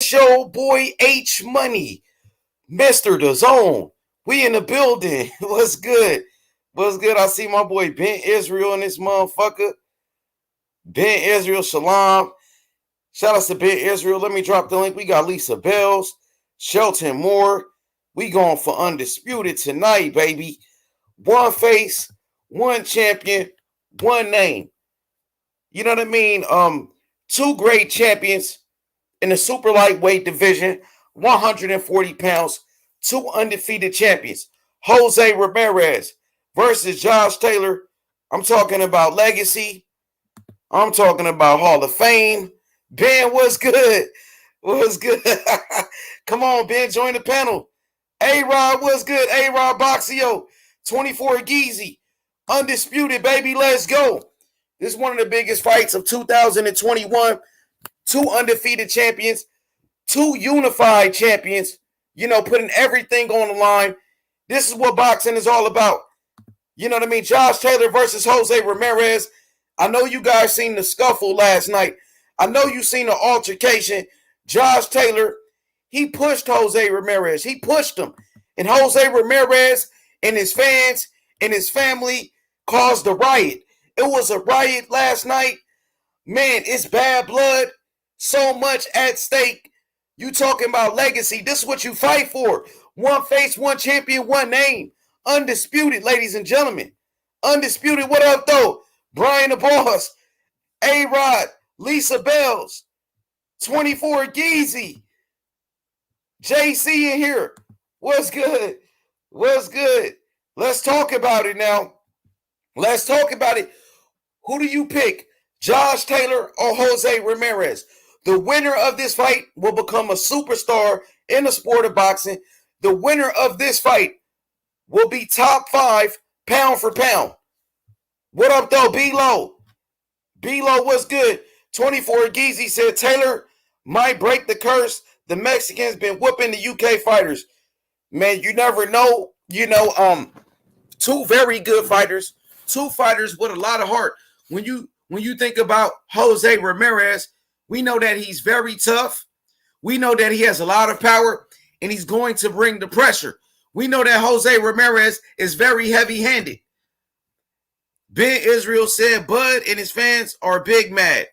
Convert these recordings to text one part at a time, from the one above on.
It's your boy H Money, Mr. The Zone. We in the building. What's good? What's good? I see my boy Ben Israel in this motherfucker. Ben Israel, shalom. Shout out to Ben Israel. Let me drop the link. We got Lisa Bells, Shelton Moore. We going for Undisputed tonight, baby. One face, one champion, one name. You know what I mean? Two great champions in the super lightweight division, 140 pounds, two undefeated champions. Jose Ramirez versus Josh Taylor. I'm talking about legacy. I'm talking about Hall of Fame. Ben, what's good? What's good? Come on, Ben, join the panel. A-Rod, what's good? A-Rod Boxio, 24 Geezy. Undisputed, baby, let's go. This is one of the biggest fights of 2021. Two undefeated champions, two unified champions, putting everything on the line. This is what boxing is all about. You know what I mean? Josh Taylor versus Jose Ramirez. I know you guys seen the scuffle last night. I know you seen the altercation. Josh Taylor, he pushed Jose Ramirez. He pushed him. And Jose Ramirez and his fans and his family caused a riot. It was a riot last night. Man, it's bad blood. So much at stake. You talking about legacy. This is what you fight for. One face, one champion, one name. Undisputed, ladies and gentlemen. Undisputed. What up, though? Brian the Boss. A-Rod. Lisa Bells. 24 Geezy. JC in here. What's good? What's good? Let's talk about it now. Let's talk about it. Who do you pick? Josh Taylor or Jose Ramirez? The winner of this fight will become a superstar in the sport of boxing. The winner of this fight will be top 5 pound for pound. What up, though, B-Lo? B-Lo, what's good? 24 Geezy said Taylor might break the curse. The Mexicans been whooping the UK fighters. Man, you never know. Two very good fighters. Two fighters with a lot of heart. When you think about Jose Ramirez, we know that he's very tough. We know that he has a lot of power, and he's going to bring the pressure. We know that Jose Ramirez is very heavy-handed. Ben Israel said Bud and his fans are big mad.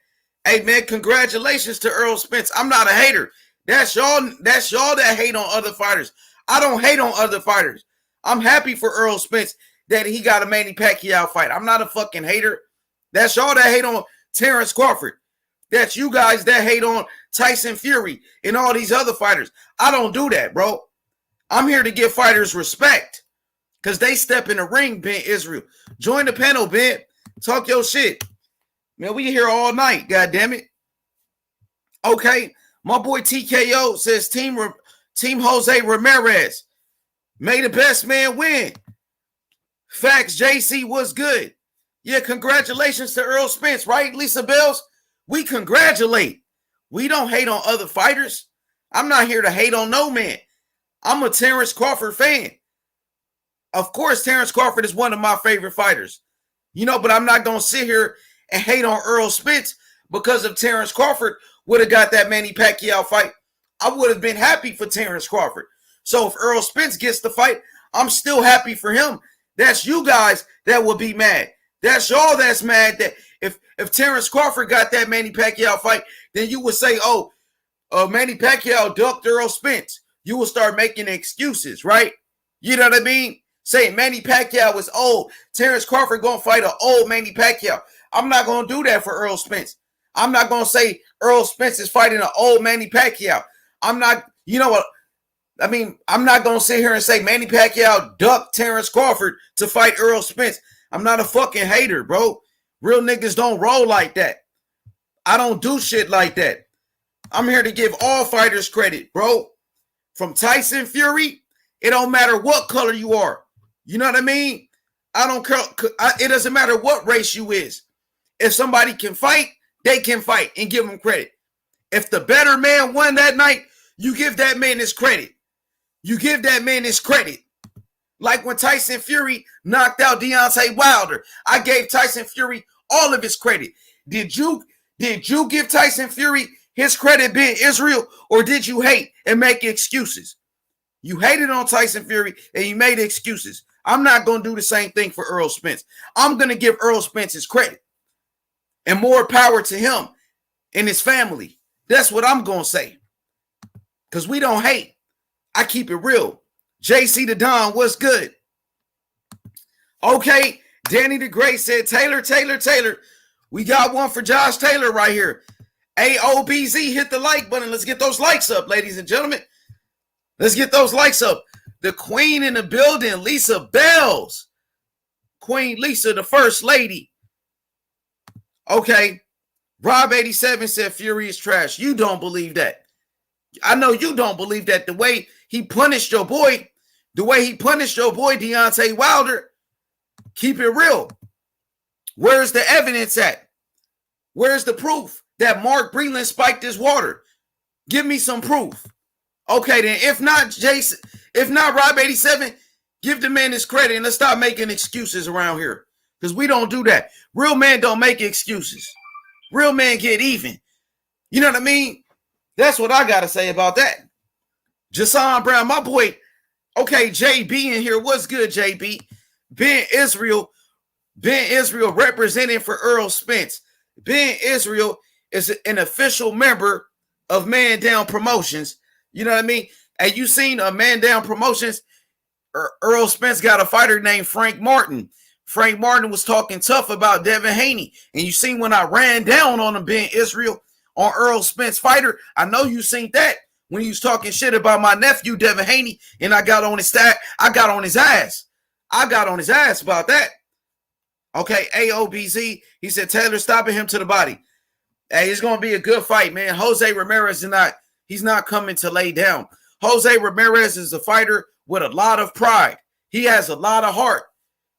Hey, man, congratulations to Errol Spence. I'm not a hater. That's y'all that hate on other fighters. I don't hate on other fighters. I'm happy for Errol Spence that he got a Manny Pacquiao fight. I'm not a fucking hater. That's y'all that hate on Terrence Crawford. That's you guys that hate on Tyson Fury and all these other fighters. I don't do that, bro. I'm here to give fighters respect because they step in the ring, Ben Israel. Join the panel, Ben. Talk your shit. Man, we here all night, goddammit. Okay, my boy TKO says Team Jose Ramirez. May the best man win. Facts, JC was good. Yeah, congratulations to Errol Spence, right, Lisa Bells? We congratulate. We don't hate on other fighters. I'm not here to hate on no man. I'm a Terrence Crawford fan. Of course, Terrence Crawford is one of my favorite fighters. But I'm not going to sit here and hate on Errol Spence because if Terrence Crawford would have got that Manny Pacquiao fight, I would have been happy for Terrence Crawford. So if Errol Spence gets the fight, I'm still happy for him. That's you guys that will be mad. That's y'all that's mad that if Terrence Crawford got that Manny Pacquiao fight, then you would say, Manny Pacquiao ducked Errol Spence. You will start making excuses, right? You know what I mean? Saying Manny Pacquiao was old. Terrence Crawford going to fight an old Manny Pacquiao. I'm not going to do that for Errol Spence. I'm not going to say Errol Spence is fighting an old Manny Pacquiao. I'm not, I'm not going to sit here and say Manny Pacquiao ducked Terrence Crawford to fight Errol Spence. I'm not a fucking hater, bro. Real niggas don't roll like that. I don't do shit like that. I'm here to give all fighters credit, bro. From Tyson Fury, it don't matter what color you are. You know what I mean? I don't care. It doesn't matter what race you is. If somebody can fight, they can fight and give them credit. If the better man won that night, you give that man his credit. You give that man his credit. Like when Tyson Fury knocked out Deontay Wilder, I gave Tyson Fury all of his credit. Did you give Tyson Fury his credit being Israel, or did you hate and make excuses? You hated on Tyson Fury and you made excuses. I'm not going to do the same thing for Errol Spence. I'm going to give Errol Spence his credit and more power to him and his family. That's what I'm going to say. Because we don't hate. I keep it real. JC the Don, what's good? Okay, Danny the Great said, Taylor. We got one for Josh Taylor right here. AOBZ, hit the like button. Let's get those likes up, ladies and gentlemen. Let's get those likes up. The queen in the building, Lisa Bells. Queen Lisa, the first lady. Okay. Rob87 said Fury is trash. You don't believe that. I know you don't believe that. The way he punished your boy, Deontay Wilder, keep it real. Where's the evidence at? Where's the proof that Mark Breland spiked his water? Give me some proof. Okay, then if not Rob87, give the man his credit and let's stop making excuses around here. Because we don't do that. Real men don't make excuses. Real men get even. You know what I mean? That's what I got to say about that. Jason Brown, my boy. Okay, JB in here. What's good, JB? Ben Israel representing for Errol Spence. Ben Israel is an official member of Man Down Promotions. You know what I mean? And you seen a Man Down Promotions, Errol Spence got a fighter named Frank Martin. Frank Martin was talking tough about Devin Haney. And you seen when I ran down on him, Ben Israel, on Errol Spence fighter, I know you seen that when he was talking shit about my nephew, Devin Haney, and I got on his stack. I got on his ass. I got on his ass about that. Okay, AOBZ, he said, Taylor stopping him to the body. Hey, it's going to be a good fight, man. Jose Ramirez he's not coming to lay down. Jose Ramirez is a fighter with a lot of pride. He has a lot of heart.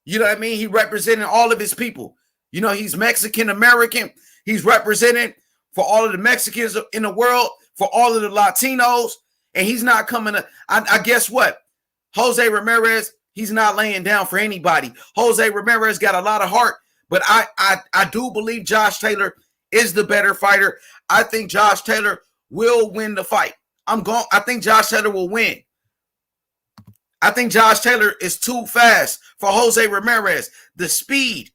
You know what I mean? He representing all of his people. You know, he's Mexican-American. He's representing for all of the Mexicans in the world, for all of the Latinos, and he's not coming to, I guess what? Jose Ramirez, he's not laying down for anybody. Jose Ramirez got a lot of heart, but I do believe Josh Taylor is the better fighter. I think Josh Taylor will win the fight. I think Josh Taylor will win. I think Josh Taylor is too fast for Jose Ramirez. The speed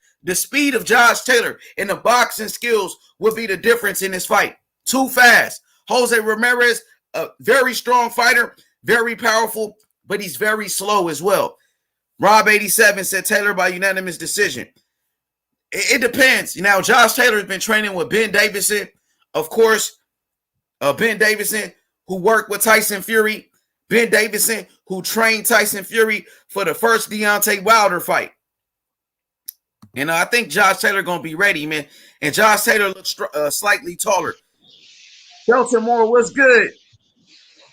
of Josh Taylor and the boxing skills will be the difference in this fight. Too fast. Jose Ramirez, a very strong fighter, very powerful, but he's very slow as well. Rob87 said Taylor by unanimous decision. It depends. You know, Josh Taylor has been training with Ben Davison. Of course, Ben Davison, who worked with Tyson Fury. Ben Davison, who trained Tyson Fury for the first Deontay Wilder fight. And I think Josh Taylor going to be ready, man. And Josh Taylor looks slightly taller. Shelton Moore, what's good?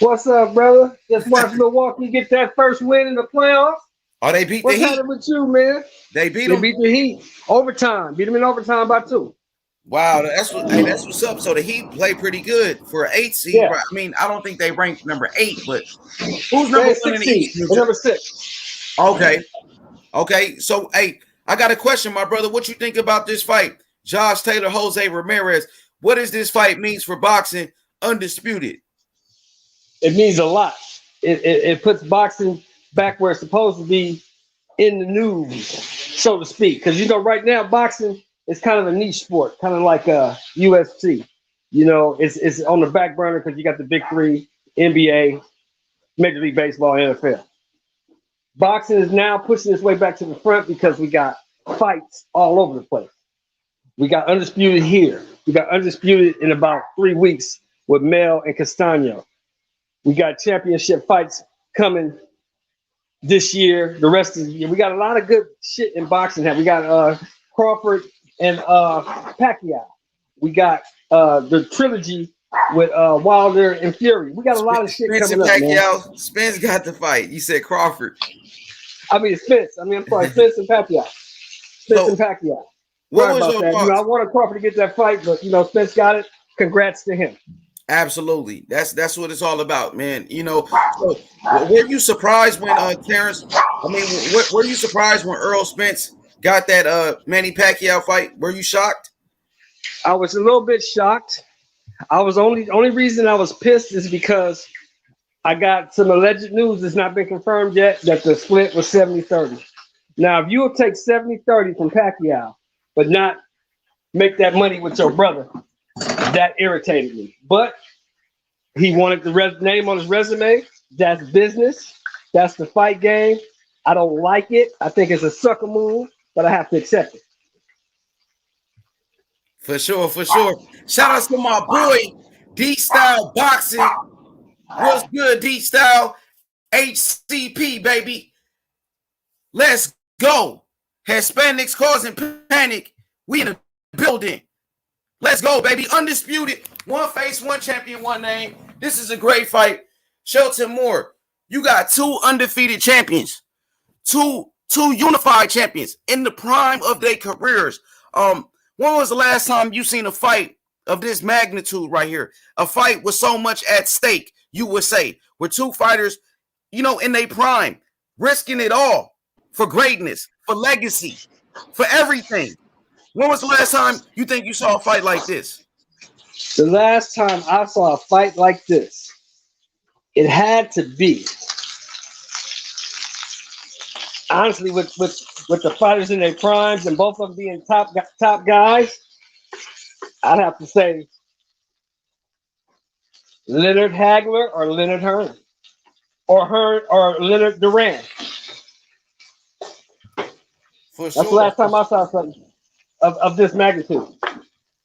What's up, brother? Just watched Milwaukee get that first win in the playoffs. Oh, they beat the Heat. What's happening with you, man? They beat them. They beat the Heat. Overtime. Beat them in overtime by 2. Wow, that's what's up. So the Heat play pretty good for an 8 seed. Yeah. I mean, I don't think they ranked number 8, but who's number 1 in the East? Number 6. Okay. So, hey, I got a question, my brother. What you think about this fight? Josh Taylor, Jose Ramirez. What does this fight mean for boxing Undisputed? It means a lot. It puts boxing back where it's supposed to be in the news, so to speak. Because, you know, right now, boxing is kind of a niche sport, kind of like UFC. You know, it's on the back burner because you got the big 3, NBA, Major League Baseball, NFL. Boxing is now pushing its way back to the front because we got fights all over the place. We got Undisputed here. We got Undisputed in about 3 weeks with Mel and Castano. We got championship fights coming this year, the rest of the year. We got a lot of good shit in boxing. We got Crawford and Pacquiao. We got the trilogy with Wilder and Fury. We got a lot of shit coming up, man. Spence got the fight. You said Crawford. I mean, Spence. I'm sorry, Spence and Pacquiao. Spence and Pacquiao. What was your thoughts? You know, I wanted Crawford to get that fight, but, you know, Spence got it. Congrats to him. Absolutely. That's what it's all about, man. You know, so were you surprised when were you surprised when Errol Spence got that Manny Pacquiao fight? Were you shocked? I was a little bit shocked. Only reason I was pissed is because I got some alleged news that's not been confirmed yet that the split was 70-30. Now, if you will take 70-30 from Pacquiao, but not make that money with your brother, that irritated me. But he wanted the name on his resume. That's business. That's the fight game. I don't like it. I think it's a sucker move, but I have to accept it. For sure, for sure. Shout out to my boy, D-Style Boxing. What's good, D-Style? HCP, baby. Let's go. Hispanics causing panic. We in the building. Let's go, baby. Undisputed. One face, one champion, one name. This is a great fight. Shelton Moore, you got two undefeated champions. Two unified champions in the prime of their careers. When was the last time you seen a fight of this magnitude right here? A fight with so much at stake, you would say, with two fighters, in their prime, risking it all for greatness, for legacy, for everything. When was the last time you think you saw a fight like this? The last time I saw a fight like this, it had to be, honestly, with the fighters in their primes and both of them being top guys, I'd have to say Leonard Hagler or Leonard Hearn or Leonard Duran. For That's sure. the last time I saw something of this magnitude.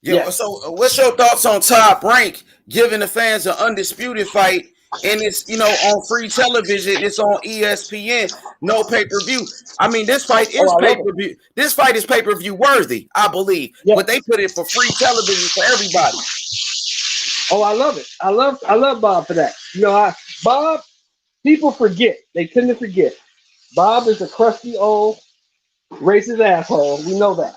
Yeah. So, what's your thoughts on Top Rank giving the fans an undisputed fight? And it's on free television. It's on ESPN. No pay-per-view. I mean, this fight is pay-per-view. This fight is pay-per-view worthy, I believe. Yeah. But they put it for free television for everybody. Oh, I love it. I love Bob for that. Bob. People forget. They tend to forget. Bob is a crusty old racist asshole. We know that.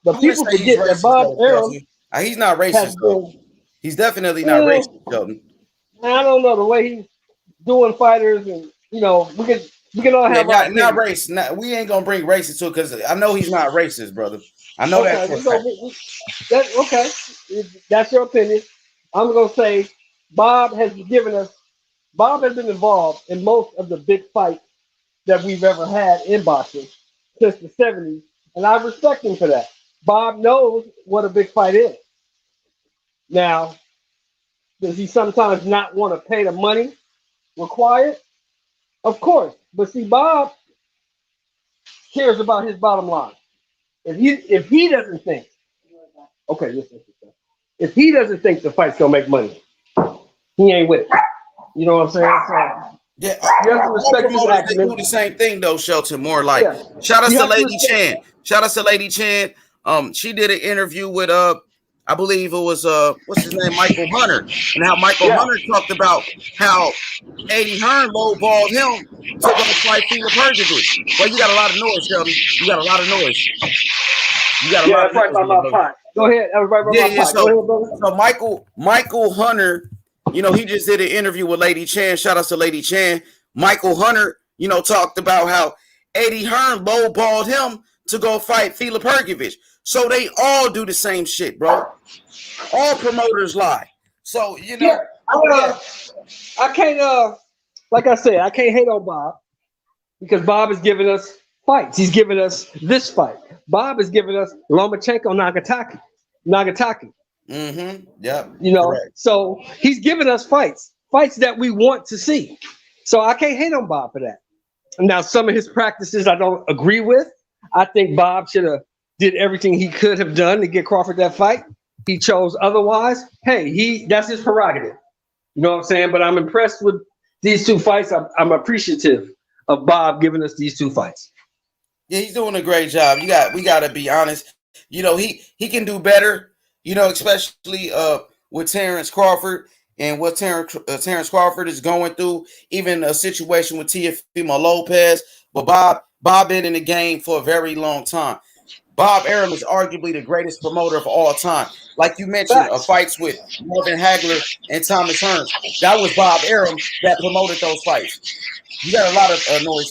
But people forget that Bob Arum. He's not racist though. He's definitely not racist, Sheldon. I don't know the way he's doing fighters, and we can all have not race. We ain't gonna bring racist to it because I know he's not racist, brother. I know that. Okay, that's your opinion. I'm gonna say Bob has been involved in most of the big fights that we've ever had in boxing since the 70s, and I respect him for that. Bob knows what a big fight is. Now, does he sometimes not want to pay the money required? Of course. But see, Bob cares about his bottom line. If he doesn't think, if he doesn't think the fight's gonna make money, he ain't with it. You know what I'm saying? So, yeah, you have to respect his acumen. They do the same thing though, Shelton. More like shout out to Lady Chan. Shout out to Lady Chan. She did an interview with I believe it was what's his name, Michael Hunter, and how Michael Hunter talked about how Eddie Hearn lowballed him to go fight Felix Hergovich. Well, you got a lot of noise, Sheldon. You got a lot of noise. You got a lot of noise. Right by my pot. Go ahead. So Michael Hunter, he just did an interview with Lady Chan. Shout out to Lady Chan. Michael Hunter, talked about how Eddie Hearn lowballed him to go fight Felix Hergovich. So they all do the same shit, bro. All promoters lie. So, I can't, like I said, I can't hate on Bob because Bob is giving us fights. He's giving us this fight. Bob is giving us Lomachenko Nagataki. Mm-hmm. Yep. Correct. So he's giving us fights that we want to see. So I can't hate on Bob for that. Now, some of his practices I don't agree with. I think Bob should have did everything he could have done to get Crawford that fight. He chose otherwise. Hey, that's his prerogative. You know what I'm saying? But I'm impressed with these two fights. I'm appreciative of Bob giving us these two fights. Yeah, he's doing a great job. We got to be honest. He can do better. Especially with Terrence Crawford and what Terrence Crawford is going through. Even a situation with Teofimo Lopez. But Bob been in the game for a very long time. Bob Arum is arguably the greatest promoter of all time. Like you mentioned, fights with Marvin Hagler and Thomas Hearns. That was Bob Arum that promoted those fights. You got a lot of noise.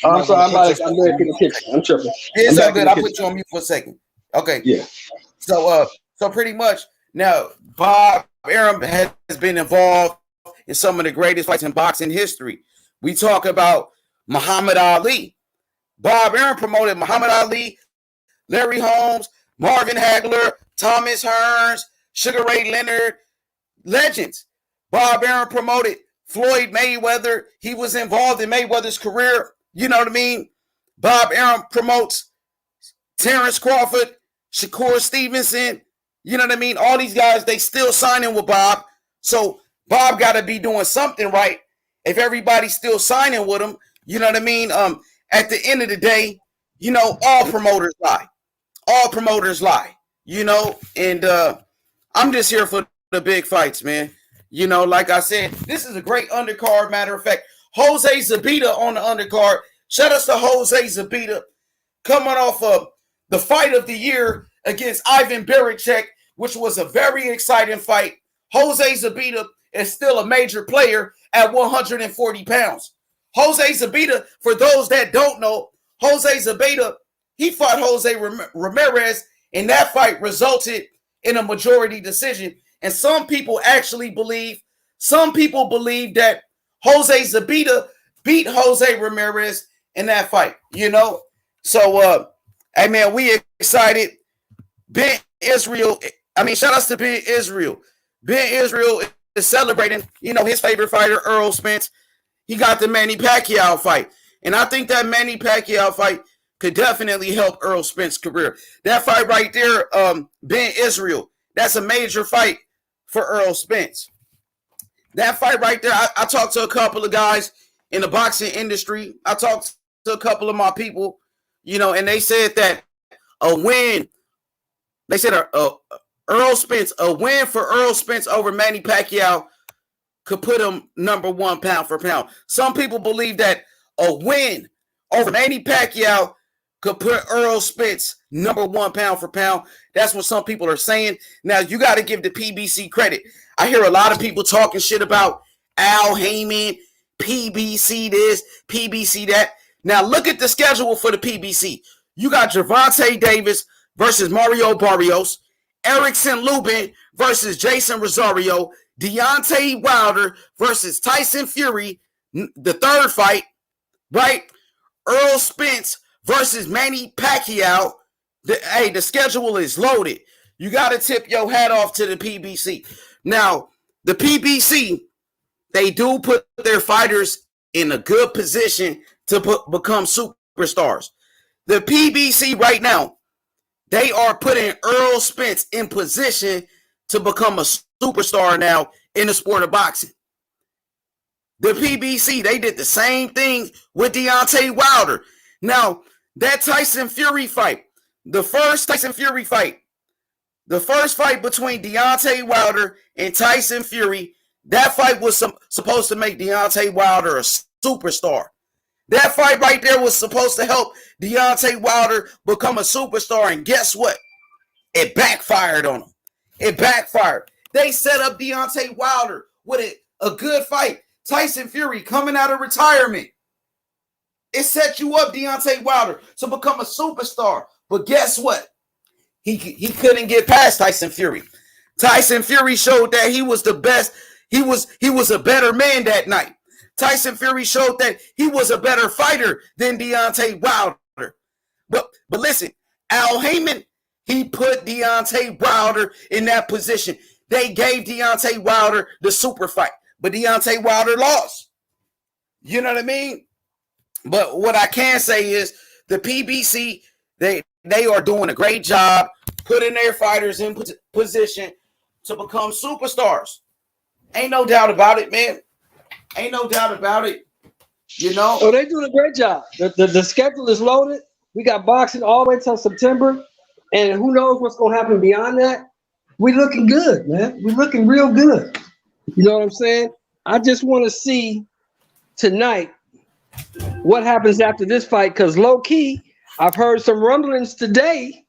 I'm sorry, I'm back in the kitchen. I'm tripping. It's all good. I'll put you on mute for a second. Okay. Yeah. So So pretty much now Bob Arum has been involved in some of the greatest fights in boxing history. We talk about Muhammad Ali. Bob Arum promoted Muhammad Ali, Larry Holmes, Marvin Hagler, Thomas Hearns, Sugar Ray Leonard, legends. Bob Arum promoted Floyd Mayweather. He was involved in Mayweather's career. You know what I mean? Bob Arum promotes Terrence Crawford, Shakur Stevenson. You know what I mean? All these guys, they still signing with Bob. So Bob got to be doing something right if everybody's still signing with him. You know what I mean? At the end of the day, you know, all promoters lie. All promoters lie, you know, and I'm just here for the big fights, man. You know, like I said, this is a great undercard. Matter of fact, Jose Zabita on the undercard. Shout out to Jose Zabita coming off of the fight of the year against Ivan Barichek, which was a very exciting fight. Jose Zabita is still a major player at 140 pounds. Jose Zabita, for those that don't know, Jose Zabita, he fought Jose Ramirez, and that fight resulted in a majority decision. And some people believe that Jose Zabita beat Jose Ramirez in that fight, you know? So, hey, man, we excited. Ben Israel, shout outs to Ben Israel. Ben Israel is celebrating, you know, his favorite fighter, Errol Spence. He got the Manny Pacquiao fight. And I think that Manny Pacquiao fight could definitely help Errol Spence's career. That fight right there, Ben Israel, that's a major fight for Errol Spence. That fight right there, I talked to a couple of guys in the boxing industry. I talked to a couple of my people, you know, and they said that a win, they said a win for Errol Spence over Manny Pacquiao could put him number one pound for pound. Some people believe that a win over Manny Pacquiao could put Errol Spence number one pound for pound. That's what some people are saying. Now, you got to give the PBC credit. I hear a lot of people talking shit about Al Heyman, PBC this, PBC that. Now, look at the schedule for the PBC. You got Gervonta Davis versus Mario Barrios, Erickson Lubin versus Jason Rosario, Deontay Wilder versus Tyson Fury, the third fight, right? Errol Spence versus Manny Pacquiao. The schedule is loaded. You got to tip your hat off to the PBC. Now, the PBC, they do put their fighters in a good position to become superstars. The PBC right now, they are putting Errol Spence in position to become a superstar now in the sport of boxing. The PBC, they did the same thing with Deontay Wilder. Now, that Tyson Fury fight, the first fight between Deontay Wilder and Tyson Fury, that fight was supposed to make Deontay Wilder a superstar. That fight right there was supposed to help Deontay Wilder become a superstar, and guess what? It backfired on him. It backfired. They set up Deontay Wilder with a good fight. Tyson Fury coming out of retirement. It set you up, Deontay Wilder, to become a superstar. But guess what? He couldn't get past Tyson Fury. Tyson Fury showed that he was the best. He was a better man that night. Tyson Fury showed that he was a better fighter than Deontay Wilder. But listen, Al Heyman, he put Deontay Wilder in that position. They gave Deontay Wilder the super fight, but Deontay Wilder lost. You know what I mean? But what I can say is the PBC, they are doing a great job putting their fighters in position to become superstars. Ain't no doubt about it, man. Ain't no doubt about it. You know? Oh, they're doing a great job. The schedule is loaded. We got boxing all the way till September. And who knows what's going to happen beyond that. We're looking good, man. We're looking real good. You know what I'm saying? I just want to see tonight what happens after this fight, because low-key, I've heard some rumblings today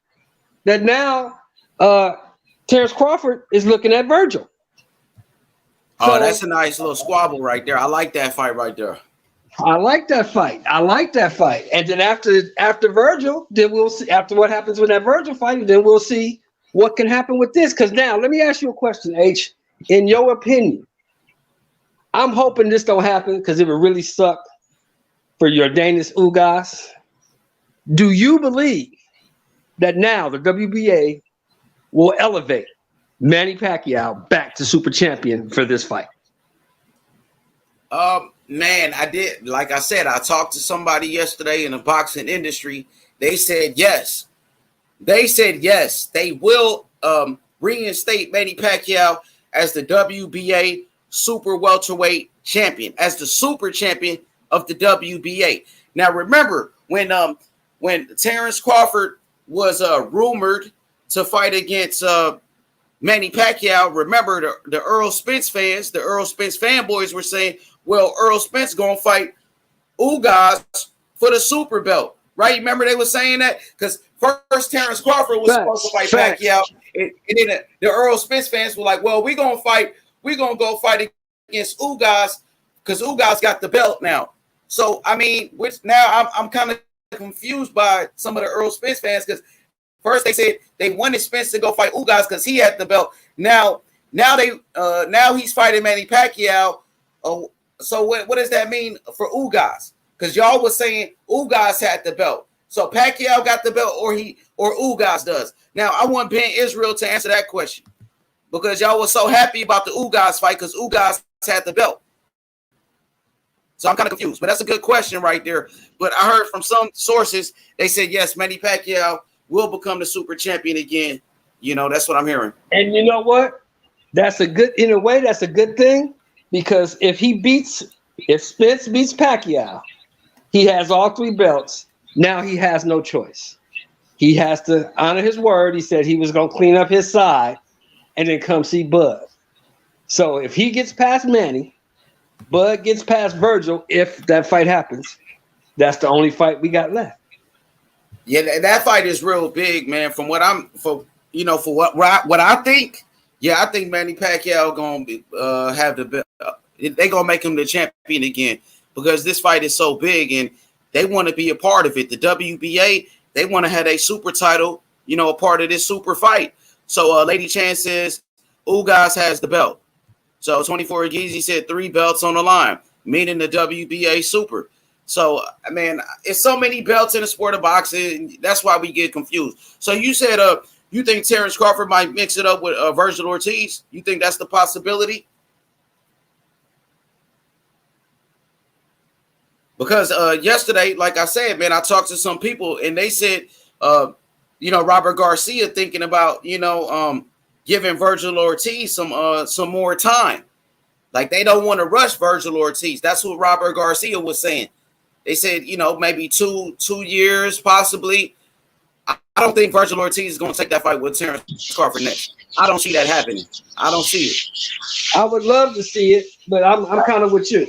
that now Terrence Crawford is looking at Virgil. Oh, that's a nice little squabble right there. I like that fight right there. I like that fight. And then after Virgil, then we'll see. After what happens with that Virgil fight, then we'll see what can happen with this? Because now, let me ask you a question, H. In your opinion, I'm hoping this don't happen because it would really suck for Yordenis Ugas. Do you believe that now the WBA will elevate Manny Pacquiao back to super champion for this fight? Man, I did. Like I said, I talked to somebody yesterday in the boxing industry. They said yes. They said yes. They will reinstate Manny Pacquiao as the WBA super welterweight champion, as the super champion of the WBA. Now, remember when Terrence Crawford was rumored to fight against Manny Pacquiao, remember the Errol Spence fans, the Errol Spence fanboys were saying, well, Errol Spence going to fight Ugas for the super belt, right? Remember they were saying that? Because first Terrence Crawford was supposed to fight Pacquiao, and then the Errol Spence fans were like, well, we're going to go fight against Ugas because Ugas got the belt now. So, I mean, now I'm kind of confused by some of the Errol Spence fans because first they said they wanted Spence to go fight Ugas because he had the belt. Now he's fighting Manny Pacquiao. So what does that mean for Ugas? Because y'all was saying Ugas had the belt. So Pacquiao got the belt or Ugas does. Now I want Ben Israel to answer that question because y'all was so happy about the Ugas fight because Ugas had the belt. So I'm kind of confused, but that's a good question right there. But I heard from some sources, they said, yes, Manny Pacquiao will become the super champion again. You know, that's what I'm hearing. And you know what? In a way, that's a good thing because if Spence beats Pacquiao, he has all three belts. Now he has no choice. He has to honor his word. He said he was going to clean up his side and then come see Bud. So if he gets past Manny, Bud gets past Virgil, if that fight happens, that's the only fight we got left. Yeah, that fight is real big, man. From what I think, I think Manny Pacquiao gonna have the belt. They gonna make him the champion again because this fight is so big and they want to be a part of it. The WBA, they want to have a super title, a part of this super fight. So Lady Chan says Ugas has the belt. So 24 Geezy said 3 belts on the line, meaning the WBA super. So, man, it's so many belts in the sport of boxing. That's why we get confused. So you said you think Terrence Crawford might mix it up with Virgil Ortiz? You think that's the possibility? Because yesterday, like I said, man, I talked to some people and they said, Robert Garcia thinking about, giving Virgil Ortiz some more time. Like they don't want to rush Virgil Ortiz. That's what Robert Garcia was saying. They said, maybe 2 years possibly. I don't think Virgil Ortiz is going to take that fight with Terrence Crawford next. I don't see that happening. I don't see it. I would love to see it, but I'm kind of with you.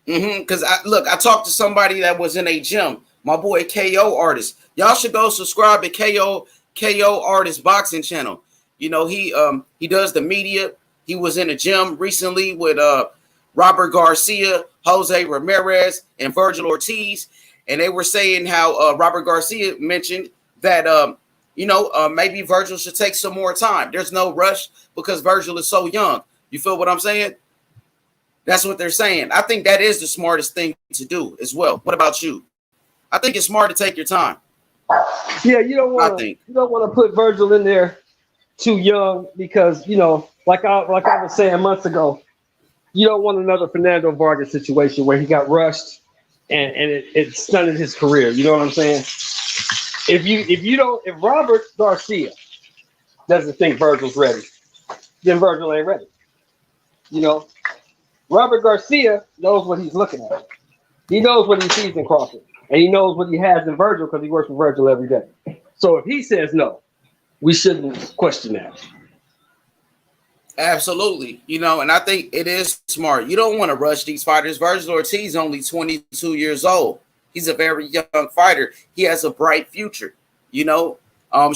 Because I talked to somebody that was in a gym. My boy KO Artist. Y'all should go subscribe to KO Artist Boxing channel. He does the media. He was in a gym recently with Robert Garcia, Jose Ramirez, and Virgil Ortiz. And they were saying how Robert Garcia mentioned that, maybe Virgil should take some more time. There's no rush because Virgil is so young. You feel what I'm saying? That's what they're saying. I think that is the smartest thing to do as well. What about you? I think it's smart to take your time. Yeah, you don't want to put Virgil in there too young because, like I was saying months ago, you don't want another Fernando Vargas situation where he got rushed and it stunted his career. You know what I'm saying? If Robert Garcia doesn't think Virgil's ready, then Virgil ain't ready. Robert Garcia knows what he's looking at. He knows what he sees in Crawford, and he knows what he has in Virgil because he works with Virgil every day. So if he says no, we shouldn't question that. Absolutely. And I think it is smart. You don't want to rush these fighters. Virgil Ortiz is only 22 years old. He's a very young fighter. He has a bright future. Shout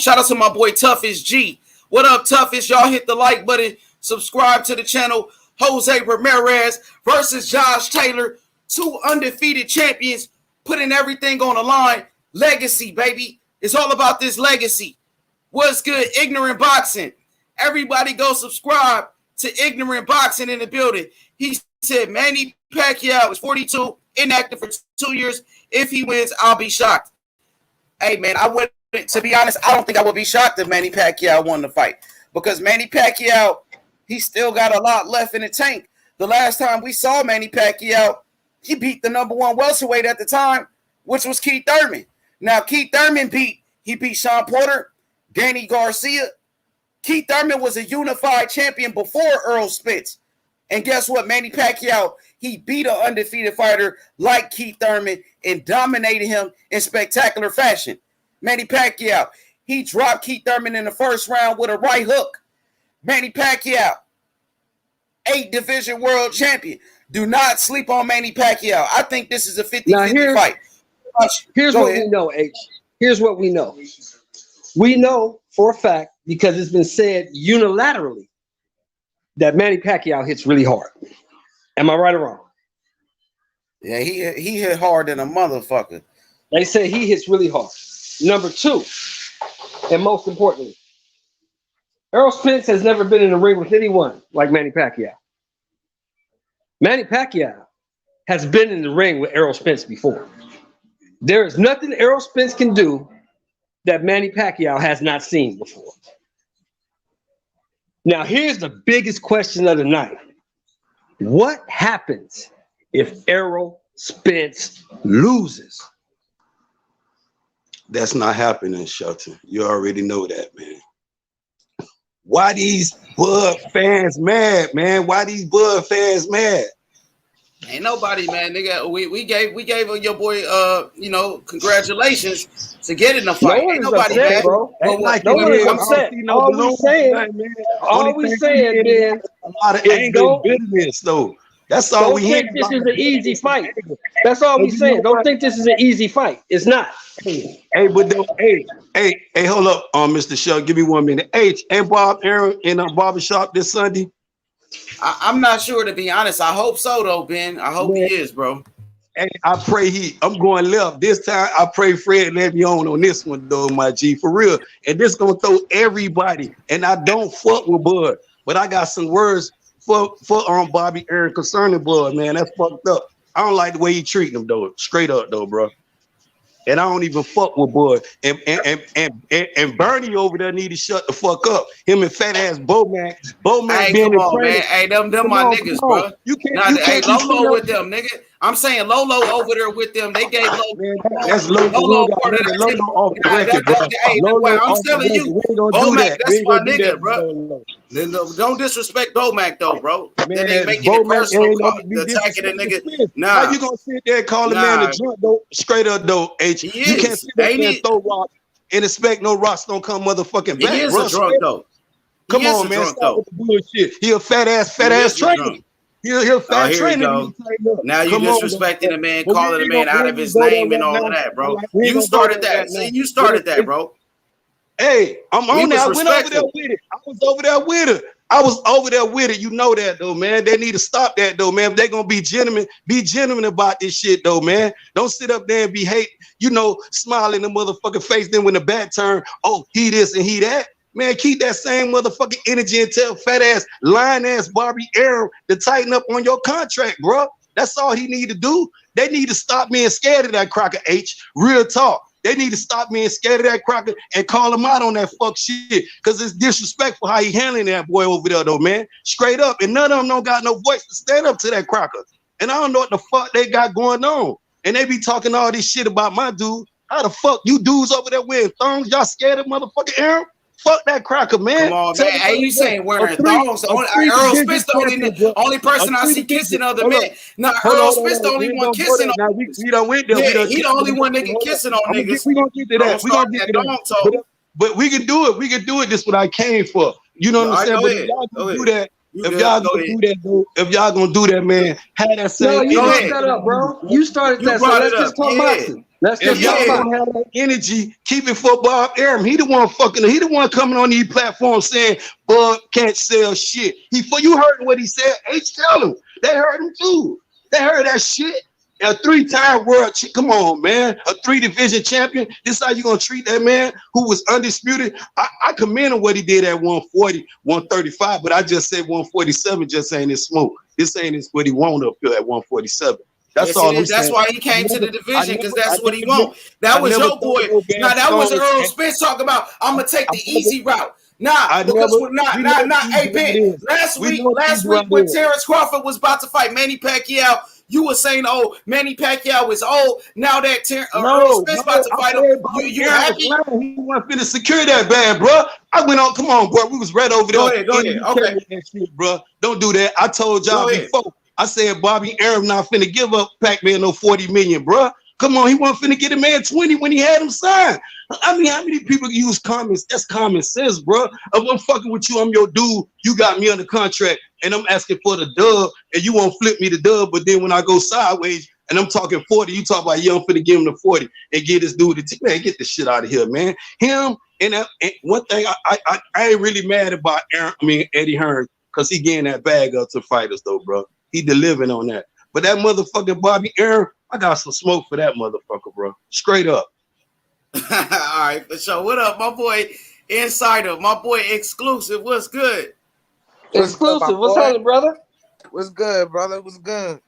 out to my boy Toughest G. What up, Toughest? Y'all hit the like button. Subscribe to the channel. Jose Ramirez versus Josh Taylor. 2 undefeated champions putting everything on the line. Legacy, baby. It's all about this legacy. What's good, Ignorant Boxing? Everybody go subscribe to Ignorant Boxing in the building. He said Manny Pacquiao is 42, inactive for 2 years. If he wins, I'll be shocked. Hey, man, I wouldn't, to be honest, I don't think I would be shocked if Manny Pacquiao won the fight. Because Manny Pacquiao, he still got a lot left in the tank. The last time we saw Manny Pacquiao, he beat the #1 welterweight at the time, which was Keith Thurman. Now, Keith Thurman beat Sean Porter, Danny Garcia. Keith Thurman was a unified champion before Errol Spence. And guess what? Manny Pacquiao, he beat an undefeated fighter like Keith Thurman and dominated him in spectacular fashion. Manny Pacquiao, he dropped Keith Thurman in the first round with a right hook. Manny Pacquiao, 8 division world champion. Do not sleep on Manny Pacquiao. I think this is a 50-50 fight. Here's what we know, H. Here's what we know. We know for a fact, because it's been said unilaterally, that Manny Pacquiao hits really hard. Am I right or wrong? Yeah, he hit hard than a motherfucker. They say he hits really hard. Number 2, and most importantly, Errol Spence has never been in the ring with anyone like Manny Pacquiao. Manny Pacquiao has been in the ring with Errol Spence before. There is nothing Errol Spence can do that Manny Pacquiao has not seen before. Now, here's the biggest question of the night. What happens if Errol Spence loses? That's not happening, Shelton. You already know that, man. Why these Bud fans mad, man? Why these Bud fans mad? Ain't nobody, man, nigga. We gave your boy congratulations to get in the fight. Ain't nobody upset, mad, bro. Ain't like No one is upset. All we saying is a lot of anger and bitterness, though. That's all we hear. Don't think this is an easy fight. That's all we saying. Don't think this is an easy fight. It's not. Hey, but hold up, Mr. Shell. Give me 1 minute. H, ain't Bob Aaron in a barbershop this Sunday? I'm not sure, to be honest. I hope so, though, Ben. I hope he is, bro. Hey, I pray I'm going left. This time, I pray Fred let me on this one, though, my G, for real. And this going to throw everybody. And I don't fuck with Bud, but I got some words for Bobby Aaron concerning Bud, man. That's fucked up. I don't like the way he treating him, though. Straight up, though, bro. And I don't even fuck with Bud. And Bernie over there need to shut the fuck up. Him and fat ass Bomac. Hey, being come on, man. Hey, them my niggas, bro. You can't hey, Lolo with them, nigga. I'm saying Lolo over there with them. They gave Lolo. That's Lolo part of that. Lolo off the record, bro. I'm telling you, Bomac, that's my nigga, bro. Don't disrespect Bomac, though, bro. Then they making it personal, attacking the nigga. Nah. How you gonna sit there and call a man a drunk, though? Straight up, though, H. You can't sit there and throw rocks and expect no rocks don't come motherfucking back. He is a drunk, though. Come on, man. Stop with the bullshit. He a fat ass trainer. He'll fat trainer. Now you disrespecting the man, calling the man out of his name and all of that, bro. You started that. See, you started that, bro. Hey, I'm on there. I went over there with it. I was over there with it. You know that, though, man. They need to stop that, though, man. If they're gonna be genuine about this shit, though, man. Don't sit up there and be smiling in the motherfucking face. Then when the back turn, oh, he this and he that. Man, keep that same motherfucking energy and tell fat ass, lying ass Bobby Aaron to tighten up on your contract, bro. That's all he need to do. They need to stop being scared of that Crocker H. Real talk. They need to stop being scared of that Crocker and call him out on that fuck shit. Because it's disrespectful how he handling that boy over there, though, man. Straight up. And none of them don't got no voice to stand up to that Crocker. And I don't know what the fuck they got going on. And they be talking all this shit about my dude. How the fuck you dudes over there wearing thongs? Y'all scared of motherfucking Aaron? Fuck that Crocker, man. Come on, man. Hey, you saying wearing thongs? Errol Spence the only person I see kissing other men. Now, Errol Spence the only one kissing on. We don't went there. He the only one nigga kissing on niggas. We gonna get to that. We gonna get to that. But we can do it. We can do it. This is what I came for. You know what I'm saying? But if y'all gonna do that, if y'all gonna do that, man, have that same. No, you brought that up, bro. You started that. So let's just talk boxing. Let's just talk about have that energy. Keep it for Bob Arum. He the one coming on these platforms saying Bud can't sell shit. You heard what he said. H tell him. They heard him too. They heard that shit. A 3-time world, come on, man. A 3-division champion. This how you gonna treat that man who was undisputed? I commend him what he did at 140, 135, but I just said 147 just ain't his smoke. This ain't his what he wanted up here at 147. That's all I'm saying. That's why he came to the division, because that's what he wants. That was your boy. Now that was Errol Spence talking about. I'm gonna take the easy route. Nah, because hey Ben, last week when Terrence Crawford was about to fight Manny Pacquiao, you were saying, "Oh, Manny Pacquiao is old." Now that Errol Spence about to fight him, you happy? He wasn't finna secure that bad, bro. I went on. Come on, bro. We was right over there. Go ahead. Okay, shit, bro. Don't do that. I told y'all before. I said Bobby Arum not finna give up Pac-Man no 40 million, bro. Come on, he wasn't finna get a man 20 when he had him signed. I mean, how many people use comments? That's common sense, bro. If I'm fucking with you, I'm your dude. You got me under contract, and I'm asking for the dub, and you won't flip me the dub. But then when I go sideways and I'm talking 40, you talk about, I'm finna give him the 40 and get this dude to man, get this shit out of here, man. Him and one thing I ain't really mad about Eddie Hearn, because he getting that bag up to fighters though, bro. He delivering on that. But that motherfucking Bobby Arum, I got some smoke for that motherfucker, bro. Straight up. All right, for sure. What up, my boy Insider? My boy Exclusive. What's good? Exclusive. What's happening, brother? What's good, brother? What's good?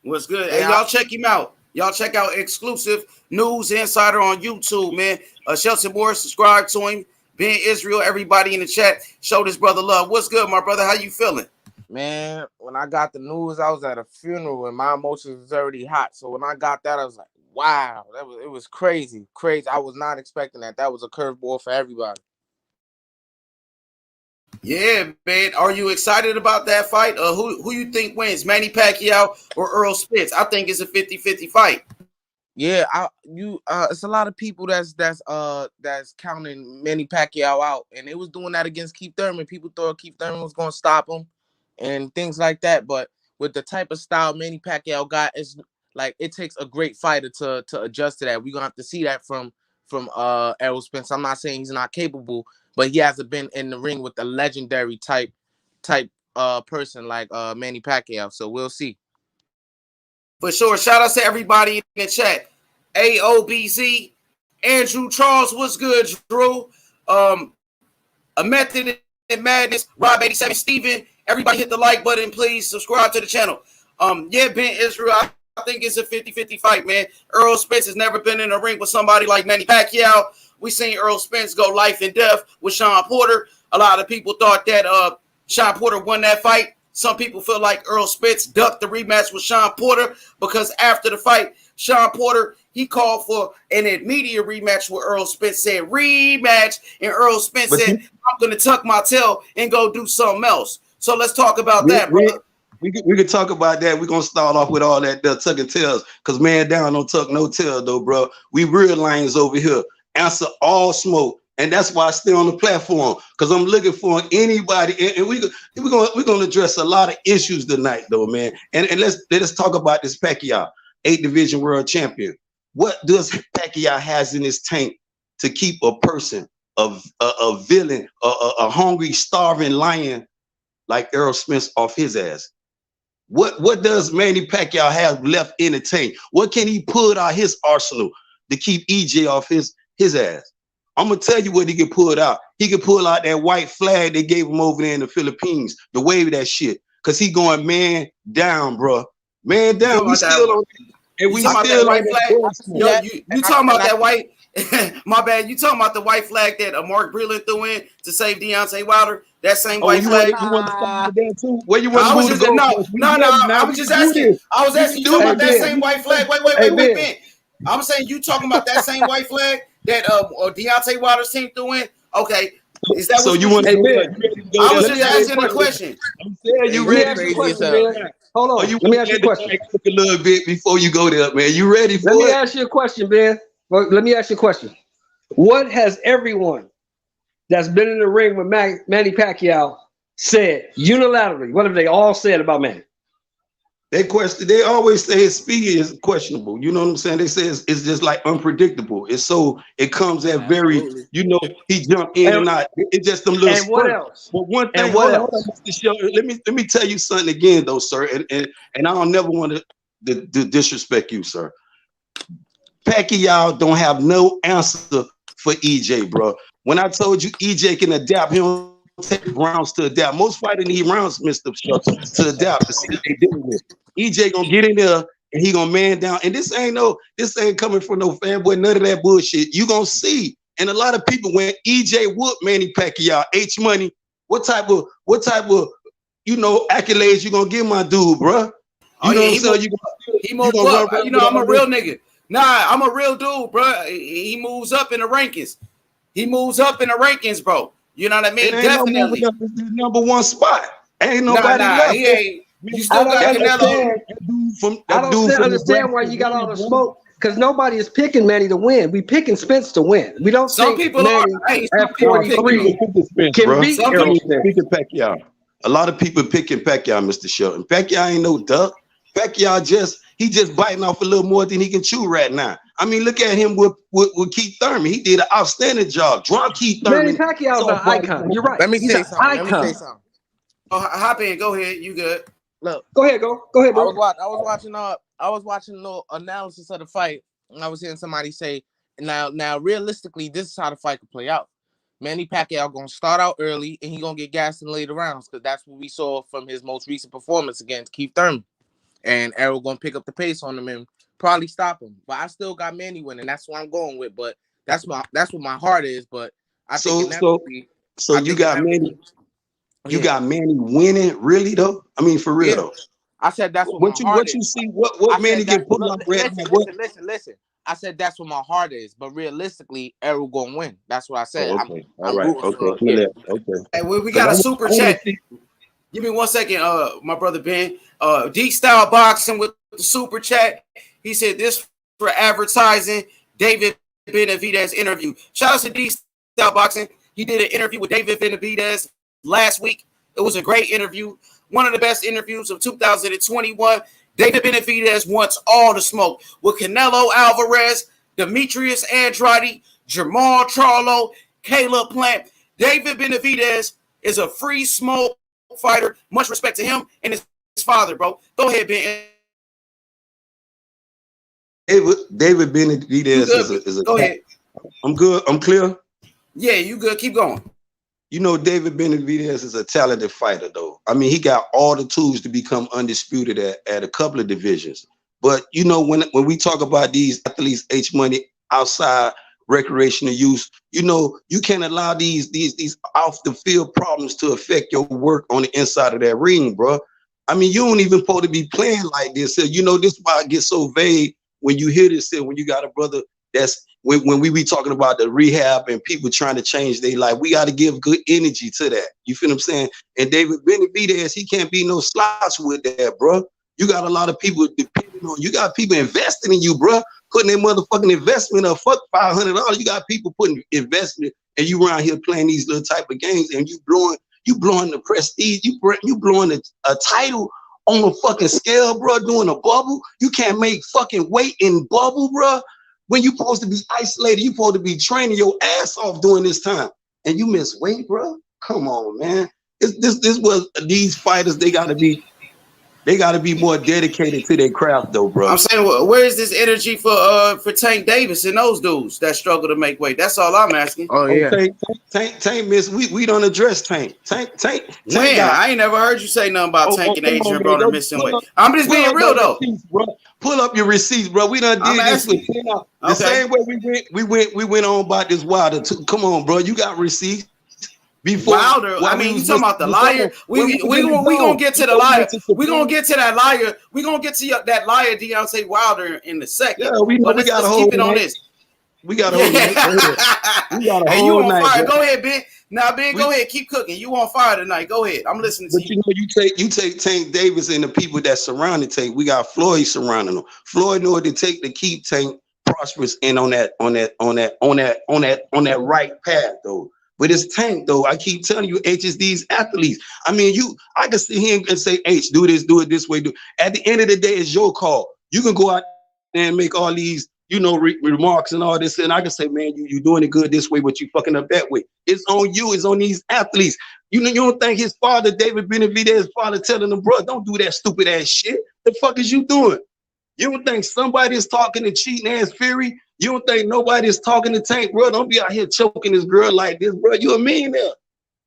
What's good? Hey, y'all check him out. Y'all check out Exclusive News Insider on YouTube, man. Shelton Moore, subscribe to him. Ben Israel, everybody in the chat, show this brother love. What's good, my brother? How you feeling? Man, when I got the news, I was at a funeral and my emotions was already hot. So when I got that, I was like, wow, it was crazy. I was not expecting that. That was a curveball for everybody. Yeah, man. Are you excited about that fight? Who you think wins, Manny Pacquiao or Errol Spence? I think it's a 50-50 fight. Yeah, it's a lot of people that's counting Manny Pacquiao out, and they was doing that against Keith Thurman. People thought Keith Thurman was going to stop him and things like that. But with the type of style Manny Pacquiao got, it's like it takes a great fighter to adjust to that. We're gonna have to see that from Errol Spence. I'm not saying he's not capable, but he hasn't been in the ring with a legendary type person like Manny Pacquiao. So we'll see. For sure. Shout out to everybody in the chat. AOBZ, Andrew Charles, what's good, Drew? A Method in Madness, Rob 87, Steven. Everybody hit the like button, please. Subscribe to the channel. Yeah, Ben Israel, I think it's a 50-50 fight, man. Errol Spence has never been in a ring with somebody like Manny Pacquiao. We seen Errol Spence go life and death with Sean Porter. A lot of people thought that Sean Porter won that fight. Some people feel like Errol Spence ducked the rematch with Sean Porter because after the fight, Sean Porter, he called for an immediate rematch with Errol Spence, said rematch, and Errol Spence said, I'm going to tuck my tail and go do something else. So let's talk about that, brother. We could talk about that. We're going to start off with all that tucking tails because man down don't tuck no tail, though, bro. We real lions over here. Answer all smoke. And that's why I stay on the platform, because I'm looking for anybody, and we're gonna address a lot of issues tonight, though, man. And let's talk about this Pacquiao, 8th division world champion. What does Pacquiao has in his tank to keep a person, a villain, a hungry, starving lion like Errol Spence off his ass? What does Manny Pacquiao have left in the tank? What can he put out his arsenal to keep EJ off his ass? I'm gonna tell you what he can pull out. He can pull out that white flag they gave him over there in the Philippines, the wave that shit, cause he going man down, bro. Man down. We still on, and we still white flag. Yo, you talking about that white? My bad. You talking about the white flag that Mark Breland threw in to save Deontay Wilder? That same white flag. You want to start with that too? Where you want to go? No. I was just asking. I was asking you about that same white flag. Wait, Ben. I'm saying you talking about that same white flag that Deontay Wilder's team threw in? Okay. Is that so what you want to I was just asking a question. I'm saying you ready for it? Hold on. Let me ask you a question. A little bit before you go there, man. You ready for it? Let me ask you a question, Ben. Let me ask you a question. What has everyone that's been in the ring with Manny Pacquiao said unilaterally? What have they all said about Manny? They always say his speed is questionable. You know what I'm saying? They say it's just like unpredictable. It comes at very, he jumped in and out. It's just them little And what else? But one thing, and what else? Let me tell you something again though, sir. And I don't never want to disrespect you, sir. Pacquiao don't have no answer for EJ, bro. When I told you EJ can adapt, he don't take rounds to adapt. Most fighters need rounds, Mr. Shucks, to adapt to see what they dealing with. EJ gonna get in there and he gonna man down. And this ain't coming from no fanboy, none of that bullshit. You gonna see. And a lot of people, when EJ whooped Manny Pacquiao, H Money, what type of accolades you gonna give my dude, bro? You know what I'm saying? I'm a real nigga. Nah, I'm a real dude, bro. He moves up in the rankings. He moves up in the rankings, bro. You know what I mean? Definitely. No number one spot. Ain't nobody left. He ain't. You still got Canelo. I don't understand why you got all the smoke. Because nobody is picking Manny to win. We picking Spence to win. We don't think Manny at 43 can beat Errol Spence. Pacquiao. A lot of people picking Pacquiao, Mr. Shelton. Pacquiao ain't no duck. Pacquiao just biting off a little more than he can chew right now. I mean, look at him with Keith Thurman. He did an outstanding job. Drunk Keith Thurman. Manny Pacquiao's an icon. You're right. Let me say something. Oh, hop in. Go ahead. You good? Look. Go ahead, bro. I was watching the analysis of the fight, and I was hearing somebody say, now realistically, this is how the fight could play out. Manny Pacquiao gonna start out early, and he gonna get gassed in later rounds, because that's what we saw from his most recent performance against Keith Thurman. And Errol gonna pick up the pace on him and probably stop him. But I still got Manny winning. That's what I'm going with. But that's what my heart is. But I think you got Manny. You got Manny winning, really though. I mean, for real though. I said that's what my heart is. You see, what Manny get put up? Listen. I said that's what my heart is, but realistically, Errol gonna win. That's what I said. Oh, okay. All right. Okay. Hey, we got a super chat. Give me 1 second, my brother Ben. D-Style Boxing with the super chat. He said this for advertising David Benavidez interview. Shout out to D-Style Boxing. He did an interview with David Benavidez last week. It was a great interview. One of the best interviews of 2021. David Benavidez wants all the smoke with Canelo Alvarez, Demetrius Andrade, Jermell Charlo, Caleb Plant. David Benavidez is a free smoke fighter. Much respect to him and his father, bro. Go ahead, Ben. David Benavidez is a go ahead. I'm good. I'm clear. Yeah, you good. Keep going. You know, David Benavidez is a talented fighter, though. I mean, he got all the tools to become undisputed at a couple of divisions. But, you know, when we talk about these athletes, H Money, outside recreational use, you know, you can't allow these off the field problems to affect your work on the inside of that ring, bro. I mean, you don't even supposed to be playing like this. So, you know, this is why it gets so vague when you hear this. When you got a brother that's when we be talking about the rehab and people trying to change their life, we got to give good energy to that. You feel what I'm saying? And David Benavidez, he can't be no slouch with that, bro. You got a lot of people depending on you. Got people investing in you, bro. Putting their motherfucking investment up. Fuck $500. You got people putting investment, and you around here playing these little type of games, and you blowing the prestige. You blowing a title on a fucking scale, bro. Doing a bubble. You can't make fucking weight in bubble, bro. When you supposed to be isolated, you supposed to be training your ass off during this time, and you miss weight, bro. Come on, man. This was these fighters. They gotta be more dedicated to their craft, though, bro. I'm saying, where is this energy for Tank Davis and those dudes that struggle to make weight? That's all I'm asking. Oh yeah, Tank miss. We don't address Tank. Tank. Man, I ain't never heard you say nothing about Tank and Adrian Broner missing weight. I'm just being real though. Receipts, bro. Pull up your receipts, bro. We done did this with the same way we went on about this Wilder too. Come on, bro. You got receipts. Before Wilder, I mean, you talking about the liar? We gonna get to the liar. We gonna get to that liar. We gonna get to that liar, Deontay Wilder, in the second. Yeah, we got a whole keep it on this. We got a whole night. We got a hey, whole you on night, fire? bro. Go ahead, Ben. Now, Ben, go ahead. Keep cooking. You on fire tonight? Go ahead. I'm listening to you. But you take Tank Davis and the people that surrounded Tank. We got Floyd surrounding him. Floyd knew what to take to keep Tank prosperous and on that right path, though. But it's Tank, though. I keep telling you, H is these athletes. I mean, I can sit here and say, H, do it this way. At the end of the day, it's your call. You can go out there and make all these, remarks and all this, and I can say, man, you doing it good this way, but you fucking up that way. It's on you. It's on these athletes. You don't think his father, David Benavidez, father telling him, bro, don't do that stupid ass shit. The fuck is you doing? You don't think somebody is talking to cheating ass Fury? You don't think nobody is talking to Tank, bro? Don't be out here choking this girl like this, bro. You a millionaire.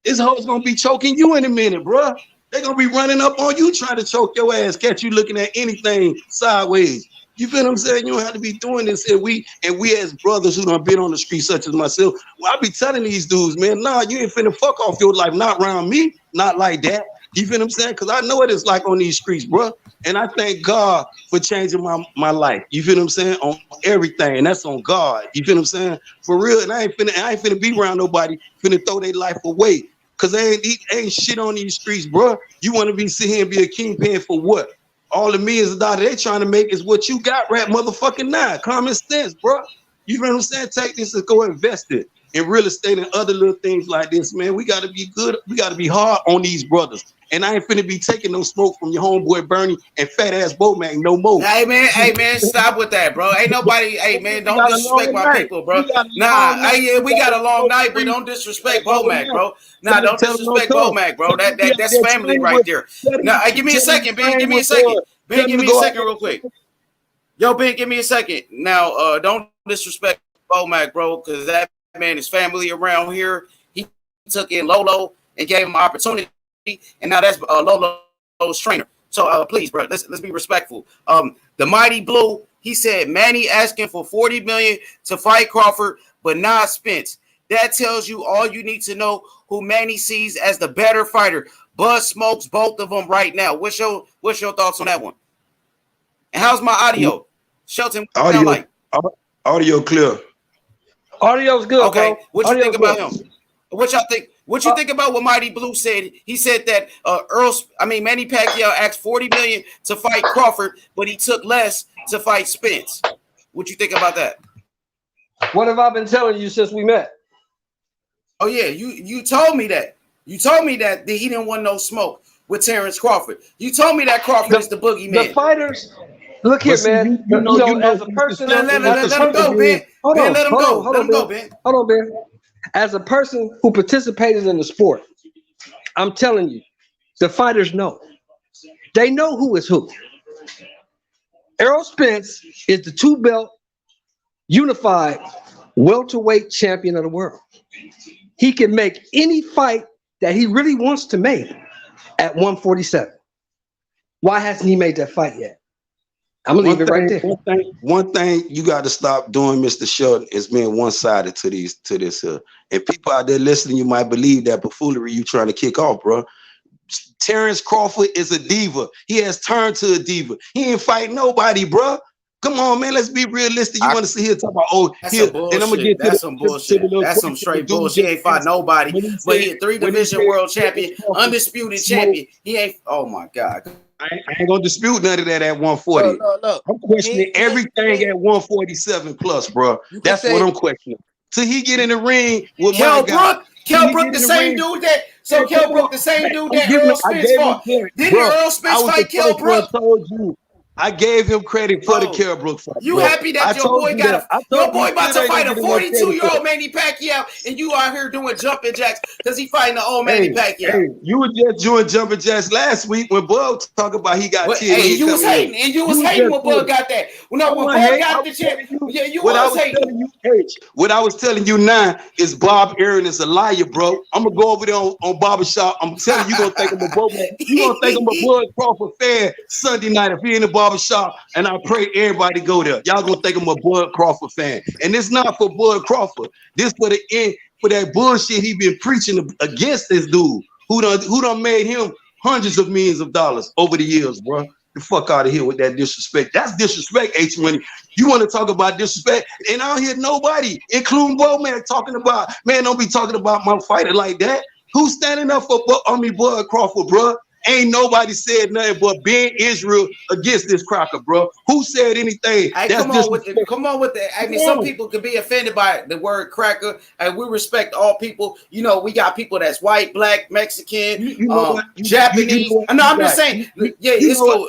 This hoe's gonna be choking you in a minute, bro. They're gonna be running up on you trying to choke your ass, catch you looking at anything sideways. You feel what I'm saying? You don't have to be doing this. And we as brothers who done been on the street, such as myself, well, I be telling these dudes, man, nah, you ain't finna fuck off your life, not around me, not like that. You feel what I'm saying? Because I know what it's like on these streets, bro. And I thank God for changing my life. You feel what I'm saying? On everything. And that's on God. You feel what I'm saying? For real. And I ain't finna be around nobody finna throw their life away. Cause they ain't shit on these streets, bro. You want to be sit here and be a kingpin for what? All the millions of dollars they trying to make is what you got right motherfucking now. Common sense, bro. You know what I'm saying? Take this and go invest it in real estate and other little things like this, man. We got to be good. We got to be hard on these brothers. And I ain't finna be taking no smoke from your homeboy Bernie and fat ass Bowman no more. Hey man, stop with that, bro. Ain't nobody, hey man, don't disrespect my people, bro. Nah, we got a long night, but don't disrespect Bomac, bro. Nah, don't disrespect Bomac, bro. That's family right there. Now, give me a second, Ben. Give me a second. Ben, give me a second real quick. Yo, Ben, give me a second. Now, don't disrespect Bomac, bro, because that man is family around here. He took in Lolo and gave him an opportunity. And now that's Lolo's trainer. So please, bro, let's be respectful. The Mighty Blue, he said Manny asking for $40 million to fight Crawford, but not Spence. That tells you all you need to know who Manny sees as the better fighter. Bud smokes both of them right now. What's your thoughts on that one? And how's my audio? Shelton, audio clear. Audio's good. Okay, bro. What you think about him? What y'all think? What you think about what Mighty Blue said? He said that Manny Pacquiao asked $40 million to fight Crawford, but he took less to fight Spence. What you think about that? What have I been telling you since we met? Oh yeah, you told me that. You told me that he didn't want no smoke with Terrence Crawford. You told me that Crawford is the boogeyman. The fighters, look here, man. You know, as a person, let him go, Ben. Ben, let him go. Let him go, Ben. Hold on, Ben. As a person who participated in the sport, I'm telling you, the fighters know. They know who is who. Errol Spence is the two-belt unified welterweight champion of the world. He can make any fight that he really wants to make at 147. Why hasn't he made that fight yet? I'm gonna leave it right there. One thing you got to stop doing, Mr. Shelton, is being one-sided to this here. And people out there listening, you might believe that buffoonery you trying to kick off, bro. Terrence Crawford is a diva. He has turned to a diva. He ain't fighting nobody, bro. Come on, man. Let's be realistic. You want to see here talk about that's some bullshit. And I'm gonna get that's some bullshit. That's some straight bullshit. He ain't fought nobody, but he a 3-division world champion, undisputed champion. He ain't. Oh my God. I ain't gonna dispute none of that at 140. Look. I'm questioning everything at 147 plus, bro. That's what I'm questioning. Till he get in the ring with Kell Brook. Kell Brook, the same dude that. So Kell Brook, the same dude that Errol Spence fought. Didn't Errol Spence fight Kell Brook? I gave him credit for the Kell Brook fight. You happy that your boy about to fight a 42-year-old Manny Pacquiao, and you out here doing jumping jacks because he fighting the old Manny Pacquiao? Hey, you were just doing jumping jacks last week when Bud talked about he got 10. Hey, you was hating when Bud got that. When Bud got the chip, yeah, you was hating. What I was telling you now is Bob Aaron is a liar, bro. I'm gonna go over there on Barbershop. I'm telling you, gonna think I'm a Bud Crawford fan Sunday night if he in the barbershop, and I pray everybody go there. Y'all gonna think I'm a Bud Crawford fan, and it's not for Bud Crawford. This for the end for that bullshit he been preaching against this dude who done made him hundreds of millions of dollars over the years, bro. The fuck out of here with that disrespect. That's disrespect, H Money. You want to talk about disrespect, and I don't hear nobody, including Bowman, talking about, man, don't be talking about my fighter like that. Who's standing up for Bud Crawford, bro? Ain't nobody said nothing but Ben Israel against this cracker, bro. Who said anything? Hey, come on with that. I mean, some people could be offended by the word cracker, and we respect all people. You know, we got people that's white, black, Mexican, Japanese. I'm just saying. Yeah, it's cool.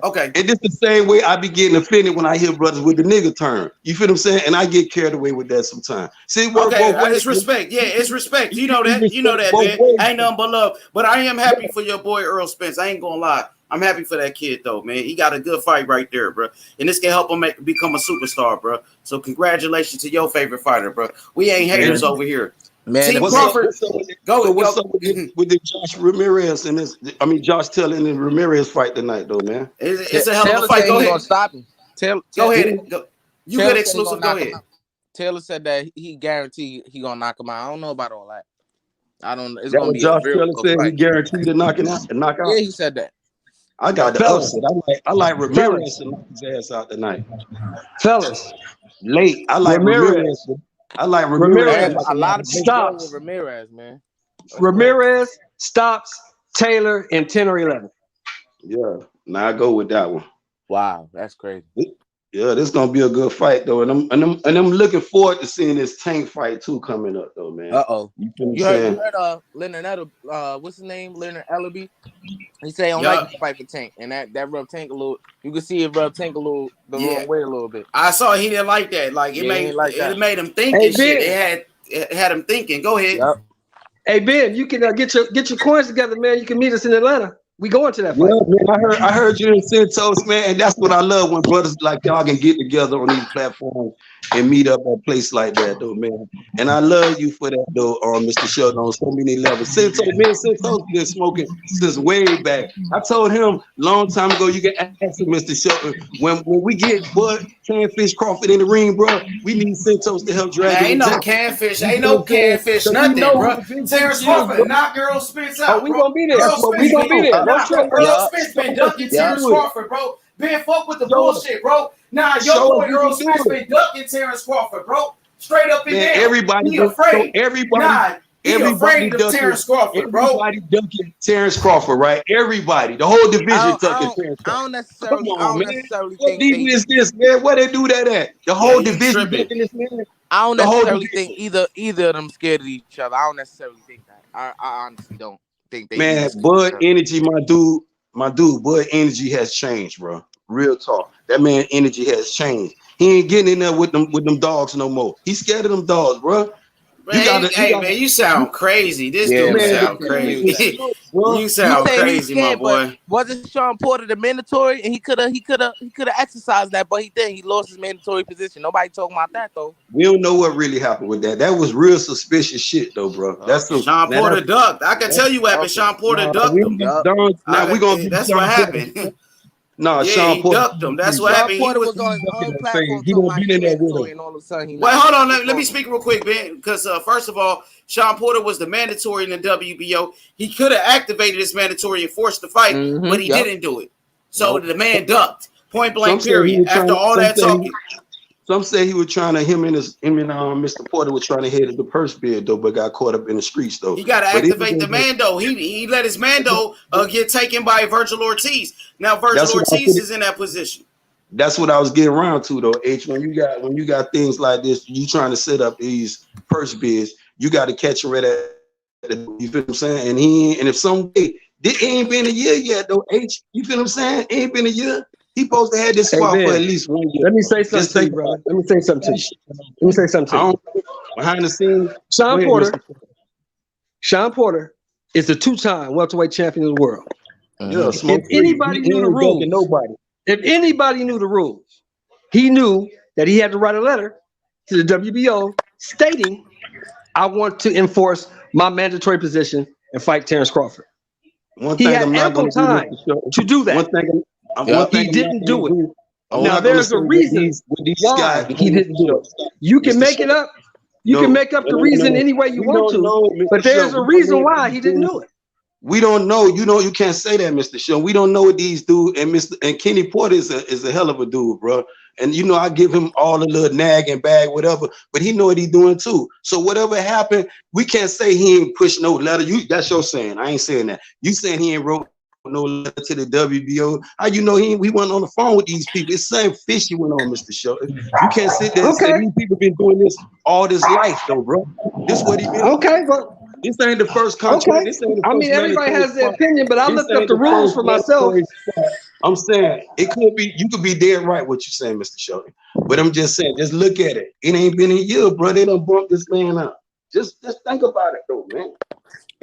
Okay. And this the same way I be getting offended when I hear brothers with the nigga term. You feel what I'm saying? And I get carried away with that sometimes. See, it's respect. Yeah, it's respect. You know that. You know that, man. Ain't nothing but love. But I am happy for your boy Errol Spence. I ain't gonna lie. I'm happy for that kid though, man. He got a good fight right there, bro. And this can help him become a superstar, bro. So congratulations to your favorite fighter, bro. We ain't haters over here. Man, Team What's Crawford, what's up with the Josh Ramirez and this? I mean, Josh Taylor and the Ramirez fight tonight, though, man. It's a hell of Taylor a fight. said Go he ahead. gonna stop him. Go ahead. Go. You Taylor good said he exclusive. gonna Go knock him ahead. out. Taylor said that he guaranteed he gonna knock him out. I don't know about all that. I don't. It's That gonna what be a Josh real Taylor close said. He fight. guaranteed to knock out. Yeah, he said that. I got the Fellas. upset. I like Ramirez to knock his ass out tonight. Fellas, Late. I like Ramirez. I like Ramirez. A lot of people go stops. with Ramirez, man. Ramirez stops Taylor in 10 or 11. Yeah. Now I go with that one. Wow, that's crazy. Yeah, this is gonna be a good fight though, and I'm looking forward to seeing this Tank fight too coming up though, man. You heard Leonard what's his name? Leonard Ellaby. He said he don't like to fight for Tank, and that rubbed Tank a little. You can see it rubbed Tank the wrong way a little bit. I saw he didn't like that. Like it made him think and shit. It had him thinking. Go ahead. Yep. Hey Ben, you can get your coins together, man. You can meet us in Atlanta. We going to that fight. Yeah, man, I heard you in Santos, man, and that's what I love when brothers like y'all can get together on these platforms and meet up at a place like that, though, man. And I love you for that, though, Mr. Sheldon, on so many levels. Santos been smoking since way back. I told him long time ago, you can ask him, Mr. Sheldon, when we get Canfish Crawford in the ring, bro, we need Santos to help drag him. Ain't no Canfish, nothing, bro. Terrence Crawford knock Errol Spence out. Oh, we gonna be there. We gonna be there. Errol Spence been ducking Terrence Crawford, bro. Ben, fuck with the bullshit, bro. Nah, your boy Errol Spence been ducking Terrence Crawford, bro. Straight up and down. Everybody afraid. Everybody afraid of Terrence Crawford, bro. Everybody ducking Terrence Crawford, right? Everybody, the whole division ducking Terrence Crawford. I don't necessarily what think league is this, man? Where they do that at? The whole division ducking this man. I don't necessarily think either of them scared of each other. I don't necessarily think that. I honestly don't think they. Man, Bud Energy, my dude, Bud Energy has changed, bro. Real talk. That man energy has changed. He ain't getting in there with them dogs no more. He's scared of them dogs, bro. Man, man, you sound crazy. This dude sound crazy. You sound crazy, my boy. Wasn't Sean Porter the mandatory? And he could have exercised that, but he didn't. He lost his mandatory position. Nobody talking about that though. We don't know what really happened with that. That was real suspicious shit, though, bro. That's Sean Porter ducked. I can tell you what happened. Sean Porter ducked him. That's what happened. No, Sean Porter ducked him. That's what happened. He was on platform. He won't be in there with him. And all of a sudden, well, hold on. Let me speak real quick, Ben. Because first of all, Sean Porter was the mandatory in the WBO. He could have activated his mandatory and forced the fight, but he didn't do it. So the man ducked. Point blank. Period. After all that talking. Some say he was trying to him and Mr. Porter was trying to head the purse bid though, but got caught up in the streets though. He got to activate the Mando. He let his Mando get taken by Virgil Ortiz. Now Virgil Ortiz is in that position. That's what I was getting around to though. H, when you got things like this, you trying to set up these purse bids, you got to catch him at you feel what I'm saying? And if someday it ain't been a year yet though, H, you feel what I'm saying? It ain't been a year. He supposed to have this spot for at least 1 year. Let me say something to you, brother. Let me say something to you. Behind the scenes, Sean Porter is the two-time welterweight champion of the world. If anybody knew the rules, he knew that he had to write a letter to the WBO stating, "I want to enforce my mandatory position and fight Terrence Crawford." He had ample time to do that. He didn't do it. Now there's a reason why he didn't do it. You can make it up. You can make up the reason any way you want to, but there's a reason why he didn't do it. We don't know. You can't say that, Mr. Show. We don't know what these dudes and Kenny Porter is a hell of a dude, bro. And I give him all the little nag and bag, whatever, but he know what he's doing too. So whatever happened, we can't say he ain't pushed no letter. That's your saying. I ain't saying that. You saying he ain't wrote no letter to the WBO. How you know we went on the phone with these people? It's something fishy went on, Mr. Show. You can't sit there and say these people been doing this all this life, though, bro. This what he been. Okay, but this ain't the first country. Okay. I mean, everybody has their opinion, but I looked up the rules for myself. I'm saying it could be. You could be dead right what you're saying, Mr. Sheldon. But I'm just saying, just look at it. It ain't been a year, bro. They done bumped this man up. Just think about it, though, man.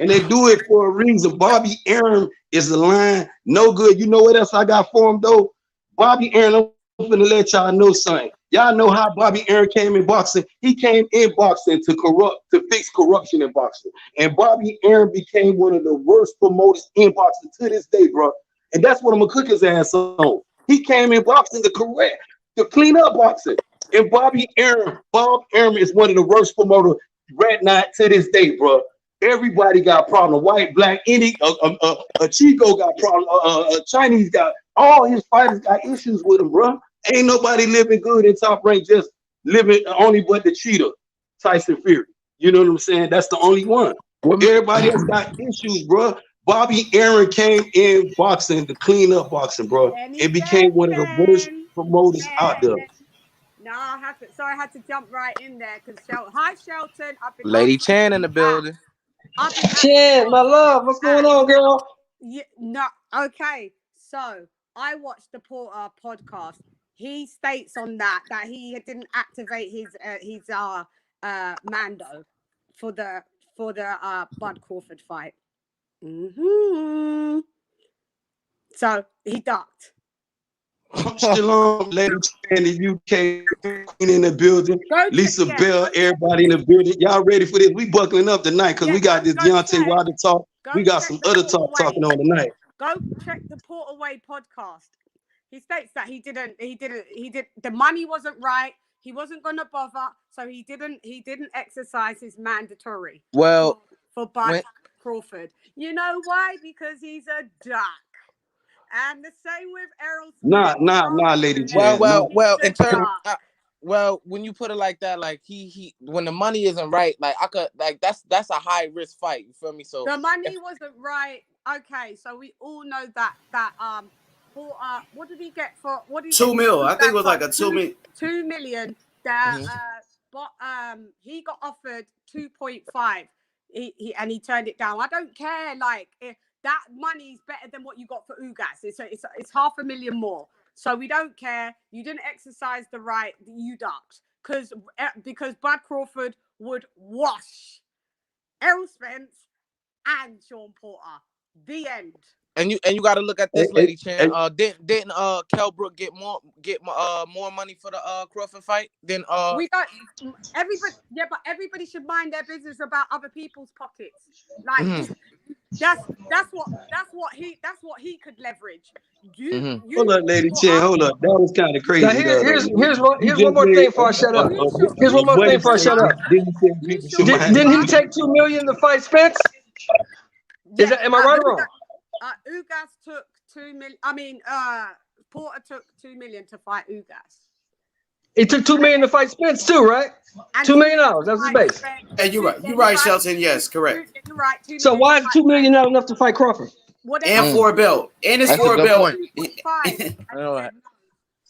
And they do it for a reason. Bobby Aaron is a line, no good. You know what else I got for him though? Bobby Aaron, I'm finna let y'all know something. Y'all know how Bobby Aaron came in boxing. He came in boxing to fix corruption in boxing. And Bobby Aaron became one of the worst promoters in boxing to this day, bro. And that's what I'm gonna cook his ass on. He came in boxing to clean up boxing. And Bob Aaron is one of the worst promoters right now to this day, bro. Everybody got problem. White, black, any a Chico got problem. A Chinese got all his fighters got issues with him, bro. Ain't nobody living good in Top Rank, just living only but the cheater, Tyson Fury. You know what I'm saying? That's the only one. Everybody else got issues, bro. Bobby Aaron came in boxing to clean up boxing, bro. It became one of the worst promoters out there. No, I had to jump right in there because hi Shelton. Lady Chan in the building. Chan, my love, what's going on, girl? Yeah, no, okay. So I watched the Porter podcast. He states on that he didn't activate his Mando for the Bud Crawford fight. So he ducked. Shalom, ladies in the UK, Queen in the building, Lisa Bell, everybody in the building. Y'all ready for this? We buckling up tonight because we got this Deontay Wilder talk. We got some other talk talking on tonight. Go check the Porter Way podcast. He states that he didn't. The money wasn't right. He wasn't gonna bother, so he didn't exercise his mandatory. Well, for Bud Crawford. You know why? Because he's a duck. And the same with Errol Spence. Nah, lady. Well, in terms, when you put it like that, like he when the money isn't right, like I could like that's a high risk fight. You feel me? So the money wasn't right. Okay, so we all know that for what did he get for what did he $2 million? I think it was like a $2 million. $2 million. That he got offered 2.5. He turned it down. I don't care. Like if that money is better than what you got for Ugas. It's $500,000 more. So we don't care. You didn't exercise the right. You ducked because Bud Crawford would wash Errol Spence and Sean Porter. The end. And you got to look at this, Lady Chan. Didn't Kell Brook get more money for the Crawford fight than we got everybody. Yeah, but everybody should mind their business about other people's pockets. Like that's what he could leverage. Hold up, Lady Chan. Hold up. That was kind of crazy. Now here's one more thing before I shut up. Here's one more thing before I shut up. Didn't he take $2 million to fight Spence? Am I right or wrong? Ugas took $2 million. I mean, Porter took $2 million to fight Ugas. He took $2 million to fight Spence too, right? $2 million. That's his base. Hey, you're right. You're right, Shelton. Yes, correct. You're right. So why is $2 million not enough to fight Crawford? And for a belt. And it's for a belt.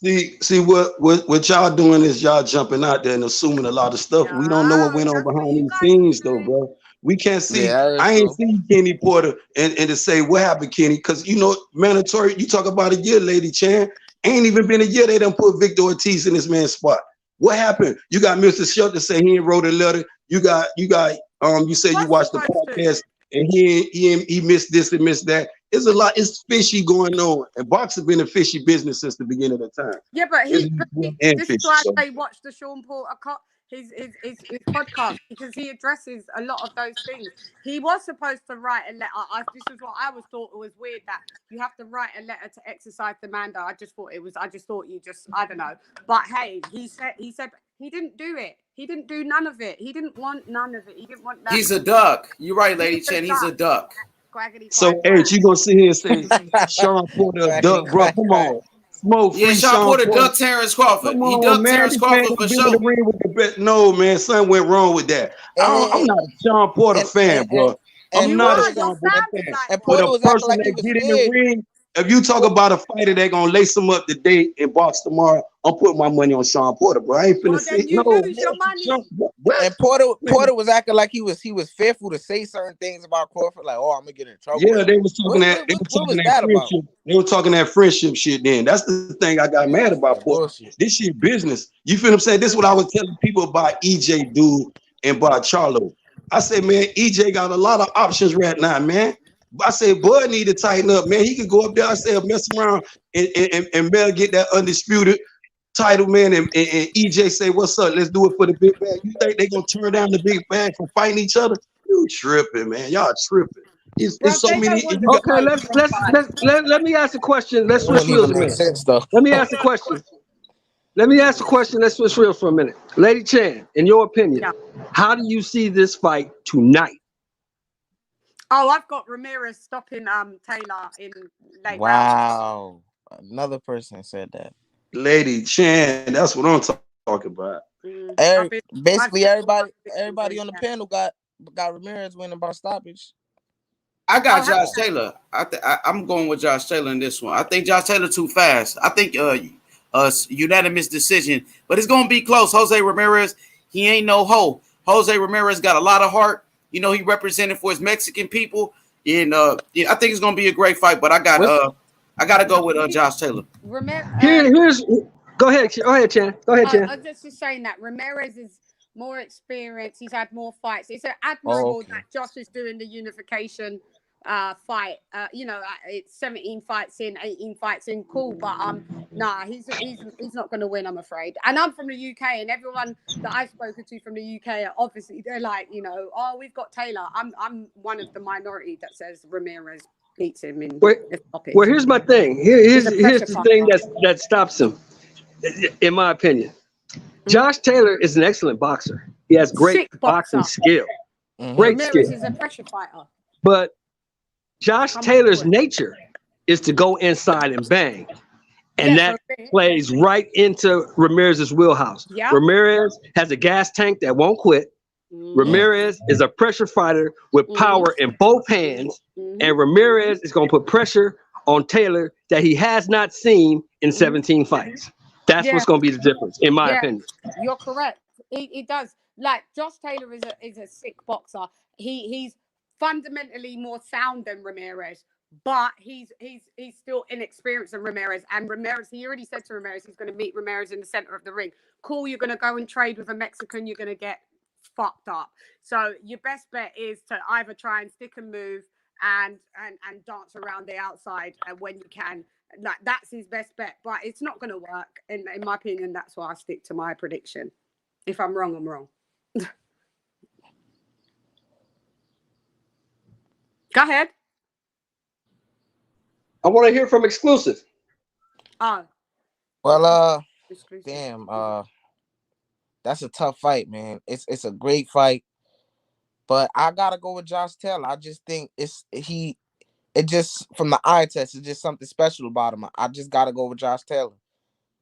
See what y'all doing is y'all jumping out there and assuming a lot of stuff. We don't know what went on behind these scenes, though, bro. We can't see. Yeah, I ain't seen Kenny Porter and to say what happened, Kenny, because you know mandatory. You talk about a year, Lady Chan. Ain't even been a year they done put Victor Ortiz in this man's spot. What happened? You got Mr. Shelton say he wrote a letter. You said you watched the podcast and he missed this and missed that. It's a lot. It's fishy going on, and boxing been a fishy business since the beginning of time. Yeah, but this is why I watched the Sean Porter his podcast because he addresses a lot of those things. He was supposed to write a letter. This is what I thought it was weird that you have to write a letter to exercise the Mando. I just thought I don't know. But hey, he said he didn't do it. He didn't do none of it. He didn't want none of it. He didn't want that. He's a duck. You're right, Lady Chan. He's a duck. So, H, you gonna sit here and say Sean Porter a duck, bro? Come on. Smoke free Sean Porter ducked Terrence Crawford. He ducked Terrence Crawford for sure. No, man, something went wrong with that. I'm not a Sean Porter fan, bro. I'm not a Sean Porter fan. But a person that get in the ring, if you talk about a fighter that gonna lace him up today in box tomorrow, I'm putting my money on Sean Porter, bro. I ain't finna say no. And Porter was acting like he was fearful to say certain things about Crawford, like, I'm gonna get in trouble. Yeah, they was talking that friendship. They were talking that friendship shit. Then that's the thing I got mad about. Porter. This shit business. You feel what I'm saying? This is what I was telling people about EJ Dude and about Charlo. I said, man, EJ got a lot of options right now, man. I said, Bud need to tighten up, man. He could go up there, I said, mess around and Mel get that undisputed title, man. And EJ say, what's up? Let's do it for the big bag. You think they gonna turn down the big bag for fighting each other? You tripping, man. Y'all tripping. It's so many. Okay, let me ask a question. Let's switch wheels a minute. Let me ask a question. Let's switch wheels for a minute. Lady Chan, in your opinion, how do you see this fight tonight? Oh, I've got Ramirez stopping Taylor in late round. Wow. Another person said that. Lady Chan, that's what I'm talking about. Basically, everybody on the panel got Ramirez winning by stoppage. I got Josh Taylor. I'm going with Josh Taylor in this one. I think Josh Taylor too fast. I think unanimous decision, but it's going to be close. Jose Ramirez, he ain't no hoe. Jose Ramirez got a lot of heart. You know, he represented for his Mexican people, and I think it's going to be a great fight. But I got to go with Josh Taylor. Go ahead, Chan. I was just saying that Ramirez is more experienced. He's had more fights. It's admirable that Josh is doing the unification fight. It's 17 fights in, 18 fights in. Cool, but he's not going to win, I'm afraid. And I'm from the UK, and everyone that I've spoken to from the UK are obviously they're like, we've got Taylor. I'm one of the minority that says Ramirez beats him in. Well, here's my thing. Here's the thing that stops him, in my opinion. Josh Taylor is an excellent boxer. He has great boxing skill. Great Ramirez skill. is a pressure fighter. But Josh Taylor's nature is to go inside and bang. And that plays right into Ramirez's wheelhouse. Yep. Ramirez has a gas tank that won't quit. Ramirez is a pressure fighter with power in both hands. And Ramirez is going to put pressure on Taylor that he has not seen in 17 fights. That's what's going to be the difference, in my opinion. You're correct. He does. Like, Josh Taylor is a sick boxer. He's fundamentally more sound than Ramirez, but he's still inexperienced than Ramirez. And Ramirez, he already said to Ramirez, he's going to meet Ramirez in the center of the ring. Cool, you're going to go and trade with a Mexican, you're going to get fucked up. So your best bet is to either try and stick and move and dance around the outside when you can. Like, that's his best bet, but it's not going to work. In my opinion, that's why I stick to my prediction. If I'm wrong, I'm wrong. Go ahead. I want to hear from Exclusive. Well, damn, that's a tough fight, man. It's a great fight, but I gotta go with Josh Taylor. I just think it just from the eye test, it's just something special about him. I just gotta go with Josh Taylor.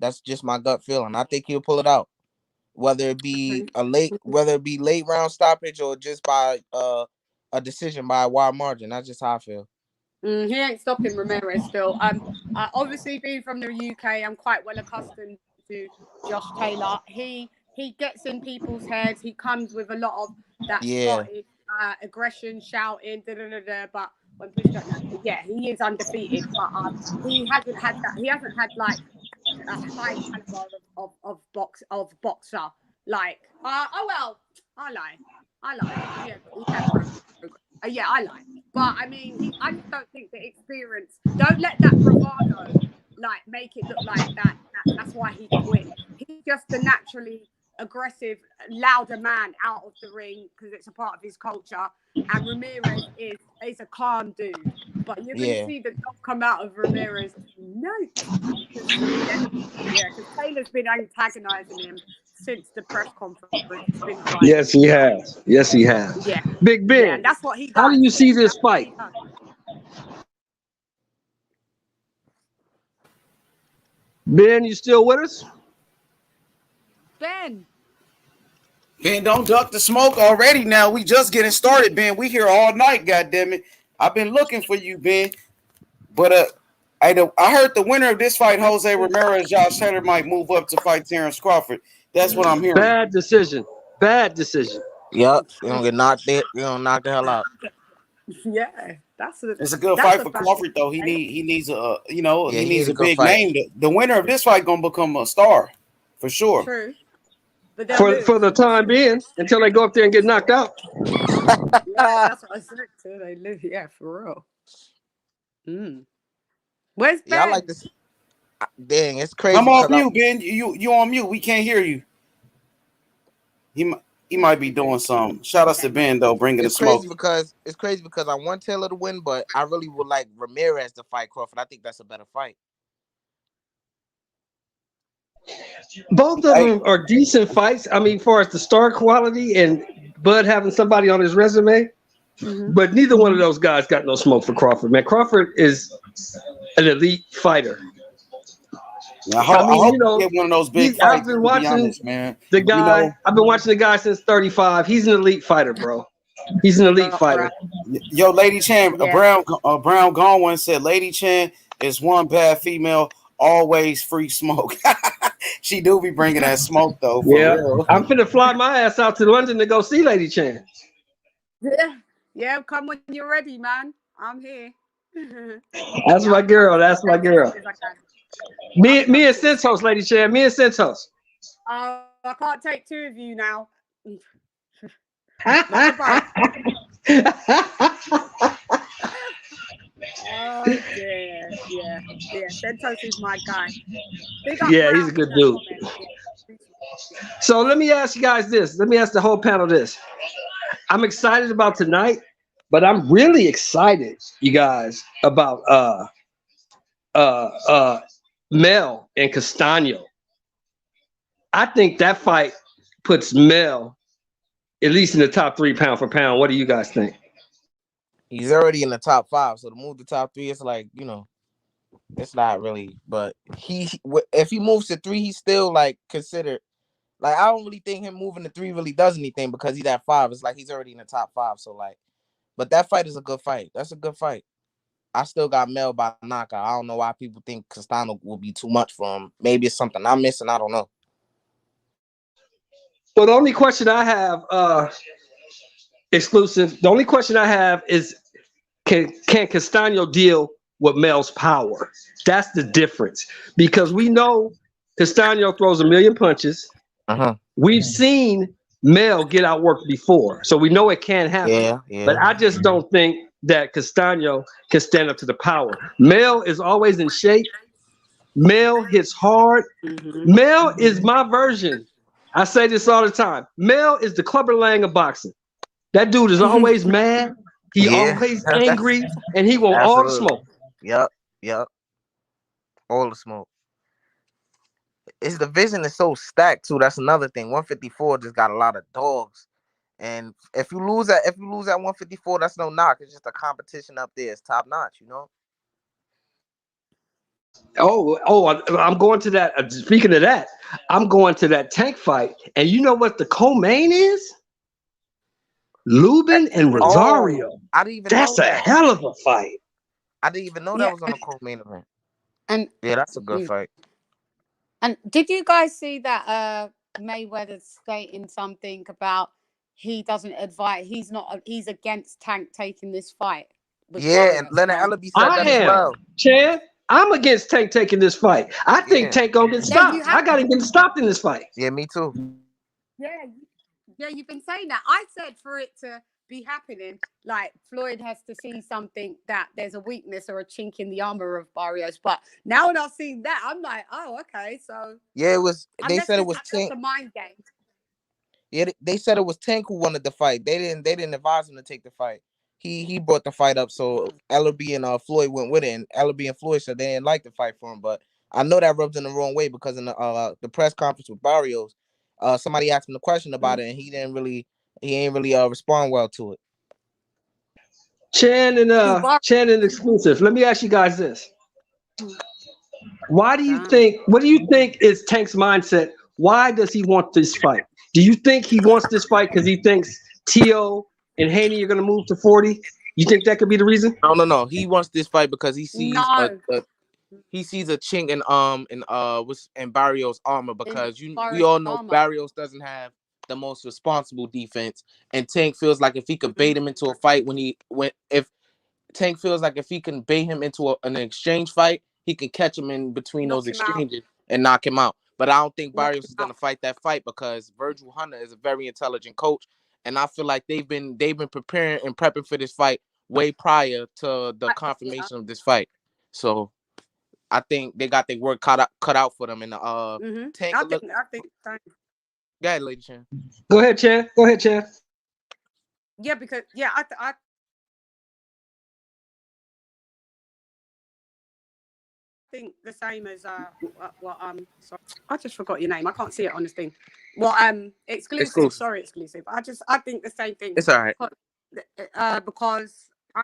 That's just my gut feeling. I think he'll pull it out, whether it be late round stoppage or just by a decision by a wide margin. That's just how I feel. He ain't stopping Ramirez still. Obviously being from the UK, I'm quite well accustomed to Josh Taylor. He gets in people's heads. He comes with a lot of that Scottish aggression, shouting, but when push comes, he is undefeated. But he hasn't had that. He hasn't had like a high caliber of boxer. Like, I lie. I lie. But I mean, I just don't think the experience. Don't let that bravado like make it look like that's why he can win. He's just a naturally aggressive, louder man out of the ring because it's a part of his culture. And Ramirez is a calm dude. But you're going to see the dog come out of Ramirez. No. Because Taylor's been antagonizing him since the press conference. Yes, he has. Yeah. Big Ben, yeah, that's what he does. How do you see this fight? Ben, you still with us? Ben, don't duck the smoke already now. We just getting started, Ben. We here all night, goddammit. I've been looking for you, Ben. But I heard the winner of this fight, Jose Ramirez, Josh Taylor, might move up to fight Terrence Crawford. That's what I'm hearing. Bad decision. Yep. You're gonna get knocked there. You're gonna knock the hell out. Yeah, it's a good fight for Crawford though. He needs a big name. The winner of this fight gonna become a star for sure. True. but they'll lose. For the time being, until they go up there and get knocked out. Yeah, that's what I said too. They live, yeah, for real. Where's Ben? Yeah, I like this. Dang, it's crazy. I'm off mute, Ben. You on mute. We can't hear you. He might be doing something. Shout out to Ben though, bringing the smoke. It's crazy because I want Taylor to win, but I really would like Ramirez to fight Crawford. I think that's a better fight. Both of them are decent fights. I mean, as far as the star quality and Bud having somebody on his resume, but neither one of those guys got no smoke for Crawford. Man, Crawford is an elite fighter. I hope you get one of those big fights. I've been watching honest, man. The guy. I've been watching the guy since 35. He's an elite fighter, bro. He's an elite fighter. Yo, Lady Chan, Brown Gone said, Lady Chan is one bad female, always free smoke. She do be bringing that smoke though. For real. I'm finna fly my ass out to London to go see Lady Chan. Yeah, come when you're ready, man. I'm here. That's my girl. That's my girl. Me and Sentos, Lady Chan. Me and Sentos. I can't take two of you now. Oh dear, yeah. Sentos is my guy. Yeah, he's a good dude. So let me ask you guys this. Let me ask the whole panel this. I'm excited about tonight, but I'm really excited, you guys, about Mel and Castano. I think that fight puts Mel at least in the top 3 pound for pound. What do you guys think? He's already in the top 5, so to move to top 3, it's like, it's not really. But if he moves to 3, he's still like considered. Like, I don't really think him moving to 3 really does anything because he's at 5. It's like he's already in the top 5. So like, but that fight is a good fight. That's a good fight. I still got Mel by knockout. I don't know why people think Castano will be too much for him. Maybe it's something I'm missing. I don't know. Well, the only question I have, exclusive. The only question I have is, can Castano deal with Mel's power? That's the difference, because we know Castano throws a million punches. We've seen Mel get outworked before, so we know it can happen. Yeah. But I just don't think that Castano can stand up to the power. Mel is always in shape. Mel hits hard. Mel is my version. I say this all the time. Mel is the Clubber Lang of boxing. That dude is always mad. He always angry, and he wants all the smoke. Yep. All the smoke. His division is so stacked too. That's another thing. 154 just got a lot of dogs, and if you lose at 154, that's no knock. It's just a competition up there. It's top notch, I'm going to that. Speaking of that, I'm going to that Tank fight, and you know what the co-main is? Lubin and Rosario. I didn't even. That's know a hell of a fight. I didn't even know that was on a co-main event. And yeah, that's a good fight. And did you guys see that Mayweather stating something about he doesn't advise? He's against Tank taking this fight. Yeah, and Leonard Ellaby said that as well. Chad, I'm against Tank taking this fight. I think Tank gonna get stopped. I got him getting stopped in this fight. Yeah, me too. Yeah, you've been saying that. I said for it to be happening, like Floyd has to see something that there's a weakness or a chink in the armor of Barrios. But now when I've seen that, I'm like, oh, okay. So yeah, it was. They said it was Tank. A mind game. Yeah, they said it was Tank who wanted the fight. They didn't advise him to take the fight. He brought the fight up, so Ellaby and Floyd went with it, and Ellaby and Floyd said they didn't like the fight for him. But I know that rubbed him the wrong way because in the press conference with Barrios, somebody asked him the question about it, and he ain't really respond well to it. Chan and exclusive. Let me ask you guys this: what do you think is Tank's mindset? Why does he want this fight? Do you think he wants this fight because he thinks T.O. and Haney are going to move to 40? You think that could be the reason? No. He wants this fight because he sees he sees a chink in Barrios' armor, because we all know Barrios doesn't have the most responsible defense, and Tank feels like if he could bait him into a fight if Tank feels like if he can bait him into an exchange fight, he can catch him in between those exchanges and knock him out. But I don't think Barrios is gonna fight that fight because Virgil Hunter is a very intelligent coach, and I feel like they've been preparing and prepping for this fight way prior to the confirmation of this fight. So I think they got their work cut out for them in the Tank. I think. Go ahead, Lady Chan. Go ahead, Chan. Yeah, because I think the same as sorry, I just forgot your name. I can't see it on this thing. Well, exclusive. Sorry, exclusive. I think the same thing. It's all right. Because I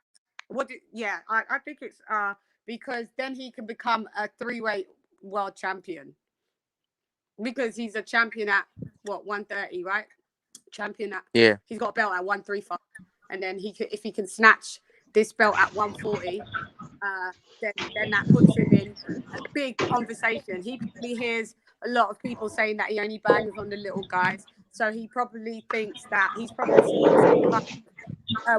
think it's because then he can become a 3-weight world champion. Because he's a champion at 130, right? Champion at he's got a belt at 135, and then if he can snatch this belt at 140, then that puts him in a big conversation. He probably hears a lot of people saying that he only bangs on the little guys, so he probably thinks that he's probably seeing some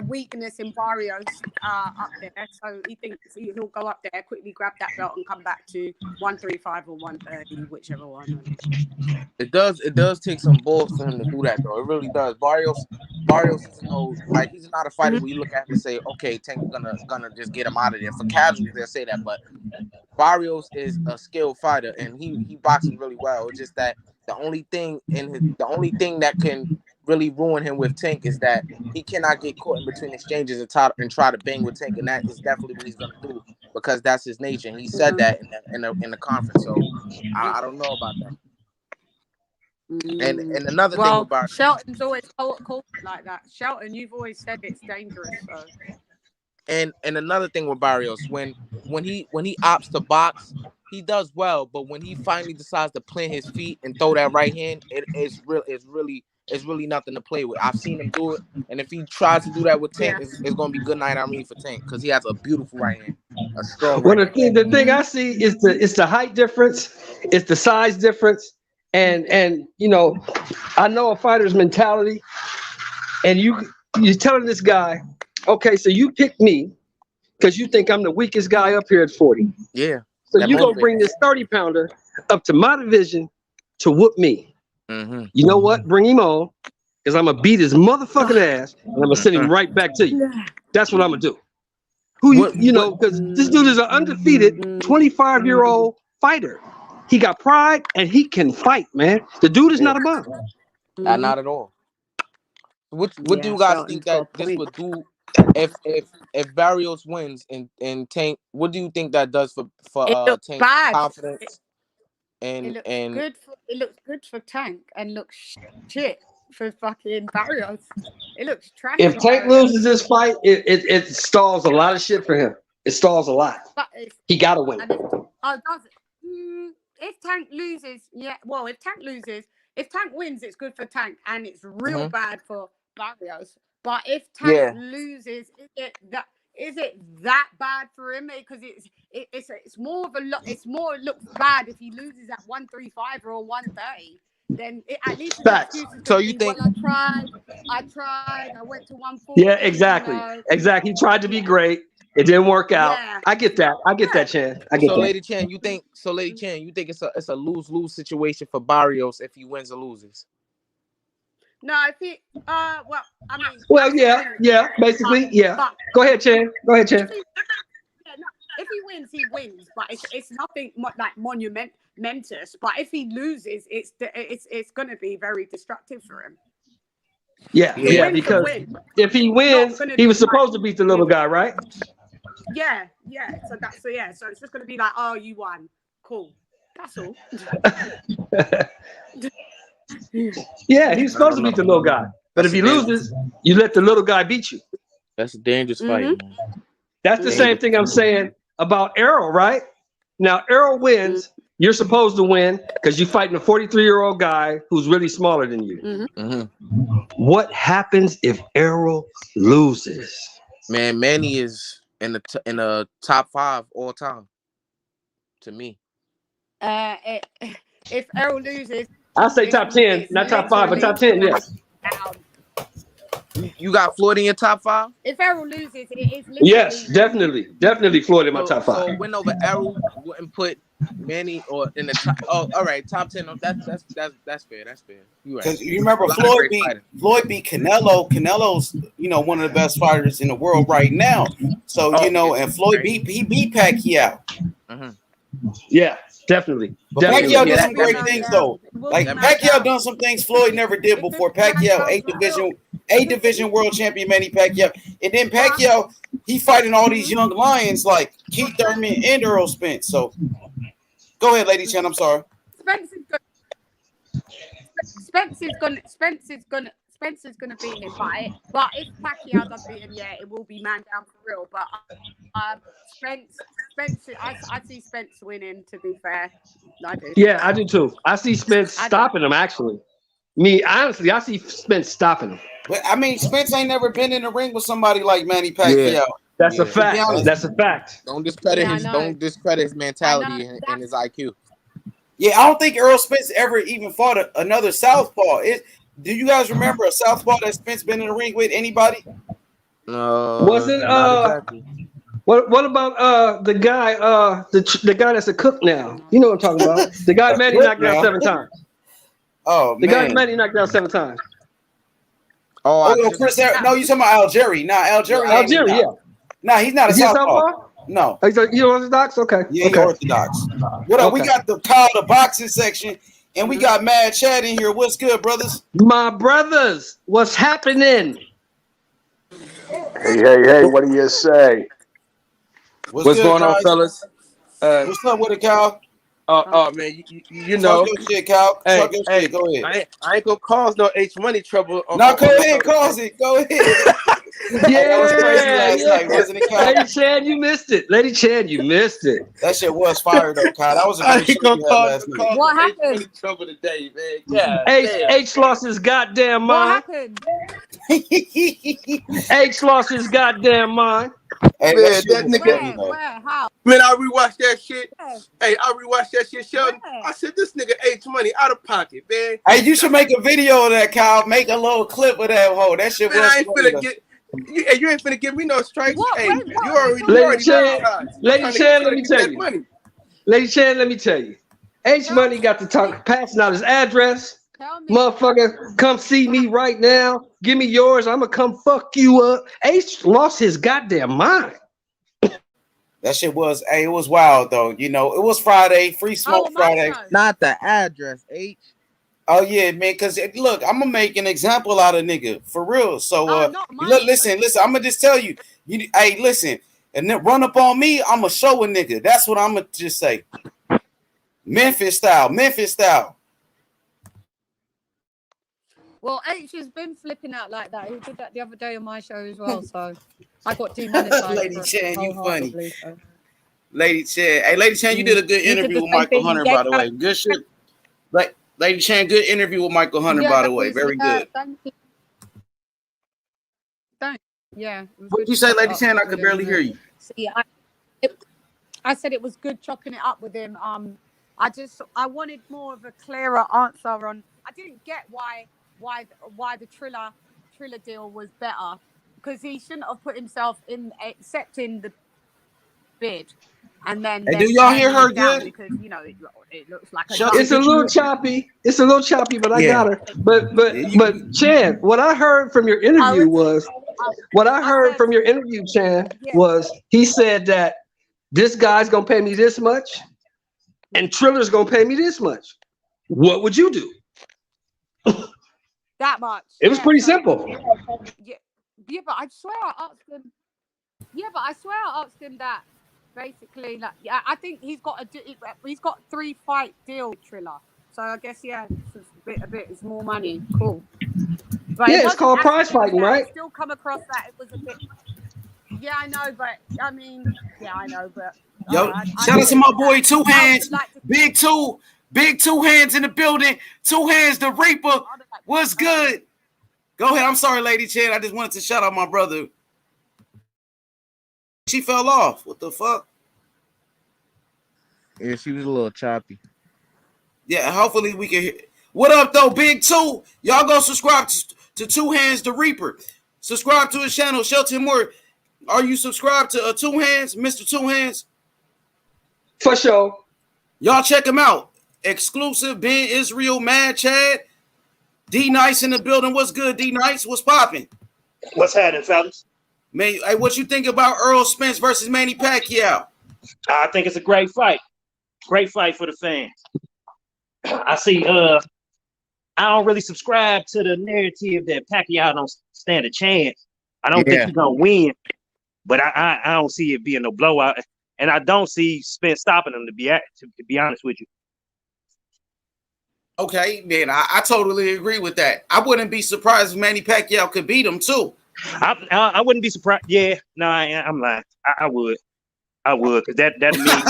weakness in Barrios up there, so he thinks he'll go up there, quickly grab that belt, and come back to 135 or 130, whichever one. It does take some balls for him to do that, though. It really does. Barrios is like he's not a fighter where you look at him and say, okay, Tank's gonna just get him out of there. For casuals, they'll say that, but Barrios is a skilled fighter and he boxes really well. It's just that the only thing that can really ruin him with Tank is that he cannot get caught in between exchanges and try to bang with Tank, and that is definitely what he's gonna do because that's his nature. And he said that in the conference, so I don't know about that. And another thing about Shelton's always called like that. Shelton, you've always said it's dangerous. So. And another thing with Barrios, when he opts to box, he does well, but when he finally decides to plant his feet and throw that right hand, it's really nothing to play with. I've seen him do it, and if he tries to do that with Tank, it's gonna be good night for Tank because he has a beautiful right hand, a strong. Well, the thing I see is the height difference, it's the size difference, and I know a fighter's mentality, and you're telling this guy, okay, so you picked me because you think I'm the weakest guy up here at 40. Yeah. So you're gonna bring this 30-pounder up to my division to whoop me. Mm-hmm. You know what? Bring him on, because I'm gonna beat his motherfucking ass, and I'm gonna send him right back to you. That's what I'm gonna do. Because this dude is an undefeated 25-year-old fighter. He got pride and he can fight, man. The dude is not a bum. Not at all. What do you guys think that this would do if Barrios wins and Tank? What do you think that does for Tank confidence? It looks good for Tank and looks shit for fucking Barrios. It looks trash. If Tank loses this fight, it stalls a lot of shit for him. It stalls a lot. He gotta win. If Tank loses, if Tank wins, it's good for Tank, and it's real bad for Barrios. But if Tank loses, is it that bad for him? Because it's more of a lot. It looks bad if he loses at 135 or 130. Then at least so you think? Well, I tried. I went to 140. Yeah, exactly. Exactly. He tried to be great. It didn't work out. Yeah. I get that. Chan. Lady Chan, you think it's a lose-lose situation for Barrios if he wins or loses? No, if he basically. Go ahead, Chan. If he wins, he wins. But it's nothing like monumentous. But if he loses, it's going to be very destructive for him. Yeah, because if he wins, he was supposed to beat the little guy, right? Yeah. So it's just going to be like, oh, you won. Cool. That's all. Yeah, he's supposed to beat the little guy. But if he loses, you let the little guy beat you. That's a dangerous fight. Man. That's the same thing I'm saying about Errol, right? Now, Errol wins. You're supposed to win because you're fighting a 43-year-old guy who's really smaller than you. What happens if Errol loses? Man, Manny is in the top 5 all time. To me. If Errol loses, I'll say top 10, not top 5, but top 10. Yes. You got Floyd in your top 5? If Errol loses, it is. Yes, definitely Floyd in my top 5. So win over Errol wouldn't put Manny or in the top. Oh, all right, top 10. That's fair. That's fair. You right. Because you remember Floyd beat Canelo. Canelo's one of the best fighters in the world right now. So and Floyd beat Pacquiao. Mm-hmm. Yeah, definitely. But Pacquiao did some great things though. Like Pacquiao done some things Floyd never did before. Pacquiao, eight division world champion Manny Pacquiao, and then Pacquiao he fighting all these young lions like Keith Thurman and Errol Spence. So go ahead, Lady Chen. I'm sorry. Spencer's gonna beat him, but if Pacquiao does beat him, it will be man down for real. But Spence, I see Spence winning. To be fair, I do. Yeah, I do too. I see Spence stopping him. Actually, honestly, I see Spence stopping him. But I mean, Spence ain't never been in the ring with somebody like Manny Pacquiao. Yeah. That's a fact. That's a fact. Don't discredit his mentality and his IQ. Yeah, I don't think Errol Spence ever even fought another southpaw. Do you guys remember a southpaw that Spence been in the ring with? Anybody? No. Wasn't exactly. What about the guy the guy that's a cook now? You know what I'm talking about? The guy Manny knocked out 7 times. Oh, the guy Manny knocked out 7 times. Chris. No, you talking about Algieri? Nah, Algieri. Yeah. Nah, he's not a southpaw. No. You Orthodox? Okay. Yeah, okay. Orthodox. What up? Okay. We got the boxing section, and we got Mad Chad in here. What's good, brothers? My brothers, what's happening? Hey, what do you say? What's good, going on, fellas? What's up with it, Cal? Oh man, you know. Talk your shit, Cal. Talk your shit. Go ahead. I ain't gonna cause no H money trouble. No, go ahead, cause it. Go ahead. That was crazy last night, wasn't it, Cal? Lady Chan, you missed it. Lady Chan, you missed it. That shit was fired up, Cal. That was a good shit last night. What happened? Trouble today, man. Yeah. H lost his goddamn mind. What happened? H lost his goddamn mind. Hey, man, that nigga. Where? How? Man, I rewatched that shit. Hey, I rewatched that shit, Sheldon. I said, this nigga H money out of pocket, man. Hey, you should make a video of that, Kyle. Make a little clip of that hoe. That shit man, was I ain't finna get. You ain't finna give me no strikes. What? Hey, Wait, you already Lady Chan, let me tell you. Money. Lady Chan, let me tell you. H Money got to talk, passing out his address. Motherfucker, come see me right now. Give me yours. I'm gonna come fuck you up. H lost his goddamn mind. That shit was, it was wild though. You know, it was Friday, Free Smoke Friday. Not the address, H. Oh yeah, man. Because look, I'm gonna make an example out of nigga for real. So listen. I'm gonna just tell you. Hey, listen, and then run up on me. I'm gonna show a nigga. That's what I'm gonna just say. Memphis style. Well, H has been flipping out like that. He did that the other day on my show as well. So I got demonetized. Lady Chan, you funny. So. Lady Chan. Hey, Lady Chan, you did a good interview with Michael Hunter, by the way. Good shit. Lady Chan, good interview with Michael Hunter, by the way. Very good. Thank you. Yeah. What did you say, Lady Chan? I could barely hear you. See, I said it was good chopping it up with him. I wanted more of a clearer answer on. I didn't get why the Triller deal was better, because he shouldn't have put himself in accepting the bid. And then do y'all hear her good? Because it looks like it's a little choppy. It's a little choppy, but I got her. But Chan, what I heard from your interview was he said that this guy's gonna pay me this much, and Triller's gonna pay me this much. What would you do? That much. It was pretty simple. Yeah, but I swear I asked him that. Basically, I think he's got 3-fight deal with Triller, so I guess it's a bit, it's more money. Cool. But it's called prize fighting, right? Still come across that it was a bit. Yeah, I know, but I mean, Yo, shout out to my boy Two Hands, Big Two Hands in the building. 2 Hands, the Reaper. What's good? Go ahead. I'm sorry, Lady Chan. I just wanted to shout out my brother. She fell off. What the fuck? Yeah, she was a little choppy. Yeah, hopefully we can hear. What up, though, Big Two? Y'all go subscribe to 2 Hands the Reaper. Subscribe to his channel, Shelton Moore. Are you subscribed to 2 Hands, Mr. 2 Hands? For sure. Y'all check him out. Exclusive, Ben Israel, Mad Chad, D Nice in the building. What's good, D Nice? What's popping? What's happening, fellas? Man, hey, what you think about Errol Spence versus Manny Pacquiao? I think it's a great fight. Great fight for the fans. I see. I don't really subscribe to the narrative that Pacquiao don't stand a chance. I don't think he's gonna win, but I don't see it being no blowout, and I don't see Spence stopping him. To be honest with you. Okay, man, I totally agree with that. I wouldn't be surprised if Manny Pacquiao could beat him too. I wouldn't be surprised. Yeah, no, I'm lying. I would, because that'd mean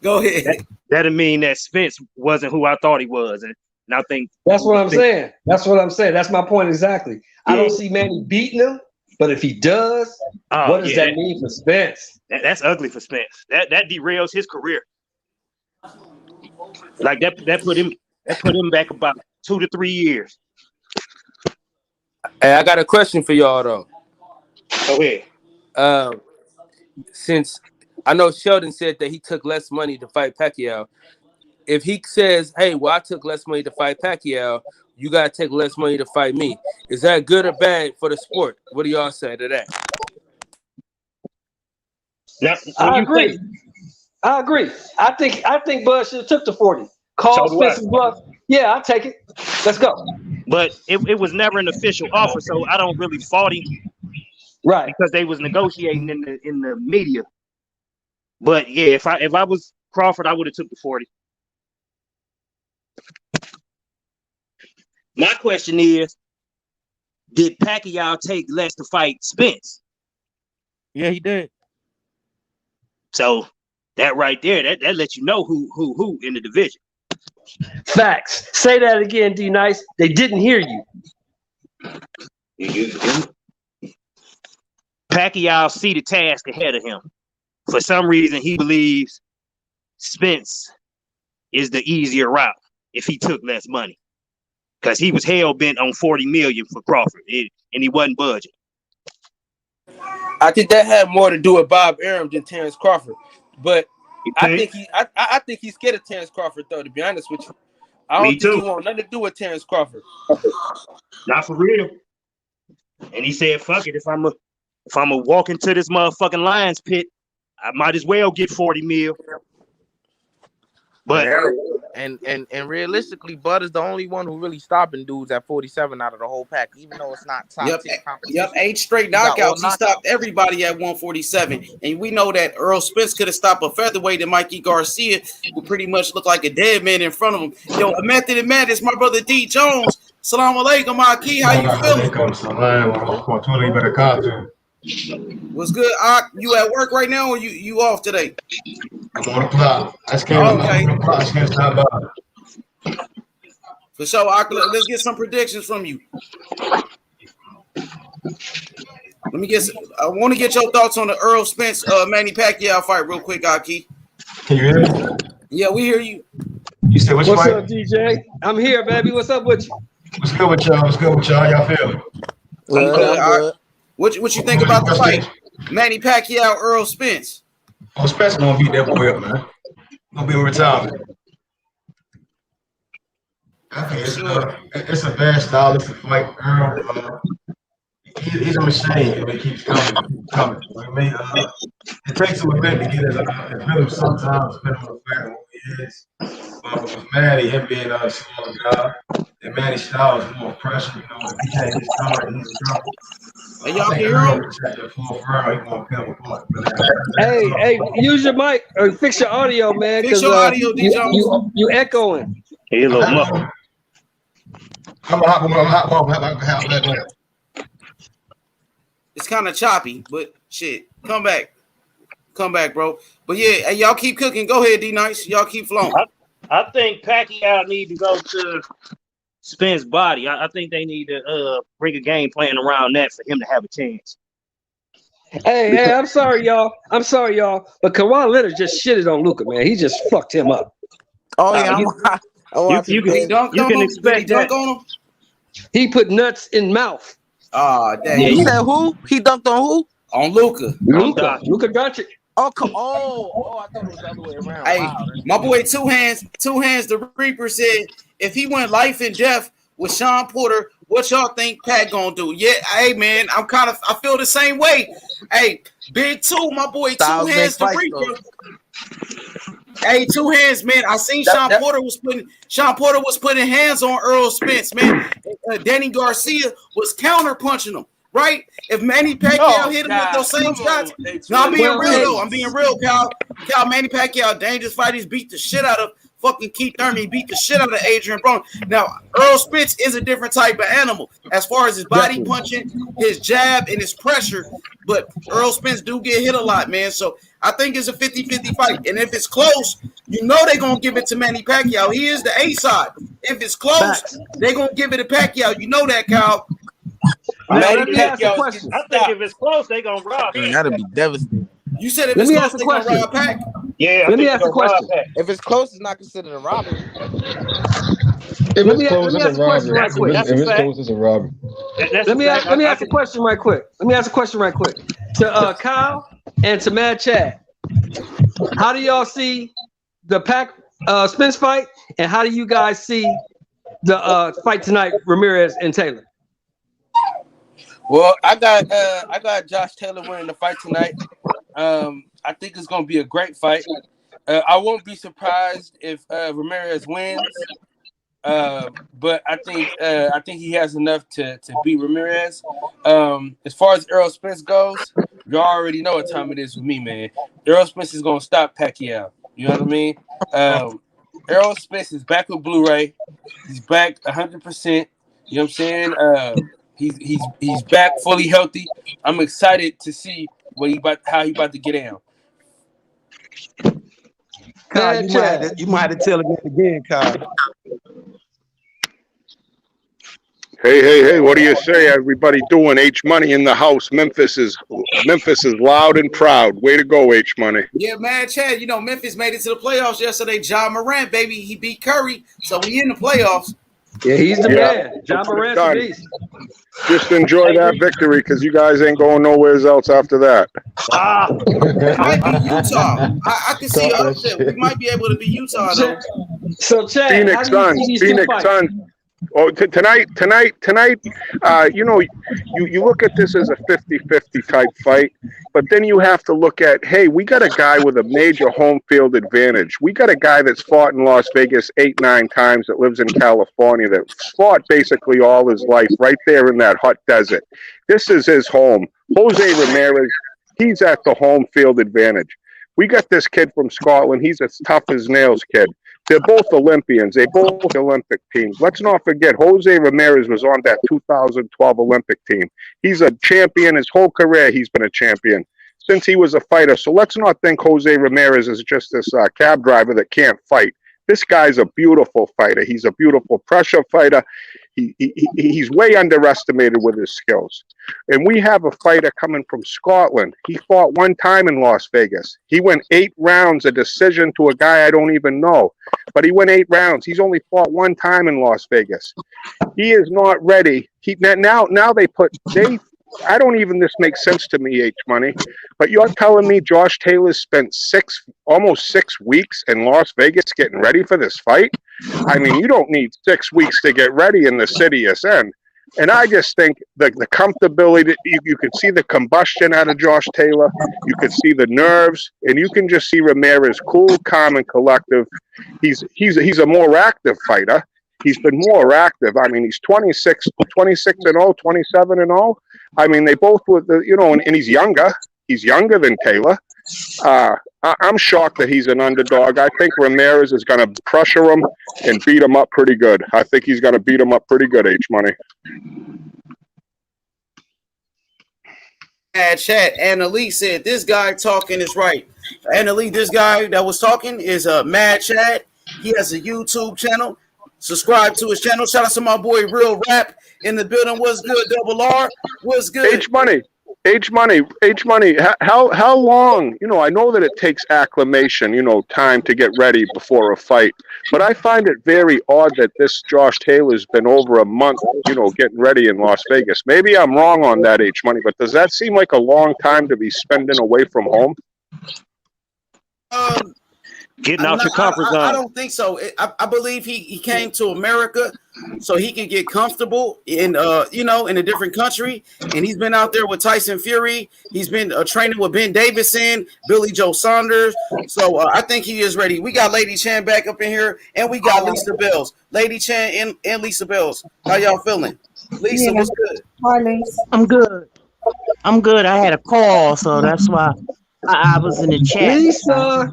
go ahead. That'd mean that Spence wasn't who I thought he was, and I think that's what I'm saying. That's what I'm saying. That's my point exactly. I don't see Manny beating him, but if he does, what does that mean for Spence? That's ugly for Spence. That derails his career. Like that put him back about 2 to 3 years. Hey, I got a question for y'all though. Go ahead. Since I know Sheldon said that he took less money to fight Pacquiao, if he says, "Hey, well, I took less money to fight Pacquiao, you gotta take less money to fight me," is that good or bad for the sport? What do y'all say to that? I agree. I think Bud should have took the 40. Call Spence's bluff. Yeah, I'll take it. Let's go. But it was never an official offer, so I don't really fault him. Right. Because they was negotiating in the media. But yeah, if I was Crawford, I would have took the 40. My question is, did Pacquiao take less to fight Spence? Yeah, he did. So that right there, that lets you know who in the division. Facts. Say that again, D Nice. They didn't hear you. Pacquiao see the task ahead of him. For some reason, he believes Spence is the easier route if he took less money. Because he was hell-bent on $40 million for Crawford, and he wasn't budging. I think that had more to do with Bob Arum than Terrence Crawford. But I think he's scared of Terrence Crawford, though, to be honest with you. I don't think he want nothing to do with Terrence Crawford. Not for real. And he said, fuck it, if I'm a walk into this motherfucking Lions pit, I might as well get 40 mil. But and realistically, Bud is the only one who really stopping dudes at 47 out of the whole pack, even though it's not top 10 competition. Yep, 8 straight knockouts. He stopped everybody at 147. And we know that Errol Spence could have stopped a featherweight and Mikey Garcia, who pretty much looked like a dead man in front of him. Yo, a method and madness, my brother D Jones. Salam alaikum, Aki. How you feeling? What's good, Ak? You at work right now or you off today? I'm on the clock. I just can't stop by. For sure, Ak, let's get some predictions from you. I want to get your thoughts on the Errol Spence Manny Pacquiao fight real quick, Aki. Can you hear me? Yeah, we hear you. You said what's up, DJ? I'm here, baby. What's up with you? What's good with y'all? How y'all feeling? Good. What you think about the fight? Manny Pacquiao, Errol Spence. Oh, Spence gonna beat that boy up, man. Gonna be in retirement. I think it's a bad style. It's a fight. Earl, he's a machine. He keeps coming. I mean, it takes him a bit to get his rhythm sometimes, depending on the fact of who he is. But with Manny, him being a smaller guy, and Manny's style is more pressure. You know, if he can't get started, he's in trouble. Hey, y'all can hear him? Hey, use your mic or fix your audio, man. Fix your audio, D Jones. You echoing. Hey, a little muffled. It's kind of choppy, but shit. Come back, bro. But yeah, hey, y'all keep cooking. Go ahead, D Nice. Y'all keep flowing. I think Pacquiao need to go to Spence body. I think they need to bring a game plan around that for him to have a chance. Hey, I'm sorry, y'all. But Kawan Leonard just shitted on Luka, man. He just fucked him up. Oh yeah, you can expect that. He put nuts in mouth. Oh, dang. You said who? He dunked on who? On Luka. Luka Doncic. Oh, I thought it was the other way around. Hey, Wow, my boy, two hands, the Reaper said, if he went life and death with Sean Porter, what y'all think Pat gonna do? Yeah, hey man, I feel the same way. Hey, Big Two, my boy, Styles two hands the make fights, Reaper. Hey, two hands, man. I seen Sean Porter was putting hands on Errol Spence, man. Danny Garcia was counter punching him. Right? If Manny Pacquiao hit him with those same shots, no, I'm being real though. I'm being real, Cal. Manny Pacquiao, dangerous fight. He's beat the shit out of fucking Keith Thurman. He beat the shit out of Adrian Broner. Now, Errol Spence is a different type of animal as far as his body punching, his jab, and his pressure. But Errol Spence do get hit a lot, man. So I think it's a 50-50 fight. And if it's close, you know they're going to give it to Manny Pacquiao. He is the A side. If it's close, they're going to give it to Pacquiao. You know that, Cal. Let me ask a question. I think if it's close, they gonna rob. That'd be devastating. You said if it's close, they gonna rob Pac. Yeah. Let me ask a question. If it's close, it's not considered a robbery. If it's close, it's a robbery. If it's close, it's a robbery. Let me ask a question right quick. To Kyle and to Mad Chad. How do y'all see the Spence fight, and how do you guys see the fight tonight, Ramirez and Taylor? Well, I got Josh Taylor winning the fight tonight. I think it's gonna be a great fight. I won't be surprised if Ramirez wins. But I think he has enough to beat Ramirez. As far as Errol Spence goes, you already know what time it is with me, man. Errol Spence is gonna stop Pacquiao. You know what I mean? Errol Spence is back with Blu-ray. He's back 100%. You know what I'm saying? He's back fully healthy. I'm excited to see how he about to get down. Kyle, you might have to tell him that again, Kyle. Hey, what do you say? Everybody doing? H Money in the house. Memphis is loud and proud. Way to go, H Money. Yeah, man, Chad. You know, Memphis made it to the playoffs yesterday. Ja Morant, baby, he beat Curry, so we in the playoffs. Yeah, he's the man. Ja Morant's the beast. Just enjoy that victory because you guys ain't going nowhere else after that. It might be Utah. I can see upset. We might be able to be Utah though. So, Chad, Phoenix Suns. Oh, tonight, you know, you look at this as a 50-50 type fight, but then you have to look at, hey, we got a guy with a major home field advantage. We got a guy that's fought in Las Vegas 8-9 times, that lives in California, that fought basically all his life right there in that hot desert. This is his home. Jose Ramirez, he's at the home field advantage. We got this kid from Scotland. He's as tough as nails kid. They're both Olympians. They both Olympic teams. Let's not forget, Jose Ramirez was on that 2012 Olympic team. He's a champion. His whole career, he's been a champion since he was a fighter. So let's not think Jose Ramirez is just this cab driver that can't fight. This guy's a beautiful fighter. He's a beautiful pressure fighter. He's way underestimated with his skills. And we have a fighter coming from Scotland. He fought one time in Las Vegas. He went 8 rounds, a decision to a guy I don't even know. But he went 8 rounds. He's only fought one time in Las Vegas. He is not ready. Now I don't even, this makes sense to me, H Money, but you're telling me Josh Taylor spent almost 6 weeks in Las Vegas getting ready for this fight? I mean, you don't need 6 weeks to get ready in the city of Zen. And I just think the comfortability, you can see the combustion out of Josh Taylor, you can see the nerves, and you can just see Ramirez cool, calm, and collective. He's a more active fighter. He's been more active. I mean, he's 26 and 0, 27 and 0. I mean, they both were, and he's younger. He's younger than Taylor. I'm shocked that he's an underdog. I think Ramirez is going to pressure him and beat him up pretty good. I think he's going to beat him up pretty good, H Money. Chat. Annalise said, this guy talking is right. Annalise, this guy that was talking is Mad Chad. He has a YouTube channel. Subscribe to his channel. Shout out to my boy Real Rap in the building. What's good, Double R? What's good? H Money. How long? I know that it takes acclimation, time to get ready before a fight. But I find it very odd that this Josh Taylor's been over a month, getting ready in Las Vegas. Maybe I'm wrong on that, H Money, but does that seem like a long time to be spending away from home? Getting out your comfort zone. I don't think so. I believe he came to America so he can get comfortable in in a different country, and he's been out there with Tyson Fury. He's been training with Ben Davison, Billy Joe Saunders. So I think he is ready. We got Lady Chan back up in here, and we got Lisa Bells. Lady Chan and Lisa Bells. How y'all feeling? Lisa, what's good? Hi, Lisa. I'm good. I'm good. I had a call, so that's why I was in the chat. Lisa,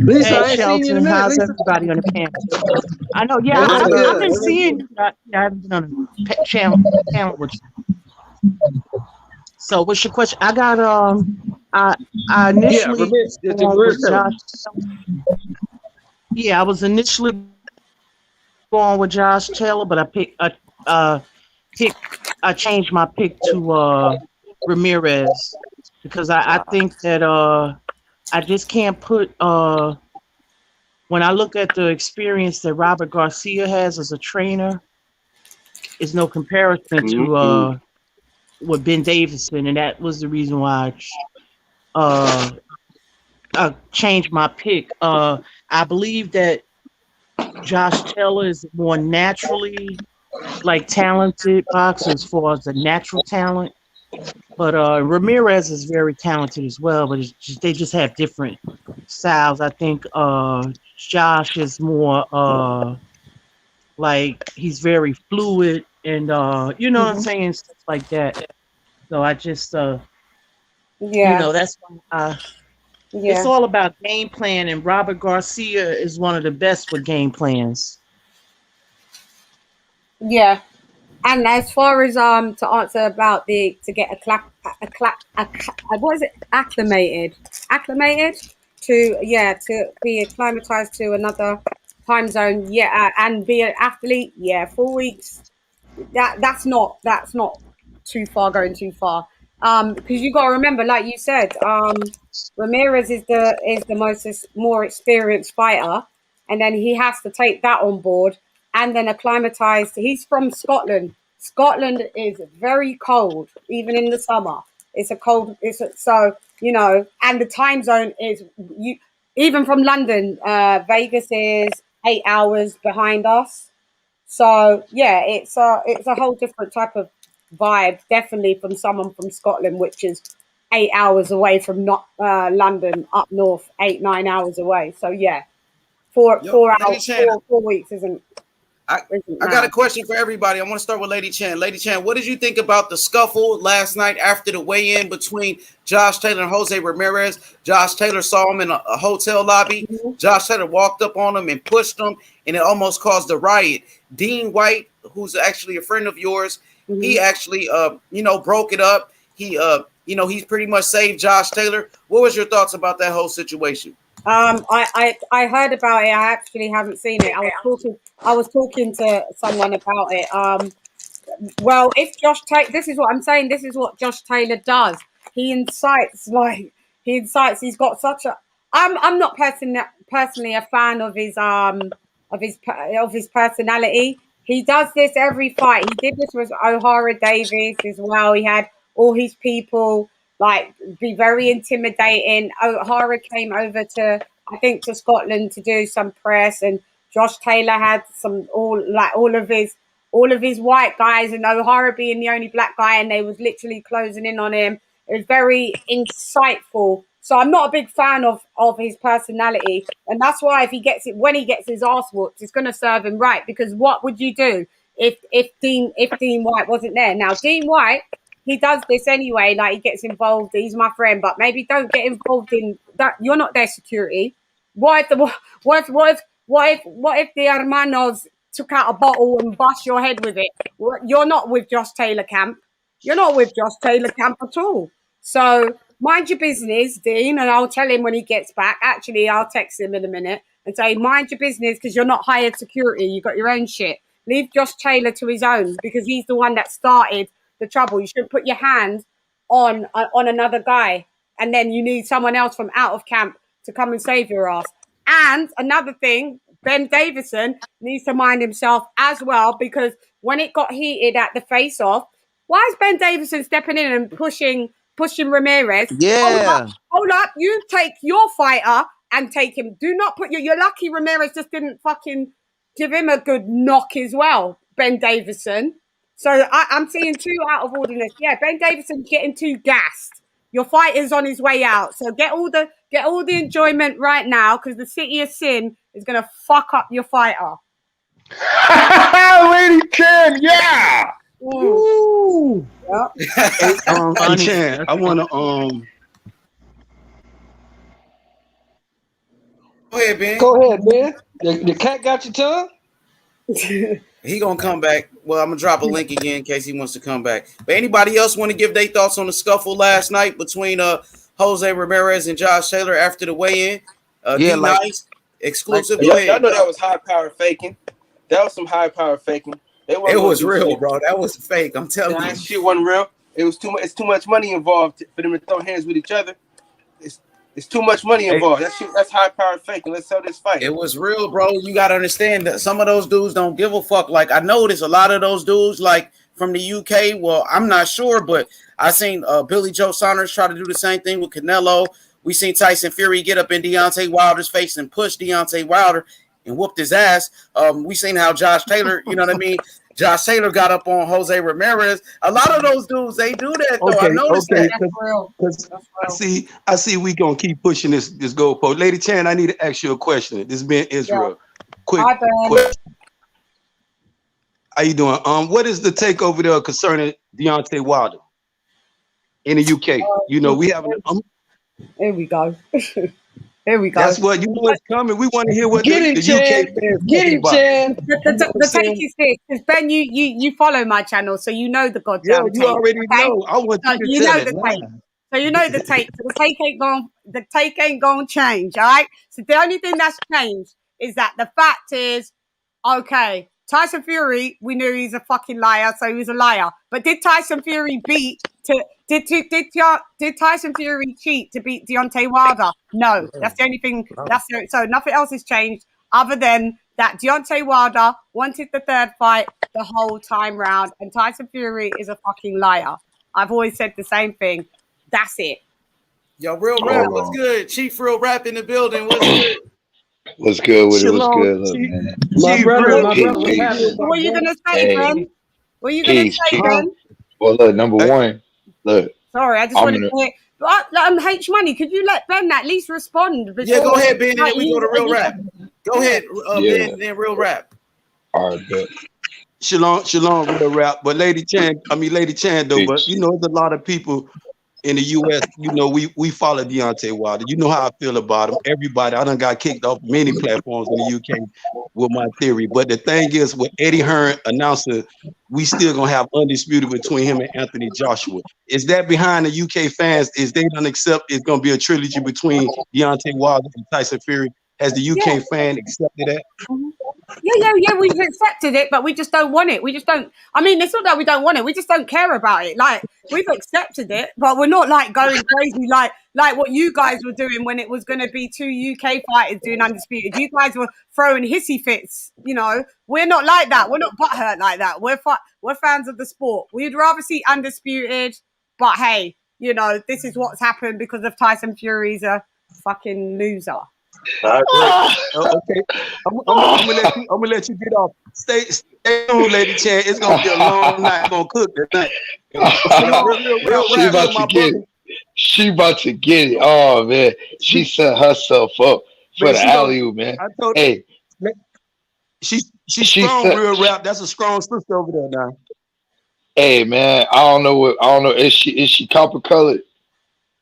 Hey, I ain't seen you in a Shelton, minute, how's Lisa. everybody on the panel? I know, yeah, What's I've good? been seeing you. I haven't been on the channel with you. So, what's your question? I got I initially with Josh. Yeah, I was initially going with Josh Taylor, but I changed my pick to Ramirez because I think that I just can't put when I look at the experience that Robert Garcia has as a trainer, is no comparison to with Ben Davison, and that was the reason why I changed my pick. I believe that Josh Taylor is more naturally talented boxer as far as the natural talent, but Ramirez is very talented as well. But they just have different styles. I think Josh is more he's very fluid and you know what I'm saying, stuff like that. So I just that's why it's all about game plan, and Robert Garcia is one of the best with game plans. Yeah. And as far as to answer about to get what is it, acclimated to be acclimatized to another time zone, and be an athlete, 4 weeks. That's not going too far. Because you got to remember, like you said, Ramirez is the more experienced fighter, and then he has to take that on board and then acclimatize. He's from Scotland. Scotland is very cold, even in the summer. And the time zone is even from London. Vegas is 8 hours behind us. So yeah, it's a whole different type of vibe, definitely from someone from Scotland, which is 8 hours away from London up north, 8-9 hours away. So yeah, 4 hours, 4 weeks isn't. I got a question for everybody. I want to start with Lady Chan. Lady Chan, what did you think about the scuffle last night after the weigh-in between Josh Taylor and Jose Ramirez? Josh Taylor saw him in a hotel lobby. Mm-hmm. Josh Taylor walked up on him and pushed him, and it almost caused a riot. Dean White, who's actually a friend of yours, mm-hmm. he actually, broke it up. He, he's pretty much saved Josh Taylor. What was your thoughts about that whole situation? I heard about it. I actually haven't seen it. I was talking to someone about it. Well, if Josh Taylor, this is what I'm saying. This is what Josh Taylor does. He incites. He's got such a. I'm not personally a fan of his personality. He does this every fight. He did this with O'Hara Davis as well. He had all his people be very intimidating. O'Hara came over to Scotland to do some press, and Josh Taylor had all of his white guys, and O'Hara being the only black guy, and they was literally closing in on him. It was very insightful. So I'm not a big fan of his personality, and that's why when he gets his ass whooped, it's going to serve him right. Because what would you do if Dean White wasn't there? Now Dean White, he does this anyway. He gets involved. He's my friend, but maybe don't get involved in that. You're not their security. What if the hermanos took out a bottle and bust your head with it? You're not with Josh Taylor camp. You're not with Josh Taylor camp at all. So mind your business, Dean, and I'll tell him when he gets back. Actually, I'll text him in a minute and say, mind your business, because you're not hired security. You got your own shit. Leave Josh Taylor to his own, because he's the one that started the trouble. You shouldn't put your hand on another guy, and then you need someone else from out of camp to come and save your ass. And another thing, Ben Davison needs to mind himself as well, because when it got heated at the face-off, why is Ben Davison stepping in and pushing pushing Ramirez. Yeah. Hold up. You take your fighter and take him. Do not put you're lucky Ramirez just didn't fucking give him a good knock as well, Ben Davison. So I'm seeing 2 out of orderness. Yeah, Ben Davison getting too gassed. Your fighter's on his way out. So get all the enjoyment right now, because the City of Sin is gonna fuck up your fighter. Lady Chen, yeah. Ooh. Yep. Hey, Chan, I wanna Go ahead, Ben. Go ahead, man. The cat got your tongue? He gonna come back. Well, I'm gonna drop a link again in case he wants to come back. But anybody else want to give their thoughts on the scuffle last night between Jose Ramirez and Josh Taylor after the weigh-in? Yeah, like- Nice, exclusive. Y'all Go ahead. know that was high power faking. That was some high power faking. It was real, bro. That was fake. I'm telling you. That shit wasn't real. It was too much. It's too much money involved for them to throw hands with each other. It's too much money involved. That's high power faking. Let's sell this fight. It was real, bro. You gotta understand that some of those dudes don't give a fuck. Like, I noticed a lot of those dudes, like from the UK. Well, I'm not sure, but I seen Billy Joe Saunders try to do the same thing with Canelo. We seen Tyson Fury get up in Deontay Wilder's face and push Deontay Wilder and whooped his ass. We seen how Josh Taylor, you know what I mean? Josh Taylor got up on Jose Ramirez. A lot of those dudes, they do that though. I noticed that. I see we gonna keep pushing this goalpost. Lady Chan, I need to ask you a question. This being Israel. Quick. How you doing? What is the take over there concerning Deontay Wilder in the UK? You know, we have Here we go. Here we go. That's what you know it's coming. We want to hear what the UK fans get him, Chan. The take is this, because Ben, you follow my channel, so you know the goddamn you already know. I want you to tell it. So you know the take. So the take ain't gonna change, all right? So the only thing that's changed is that the fact is, okay, Tyson Fury, we knew he's a fucking liar, so he was a liar. But did Tyson Fury did Tyson Fury cheat to beat Deontay Wilder? No, that's the only thing. So nothing else has changed other than that Deontay Wilder wanted the third fight the whole time round, and Tyson Fury is a fucking liar. I've always said the same thing. That's it. Yo, Real Rap, what's good? Chief Real Rap in the building. What's good? What's good with it? What's good? Look, man. My brother, What are you gonna say, Ben? What are you gonna say, Ben? Well, look, number one, look. Sorry, I just wanted to hear. H Money, could you let Ben at least respond? Yeah, go ahead, Ben, and then we go to Real Rap. Go ahead, Ben, and then Real Rap. All right, bet. Shalom, Real Rap. But Lady Chan though, but you know, there's a lot of people in the US, you know, we follow Deontay Wilder. You know how I feel about him. Everybody, I done got kicked off many platforms in the UK with my theory. But the thing is, with Eddie Hearn announcing, we still gonna have Undisputed between him and Anthony Joshua. Is that behind the UK fans? Is they gonna accept it's gonna be a trilogy between Deontay Wilder and Tyson Fury? Has the UK fan accepted that? Yeah, we've accepted it, but we just don't want it. We just don't. I mean, it's not that we don't want it. We just don't care about it. Like, we've accepted it, but we're not like going crazy like what you guys were doing when it was going to be 2 UK fighters doing Undisputed. You guys were throwing hissy fits. You know, we're not like that. We're not butthurt like that. We're fans of the sport. We'd rather see Undisputed, but hey, you know, this is what's happened because of Tyson Fury's a fucking loser. Okay, I'm gonna let you get off. Stay on, Lady Chan. It's gonna be a long night. I'm gonna cook tonight. She about to get it. Oh man, she set herself up for the alley-oop, man. Hey, she's strong, Real Rap. That's a strong sister over there now. Hey man, I don't know. Is she copper colored?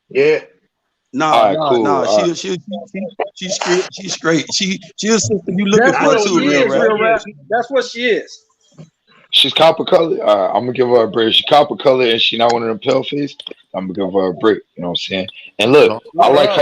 Yeah. No, cool. She's straight. She's a sister you looking for too, Real Rap. That's what she is. She's copper colored. I'm gonna give her a break. She's copper colored and she not one of them pale face. I'm gonna give her a break. You know what I'm saying? And look, I like how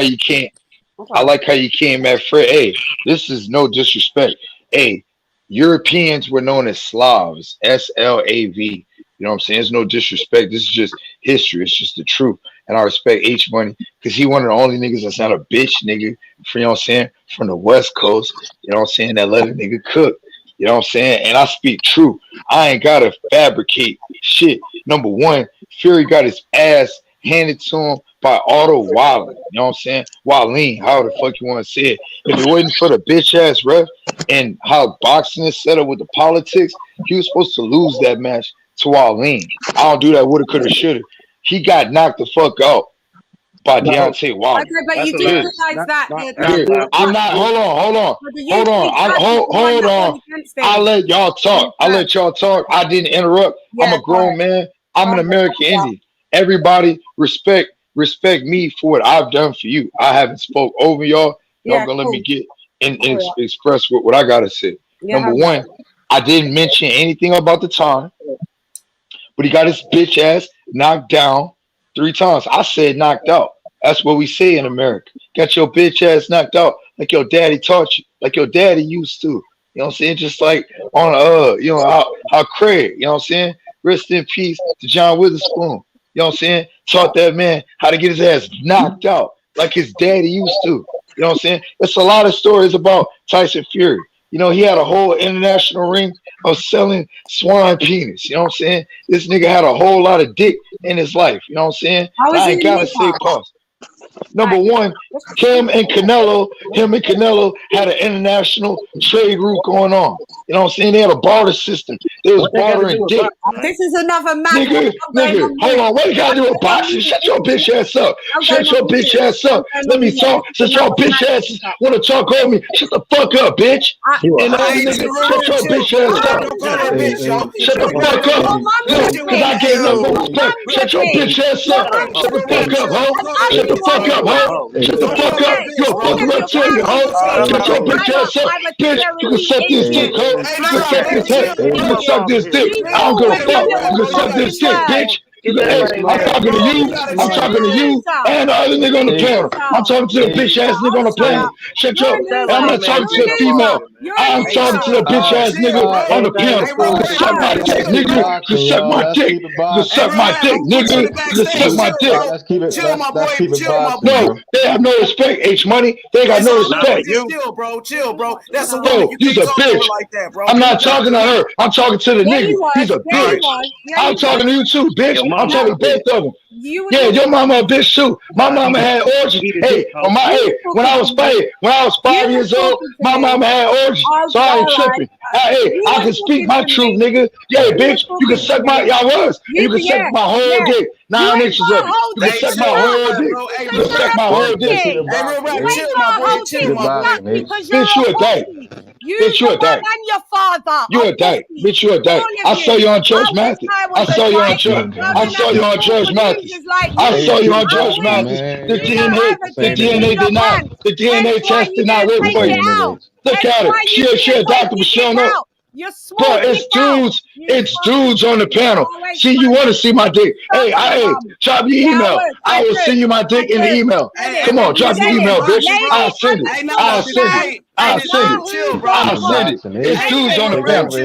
you came at Fred. Hey, this is no disrespect. Hey, Europeans were known as Slavs, S-L-A-V. You know what I'm saying? It's no disrespect. This is just history. It's just the truth. And I respect H Money because he one of the only niggas that's not a bitch nigga, you know what I'm saying, from the West Coast, you know what I'm saying, that let a nigga cook. You know what I'm saying? And I speak true. I ain't gotta fabricate shit. Number one, Fury got his ass handed to him by Otto Wallen. You know what I'm saying? Wallin, however the fuck you want to say it. If it wasn't for the bitch ass ref and how boxing is set up with the politics, he was supposed to lose that match to Wallin. I don't do that. Woulda, coulda, shoulda. He got knocked the fuck out by Deontay Wilder. Okay, but you did realize that. I'm not. Hold on. I'll let y'all talk. I didn't interrupt. I'm a grown man. I'm an American Indian. Everybody respect me for what I've done for you. I haven't spoke over y'all. Y'all gonna let me get and express what I gotta say. Number one, I didn't mention anything about the time, but he got his bitch ass knocked down 3 times. I said knocked out. That's what we say in America. Got your bitch ass knocked out like your daddy taught you, like your daddy used to. You know what I'm saying? Just like on how Craig, you know what I'm saying? Rest in peace to John Witherspoon. You know what I'm saying? Taught that man how to get his ass knocked out like his daddy used to. You know what I'm saying? It's a lot of stories about Tyson Fury. You know, he had a whole international ring of selling swine penis. You know what I'm saying? This nigga had a whole lot of dick in his life. You know what I'm saying? I ain't gotta say pause. Number one, him and Canelo had an international trade route going on. You know what I'm saying? They had a barter system. They was bartering dick. This is another match. Nigga, hold on. What you gotta do with boxing? Shut your bitch ass up. Shut your bitch ass up. Let me talk. Since your bitch ass wanna talk over me, shut the fuck up, bitch. And shut your bitch ass up. Shut the fuck up. Cause I gave no respect. Shut your bitch ass up. Shut the fuck up, ho. Shut the fuck up, ho. Shut the fuck up. You a fucking reptilian, ho. Shut your bitch ass up. Bitch, you can suck this dick, ho. You can suck this dick. You can suck this dick. I don't give a fuck. You can suck this dick, bitch. I'm talking to you. I'm talking to you and the other nigga on the panel. I'm talking to the bitch ass nigga on the panel. Shut your. I'm not talking to the female. I'm talking to the bitch ass nigga on the panel. You can suck my dick, nigga. You can suck my dick. You can suck my dick, nigga. You can suck my dick. Let's keep it. Let's keep it boxing, No, they have no respect. H Money. They got no respect. Chill, bro. That's a woman. You He's a bitch. like that, bro. I'm not talking to her. I'm talking to the nigga. He's a bitch. I'm talking to you too, bitch. I'm talking to both of them. Yeah, your mama a bitch too. My mama had orgies. Hey, when I was 5 years old, my mama had orgies. So I ain't tripping. Hey, I can speak my truth, nigga. Yeah, bitch, you can suck my. Y'all was. And you can suck my whole dick. 9 inches of it. You can suck my whole dick. You can suck my whole dick. Hey, real rap, chill, my boy. Bitch, you a dyke. Bitch, you a dyke. Your father. You a dyke. Bitch, you a dyke. I saw you on Judge Mathis. I saw you on Judge. I saw you on Judge Mathis. I saw you on Judge Mathis. The DNA did not. The DNA test did not work for you. Look at it. She a doctor, but she don't know. But it's dudes on the panel. See, you want to see my dick. Hey, drop your email. I will send you my dick in the email. Come on, drop your email, bitch. I'll send it. I'll send it. It's dudes on the panel.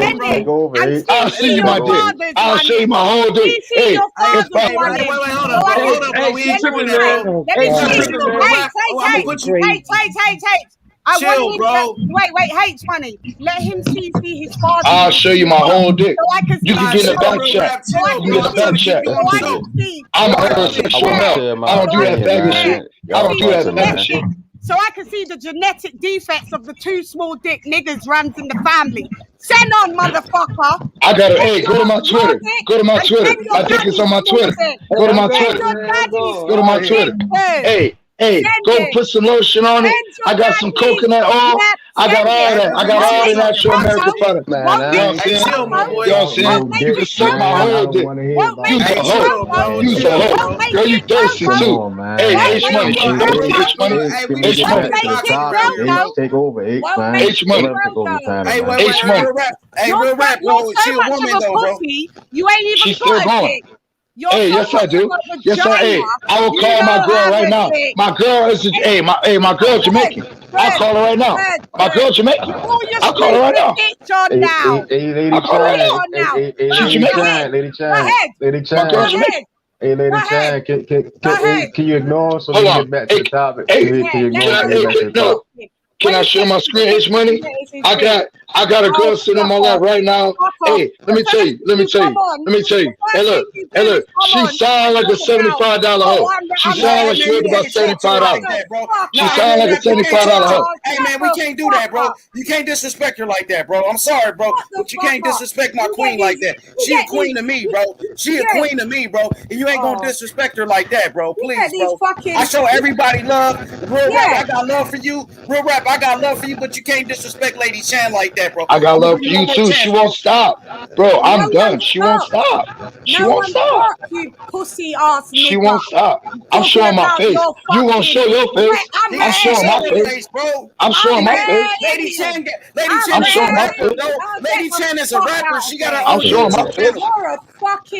I'll send you my dick. I'll show you my whole dick. Hey, it's fine. Hold up. We ain't tripping, bro. Chill, bro. Wait, H Money. Let him see his father. I'll show you my whole dick. You can get in the back chat. You get the back chat. I'm a heterosexual male. I don't do that faggot shit. I don't do that faggot shit. So I can see the genetic defects of the 2 small dick niggas runs in the family. Send on, motherfucker. I got it. Hey, go to my Twitter. Go to my Twitter. My dick is on my Twitter. Go to my Twitter. Go to my Twitter. Hey, go put some lotion on it. I got some coconut oil. I got all that. I got all the natural American product. You know what I'm saying? You can suck my whole dick. You's a hoe. You's a hoe. Girl, you thirsty too. Hey, H Money. She thirsty. H Money. H Money. Take over. H Money. H Money. H Money. Hey, real rap, bro. She a woman though, bro. You ain't even. She's still going. Hey, yes I do. Yes I will call my girl right now. My girl is my girl Jamaican. I'll call her right now. My girl Jamaican. I'll call her right now. I'll call her right now. She's Jamaican. Lady Chan. My girl Jamaican. Hey, Lady Chan, can you ignore so we get back to the topic? Can I share my screen, H Money? I got a girl sitting on my lap right now. Hey, let me tell you. Hey, look. She sound like a $75 hoe. She sound like she worth about $75. She sound like a $75 hoe. Hey man, we can't do that, bro. You can't disrespect her like that, bro. I'm sorry, bro, but you can't disrespect my queen like that. She a queen to me, bro. She a queen to me, bro. And you ain't gonna disrespect her like that, bro. Please, bro. I show everybody love. Real rap, I got love for you. Real rap, I got love for you, but you can't disrespect Lady Chan like that, bro. I got love for you too. She won't stop, bro. I'm done. She won't stop. She won't stop. You pussy ass nigga. She won't stop. I'm showing my face. You won't show your face. I'm showing my face, bro. I'm showing my face. Lady Chen, I'm showing my face. Lady Chen is a rapper. She got her I'm own showing my YouTube face. channel.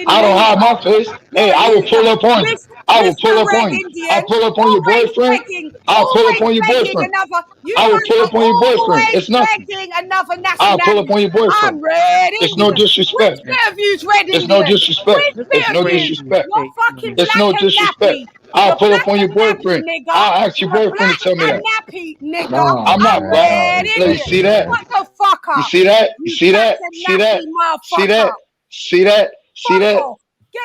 I don't hide my face. Hey, I will pull up on you. I will pull up on you. I'll pull up on your boyfriend. I'll pull up on your boyfriend. I will pull up on your boyfriend. It's nothing. I'll pull up on your boyfriend. I'm red It's no disrespect. Which red It's no disrespect. It's no disrespect. It's no disrespect. I'll pull up on your boyfriend. I'll ask your boyfriend to tell me that. Nappy, nigga. No, I'm not black. You see that? What the fuck up? You see that? You see that? See that? See that? See that? See that?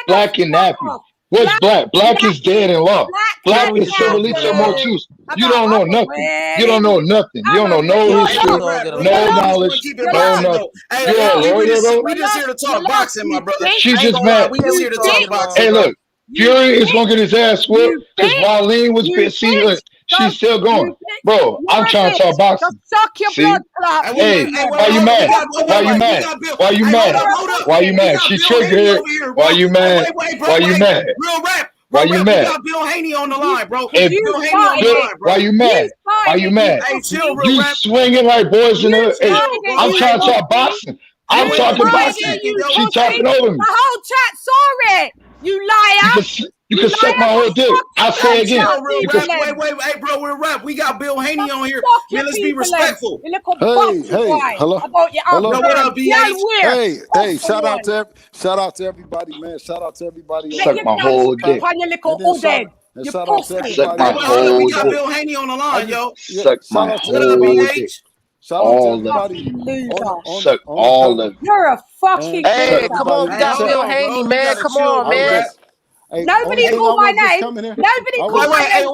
Black and nappy. What's black? Black is dead in law. Black is Civilito Mortus. You don't know nothing. You don't know nothing. You don't know no history, no knowledge, no nothing. You're a lawyer, though. We just here to talk boxing, my brother. She's just mad. We just here to talk boxing. Hey, look. Fury is gonna get his ass whooped because Marlene was busy. Look, she's still going, bro. I'm trying to talk boxing. See? Hey, why you mad? Why you mad? Why you mad? Why you mad? She triggered. Why you mad? Why you mad? Real rap. Why you mad? We got Bill Haney on the line, bro. Hey, Bill Haney on the line, bro. why you mad? Why you mad? Hey, chill, real You rap. swinging like boys in the. Hey, I'm trying to talk boxing. I'm talking boxing. She talking over me. The whole chat saw it. You liar. You can suck my whole dick. I'll say it again. Wait, hey, bro, we're rap. We got Bill Haney on here. Man, let's be respectful. Hey, hello. Yo, what up, BH? Hey, shout out to everybody, man. Shout out to everybody. Suck my whole dick. And shout out to Suck my everybody. whole We got dick. Bill Haney on the line, yo. Suck my What up, whole BH? dick. Shout out to All of everybody. Suck all of it. You're a fucking Hey, come on, we got Bill Haney, man. Come on, man. Nobody called my name. Nobody called my name.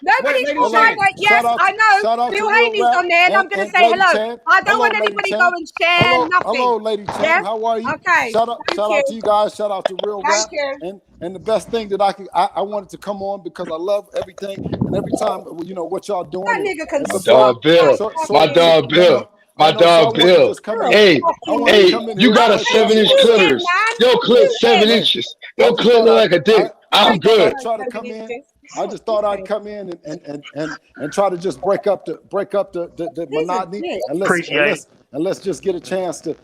Nobody called my name. Yes, I know. Bill Haney's on there, and I'm going to say hello. I don't want anybody to go and share nothing. Hello, Lady Chen. How are you? Okay. Shout out to you guys. Shout out to Real Rap. Thank you. And the best thing that I wanted to come on because I love everything and every time what y'all doing. That nigga can My dog Bill. My dog Bill. My dog Bill. Hey, you got a 7-inch clitoris. Your clit 7 inches. Your clit look like a dick. I'm good. I just thought I'd come in and try to just break up the monotony and let's just get a chance to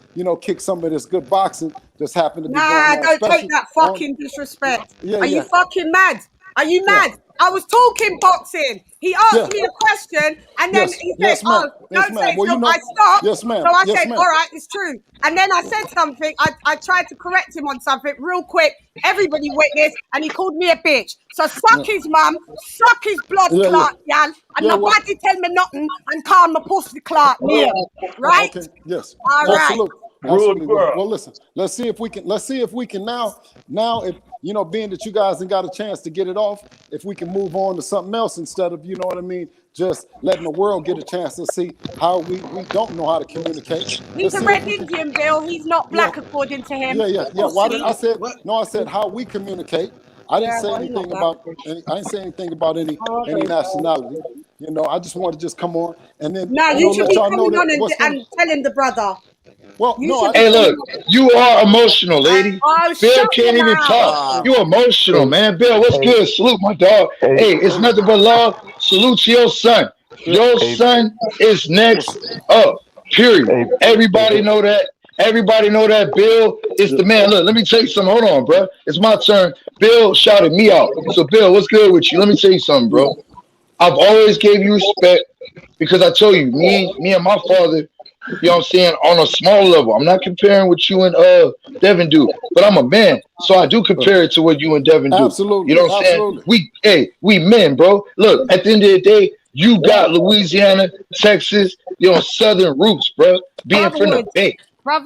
kick some of this good boxing that's happened to be going on. Don't take that fucking disrespect. Are you fucking mad? Are you mad? I was talking boxing. He asked me a question, and then he said, "Oh, don't say it's not." I stopped. Yes, ma'am. So I said, "All right, it's true." And then I said something. I tried to correct him on something real quick. Everybody witnessed, and he called me a bitch. So suck his mum, suck his blood clot, y'all, and nobody tell me nothing and call my pussy clot me, right? Okay. Yes. All right. Absolutely. Well, listen. Let's see if we can now if being that you guys ain't got a chance to get it off, if we can move on to something else instead of just letting the world get a chance to see how we don't know how to communicate. He's a red Indian, Bill. He's not black according to him. Yeah. Why did I said how we communicate. I didn't say anything about any nationality. I just wanted to just come on and then you should be coming on and telling the brother. Well, hey, look, you are emotional, lady. Bill can't even talk. You emotional, man. Bill, what's good? Salute my dog. Hey, it's nothing but love. Salute to your son. Your son is next up. Period. Everybody know that. Everybody know that Bill is the man. Look, let me tell you something. Hold on, bro. It's my turn. Bill shouted me out. So, Bill, what's good with you? Let me tell you something, bro. I've always gave you respect because I told you, me and my father, you know what I'm saying, on a small level. I'm not comparing what you and Devin do, but I'm a man, so I do compare it to what you and Devin do. Absolutely. You know what I'm saying? We men, bro. Look, at the end of the day, you got Louisiana, Texas, Southern roots, bro. Being from the Bay.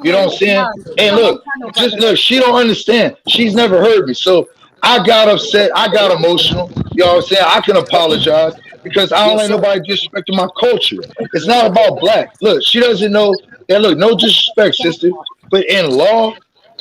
You know what I'm saying? And look, just look, she don't understand. She's never heard me. So I got upset. I got emotional. You know what I'm saying? I can apologize because I don't Yes, let sir. nobody disrespect my culture. It's not about black. Look, she doesn't know. And look, no disrespect, sister. But in law,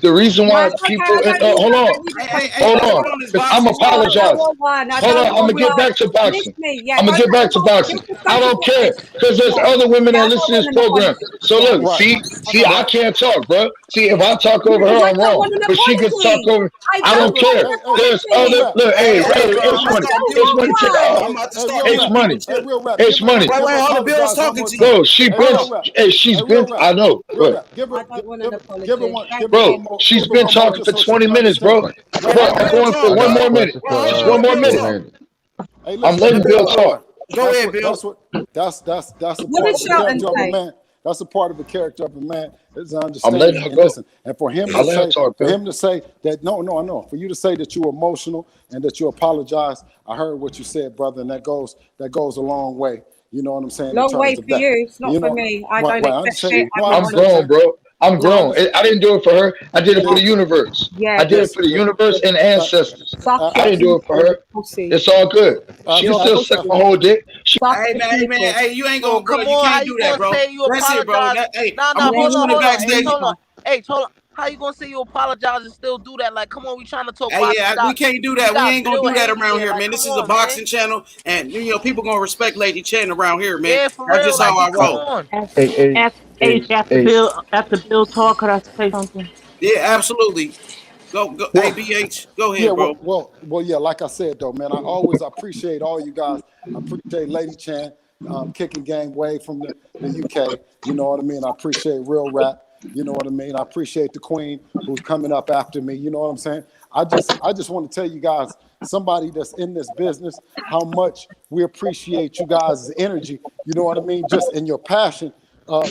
the reason No, why it's okay. people, I don't hold need. I on, don't need Hey, hold apology. on, hold on, this because I'm boxing. No, I don't apologizing. want one. I Hold on, don't I'm gonna want get one. back to Miss boxing. me. Yeah, I'm go gonna get back back to to what. boxing. Just I focus don't on care this. because there's Yeah. other women Yeah, that I don't listen to want this an program. apology. So Yeah. look, Right. see, Okay. I Right. can't talk, bro. See, if I talk over Because her, I I'm don't wrong. want an But she gets talk apology. over. I I don't don't Hey, want care. an hey, hey, There's hey, real other. apology. rap. Look, Hey, hey, Hey, hey, hey, real bro, rap. I'm it's about I to money. let don't Bill It's want money. finish, To, bro. one. I'm Hey, about to hey, start real it's rap. moving money. with Hey, you. real rap. It's Give money. Wait, him wait, hold on. Bill's apologize one talking more to you. time. Bro, she Hey, been. real rap. Hey, she's Hey, been. real rap. I know, Real but rap. Give her, I don't want an give her apology. one. Thank Give her bro, one you. more. she's Give her been one more, talking just for so she 20 can minutes, understand. bro. Wait, Bro, let I'm Bill going talk, for I one got a more bro. minute. question for Hold Just on, one let more Bill minute. talk. Hey, hey, I'm listen. Let letting Bill Bill Real talk. talk. rap. Go ahead, That's Bill. what. That's a What part did of the Shelton character of a say? man. That's a part of the character of a man is I'm letting understanding. her And go. listen, and for him I to let her say, talk, Bill. that no, I know. For you to say that you were emotional and that you apologize, I heard what you said, brother, and that goes a long way. You know what I'm saying in Long way terms of for that. you. It's not You for know, me. I right, don't right. I accept understand. it. See, No, I'm I not I'm on it. grown, understand. bro. I'm No, I grown. understand. I didn't do it for her. I did it for Yeah. the universe. I Yeah. did it Yes. for the Yes. universe and ancestors. Suck I your didn't do it for people, her. pussy. It's all good. She can You're a still That's suck pussy. my whole dick. Suck Hey the man, hey man, people. hey, you ain't Oh, gonna, bro. come You on. How can't do you that, gonna bro. say you That's it, bro. apologize? Hey, Nah, I'm nah, gonna Yeah, put hold you on, in the you're hold on. a Hey, backstage. hold on. loser. Hey, hold on. How you gonna say you apologize and still do that? Like, come on, we trying to talk Hey, boxing. yeah, we can't do We that. We got ain't gonna Bill do that Haney around here. here, Like, man. come This is a on, man. boxing channel, and people gonna respect Lady Chen around here, man. Yeah, for That's real. just how Like, I come Uh, roll. on. After, hey, hey, after, hey, after hey. Bill talk, could I say something? Yeah, absolutely. Go, hey, well. BH, go Yeah, ahead, bro. yeah. Like I said, though, man, I always appreciate all you guys. I appreciate Lady Chan, kicking game way from the UK. You know what I mean? I appreciate Real Rap. You know what I mean? I appreciate the Queen who's coming up after me. You know what I'm saying? I just want to tell you guys, somebody that's in this business, how much we appreciate you guys' energy. You know what I mean? Just in your passion,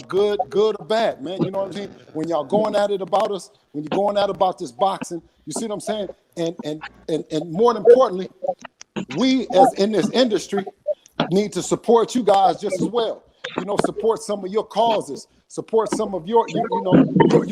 good or bad, man. You know what I'm saying? When y'all going at it about us, when you're going at it about this boxing, you see what I'm saying? And more importantly, we as in this industry need to support you guys just as well. You know, support some of your causes, support some of your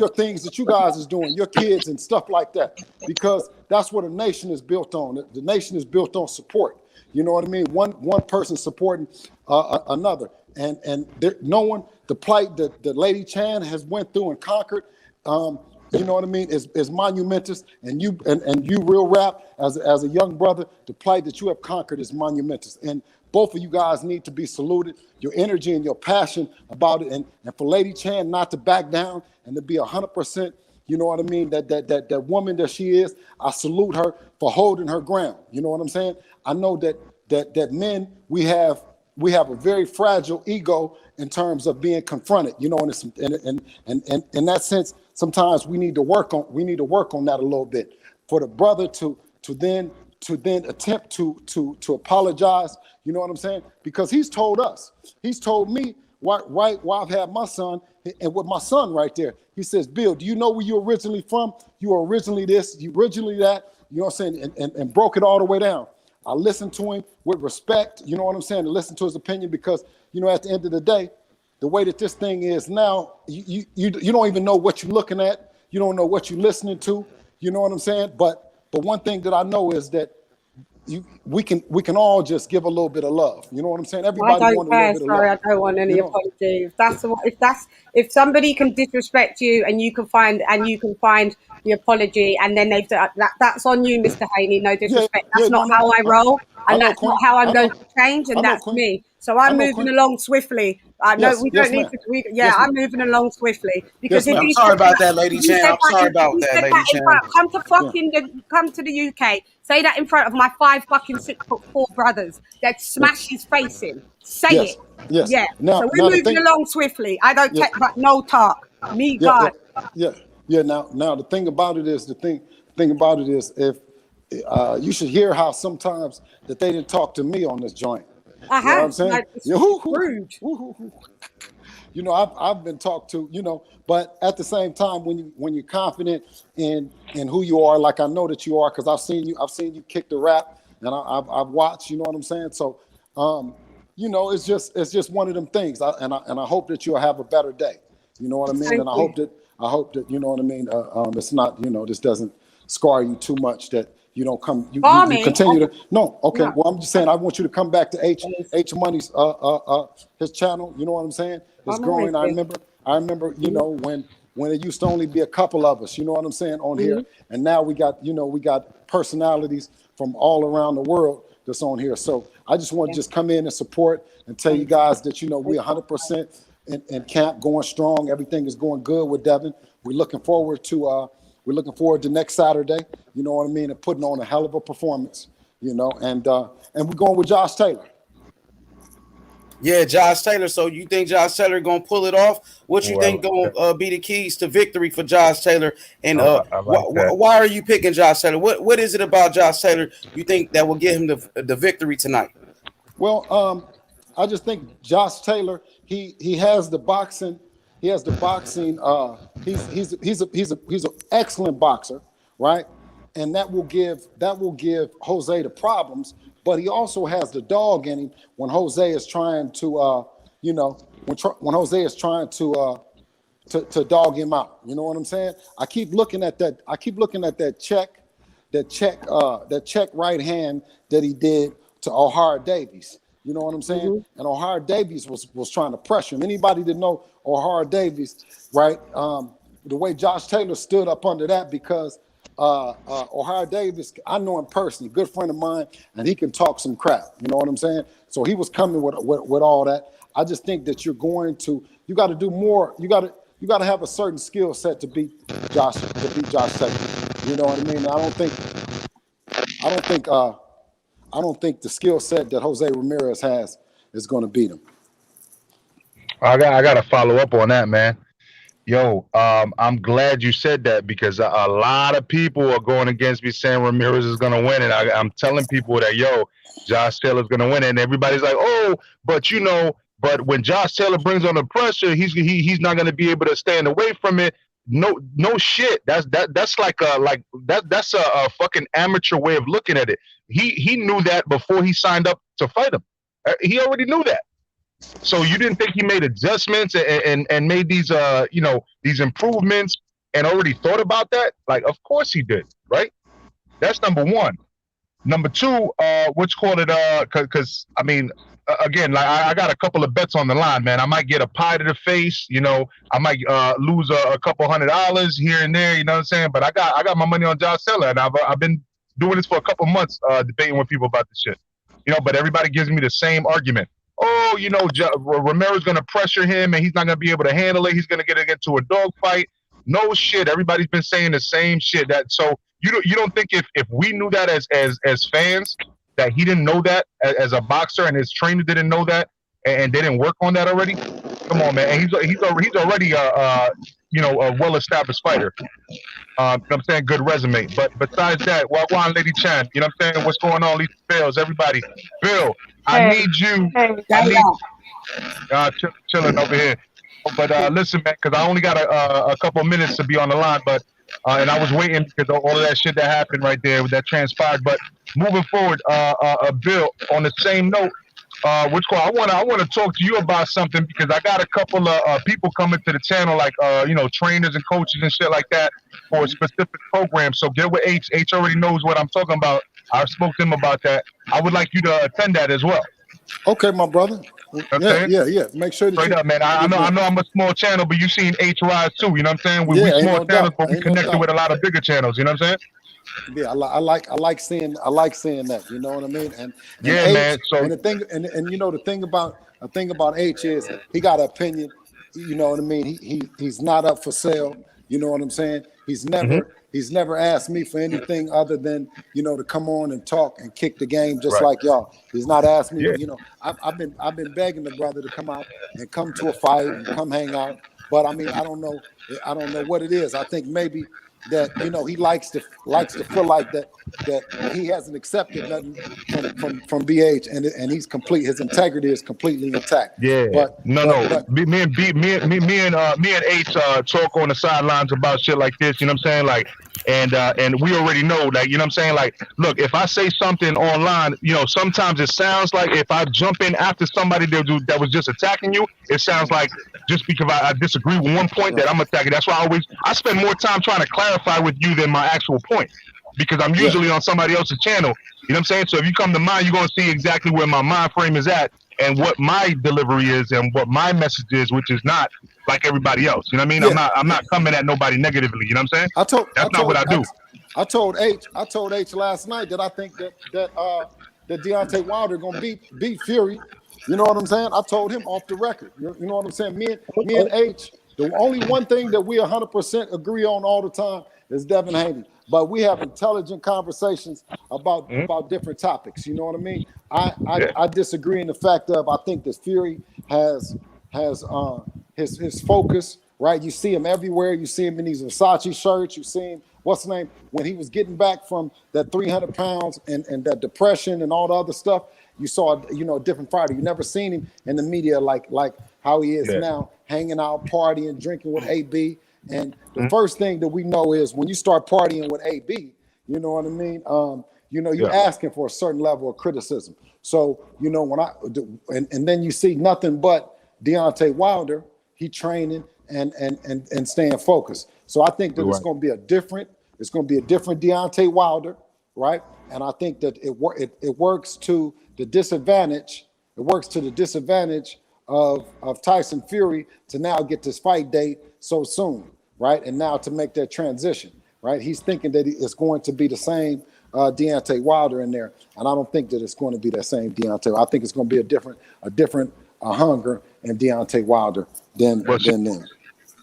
things that you guys is doing, your kids and stuff like that, because that's what a nation is built on. The nation is built on support. You know what I mean? One person supporting another, and there, no one, the plight that Lady Chan has went through and conquered. You know what I mean, is monumentous, and you Real Rap as a young brother, the plight that you have conquered is monumentous, and both of you guys need to be saluted. Your energy and your passion about it, and for Lady Chan not to back down and to be 100%, you know what I mean, that woman that she is, I salute her for holding her ground. You know what I'm saying? I know that men, we have a very fragile ego in terms of being confronted. You know, and in that sense, sometimes we need to work on that a little bit. For the brother to then attempt to apologize. You know what I'm saying? Because he's told us, he's told me right while I've had my son, and with my son right there, he says, Bill, do you know where you're originally from? You were originally this, you originally that. You know what I'm saying? And broke it all the way down. I listened to him with respect, you know what I'm saying, and listen to his opinion, because, you know, at the end of the day, the way that this thing is now, you don't even know what you're looking at. You don't know what you're listening to. You know what I'm saying? But one thing that I know is that we can all just give a little bit of love. You know what I'm saying? I Everybody don't want a little care. bit of Sorry, love. I don't want You any know? apology. If somebody can disrespect you and you can find the apology, and then they've done that's on you, Mr. Haney. No Yeah, disrespect. yeah, That's no, not no. how I roll, I and know, that's not Queen. how I'm I going know. to change, I and know, that's Queen. me. So I I'm know, moving Queen. along swiftly. No, Yes, we don't yes, need ma'am. to. Yes, I'm ma'am. moving along swiftly, because Yes, if ma'am. I'm he sorry said about that, that, Lady if he Chen. said I'm that, sorry if about he that, said Lady that in Chen. front, Yeah. come to the UK, say that in front of my 5'6" brothers, they'd Yeah. smash his face in. Say it. Yes. Yes. Yeah. So Now we're the moving thing. along swiftly. I don't Yeah. take but no talk. Me Yeah. Yeah. God. Yeah. Yeah. Now the thing about it is if you should hear how sometimes that they didn't talk to me on this joint. I You know what I'm have. saying? Like, Yeah. it's rude. You know, I've been talked to, you know, but at the same time, when you're confident in who you are, like I know that you are, because I've seen you kick the rap, and I've watched, you know what I'm saying? So, you know, it's just one of them things, and I hope that you'll have a better day. You know what I mean? Thank And I you. hope that I hope that, you know what I mean, it's not, this doesn't scar you too much that you don't come, you continue to, no, okay, well, I'm just saying, I want you to come back to H Money's, his channel, you know what I'm saying? It's growing. I remember, when it used to only be a couple of us, you know what I'm saying, on here, and now we got personalities from all around the world that's on here. So I just want to just come in and support and tell you guys that, we're 100% in camp, going strong. Everything is going good with Devin. We're looking forward to next Saturday, you know what I mean, and putting on a hell of a performance, and we're going with Josh Taylor. Yeah, Josh Taylor. So you think Josh Taylor gonna pull it off? What you think gonna be the keys to victory for Josh Taylor? And why are you picking Josh Taylor? What is it about Josh Taylor you think that will get him the victory tonight? Well, I just think Josh Taylor, he has the boxing. He has the boxing. He's an excellent boxer, right? And that will give Jose the problems. But he also has the dog in him when Jose is trying to, when Jose is trying to dog him out. You know what I'm saying? I keep looking at that check right hand that he did to O'Hara Davies. You know what I'm saying? And O'Hara Davies was trying to pressure him. Anybody that know O'Hara Davies, right? The way Josh Taylor stood up under that, because O'Hara Davies, I know him personally, good friend of mine, and he can talk some crap. You know what I'm saying? So he was coming with all that. I just think that you got to do more. You got to have a certain skill set to beat Josh Taylor. You know what I mean? I don't think the skill set that Jose Ramirez has is going to beat him. I got to follow up on that, man. Yo, I'm glad you said that, because a lot of people are going against me saying Ramirez is going to win. And I'm telling people that, Josh Taylor's going to win. And everybody's like, oh, but when Josh Taylor brings on the pressure, he's not going to be able to stand away from it. No shit. That's like that's a fucking amateur way of looking at it. He knew that before he signed up to fight him. He already knew that. So you didn't think he made adjustments and made these these improvements and already thought about that? Like, of course he did, right? That's number one. Number two, because I mean, again, like I got a couple of bets on the line, man. I might get a pie to the face, I might lose a couple $100 here and there, you know what I'm saying? But I got my money on Josh Taylor, and I've been doing this for a couple months, debating with people about this shit, but everybody gives me the same argument. Oh, Ramirez going to pressure him and he's not going to be able to handle it. He's going to get into a dogfight. No shit. Everybody's been saying the same shit. So you don't think if we knew that as fans, that he didn't know that as a boxer, and his trainer didn't know that, and they didn't work on that already? Come on, man. And he's already a well-established fighter. I'm saying good resume. But besides that, Wagwan Lady Chan, you know what I'm saying? What's going on, Lisa Fails, everybody? Bill, I need you. Chilling over here. But listen, man, because I only got a couple minutes to be on the line, but and I was waiting because of all of that shit that happened right there that transpired. But moving forward, Bill, on the same note, I want to talk to you about something, because I got a couple of people coming to the channel, like trainers and coaches and shit like that for a specific program. So get with H. H already knows what I'm talking about. I spoke to him about that. I would like you to attend that as well. Okay, my brother. Yeah. Make sure that straight up, man. I know I'm a small channel, but you seen H rise too. You know what I'm saying? We small channels, but we connected with a lot of bigger channels. You know what I'm saying? Yeah, I like seeing that. You know what I mean? And yeah, H, man. So and the thing, and the thing about H is he got an opinion. You know what I mean? He's not up for sale. You know what I'm saying? He's never asked me for anything other than to come on and talk and kick the game just like y'all. He's not asked me. Yeah. I've been begging the brother to come out and come to a fight and come hang out. But I mean, I don't know what it is. I think maybe that he likes to feel like that he hasn't accepted nothing from BH, and he's complete. His integrity is completely intact. Yeah, but me and H talk on the sidelines about shit like this. You know what I'm saying? Like and we already know, like, you know what I'm saying? Like, look, if I say something online, you know, sometimes it sounds like if I jump in after somebody that was just attacking you, it sounds like just because I disagree with one point that I'm attacking. That's why I spend more time trying to clarify with you than my actual point, because I'm usually on somebody else's channel. You know what I'm saying? So if you come to mine, you're going to see exactly where my mind frame is at and what my delivery is and what my message is, which is not like everybody else. You know what I mean? Yeah. I'm not coming at nobody negatively. You know what I'm saying? That's not what I do. I told H last night that I think that Deontay Wilder gonna beat Fury. You know what I'm saying? I told him off the record. You know what I'm saying? Me and H, the only one thing that we 100% agree on all the time is Devin Haney. But we have intelligent conversations about different topics. You know what I mean? I disagree in the fact of I think that Fury has his focus, right? You see him everywhere. You see him in these Versace shirts. You see him, what's the name? When he was getting back from that 300 pounds and that depression and all the other stuff, you saw, a different fighter. You never seen him in the media like how he is now, hanging out, partying, drinking with AB. And the first thing that we know is when you start partying with AB, you know what I mean? You're asking for a certain level of criticism. So, when then you see nothing but Deontay Wilder, he training and staying focused. So I think that it's going to be a different Deontay Wilder, right? And I think that it works to the disadvantage. It works to the disadvantage of Tyson Fury to now get this fight date so soon, right? And now to make that transition, right? He's thinking that it's going to be the same Deontay Wilder in there, and I don't think that it's going to be that same Deontay. I think it's going to be a different hunger in Deontay Wilder than them.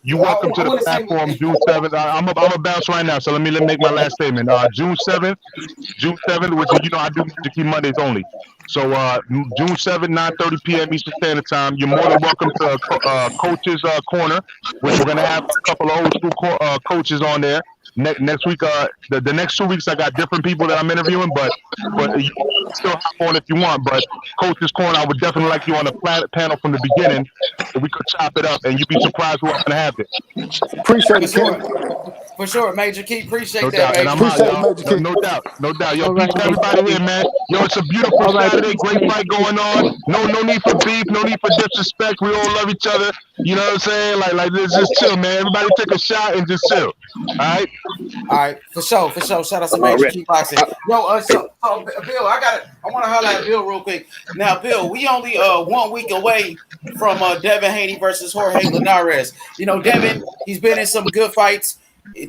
You're welcome to the platform, June 7th. I'm a bounce right now, so let me make my last statement. June 7th, which is, I do to keep Mondays only. So June 7th, 9:30 p.m. Eastern Standard Time. You're more than welcome to Coach's Corner, which we're gonna have a couple of old school coaches on there. Next week, the next 2 weeks, I got different people that I'm interviewing, but you can still hop on if you want. But Coach's Corner, I would definitely like you on the panel from the beginning, so we could chop it up, and you'd be surprised who I'm gonna have it. Appreciate it, for sure, Major Key. Appreciate no that, doubt. And I'm out, y'all. No doubt. Yo, peace to everybody here, man. Yo, it's a beautiful Saturday. Great fight going on. No need for beef. No need for disrespect. We all love each other. You know what I'm saying? Like let's just chill, man. Everybody take a shot and just chill. All right, for sure. Shout out to Major Key Boxing. Yo, so Bill, I want to highlight Bill real quick. Now, Bill, we only 1 week away from Devin Haney versus Jorge Linares. Devin, he's been in some good fights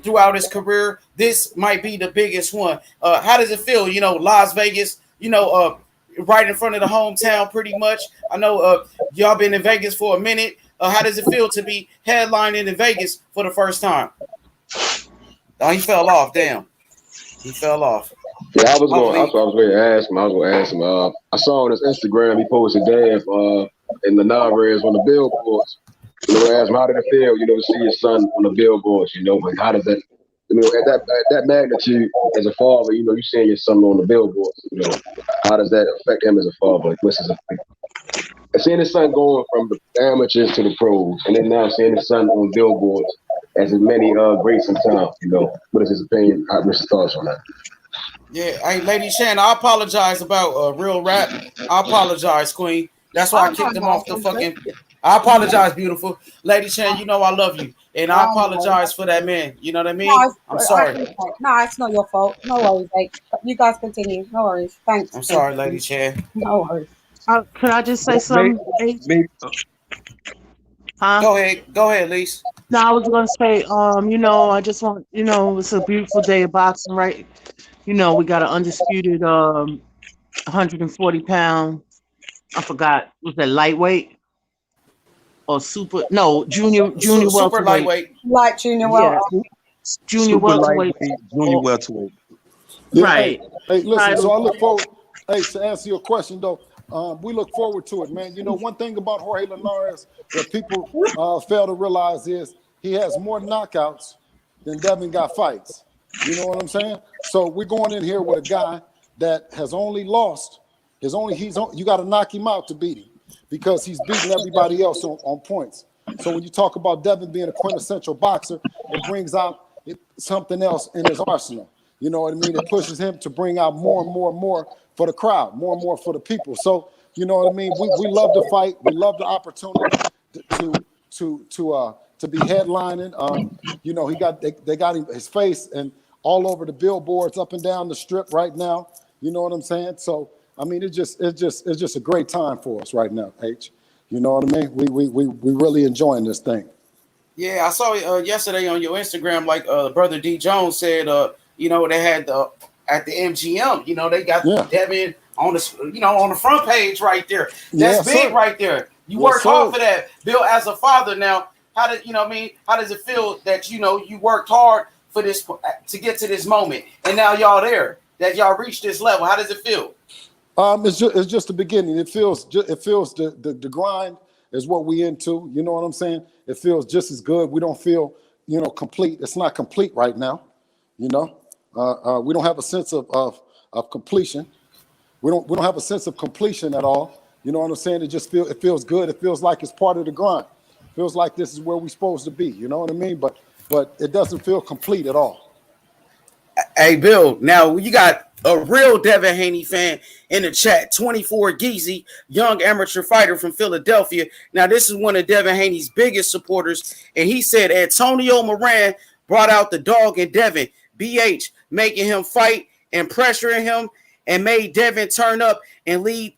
throughout his career. This might be the biggest one. How does it feel? Las Vegas, right in front of the hometown pretty much. I know y'all been in Vegas for a minute. How does it feel to be headlining in Vegas for the first time? Oh, he fell off. Damn. He fell off. Yeah, I was going to ask him. I saw on his Instagram he posted Dave in the Ramirez on the billboards. I asked him how did it feel, to see his son on the billboards, and how does that, at that magnitude as a father, you seeing your son on the billboards, how does that affect him as a father? What's his opinion? And seeing his son going from the amateurs to the pros, and then now seeing his son on billboards as many greats in town, what is his opinion? What's his thoughts on that? Yeah, hey, Lady Shan, I apologize about real rap. I apologize, Queen. That's why I kicked him off the fucking. I apologize, beautiful Lady Shan. I love you, and I apologize for that, man. You know what I mean? No, I'm sorry. No, it's not your fault. No worries, like you guys continue. No worries. Thanks. I'm sorry, Lady Shan. No worries. Could I just say something? Huh? Go ahead, Lise. No, I was gonna say, I just want, it's a beautiful day of boxing, right? We got an undisputed 140 pound. I forgot, was that lightweight or super? No, junior super welterweight. Lightweight. Like junior welterweight. Yeah. Junior welterweight. Junior welterweight. Yeah, right. Hey, listen. So I look forward. Hey, to answer your question though. We look forward to it, man. One thing about Jorge Linares that people fail to realize is he has more knockouts than Devin got fights. You know what I'm saying? So we're going in here with a guy that has only lost. You got to knock him out to beat him because he's beating everybody else on points. So when you talk about Devin being a quintessential boxer, it brings out something else in his arsenal. You know what I mean? It pushes him to bring out more and more and more for the crowd, more and more for the people. So, you know what I mean? We love the fight. We love the opportunity to be headlining. You know, they got his face and all over the billboards up and down the strip right now. You know what I'm saying? So, I mean, it's just a great time for us right now, H. You know what I mean? We really enjoying this thing. Yeah, I saw yesterday on your Instagram, like brother D Jones said, you know, they had at the MGM, you know, they got Devin on the front page right there. That's big right there. You worked hard for that, Bill. As a father now, how does it feel that you worked hard for this to get to this moment, and now y'all there, that y'all reached this level? How does it feel? It's just the beginning. It feels the grind is what we into. You know what I'm saying? It feels just as good. We don't feel complete. It's not complete right now. You know, we don't have a sense of completion. We don't have a sense of completion at all. You know what I'm saying? It feels good. It feels like it's part of the grind. It feels like this is where we're supposed to be. You know what I mean? But it doesn't feel complete at all. Hey, Bill, now you got a real Devin Haney fan in the chat, 24 Geezy, young amateur fighter from Philadelphia. Now, this is one of Devin Haney's biggest supporters, and he said Antonio Moran brought out the dog in Devin, BH, making him fight and pressuring him, and made Devin turn up and lead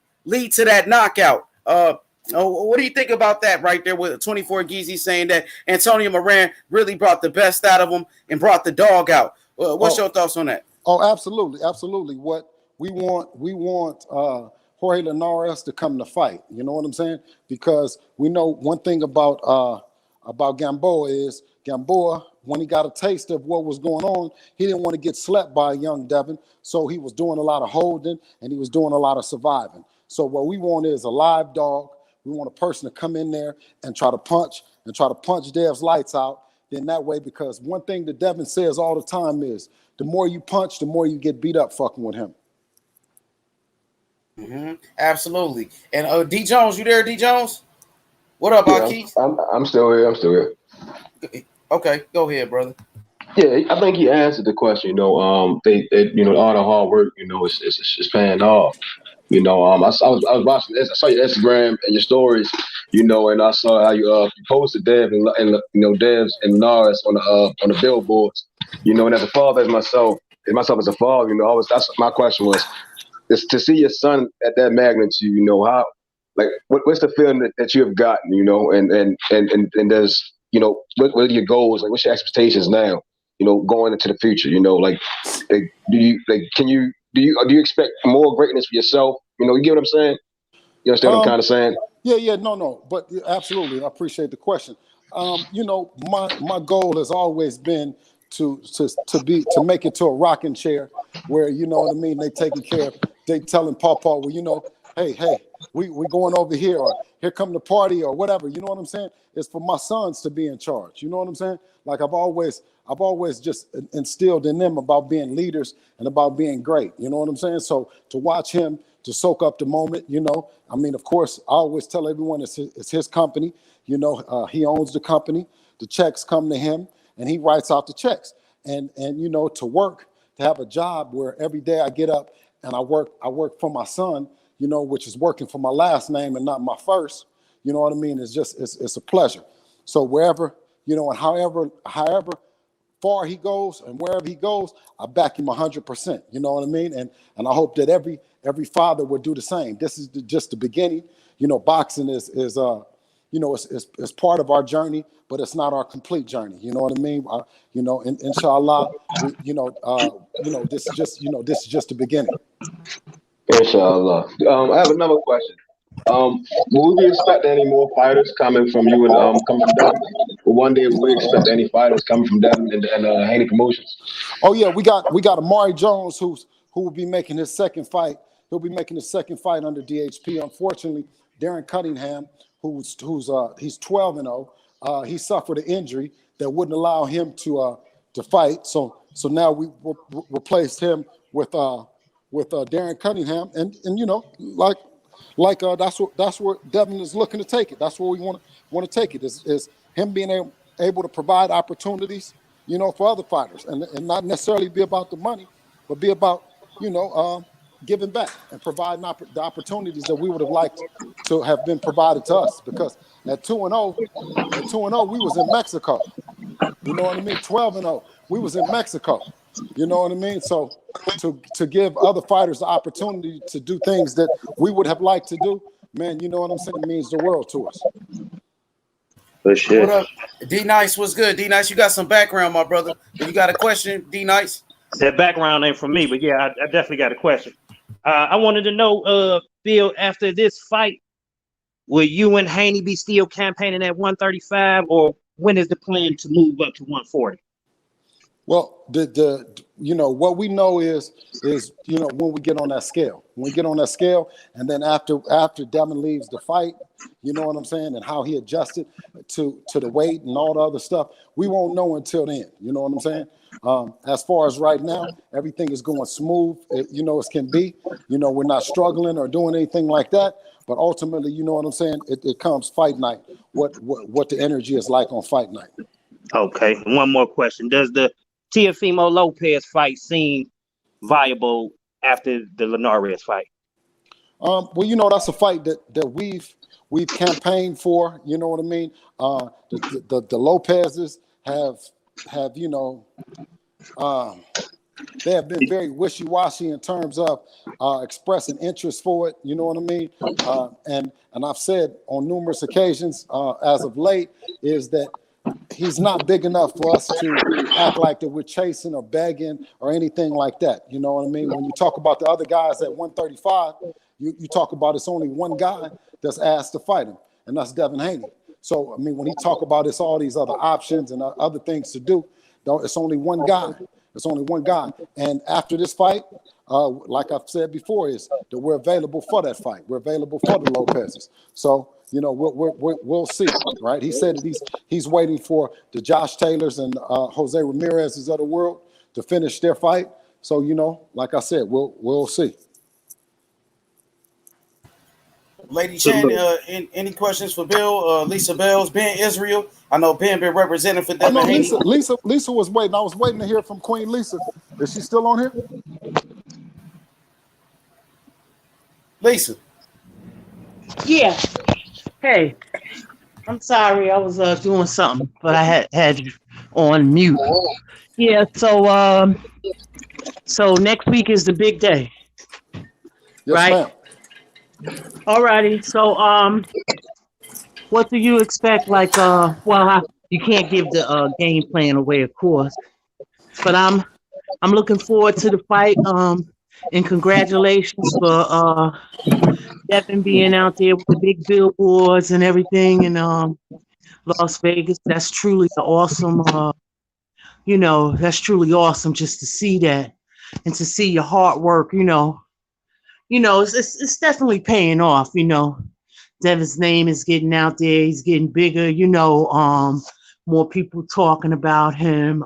to that knockout. What do you think about that right there with 24 Geezy saying that Antonio Moran really brought the best out of him and brought the dog out? What's your thoughts on that? Oh, absolutely. Absolutely. What we want Jorge Linares to come to fight. You know what I'm saying? Because we know one thing about Gamboa is Gamboa, when he got a taste of what was going on, he didn't want to get slept by a young Devin. So he was doing a lot of holding and he was doing a lot of surviving. So what we want is a live dog. We want a person to come in there and try to punch Dev's lights out. Then that way, because one thing that Devin says all the time is the more you punch, the more you get beat up fucking with him. Mm-hmm. Absolutely. And D Jones, you there, D Jones? What up, Keith? I'm still here. Okay, go ahead, brother. Yeah, I think he answered the question. You know, all the hard work, is paying off. You know, I was watching this. I saw your Instagram and your stories. You know, and I saw how you posted Dev and Dev's and Linares on the billboards. You know, and as a father, as myself as a father, you know, that's my question was, is to see your son at that magnitude. You know, how, like, what's the feeling that you have gotten? You know, and there's, you know, what are your goals? Like, what's your expectations now? You know, going into the future. You know, do you expect more greatness for yourself? You know, you get what I'm saying? You understand what I'm kind of saying? Yeah, no, but absolutely, I appreciate the question. You know, my goal has always been to make it to a rocking chair where, you know what I mean, they taking care of, they telling Pawpaw, well, you know, hey, we going over here, or here come the party, or whatever. You know what I'm saying? It's for my sons to be in charge. You know what I'm saying? Like I've always just instilled in them about being leaders and about being great. You know what I'm saying? So to watch him, to soak up the moment, you know, I mean, of course, I always tell everyone it's his company. You know, he owns the company. The checks come to him, and he writes out the checks. And you know, to have a job where every day I get up and I work for my son, you know, which is working for my last name and not my first. You know what I mean? It's a pleasure. So wherever, you know, and however far he goes and wherever he goes, I back him 100%. You know what I mean? And I hope that every father would do the same. This is just the beginning. You know, boxing is you know, it's part of our journey, but it's not our complete journey. You know what I mean? You know, inshallah, this is just the beginning. Inshallah. I have another question. Will we expect any more fighters coming from you and coming from Devin? One day, will we expect any fighters coming from Devin and Haney Promotions? Oh yeah, we got Amari Jones who will be making his second fight. He'll be making his second fight under DHP. Unfortunately, Darren Cunningham, he's 12-0. He suffered an injury that wouldn't allow him to fight. So now we replaced him with Darren Cunningham, and you know, that's where Devin is looking to take it. That's where we want to take it. Is him being able to provide opportunities, you know, for other fighters, and not necessarily be about the money, but be about, you know, giving back and providing the opportunities that we would have liked to have been provided to us. Because at 2-0, we was in Mexico. You know what I mean? 12-0, we was in Mexico. You know what I mean? So to give other fighters the opportunity to do things that we would have liked to do, man, you know what I'm saying? It means the world to us. For sure. What up? D-Nice, what's good? D-Nice, you got some background, my brother. You got a question, D-Nice? That background ain't for me, but yeah, I definitely got a question. I wanted to know, Bill, after this fight, will you and Haney be still campaigning at 135, or when is the plan to move up to 140? Well, the you know, what we know is you know, when we get on that scale, and then after Devin leaves the fight, you know what I'm saying, and how he adjusted to the weight and all the other stuff, we won't know until then. You know what I'm saying? As far as right now, everything is going smooth, you know, as can be. You know, we're not struggling or doing anything like that. But ultimately, you know what I'm saying, it comes fight night, what the energy is like on fight night. Okay, one more question. Does the Teofimo Lopez fight seem viable after the Ramirez fight? Well, you know, that's a fight that we've campaigned for. You know what I mean? The Lopezes have you know, they have been very wishy-washy in terms of expressing interest for it. You know what I mean? And I've said on numerous occasions as of late is that he's not big enough for us to act like that we're chasing or begging or anything like that. You know what I mean? When you talk about the other guys at 135, you talk about it's only one guy that's asked to fight him, and that's Devin Haney. So, I mean, when he talk about it's all these other options and other things to do, it's only one guy. It's only one guy. And after this fight, like I've said before, is that we're available for that fight. We're available for the Lopezes. So, you know, we'll see, right? He said that he's waiting for the Josh Taylors and Jose Ramirez's of the world to finish their fight. So, you know, like I said, we'll see. Lady Chan, any questions for Bill? Lisa Bells, Ben Israel. I know Ben been representing for Devin Haney. Lisa was waiting. I was waiting to hear from Queen Lisa. Is she still on here? Lisa. Yeah. Hey, I'm sorry. I was doing something, but I had you on mute. Yeah. So next week is the big day. Yes, right? ma'am. Alrighty. So what do you expect? Like you can't give the game plan away, of course, but I'm looking forward to the fight. And congratulations for Devin being out there with the big billboards and everything in Las Vegas. That's truly awesome. You know, that's truly awesome just to see that and to see your hard work. You know, it's definitely paying off. You know, Devin's name is getting out there. He's getting bigger. You know, more people talking about him.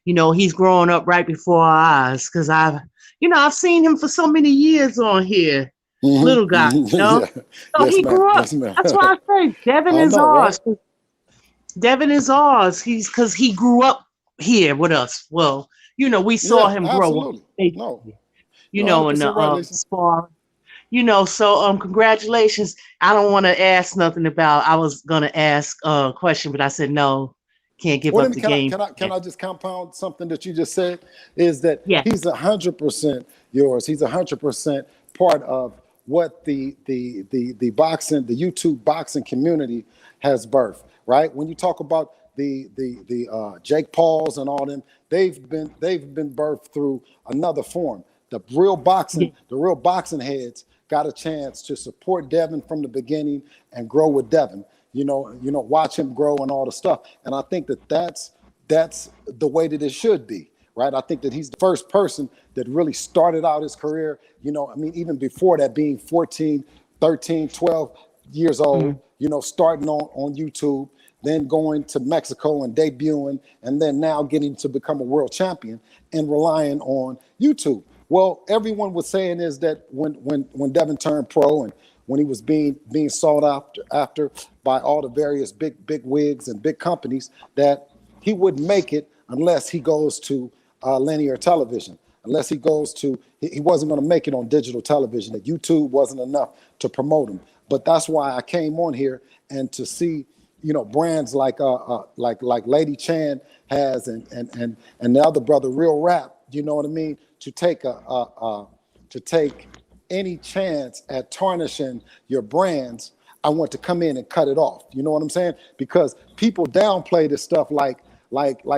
You know, he's growing up right before our eyes because I've seen him for so many years on here. Mm-hmm. Little guy, you know? Yeah. So Yes, he ma'am. grew up. Yes, ma'am. That's why I say Devin is ours. Right? Devin is ours. He's because he grew up here with us. Well, you know, we saw him grow up. No. You know, in the sparring. You know, so congratulations. I don't want to ask nothing about. I was gonna ask a question, but I said no. Can't give up the game. Can I just compound something that you just said? Is that he's 100% yours. He's 100% part of what the boxing, the YouTube boxing community has birthed. Right? When you talk about the Jake Pauls and all them, they've been birthed through another form. The real boxing heads got a chance to support Devin from the beginning and grow with Devin. You know, watch him grow and all the stuff. And I think that's the way that it should be, right? I think that he's the first person that really started out his career, you know, I mean, even before that, being 14, 13, 12 years old, you know, starting on YouTube, then going to Mexico and debuting, and then now getting to become a world champion and relying on YouTube. Well, everyone was saying is that when Devin turned pro and when he was being sought after by all the various big wigs and big companies, that he wouldn't make it unless he goes to linear television. Unless he goes to, he wasn't going to make it on digital television. That YouTube wasn't enough to promote him. But that's why I came on here, and to see, you know, brands like Lady Chan has, and the other brother, Real Rap. You know what I mean? To take any chance at tarnishing your brands, I want to come in and cut it off. You know what I'm saying? Because people downplay this stuff like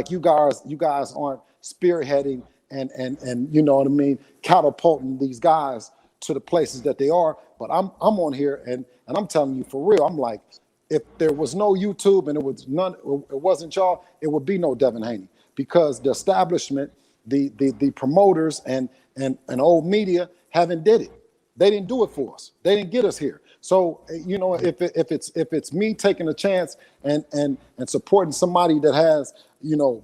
you guys aren't spearheading and you know what I mean, catapulting these guys to the places that they are. But I'm on here and I'm telling you for real, I'm like, if there was no YouTube and it wasn't y'all, it would be no Devin Haney, because the establishment, the promoters and old media haven't did it. They didn't do it for us. They didn't get us here. So, you know, if it's me taking a chance and supporting somebody that has, you know,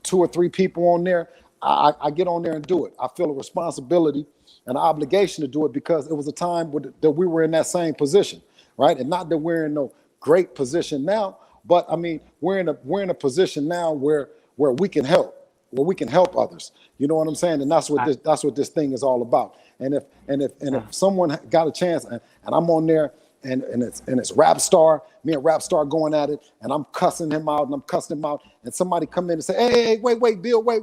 2 or 3 people on there, I get on there and do it. I feel a responsibility and an obligation to do it, because it was a time that we were in that same position, right? And not that we're in no great position now, but I mean, we're in a position now where we can help, others. You know what I'm saying? And that's what this thing is all about. And if someone got a chance and I'm on there and it's Rap Star, me and Rap Star going at it, and I'm cussing him out and somebody come in and say, hey, wait, Bill, wait,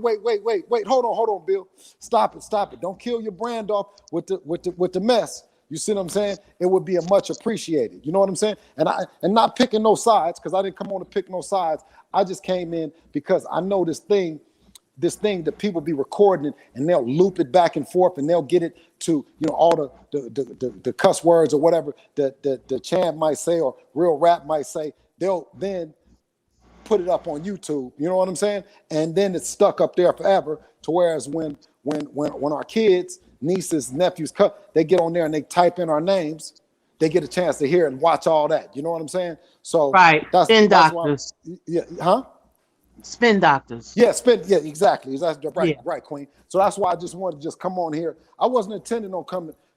hold on, Bill, stop it, don't kill your brand off with the mess. You see what I'm saying? It would be a much appreciated. You know what I'm saying? And not picking no sides, because I didn't come on to pick no sides. I just came in because I know this thing that people be recording, and they'll loop it back and forth, and they'll get it to, you know, all the cuss words or whatever that Chan might say or Real Rap might say. They'll then put it up on YouTube. You know what I'm saying? And then it's stuck up there forever. To whereas when our kids, nieces, nephews they get on there and they type in our names, they get a chance to hear and watch all that. You know what I'm saying? So right, that's doctors. Spin doctors. Yeah, exactly. Right, right, Queen. So that's why I just wanted to just come on here. I wasn't intending on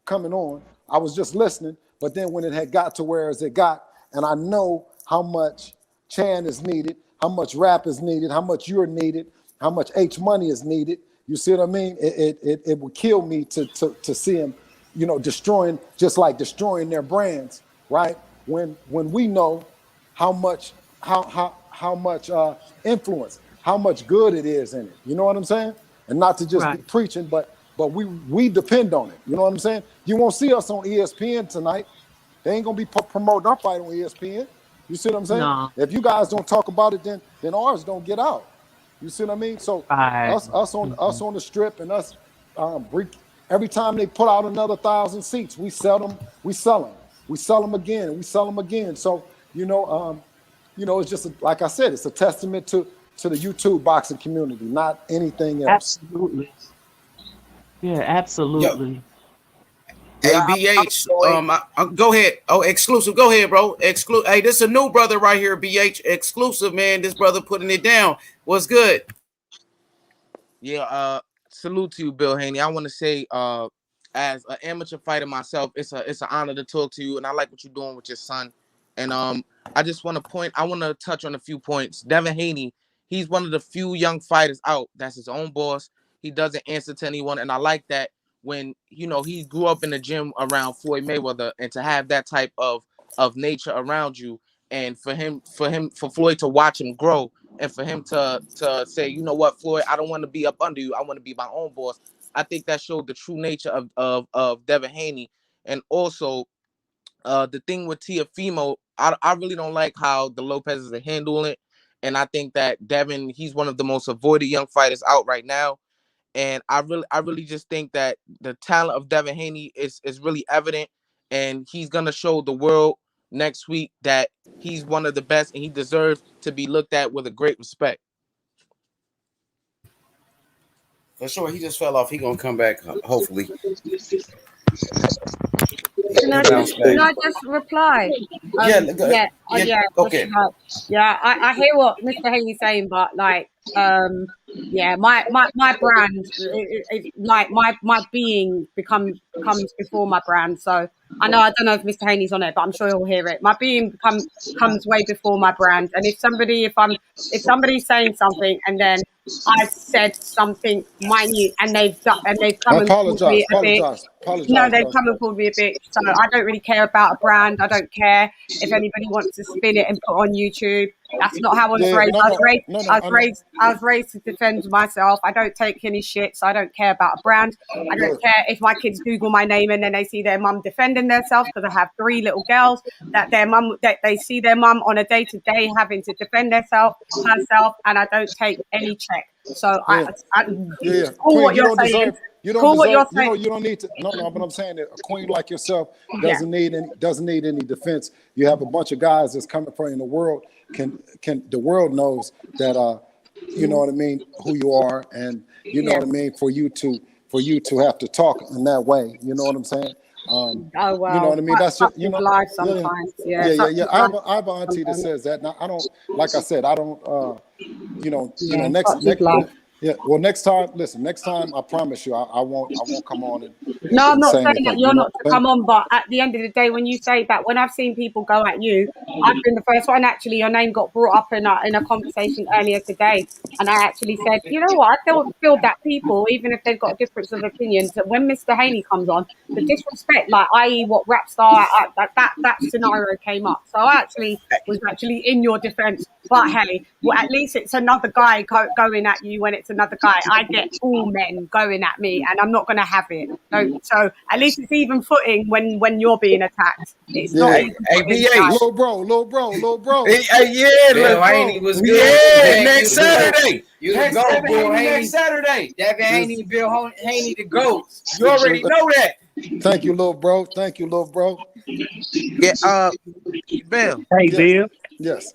coming on. I was just listening. But then when it had got to where as it got, and I know how much Chan is needed, how much Rap is needed, how much you're needed, how much H Money is needed. You see what I mean? It would kill me to see him, you know, destroying their brands, right? When we know how much influence, how much good it is in it. You know what I'm saying? And not to just be preaching, but we depend on it. You know what I'm saying? You won't see us on ESPN tonight. They ain't gonna be promoting our fight on ESPN. You see what I'm saying? No. If you guys don't talk about it, then ours don't get out. You see what I mean? So us on the strip, and us every time they put out another 1,000 seats, we sell them again. So it's just like I said, it's a testament to the YouTube boxing community, not anything else. Absolutely. Yeah, absolutely. Yo. Hey, BH, go ahead. Oh, exclusive. Go ahead, bro. Hey, this is a new brother right here, BH. Exclusive, man. This brother putting it down. What's good? Yeah, salute to you, Bill Haney. I want to say, as an amateur fighter myself, it's an honor to talk to you, and I like what you're doing with your son. And I just want to touch on a few points. Devin Haney, he's one of the few young fighters out that's his own boss. He doesn't answer to anyone, and I like that. When, you know, he grew up in the gym around Floyd Mayweather, and to have that type of nature around you, and for Floyd to watch him grow, and for him to say, you know what, Floyd, I don't want to be up under you. I want to be my own boss. I think that showed the true nature of Devin Haney. And also the thing with Teofimo, I really don't like how the Lopez's are handling it. And I think that Devin, he's one of the most avoided young fighters out right now. And I really just think that the talent of Devin Haney is really evident, and he's gonna show the world next week that he's one of the best, and he deserves to be looked at with a great respect. For sure, he just fell off. He gonna come back, hopefully. Can I just reply? Okay. Yeah. I hear what Mr. Haney's saying, but like, Yeah, my brand, like my being comes before my brand. So I don't know if Mr. Haney's on it, but I'm sure he'll hear it. My being comes way before my brand. And if somebody's saying something and then I've said something minute and they've I come and called me a bitch. No, apologize, they've bro. come and called me a bitch. So I don't really care about a brand. I don't care if anybody wants to spin it and put on YouTube. That's not how I was raised. I was raised to defend myself. I don't take any shit, so I don't care about a brand. I don't care if my kids Google my name and then they see their mum defending themselves, because I have 3 little girls that they see their mum on a day-to-day having to defend herself, and I don't take any check. So Queen, what you're saying. You don't need to. No. But I'm saying that a queen like yourself doesn't need any defense. You have a bunch of guys that's coming from the world. The world knows that you know what I mean, who you are, and you know what I mean, for you to have to talk in that way. You know what I'm saying? Oh well, you know what I mean. That's just life sometimes. Yeah. I have an auntie that says that. Now I don't, like I said, I don't. Next time, listen. Next time, I promise you, I won't come on and no, I'm not say saying anything, that you're not to come on, but at the end of the day, when you say that, when I've seen people go at you, I've been the first one. Actually, your name got brought up in a conversation earlier today, and I actually said, you know what, I don't feel that people, even if they've got a difference of opinions, that when Mr. Haney comes on, the disrespect, like i.e. what rap star, that scenario came up. So I was in your defense. But hey, well, at least it's another guy going at you. When it's another guy, I get all men going at me, and I'm not going to have it. So at least it's even footing when you're being attacked. It's not. Hey, BA. Little bro. Hey, Bill Haney was good. Yeah, next Saturday. You the GOAT, Bill Haney. Next Saturday. Devin Haney, Bill Haney, the GOATs. You already know that. Thank you, little bro. Yeah, Bill. Hey, Bill. Yes.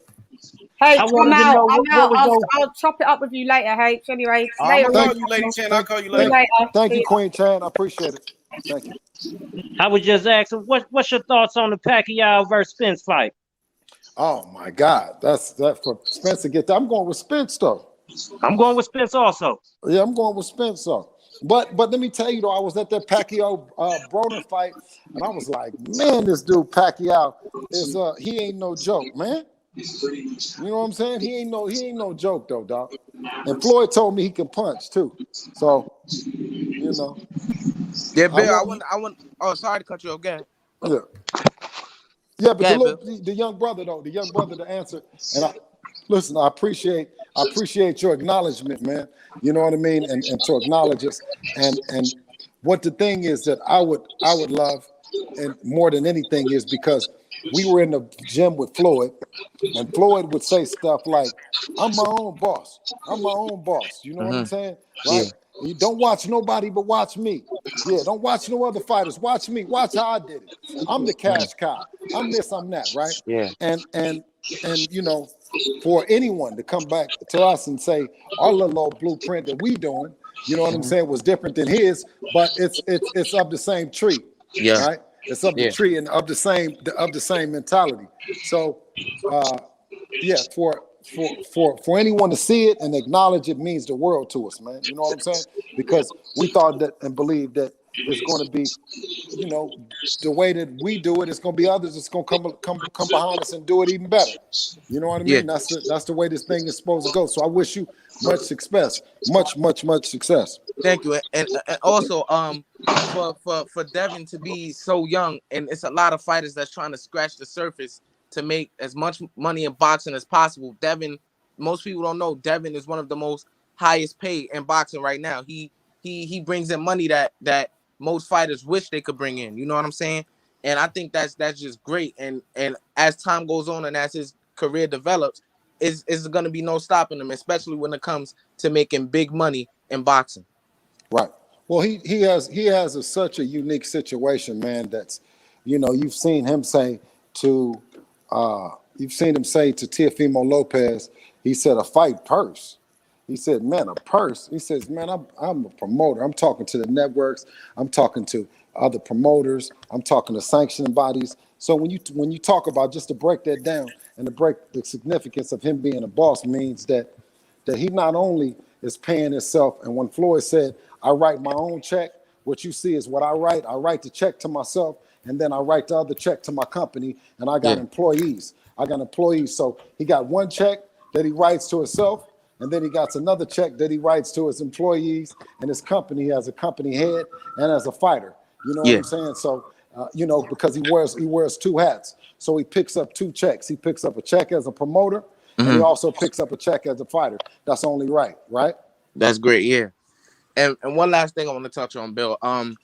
Hey, I I'm wanted to out. know I'm out. what was I'll chop it up with you later, H. Anyway, I'm gonna call you later, Chan. I'll call you later. Thank you, Queen Chan. I appreciate it. Thank you. I was just asking, what's your thoughts on the Pacquiao versus Spence fight? Oh my God, that's for Spence to get that. I'm going with Spence though. I'm going with Spence also. Yeah, I'm going with Spence though. But let me tell you though, I was at that Pacquiao Broner fight, and I was like, man, this dude Pacquiao is he ain't no joke, man. You know what I'm saying? He ain't no joke though, dog. And Floyd told me he can punch too. So, you know. Yeah, Bill, I want. Oh, sorry to cut you off again. Yeah, but the young brother though, the answer. And I appreciate your acknowledgement, man. You know what I mean? And to acknowledge us. And what the thing is that I would love, and more than anything, is because we were in the gym with Floyd, and Floyd would say stuff like, I'm my own boss. You know what I'm saying? Right? Yeah. You don't watch nobody but watch me. Yeah, don't watch no other fighters. Watch me. Watch how I did it. I'm the cash cow. I'm this, I'm that, right? Yeah. And you know, for anyone to come back to us and say our little old blueprint that we doing, you know what I'm saying, was different than his, but it's of the same tree. Yeah. Right? It's of the tree and of the same mentality. So for anyone to see it and acknowledge it means the world to us, man. You know what I'm saying? Because we thought that and believed that it's going to be, you know, the way that we do it, it's going to be others that's going to come behind us and do it even better. You know what I mean? That's the way this thing is supposed to go. So I wish you much success, much success. Thank you, and also for Devin to be so young, and it's a lot of fighters that's trying to scratch the surface to make as much money in boxing as possible. Devin, most people don't know, Devin is one of the most highest paid in boxing right now. He brings in money that most fighters wish they could bring in. You know what I'm saying? And I think that's just great. And as time goes on and as his career develops, is going to be no stopping him, especially when it comes to making big money in boxing. Right. Well, he has such a unique situation, man. That's, you know, you've seen him say to Teofimo Lopez, he said a fight purse. He said, man, a purse. He says, man, I'm a promoter. I'm talking to the networks. I'm talking to other promoters. I'm talking to sanctioning bodies. So when you talk about, just to break that down and to break the significance of him being a boss, means that that he not only is paying himself, and when Floyd said, I write my own check, what you see is what I write. I write the check to myself, and then I write the other check to my company, and I got employees. So he got one check that he writes to himself, and then he got another check that he writes to his employees and his company as a company head and as a fighter. You know what I'm saying? So, because he wears two hats. So he picks up two checks. He picks up a check as a promoter, and he also picks up a check as a fighter. That's only right? That's great, yeah. And one last thing I want to touch on, Bill. I'm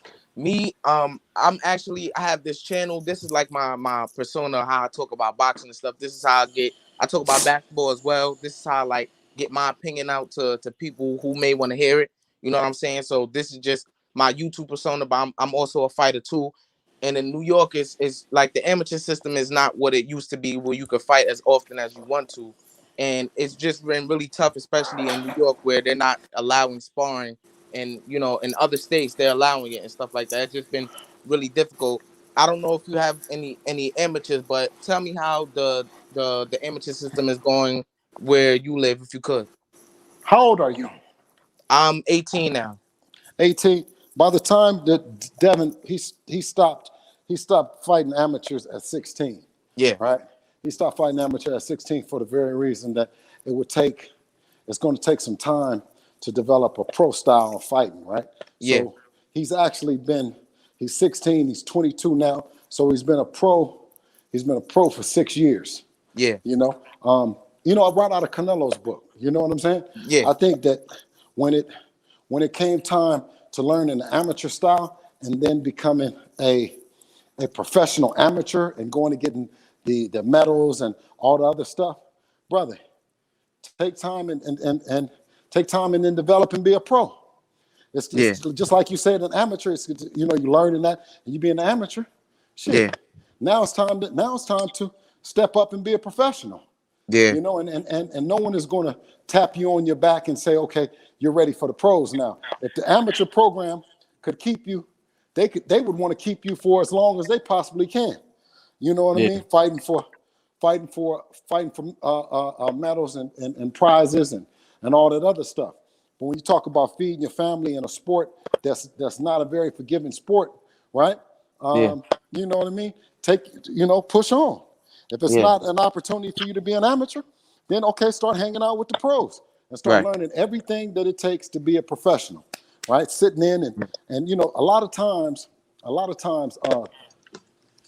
actually, I have this channel. This is like my persona, how I talk about boxing and stuff. This is how I talk about basketball as well. This is how I get my opinion out to people who may want to hear it. You know what I'm saying? So this is just my YouTube persona, but I'm also a fighter too. And in New York, it's like the amateur system is not what it used to be, where you could fight as often as you want to. And it's just been really tough, especially in New York, where they're not allowing sparring. And, in other states, they're allowing it and stuff like that. It's just been really difficult. I don't know if you have any amateurs, but tell me how the amateur system is going where you live, if you could. How old are you? I'm 18 now. 18. By the time that Devin, he stopped fighting amateurs at 16. Yeah. Right? He stopped fighting amateurs at 16 for the very reason that it's going to take some time to develop a pro style of fighting, right? Yeah. So he's 16, he's 22 now. So he's been a pro for 6 years. Yeah. I brought out of Canelo's book. You know what I'm saying? Yeah. I think that when it came time to learn an amateur style and then becoming a professional amateur and going to getting the medals and all the other stuff, brother, take time and take time and then develop and be a pro. It's just like you said, an amateur. It's, you learning that and you being an amateur. Shit. Yeah. Now it's time to step up and be a professional. Yeah. And no one is going to tap you on your back and say, okay, you're ready for the pros now. If the amateur program could keep you, they would want to keep you for as long as they possibly can. You know what I mean? Fighting for medals and prizes and all that other stuff. But when you talk about feeding your family in a sport that's not a very forgiving sport, right? You know what I mean? Push on. If it's not an opportunity for you to be an amateur, then okay, start hanging out with the pros and start learning everything that it takes to be a professional, right? Sitting in and a lot of times,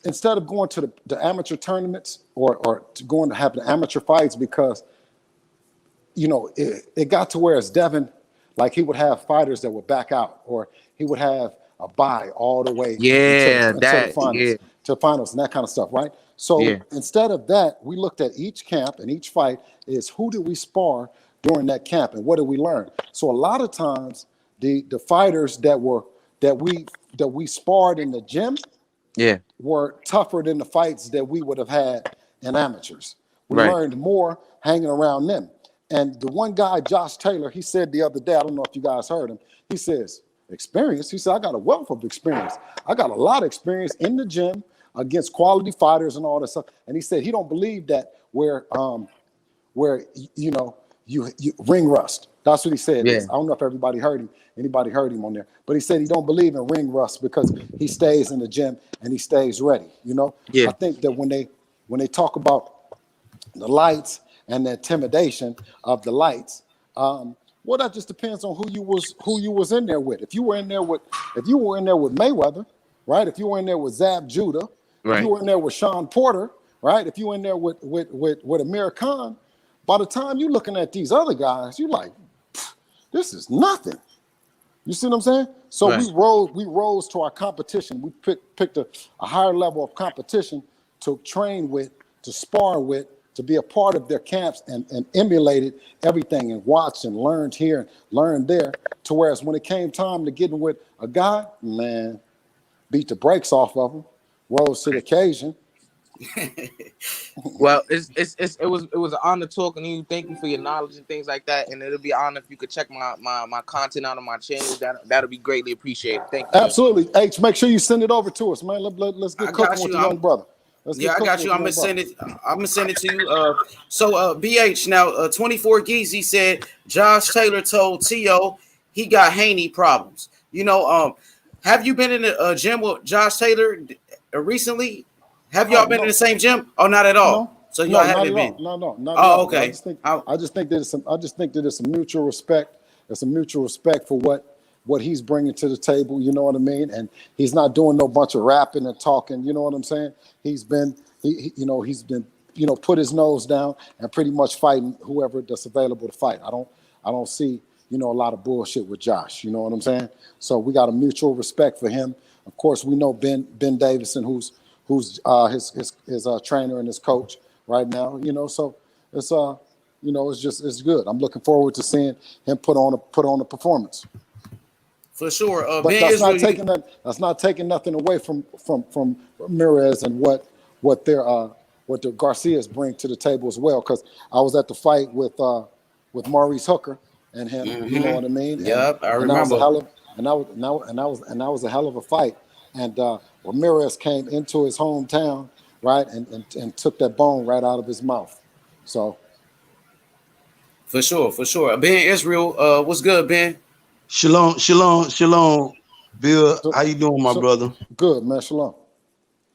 instead of going to the amateur tournaments or to going to have the amateur fights, because it got to where it's Devin, like he would have fighters that would back out, or he would have a bye all the way until the finals and that kind of stuff, right? So instead of that, we looked at each camp and each fight is who did we spar during that camp and what did we learn? So a lot of times the fighters that we sparred in the gym were tougher than the fights that we would have had in amateurs. We learned more hanging around them. And the one guy, Josh Taylor, he said the other day, I don't know if you guys heard him, he says, experience? He said, I got a wealth of experience. I got a lot of experience in the gym against quality fighters and all that stuff. And he said he don't believe that where you ring rust. That's what he said. I don't know if anybody heard him on there, but he said he don't believe in ring rust because he stays in the gym and he stays ready. I think that when they talk about the lights and the intimidation of the lights, well, that just depends on who you was in there with. If you were in there with Mayweather, right? If you were in there with Zab Judah, if you were in there with Sean Porter, right? If you were in there with Amir Khan, by the time you're looking at these other guys, you're like, this is nothing. You see what I'm saying? So we rose to our competition. We picked a higher level of competition to train with, to spar with, to be a part of their camps and emulated everything and watched and learned here and learned there. To whereas when it came time to getting with a guy, man, beat the brakes off of him, rose to the occasion. Well, it was an honor talking to you. Thank you for your knowledge and things like that. And it'll be an honor if you could check my content out on my channel. That'll be greatly appreciated. Thank you. Absolutely. H, make sure you send it over to us, man. Let's get cooking with the young brother. Let's Yeah, get I Cook got you. if I'm you gonna don't send mind. it. I'm gonna send it to you. So BH now 24 Geezy said Josh Taylor told T.O. he got Haney problems. Have you been in a gym with Josh Taylor recently? Have y'all Oh been in the no, same gym? Oh, not at all. no, So y'all no, not haven't at been. all. No, not at Oh, all. But I okay. just think there's some mutual respect. There's some mutual respect for what he's bringing to the table. You know what I mean? And he's not doing no bunch of rapping and talking. You know what I'm saying? He's been he's been put his nose down and pretty much fighting whoever that's available to fight. I don't see a lot of bullshit with Josh. You know what I'm saying? So we got a mutual respect for him. Of course, we know Ben Davison, who's his trainer and his coach right now. So it's it's good. I'm looking forward to seeing him put on a performance. For sure. But Ben Israel. that's not taking nothing away from Ramirez and what their Garcias bring to the table as well. Because I was at the fight with Maurice Hooker and him. You know what I mean? Yep, I And that was a remember. hell of that was a hell of a fight. And Ramirez came into his hometown, right, and took that bone right out of his mouth. So For sure. Ben Israel, what's good, Ben? Shalom. Bill, so, how you doing, my so brother? good, man. Shalom.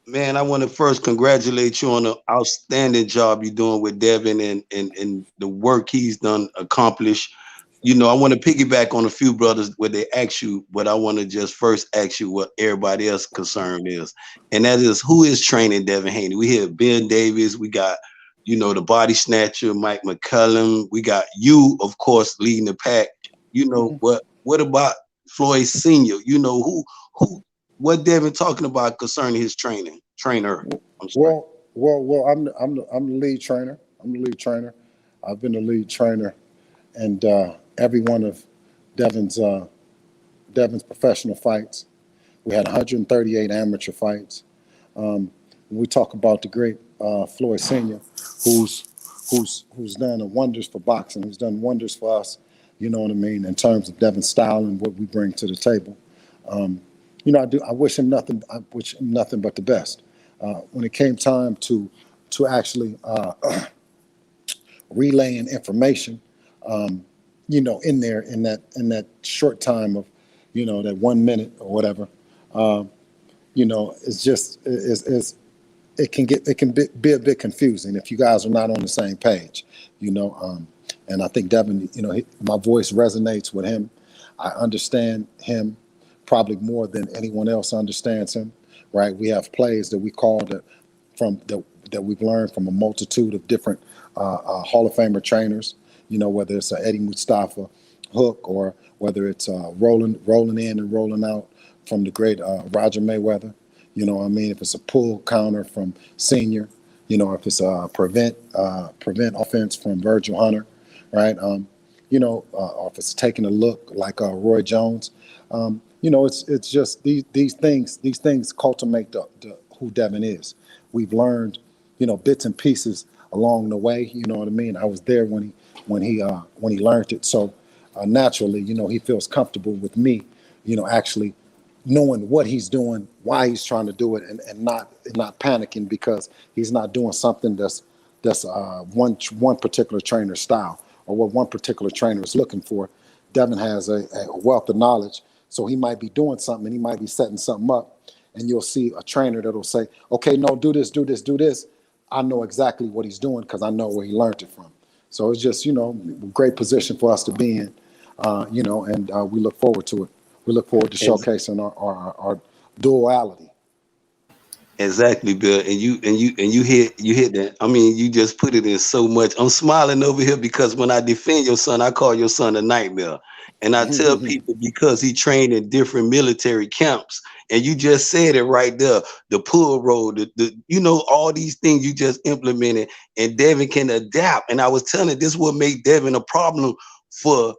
Man, I want to first congratulate you on the outstanding job you're doing with Devin and the work he's done accomplished. I want to piggyback on a few brothers where they ask you, but I want to just first ask you what everybody else concern is. And that is, who is training Devin Haney? We have Ben Davis, we got, the body snatcher, Mike McCullum, we got you, of course, leading the pack. What about Floyd Senior? What Devin talking about concerning his trainer? I'm sorry. Well, I'm the lead trainer. I'm the lead trainer. I've been the lead trainer, and every one of Devin's professional fights. We had 138 amateur fights. We talk about the great Floyd Senior, who's done wonders for boxing, who's done wonders for us. You know what I mean, in terms of Devin's style and what we bring to the table. I wish him nothing. I wish him nothing but the best. When it came time to actually relaying information, in there in that short time of, that 1 minute or whatever, it's just it can be a bit confusing if you guys are not on the same page, and I think Devin, my voice resonates with him. I understand him probably more than anyone else understands him, right? We have plays that we call that we've learned from a multitude of different Hall of Famer trainers, whether it's Eddie Mustafa hook or whether it's rolling in and rolling out from the great Roger Mayweather. If it's a pull counter from Senior, if it's a prevent offense from Virgil Hunter, right? Or if it's taking a look like Roy Jones. It's just these things cultivate the who Devin is. We've learned, bits and pieces along the way. You know what I mean? I was there when he learned it. So naturally, he feels comfortable with me, actually knowing what he's doing, why he's trying to do it, and not panicking because he's not doing something that's one particular trainer's style or what one particular trainer is looking for. Devin has a wealth of knowledge, so he might be doing something and he might be setting something up, and you'll see a trainer that'll say, okay, no, do this. I know exactly what he's doing because I know where he learned it from. So it's just, great position for us to be in, and we look forward to it. We look forward to showcasing our duality. Exactly, Bill. And you hit that. I mean, you just put it in so much. I'm smiling over here because when I defend your son, I call your son a nightmare. And I tell people because he trained in different military camps. And you just said it right there. The pull roll, all these things you just implemented, and Devin can adapt. And I was telling this what made Devin a problem for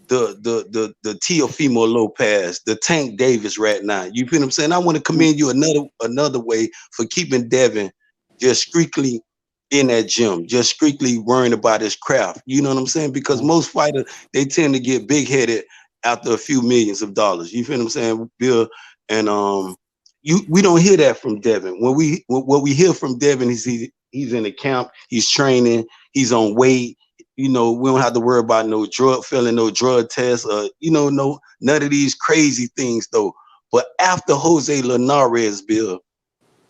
the Teofimo Lopez, the Tank Davis right now. You feel what I'm saying? I want to commend you another way for keeping Devin just strictly in that gym, just strictly worrying about his craft. You know what I'm saying? Because most fighters, they tend to get big-headed after a few millions of dollars. You feel what I'm saying, Bill? And we don't hear that from Devin. What we hear from Devin is he's in the camp, he's training, he's on weight. We don't have to worry about no drug tests, none of these crazy things though. But after Jose Linares, Bill,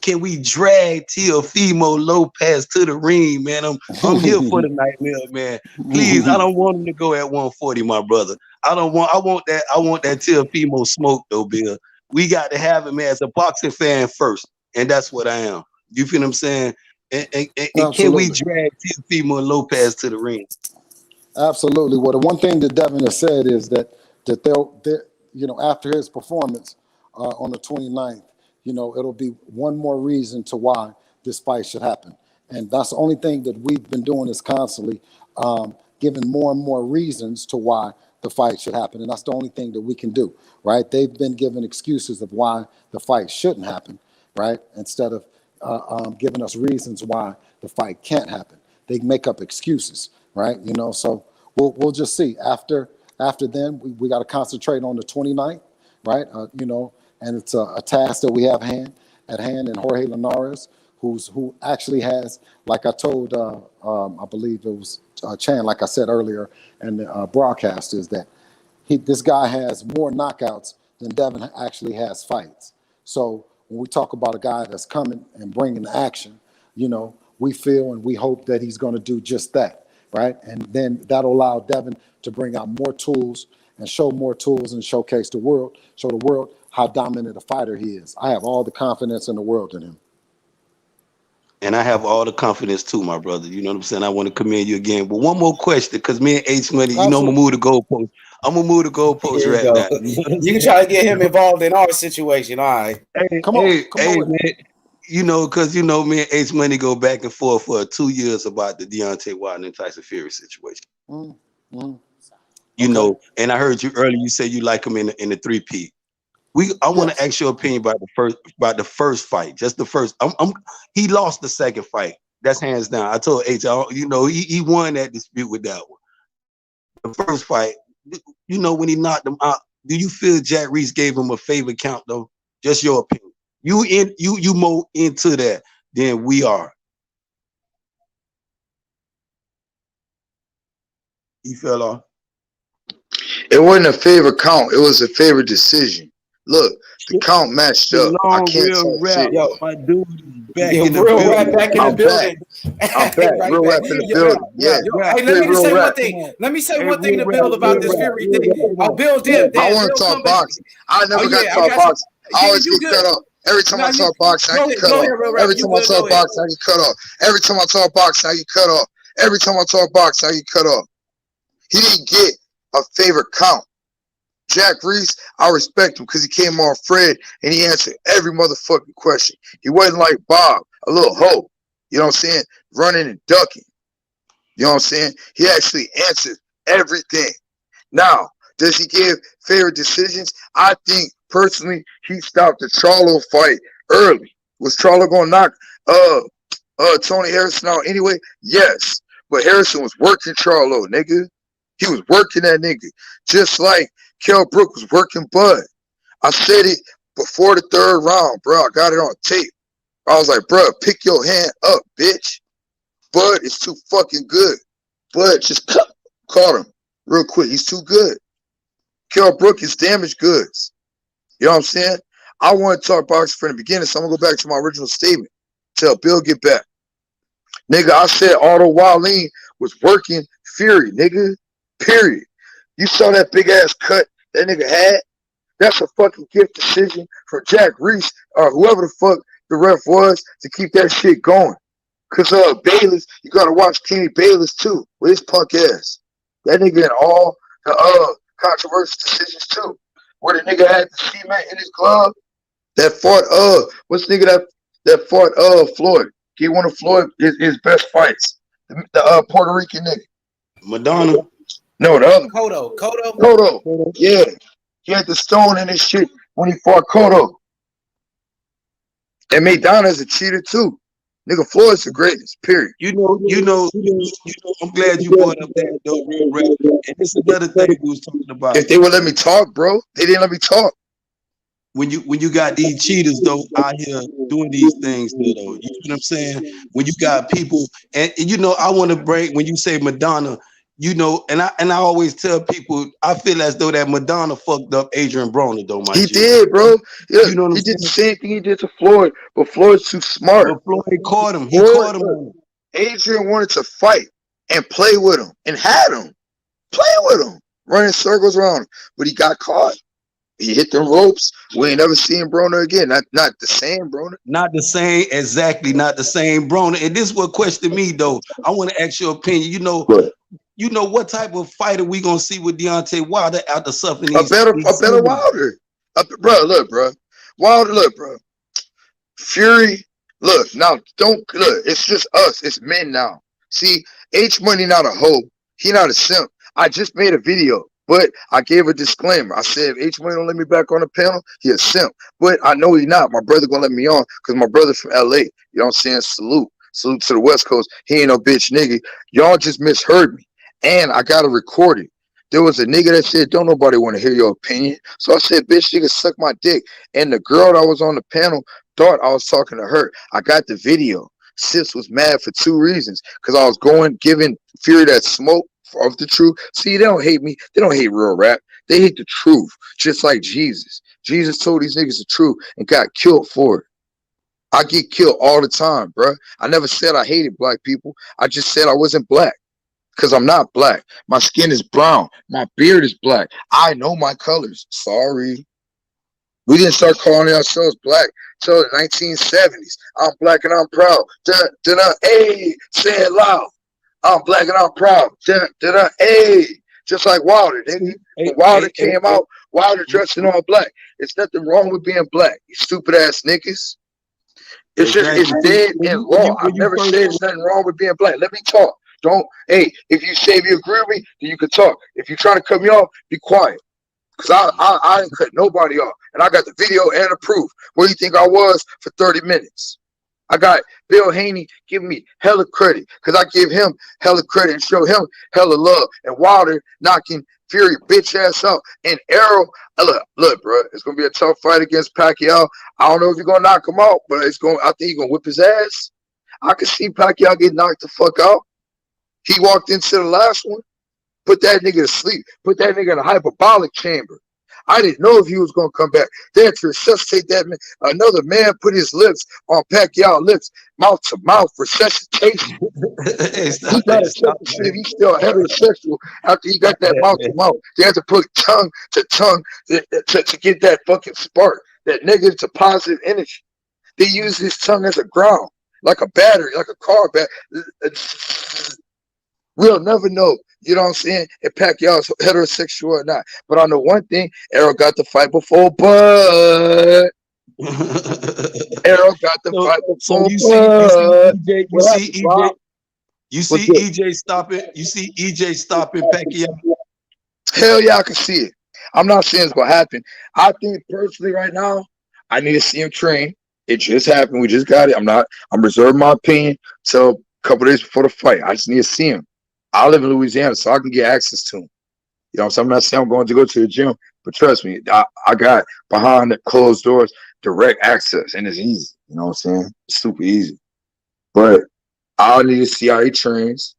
can we drag Teofimo Lopez to the ring, man? I'm here for the nightmare, man. Please, I don't want him to go at 140, my brother. I want that Teofimo smoke though, Bill. We got to have him as a boxing fan first, and that's what I am. You feel what I'm saying? And can we drag Teofimo Lopez to the ring? Absolutely. Well, the one thing that Devin has said is that they'll after his performance on the 29th, it'll be one more reason to why this fight should happen. And that's the only thing that we've been doing is constantly giving more and more reasons to why the fight should happen. And that's the only thing that we can do, right? They've been given excuses of why the fight shouldn't happen, right? Instead of giving us reasons why the fight can't happen. They make up excuses, right? So we'll just see. After then, we got to concentrate on the 29th, right? And it's a task that we have at hand in Jorge Linares, who actually has, like I told, I believe it was Chan, like I said earlier in the broadcast, is that this guy has more knockouts than Devin actually has fights. So when we talk about a guy that's coming and bringing action, we feel and we hope that he's going to do just that, right? And then that'll allow Devin to bring out more tools and show more tools and show the world how dominant a fighter he is. I have all the confidence in the world in him. And I have all the confidence too, my brother. You know what I'm saying? I want to commend you again. But one more question, because me and H Money, I'm gonna move the goalpost. I'm gonna move the goalpost right now. You can try to get him involved in our situation. All right. Come on, man. Because me and H Money go back and forth for 2 years about the Deontay Wilder and Tyson Fury situation. And I heard you earlier. You say you like him in the 3-peat. I want to ask your opinion about the first fight, just the first. He lost the second fight. That's hands down. I told H, he won that dispute with that one. The first fight, when he knocked him out, do you feel Jack Reese gave him a favor count though? Just your opinion. You more into that than we are. You fell off. It wasn't a favor count. It was a favor decision. Look, the count matched up. I can't talk shit. Yo, my dude is back in the building. Rap back in the building. I'm back. Right Real rap in the building. Yeah. Hey, let me say one thing. Let me say one thing to Bill about this Fury thing. I'll build him. I want to talk boxing. I never got to talk boxing. I always get cut off. Every time I talk boxing, I get cut off. Every time I talk boxing, I get cut off. Every time I talk boxing, I get cut off. Every time I talk boxing, I get cut off. He didn't get a favorite count. Jack Reese, I respect him because he came on Fred and he answered every motherfucking question. He wasn't like Bob, a little hoe. You know what I'm saying? Running and ducking. You know what I'm saying? He actually answered everything. Now, does he give favorite decisions? I think personally he stopped the Charlo fight early. Was Charlo gonna knock Tony Harrison out anyway? Yes. But Harrison was working Charlo, nigga. He was working that nigga. Just like Kell Brook was working Bud. I said it before the third round, bro. I got it on tape. I was like, bro, pick your hand up, bitch. Bud is too fucking good. Bud just caught him real quick. He's too good. Kell Brook is damaged goods. You know what I'm saying? I want to talk boxing from the beginning, so I'm going to go back to my original statement. Tell Bill get back. Nigga, I said Otto Wallin was working Fury, nigga. Period. You saw that big ass cut that nigga had? That's a fucking gift decision for Jack Reese or whoever the fuck the ref was to keep that shit going. Cause Bayless, you gotta watch Kenny Bayless too with his punk ass. That nigga in all the controversial decisions too. Where the nigga had the cement in his glove that fought what's the nigga that fought Floyd? He one of Floyd his best fights. The Puerto Rican nigga. Madonna. No, the other. Cotto. Yeah. He had the stone in his shit when he fought Cotto. And Maidana's a cheater too. Nigga, Floyd's the greatest, period. You know, I'm glad you brought up that though, real rap. And this is another thing we was talking about. If they would let me talk, bro, they didn't let me talk. when you got these cheaters though out here doing these things though, you know what I'm saying? When you got people, and you know, I want to break when you say Madonna, you know, and I always tell people I feel as though that Madonna fucked up Adrian Broner though, my He G. did, bro. Yeah, You know what I'm he did the saying? same thing he did to Floyd, but Floyd's too smart. But Floyd caught him. He Floyd, caught him on it. Adrian wanted to fight and play with him and had him play with him, running circles around him, but he got caught. He hit the ropes. We ain't never seen Broner again. Not the same Broner. Not the same, exactly, not the same Broner. And this is what questioned me though. I want to ask your opinion. You know what type of fighter we gonna see with Deontay Wilder after suffering A better Wilder. Bro, look, bro. Wilder, look, bro. Fury, look, now don't look. It's just us. It's men now. See, H Money not a hoe. He not a simp. I just made a video, but I gave a disclaimer. I said if H Money don't let me back on the panel, he a simp. But I know he not. My brother gonna let me on because my brother's from LA. You know what I'm saying? Salute to the West Coast. He ain't no bitch nigga. Y'all just misheard me. And I got to record it. There was a nigga that said, don't nobody want to hear your opinion. So I said, bitch, nigga, suck my dick. And the girl that was on the panel thought I was talking to her. I got the video. Sis was mad for 2 reasons. Because I was giving Fury that smoke of the truth. See, they don't hate me. They don't hate real rap. They hate the truth. Just like Jesus. Jesus told these niggas the truth and got killed for it. I get killed all the time, bro. I never said I hated black people. I just said I wasn't black. Because I'm not black. My skin is brown. My beard is black. I know my colors. Sorry. We didn't start calling ourselves black until the 1970s. I'm black and I'm proud. Hey, say it loud. I'm black and I'm proud. Hey, just like Wilder. When Wilder came out, Wilder dressed in all black. There's nothing wrong with being black. You stupid ass niggas. It's just, it's dead in law. I've never said there's nothing wrong with being black. Let me talk. Don't, hey, if you say you agree with me, then you can talk. If you're trying to cut me off, be quiet. Because I didn't cut nobody off. And I got the video and the proof. Where do you think I was for 30 minutes? I got Bill Haney giving me hella credit. Because I give him hella credit and show him hella love. And Wilder knocking Fury bitch ass out. And Errol, look, bro, it's going to be a tough fight against Pacquiao. I don't know if you're going to knock him out, but I think he's going to whip his ass. I could see Pacquiao get knocked the fuck out. He walked into the last one, put that nigga to sleep, put that nigga in a hyperbolic chamber. I didn't know if he was going to come back. They had to resuscitate that man. Another man put his lips on Pacquiao's lips, mouth to mouth, resuscitation. He got to check the shit if he's still heterosexual after he got that mouth to mouth. They had to put tongue to tongue to get that fucking spark, that negative to positive energy. They use his tongue as a ground, like a battery, like a car battery. We'll never know, you know what I'm saying, if Pacquiao's heterosexual or not. But I know one thing, Errol got the fight before Bud. Errol got the fight before Bud. You see EJ stopping Pacquiao. Hell yeah, I can see it. I'm not saying it's gonna happen. I think personally right now, I need to see him train. It just happened. We just got it. I'm reserving my opinion till a couple days before the fight. I just need to see him. I live in Louisiana, so I can get access to him. You know what I'm saying? I'm not saying I'm going to go to the gym, but trust me, I got behind the closed doors direct access, and it's easy. You know what I'm saying? It's super easy. But I need to see how he trains.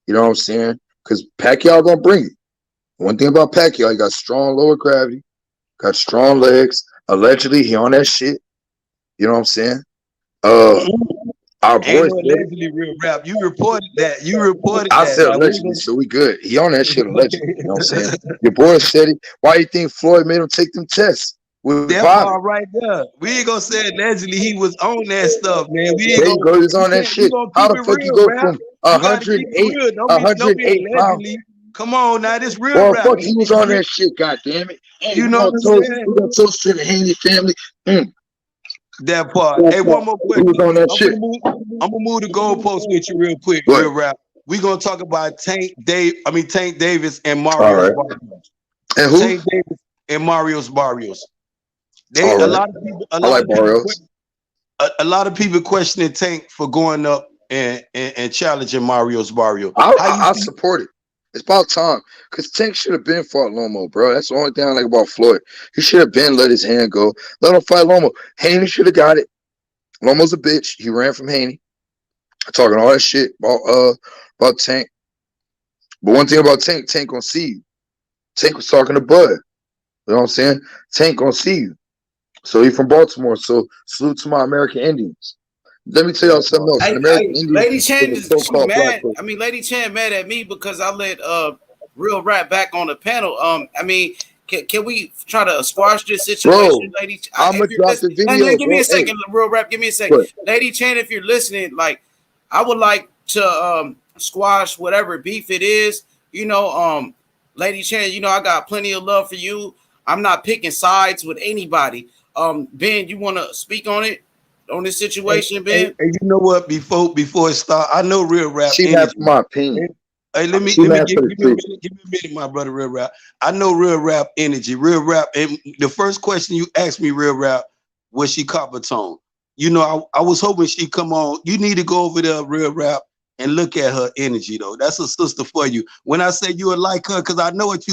You know what I'm saying? Because Pacquiao going to bring it. One thing about Pacquiao, he got strong lower gravity, got strong legs. Allegedly, he on that shit. You know what I'm saying? Our boy allegedly real rap. You reported that. I said allegedly, so we good. He on that shit allegedly. You know what I'm saying? Your boy said it. Why you think Floyd made him take them tests? That part right there. We ain't gonna say allegedly he was on that stuff, man. We ain't gonna go. He's on that shit. How the fuck you go from 108 pounds? Come on now, this real well, rap. Fuck, he was on that shit. God damn it! Hey, you know what I'm saying? We gonna toast to the Haney family. That part. Hey, one more question. I'm gonna move the goalpost with you real quick, real rap. We're gonna talk about Tank Davis and Mario Barrios. And who? Tank Davis and Barrios. A lot of people questioning Tank for going up and challenging Barrios. I support it. It's about time. Because Tank should have been fought Lomo, bro. That's the only thing I like about Floyd. He should have been let his hand go. Let him fight Lomo. Haney should have got it. Lomo's a bitch. He ran from Haney. Talking all that shit about Tank. But one thing about Tank gonna see you. Tank was talking to Bud. You know what I'm saying? Tank gonna see you. So he from Baltimore. So salute to my American Indians. Let me tell y'all something else. Lady Chan is mad. I mean, Lady Chan mad at me because I let Real Rap back on the panel. I mean, can we try to squash this situation, Lady? I'm gonna drop the video. Give me a second, Real Rap. Give me a second, Lady Chan. If you're listening, like, I would like to squash whatever beef it is. You know, Lady Chan. You know, I got plenty of love for you. I'm not picking sides with anybody. Ben, you want to speak on it? On this situation, Ben? And you know what? Before it start, I know Real Rap. She has my opinion. Hey, give me a minute, my brother, Real Rap. I know Real Rap energy. Real Rap, and the first question you asked me, Real Rap, was she copper tone? You know, I was hoping she'd come on. You need to go over there, Real Rap, and look at her energy, though. That's a sister for you. When I say you would like her, because I know what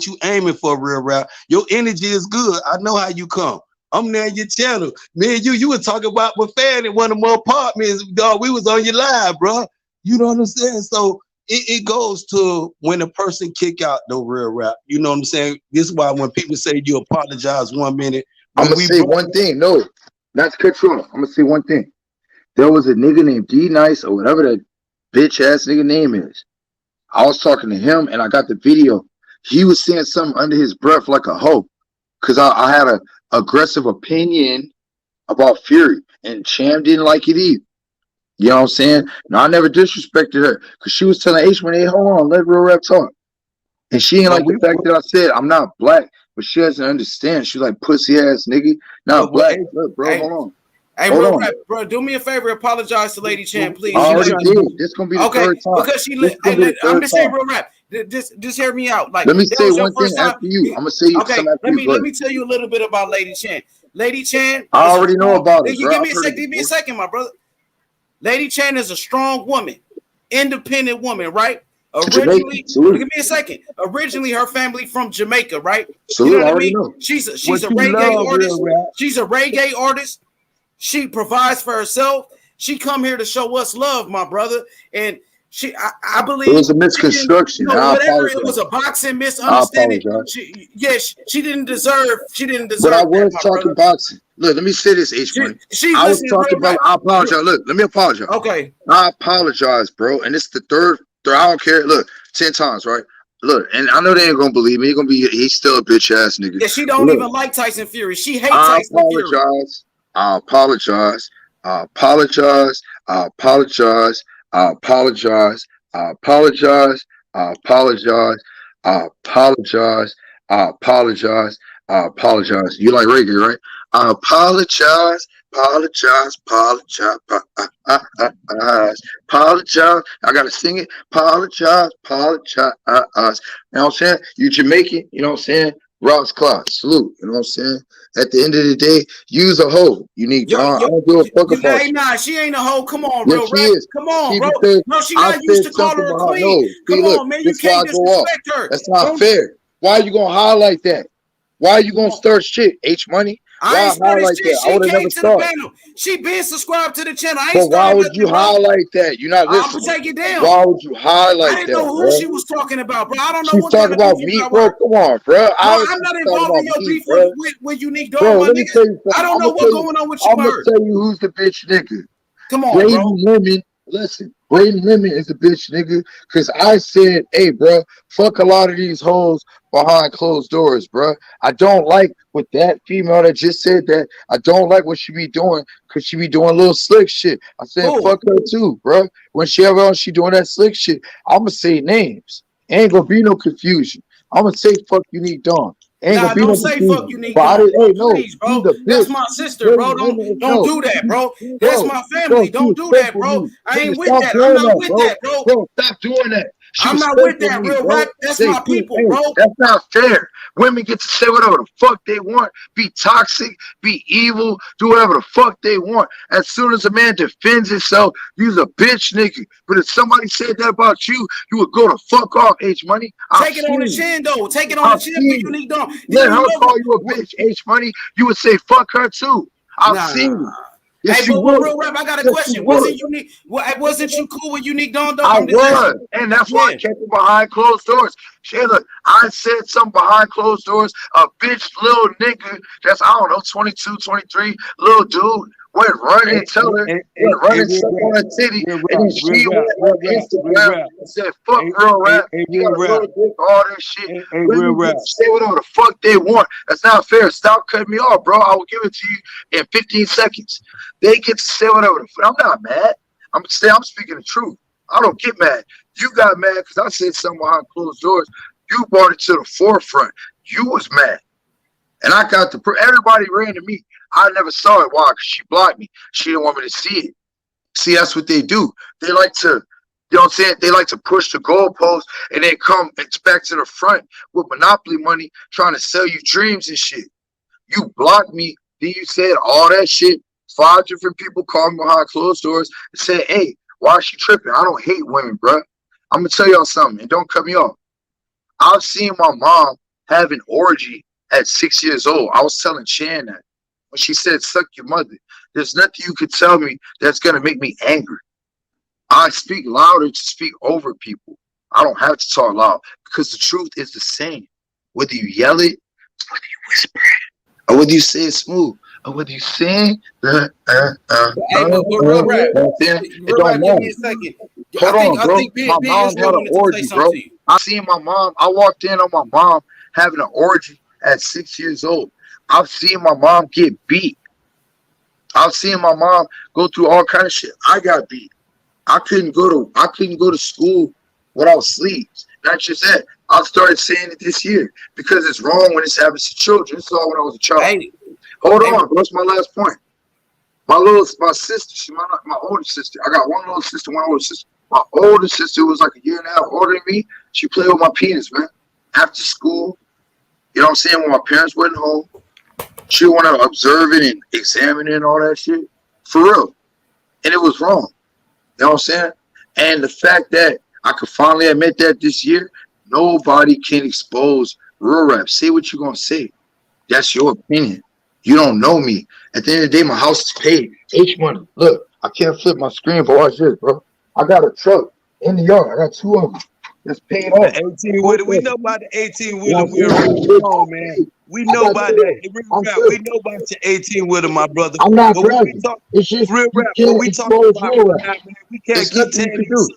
you aiming for, Real Rap. Your energy is good. I know how you come. I'm there on your channel. Me and you were talking about my fan in one of my apartments, dog. We was on your live, bro. You know what I'm saying? So it goes to when a person kick out the Real Rap. You know what I'm saying? This is why when people say you apologize 1 minute. I'm going to say one thing. No, not to cut you off. I'm going to say one thing. There was a nigga named D-Nice or whatever that bitch-ass nigga name is. I was talking to him, and I got the video. He was saying something under his breath like a hoe. Because I had a aggressive opinion about Fury, and Cham didn't like it either. You know what I'm saying? No, I never disrespected her because she was telling H-Man, hey, hold on, let Real Rap talk. And she ain't like the fact that I said I'm not black, but she doesn't understand. She's like, pussy ass nigga, not black. Look, bro, hold on. Hey, Real Rap, bro, do me a favor, apologize to Lady Chan, please. I already did. This gonna be the third time. Because I'm just saying, Real Rap, just hear me out. Like, let me say one thing after you. I'm gonna say you something after you. Let me tell you a little bit about Lady Chan. Lady Chan, I already know about it. Give me a second, my brother. Lady Chan is a strong woman, independent woman, right? Originally, give me a second. Originally, her family from Jamaica, right? You know what I mean? She's a reggae artist. She's a reggae artist. She provides for herself. She come here to show us love, my brother. And I believe it was a misconstruction. Whatever, it was a boxing misunderstanding. She didn't deserve. But I was talking boxing. Look, let me say this, H-Man. I was talking about. I apologize. Look, let me apologize. Okay. I apologize, bro. And it's the third. I don't care. Look, 10 times, right? Look, and I know they ain't gonna believe me. He's still a bitch ass nigga. Yeah, she don't even like Tyson Fury. She hates Tyson Fury. I apologize. I apologize. I apologize. I apologize. I apologize. I apologize. I apologize. I apologize. I apologize. You like reggae, right? I apologize. Apologize. Apologize. Apologize. I gotta sing it. Apologize. Apologize. You know what I'm saying? You Jamaican. You know what I'm saying? Ross Clark, salute. You know what I'm saying? At the end of the day, use a hoe. Unique John. I don't give a fuck about you. Nah, she ain't a hoe. Come on, Real Rap. Come on, bro. No, she I not used to call her a queen. Come on, man. You can't disrespect her. That's not fair. Why are you gonna highlight that? Why are you gonna start shit? H-Money? I ain't started shit. She came to the panel. She been subscribed to the channel. I ain't why would you highlight that? You're not listening. I'll take it down. Why would you highlight that? I didn't know who she was talking about, bro. I don't know She's talking about me, bro. Come on, bro. I'm not involved in your beef with Unique Dog, bro, my nigga. I don't know what's going on with you. I'm gonna tell you who's the bitch nigga. Come on, Braden bro. Lemon. Listen, Braden Lemon is a bitch nigga. Cause I said, hey, bro, fuck a lot of these hoes behind closed doors, bro. I don't like with that female that just said that. I don't like what she be doing because she be doing little slick shit. I said, fuck her too, bro. When she ever else she doing that slick shit, I'ma say names. Ain't gonna be no confusion. I'ma say fuck Unique Dawn. Nah, don't say fuck Unique Dawn. Please, bro. That's my sister, bro. Don't do that, bro. That's my family. Don't do that, bro. I ain't with that. I'm not with that, bro. Stop doing that. I'm not with that, Real Rap. That's my people, bro. That's not fair. Women get to say whatever the fuck they want, be toxic, be evil, do whatever the fuck they want. As soon as a man defends himself, you's a bitch nigga. But if somebody said that about you, you would go to fuck off, H Money. Take it on the chin, though. Take it on the chin for Unique Dom. Let her call you a bitch, H Money. You would say fuck her too. I've seen it. Yes, Hey, but real rap, I got a question. Wasn't you cool with Unique Dom? I was, and that's why I kept it behind closed doors. Shayla, I said something behind closed doors. A bitch, little nigga, that's, I don't know, 22, 23, little dude, went running, tell her, went running on a titty, and then she went on Instagram and said, fuck real rap, you got a little dick, all that shit. Real rap. Say whatever the fuck they want. That's not fair. Stop cutting me off, bro. I will give it to you in 15 seconds. They get to say whatever the fuck. I'm not mad. I'm speaking the truth. I don't get mad. You got mad because I said something behind closed doors. You brought it to the forefront. You was mad. And I got the everybody ran to me. I never saw it. Why? Because she blocked me. She didn't want me to see it. See, that's what they do. They like to, you know what I'm saying? They like to push the goalpost and then come back to the front with monopoly money trying to sell you dreams and shit. You blocked me. Then you said all that shit. 5 different people called me behind closed doors and said, hey, why is she tripping? I don't hate women, bro. I'm going to tell y'all something, and don't cut me off. I've seen my mom have an orgy at 6 years old. I was telling Chan that. When she said, suck your mother, there's nothing you could tell me that's going to make me angry. I speak louder to speak over people. I don't have to talk loud because the truth is the same. Whether you yell it, whether you whisper it, or whether you say it smooth, or whether you sing, Hey, but real rap. it don't matter. Give me a second. Hold on, bro. I think My mom had an orgy, bro. I seen my mom. I walked in on my mom having an orgy at 6 years old. I've seen my mom get beat. I've seen my mom go through all kind of shit. I got beat. I couldn't go to school without sleeves. Not just that. I started saying it this year because it's wrong when this happens to children. It's all when I was a child. Hey, hold on. What's my last point? My sister, she's my older sister. I got one little sister, one older sister. My older sister was like a year and a half older than me. She played with my penis, man. After school, you know what I'm saying? When my parents wasn't home, she would want to observe it and examine it and all that shit. For real. And it was wrong. You know what I'm saying? And the fact that I could finally admit that this year, nobody can expose real rap. Say what you're going to say. That's your opinion. You don't know me. At the end of the day, my house is paid. H Money. Look, I can't flip my screen, but watch this, bro. I got a truck in the yard. I got 2 of them. That's paid off. 18 wheeler. We know about the 18 wheeler. We're man. We know about that. We know about the 18 wheeler, my brother. I'm not bragging. It's just real rap. We talk about real rap, man. We can't keep telling you.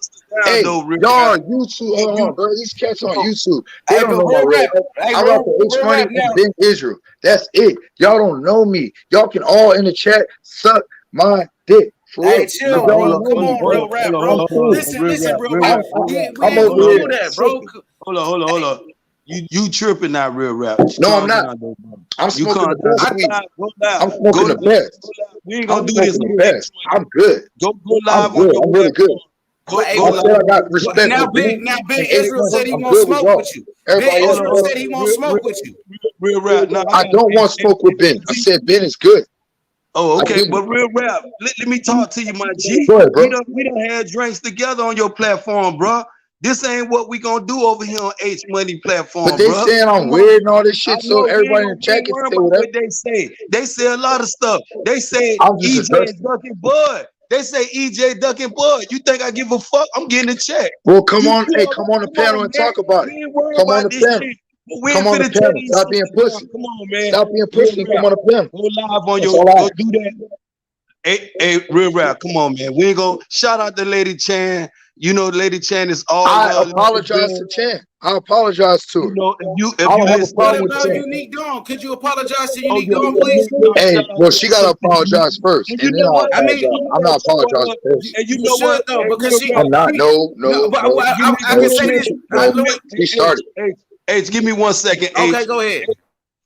Hey, y'all on YouTube. Hold on, bro. These cats on YouTube. They don't know my real rap. I got the H Money and Ben Israel. That's it. Y'all don't know me. Y'all can all in the chat suck my dick. Hey, chill, bro. Come on, real rap, bro. Listen, real rap. I'm over here, that, bro. Hold on. You tripping now, real rap. No, I'm not. I'm smoking the best. I'm smoking the best. We ain't gonna do this. I'm good. Go live. I'm really good. I got respect. Now, Ben Israel said he won't smoke with you. Ben Israel said he won't smoke with you. Real rap. No, I don't want to smoke with Ben. I said Ben is good. Oh, okay, but real rap. Let me talk to you, my G. Go ahead, bro. We done had drinks together on your platform, bro. This ain't what we gonna do over here on H Money platform. But they saying I'm weird and all this shit, so everybody in the chat can say whatever. What they say. They say a lot of stuff. They say EJ is ducking Bud. They say EJ ducking Bud. You think I give a fuck? I'm getting a check. Well, come on, hey, come on the panel and talk about it. Come on the panel. Come on the panel. Stop being pussy. Come on, man. Stop being pussy. Come on the panel. Go live on your. Go do that. Hey, real rap. Come on, man. We ain't gonna shout out to Lady Chan. You know, Lady Chan is all. I apologize to Chan. I apologize to her. You know, if I don't have a problem with Chan. Unique Dawn. Could you apologize to Unique Dawn, please? Hey, well, she got to apologize first, and then I'll apologize. I'm not apologizing first. And you know what? Though, because she. I'm not. No. I can say this. She started. Hey, give me 1 second. Okay, go ahead.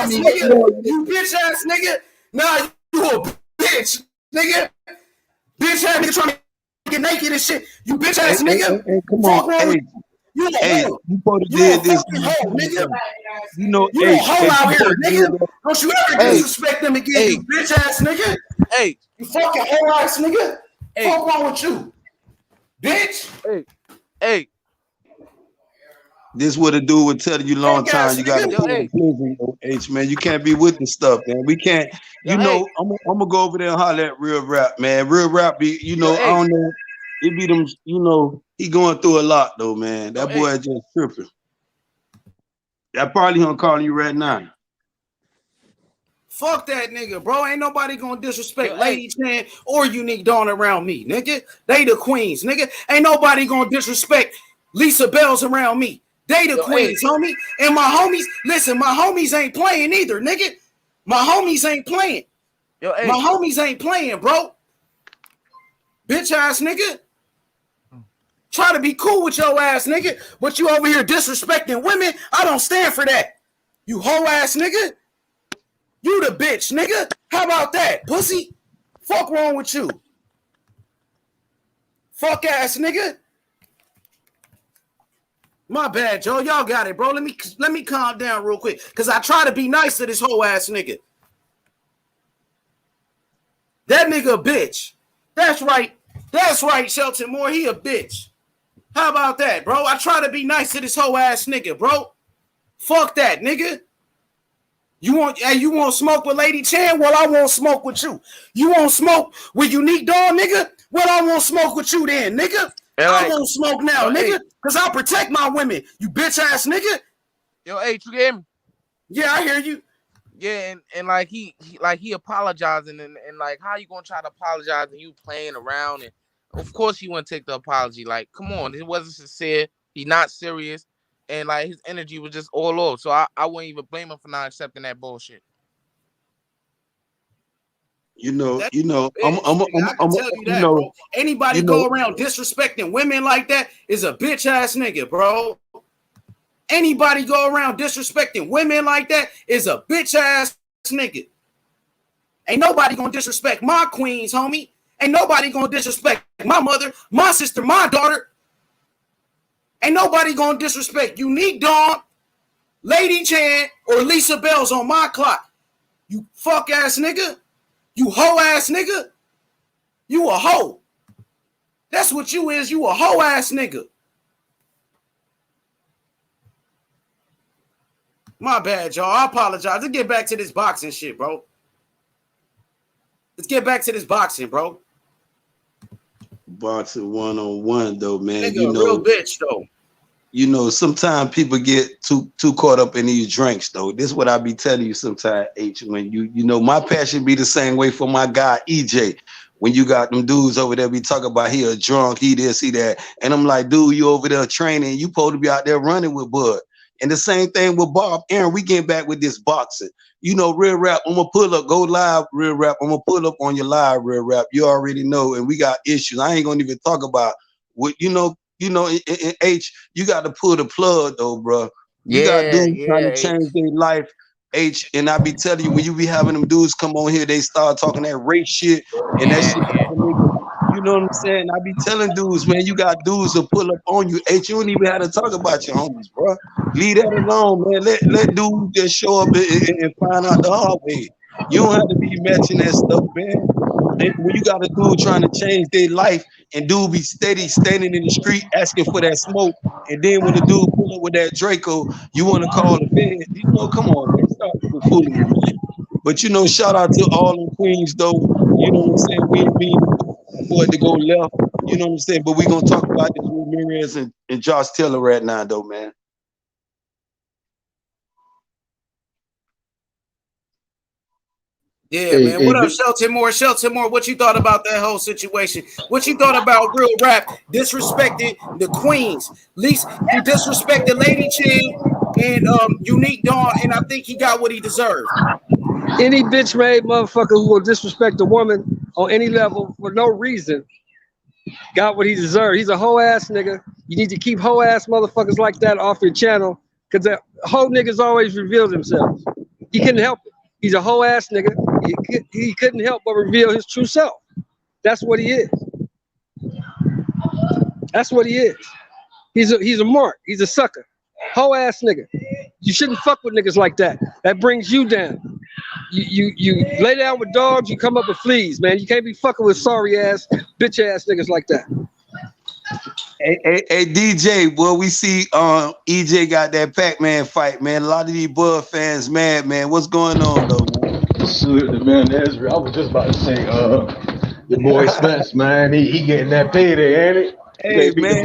ass nigga. You bitch ass nigga. Nah, you a bitch, nigga. Bitch ass nigga trying to get naked and shit. You bitch ass nigga. Hey, come Fuck on. wrong Hey, with you. A hey, hoe. you supposed to You a did this. fucking hoe, nigga. You know, You hey, a hoe hey, out you here, supposed to nigga. do that. Don't you ever Hey, disrespect them again, hey, you bitch ass nigga. Hey, You fucking hoe ass nigga. hey, Fuck wrong with you, bitch. hey. this what a dude would tell you long Fuck ass time. You got to nigga. Yo, put in hey, prison, H, man. You can't be with this stuff, man. We can't. yo, You hey, know, I'm gonna go over there and holler at Real Rap, man. Real Rap be, you yo, know, I hey, don't know. It be them, you know, he going through a lot though, man. yo, That hey. boy just tripping. That probably him calling you right now. Fuck that nigga, bro. Ain't nobody gonna disrespect Yo, hey. Lady Chan or Unique Dawn around me, nigga. They the queens, nigga. Ain't nobody gonna disrespect Lisa Bells around me. They the Yo, hey. queens, homie. And my homies, listen, my homies ain't playing either, nigga. My homies ain't playing. Yo, hey. My homies ain't playing, bro. Bitch ass nigga. Try to be cool with your ass, nigga, but you over here disrespecting women. I don't stand for that. You hoe ass nigga. You the bitch, nigga. How about that, pussy? Fuck wrong with you? Fuck ass nigga. My bad, Joe. Y'all got it, bro. Let me calm down real quick, cause I try to be nice to this whole ass nigga. That nigga a bitch. That's right. That's right, Shelton Moore. He a bitch. How about that, bro? I try to be nice to this whole ass nigga, bro. Fuck that, nigga. You want smoke with Lady Chan? Well, I won't smoke with you. You want smoke with Unique Dog, nigga? Well, I won't smoke with you then, nigga. I won't smoke now, nigga, because I'll protect my women, you bitch ass nigga. Yo, H, you hear me? Yeah, I hear you. Yeah, and like he apologizing and like how you gonna try to apologize and you playing around, and of course he wouldn't take the apology. Like, come on, it wasn't sincere. He not serious, and like his energy was just all off. So I wouldn't even blame him for not accepting that bullshit. I'm tell you that, bro. Anybody go around disrespecting women like that is a bitch ass nigga, bro. Anybody go around disrespecting women like that is a bitch ass nigga. Ain't nobody gonna disrespect my queens, homie. Ain't nobody gonna disrespect my mother, my sister, my daughter. Ain't nobody gonna disrespect Unique Dawn, Lady Chan, or Lisa Bell's on my clock. You fuck ass nigga. You hoe ass nigga. You a hoe. That's what you is. You a hoe ass nigga. My bad, y'all. I apologize. Let's get back to this boxing shit, bro. Let's get back to this boxing, bro. Boxing 1-on-1 though, man. Nigga, you know, real bitch though. You know, sometimes people get too caught up in these drinks though. This is what I be telling you sometimes, H. When you know, my passion be the same way for my guy EJ. When you got them dudes over there be talking about he a drunk, he this, he that. And I'm like, dude, you over there training, you supposed to be out there running with Bud. And the same thing with Bob. Aaron, we getting back with this boxing. You know, Real Rap, I'm going to pull up, go live, Real Rap. I'm going to pull up on your live, Real Rap. You already know, and we got issues. I ain't going to even talk about what, in H, you got to pull the plug, though, bro. You got dudes trying to change their life, H, and I be telling you, when you be having them dudes come on here, they start talking that race shit, and that shit, you know what I'm saying? I be telling dudes, man, you got dudes to pull up on you. H, you don't even have to talk about your homies, bro. Leave that alone, man. Let dudes just show up and find out the hard way. You don't have to be matching that stuff, man. When you got a dude trying to change their life and dude be steady standing in the street asking for that smoke, and then when the dude pull up with that Draco, you want to call the feds. You know, come on, man. Stop fooling me, man. But, you know, shout out to all the queens, though. You know what I'm saying? We ain't mean for it to go left. You know what I'm saying? But we're going to talk about this Ramirez and Josh Taylor right now, though, man. Yeah, man. What up, Shelton Moore? Shelton Moore, what you thought about that whole situation? What you thought about Real Rap disrespecting the queens? At least he disrespected Lady Chan and Unique Dawn, and I think he got what he deserved. Any bitch made motherfucker who will disrespect a woman on any level for no reason got what he deserved. He's a hoe ass nigga. You need to keep hoe ass motherfuckers like that off your channel, because the hoe niggas always reveal themselves. He couldn't help it. He's a hoe ass nigga. He couldn't help but reveal his true self. That's what he is. That's what he is. He's a mark. He's a sucker. Hoe ass nigga. You shouldn't fuck with niggas like that. That brings you down. You lay down with dogs, you come up with fleas, man. You can't be fucking with sorry ass, bitch ass niggas like that. Hey, DJ, boy, we see EJ got that Pac-Man fight, man. A lot of these Bud fans mad, man. What's going on, though, man? Shoot, man, Ezra. I was just about to say, the boy Spence, man, he getting that payday, ain't it? Hey, man,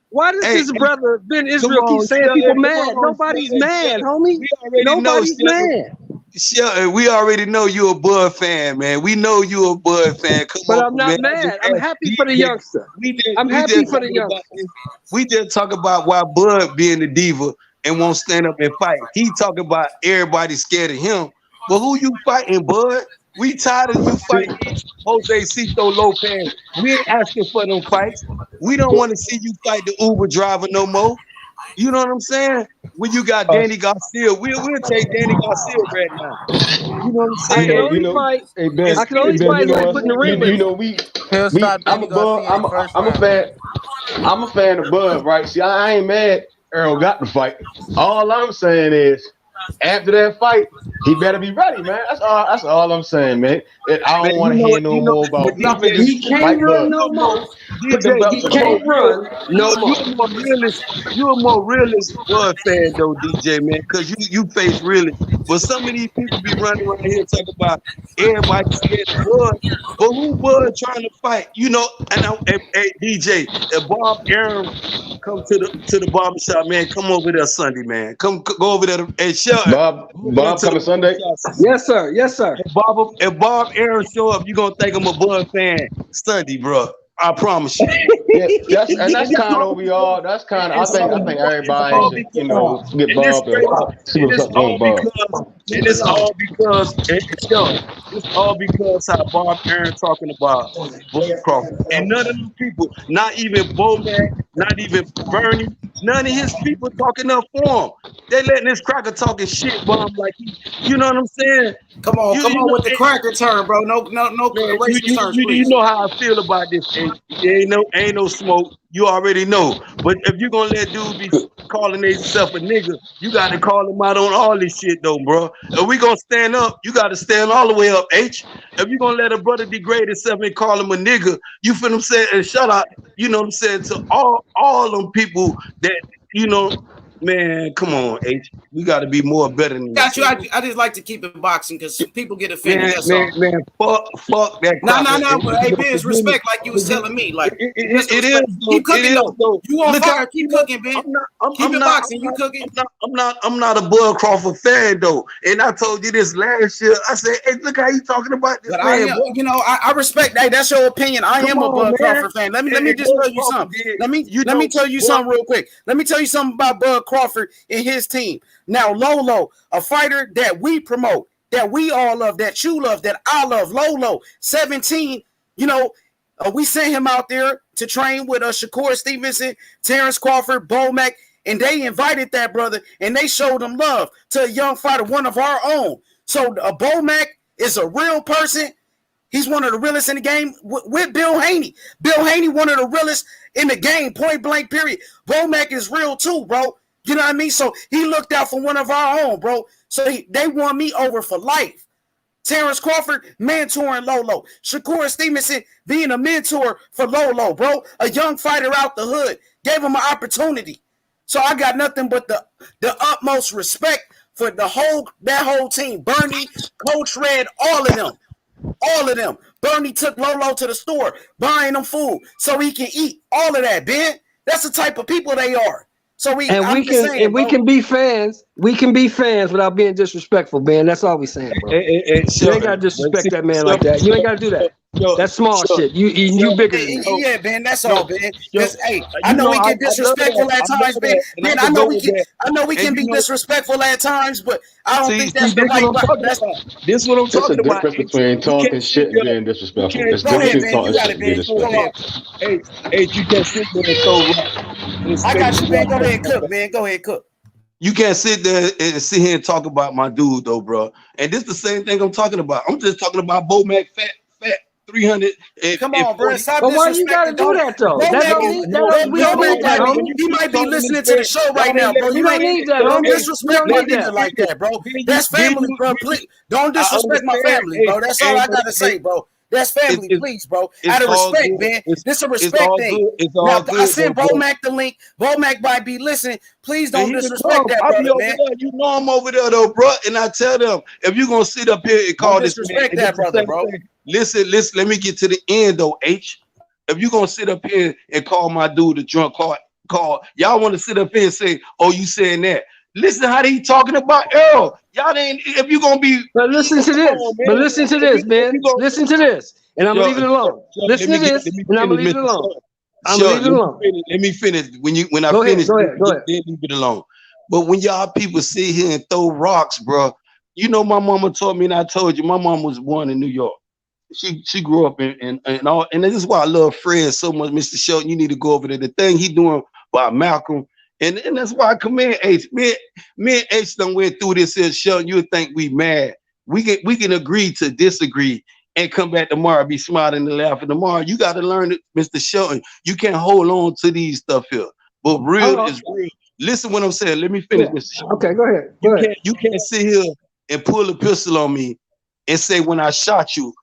why does this brother Ben Israel keep saying people mad? Nobody's mad, homie. Nobody's mad. Shelton, we already know you're a Bud fan, man. We know you're a Bud fan. But I'm not mad. I'm happy for the youngster. I'm happy for the youngster. We just talk about why Bud being the diva and won't stand up and fight. He talking about everybody scared of him. But who you fighting, Bud? We tired of you fighting Jose Cito Lopez. We ain't asking for them fights. We don't want to see you fight the Uber driver no more. You know what I'm saying? When you got Danny Garcia, we'll take Danny Garcia right now. You know what I'm saying? I can only fight like putting the ring. You know, I'm a fan of Bud, right? See, I ain't mad Errol got the fight. All I'm saying is after that fight, he better be ready, man. That's all I'm saying, man. I don't want to hear no more about nothing. He can't run no more. DJ, he can't run no more. You're a more realist Bud fan though, DJ, man, because you face realist. But some of these people be running around here talking about everybody scared of Bud. But who Bud trying to fight? You know, and hey, DJ, if Bob Aaron come to the barbershop, man, come over there Sunday, man. Go over there and Shelton. Bob coming Sunday? Yes, sir. Yes, sir. If Bob Aaron show up, you gonna think I'm a Bud fan Sunday, bro. I promise you. Yeah, that's kind of what we all. That's kind of. I think everybody should, get Bob and see what's up with Bob. It's all because how Bob Aaron talking about Bud Crawford, and none of them people, not even Bomac, not even Bernie, none of his people talking up for him. They letting this cracker talking shit bomb like you know what I'm saying? Come on with the cracker turn, bro. No racist turns, please. You know how I feel about this. Ain't no smoke. You already know. But if you're gonna let dudes be calling themselves a nigga, you gotta call them out on all this shit though, bro. If we gonna stand up, you gotta stand all the way up, H. If you gonna let a brother degrade himself and call him a nigga, you feel them saying and shout out, you know what I'm saying, to all them people that, you know, man, come on, H. We got to be more better than that. Got you. I just like to keep it boxing because people get offended. Man, fuck that. No. But hey, Ben's respect, like you was telling me. Like it is. Keep cooking though. You on fire? Keep cooking, Ben. Keep it boxing. You cooking? I'm not a Bud Crawford fan though, and I told you this last year. I said, hey, look how you talking about this. But man, I respect. Hey, that's your opinion. I am a Bud Crawford fan. Let me just tell you something. Let me tell you something real quick. Let me tell you something about Bud Crawford and his team. Now, Lolo, a fighter that we promote, that we all love, that you love, that I love, Lolo, 17, we sent him out there to train with Shakur Stevenson, Terrence Crawford, Bomac, and they invited that brother, and they showed him love to a young fighter, one of our own. So Bomac is a real person. He's one of the realest in the game with Bill Haney. Bill Haney, one of the realest in the game, point blank, period. Bomac is real too, bro. You know what I mean? So he looked out for one of our own, bro. So they won me over for life. Terrence Crawford mentoring Lolo. Shakur Stevenson being a mentor for Lolo, bro. A young fighter out the hood. Gave him an opportunity. So I got nothing but the utmost respect for that whole team. Bernie, Coach Red, all of them. All of them. Bernie took Lolo to the store, buying them food so he can eat. All of that, Ben. That's the type of people they are. So we can be fans. We can be fans without being disrespectful, man. That's all we saying, bro. You ain't gotta disrespect that man like that. You ain't gotta do that. That's small shit. You bigger than that. Yeah, Ben. That's all, Ben. Hey, I know we get disrespectful at times, Ben. Ben, I know we can be disrespectful at times, but I don't think that's the right way. This is what I'm talking about. There's a difference between talking shit and being disrespectful. There's a difference between talking shit and being disrespectful. Hey, you can't sit there and throw rocks. I got you, man. Go ahead and cook, man. Go ahead and cook. You can't sit there and sit here and talk about my dude, though, bro. And this is the same thing I'm talking about. I'm just talking about Bomac fat 300. Come on, bro. Stop but why you gotta do that though? We don't need that. He might be listening to the show right now, bro. You don't need that. Don't disrespect my nigga like that, bro. That's family, bro. Please don't disrespect my family, bro. That's all I gotta say, bro. That's family, please, bro. Out of respect, man. This is a respect thing. Now, I sent Bomac the link. Bomac might be listening. Please don't disrespect that, brother, man. You know I'm over there, though, bro. And I tell them, if you're going to sit up here and call this disrespect that, brother, bro. Listen, let me get to the end, though, H. If you're going to sit up here and call my dude a drunk call, y'all want to sit up here and say, oh, you saying that. Listen how they talking about Errol. Y'all ain't, if you gonna be. But listen to this. But listen to this, man. Listen to this. And I'm gonna leave it alone. Listen to this, and I'm gonna leave it alone. I'm gonna leave it alone. Let me finish. When I finish, go ahead. Then leave it alone. But when y'all people sit here and throw rocks, bro, you know my mama taught me, and I told you, my mom was born in New York. She grew up in all, and this is why I love Fred so much, Mr. Shelton. You need to go over there. The thing he doing by Malcolm. And that's why I commend H. Me and H done went through this here show. You would think we mad. We can agree to disagree and come back tomorrow, be smiling and laughing tomorrow. You got to learn it, Mr. Shelton. You can't hold on to these stuff here. But real is real. listen what I'm saying. Let me finish, Mr. Short. Okay, go ahead. You can't sit here and pull a pistol on me and say when I shot you,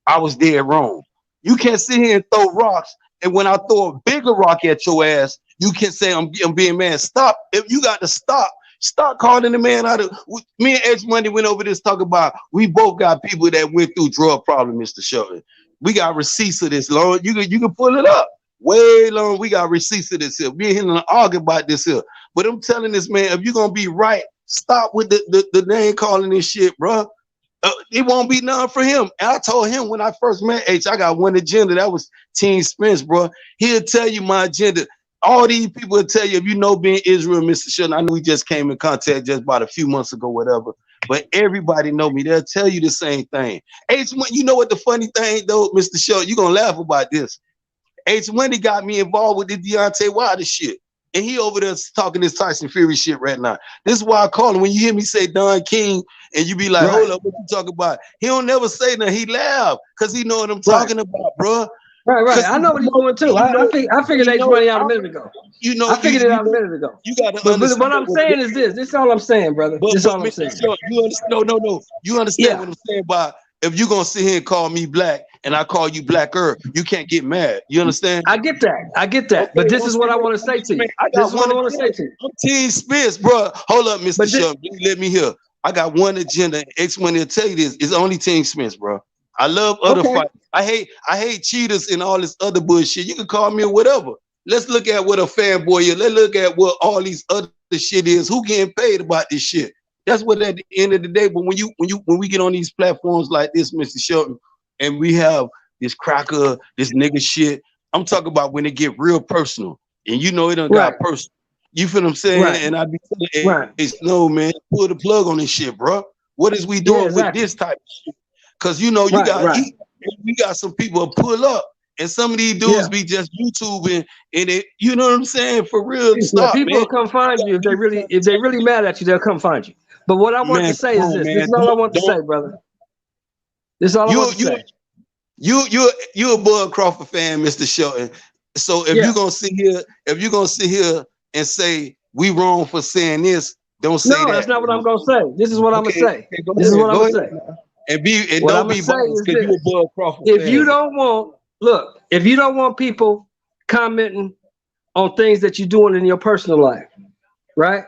I was dead wrong. You can't sit here and throw rocks, and when I throw a bigger rock at your ass, you can say I'm being mad. Stop. If you got to stop. Stop calling the man out of. Me and X Money went over this talk about. We both got people that went through drug problems, Mr. Shelton. We got receipts of this, Lord. You can pull it up. Way long. We got receipts of this here. We ain't here to argue about this here. But I'm telling this man, if you're gonna be right, stop with the name calling this shit, bro. It won't be none for him. And I told him when I first met H, I got one agenda. That was Team Spence, bro. He'll tell you my agenda. All these people will tell you, if you know being Israel, Mr. Shelton, I know we just came in contact just about a few months ago, whatever. But everybody know me. They'll tell you the same thing. H, you know what the funny thing, though, Mr. Shelton? You're going to laugh about this. H Money got me involved with the Deontay Wilder shit. And he over there talking this Tyson Fury shit right now. This is why I call him. When you hear me say Don King, and you be like, hold up, what you talking about? He don't never say nothing. He laugh because he know what I'm talking about, bro. Right. I know what he's doing too. I figured H Money out a minute ago. I figured it out a minute ago. You got to understand. But what I'm saying is this. This is all I'm saying, brother. This is all I'm saying. You understand? No. You understand what I'm saying by if you're gonna sit here and call me black and I call you blacker, you can't get mad. You understand? I get that. Okay, but this is what I want to say to you. This is what I want to say to you. I'm Team Spence, bro. Hold up, Mr. Shelton. Let me hear. I got one agenda. X Money will tell you this. It's only Team Spence, bro. I love other fights. I hate cheaters and all this other bullshit. You can call me or whatever. Let's look at what a fanboy is. Let's look at what all these other shit is. Who getting paid about this shit? That's what at the end of the day. But when we get on these platforms like this, Mr. Shelton, and we have this cracker, this nigga shit, I'm talking about when it get real personal. And you know it done got personal. You feel what I'm saying? Right. And I be telling no, man, pull the plug on this shit, bro. What is we doing with this type of shit? Because you know we got some people to pull up, and some of these dudes be just YouTubing, and it, you know what I'm saying, for real. Stop, people will come find you if they really mad at you. They'll come find you. But what I want to say is this. This is all I want to say, brother. This is all I want to say. You're a Bud Crawford fan, Mr. Shelton. So if you're gonna sit here and say we wrong for saying this, don't say that. No, that's not what I'm gonna say. This is what I'm gonna say. This is what I'm gonna say. And don't be biased because you're a Bud Crawford fan. If you don't want people commenting on things that you're doing in your personal life, right?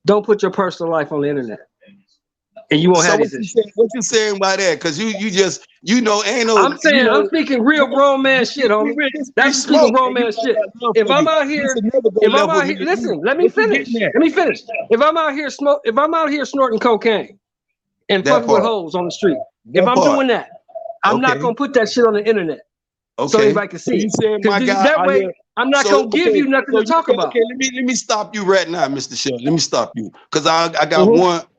Don't put your personal life on the internet. And you won't have these issues. What you saying by that? Because you just ain't no. I'm saying I'm speaking real grown man shit, homie. That's speaking grown man shit. If I'm out here, listen, let me finish. If I'm out here snorting cocaine and fucking with hoes on the street, if I'm doing that, I'm not gonna put that shit on the internet. So everybody can see. That way, I'm not gonna give you nothing to talk about. Okay, let me stop you right now, Mr. Shelton. Let me stop you because I got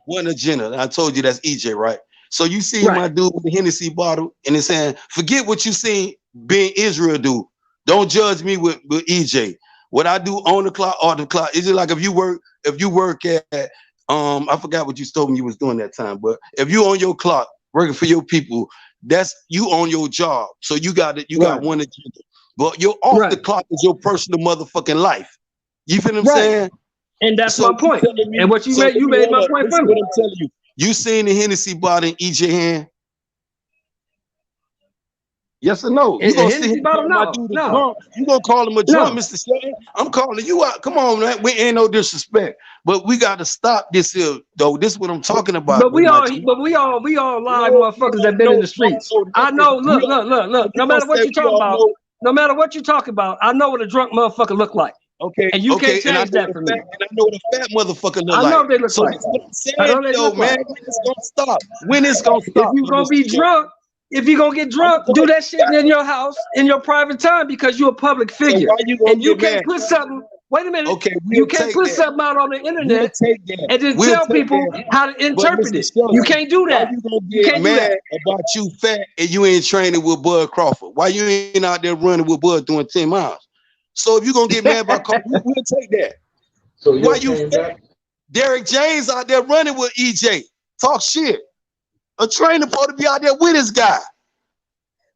one agenda. And I told you that's EJ, right? So you see my dude with the Hennessy bottle, and it's saying, forget what you seen being Israel do. Don't judge me with EJ. What I do on the clock, off the clock. Is it like if you work at I forgot what you told me you was doing that time, but if you on your clock working for your people, that's you on your job. So you got one agenda. But your off the clock is your personal motherfucking life. You feel what I'm saying? And that's my point. And what you made my point for me. What I'm telling you. You seen the Hennessy bottle in EJ hand? Yes or no? You gonna see him no. You gonna call him a drunk, Mr. Shelton? I'm calling you out. Come on, man. We ain't no disrespect, but we got to stop this here, though. This is what I'm talking about. But we all live motherfuckers that been in the streets. I know. Look. No matter what you talk about, I know what a drunk motherfucker look like. Okay, and you can't change that for me. And I know what a fat motherfucker look like. I know what they look like. What I'm saying, though, man, when it's gonna stop? When it's gonna stop? If you're gonna be drunk, if you're gonna get drunk, do that shit in your house in your private time because you're a public figure. And you can't put something. Wait a minute. Okay, you can't put something out on the internet and then tell people how to interpret it. You can't do that. You can't mad about you fat and you ain't training with Bud Crawford. Why you ain't out there running with Bud doing 10 miles? So if you're gonna get mad about Crawford, we'll take that. So why you fat? Derek James out there running with EJ. Talk shit. A trainer supposed to be out there with his guy.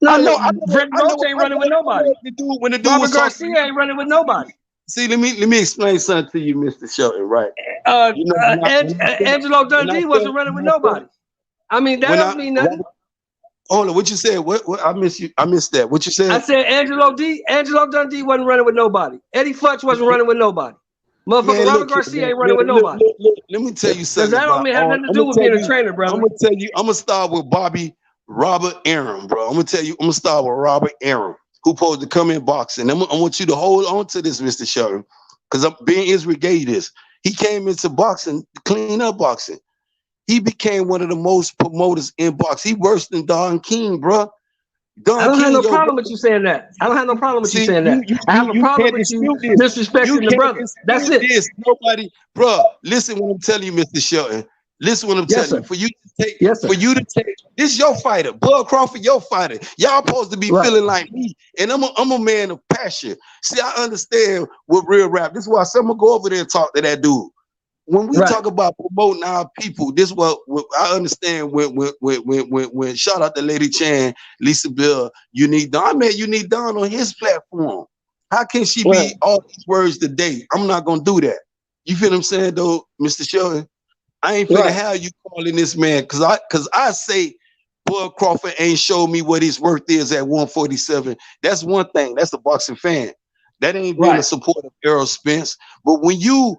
No, Fred Roach ain't running with nobody. When the dude Robert Garcia ain't running with nobody. See, let me explain something to you, Mr. Shelton. Right? Angelo Dundee wasn't running with nobody. I mean, that doesn't mean nothing. Hold on, what you said? What? I miss you. I missed that. What you said? I said Angelo Dundee wasn't running with nobody. Eddie Futch wasn't running with nobody. Motherfucker, Robert Garcia ain't running with nobody. Let me tell you something. That don't have nothing to do with being a trainer, brother. I'm gonna start with Robert Aaron, bro. I'm gonna start with Robert Aaron, who supposed to come in boxing. I want you to hold on to this, Mr. Shelton, because Ben Israel gave you this. He came into boxing to clean up boxing. He became one of the most promoters in boxing. He worse than Don King, bro. I don't have no problem with you saying that. I don't have no problem with you saying that. I have a problem with you disrespecting the brother. That's it. Nobody, bro. Listen what I'm telling you, Mr. Shelton. Listen what I'm telling you. For you to take, this is your fighter. Bud Crawford, your fighter. Y'all supposed to be feeling like me. And I'm a man of passion. See, I understand what real rap. This is why I'm gonna go over there and talk to that dude. When we talk about promoting our people, this is what I understand when shout out to Lady Chan, Lisa Bill, Unique Dawn. I met Unique Dawn on his platform. How can she be all these words today? I'm not gonna do that. You feel what I'm saying though, Mr. Shelton? I ain't finna have you calling this man cause I say Bud Crawford ain't showed me what his worth is at 147. That's one thing. That's a boxing fan. That ain't being a supporter of Errol Spence. But when you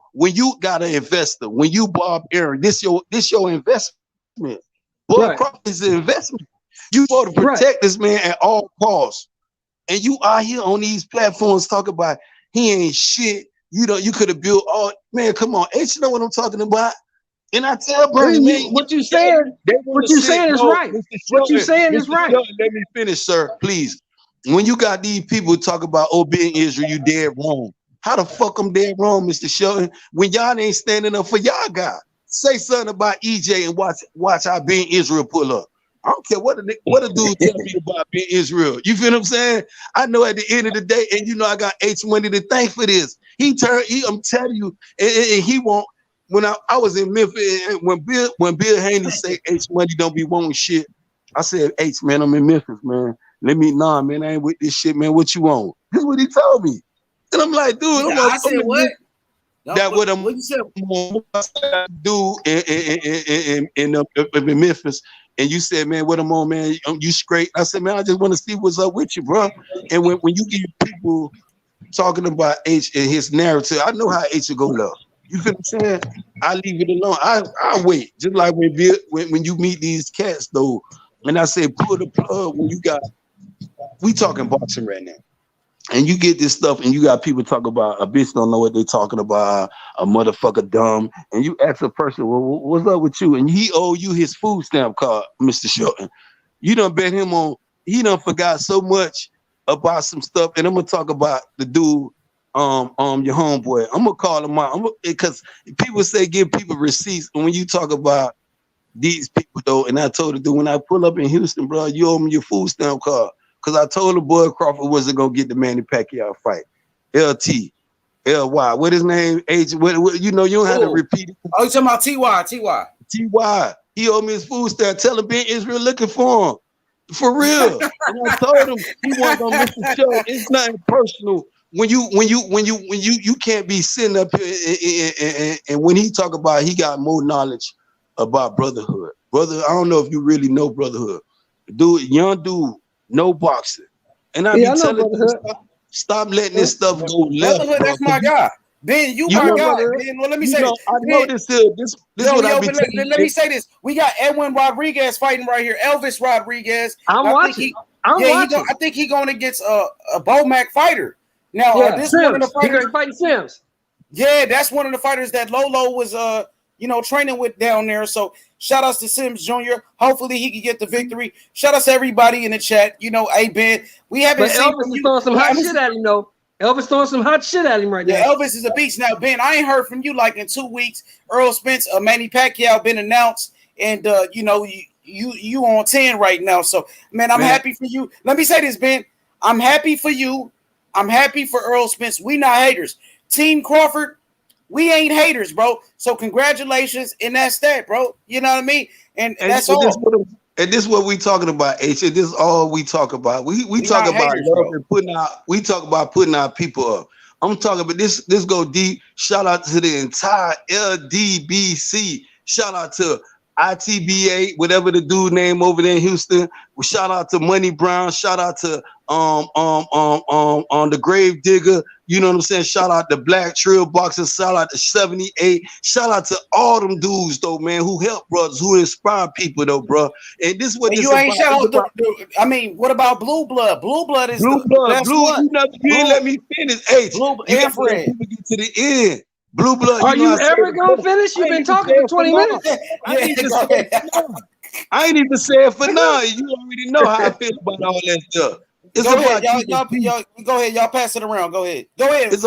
got an investor, when you Bob Aaron, this your investment. Bud Crawford is an investment. You supposed to protect this man at all costs. And you out here on these platforms talking about he ain't shit. You could have built all man. Come on, ain't you know what I'm talking about? And I tell Bernie, man, what you saying is right. What you saying is right. Let me finish, sir, please. When you got these people talk about being Israel, you dead wrong. How the fuck I'm dead wrong, Mr. Shelton? When y'all ain't standing up for y'all guy. Say something about EJ and watch how being Israel pull up. I don't care what a dude tell me about being Israel. You feel what I'm saying? I know at the end of the day, and you know I got H Money to thank for this. I'm telling you, and he won't. When I was in Memphis, when Bill Haney say H Money don't be wanting shit, I said, H man, I'm in Memphis, man. Nah, man, I ain't with this shit, man. What you want? This is what he told me. And I'm like, dude, I said what? That what I'm do in Memphis. And you said, man, what I'm on, man? You straight? I said, man, I just want to see what's up with you, bro. And when you get people talking about H and his narrative, I know how H will go love. You feel what I'm saying? I leave it alone. I wait. Just like when you meet these cats, though, and I say, pull the plug when you got. We talking boxing right now, and you get this stuff, and you got people talk about a bitch don't know what they talking about, a motherfucker dumb, and you ask a person, well, what's up with you? And he owe you his food stamp card, Mr. Shelton. You done bet him on. He done forgot so much about some stuff, and I'm gonna talk about the dude, your homeboy. I'm gonna call him out, because people say give people receipts, and when you talk about these people though, and I told the dude when I pull up in Houston, bro, you owe me your food stamp card. Because I told the boy Crawford wasn't going to get the Manny Pacquiao fight. LT, LY. What his name? H. What, you know, you don't have to repeat it. Oh, you talking about TY. TY. He owed me his food stamp. Tell him Ben Israel looking for him. For real. And I told him he wasn't going to miss the show. It's nothing personal. When you can't be sitting up here and when he talk about he got more knowledge about brotherhood. Brother, I don't know if you really know brotherhood. Dude, young dude. No boxing. And I be telling you, stop letting this stuff go left. That's my guy. Ben, you my guy. Ben, well, let me say this. I know this is what I be telling you. Let me say this. We got Edwin Rodriguez fighting right here. Elvis Rodriguez. I'm watching. I think he going against a Bomac fighter. Now, this Sims. one of the fighters fighting Sims. Yeah, that's one of the fighters that Lolo was training with down there. So shout outs to Sims Jr. Hopefully he can get the victory. Shout outs to everybody in the chat. Hey Ben, we haven't seen Elvis is throwing some hot shit at him though. Elvis throwing some hot shit at him right now. Yeah, Elvis is a beast. Now, Ben, I ain't heard from you like in 2 weeks. Errol Spence, Manny Pacquiao been announced, and you on 10 right now. So man, I'm happy for you. Let me say this, Ben. I'm happy for you. I'm happy for Errol Spence. We not haters. Team Crawford, we ain't haters, bro. So congratulations, and that's that, bro. You know what I mean? And that's all. And this is what we talking about, H. This is all we talk about. We talk about love and putting our people up. I'm talking about this. This go deep. Shout out to the entire LDBC. Shout out to ITBA, whatever the dude name over there in Houston. Shout out to Money Brown. Shout out to the Grave Digger. You know what I'm saying? Shout out to Black Trill Boxing. Shout out to 78. Shout out to all them dudes though, man, who help brothers, who inspire people though, bro. And this is what you ain't shout out. I mean, what about Blue Blood? Blue Blood is Blue Blood. Blue, you ain't let me finish. Hey, Blue you got to let people get to the end. Blue Blood. Are you ever gonna finish? You've been talking for 20 minutes. I ain't even say it for now. You already know how I feel about all that stuff. It's go about ahead, y'all. Go ahead, y'all. Pass it around. Go ahead. It's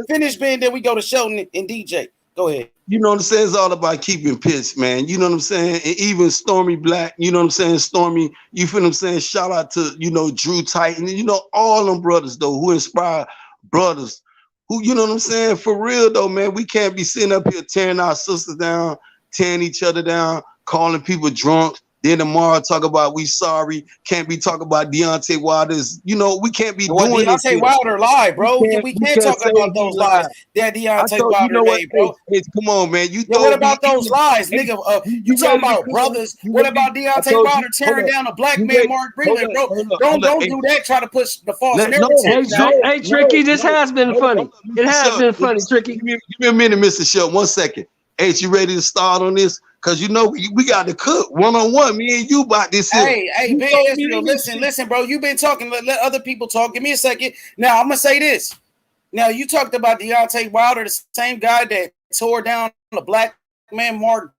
Finish, Ben. Then we go to Shelton and DJ. Go ahead. You know what I'm saying? It's all about keeping pitch, man. You know what I'm saying? And even Stormy Black, you know what I'm saying? Stormy, you feel what I'm saying? Shout out to, Drew Titan, all them brothers, though, who inspire brothers. Who, you know what I'm saying? For real, though, man, we can't be sitting up here tearing our sisters down, tearing each other down, calling people drunk. Then tomorrow talk about we sorry. Can't be talking about Deontay Wilder's. We can't be doing this. Deontay Wilder lied, bro. We can't talk about those lies that Deontay Wilder made, bro. Come on, man. What about those lies, nigga? You talking about brothers? What about Deontay Wilder tearing down a black man, Mark Breland, bro? Don't do that. Try to push the false narrative. Hey, Tricky, this has been funny. It has been funny, Tricky. Give me a minute, Mr. Shelton. 1 second. Hey, you ready to start on this? Cause we got to cook one-on-one. Me and you about this. Hey, Ben, listen, bro. You've been talking. Let other people talk. Give me a second. Now I'm gonna say this. Now you talked about Deontay Wilder, the same guy that tore down a black man, Mark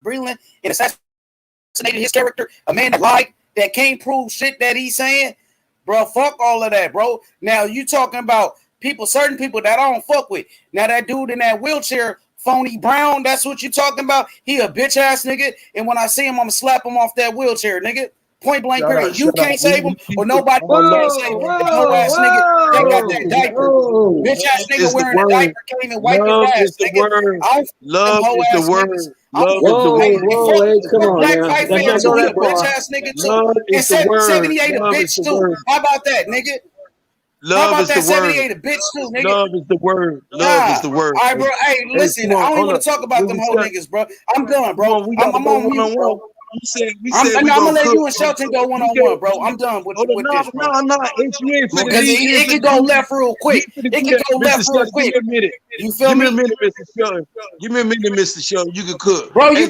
Breland, and assassinated his character, a man that lied, that can't prove shit that he's saying, bro. Fuck all of that, bro. Now you talking about certain people that I don't fuck with. Now that dude in that wheelchair, Phony Brown, that's what you talking about. He a bitch ass nigga, and when I see him, I'm gonna slap him off that wheelchair, nigga. Point blank period. You can't save him, or nobody can save him. That whole ass nigga that got that diaper, bitch ass nigga wearing a diaper, can't even wipe his ass, nigga. Love is the word. Come on, Black fight fan too, he a bitch ass nigga too. And 78 a bitch too. How about that, nigga? Love is the word. 78 a bitch too, nigga. Love is the word. Love is the word. All right, bro. Hey, listen, I don't even want to talk about them whole niggas, bro. I'm done, bro. I'm on mute, bro. I'm gonna let you and Shelton go one-on-one, bro. I'm done with this, bro. Because it can go left real quick. It can go left real quick. You feel me? Give me a minute, Mr. Shelton. Give me a minute, Mr. Shelton. You can cook, bro. You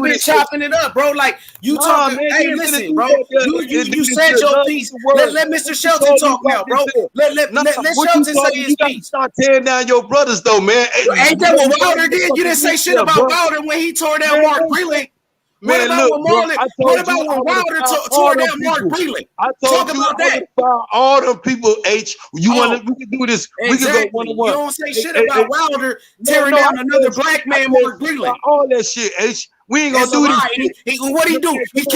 been chopping it up, bro. Like you talking. Hey, listen, bro. You said your piece. Let Mr. Shelton talk now, bro. Let Shelton say his piece. Start tearing down your brothers, though, man. Ain't that what Wilder did? You didn't say shit about Wilder when he tore down Mark Breland. What about Wilder tore down Mark Breland? I told you about that. All them people, H. We can do this. We can go one-on-one. You don't say shit about Wilder tearing down another black man, Mark Breland. All that shit, H. We ain't gonna do this. What he do? He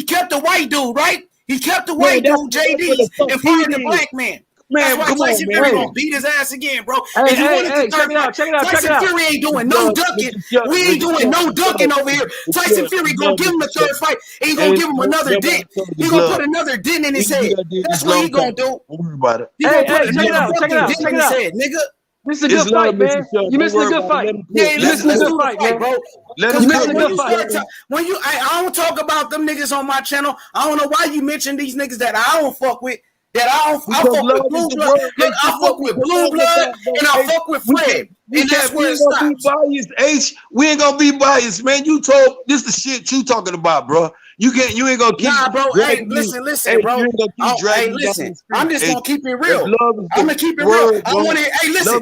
kept the white dude, right? He kept the white dude, JD, and fired the black man. Man, that's why Tyson Fury gonna beat his ass again, bro. Check it out. Tyson Fury ain't doing no ducking. We ain't doing no ducking over here. Tyson Fury gonna give him a third fight. He gonna give him another dent. He gonna put another dent in his head. That's what he gonna do. Don't worry about it. He gonna put another dent in his head, nigga. This is a good fight, man. You missed a good fight. Yeah, let's do the fight, bro. You missed a good fight. I don't talk about them niggas on my channel. I don't know why you mention these niggas that I don't fuck with. I fuck with Blue Blood. Look, I fuck with Blue Blood and I fuck with Fred. And that's where it stops. We ain't gonna be biased, man. You told this the shit you talking about, bro. You ain't gonna keep. Nah, bro. Hey, listen, bro. Hey, listen. I'm just gonna keep it real. I'm gonna keep it real. I want to. Hey, listen.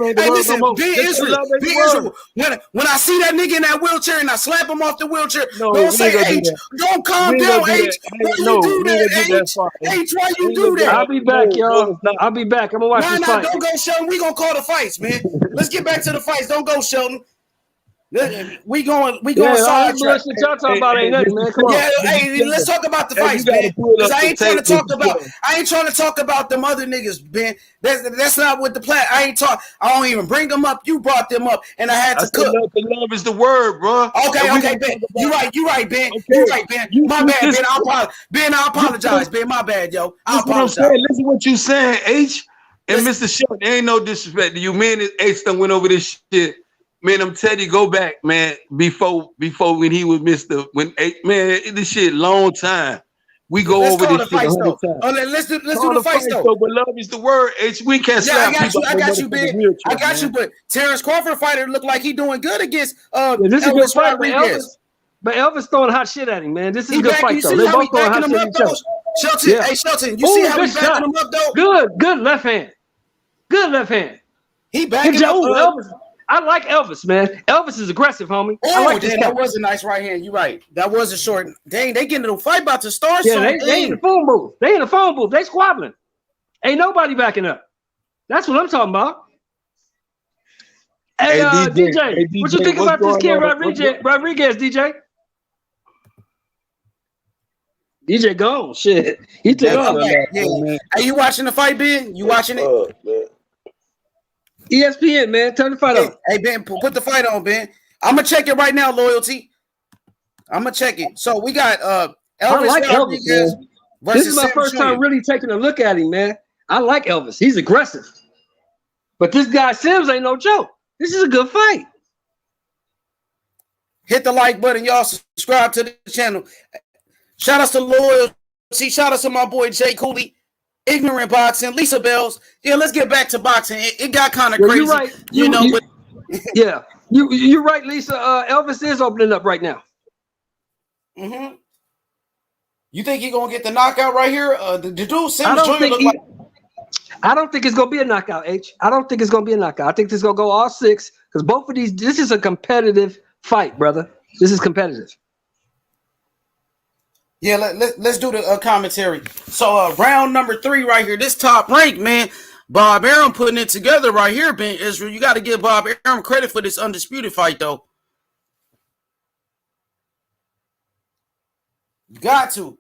Be Israel. When I see that nigga in that wheelchair and I slap him off the wheelchair, don't say H. Don't calm down, H. Why you do that, H? H, why you do that? I'll be back, y'all. I'll be back. I'm gonna watch this fight. Don't go, Sheldon. We gonna call the fights, man. Let's get back to the fights. Don't go, Sheldon. We going sidetrack. Y'all talking about ain't nothing, man. Come on. Hey, let's talk about the fights, man. Because I ain't trying to talk about them other niggas, man. That's not what the plan. I don't even bring them up. You brought them up, and I had to cook. Love is the word, bro. Okay, Ben. You right, Ben. You right, Ben. My bad, Ben. I apologize, Ben. My bad, yo. I apologize. Listen what you saying, H. And Mr. Shelton, there ain't no disrespect to you. Man, H done went over this shit. Man, I'm telling you, go back, man. Before when he was man, this shit long time. We go over this shit 100 times. Oh, let's do the fights though. But love is the word. H, we can't slap people. I got you, Ben. I got you. But Terrence Crawford fighter look like he doing good against this is a good fight, Ramirez. But Elvis throwing hot shit at him, man. This is a good fight though. They both throwing hot shit at each other. Shelton, yeah. Hey Shelton, you see how he backing him up though? Good left hand. Good left hand. He backing up. Elvis. I like Elvis, man. Elvis is aggressive, homie. I like this. That was a nice right hand. You're right. That was a short. Dang, they getting into a fight about to start. Yeah, they in the phone booth. They in the phone booth. They squabbling. Ain't nobody backing up. That's what I'm talking about. Hey, DJ, what you think about this kid Rodriguez, DJ? DJ gone. Shit. He took off. Yeah. Are you watching the fight, Ben? You watching it? Man. ESPN, man. Turn the fight on. Hey, Ben, put the fight on, Ben. I'm going to check it right now, Loyalty. I'm going to check it. So we got Elvis like Rodriguez Elvis, versus this is my first time really taking a look at him, man. I like Elvis. He's aggressive. But this guy Sims ain't no joke. This is a good fight. Hit the like button. Y'all subscribe to the channel. Shout out to Loyalty. Shout out to my boy Jay Cooley. Ignorant Boxing, Lisa Bells. Yeah, let's get back to boxing. It got kind of crazy. You're right. Yeah, you're right, Lisa. Elvis is opening up right now. Mm-hmm. You think he's gonna get the knockout right here? The dude Sims I don't think it's gonna be a knockout, H. I don't think it's gonna be a knockout. I think this is gonna go all 6 because both of these. This is a competitive fight, brother. This is competitive. Yeah, let's do the commentary. So round number 3 right here. This Top Rank, man. Bob Arum putting it together right here, Ben Israel. You got to give Bob Arum credit for this Undisputed fight, though. You got to.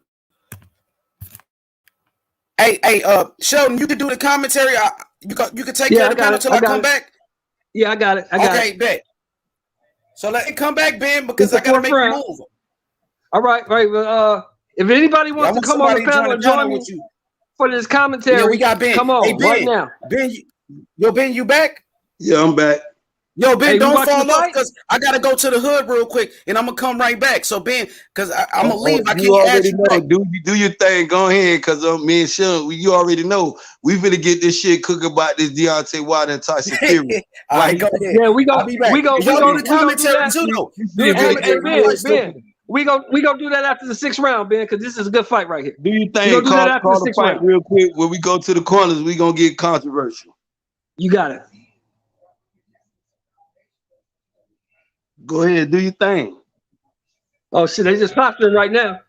Hey, Sheldon, you can do the commentary. You can take care of the panel until I come back. Yeah, I got it. Okay, bet. So let it come back, Ben, because I got to make a move. All right. If anybody wants to come on the panel and join me for this commentary, we got Ben. Come on, hey, Ben, right now. Ben, Ben, you back? Yeah, I'm back. Yo, Ben, don't fall off because I got to go to the hood real quick and I'm going to come right back. So, Ben, because I'm going to leave. I can't ask you back. Do your thing. Go ahead because me and Sean, you already know. We finna get this shit cook about this Deontay Wilder and Tyson Fury. All right, go ahead. Yeah, we go. We go do the commentary too, though. Ben. We gonna do that after the 6th round, Ben, because this is a good fight right here. Do you think call the fight real quick? When we go to the corners, we gonna get controversial. You got it. Go ahead, do your thing. Oh shit, they just posturing right now.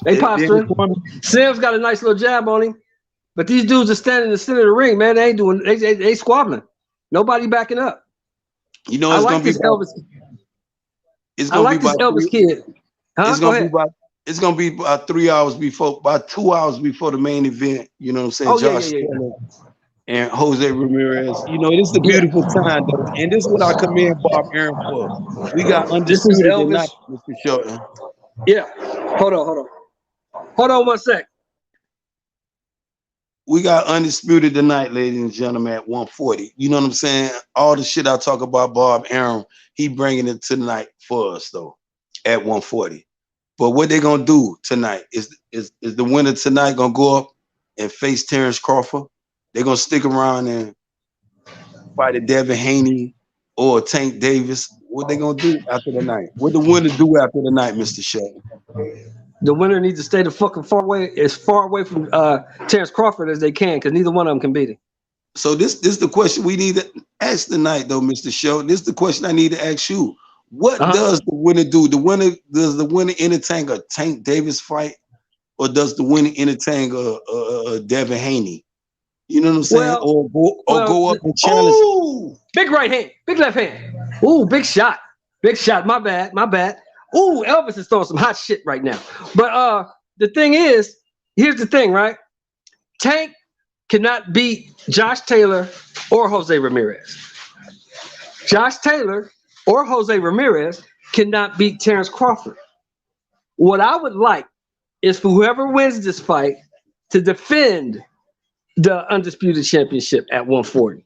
They posturing. Sam's got a nice little jab on him, but these dudes are standing in the center of the ring, man. They ain't doing. They squabbling. Nobody backing up. You know, it's gonna be Elvis. It's gonna be this Elvis kid. Huh? It's gonna be about 3 hours before, about 2 hours before the main event. You know what I'm saying? Oh, Josh Taylor and Jose Ramirez. You know, this is a beautiful time, though, and this is what I commend Bob Arum for. We got Undisputed tonight, Mr. Shelton. Yeah. Hold on 1 sec. We got Undisputed tonight, ladies and gentlemen, at 140. You know what I'm saying? All the shit I talk about Bob Arum, he bringing it tonight for us, though, at 140. But what they gonna do tonight is the winner tonight gonna go up and face Terrence Crawford. They're gonna stick around and fight a Devin Haney or Tank Davis. What they gonna do after the night? What the winner do after the night, Mr. Shelton? The winner needs to stay the fucking far away from Terrence Crawford as they can, because neither one of them can beat him. So this is the question we need to ask tonight, though, Mr. Shelton. This is the question I need to ask you. What does the winner do? Does the winner entertain a Tank Davis fight, or does the winner entertain a Devin Haney? You know what I'm saying? Or go up and challenge. Ooh, big right hand, big left hand. Ooh, big shot. My bad. Ooh, Elvis is throwing some hot shit right now. But the thing is, here's the thing, right? Tank cannot beat Josh Taylor or Jose Ramirez. Josh Taylor or Jose Ramirez cannot beat Terrence Crawford. What I would like is for whoever wins this fight to defend the Undisputed Championship at 140.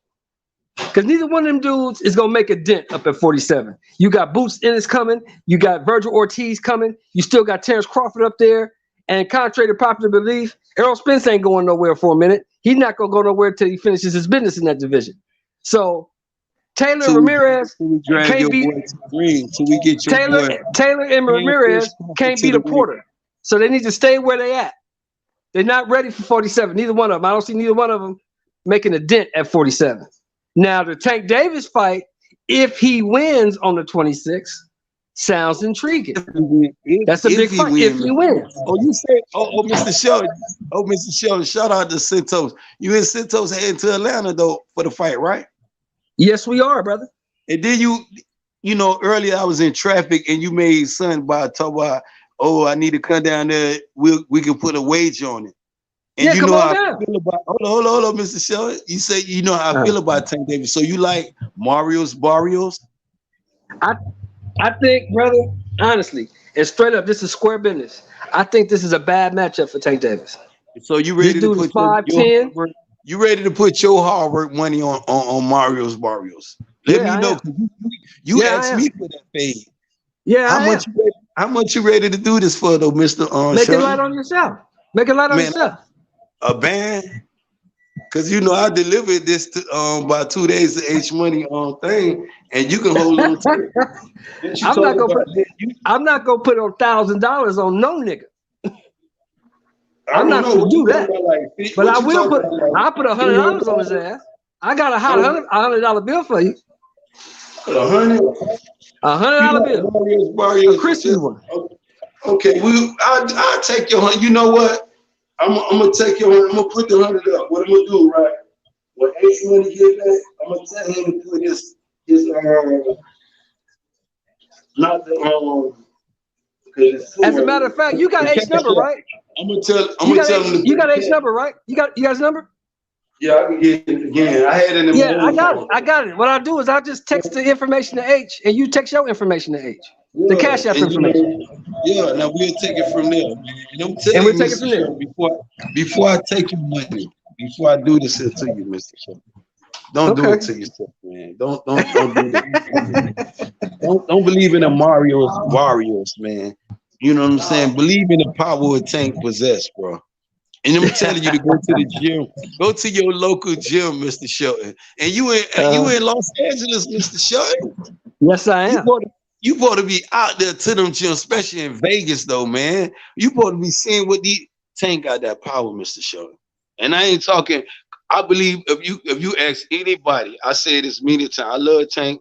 Because neither one of them dudes is going to make a dent up at 47. You got Boots Ennis coming. You got Virgil Ortiz coming. You still got Terrence Crawford up there. And contrary to popular belief, Errol Spence ain't going nowhere for a minute. He's not going to go nowhere until he finishes his business in that division. So Taylor Ramirez can't beat Taylor and Ramirez can't beat a Porter. So they need to stay where they at. They're not ready for 47. Neither one of them. I don't see neither one of them making a dent at 47. Now the Tank Davis fight, if he wins on the 26th, sounds intriguing. That's a big fight if he wins. Oh, you say, Mr. Sheldon. Oh, Mr. Sheldon, shout out to Santos. You and Santos heading to Atlanta though for the fight, right? Yes, we are, brother. And then you know, earlier I was in traffic and you made something about talk about, oh, I need to come down there. We can put a wage on it. And yeah, you come know on how down. I feel about hold on, Mr. Sheldon. You say you know how I feel about Tank Davis. So you like Barrios? I think, brother, honestly, and straight up, this is square business. I think this is a bad matchup for Tank Davis. So you ready to put 5'10"? You ready to put your hard work money on Barrios? Let me know. You asked me for that fade. Yeah, how much you ready to do this for though, Mr. Make it light on yourself. Make it light on yourself. A band, because you know I delivered this to, by 2 days to H Money thing, and you can hold on to it. I'm not gonna put $1,000 on no nigga. I'm not gonna do that. But I will put. I'll put $100 on his ass. I got a hot $100 bill for you. $100 bill. A crispy one. Okay, I'll take your $100. You know what? I'm gonna take your $100. I'm gonna put the $100 up. What I'm gonna do, right? When H Money get back, I'm gonna tell him to put his not the As a matter of fact, you got H number, right? I'm gonna tell him. You got H number, right? You got his number? Yeah, I can get it again. I had it in the I got it. What I do is I just text the information to H, and you text your information to H. The Cash App information. Yeah, now we'll take it from there. And we'll take it from there. Before I take your money, before I do this to you, Mr. Show, don't do it to yourself, man. Don't do that. don't believe in the Barrios, man. You know what I'm saying? Believe in the power of Tank possess, bro. And I'm telling you to go to the gym. Go to your local gym, Mr. Shelton. And you in Los Angeles, Mr. Shelton. Yes, I am. You supposed to be out there to them gyms, especially in Vegas, though, man. You supposed to be seeing what the Tank got that power, Mr. Shelton. And I ain't talking. I believe if you ask anybody, I say this many times. I love Tank,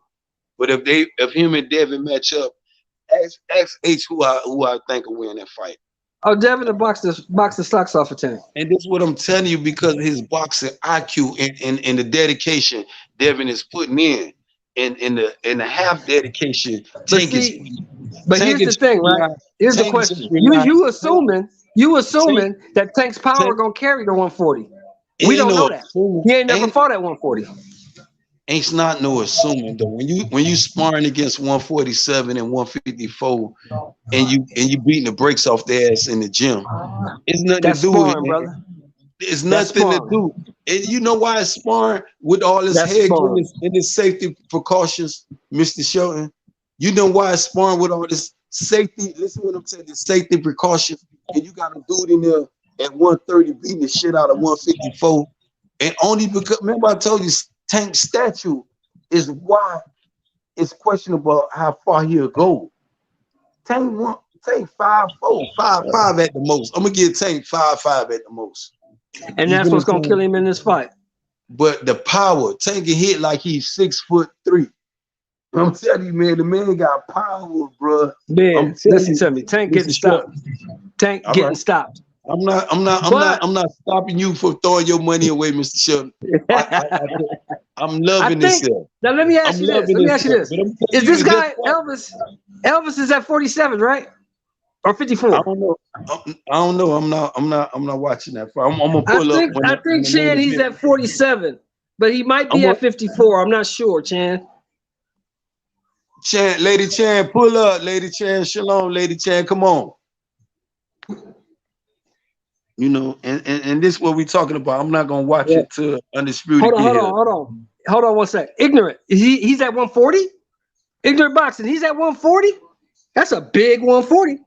but if him and Devin match up, ask H who I think will win that fight. Oh, Devin to box the socks off of Tank. And this is what I'm telling you because of his boxing IQ and the dedication Devin is putting in. In the half dedication, but here's the thing, right? Here's the question. You assuming that Tank's power gonna carry the 140. We don't know that. He ain't never fought at 140. Ain't not no assuming though. When you sparring against 147 and 154 and you beating the brakes off their ass in the gym, it's nothing to do with it, brother. It's nothing to do. And you know why it's sparring with all this head and this safety precautions, Mr. Shelton? You know why it's sparring with all this safety? Listen what I'm saying, the safety precautions. And you got a dude in there at 130 beating the shit out of 154. And only because, remember I told you, Tank's statue is why it's questionable how far he'll go. Tank 5'4", 5'5" at the most. I'm gonna give Tank 5'5" at the most. And that's what's gonna kill him in this fight. But the power, Tank can hit like he's 6'3". I'm telling you, man, the man got power, bro. Man, listen to me. Tank getting stopped. Tank getting stopped. I'm not stopping you from throwing your money away, Mr. Shelton. I'm loving this. Now let me ask you this. Is this guy Elvis? Elvis is at 47, right? Or 54? I don't know. I'm not watching that far. I'm gonna pull up. I think Chan, he's at 47, but he might be at 54. I'm not sure, Chan. Lady Chan, pull up. Lady Chan, shalom. Lady Chan, come on. You know, and this is what we talking about. I'm not gonna watch it till Undisputed. Hold on 1 sec. Ignorant. He's at 140? Ignorant boxing. He's at 140? That's a big 140.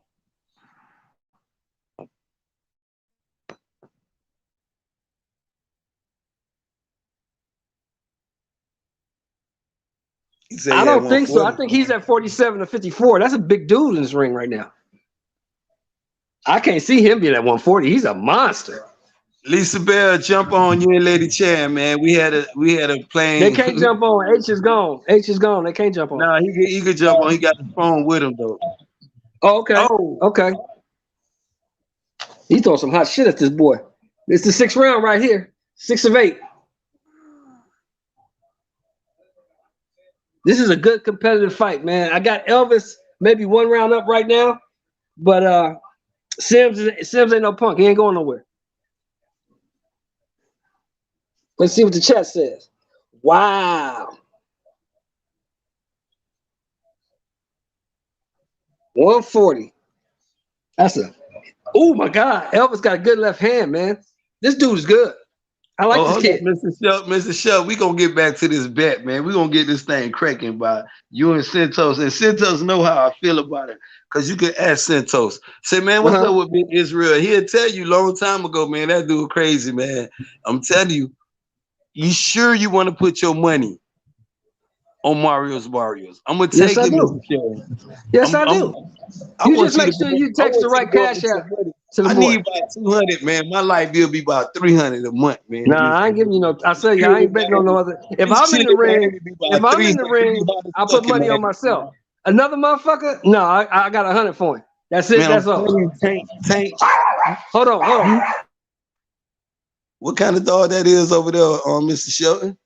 I don't think so. I think he's at 47 or 54. That's a big dude in this ring right now. I can't see him being at 140. He's a monster. Lisa Bell, jump on you and Lady Chan, man. We had a plane. They can't jump on. H is gone. H is gone. They can't jump on. Nah, he could jump on. He got the phone with him though. Oh, okay. Oh, okay. He throwing some hot shit at this boy. It's the 6th round right here. 6 of 8. This is a good competitive fight, man. I got Elvis maybe 1 round up right now, but Sims ain't no punk. He ain't going nowhere. Let's see what the chat says. Wow. 140. That's a. Oh my God. Elvis got a good left hand, man. This dude is good. I like this kid. Mr. Shelp, we gonna get back to this bet, man. We gonna get this thing cracking by you and Santos. And Santos know how I feel about it. Cause you can ask Santos. Say, man, what's up with Big Israel? He'll tell you long time ago, man. That dude crazy, man. I'm telling you. You sure you want to put your money on Barrios? I'm gonna take it. Yes, I do. You just make sure you text the right cash out to the boy. I need about 200, man. My life bill be about 300 a month, man. Nah, I ain't giving you no. I tell you, I ain't betting on no other. If I'm in the ring, I put money on myself. Another motherfucker? No, I got 100 for him. That's it. Man, that's all. Tank. Hold on. What kind of dog that is over there, Mr. Shelton?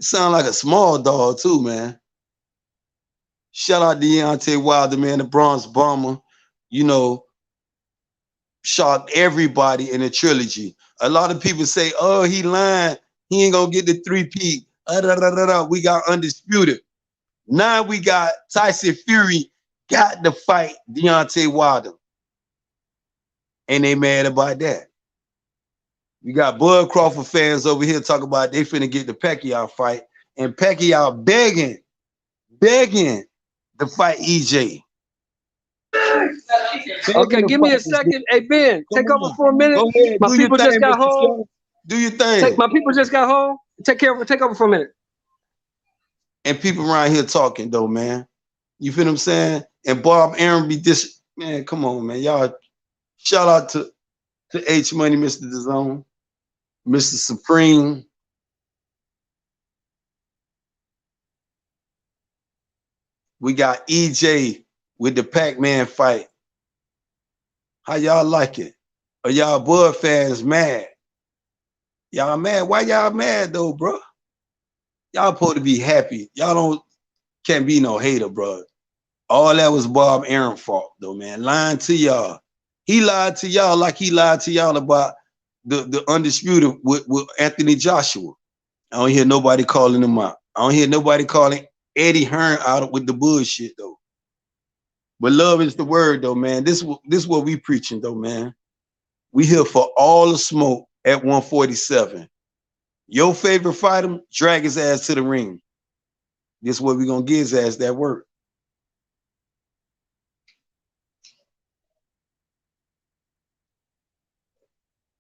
It sounds like a small dog too, man. Shout out to Deontay Wilder, man, the Bronze Bomber. You know, shocked everybody in the trilogy. A lot of people say, "Oh, he lying. He ain't gonna get the 3-peat." We got Undisputed. Now we got Tyson Fury got to fight Deontay Wilder, and they mad about that. We got Bud Crawford fans over here talking about they finna get the Pacquiao fight, and Pacquiao begging to fight EJ. Okay, give me a second. Hey Ben, take over for a minute. My people just got home. Do your thing. My people just got home. Take over for a minute. And people around here talking though, man. You feel what I'm saying? And Bob Aaron be man. Come on, man. Y'all shout out to H Money, Mr. DAZN. Mr. Supreme. We got EJ with the Pac-Man fight. How y'all like it? Are y'all Bud fans mad? Y'all mad? Why y'all mad though, bro? Y'all supposed to be happy. Y'all can't be no hater, bro. All that was Bob Aaron fault though, man. Lying to y'all. He lied to y'all like he lied to y'all about the Undisputed with Anthony Joshua. I don't hear nobody calling him out. I don't hear nobody calling Eddie Hearn out with the bullshit though. But love is the word though, man. This is what we preaching though, man. We here for all the smoke at 147. Your favorite fighter, drag his ass to the ring. This is what we gonna give his ass that work.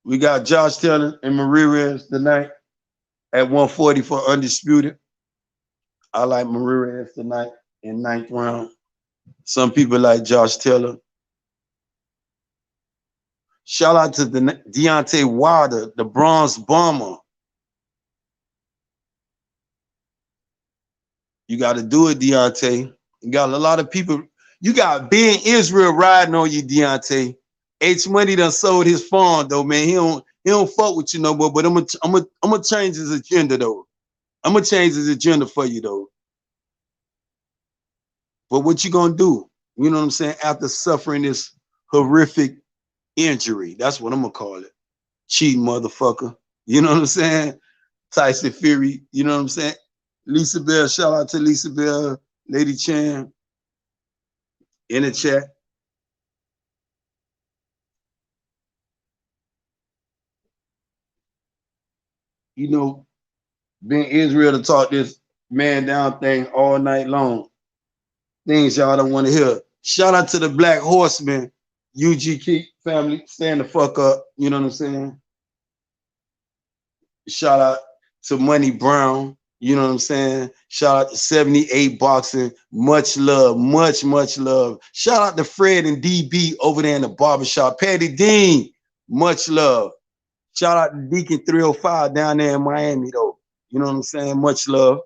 We got Josh Taylor and Ramirez tonight at 140 for Undisputed. I like Ramirez tonight in 9th round. Some people like Josh Taylor. Shout out to the Deontay Wilder, the Bronze Bomber. You got to do it, Deontay. You got a lot of people. You got Ben Israel riding on you, Deontay. H Money done sold his farm though, man. He don't fuck with you no more. But I'm gonna change his agenda though. I'm gonna change his agenda for you though. But what you gonna do? You know what I'm saying? After suffering this horrific injury, that's what I'm gonna call it. Cheating motherfucker. You know what I'm saying? Tyson Fury. You know what I'm saying? Lisa Bell. Shout out to Lisa Bell, Lady Chan in the chat. you know, been Israel to talk this man down thing all night long. Things y'all don't want to hear. Shout out to the Black Horseman, UGK family. Stand the fuck up. You know what I'm saying? Shout out to Money Brown. You know what I'm saying? Shout out to 78 Boxing. Much love. Much love. Shout out to Fred and DB over there in the barbershop. Patty Dean. Much love. Shout out to Deacon 305 down there in Miami, though. You know what I'm saying? Much love.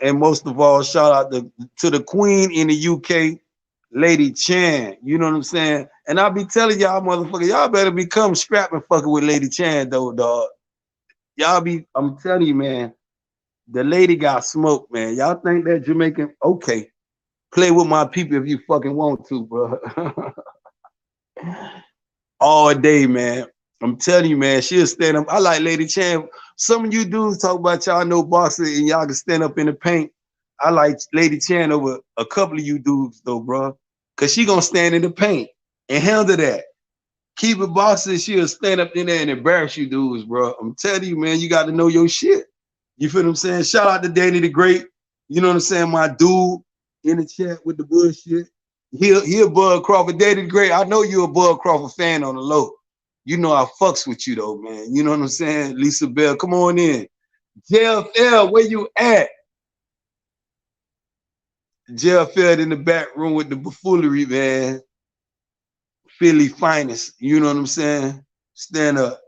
And most of all, shout out to the queen in the UK, Lady Chan. You know what I'm saying? And I'll be telling y'all, motherfuckers, y'all better become scrapping fucking with Lady Chan, though, dog. I'm telling you, man, the lady got smoked, man. Y'all think that Jamaican? Okay. Play with my people if you fucking want to, bro. All day, man. I'm telling you, man, she'll stand up. I like Lady Chan. Some of you dudes talk about y'all know boxing and y'all can stand up in the paint. I like Lady Chan over a couple of you dudes, though, bro. Because she gonna stand in the paint and handle that. Keep it boxing, she'll stand up in there and embarrass you dudes, bro. I'm telling you, man, you got to know your shit. You feel what I'm saying? Shout out to Danny the Great. You know what I'm saying? My dude in the chat with the bullshit. He a Bud Crawford. Danny the Great. I know you're a Bud Crawford fan on the low. You know I fucks with you though, man. You know what I'm saying? Lisa Bell, come on in. JFL, where you at? JFL in the back room with the buffoonery, man. Philly finest. You know what I'm saying? Stand up.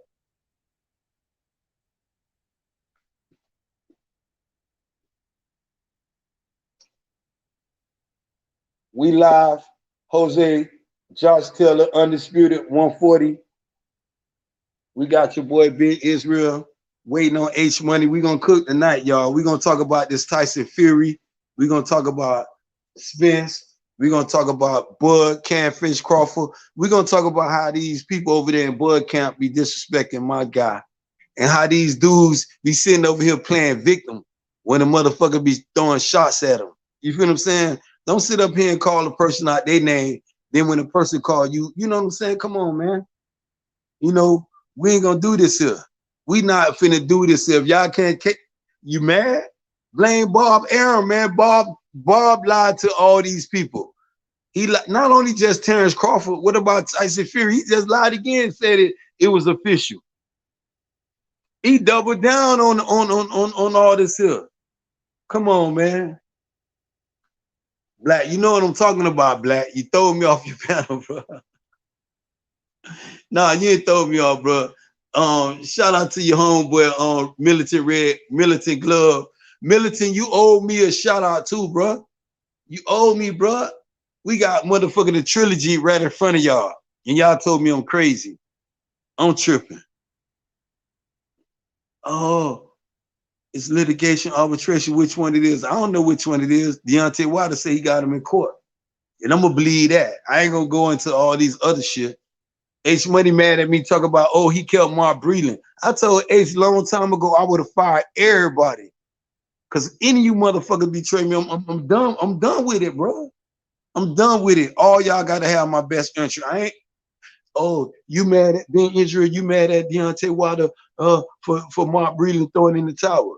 We live. Jose, Josh Taylor, Undisputed 140. We got your boy Big Israel waiting on H Money. We're gonna cook tonight, y'all. We're gonna talk about this Tyson Fury. We're gonna talk about Spence. We're gonna talk about Bud, Canfish, Crawford. We're gonna talk about how these people over there in Bud Camp be disrespecting my guy. And how these dudes be sitting over here playing victim when the motherfucker be throwing shots at them. You feel what I'm saying? Don't sit up here and call a person out their name. Then when a person call you, you know what I'm saying? Come on, man. You know, we ain't gonna do this here. We not finna do this here. If y'all can't kick, you mad? Blame Bob Aaron, man. Bob lied to all these people. He not only just Terrence Crawford, what about Tyson Fury? He just lied again, said it was official. He doubled down on all this here. Come on, man. Black, you know what I'm talking about, Black. You throw me off your panel, bro. Nah, you ain't throw me off, bro. Shout out to your homeboy, Militant Glove. Militant, you owe me a shout out too, bro. You owe me, bro. We got motherfucking the trilogy right in front of y'all. And y'all told me I'm crazy. I'm tripping. Oh, it's litigation, arbitration, which one it is. I don't know which one it is. Deontay Wilder say he got him in court. And I'm gonna believe that. I ain't gonna go into all these other shit. H Money mad at me talking about, oh, he killed Mark Breland. I told H a long time ago I would have fired everybody. Cause any of you motherfuckers betray me, I'm done. I'm done with it, bro. I'm done with it. All y'all gotta have my best interest. I ain't, oh, you mad at being Israel, you mad at Deontay Wilder for Mark Breland throwing in the tower.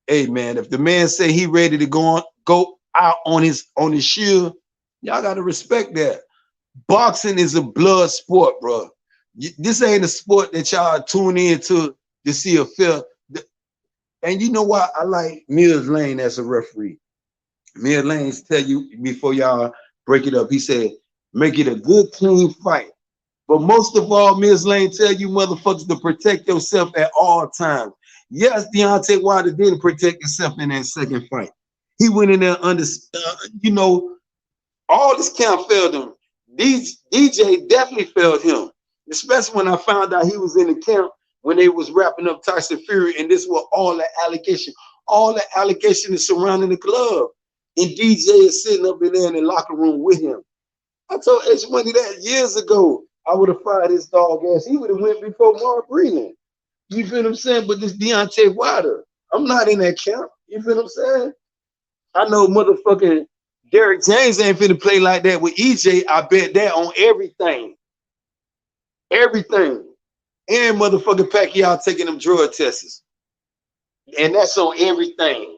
Hey man, if the man say he ready to go out on his shield, y'all gotta respect that. Boxing is a blood sport, bro. This ain't a sport that y'all tune in to see a film. And you know what? I like Mills Lane as a referee. Mills Lane tell you before y'all break it up. He said, make it a good, clean fight. But most of all, Mills Lane tell you motherfuckers to protect yourself at all times. Yes, Deontay Wilder didn't protect himself in that second fight. He went in there under, you know, all this camp failed him. DJ definitely failed him, especially when I found out he was in the camp when they was wrapping up Tyson Fury, and this was all the allegation is surrounding the club. And DJ is sitting up in there in the locker room with him. I told H Money that years ago. I would have fired his dog ass. He would have went before Mark Breland. You feel what I'm saying? But this Deontay Wilder, I'm not in that camp. You feel what I'm saying? I know motherfucking Derrick James ain't finna play like that with EJ. I bet that on everything. Everything. And motherfucking Pacquiao taking them drug tests. And that's on everything.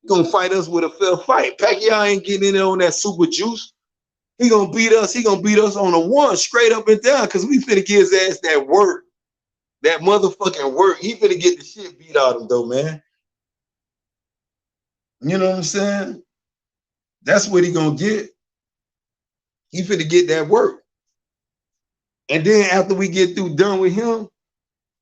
He gonna fight us with a fair fight. Pacquiao ain't getting in there on that super juice. He gonna beat us. He gonna beat us on a one straight up and down because we finna give his ass that work. That motherfucking work. He finna get the shit beat out of him though, man. You know what I'm saying? That's what he gonna get. He finna get that work. And then after we get done with him,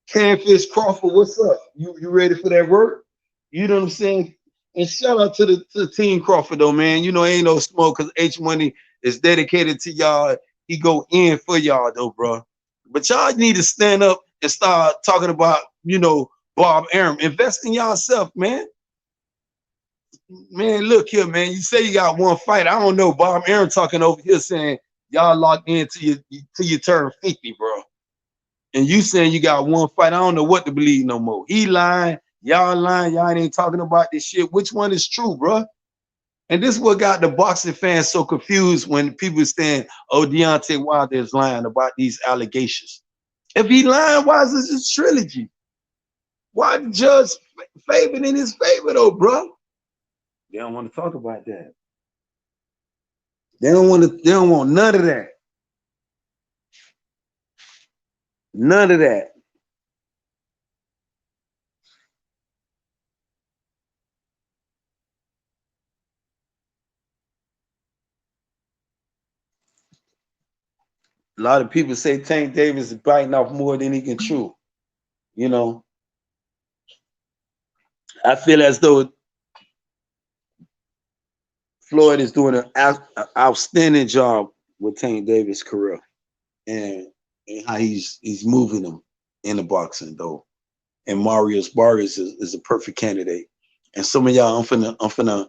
Canfish Crawford, what's up? You ready for that work? You know what I'm saying? And shout out to the team Crawford though, man. You know, ain't no smoke because H Money is dedicated to y'all. He go in for y'all though, bro. But y'all need to stand up and start talking about, you know, Bob Arum. Invest in yourself, man. Man, look here, man. You say you got one fight. I don't know. Bob Arum talking over here saying y'all locked in till you turn 50, bro. And you saying you got one fight. I don't know what to believe no more. He lying. Y'all ain't talking about this shit. Which one is true, bro? And this is what got the boxing fans so confused when people saying, oh, Deontay Wilder is lying about these allegations. If he lying, why is this a trilogy? Why the judge favored in his favor though, bro? They don't want to talk about that. They don't want none of that. None of that. A lot of people say Tank Davis is biting off more than he can chew. You know, I feel as though Floyd is doing an outstanding job with Tank Davis' career and how he's moving him in the boxing though. And Barrios is a perfect candidate. And some of y'all, I'm finna,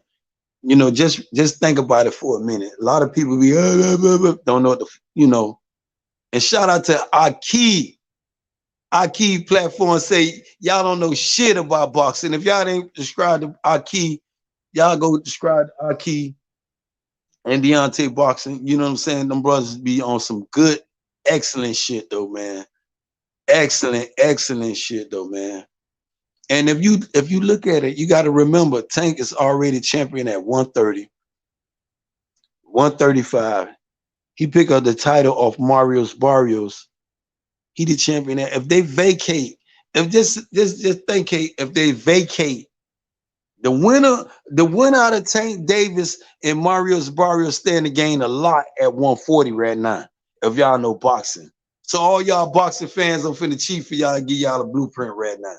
you know, just think about it for a minute. A lot of people be don't know what the, you know. And shout out to Aki. Aki platform say y'all don't know shit about boxing. If y'all ain't described Aki, y'all go describe Aki and Deontay boxing. You know what I'm saying? Them brothers be on some good, excellent shit though, man. Excellent shit though, man. And if you look at it, you got to remember Tank is already champion at 130, 135. He picked up the title of Barrios. He the champion. If they vacate, just think, if they vacate, the winner out of Tank Davis and Barrios stand to gain a lot at 140 right now. If y'all know boxing. So all y'all boxing fans, I'm finna cheat for y'all and give y'all a blueprint right now.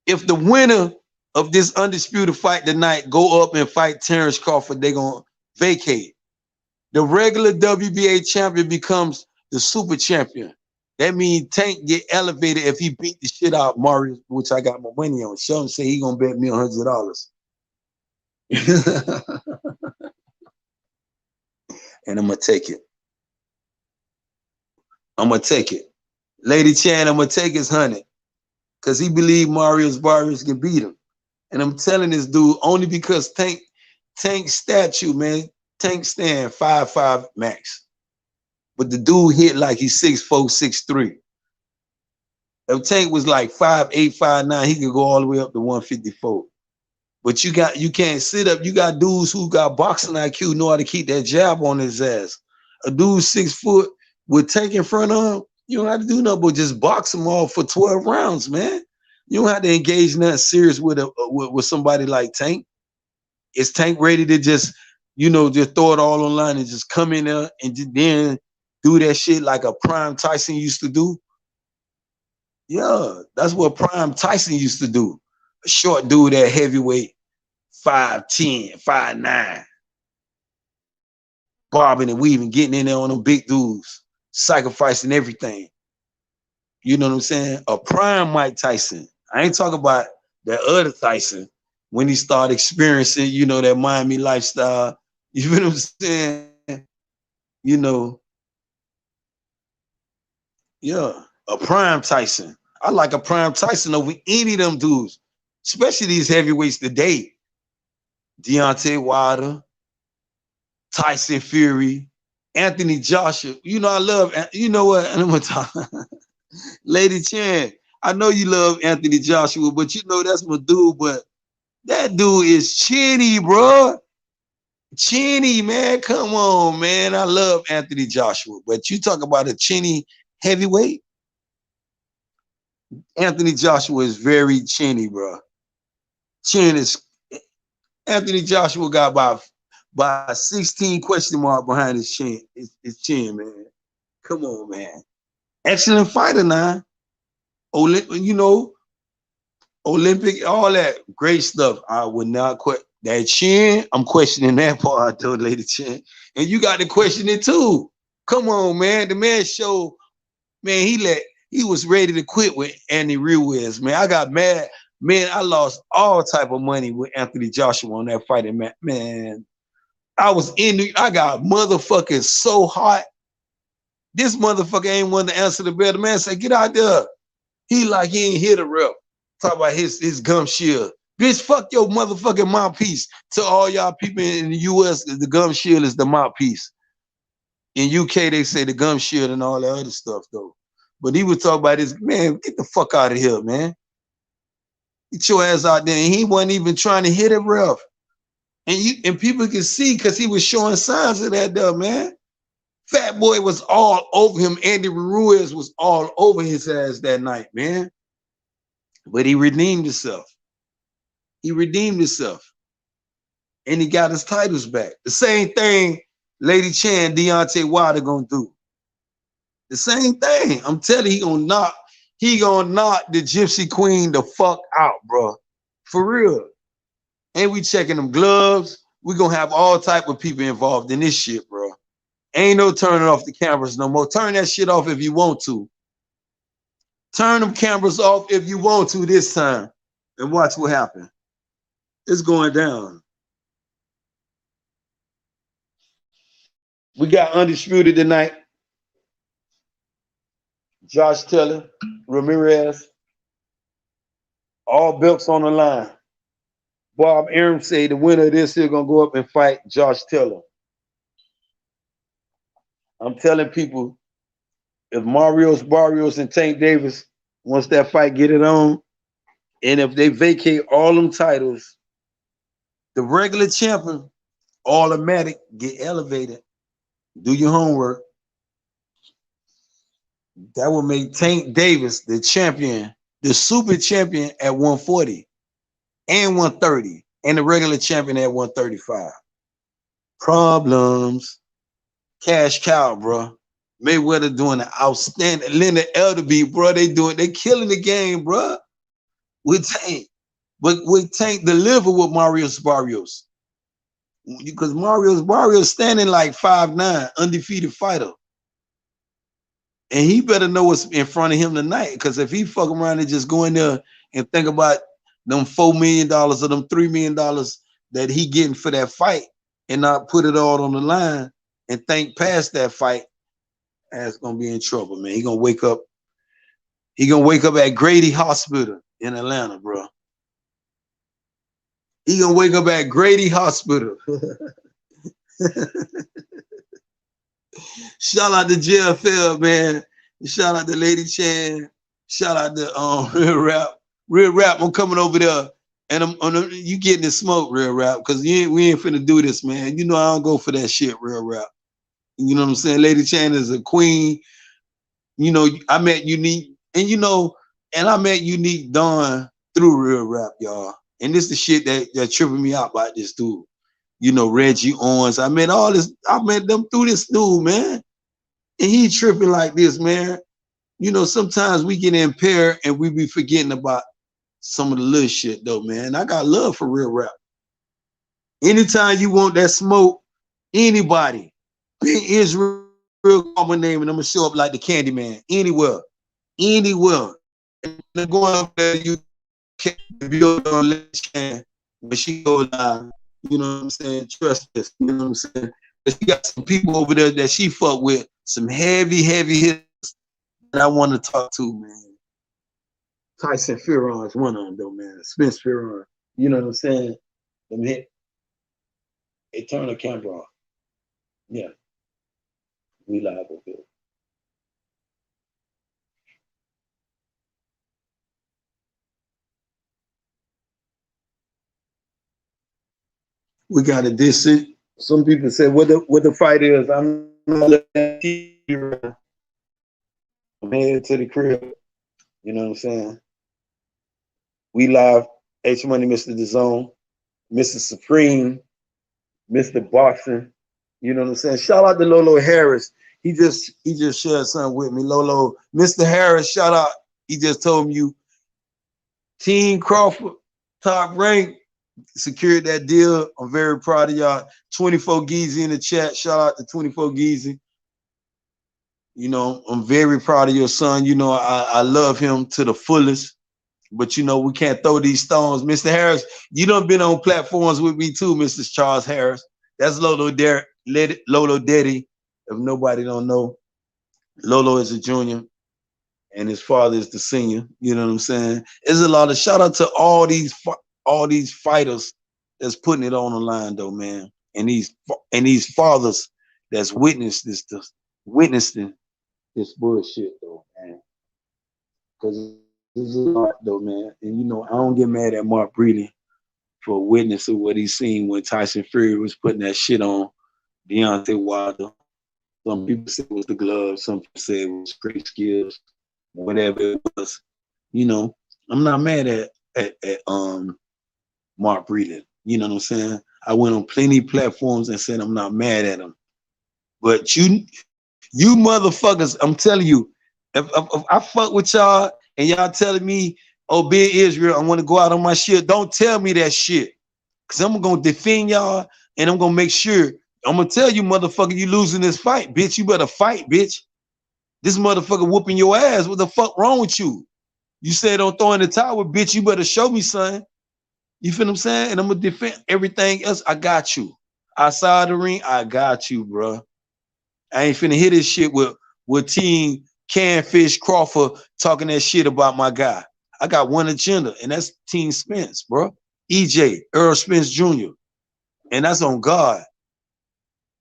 If the winner of this undisputed fight tonight go up and fight Terrence Crawford, they're gonna vacate. The regular WBA champion becomes the super champion. That means Tank get elevated if he beat the shit out of Mario, which I got my money on. Sheldon say he gonna bet me $100. And I'm gonna take it. I'm gonna take it. Lady Chan, I'm gonna take his 100. Because he believed Barrios can beat him. And I'm telling this dude only because Tank's statue, man. Tank stand 5'5" max. But the dude hit like he's 6'4", 6'3". If Tank was like 5'8", 5'9", he could go all the way up to 154. But you can't sit up. You got dudes who got boxing IQ know how to keep that jab on his ass. A dude 6 foot with Tank in front of him, you don't have to do nothing but just box him off for 12 rounds, man. You don't have to engage nothing serious with somebody like Tank. Is Tank ready to just, you know, just throw it all online and just come in there and then do that shit like a prime Tyson used to do? Yeah, that's what prime Tyson used to do. A short dude at heavyweight, 5'10", 5'9", bobbing and weaving, getting in there on them big dudes, sacrificing everything. You know what I'm saying? A prime Mike Tyson. I ain't talking about that other Tyson when he started experiencing, you know, that Miami lifestyle. You know what I'm saying? You know, yeah, a prime Tyson. I like a prime Tyson over any of them dudes, especially these heavyweights today. Deontay Wilder, Tyson Fury, Anthony Joshua. You know I love. You know what? And I'm gonna talk, Lady Chan. I know you love Anthony Joshua, but you know that's my dude. But that dude is chinny, bro. Chinny, man. Come on, man. I love Anthony Joshua, but you talk about a chinny heavyweight. Anthony Joshua is very chinny, bro. Chin is Anthony Joshua got by 16 question mark behind his chin. His chin, man. Come on, man. Excellent fighter now. You know, Olympic, all that great stuff. I would not quit that chin. I'm questioning that part, though, Lady Chin. And you got to question it too. Come on, man. The man showed, man, he was ready to quit with Andy Ruiz, man. I got mad. Man, I lost all type of money with Anthony Joshua on that fighting, man. I got motherfucking so hot. This motherfucker ain't want to answer the bell. The man said, get out there. He ain't hit a rep. Talk about his gum shield. Bitch, fuck your motherfucking mouthpiece. To all y'all people in the US, the gum shield is the mouthpiece. In UK, they say the gum shield and all that other stuff, though. But he was talking about this, man, get the fuck out of here, man. Get your ass out there. And he wasn't even trying to hit a ref. And people can see because he was showing signs of that, though, man. Fat Boy was all over him. Andy Ruiz was all over his ass that night, man. But he redeemed himself. He redeemed himself. And he got his titles back. The same thing Lady Chan, Deontay Wilder gonna do. The same thing. I'm telling you, he gonna knock the Gypsy Queen the fuck out, bro. For real. And we checking them gloves. We gonna have all type of people involved in this shit, bro. Ain't no turning off the cameras no more. Turn that shit off if you want to. Turn them cameras off if you want to this time. And watch what happens. It's going down. We got Undisputed tonight. Josh Taylor, Ramirez. All belts on the line. Bob Arum say the winner of this here gonna go up and fight Josh Taylor. I'm telling people, if Barrios, and Tank Davis, once that fight get it on, and if they vacate all them titles, the regular champion automatic get elevated. Do your homework. That will make Tank Davis the champion, the super champion at 140 and 130, and the regular champion at 135. Problems. Cash cow, bro. Mayweather doing an outstanding. Linda Elderby, bro. They killing the game, bro. With Tank. But with Tank deliver with Barrios. Because Barrios standing like 5'9", undefeated fighter. And he better know what's in front of him tonight. Because if he fuck around and just go in there and think about them $4 million or them $3 million that he getting for that fight and not put it all on the line and think past that fight, that's gonna be in trouble, man. He gonna wake up at Grady Hospital in Atlanta, bro. He gonna wake up at Grady Hospital. Shout out to JFL, man. Shout out to Lady Chan. Shout out to Real Rap. Real Rap, I'm coming over there. And you getting the smoke, Real Rap, because we ain't finna do this, man. You know I don't go for that shit, Real Rap. You know what I'm saying? Lady Chan is a queen. You know, I met Unique, and I met Unique Dawn through Real Rap, y'all. And this is the shit that tripping me out about this dude. You know, Reggie Owens. I met them through this dude, man. And he tripping like this, man. You know, sometimes we get impaired and we be forgetting about some of the little shit, though, man. I got love for Real Rap. Anytime you want that smoke, anybody, Big Israel, call my name, and I'm gonna show up like the Candyman anywhere. And going up there, you can't build on Lady Chan when she go live. You know what I'm saying? Trust this. You know what I'm saying? But she got some people over there that she fuck with, some heavy hitters that I want to talk to, man. Tyson Fury is one of them, though, man. Spence Fury. You know what I'm saying? Hey, turn the camera off. Yeah. We live over here. We got a distance. Some people say what the fight is. I'm not letting TV. I'm headed to the crib. You know what I'm saying? We live. H Money, Mr. The Zone, Mr. Supreme, Mr. Boxing. You know what I'm saying? Shout out to Lolo Harris. He just shared something with me. Lolo, Mr. Harris, shout out. He just told me you Team Crawford, top rank, secured that deal. I'm very proud of y'all. 24 Geezy in the chat. Shout out to 24 Geezy. You know, I'm very proud of your son. You know, I love him to the fullest. But, you know, we can't throw these stones. Mr. Harris, you done been on platforms with me too, Mr. Charles Harris. That's Lolo Daddy. If nobody don't know, Lolo is a junior and his father is the senior. You know what I'm saying? There's a lot of shout out to all these fighters that's putting it on the line though, man. And these fathers that's witnessing this bullshit though, man. Because this is a lot though, man. And you know, I don't get mad at Mark Breeden for witnessing what he seen when Tyson Fury was putting that shit on Deontay Wilder. Some people say it was the gloves, some people say it was great skills, whatever it was. You know, I'm not mad at Mark Breeden. You know what I'm saying? I went on plenty of platforms and said I'm not mad at him. But you motherfuckers, I'm telling you, if I fuck with y'all and y'all telling me, oh, Big Israel, I want to go out on my shit, don't tell me that shit. Because I'm going to defend y'all and I'm going to make sure, I'm going to tell you, motherfucker, you losing this fight, bitch. You better fight, bitch. This motherfucker whooping your ass. What the fuck wrong with you? You said don't throw in the towel, bitch. You better show me, son. You feel what I'm saying? And I'm going to defend everything else. I got you. Outside the ring, I got you, bro. I ain't finna hit this shit with Team Canfish Crawford talking that shit about my guy. I got one agenda, and that's Team Spence, bro. EJ, Errol Spence Jr. And that's on God.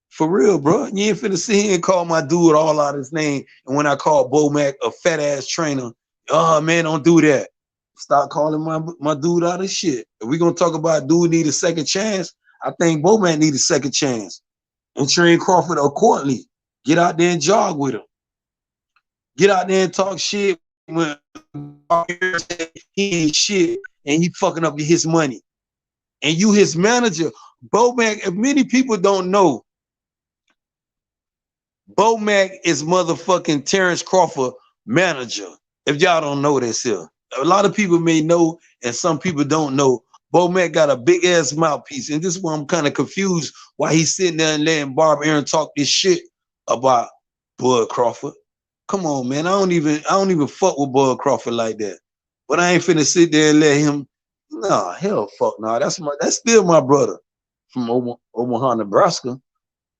For real, bro. You ain't finna sit here and call my dude all out his name. And when I call Bo Mac a fat ass trainer, oh man, don't do that. Stop calling my dude out of shit. If we gonna talk about dude need a second chance, I think Bo Mac need a second chance. And train Crawford accordingly. Get out there and jog with him. Get out there and talk shit when he ain't shit and he fucking up his money. And you his manager. Bo Mac, if many people don't know, Bo Mac is motherfucking Terrence Crawford manager. If y'all don't know this here. A lot of people may know and some people don't know. Bo Mac got a big ass mouthpiece. And this is why I'm kind of confused why he's sitting there and letting Bob Aaron talk this shit about Bud Crawford. Come on, man. I don't even fuck with Bud Crawford like that. But I ain't finna sit there and let him. Nah, hell fuck nah. That's still my brother from Omaha, Nebraska.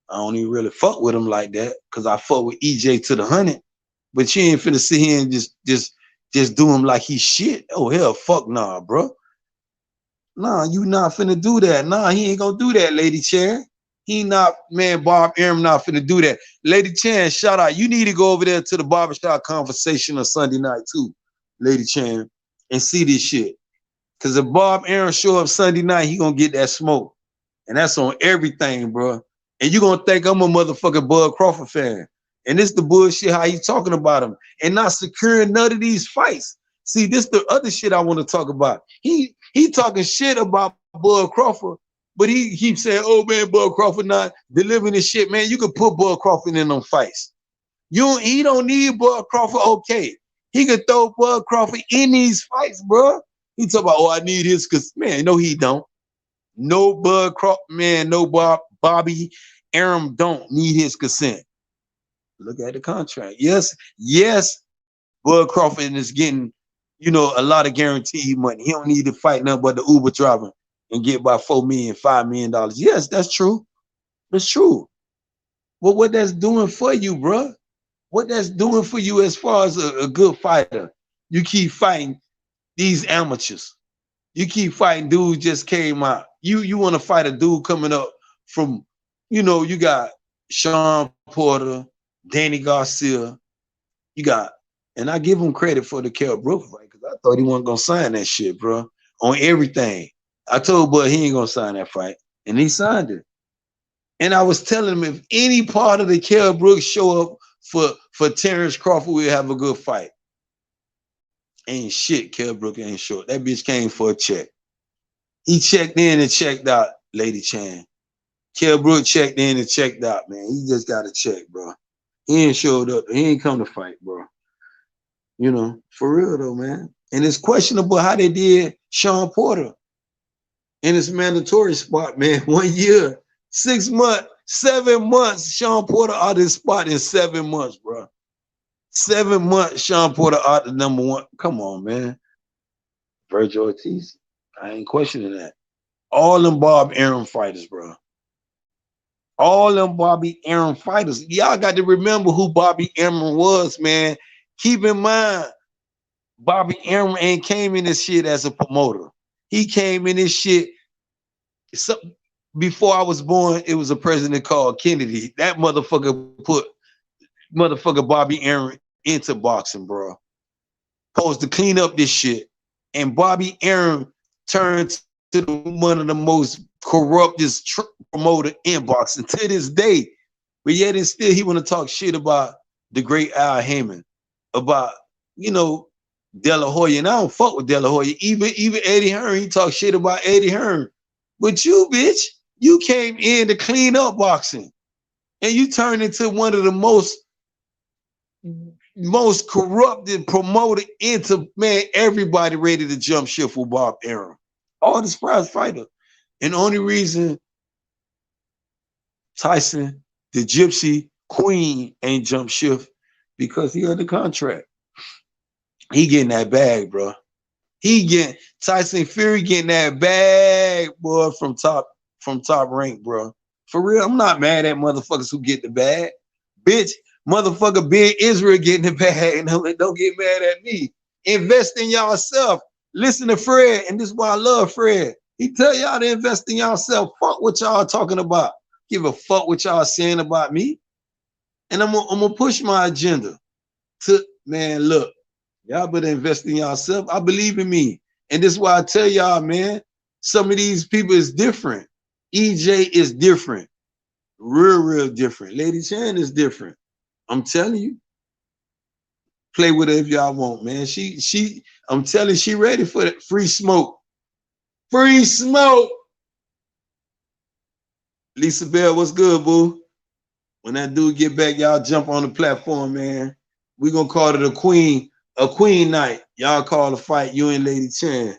I don't even really fuck with him like that because I fuck with EJ to the 100. But you ain't finna sit here and just do him like he's shit. Oh hell fuck nah, bro. Nah, you not finna do that. Nah, he ain't gonna do that, Lady Chair. He not, man, Bob Arum not finna do that. Lady Chan, shout out. You need to go over there to the barbershop conversation on Sunday night too, Lady Chan, and see this shit. Cause if Bob Arum show up Sunday night, he gonna get that smoke. And that's on everything, bro. And you gonna think I'm a motherfucking Bud Crawford fan. And this the bullshit how he talking about him and not securing none of these fights. See, this the other shit I want to talk about. He talking shit about Bud Crawford, but he keeps saying, oh man, Bud Crawford not delivering this shit, man. You can put Bud Crawford in them fights. He don't need Bud Crawford, okay. He can throw Bud Crawford in these fights, bro. He talk about, oh, I need his, cause man, no, he don't. No Bud Crawford, man, no Bobby Arum don't need his consent. Look at the contract. Yes, Bud Crawford is getting, a lot of guaranteed money. He don't need to fight nothing but the Uber driver and get about $4 million, $5 million. Yes, that's true. That's true. Well, what that's doing for you, bro? What that's doing for you as far as a good fighter? You keep fighting these amateurs. You keep fighting dudes just came out. You want to fight a dude coming up from, you got Sean Porter, Danny Garcia, you got, and I give him credit for the Kell Brook fight because I thought he wasn't gonna sign that shit, bro, on everything. I told Bud he ain't gonna sign that fight, and he signed it. And I was telling him if any part of the Kell Brooks show up for Terrence Crawford, we'll have a good fight. Ain't shit, Kell Brook ain't short. That bitch came for a check. He checked in and checked out, Lady Chan. Kell Brook checked in and checked out, man. He just got a check, bro. He ain't showed up. He ain't come to fight, bro. For real though, man. And it's questionable how they did Sean Porter in his mandatory spot, man. 1 year, 6 months, 7 months. Sean Porter out of his spot in 7 months, bro. 7 months, Sean Porter out the number one. Come on, man. Virgil Ortiz, I ain't questioning that. All them Bob Arum fighters, bro. All them Bobby Arum fighters. Y'all got to remember who Bobby Arum was, man. Keep in mind, Bobby Arum ain't came in this shit as a promoter. He came in this shit. Before I was born, it was a president called Kennedy. That motherfucker put Bobby Arum into boxing, bro. Supposed to clean up this shit. And Bobby Arum turned to one of the most corruptest promoter in boxing to this day. But yet and still he want to talk shit about the great Al Heyman, about, De La Hoya. And I don't fuck with De La Hoya. Even Eddie Hearn, he talk shit about Eddie Hearn. But you, bitch, you came in to clean up boxing. And you turned into one of the most corrupted promoter into, man, everybody ready to jump ship for Bob Arum. All the surprise fighter. And the only reason Tyson, the Gypsy Queen, ain't jump shift because he under contract. He getting that bag, bro. Tyson Fury getting that bag, boy, from top rank, bro. For real, I'm not mad at motherfuckers who get the bag. Bitch, motherfucker Big Israel getting the bag, and don't get mad at me. Invest in yourself. Listen to Fred, and this is why I love Fred. He tell y'all to invest in yourself. Fuck what y'all talking about. Give a fuck what y'all saying about me. And I'm gonna push my agenda. Man, look, y'all better invest in yourself. I believe in me. And this is why I tell y'all, man, some of these people is different. EJ is different. Real different. Lady Chan is different. I'm telling you. Play with her if y'all want, man. I'm telling you, she ready for it. Free smoke. Free smoke. Lisa Bell, what's good, boo? When that dude get back, y'all jump on the platform, man. We gonna call it a queen night. Y'all call the fight, you and Lady Chan.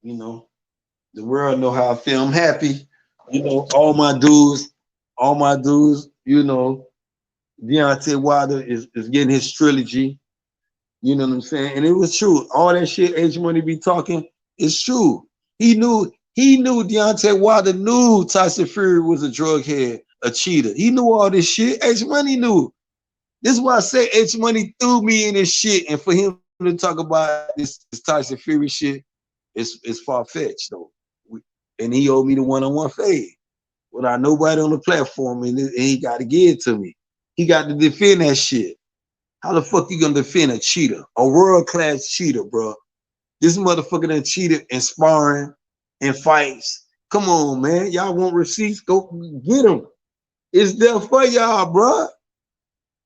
The world know how I feel. I'm happy. All my dudes, Deontay Wilder is getting his trilogy. You know what I'm saying? And it was true. All that shit H Money be talking is true. He knew Deontay Wilder knew Tyson Fury was a drug head, a cheater. He knew all this shit. H Money knew. This is why I say H Money threw me in this shit. And for him to talk about this Tyson Fury shit, it's far-fetched though. And he owed me the one-on-one fade without nobody on the platform, and he got to give it to me. He got to defend that shit. How the fuck you gonna defend a cheater, a world-class cheater, bro? This motherfucker done cheated in sparring and fights. Come on, man. Y'all want receipts? Go get them. It's there for y'all, bro.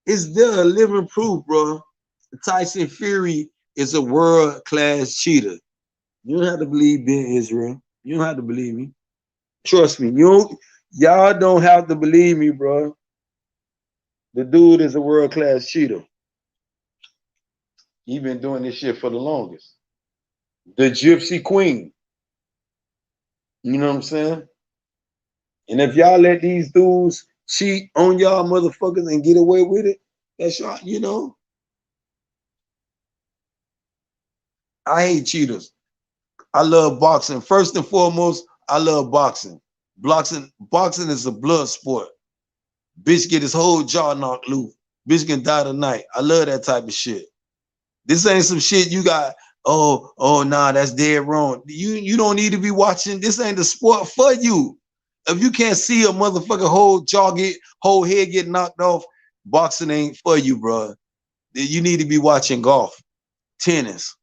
It's there, living proof, bro. Tyson Fury is a world-class cheater. You don't have to believe Ben Israel. You don't have to believe me. Trust me. Y'all don't have to believe me, bro. The dude is a world-class cheater. He been doing this shit for the longest. The Gypsy Queen. You know what I'm saying? And if y'all let these dudes cheat on y'all motherfuckers and get away with it, that's y'all, I hate cheaters. I love boxing. First and foremost, I love boxing. Boxing is a blood sport. Bitch get his whole jaw knocked loose. Bitch can die tonight. I love that type of shit. This ain't some shit you got oh, nah, that's dead wrong. You don't need to be watching. This ain't the sport for you. If you can't see a motherfucker whole head get knocked off, boxing ain't for you, bro. You need to be watching golf, tennis.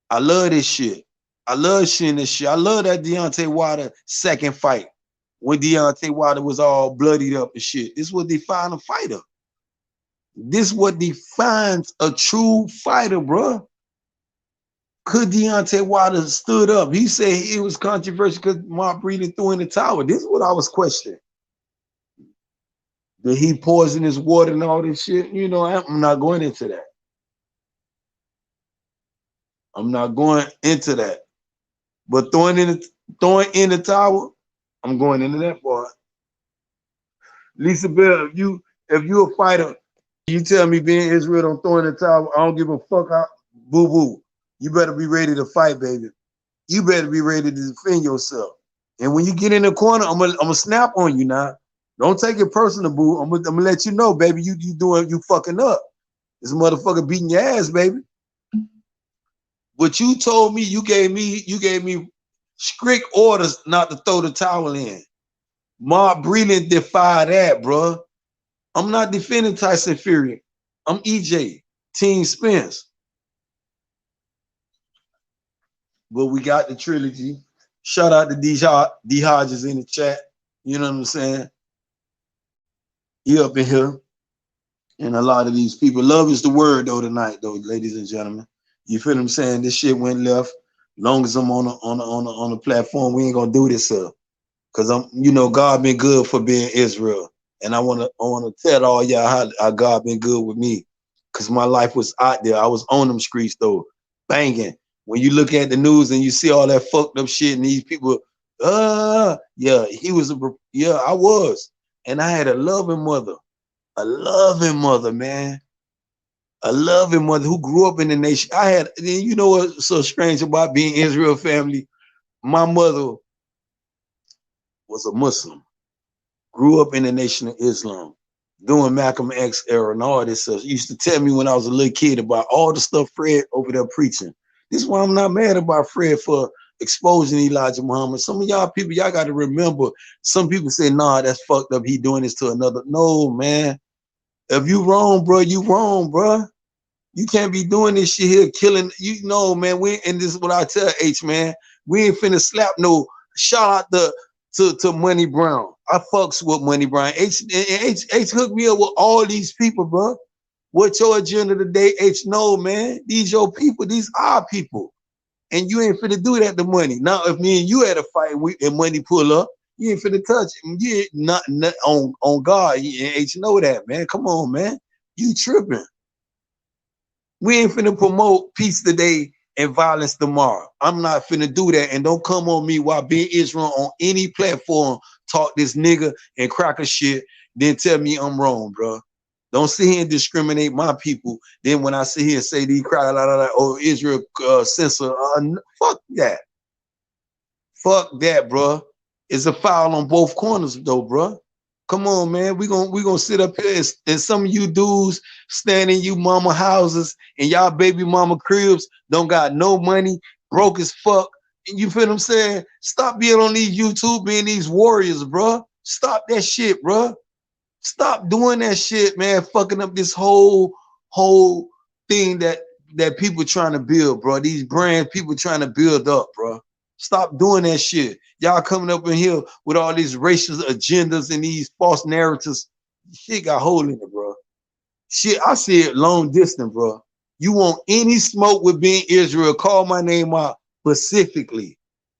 I love this shit. I love seeing this shit. I love that Deontay Wilder second fight when Deontay Wilder was all bloodied up and shit. This is what defines a fighter. This is what defines a true fighter, bro. Could Deontay Wilder stood up? He said it was controversial because Mark Breeden threw in the towel. This is what I was questioning. Did he poison his water and all this shit? You know, I'm not going into that. I'm not going into that. But throwing in the towel, I'm going into that part. Lisa Bell, if you a fighter, you tell me being Israel don't throw in the towel, I don't give a fuck out. Boo boo. You better be ready to fight, baby. You better be ready to defend yourself. And when you get in the corner, I'm gonna snap on you now. Don't take it personal, boo. I'm gonna let you know, baby, you fucking up. This motherfucker beating your ass, baby. But you told me, you gave me strict orders not to throw the towel in. Mark Breeden defied that, bro. I'm not defending Tyson Fury. I'm EJ, Team Spence. But we got the trilogy. Shout out to D Hodges in the chat. You know what I'm saying? He up in here. And a lot of these people. Love is the word though tonight, though, ladies and gentlemen. You feel what I'm saying? This shit went left. Long as I'm on the platform, we ain't gonna do this up. Cause God been good for being Israel. And I wanna tell all y'all how God been good with me. Cause my life was out there. I was on them streets though, banging. When you look at the news and you see all that fucked up shit and these people, I was. And I had a loving mother, man. A loving mother who grew up in the nation. You know what's so strange about being Israel family? My mother was a Muslim, grew up in the Nation of Islam, doing Malcolm X era and all this stuff. She used to tell me when I was a little kid about all the stuff Fred over there preaching. This is why I'm not mad about Fred for exposing Elijah Muhammad. Some of y'all people, y'all got to remember, some people say, nah, that's fucked up. He doing this to another. No, man. If you wrong, bro, you wrong, bro. You can't be doing this shit here, killing. You know, man. And this is what I tell H, man. We ain't finna slap no. Shout out to Money Brown. I fucks with Money Brown. H hooked me up with all these people, bro. What's your agenda today? H, no, man. These your people. These our people. And you ain't finna do that to Money. Now, if me and you had a fight and Money pull up, you ain't finna touch him. You ain't not on God. H know that, man. Come on, man. You tripping. We ain't finna promote peace today and violence tomorrow. I'm not finna do that. And don't come on me while being Israel on any platform, talk this nigga and cracker shit, then tell me I'm wrong, bro. Don't sit here and discriminate my people. Then when I sit here and say these cry, Israel censor, fuck that. Fuck that, bro. It's a foul on both corners, though, bro. Come on, man. We gonna sit up here and some of you dudes stand in you mama houses and y'all baby mama cribs don't got no money, broke as fuck. And you feel what I'm saying? Stop being on these YouTube being these warriors, bro. Stop that shit, bro. Stop doing that shit, man. Fucking up this whole thing that people trying to build, bro. These brands people trying to build up, bro. Stop doing that shit. Y'all coming up in here with all these racial agendas and these false narratives. Shit got hole in it, bro. Shit, I see it long distance, bro. You want any smoke with being Israel, call my name out specifically.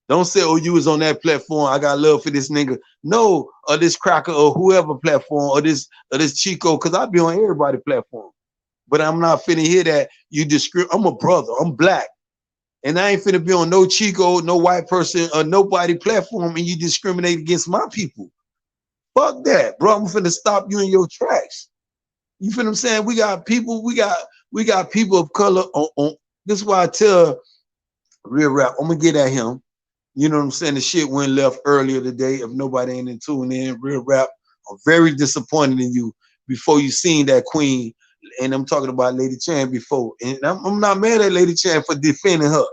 Don't say, oh, you was on that platform. I got love for this nigga. No, or this cracker or whoever platform or this Chico, because I be on everybody platform. But I'm not finna hear that you I'm a brother. I'm black. And I ain't finna be on no Chico, no white person, or nobody platform, and you discriminate against my people. Fuck that, bro. I'm finna stop you in your tracks. You feel what I'm saying? We got people, we got people of color on. This is why I tell Real Rap, I'm gonna get at him. You know what I'm saying? The shit went left earlier today. If nobody ain't tuned in, Real Rap, I'm very disappointed in you. Before you seen that queen and I'm talking about Lady Chan before, and I'm not mad at Lady Chan for defending her.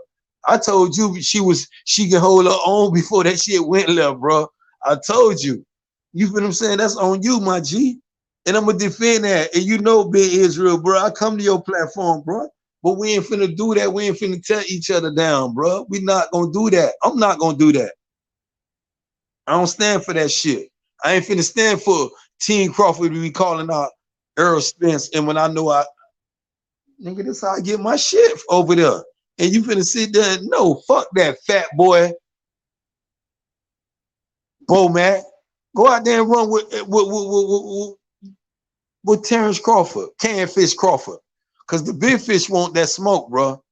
I told you she can hold her own before that shit went left, bro. I told you. You feel what I'm saying? That's on you, my G. And I'm gonna defend that. And you know, Big Israel, bro. I come to your platform, bro. But we ain't finna do that. We ain't finna tear each other down, bro. We not gonna do that. I'm not gonna do that. I don't stand for that shit. I ain't finna stand for Team Crawford to be calling out Errol Spence. And when I know nigga, this how I get my shit over there. And you finna sit there and no, fuck that fat boy. Bo Mac. Go out there and run with Terrence Crawford, Canfish Crawford. Cause the big fish want that smoke, bro.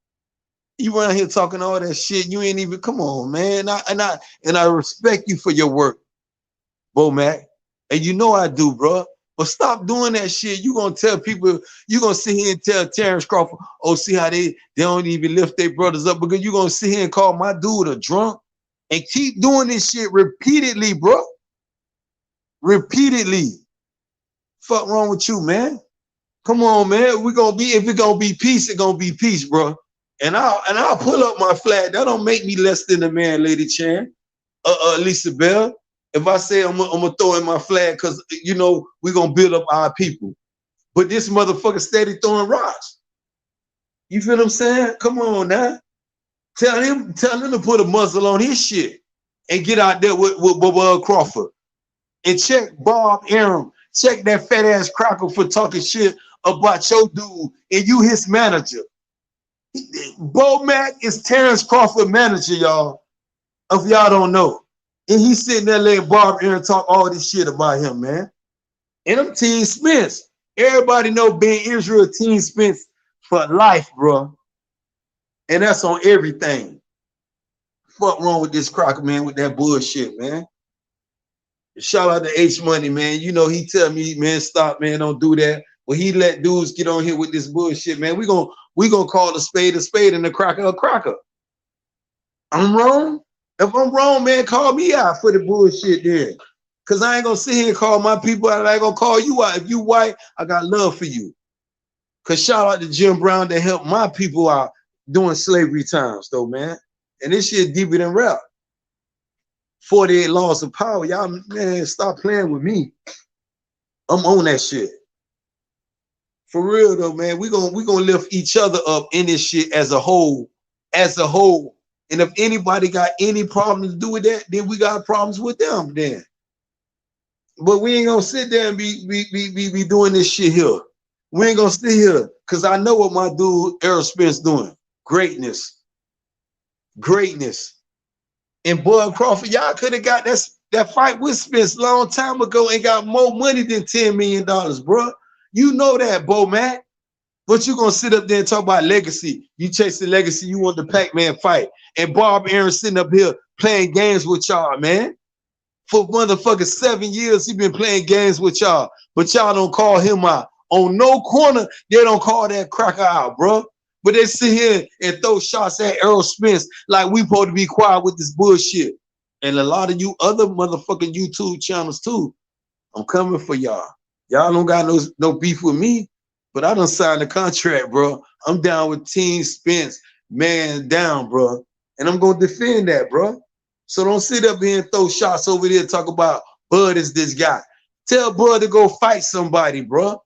You around here talking all that shit. You ain't even, come on, man. And I respect you for your work, Bo Mac. And you know I do, bro. But stop doing that shit. You gonna tell people, you gonna sit here and tell Terrence Crawford, oh, see how they don't even lift their brothers up, because you gonna sit here and call my dude a drunk and keep doing this shit repeatedly, bro. Repeatedly. Fuck wrong with you, man? Come on, man. We gonna be, if it gonna be peace, it gonna be peace, bro. And I'll pull up my flag. That don't make me less than a man, Lady Chan. Lisa Bell. If I say I'm gonna throw in my flag, because you know we're gonna build up our people. But this motherfucker steady throwing rocks. You feel what I'm saying? Come on now. Tell him to put a muzzle on his shit and get out there with Crawford. And check Bob Arum. Check that fat ass cracker for talking shit about your dude and you his manager. Bo Mac is Terrence Crawford manager, y'all. If y'all don't know. And he's sitting there letting Bob Arum talk all this shit about him, man. And I'm Team Spence. Everybody know Ben Israel Team Spence for life, bro. And that's on everything. Fuck wrong with this crocker, man, with that bullshit, man. Shout out to H Money, man. You know, he tell me, man, stop, man, don't do that. Well, he let dudes get on here with this bullshit, man. We gonna call a spade and the cracker a cracker. I'm wrong? If I'm wrong, man, call me out for the bullshit then. Cause I ain't gonna sit here and call my people out. I ain't gonna call you out. If you white, I got love for you. Cause shout out to Jim Brown that helped my people out doing slavery times, though, man. And this shit deeper than rap. 48 laws of power. Y'all, man, stop playing with me. I'm on that shit. For real though, man. We gonna lift each other up in this shit as a whole. As a whole. And if anybody got any problem to do with that, then we got problems with them then. But we ain't gonna sit there and be doing this shit here. We ain't gonna sit here because I know what my dude Errol Spence doing. Greatness. Greatness. And Bud Crawford, y'all could have got that fight with Spence a long time ago and got more money than $10 million, bro. You know that, Bo Mac. But you gonna sit up there and talk about legacy. You chase the legacy, you want the Pac-Man fight. And Bob Arum sitting up here playing games with y'all, man. For motherfucking 7 years, he been playing games with y'all. But y'all don't call him out. On no corner, they don't call that cracker out, bro. But they sit here and throw shots at Errol Spence like we supposed to be quiet with this bullshit. And a lot of you other motherfucking YouTube channels too. I'm coming for y'all. Y'all don't got no beef with me, but I done signed a contract, bro. I'm down with Team Spence, man down, bro. And I'm gonna defend that, bro. So don't sit up here and throw shots over there and talk about Bud is this guy. Tell Bud to go fight somebody, bro.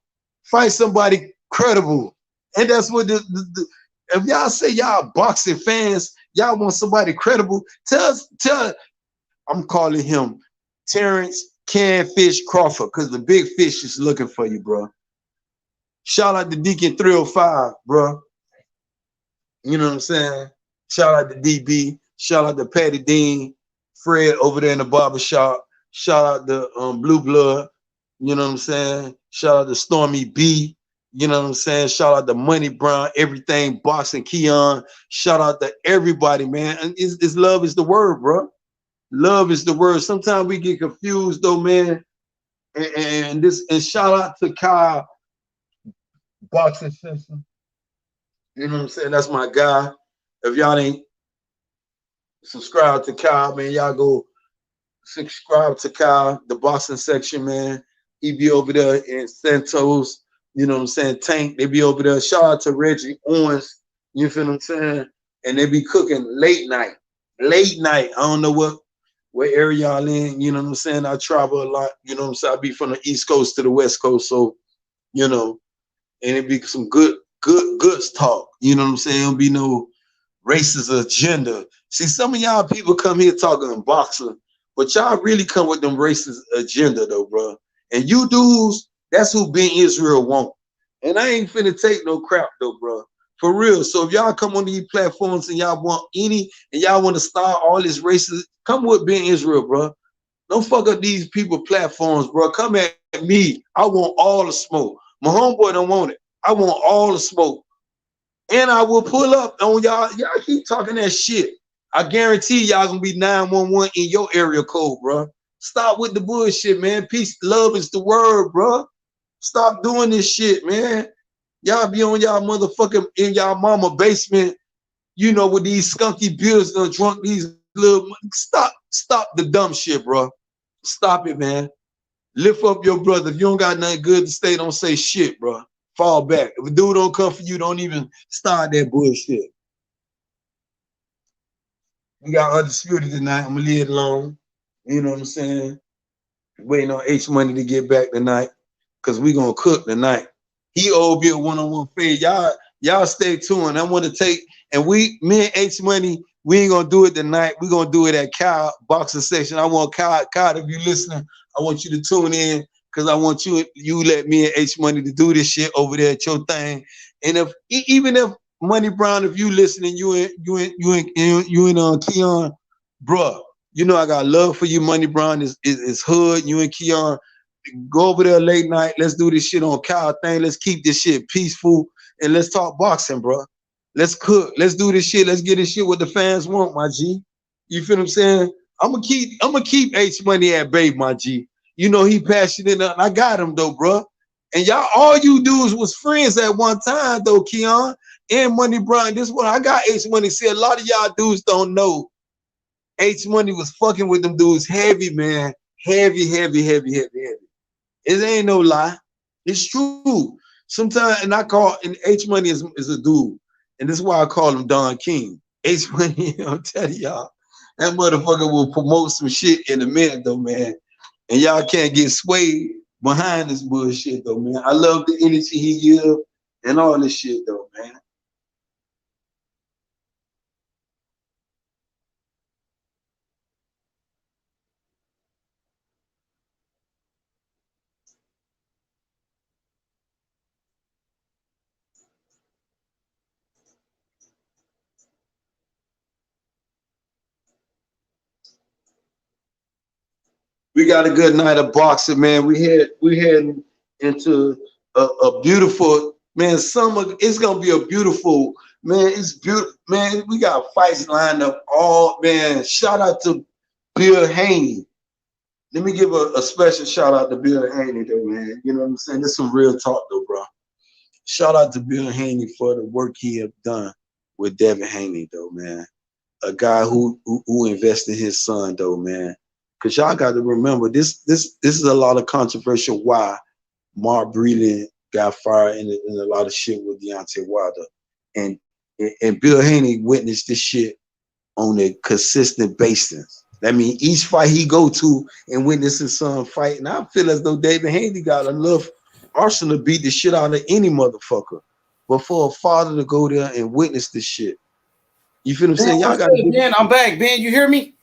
Fight somebody credible. And that's what if y'all say y'all boxing fans, y'all want somebody credible, tell I'm calling him Terrence Canfish Crawford, because the big fish is looking for you, bro. Shout out to Deacon 305, bro. You know what I'm saying? Shout out to DB. Shout out to Patty Dean, Fred over there in the barbershop. Shout out to Blue Blood. You know what I'm saying? Shout out to Stormy B. You know what I'm saying? Shout out to Money Brown, everything, Boxing Keon. Shout out to everybody, man. And it's love is the word, bro. Love is the word. Sometimes we get confused, though, man. And shout out to Kyle Boxing Simpson. You know what I'm saying? That's my guy. If y'all ain't subscribe to Kyle, man, y'all go subscribe to Kyle, the boxing section, man. He be over there in Santos. You know what I'm saying? Tank, they be over there. Shout out to Reggie Owens. You feel what I'm saying? And they be cooking late night. Late night. I don't know what area y'all in. You know what I'm saying? I travel a lot. You know what I'm saying? I be from the East Coast to the West Coast. So, you know, and it be some good talk. You know what I'm saying? Don't be no racist agenda. See, some of y'all people come here talking boxing, but y'all really come with them racist agenda though, bro. And you dudes, that's who Ben Israel want. And I ain't finna take no crap though, bro. For real. So if y'all come on these platforms and y'all want and y'all want to start all this racist, come with Ben Israel, bro. Don't fuck up these people platforms, bro. Come at me. I want all the smoke. My homeboy don't want it. I want all the smoke. And I will pull up on y'all. Y'all keep talking that shit. I guarantee y'all gonna be 911 in your area code, bro. Stop with the bullshit, man. Peace, love is the word, bro. Stop doing this shit, man. Y'all be on y'all motherfucking in y'all mama basement, you know, with these skunky bills done drunk these little. Stop the dumb shit, bro. Stop it, man. Lift up your brother. If you don't got nothing good to say, don't say shit, bro. Fall back. If a dude don't come for you, don't even start that bullshit. We got Undisputed tonight. I'm gonna leave it alone. You know what I'm saying? Waiting on H Money to get back tonight, cause we gonna cook tonight. He owe me a one-on-one fade. Y'all stay tuned. I want to take, and me and H Money, we ain't gonna do it tonight. We gonna do it at Kyle Boxing Session. I want Kyle, if you listening, I want you to tune in, because I want you let me and H Money to do this shit over there at your thing. And even if Money Brown, if you listening, you and Keon, bro, you know I got love for you. Money Brown is hood. You and Keon, go over there late night. Let's do this shit on Kyle thing. Let's keep this shit peaceful and let's talk boxing, bro. Let's cook. Let's do this shit. Let's get this shit what the fans want, my G. You feel what I'm saying? I'm gonna keep H Money at bay, my G. You know he passionate, and I got him though, bro. And y'all, all you dudes was friends at one time though, Keon and Money Brown. This one I got H Money. See, a lot of y'all dudes don't know. H Money was fucking with them dudes heavy, man. Heavy. It ain't no lie. It's true. Sometimes, and H Money is a dude. And this is why I call him Don King. H Money, I'm telling y'all, that motherfucker will promote some shit in a minute though, man. And y'all can't get swayed behind this bullshit though, man. I love the energy he give and all this shit though, man. We got a good night of boxing, man. We heading into a beautiful, man, summer. It's gonna be a beautiful, man. It's beautiful, man. We got fights lined up all, man. Shout out to Bill Haney. Let me give a special shout out to Bill Haney though, man. You know what I'm saying? This is some real talk though, bro. Shout out to Bill Haney for the work he have done with Devin Haney though, man. A guy who invested in his son though, man. Cause y'all got to remember this is a lot of controversial why Mark Breland got fired and a lot of shit with Deontay Wilder. And Bill Haney witnessed this shit on a consistent basis. That means each fight he go to and witness his son fight. And I feel as though David Haney got enough arsenal to beat the shit out of any motherfucker. But for a father to go there and witness this shit, you feel what I'm saying? Y'all got to. Ben, I'm back. Ben, you hear me?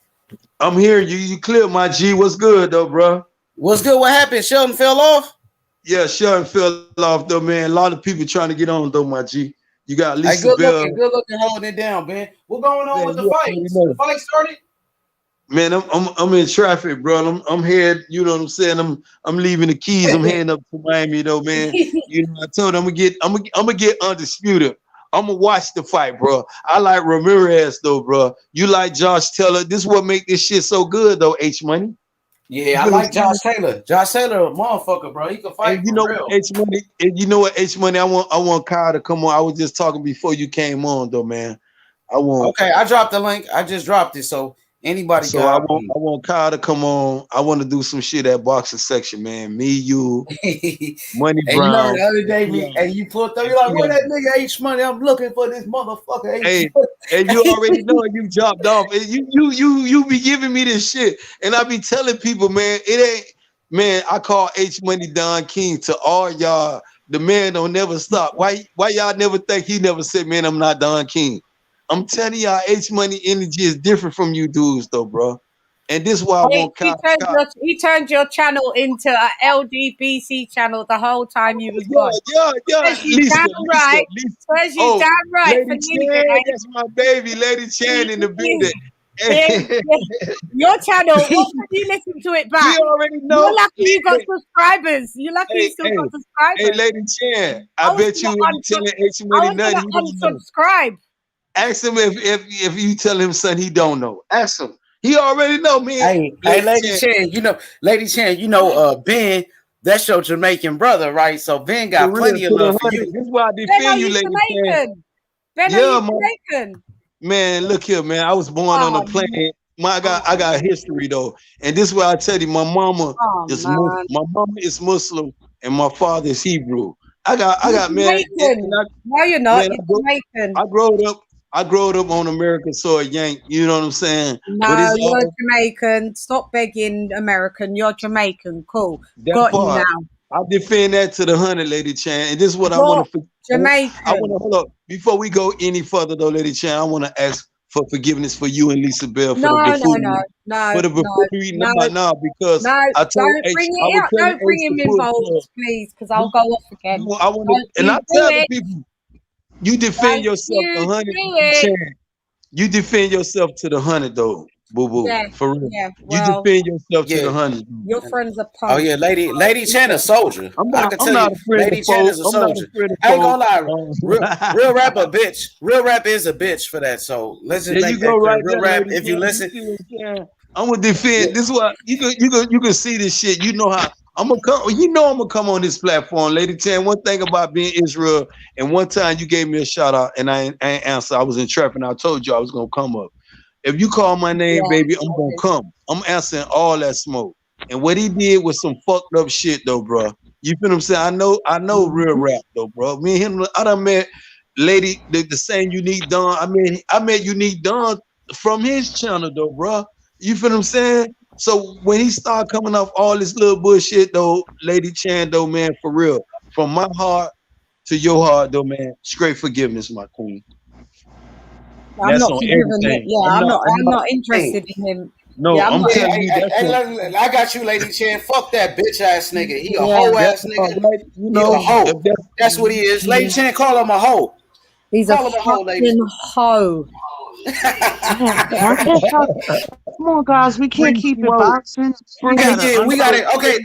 I'm here. You clear, my G. What's good, though, bro? What's good? What happened? Sheldon fell off? Yeah, Sheldon fell off, though, man. A lot of people trying to get on, though, my G. You got Lisa Bell. Good looking, holding it down, Ben. What going on with the fight? The fight started? Man, I'm in traffic, bro. I'm headed, you know what I'm saying? I'm leaving the keys. I'm heading up to Miami, though, man. You know, I told him I'm gonna get Undisputed. I'm gonna watch the fight, bro. I like Ramirez, though, bro. You like Josh Taylor. This is what make this shit so good, though, H Money. Yeah, I like Josh Taylor. Josh Taylor, a motherfucker, bro. He can fight. And you know what, H Money. And you know what, H Money. I want Kyle to come on. I was just talking before you came on, though, man. Okay, I dropped the link. I just dropped it. So Anybody So got I want Kyle to come on. I want to do some shit at boxing section, man. Me, you, Money And you remember Brown. the other day, and you pulled up, you're like, where that nigga H Money? I'm looking for this motherfucker H Hey, Money. and you already know you dropped off. And you be giving me this shit. And I be telling people, man, it ain't, man, I call H Money Don King to all y'all. The man don't never stop. Why y'all never think he never said, man, I'm not Don King? I'm telling y'all, H Money energy is different from you dudes, though, bro. And this is why I want Kyle. He turned your channel into an LDBC channel the whole time you was gone. Yeah. Lisa. Oh, damn right. Lady Chan, that's my baby, Lady Chan in the building. Your channel, what can you listen to it back? You already know. You're lucky you got subscribers. You're lucky you still got subscribers. Hey, Lady Chan, I bet you when you telling H Money nothing, he don't know. Unsubscribe. Ask him if you tell him son he don't know. Ask him. He already know, man. Hey, Lady Chan, Lady Chan, Ben, that's your Jamaican brother, right? So Ben got plenty of love for you. This is why I defend you, Lady Chan. Jamaican. Man, look here, man. I was born on a plane. I got history though, and this is why I tell you, my mama is Muslim and my father is Hebrew. I got man. No, you're not. You're Jamaican. I growed up on American soil, Yank. You know what I'm saying? No, you're Jamaican. Stop begging American. You're Jamaican. Cool. Got you now. I defend that to the 100, Lady Chan. And this is what I want to. Jamaican. I want to hold up before we go any further, though, Lady Chan. I want to ask for forgiveness for you and Lisa Bell for the buffoonery. Because don't bring him involved, please, because I'll go off again. I tell the people, you defend yourself to 100. You defend yourself to the 100, though. Boo boo, for real. Yeah, well, you defend yourself to the 100. Your friends are punk. Oh yeah, Lady Chan a soldier. I can tell you, Lady Chan is a soldier. I ain't gonna lie, real rap a bitch. Real rap is a bitch for that. So let's just make that clear. Real rap, if you listen, I'm gonna defend. This is what you can see this shit. You know how I'm gonna come. You know I'm gonna come on this platform, Lady Chan. One thing about being Israel, and one time you gave me a shout out, and I ain't answer. I was in trap, and I told you I was gonna come up. If you call my name, baby, I'm gonna come. I'm answering all that smoke. And what he did was some fucked up shit, though, bro. You feel what I'm saying? I know real rap, though, bro. Me and him, I done met Lady the same Unique Don. I met Unique Don from his channel, though, bro. You feel what I'm saying? So when he started coming off all this little bullshit, though, Lady Chan, though, man, for real, from my heart to your heart, though, man, straight forgiveness, my queen. I'm not forgiving him. Yeah, I'm not interested in him. No, yeah, I'm telling you that. I got you, Lady Chan. Fuck that bitch ass nigga. He a hoe ass nigga. Right. You know, he a hoe. That's what he is. Lady Chan, call him a hoe. He's call a fucking hoe. Come on, guys. We can't keep it boxing. We got it. Okay,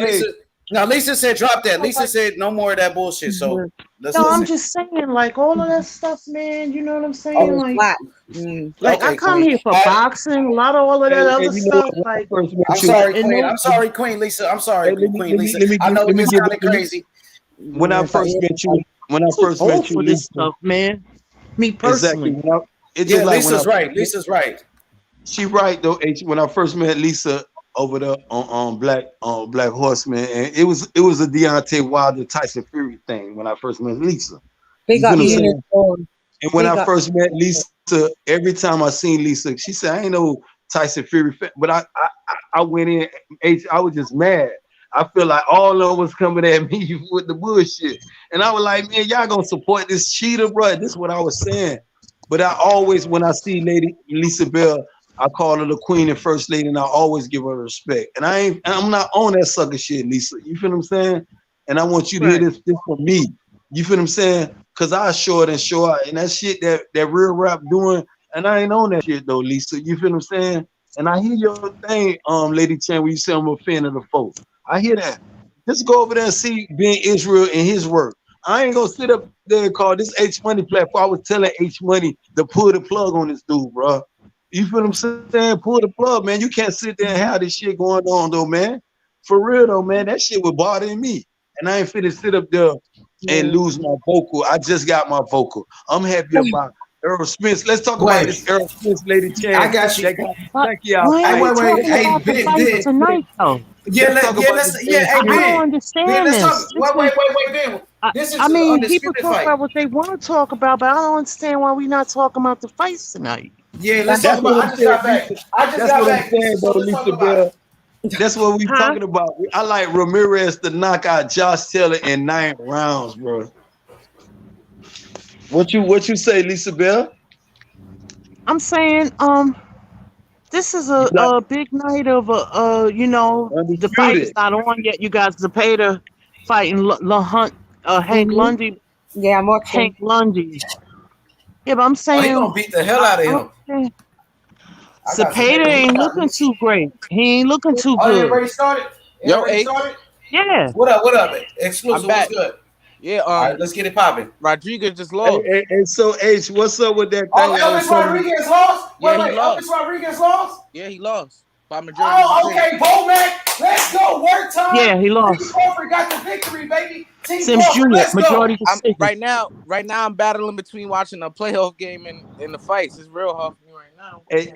Lisa. Now, Lisa said drop that. Lisa said no more of that bullshit. So I'm just saying, like all of that stuff, man. You know what I'm saying? I come here for boxing. A lot of all of that other stuff. Like, I'm sorry, Queen. I'm sorry, Queen Lisa. I'm sorry, Queen Lisa. I know this sounded crazy. When I first met you, this stuff, man. Me personally, Lisa's right. Lisa's right. She right though. When I first met Lisa over there on Black Horseman, and it was a Deontay Wilder Tyson Fury thing when I first met Lisa. Big up and when I first met Lisa, every time I seen Lisa, she said, I ain't no Tyson Fury fan, but I went in, I was just mad. I feel like all of them was coming at me with the bullshit. And I was like, man, y'all gonna support this cheater, bro. This is what I was saying. But I always, when I see Lady Lisa Bell, I call her the queen and first lady, and I always give her respect. And I'm not on that sucker shit, Lisa. You feel what I'm saying? And I want you to hear this from me. You feel what I'm saying? Cause I show it and show out. And that shit that real rap doing, and I ain't on that shit though, Lisa. You feel what I'm saying? And I hear your thing, Lady Chan, when you say I'm a fan of the folks. I hear that. Just go over there and see being Israel and his work. I ain't gonna sit up there and call this H Money platform. I was telling H Money to pull the plug on this dude, bro. You feel what I'm saying? Pull the plug, man. You can't sit there and have this shit going on, though, man. For real, though, man. That shit was bothering me. And I ain't finna sit up there and lose my vocal. I just got my vocal. I'm happy about Errol Spence. Let's talk about this Errol Spence lady Chan. I got you. Wait. Hey, Ben, tonight though. Yeah, let's talk about this. I don't understand let's this. talk. Wait, Ben. This is I an mean, people undisputed talk fight. about what they want to talk about, but I don't understand why we're not talking about the fights tonight. Yeah, let's talk about. I just got back. That's what we talking about. I like Ramirez to knock out Josh Taylor in 9 rounds, bro. What you say, Lisa Bell? I'm saying, this is a big night of the fight is not on yet. You guys, Zepeda fighting Hank Lundy. Yeah, I'm watching Hank Lundy. Yeah, but I'm saying he gonna beat the hell out of him. Zepeda ain't looking too great. He ain't looking too good. Everybody started. Yeah. What up? Exclusive. What's good? Yeah. All right, let's get it popping. Rodriguez just lost. And so H, what's up with that thing? Elvis Rodriguez lost. Yeah, Wait, he lost. Elvis Rodriguez lost. Yeah, he lost by majority. Oh, okay, Bomac. Let's go. Work time. Yeah, he lost. Crawford got the victory, baby. Team Sims Crawford, Jr. let's majority go. decision. Right now, I'm battling between watching a playoff game and the fights. It's real hard for me right now. Hey,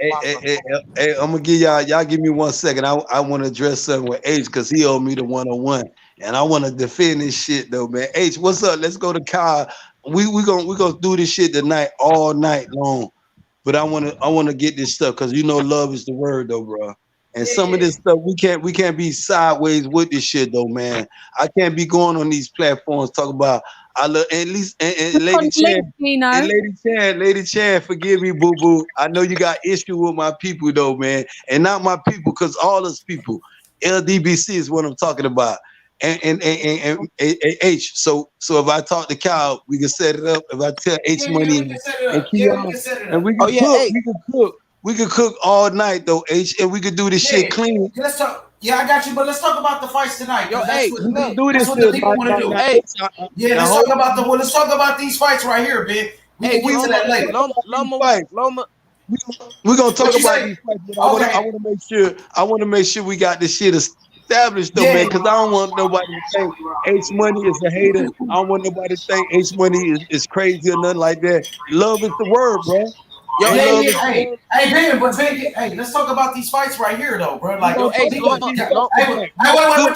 I'm gonna give y'all give me 1 second. I want to address something with H because he owed me the 1-on-1, and I want to defend this shit though, man. H, what's up? Let's go to Kyle. We gonna do this shit tonight, all night long. But I wanna get this stuff because love is the word though, bro. And some of this stuff we can't be sideways with this shit though, man. I can't be going on these platforms talking about I love at least and Lady Chan, forgive me, boo boo. I know you got issue with my people though, man, and not my people because all us people. LDBC is what I'm talking about. And H. So if I talk to Kyle, we can set it up. If I tell H Money and we can cook. We could cook all night though, H, and we could do this shit clean. Let's talk. Yeah, I got you, but let's talk about the fights tonight. That's what the people want to do. Let's talk about these fights right here, Ben. We can get to that later. We're gonna talk about these fights, but I want to make sure we got this shit established though, man, because I don't want nobody to think H Money is a hater. I don't want nobody to think H Money is crazy or nothing like that. Love is the word, bro. Ben, let's talk about these fights right here, though, bro. Like, what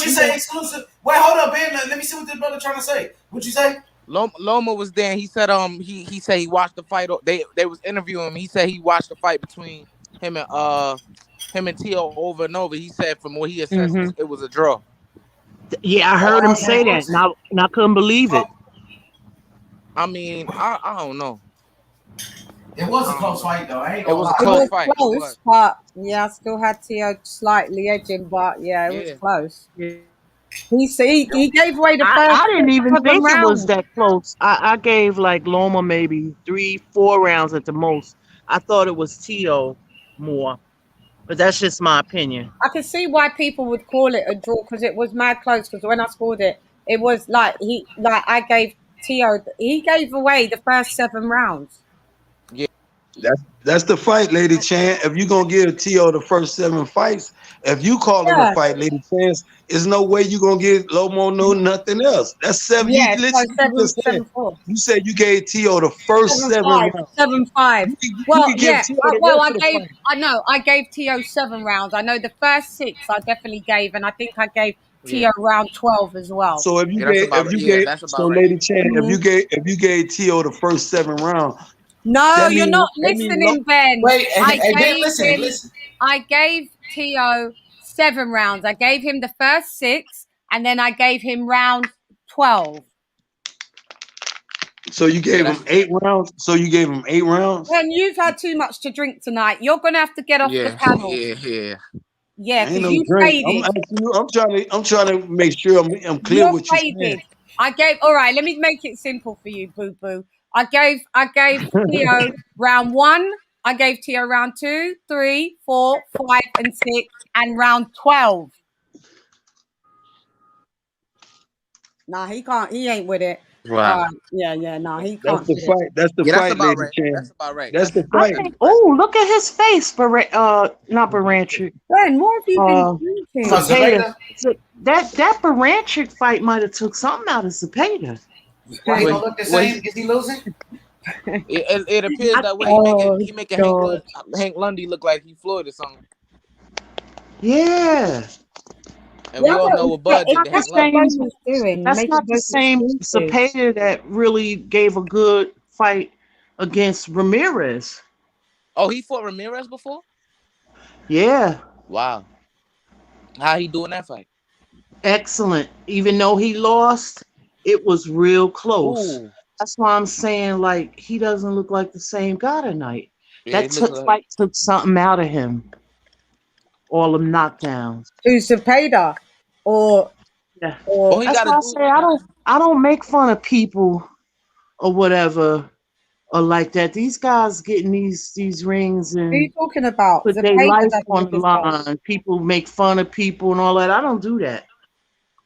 you say, exclusive? Wait, hold up, Ben. Let me see what this brother trying to say. What you say? Loma was there. And he said, he said he watched the fight. They was interviewing him. He said he watched the fight between him and T.O. over and over. He said from what he assessed, it was a draw. Yeah, I heard him say that, and I couldn't believe it. I mean, I don't know. It was a close fight, though. It was a close fight. Close, but I still had T.O. slightly edging, but it was close. Yeah. He gave away the first. I didn't even think it was that close. I gave like Loma maybe 3-4 rounds at the most. I thought it was T.O. more, but that's just my opinion. I can see why people would call it a draw because it was mad close. Because when I scored it, it was I gave T.O. He gave away the first 7 rounds. Yeah, that's the fight, Lady Chan. If you're gonna give T.O. the first 7 fights, if you call it a fight, Lady Chan, there's no way you're gonna get Lomo nothing else. That's 7. Yeah, you said you gave T.O. the first 7 rounds. 7-5. I gave T.O. 7 rounds. I know the first 6 I definitely gave, and I think I gave T.O. round 12 as well. So if you gave Lady Chan, if you gave T.O. the first 7 rounds. No, you're not listening, Ben. Wait, listen. I gave T.O. 7 rounds. I gave him the first 6, and then I gave him round 12. So you gave him 8 rounds? Ben, you've had too much to drink tonight. You're gonna have to get off the panel. Yeah, because you faded. I'm trying to make sure I'm clear with you. All right, let me make it simple for you, boo boo. I gave T.O. round 1. I gave T.O. round 2, 3, 4, 5, and 6, and round 12. Nah, he can't. He ain't with it. Wow. Nah, he can't. That's the fight, Lady Chan. That's about right. That's the fight. Oh, look at his face, not Baranchik. Ben, what have you been drinking? That Baranchik fight might have took something out of Zepeda. Why he don't look the same? Is he losing? It appears that way. He making Hank Lundy look like he Floyd or something. Yeah. And we all know what Bud did to Hank Lundy. That's not the same Cepeda that really gave a good fight against Ramirez. Oh, he fought Ramirez before? Yeah. Wow. How he doing that fight? Excellent. Even though he lost, it was real close. Ooh. That's why I'm saying, like, he doesn't look like the same guy tonight. Yeah, That fight took something out of him. All them knockdowns. Who's Cepeda? Or yeah. That's why I say I don't make fun of people or whatever or like that. These guys getting these rings and who are you talking about? put their life on the line. People make fun of people and all that. I don't do that.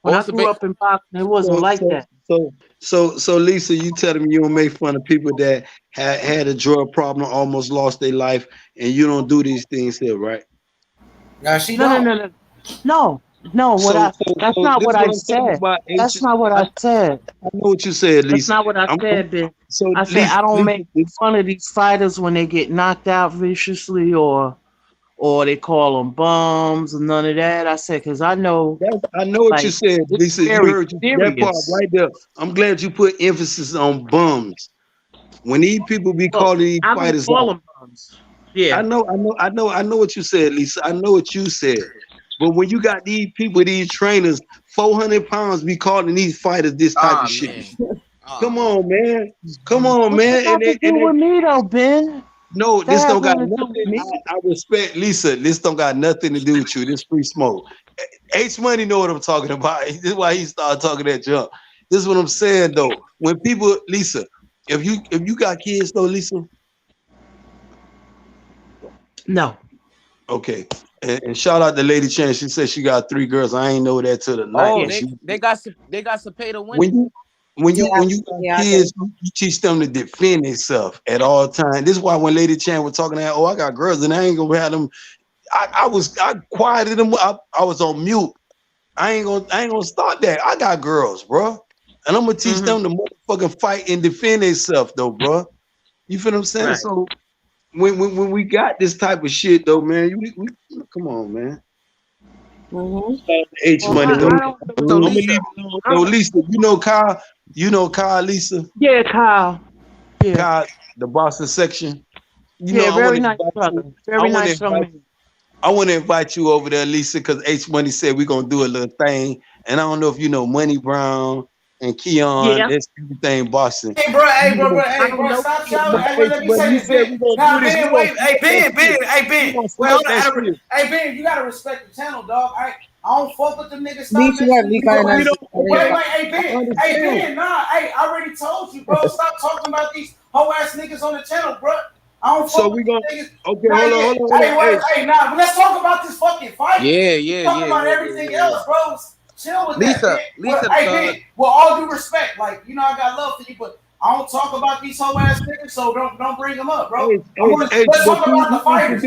When I grew up in boxing, it wasn't like that. So Lisa, you telling me you don't make fun of people that had a drug problem, almost lost their life, and you don't do these things here, right? No, she don't. No. That's not what I said. That's not what I said. I know what you said, Lisa. That's not what I said, Ben. I said I don't make fun of these fighters when they get knocked out viciously or they call them bums and none of that. I said because I know what you said, Lisa. You heard that part right there. I'm glad you put emphasis on bums. When these people be calling these fighters, call them bums. Yeah, I know what you said, Lisa. I know what you said. But when you got these people, these trainers, 400 pounds, be calling these fighters this type of shit. Come on, man. Come on, man. What does that do with me, though, Ben? No, this don't got nothing. I respect Lisa. This don't got nothing to do with you. This free smoke. H Money know what I'm talking about. This is why he started talking that junk. This is what I'm saying, though. When people, Lisa, if you got kids, though, Lisa. No. Okay. And shout out to Lady Chan. She said she got 3 girls. I ain't know that till the night. Oh, they got Cepeda winning. When you got kids, you teach them to defend themselves at all times. This is why when Lady Chan was talking that, I got girls and I ain't gonna have them. I quieted them. I was on mute. I ain't gonna start that. I got girls, bro, and I'm gonna teach them to motherfucking fight and defend themselves, though, bro. You feel what I'm saying? Right. So when we got this type of shit, though, man, we come on, man. H Money, though. Lisa, you know Kyle, Lisa. Yeah, Kyle. Yeah. Kyle, the Boston section. Very nice brother. Very nice brother. I want to invite you over there, Lisa, because H Money said we're gonna do a little thing, and I don't know if you know Money Brown and Keon. Yeah. That's everything Boston. Hey, bro, stop shouting. Hey, let me say this, Ben. Hey, Ben, you gotta respect the channel, dog. I don't fuck with them niggas. Stop Hey, Ben, I already told you, bro. Stop talking about these hoe ass niggas on the channel, bro. I don't fuck with niggas. Okay, hold on. Hey, let's talk about this fucking fight. Talk about everything else, bro. Chill with that. Ben, with all due respect, like, I got love for you, but I don't talk about these whole ass niggas, so don't bring them up, bro. Let's talk about the fighters.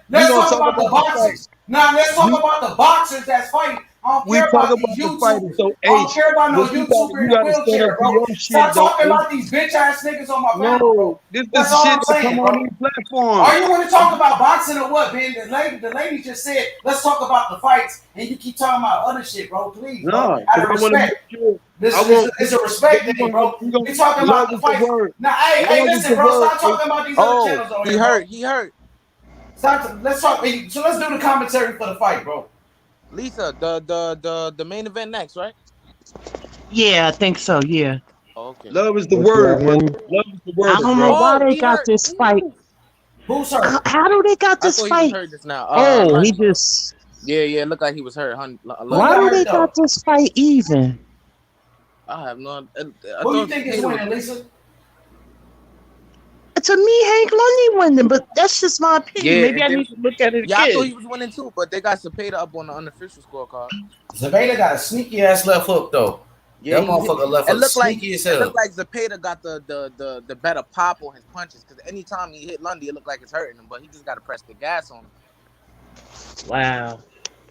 Let's talk about the boxers. Let's talk about the boxers that's fighting. I don't care about these YouTubers. I don't care about no YouTuber in a wheelchair, bro. Stop talking about these bitch ass niggas on my panel, bro. That's all I'm saying, bro. Are you want to talk about boxing or what, Ben? The lady just said, let's talk about the fights, and you keep talking about other shit, bro. Please, bro. Out of respect. It's a respect thing, bro. We talking about the fights. Now, hey, listen, bro. Stop talking about these other channels over here. He hurt. Stop. Let's talk. So let's do the commentary for the fight, bro. Lisa, the main event next, right? Yeah, I think so. Yeah. Okay. Love is the word, man. Love is the word. I don't know why they got this fight. Who's hurt? How do they got this fight? He was hurt just now. He just. Yeah. Looked like he was hurt. Why do they got this fight even? I have no. Who you think is winning, Lisa? To me, Hank Lundy winning, but that's just my opinion. Yeah, maybe I need to look at it again. I thought he was winning too, but they got Cepeda up on the unofficial scorecard. Cepeda got a sneaky ass left hook though. Yeah, that motherfucker left hook sneaky as hell. It looked like Cepeda got the better pop on his punches, because anytime he hit Lundy, it looked like it's hurting him, but he just got to press the gas on him. Wow.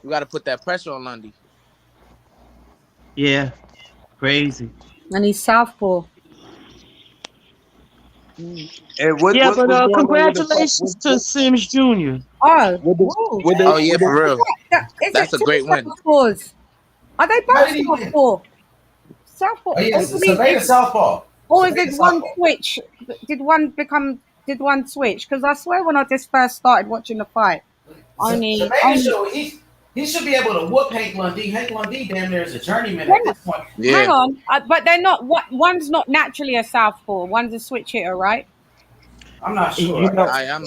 You got to put that pressure on Lundy. Yeah, crazy. And he's southpaw. And what's but going on with the fight? congratulations to Sims Jr. Oh, Oh yeah, for real. Is That's it a two great win. southpaws? Are they How both did he win? southpaw? Southpaw. Oh, yeah, Sabina Southpaw. Or Sabina did one Southpaw. switch? Did one switch? Because I swear when I just first started watching the fight, only He should be able to whoop Hank Lundy. Hank Lundy damn near is a journeyman at this point. hang on, but they're not. One's not naturally a southpaw. One's a switch hitter, right? I'm not sure.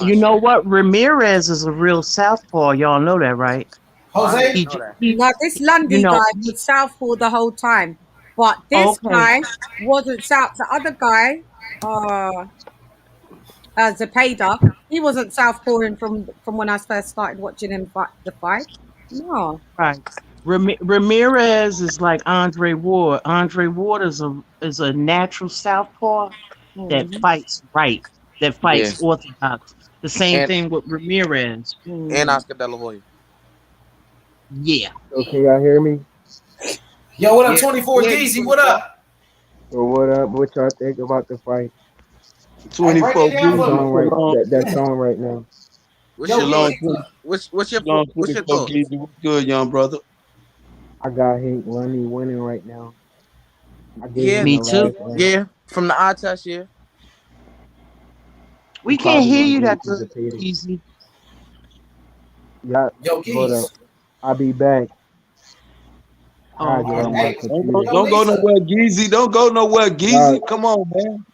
You know what? Ramirez is a real southpaw. Y'all know that, right? Jose? No, this Lundy guy was southpaw the whole time, but this guy wasn't south. The other guy, Zepeda, he wasn't southpawing from when I first started watching him fight the fight. No. Right. Ramirez is like Andre Ward. Andre Ward is a natural southpaw that fights right, that fights orthodox. The same thing with Ramirez. And Oscar De La Hoya. Yeah. So can y'all hear me? Yo, what up, 24 Geezy? What up? So what up? What y'all think about the fight? 24 Geezy. That's on right now. What's your thought? What's good, young brother? I got Hank Lundy winning right now. Me too. Yeah, from the eye test, yeah. We can't hear you that good, Easy. Yeah. Yo, Hold up. I'll be back. Don't go nowhere, Geezy. Don't go nowhere, Geezy. Come on, man.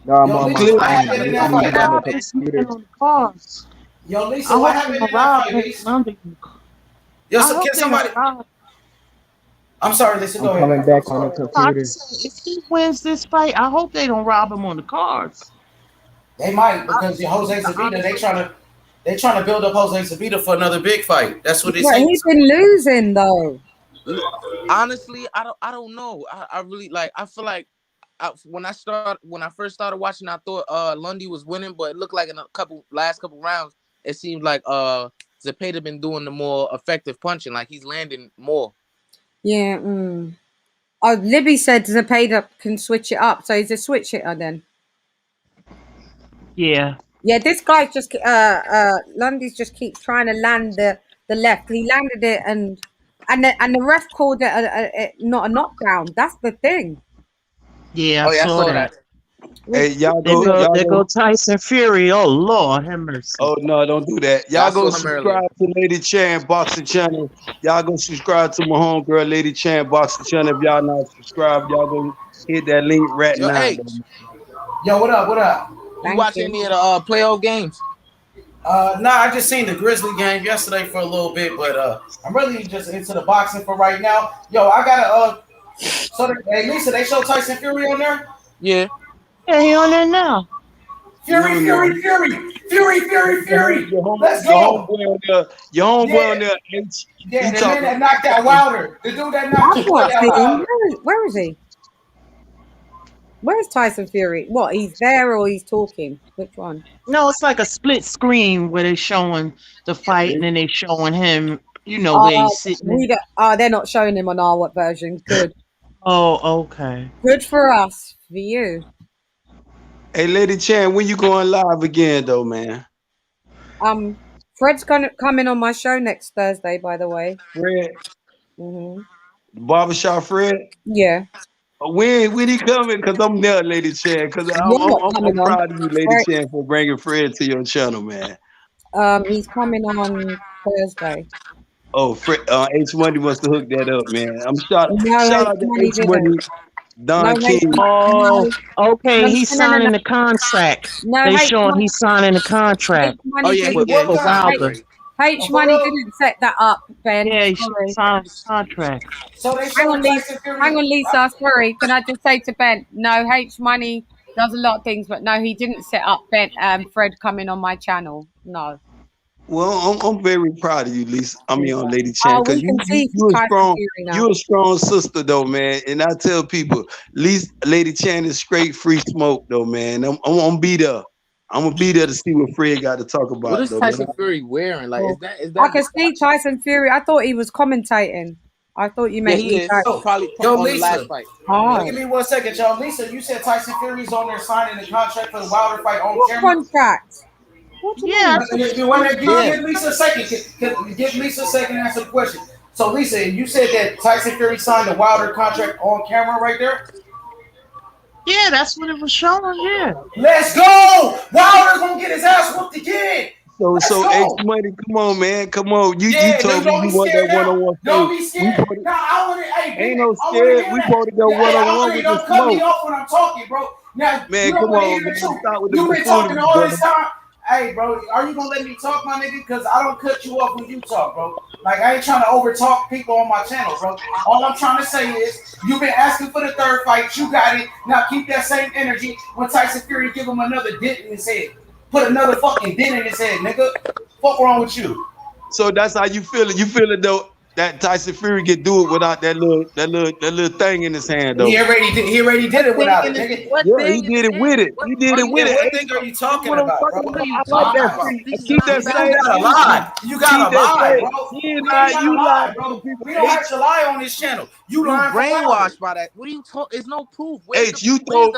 No, I'm Lisa, on what happened in that fight? Yo, Lisa, what happened in that fight, Lisa? Yo, so can somebody? I'm sorry, Lisa. Go ahead. Coming back on the computer. If he wins this fight, I hope they don't rob him on the cards. They might, because Jose Zabita, they trying to build up Jose Zabita for another big fight. That's what they say. He's been losing though. Honestly, I don't know. I really like. I feel like when I first started watching, I thought Lundy was winning, but it looked like in last couple rounds, it seemed like Zepeda been doing the more effective punching. Like he's landing more. Yeah. Oh, Libby said Zepeda can switch it up, so he's a switch hitter then. Yeah. Yeah, this guy just Lundy's just keeps trying to land the left. He landed it and the ref called it not a knockdown. That's the thing. Yeah, I saw that. Hey, y'all there go Tyson Fury. Oh Lord, have mercy. Oh no, don't do that. Y'all go subscribe to Lady Chan Boxing Channel. Y'all go subscribe to my homegirl Lady Chan Boxing Channel. If y'all not subscribed, y'all go hit that link right now. Hey. Yo, what up? What up? You watching any of the playoff games? Nah, I just seen the Grizzly game yesterday for a little bit, but I'm really just into the boxing for right now. Yo, I gotta hey Lisa, they show Tyson Fury on there? Yeah. Yeah, he on there now. Fury. Let's go. Your homeboy on there. Yeah, the man that knocked out Wilder. The dude that knocked out Where is he? Where's Tyson Fury? What, he's there or he's talking? Which one? No, it's like a split screen where they're showing the fight and then they're showing him, where he's sitting. They're not showing him on our version. Good. Oh, okay. Good for us. For you. Hey, Lady Chan, when you going live again, though, man? Fred's coming on my show next Thursday, by the way. Fred? Mm-hmm. Barbershop Fred? Yeah. When he coming? Because I'm there, Lady Chan. Because I'm proud of you, Lady Chan, for bringing Fred to your channel, man. He's coming on Thursday. Oh, Fred, H Money must have hooked that up, man. Shout out to H Money. Don King. Oh, okay. He's signing the contract. They showing he's signing the contract. Oh yeah, for Wilder. H Money didn't set that up, Ben. Yeah, he signed the contract. So they hang on, Lisa. Sorry, can I just say to Ben? No, H Money does a lot of things, but no, he didn't set up Fred coming on my channel. No. Well, I'm very proud of you, Lisa. I mean, on Lady Chan, because you're a strong sister, though, man. And I tell people, Lady Chan is straight free smoke, though, man. I'm gonna be there. I'm gonna be there to see what Fred got to talk about. What is Tyson Fury wearing? Like, is that? I can see Tyson Fury. I thought he was commentating. I thought you Yeah, meant he is. Undisputed. Probably Yo, on the Lisa. last fight. Give me 1 second, y'all. Lisa, you said Tyson Fury's on there signing the contract for the Wilder fight on What camera. contract? What do you Yeah, mean? Give Lisa a second. Give Lisa a second to answer the question. So, Lisa, you said that Tyson Fury signed the Wilder contract on camera right there? yeah, that's what it was showing. Yeah. Let's go! Wilder's gonna get his ass whooped again. So go. H Money, come on, man, come on. You Yeah, told me don't you be want that scared now. one-on-one Don't fight. be scared. Nah, I want to. Hey, Ain't no I wanna scared. hear We that. supposed to go Yeah, hey, one-on-one with the don't cut me smoke. off when I'm talking, bro. Now, Man, you don't come want to on, hear man. the truth. Start with the You've been talking buffoonery, all brother. this time. Hey, bro, are you gonna let me talk, my nigga? Because I don't cut you off when you talk, bro. Like, I ain't trying to overtalk people on my channel, bro. All I'm trying to say is, you've been asking for the third fight. You got it. Now keep that same energy when Tyson Fury give him another dent in his head. Put another fucking dent in his head, nigga. Fuck wrong with you? So that's how you feel it. You feel it though that Tyson Fury can do it without that little thing in his hand though. He already did it without it, nigga. Yeah, he did it with it. He did it with it. What thing are you talking about, bro? I like that. Keep that same. You gotta lie. You gotta lie, bro. You lie, bro. We don't have to lie on this channel. You lying for brainwashed by that. What do you talk? There's no proof. H, you throw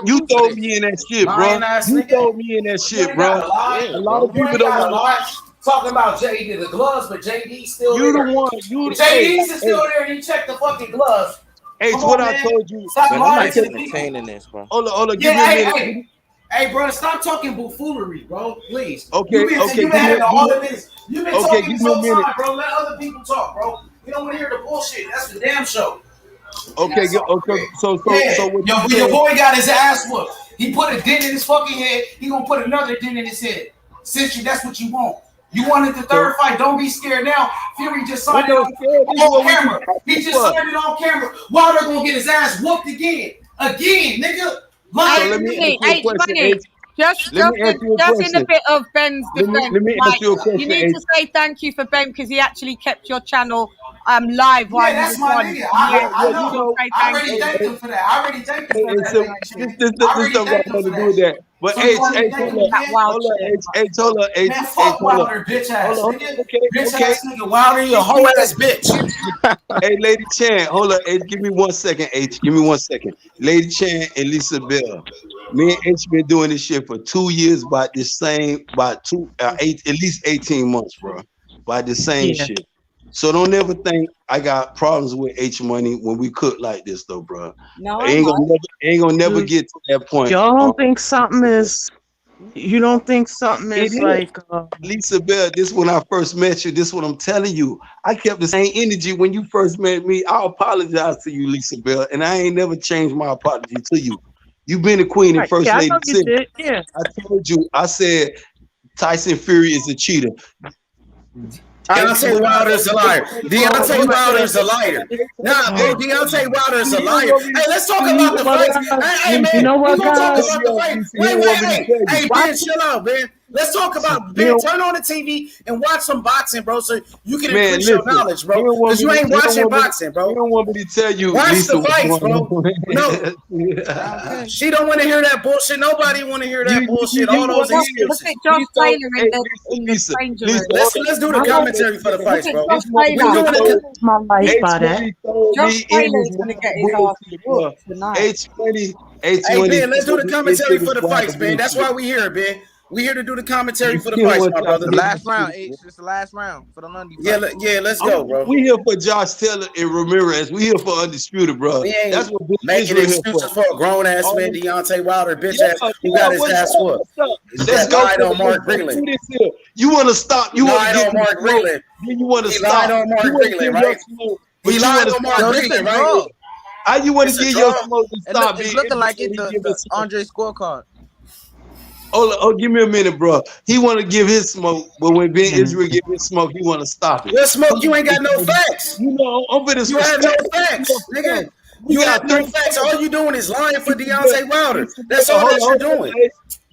me in that shit, bro. You throw me in that shit, bro. A lot of people don't want to lie. Talking about JD the gloves, but JD's still You there. the one. You JD's still there. And he checked the fucking gloves. H, what I told you. Stop lying to the entertaining this, bro. Hold on, give me a minute. Hey, bro, stop talking buffoonery, bro. Please. Okay, You've been give having me all the minutes. You've been talking give this me a whole minute. time, bro. Let other people talk, bro. We don't want to hear the bullshit. That's the damn show. Okay, so what your boy got his ass whooped. He put a dent in his fucking head. He gonna put another dent in his head. Since that's what you want. You wanted the third fight. Don't be scared now. Fury just signed it on camera. He just signed it on camera. Wilder gonna get his ass whooped again, nigga. Just in a bit of Ben's defense, you need to say thank you for Ben because he actually kept your channel live while that's you my was nigga. on. I know. I already thanked him for that. I already thanked him for that. This don't got nothing to do with that. But H, hold up. Man, fuck Wilder, bitch ass nigga. Bitch ass nigga, Wilder, you a whole ass bitch. Hey, Lady Chan, hold up. H, give me 1 second, H. Give me 1 second. Lady Chan and Lisa Bell. Me and H been doing this shit for 2 years at least 18 months, bro. By the same shit. So don't ever think I got problems with H Money when we cook like this, though, bro. No, ain't gonna never get to that point. Y'all don't think something is? You don't think something is like Lisa Bell? This when I first met you. This what I'm telling you. I kept the same energy when you first met me. I apologize to you, Lisa Bell, and I ain't never changed my apology to you. You've been the queen and first lady. I know you did. Yeah. I told you. I said Tyson Fury is a cheater. Deontay Wilder's a liar. Deontay Wilder's a liar. Nah, man, Deontay Wilder's a liar. Hey, let's talk about the fights. Hey, man, you know what, guys? Hey, Ben, chill out, man. Let's talk about Ben. Turn on the TV and watch some boxing, bro, so you can increase your knowledge, bro. Because you ain't watching boxing, bro. You don't want me to tell you. Watch the fights, bro. No, she don't want to hear that bullshit. Nobody want to hear that bullshit. All those excuses. Look at Josh Taylor in the stranger room. Let's do the commentary for the fights, bro. My life by that. Josh Taylor's gonna get his ass whooped tonight. Hey, Ben, let's do the commentary for the fights, Ben. That's why we here, Ben. We here to do the commentary for the fights, my brother. The last round, H. It's the last round for the Undisputed. Yeah, let's go, bro. We here for Josh Taylor and Ramirez. We here for Undisputed, bro. That's what making excuses for a grown ass man, Deontay Wilder, bitch ass, who got his ass whooped. Let's go on Mark Breland. You want to stop? You want to get on Mark Breland? Then you want to stop? He lied on Mark Breland, right? He lied on Mark Breland, right? How you want to get your smoke to stop? It's looking like it's the Andre scorecard. Oh, give me a minute, bro. He want to give his smoke, but when Ben Israel give his smoke, he want to stop it. What smoke? You ain't got no facts. You know, I'm for this. You have no facts, nigga. You have no facts. All you doing is lying for Deontay Wilder. That's all that you're doing.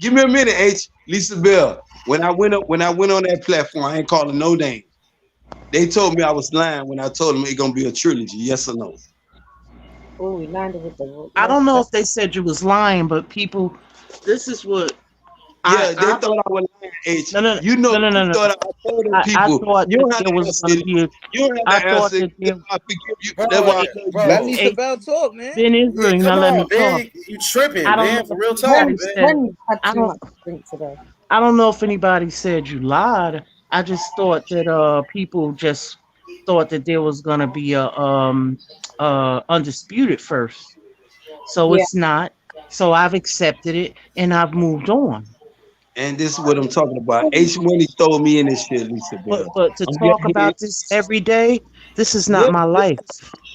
Give me a minute, H. Lisa Bell. When I went on that platform, I ain't calling no names. They told me I was lying when I told them it's gonna be a trilogy. Yes or no? Oh, we landed with the. I don't know if they said you was lying, but people, this is what Yeah, they thought I was lying, H. No. You know, you thought I told them I people. thought You don't that have there to was answer going to be. You don't I have to thought answer. that there. I forgive you. Bro, That's why I love you Let more. Lisa Bell talk, man. Ben Israel, Yeah, you're come not letting on, me talk. man. You tripping, I don't man. know For if real talk, anybody man. said. Had I too don't. much to drink today. I don't know if anybody said you lied. I just thought that people just thought that there was gonna be a undisputed first. So Yeah. it's not. So I've accepted it and I've moved on. And this is what I'm talking about. H Money throw me in this shit, Lisa Bell. But to I'm talk getting here. about this every day, this is Yeah, not my life.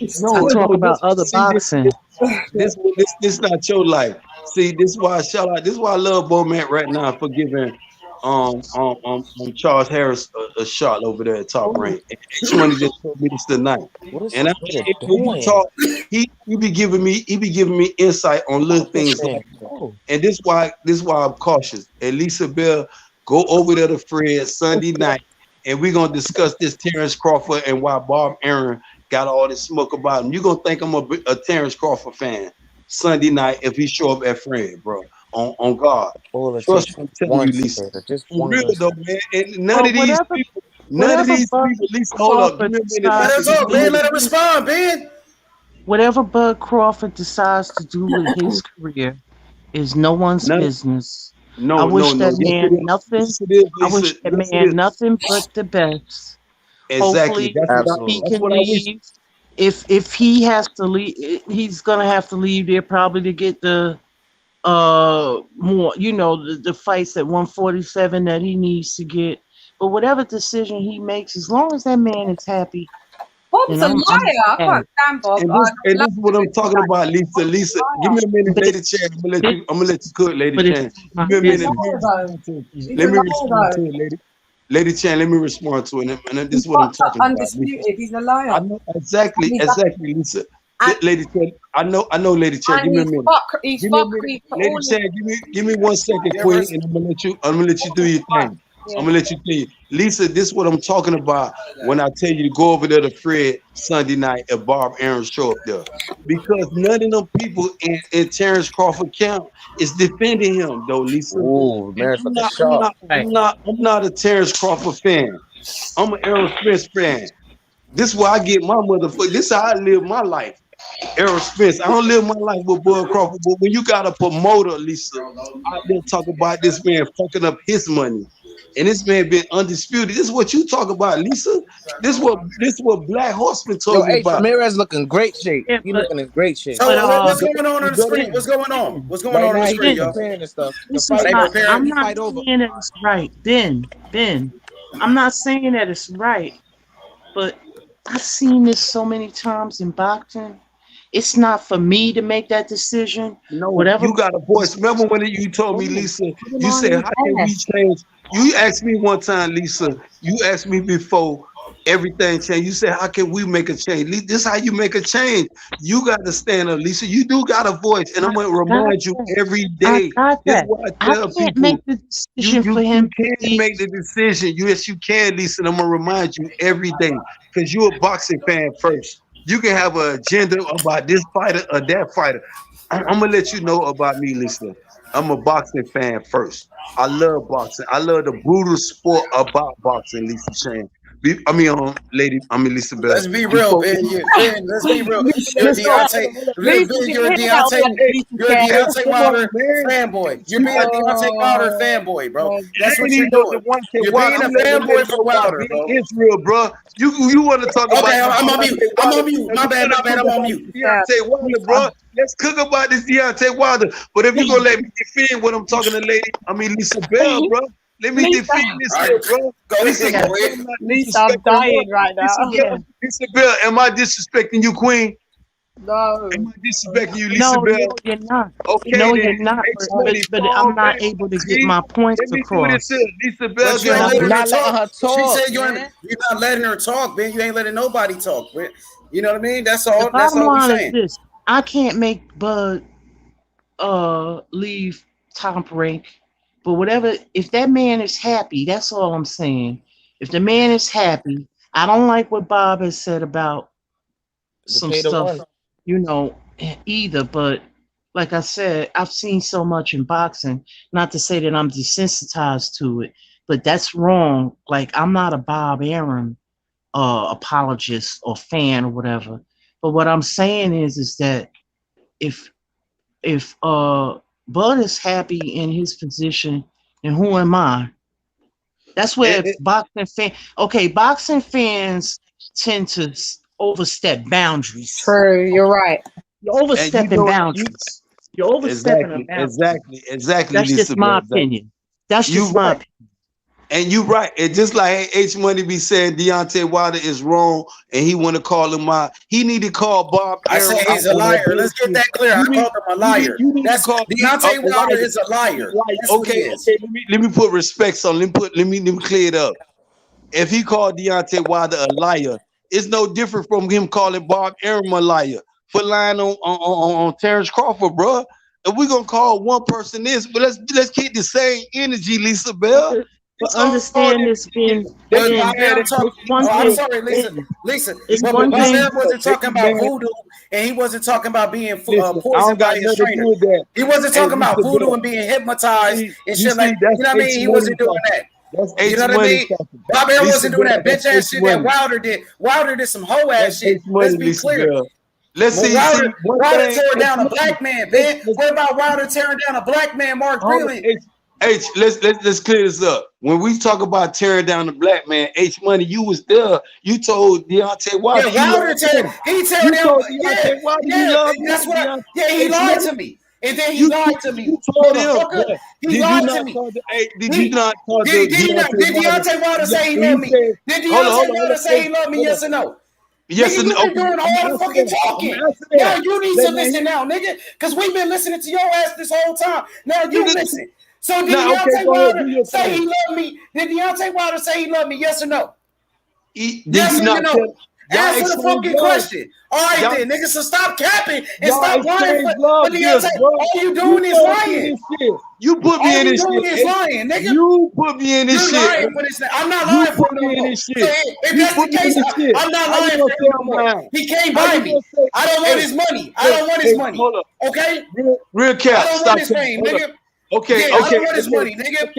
I no, talk no. about other boxing. This not your life. See, this is why I shout out. This is why I love Bowman right now for giving Charles Harris a shot over there at Top Rank. And H Money just told me this tonight. What is And this nigga when you doing? talk, he be giving me insight on little things like that. And this why I'm cautious. And Lisa Bell, go over there to Fred Sunday night, and we're gonna discuss this Terrence Crawford and why Bob Aaron got all this smoke about him. You're gonna think I'm a Terrence Crawford fan Sunday night if he show up at Fred, bro. On God. All it Trust takes me, I'm telling one you, Lisa. second, just For one real listen. though, man. And none Well, of these people, whatever Bud Lisa, hold up. Give Crawford me a minute, Let decides her Lisa. to talk, do man. with Let her his, respond, Ben. whatever Bud Crawford decides to do with his career is no one's None, business. I no, no, wish no. that Yes, it man is. nothing. Yes, it is, I wish Lisa. that Yes, it man is. nothing but the best. Exactly. Hopefully Absolutely. he That's can what I wish. leave. If he has to leave, he's gonna have to leave there probably to get the more the fights at 147 that he needs to get. But whatever decision he makes, as long as that man is happy, Bob's then a I'm liar. I happy. can't stand Bob. And I this is what I'm talking about, Lisa. love Lisa, him. give me a minute, But, Lady Chan. I'm gonna let you cook, Lady but it's Chan. my Give me a He's a minute. business. Let me liar though. respond to it. He's a Let me liar respond to though. it, Lady Chan. Let me respond to it. And He this is what I'm fucked up talking about, Lisa. undisputed. He's a I liar. know And exactly, he's a, exactly, Lisa. and, Lady Chan, I know, Lady Chan. and Give me a minute. he's Give me a minute, fuckery for Lady all his Chan. Give me 1 second, Yeah, Queen, and I'm gonna let you do your thing. I'm yeah. gonna let you do it. Lisa, this is what I'm talking about when I tell you to go over there to Fred Sunday night if Bob Aaron show up there. Because none of them people in Terrence Crawford camp is defending him, though, Lisa. Ooh, And Mary's looking sharp. I'm not a Terrence Crawford fan. I'm an Errol Spence fan. This is where I get my motherfucker. This is how I live my life. Errol Spence. I don't live my life with Bud Crawford, but when you got a promoter, Lisa, out there talk about this man fucking up his money, and this man been undisputed. This is what you talk about, Lisa. This is what Black Horseman Yo, told me H. about. Ramirez looking great shape. Yeah, He looking in great shape. So but what's You going on on the got it. screen? Ben, What's going on? What's going Right on now the he screen, just y'all? preparing and stuff. The this Are is fight they not. over. preparing? I'm The not fight over. saying that it's right. Ben. I'm not saying that it's right, but I've seen this so many times in boxing. It's not for me to make that decision. No, Whatever. you got a voice. Remember when you told me, Lisa, Put him you on said, his how can we ass. change? You asked me one time, Lisa, you asked me before everything changed. You said, how can we make a change? This is how you make a change. You got to stand up, Lisa. You do got a voice, and I'm going to got remind you that. every I day. got This is that. what I I tell can't people. make the You decision for him to can leave. make the decision. Yes, you can, Lisa. And I'm gonna remind you every day because you're a boxing fan first. You can have an agenda about this fighter or that fighter. I'm gonna let you know about me, Lisa. I'm a boxing fan first. I love boxing. I love the brutal sport about boxing, Lisa Shane. Lisa Bell. Let's be real, Before, Ben. Ben, let's be real. You're a Lisa, Deontay. Ben, Lisa, you you're a hear that Deontay. man? hey, Lisa You're a said, hey, Deontay come on, Wilder man. fanboy. You're being a Deontay Wilder fanboy, bro. oh, That's I what ain't you're even know the doing. one can You're wild. being a I'm letting the lady fanboy for know about Wilder, being bro. Israel, bro. You want to talk about Okay, the I'm on mute. Deontay I'm Wilder? on mute. And My we bad. gotta My bad. talk I'm on about mute. this yeah, Deontay Wilder, bro. Lisa, Let's cook about this Deontay Wilder. But if you gonna let me defend what I'm talking to, Lisa Bell, bro. Let me Lisa, defend this All here, right, bro. go Lisa ahead. Yeah, Bell, Go ahead. I'm not Lisa, I'm disrespecting her. dying right now. yeah. Lisa Bell, am I disrespecting you, Queen? Am No. I disrespecting you, Lisa No, Bell? you're not. Okay No, then. you're not. H Money, But I'm calm not down. able to get See, my points let me do this here. across. Lisa Bell, But you get ain't on letting the her Not letting talk. her She talk, said man. you're not letting her talk, Ben. You ain't letting nobody talk. Ben. You know what I mean? That's The all. That's bottom all we line is saying. this: I can't make Bud leave Top Rank, but whatever. If that man is happy, that's all I'm saying. If the man is happy, I don't like what Bob has said about The some pay to stuff, one. you know, either. But like I said, I've seen so much in boxing, not to say that I'm desensitized to it, but that's wrong. Like, I'm not a Bob Arum apologist or fan or whatever. But what I'm saying is that if Bud is happy in his position, and who am I? That's where boxing fans tend to overstep boundaries. True, you're right. You're overstepping boundaries. You're overstepping a boundary. Exactly. That's just my opinion. That's just my opinion. And you right. It's just like H Money be saying Deontay Wilder is wrong and he want to call him out. He need to call Bob. I say he's a liar. Let's get that clear. I called him a liar. That's Deontay Wilder is a liar. Okay. Let me put respect on. Let me clear it up. If he called Deontay Wilder a liar, it's no different from him calling Bob Arum a liar for lying on Terrence Crawford, bro. If we're gonna call one person this, but let's keep the same energy, Lisa Bell. But understand this being. I'm sorry, Lisa. Bob Arum wasn't talking about voodoo, and he wasn't talking about being poisoned by his trainer. He wasn't talking about voodoo and being hypnotized and shit like. You know what I mean? He wasn't doing that. You know what I mean? Bob Arum wasn't doing that bitch ass shit that Wilder did. Wilder did some hoe ass shit. Let's be clear. Let's see. Wilder tore down a black man, man. What about Wilder tearing down a black man, Mark Breland? Let's clear this up. When we talk about tearing down the black man, H Money, you was there. You told Deontay Wilder. Yeah, Wilder he teared down. That's what. He lied to me. And then he lied to me. You told him. He lied to me. Did you not call Did Deontay Wilder say he loved me? Did Deontay Wilder say he loved me? Yes or no? Yes nigga, and you've been doing all the fucking talking. Now you need to listen now, nigga, because we've been listening to your ass this whole time. Now you listen. So did Deontay Wilder say he loved me? Did Deontay Wilder say he loved me? Yes or no? Yes or no? Answer the fucking question. All right then, nigga. So stop capping and stop lying. For Deontay. All you doing is lying. You put me in this shit. All you doing is lying, nigga. You put me in this shit. You're lying for this. I'm not lying for no more. So if that's the case, I'm not lying for him no more. He can't buy me. I don't want his money. I don't want his money. Okay? Real cap. I don't want his fame, nigga. Okay, yeah, I don't want his money, nigga.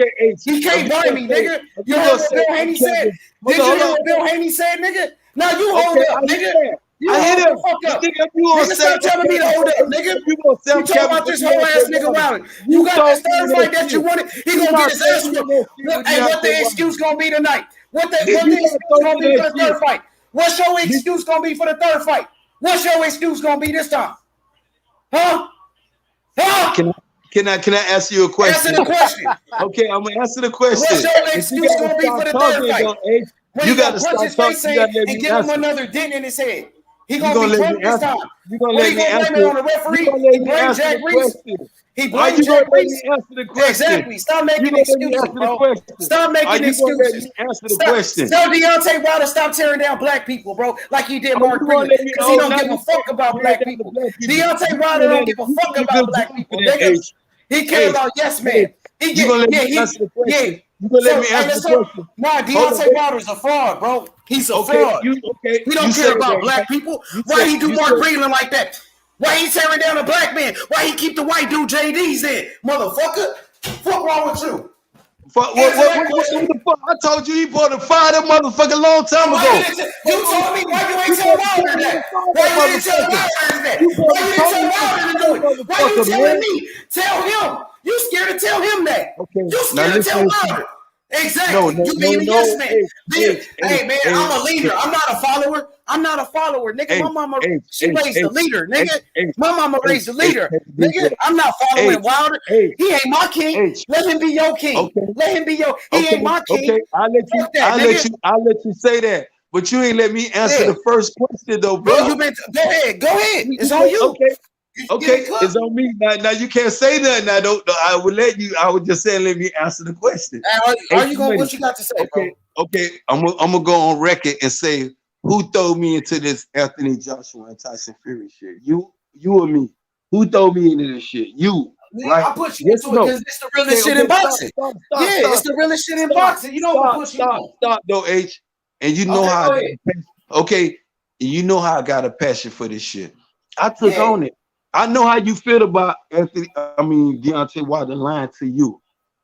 He can't buy me, nigga. You know what Bill Haney said? Did you know what Bill Haney said, nigga? Now you hold up, nigga. You hold the fuck up. Nigga, stop telling me to hold up, nigga. You talking about this whole ass nigga Wilder. You got this third fight that you wanted. He gonna get his ass whooped. Hey, what the excuse gonna be tonight? What the excuse gonna be for the third fight? What's your excuse gonna be for the third fight? What's your excuse gonna be this time? Huh? Can I ask you a question? Answer the question. Okay, I'm gonna answer the question. What's your excuse gonna be for the third fight? You gotta stop his face and give him another dent in his head. He gonna be drunk this time. You gonna let me answer it on the referee? He blamed Jack Reese. He blamed Jack Reese. Exactly. Stop making excuses, bro. Stop making excuses. Answer the question. Tell Deontay Wilder stop tearing down black people, bro, like he did Mark Breland, because he don't give a fuck about black people. Deontay Wilder don't give a fuck about black people, nigga. He cares about yes man. You gonna let me answer the question? You gonna let me answer the question? Nah, Deontay Wilder's a fraud, bro. He's a fraud. He don't care about black people. Why he do Mark Breland like that? Why he tearing down a black man? Why he keep the white dude JD's in? Motherfucker. Fuck wrong with you? What the fuck? I told you he bought a fire that motherfucker a long time ago. You told me why you ain't tell Wilder that? Why you didn't tell Wilder that? Why you didn't tell Wilder to do it? Why you telling me? Tell him. You scared to tell him that. You scared to tell Wilder. Exactly. You being a yes man. Hey man, I'm a leader. I'm not a follower. I'm not a follower, nigga. My mama, she raised a leader, nigga. My mama raised a leader, nigga. I'm not following Wilder. He ain't my king. Let him be your king. Let him be your. He ain't my king. Okay, I'll let you say that. But you ain't let me answer the first question though, bro. Go ahead. It's on you. Okay, it's on me. Now you can't say that. Now I would let you. I would just say let me answer the question. Are you going? What you got to say, bro? Okay. I'm gonna go on record and say who threw me into this Anthony Joshua and Tyson Fury shit. You or me? Who threw me into this shit? You. Right? I put you into it because it's the realest shit in boxing. It's the realest shit in boxing. You know what? Stop though, H. And you know how. You know how I got a passion for this shit. I took on it. I know how you feel about Deontay Wilder lying to you.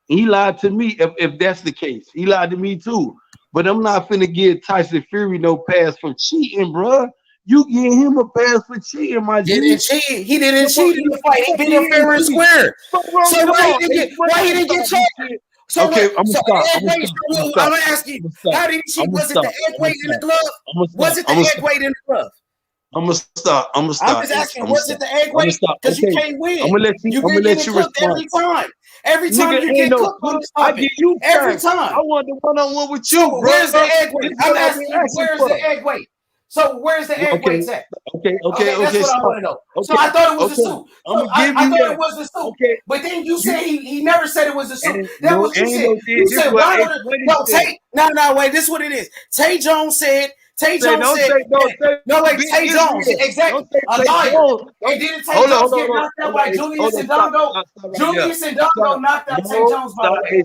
He lied to me if that's the case. He lied to me too. But I'm not finna give Tyson Fury no pass for cheating, bro. You give him a pass for cheating, my G. He didn't cheat in the fight. He beat him fair and square. So why he didn't get checked? So okay, I'm gonna ask you, how did he cheat? Was it the egg weight in the glove? Was it the egg weight in the glove? I'm gonna stop. I'm just asking, was it the egg weight? Because you can't win. I'm gonna let you respond every time. Every time you get cooked on this topic. Every time. I want the one-on-one with you, bro. Where's the egg weight? I'm asking you, where's the egg weight? So where's the egg weight at? Okay. That's what I want to know. So I thought it was a suit. I thought it was a suit. Okay. But then you said he never said it was a suit. That's what you said. You said wait, this is what it is. Tay Jones said. Tay Jones said, Tay Jones, exactly, a liar. And didn't Tay Jones get knocked out by Julius and Dongo? Julius and Dongo knocked out Tay Jones by the way.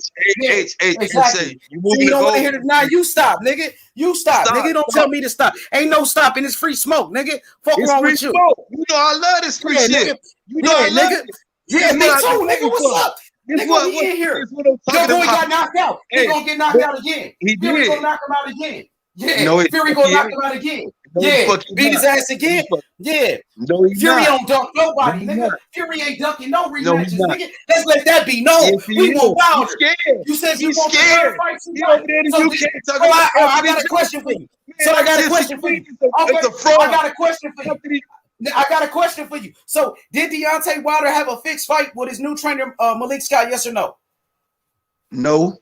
Exactly. You don't want to hear it now. You stop, nigga. You stop, nigga. Don't tell me to stop. Ain't no stopping. It's free smoke, nigga. Fuck wrong with you. You know I love this free shit. You know I love it. Yeah, me too, nigga. What's up? Nigga, we in here. Your boy got knocked out. He gonna get knocked out again. He gonna knock him out again. Yeah, Fury gonna knock him out again. Beat his ass again. Yeah. Fury don't dunk nobody, nigga. Fury ain't dunking no rematches, nigga. Let's let that be known. We want Wilder. You said you want to fight I got a question for you. I got a question for you. I got a question for you. So, did Deontay Wilder have a fixed fight with his new trainer, Malik Scott? Yes or no? No.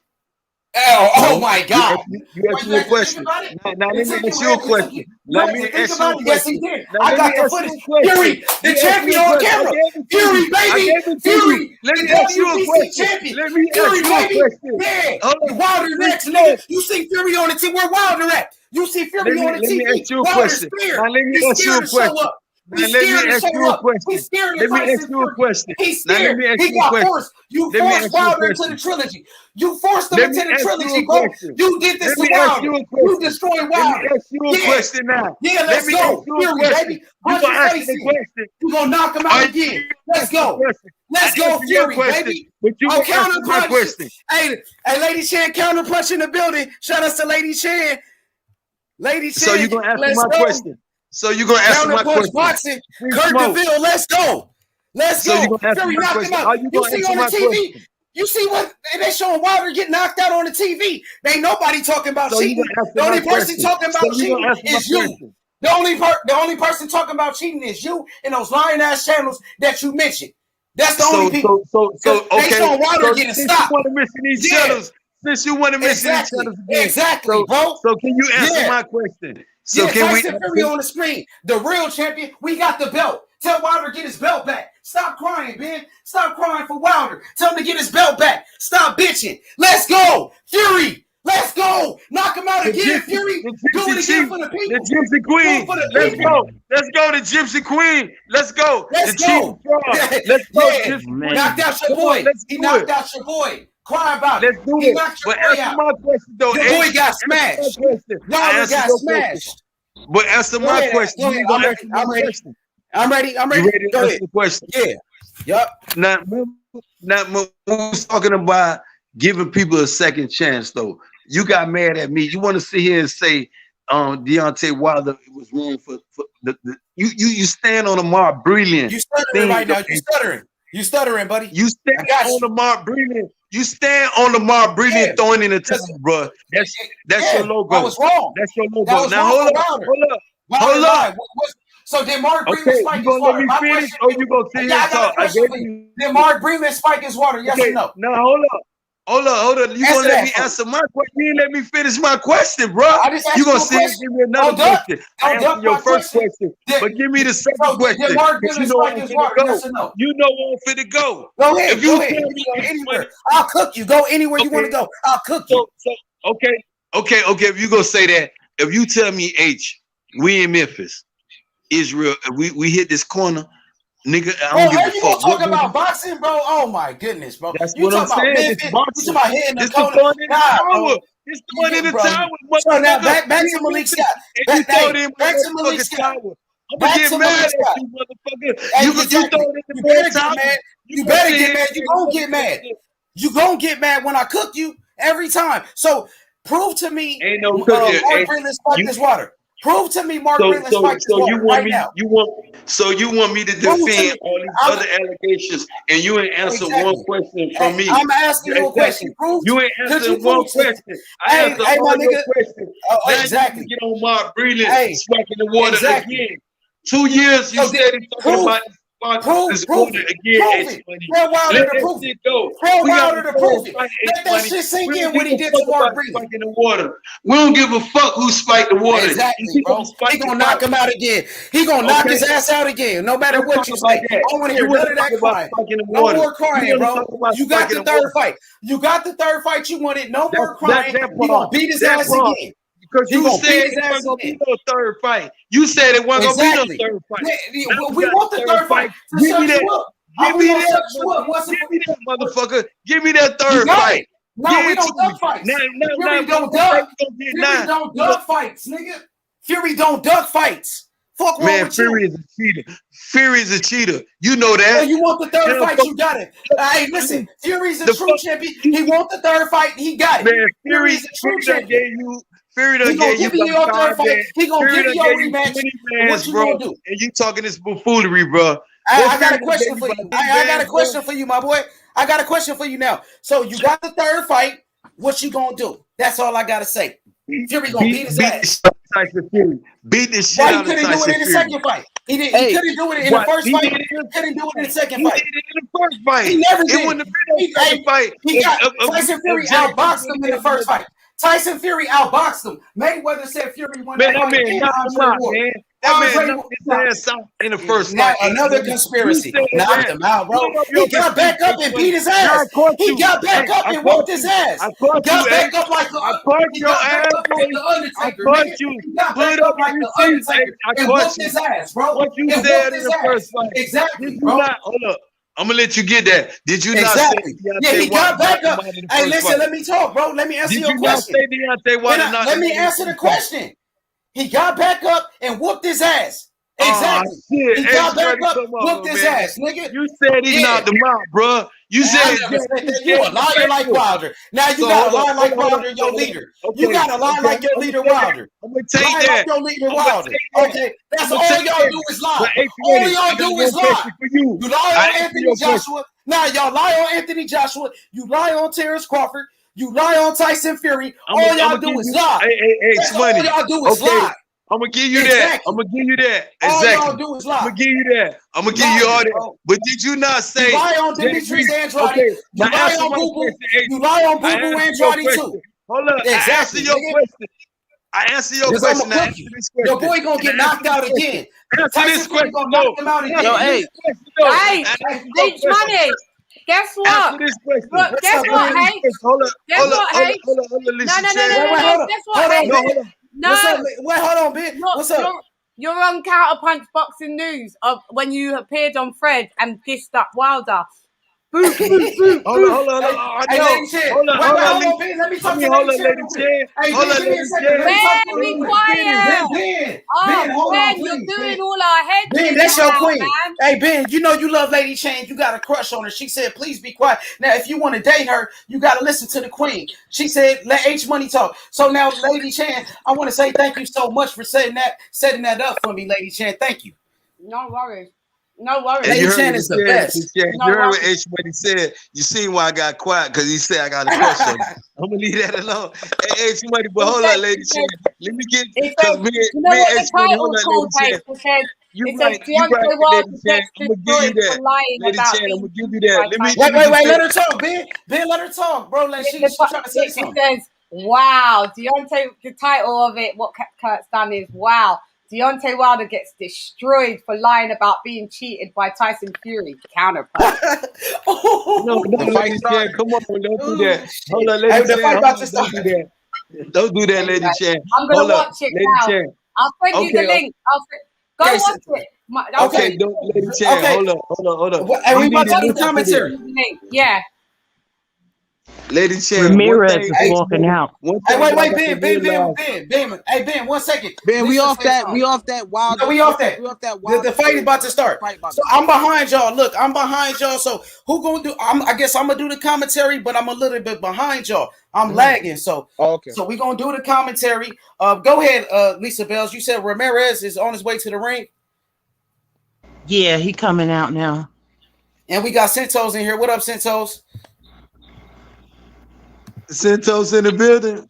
Oh my God! You asked me a question. Now let me ask you a question. Let me ask you a question. Yes, he did. I got the footage. Fury, the champion on camera. Fury, baby. Fury. Let me ask you a question. Let me ask you a question. Yeah. Wilder next, nigga. You see Fury on the team. Where Wilder at? You see Fury on the TV. Let me ask you a question. Now let me ask you a question. Let me ask you a question. Let me ask you a question. He's scared. He got forced. You forced Wilder into the trilogy. You forced him into the trilogy, bro. You did this to Wilder. You destroyed Wilder. Let me ask you a question now. Yeah, let's go. Fury, baby. Punch your face in. You're going to knock him out again. Let's go. Let's go, Fury, baby. Oh, counter punch. Hey, Lady Chan, counter punch in the building. Shout out to Lady Chan. Lady Chan. So you're going to answer my question. So you're going to answer my question. Boxing, Kurt DeVille, let's go. Let's go. Fury knocked him out. You see on the TV? You see what they showing Wilder get knocked out on the TV? Ain't nobody talking about cheating. The only person talking about cheating is you. The only person talking about cheating is you and those lying ass channels that you mentioned. That's the only people. So okay. They showing Wilder getting stopped. You want to mention these channels. Since you want to mention each other, exactly, bro. So can you answer my question? So can Tyson Fury on the screen, the real champion. We got the belt. Tell Wilder to get his belt back. Stop crying, Ben. Stop crying for Wilder. Tell him to get his belt back. Stop bitching. Let's go, Fury. Let's go. Knock him out again, Fury. Do it again for the people. The Gypsy Queen. Let's go. Let's go, the Gypsy Queen. Let's go. Let's go. Let's go. Knocked out your boy. He knocked out your boy. Cry about it. Let's do it. But answer my question, though. Your boy got smashed. Wilder got smashed. But answer my question. I'm ready. You ready to answer the question? Yeah. Yup. Now, we was talking about giving people a second chance, though. You got mad at me. You want to sit here and say Deontay Wilder was wrong for the you stand on a Mark Brilliant. You stuttering right now. You stuttering, buddy. You stand on the Mark Brilliant. You stand on the Mark Brilliant throwing in the towel, bro. That's your logo. I was wrong. That's your logo. Now hold up. So did Mark Brilliant spike his water? Let me finish, or you gonna sit here and talk? Did Mark Brilliant spike his water? Yes or no? Now hold up. You gonna let me answer my question? You didn't let me finish my question, bro. You gonna sit and give me another question? I answered your first question, but give me the second question. Did Mark Brilliant spike his water? Yes or no? You know where I'm finna go. Go ahead. Go anywhere. I'll cook you. Go anywhere you want to go. I'll cook you. Okay. If you gonna say that, if you tell me we in Memphis, Israel, we hit this corner. Nigga, I don't give a fuck. You gonna talk about boxing, bro? Oh my goodness, bro. That's what I'm saying. You talking about hitting the corner? It's the one in the tower. So now back to Malik Scott. Back to Malik Scott. gonna get mad at you, motherfucker. Hey, You exactly. throw it in You the better red get top. mad. You better get mad. You gonna get mad. You gonna get mad when I cook you every time. So prove to me, Mark Breland's fight this water. Prove to me, Mark Breland's fight this water right now. You want me to defend all these other allegations, and you ain't answer one question from me. I'm asking you a question. You ain't answering one question. I answered all your questions. Exactly. You get on Mark Breland striking the water again. 2 years you said he's talking about this water again. Tell Wilder to prove it. Tell Wilder to prove it. Let that shit sink in when he did to Mark Breland. We don't give a fuck who spiked the water. Exactly, bro. He gonna knock him out again. He gonna knock his ass out again, no matter what you say. I don't want to hear none of that crying. No more crying, bro. You got the third fight. You got the third fight you wanted. No more crying. He gonna beat his ass again. Because you said it wasn't gonna be no third fight. You said it wasn't gonna be no third fight. We want the third fight. Give me that. Give me that, motherfucker. Give me that third fight. No, we don't duck fights. Fury don't duck. Fury don't duck fights, nigga. Fury don't duck fights. Fuck wrong with you. Fury is a cheater. Fury is a cheater. You know that. So you want the third fight? You got it. Hey, listen. Fury's a true champion. He want the third fight. He got it. Man, Fury's a true champion. Fury done gave you your third fight. He gonna give you your rematch. What you gonna do? And you talking this buffoonery, bro. I got a question for you. I got a question for you, my boy. I got a question for you now. So you got the third fight. What you gonna do? That's all I gotta say. Fury gonna beat his ass. Beat the shit out of Tyson Fury. Why he couldn't do it in the second fight? He couldn't do it in the first fight. He couldn't do it in the second fight. He did it in the first fight. He never did. It wouldn't have been no second fight. He got Tyson Fury outboxed him in the first fight. Tyson Fury outboxed him. Mayweather said Fury won that fight. Man, knocked him out, man. That man knocked his ass out in the first fight. Another conspiracy. Knocked him out, bro. He got back up and beat his ass. He got back up and whooped his ass. Got back up like the Undertaker. He got back up like the Undertaker and whooped his ass, bro. What you said in the first fight. Exactly, bro. Hold up. I'm gonna let you get that. Did you not say Deontay he got back up? Hey, listen, let me talk, bro. Let me answer your question. Let me answer the question. He got back up and whooped his ass. Exactly. He got back up, whooped his ass, nigga. You said he knocked him out, bro. You said you a liar like Wilder. Now you got a lie like Wilder, your leader. You got a lie like your leader, Wilder. I'm gonna take that. Like your leader, Wilder. Okay, that's all y'all do is lie. All y'all do is lie. You lie on Anthony Joshua. Now y'all lie on Anthony Joshua. You lie on Terrence Crawford. You lie on Tyson Fury. All y'all do is lie. Hey, all y'all do is lie. I'm gonna give you that. I'm gonna give you that. Exactly. All y'all do is lie. I'm gonna give you that. I'm gonna give you all that. But did you not say? You lie on Demetrius Andrade. Okay. You lie on Boo Boo. You lie on Boo Boo Andrade too. Hold up. Exactly. I answer your question. Now answer this question. Your boy gonna get knocked out again. Answer this question. Gonna knock him out again. Yo, hey, H Money. Guess what? Look, guess what, hey? Guess what, hey? No. Guess what, hey? No. Wait, hold on, bitch. What's up? You're on Counterpunch Boxing News of when you appeared on Fred and dissed up Wilder. Hold on. Hold on. Let me talk to Lady Chen. Be quiet. Ben, you're doing all our heads. Ben, that's your queen. Hey, Ben, you know you love Lady Chen. You got a crush on her. She said, please be quiet. Now, if you want to date her, you got to listen to the queen. She said, let H Money talk. So now, Lady Chen, I want to say thank you so much for setting that up for me, Lady Chen. Thank you. No worries. No worries. Lady Chen is the best. You heard what H Money said. You seen why I got quiet because he said I got a question. I'm gonna leave that alone. Hey, H Money, but hold on, Lady Chen. Let me get because me and H Money. Hold on, Lady Chen. You right, Lady Chen. I'm gonna give you that. Lady Chen, I'm gonna give you that. Wait. Let her talk, Ben. Ben, let her talk, bro. She's trying to say something. It says, wow, Deontay. The title of it, what Kurt's done is wow. Deontay Wilder gets destroyed for lying about being cheated by Tyson Fury. Counterpunch. No, Lady Chen, come on, don't do that. Hold on, Lady Chen. Don't do that, Lady Chen. I'm gonna watch it now. I'll send you the link. Go watch it. Okay, Lady Chen, hold on. And we about to do commentary. Yeah. Lady Chan, Ramirez is walking out. Hey, wait, Ben. Hey, Ben, 1 second. Ben, we Lisa off said that. something. We off that wild. No, we off that. We off that wild. The fight is about to start. So I'm behind y'all. Look, I'm behind y'all. So who gonna do? I guess I'm gonna do the commentary, but I'm a little bit behind y'all. I'm lagging. So So we gonna do the commentary. Go ahead, Lisa Bells. You said Ramirez is on his way to the ring. Yeah, he coming out now. And we got Centos in here. What up, Centos? Centos in the building.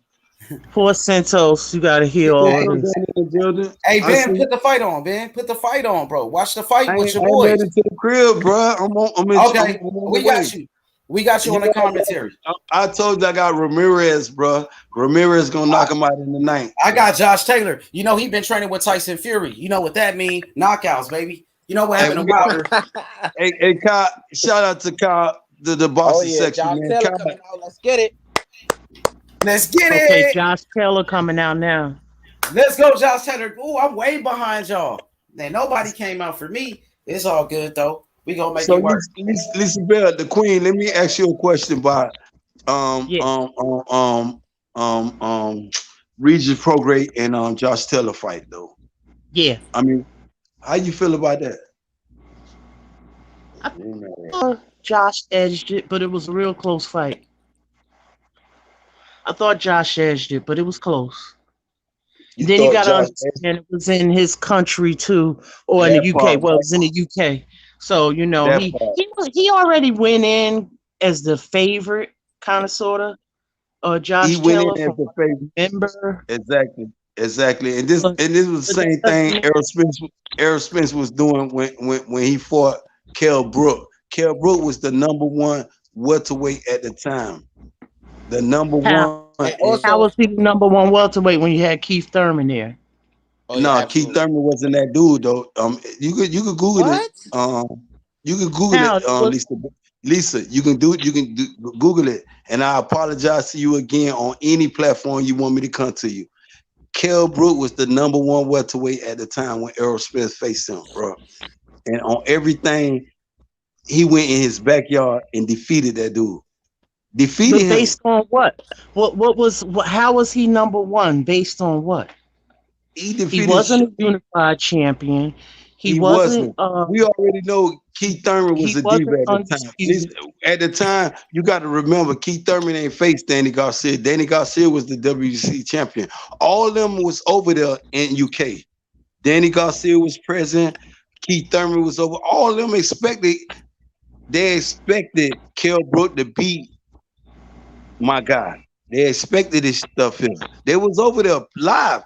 Poor Santos, you gotta hear all this. Hey, Ben, put the fight on, Ben. Put the fight on, bro. Watch the fight with your I boys. made it to the crib, bro. Okay, we got you. We got you on the commentary. I told you I got Ramirez, bro. Ramirez gonna knock him out in the night. I got Josh Taylor. You know he been training with Tyson Fury. You know what that mean? Knockouts, baby. You know what happened to Wilder. Hey, Kyle, shout out to Kyle, the Boston section, Josh man. Taylor Kyle, coming out. Let's get it. Let's get Okay, it. Josh Taylor coming out now. Let's go, Josh Taylor. Ooh, I'm way behind y'all. Man, nobody came out for me. It's all good though. We gonna make it work. Lisa Bell, the Queen. Let me ask you a question about Regis Prograis and Josh Taylor fight though. Yeah. I mean, how you feel about that? Josh edged it, but it was a real close fight. I thought Josh edged it, but it was close. Then you got to understand it was in his country too, or in the UK. Well, it was in the UK. So, you know, he already went in as the favorite, kind of, sort of. Josh Taylor as the favorite. Remember? Exactly. And this was the same thing Errol Spence was doing when he fought Kell Brook. Kell Brook was the #1 welterweight at the time. The #1. How was he the #1 welterweight when you had Keith Thurman there? Keith Thurman wasn't that dude though. You could Google it. You can Google it, Lisa. You can Google it. And I apologize to you again on any platform you want me to come to you. Kell Brook was the #1 welterweight at the time when Errol Spence faced him, bro. And on everything, he went in his backyard and defeated that dude. Defeated him. Based on what? How was he #1? Based on what? He wasn't a unified champion. He wasn't. We already know Keith Thurman was a diva at the time. At the time, you got to remember, Keith Thurman ain't faced Danny Garcia. Danny Garcia was the WBC champion. All of them was over there in UK. Danny Garcia was present. Keith Thurman was over. All of them expected Kell Brook to beat my guy. They expected this stuff here. They was over there live.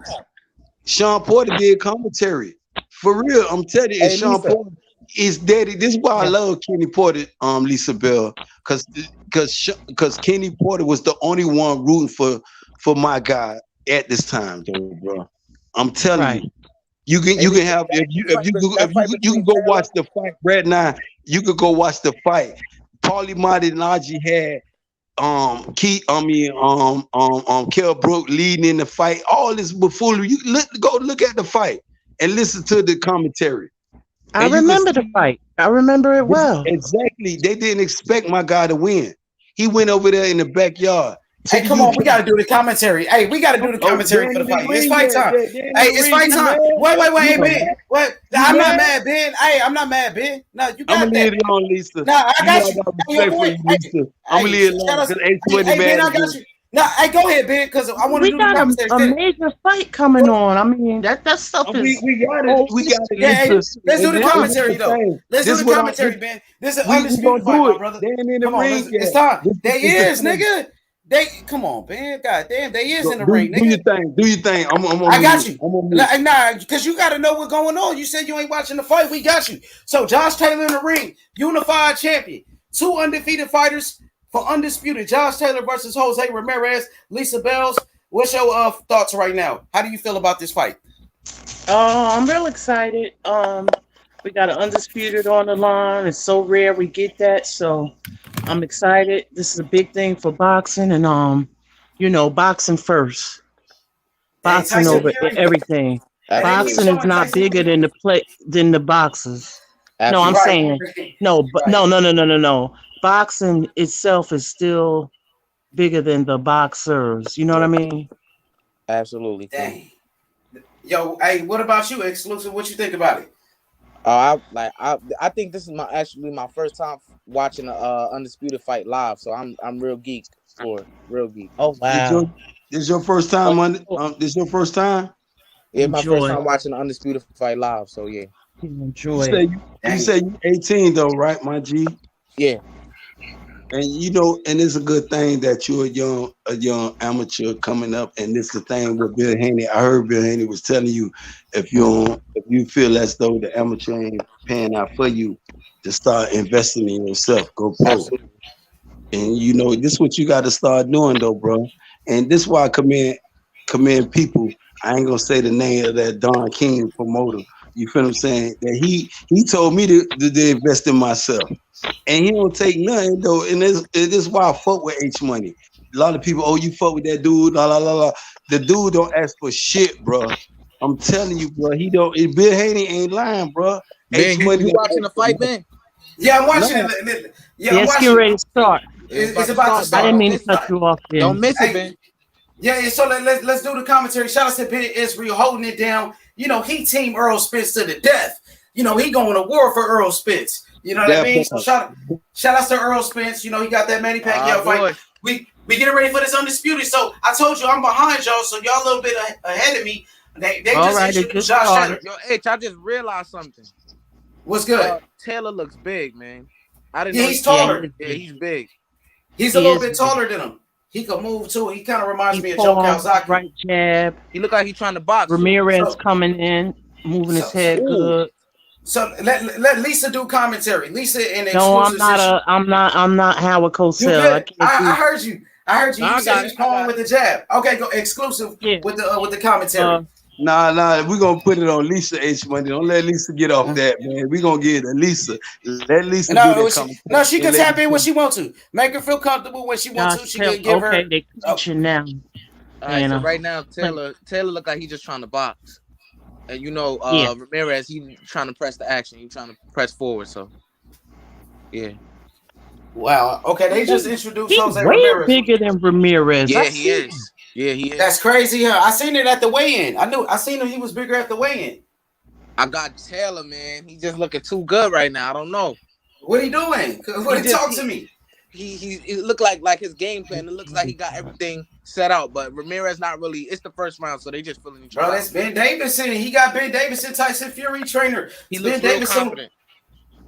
Sean Porter did commentary. For real, I'm telling you, Sean Porter is daddy. This is why I love Kenny Porter, Lisa Bell, because Kenny Porter was the only one rooting for my guy at this time, though, bro. I'm telling you. You can have if you can go watch the fight right now. You could go watch the fight. Paulie Malignaggi had Kell Brook leading in the fight. All this buffoonery. You go look at the fight and listen to the commentary. I remember the fight. I remember it well. Exactly. They didn't expect my guy to win. He went over there in the backyard. Hey, come on, we got to do the commentary. Hey, we got to do the commentary for the fight. It's fight time. Hey, it's fight time. Wait, hey, Ben. What? I'm not mad, Ben. Hey, I'm not mad, Ben. No, you got that. I'm going to leave it on, Lisa. No, I got you. I'm going to leave it on. Hey, Ben, I got you. No, hey, go ahead, Ben, because I want to do the commentary. We got a major fight coming on. I mean, that stuff is... We got it. Yeah, let's do the commentary, though. Let's do the commentary, Ben. This is an undisputed fight, my brother. Come on, it's time. They is, nigga. Come on, man. God damn, they is in the ring, nigga. Do your thing. I got you. Nah, because you got to know what's going on. You said you ain't watching the fight. We got you. So Josh Taylor in the ring, unified champion. 2 undefeated fighters for Undisputed. Josh Taylor versus Jose Ramirez. Lisa Bells, what's your thoughts right now? How do you feel about this fight? I'm real excited. We got an Undisputed on the line. It's so rare we get that, so I'm excited. This is a big thing for boxing, and boxing first. Boxing over everything. Boxing is not bigger than the boxers. No, I'm saying no. Boxing itself is still bigger than the boxers. You know what I mean? Absolutely. Dang. Yo, hey, what about you, Exclusive? What you think about it? I think this is actually my first time watching a Undisputed fight live, so I'm real geek for it. Real geek. Oh wow. This your first time this your first time? Yeah, my first Enjoy. time watching the Undisputed fight live, so yeah. Enjoy. You say you 18 though, right, my G? Yeah. And and it's a good thing that you're a young amateur coming up. And this is the thing with Bill Haney. I heard Bill Haney was telling you if you feel as though the amateur ain't paying out for you, to start investing in yourself. Go pro. Absolutely. And this is what you got to start doing though, bro. And this is why I commend people. I ain't gonna say the name of that Don King promoter. You feel what I'm saying? That he told me to invest in myself. And he don't take nothing though. And this is why I fuck with H Money. A lot of people, you fuck with that dude, la la la la. The dude don't ask for shit, bro. I'm telling you, bro. He don't. Bill Haney ain't lying, bro. Ben, you watching the fight, Ben? Yeah, I'm watching it. Yeah, It's getting ready to start. It's about to start. I didn't mean to cut you off. Ben. Don't miss it, Ben. Yeah, so let's do the commentary. Shout out to Ben Israel holding it down. He team Errol Spence to the death. He going to war for Errol Spence. You know what I mean? So shout out to Errol Spence. He got that Manny Pacquiao fight. We getting ready for this Undisputed. So I told you I'm behind y'all, so y'all a little bit ahead of me. They just introduced Josh Taylor. Yo, H, I just realized something. What's good? Taylor looks big, man. I didn't Yeah, know he's taller. Yeah, he's big. He's a little bit taller than him. He can move too. He kind of reminds me of Joe Calzaghe. Right jab. He look like he's trying to box. Ramirez coming in, moving his head good. So let Lisa do commentary. Lisa and no, I'm not Howard Cosell. I heard you. You said he's calling with the jab. Okay, go exclusive with the commentary. Nah, we're gonna put it on Lisa H Money. Don't let Lisa get off that, man. We're gonna get it to Lisa. Let Lisa she can tap in when she wants to. Make her feel comfortable when she wants to. She can give her. Okay, they teaching now. All right, so right now Taylor look like he's just trying to box. And Ramirez, he trying to press the action. He trying to press forward. So, yeah. Wow. Okay, they just introduced He's Jose way Ramirez. bigger than Ramirez. Yeah, he is. Yeah, he is. That's crazy, huh? I seen it at the weigh-in. I seen him. He was bigger at the weigh-in. I got Taylor, man. He just looking too good right now. I don't know. What he doing? Talk to me. He looked like his game plan. It looks like he got everything set out, but Ramirez not really. It's the first round, so they just feeling each other. Bro, that's Ben Davison. He got Ben Davison, Tyson Fury trainer. He looks real confident.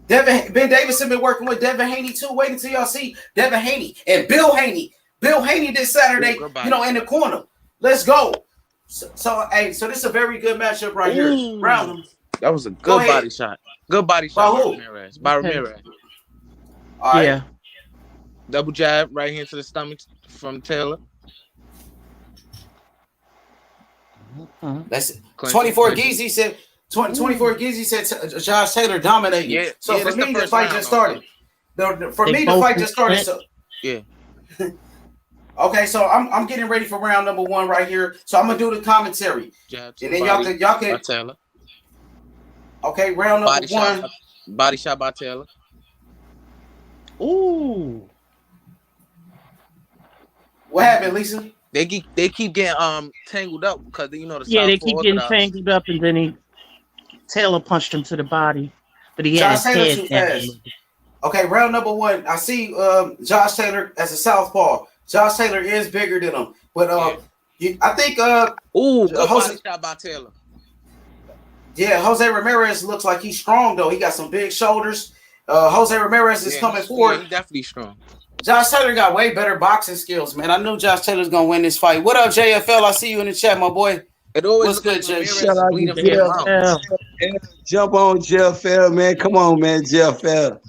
Ben Davison been working with Devin Haney too. Wait until y'all see Devin Haney and Bill Haney. Bill Haney this Saturday, in the corner. Let's go. So this is a very good matchup right here. Round. That was a good body shot. Good body shot by Ramirez. All right. Yeah. Double jab right here to the stomach from Taylor. That's 24 Geezy said. 24 Geezy said Josh Taylor dominated. Yeah. So for me, the fight just started. The fight just started. So yeah. Okay, so I'm getting ready for round number 1 right here. So I'm gonna do the commentary, and then y'all can. Taylor. Okay, round number 1. Body shot by Taylor. Ooh. What happened, Lisa? They keep getting tangled up because the they keep getting tangled up, and then Taylor punched him to the body, but he had his head down. Okay, round number 1. I see Josh Taylor as a southpaw. Josh Taylor is bigger than him, but I think Jose shot by Taylor. Yeah, Jose Ramirez looks like he's strong though. He got some big shoulders. Jose Ramirez is coming forward. Yeah, he's definitely strong. Josh Taylor got way better boxing skills, man. I knew Josh Taylor's gonna win this fight. What up, JFL? I see you in the chat, my boy. It always What's good, Jay? Shout out to JFL. Jump on JFL, man. Come on, man, JFL.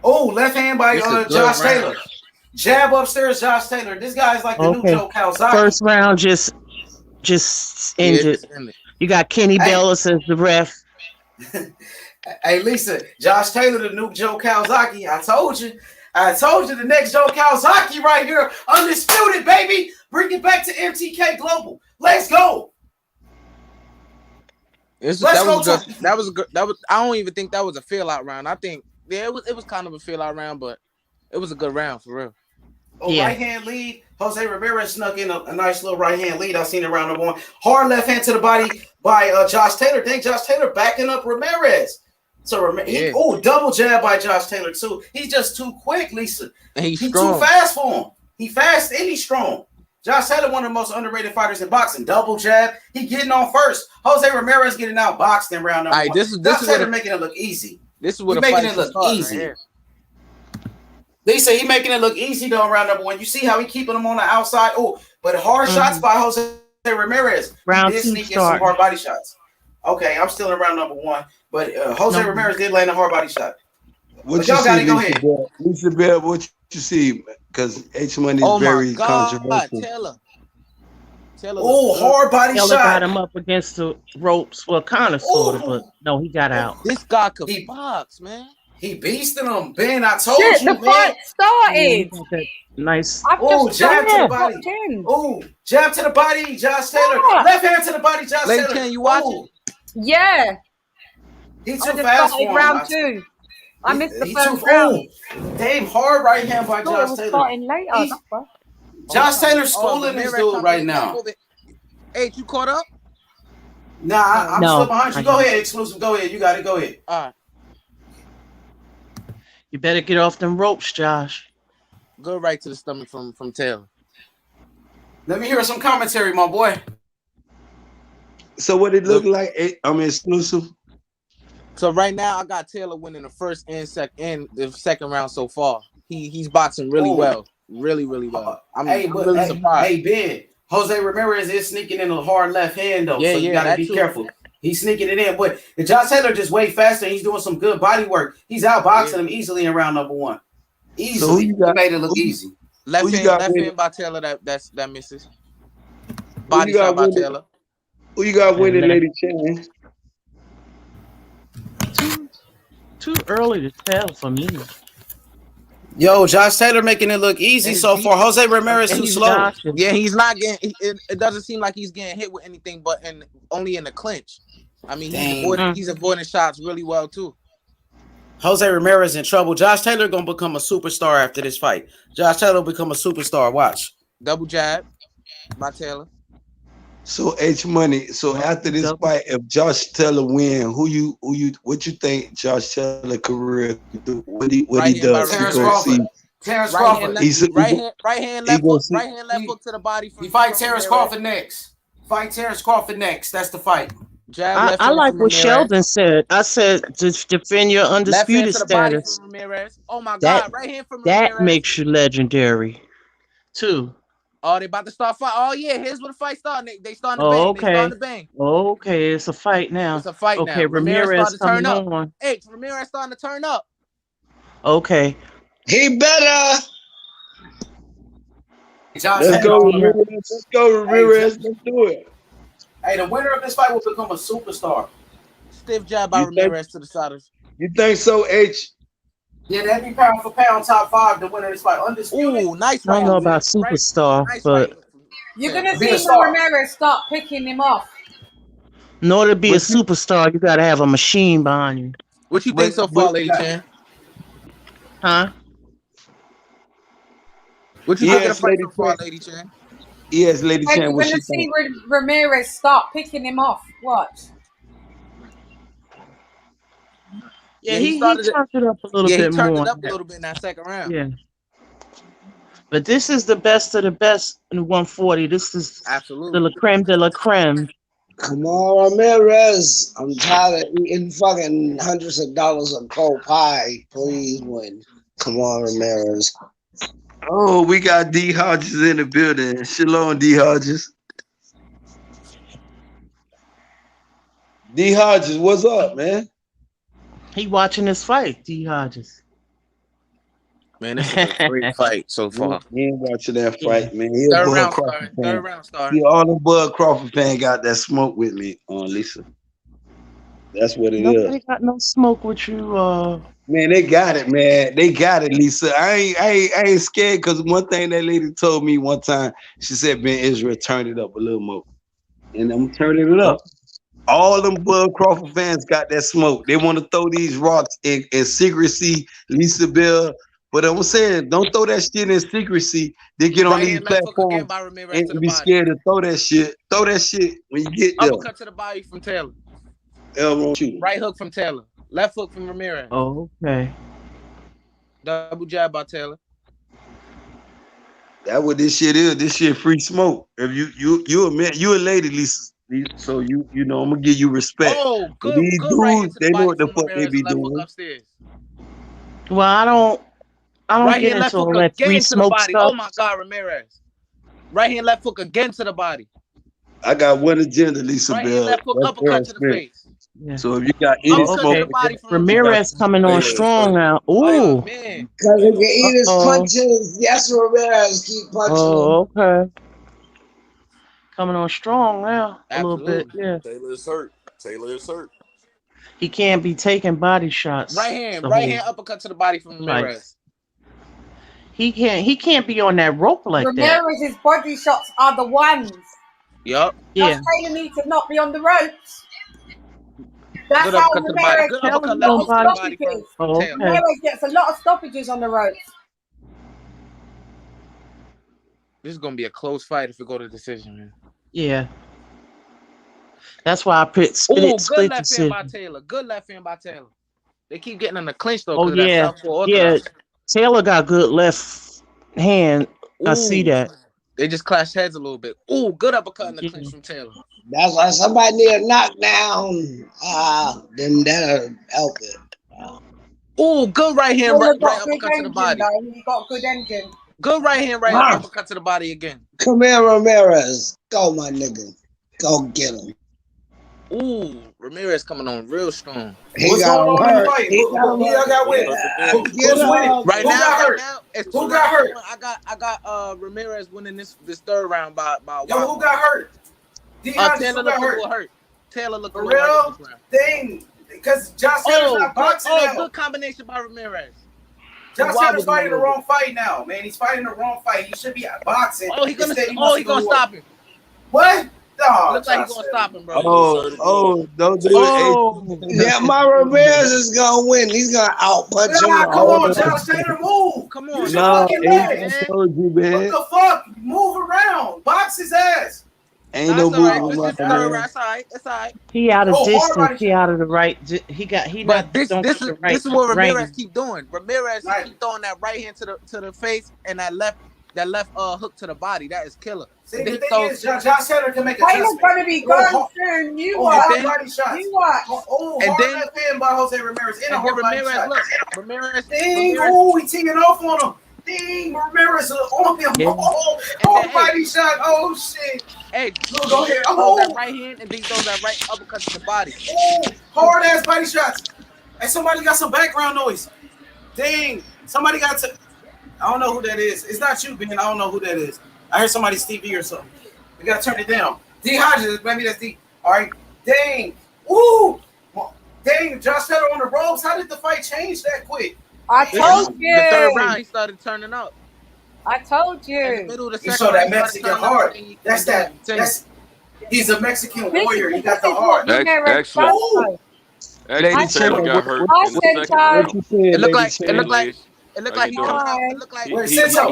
Oh, left hand by Josh Taylor. Jab upstairs, Josh Taylor. This guy's like the new Joe Calzaghe. First round just ended. You got Kenny Bellis as the ref. Hey, Lisa, Josh Taylor, the new Joe Calzaghe. I told you the next Joe Calzaghe right here. Undisputed, baby. Bring it back to MTK Global. Let's go. That was I don't even think that was a fill out round. I think it was kind of a fill out round, but it was a good round for real. right hand lead. Jose Ramirez snuck in a nice little right hand lead. I seen it around number one. Hard left hand to the body by Josh Taylor. Dang, Josh Taylor backing up Ramirez. So double jab by Josh Taylor too. He's just too quick, Lisa. And he's too strong. fast for him. He fast and he's strong. Josh Taylor, one of the most underrated fighters in boxing. Double jab. He getting on first. Jose Ramirez getting out boxed in round number one. Josh Taylor making it look easy. This is what he making it look easy. They say he making it look easy though in round number one. You see how he keeping him on the outside. Oh, but hard shots by Jose Ramirez. Round he did two sneak in some hard body shots. Okay, I'm still in round number one, but Jose Ramirez did land a hard body shot. What but y'all got to go ahead. Lisa Bell, what you see? Because H Money is very controversial. Taylor. Oh, hard body Taylor shot. got him up against the ropes. Well, kind of, sort of, but no, he got out. This guy could box, man. He beasting him, Ben. I told Shit, you, the fight started. Nice. Oh, jab to the body. Oh, jab to the body, Josh Taylor. Left hand to the body, Josh Taylor. Can you watch it? Yeah. He's too fast for him. Round two. I missed the first round. Damn, hard right hand by Josh Taylor. Starting later. Josh Taylor's schooling this dude right now. Hey, you caught up? Nah, I'm still behind you. Go ahead, Exclusive. Go ahead. You got it. Go ahead. All right. You better get off them ropes, Josh. Go right to the stomach from Taylor. Let me hear some commentary, my boy. So what it look like? I'm exclusive. So right now I got Taylor winning the first and the second round so far. He's boxing really well. Really, really well. I'm really surprised. Hey, Ben, Jose Ramirez is sneaking in a hard left hand though, so you gotta be careful. He's sneaking it in, but Josh Taylor just way faster. He's doing some good body work. He's outboxing him easily in round number one. Easily, he made it look easy. Left hand by Taylor that misses. Body shot by Taylor. Who you got winning, Lady Chan? Too early to tell for me. Yo, Josh Taylor making it look easy so far. Jose Ramirez too slow. Yeah, he's not getting. It doesn't seem like he's getting hit with anything, but only in the clinch. I mean, he's avoiding shots really well too. Jose Ramirez in trouble. Josh Taylor gonna become a superstar after this fight. Josh Taylor will become a superstar. Watch. Double jab by Taylor. So H Money. So after this fight, if Josh Taylor win, what you think Josh Taylor career could do? What he does? Terrence Crawford. Right hand left hook to the body. He fight Terrence Crawford next. That's the fight. I like what Sheldon said. I said to defend your undisputed status. Oh my God! Right hand from Ramirez. That makes you legendary, too. Oh, they about to start fight. Oh yeah, here's where the fight starting. They starting to bang. Okay. They starting to bang. Okay, it's a fight now. It's a fight now. Okay, Ramirez starting to turn on. up. Hey, Ramirez starting to turn up. Okay. He better. Let's go, Ramirez. Let's do it. Hey, the winner of this fight will become a superstar. Stiff jab by Ramirez to the side of. You think so, H? Yeah, that'd be pound for pound top 5 to win this fight. Undisputed. Ooh, nice. I don't know about superstar, but you're gonna see Ramirez start picking him off. In order to be a superstar, you gotta have a machine behind you. What you think so far, Lady Chan? Huh? What you think of the fight so far, Lady Chan? Yes, Lady Chan. You're gonna see Ramirez start picking him off. Watch. Yeah, he turned it up a little bit more. He turned it up a little bit in that second round. Yeah. But this is the best of the best in 140. This is absolutely the creme de la creme. Come on, Ramirez. I'm tired of eating fucking hundreds of dollars of cold pie. Please win. Come on, Ramirez. Oh, we got D Hodges in the building. Shalom, D Hodges. D Hodges, what's up, man? He watching this fight, D Hodges. Man, this is a great fight so far. He ain't watching that fight, man. Third round starting. Yeah, all the Bud Crawford fans got that smoke with me, Lisa. That's what it is. Nobody got no smoke with you. Man, they got it, man. They got it, Lisa. I ain't scared because one thing that lady told me one time, she said, Ben Israel, turn it up a little more. And I'm turning it up. All them Bud Crawford fans got that smoke. They want to throw these rocks in secrecy. Lisa Bell, But I'm saying, don't throw that shit in secrecy. They get on these platforms and be scared to throw that shit. Throw that shit when you get there. Uppercut to the body from Taylor. Elbow shoot. Right hook from Taylor. Left hook from Ramirez. Oh, okay. Double jab by Taylor. That's what this shit is. This shit free smoke. If you a lady, Lisa. So you know I'm gonna give you respect. Oh, good. These good dudes, right they know what the fuck they be doing. Well, I don't Right get hand, left into hook all that again free to the smoke body. stuff. Oh my God, Ramirez. Right hand, left hook again to the body. I got one agenda, Lisa Right Bell. hand, left hook, That's uppercut Errol to the Spence. face. Yeah. So if you got any Oh, smoke, okay. Ramirez coming on strong now. Ooh. Man. Because he can eat his Uh-oh. punches. Yes, Ramirez keep punching him. Oh, okay. Coming on strong now. Absolutely. A little bit, yeah. Taylor is hurt. Taylor is hurt. He can't be taking body shots. Right hand the whole uppercut to the body from fight. Ramirez. He can't be on that rope like that. Ramirez's body shots are the ones. Yup. Yeah. Josh Taylor needs to not be on the ropes. That's Good how uppercut to the body. Ramirez Good gets uppercut a lot of left hook to the body stoppages. from Oh, Taylor. okay. Ramirez gets a lot of stoppages on the ropes. This is gonna be a close fight if we go to decision, man. Yeah. That's why I put Good split left hand by decision. Taylor. Good left hand by Taylor. They keep getting in the clinch though Oh because of that yeah. southpaw orthodox. Yeah. Taylor got good left hand. I see Ooh. that. They just clashed heads a little bit. Ooh, good uppercut in the clinch from Taylor. That's why somebody need a knockdown. Then that'll help it. Ooh, good right hand, Taylor right got good uppercut to the engine, body. though. He got good engine. Good right hand, right Ah. uppercut to the body again. Come here, Ramirez. Go, my nigga. Go get him. Ooh, Ramirez coming on real strong. What's going on in the fight? Who y'all got with? Who's winning? Right Who now, got right hurt? now, it's Who two got rounds. hurt? I got Ramirez winning this third round by Yo, who got hurt? Taylor looked a little hurt. Taylor looked a For little hurt real? this round. Dang, because Josh Taylor's not boxing now. Good combination by Ramirez. Josh Taylor's fighting the wrong fight now, man. He's fighting the wrong fight. He should be boxing. He gonna stop him. What? No, Looks like he's gonna stop him, bro. Don't do it. Yeah, my Ramirez is gonna win. He's gonna outpunch him. Come on, Josh Taylor, move. Come on, Use your fucking legs. I told you, man. What the fuck? Move around. Box his ass. Ain't no moving. It's all right. It's all right. He out of hard distance. body He out of the right. But this is what Ramirez range. keep doing. Ramirez keep throwing that right hand to the face and that left hook to the body. That is killer. See, the thing is, Josh Taylor can make Taylor's adjustments. going to be gone soon. You watch. Hard body shots. You watch. Oh, And hard then- left hand by Jose Ramirez in a And then hard body Ramirez, shot. look, Ramirez. Dang, oh, he teeing off on him. Dang, Ramirez on him. Yeah. Oh, hard body shot. Oh, shit. Hey, Go ahead. throws Oh, that right hand and then throws that right uppercut to the body. oh, hard ass body shots. Hey, somebody got some background noise. Dang, somebody got to. I don't know who that is. It's not you, Ben. I don't know who that is. I heard somebody's TV or something. We gotta turn it down. D Hodges, maybe that's D. All right. Dang. Ooh. Dang, Josh Taylor on the ropes. How did the fight change that quick? I told you. The third round, he started turning up. I told In the you. middle of the He second saw round, that he started Mexican turning up, heart. and he- That's that. That's. He's a Mexican warrior. He got the heart. Excellent. Ooh. Actually, Taylor got hurt in the second Hi, round. It looked like How he you doing? coming out. It looked like Hey, what's up,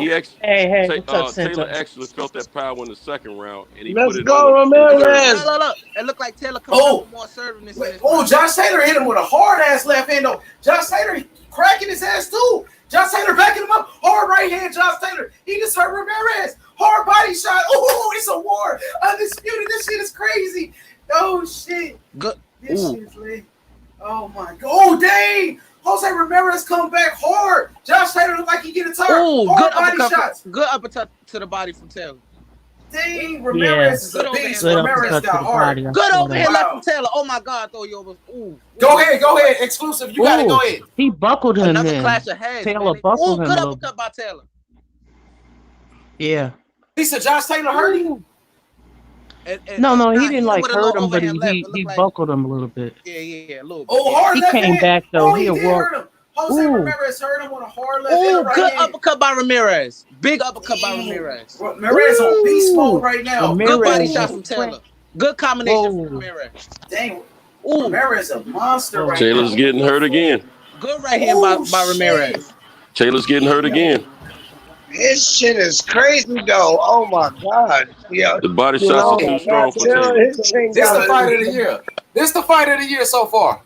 Taylor Center? actually felt that power in the second round, and he Let's put it go, on in the third Ramirez. round. look. It looked like Taylor coming out with more assertiveness. In this Oh, round. Josh Taylor hit him with a hard ass left hand though. Josh Taylor cracking his ass too. Josh Taylor backing him up. Hard right hand, Josh Taylor. He just hurt Ramirez. Hard body shot. Oh, it's a war. Undisputed. This shit is crazy. Oh shit. Good. This Ooh. shit is lit. Oh my god. Oh dang. Jose Ramirez come back hard. Josh Taylor look like he get a tired. Ooh, Hard good body uppercut. shots. Good uppercut to the body from Taylor. Dang, Ramirez is Good a beast. overhand. Ramirez uppercut to got the hard. body. I Good saw overhand that. left from Taylor. Oh my God, throw you over. Ooh. Go ahead. Exclusive. You got it. Go ahead. He buckled him Another then. clash of heads. Taylor man. buckled Ooh, him good a little uppercut by Taylor. Yeah. Lisa, Josh Taylor hurt him. No, he nah, didn't like with a hurt little him, but overhand left. he It looked like- buckled him a little bit. Yeah, a little bit. Oh, hard He left came hand. back though. Oh, He he a did walk. hurt him. Jose Ooh. Ramirez hurt him with a hard left Ooh, and a good right hand. uppercut by Ramirez. Big uppercut by Ramirez. Ramirez on beast mode right now. Good body Ramirez. shot from Taylor. Good combination Whoa. from Ramirez. Dang, Ooh, Ramirez a monster right Taylor's now. getting hurt again. good right hand by Oh, Ramirez. Taylor's getting hurt again. This shit is crazy though. Oh my god. Yeah. The body shots are too strong for Taylor. His thing This the got fight of the year. This the fight of the year so far.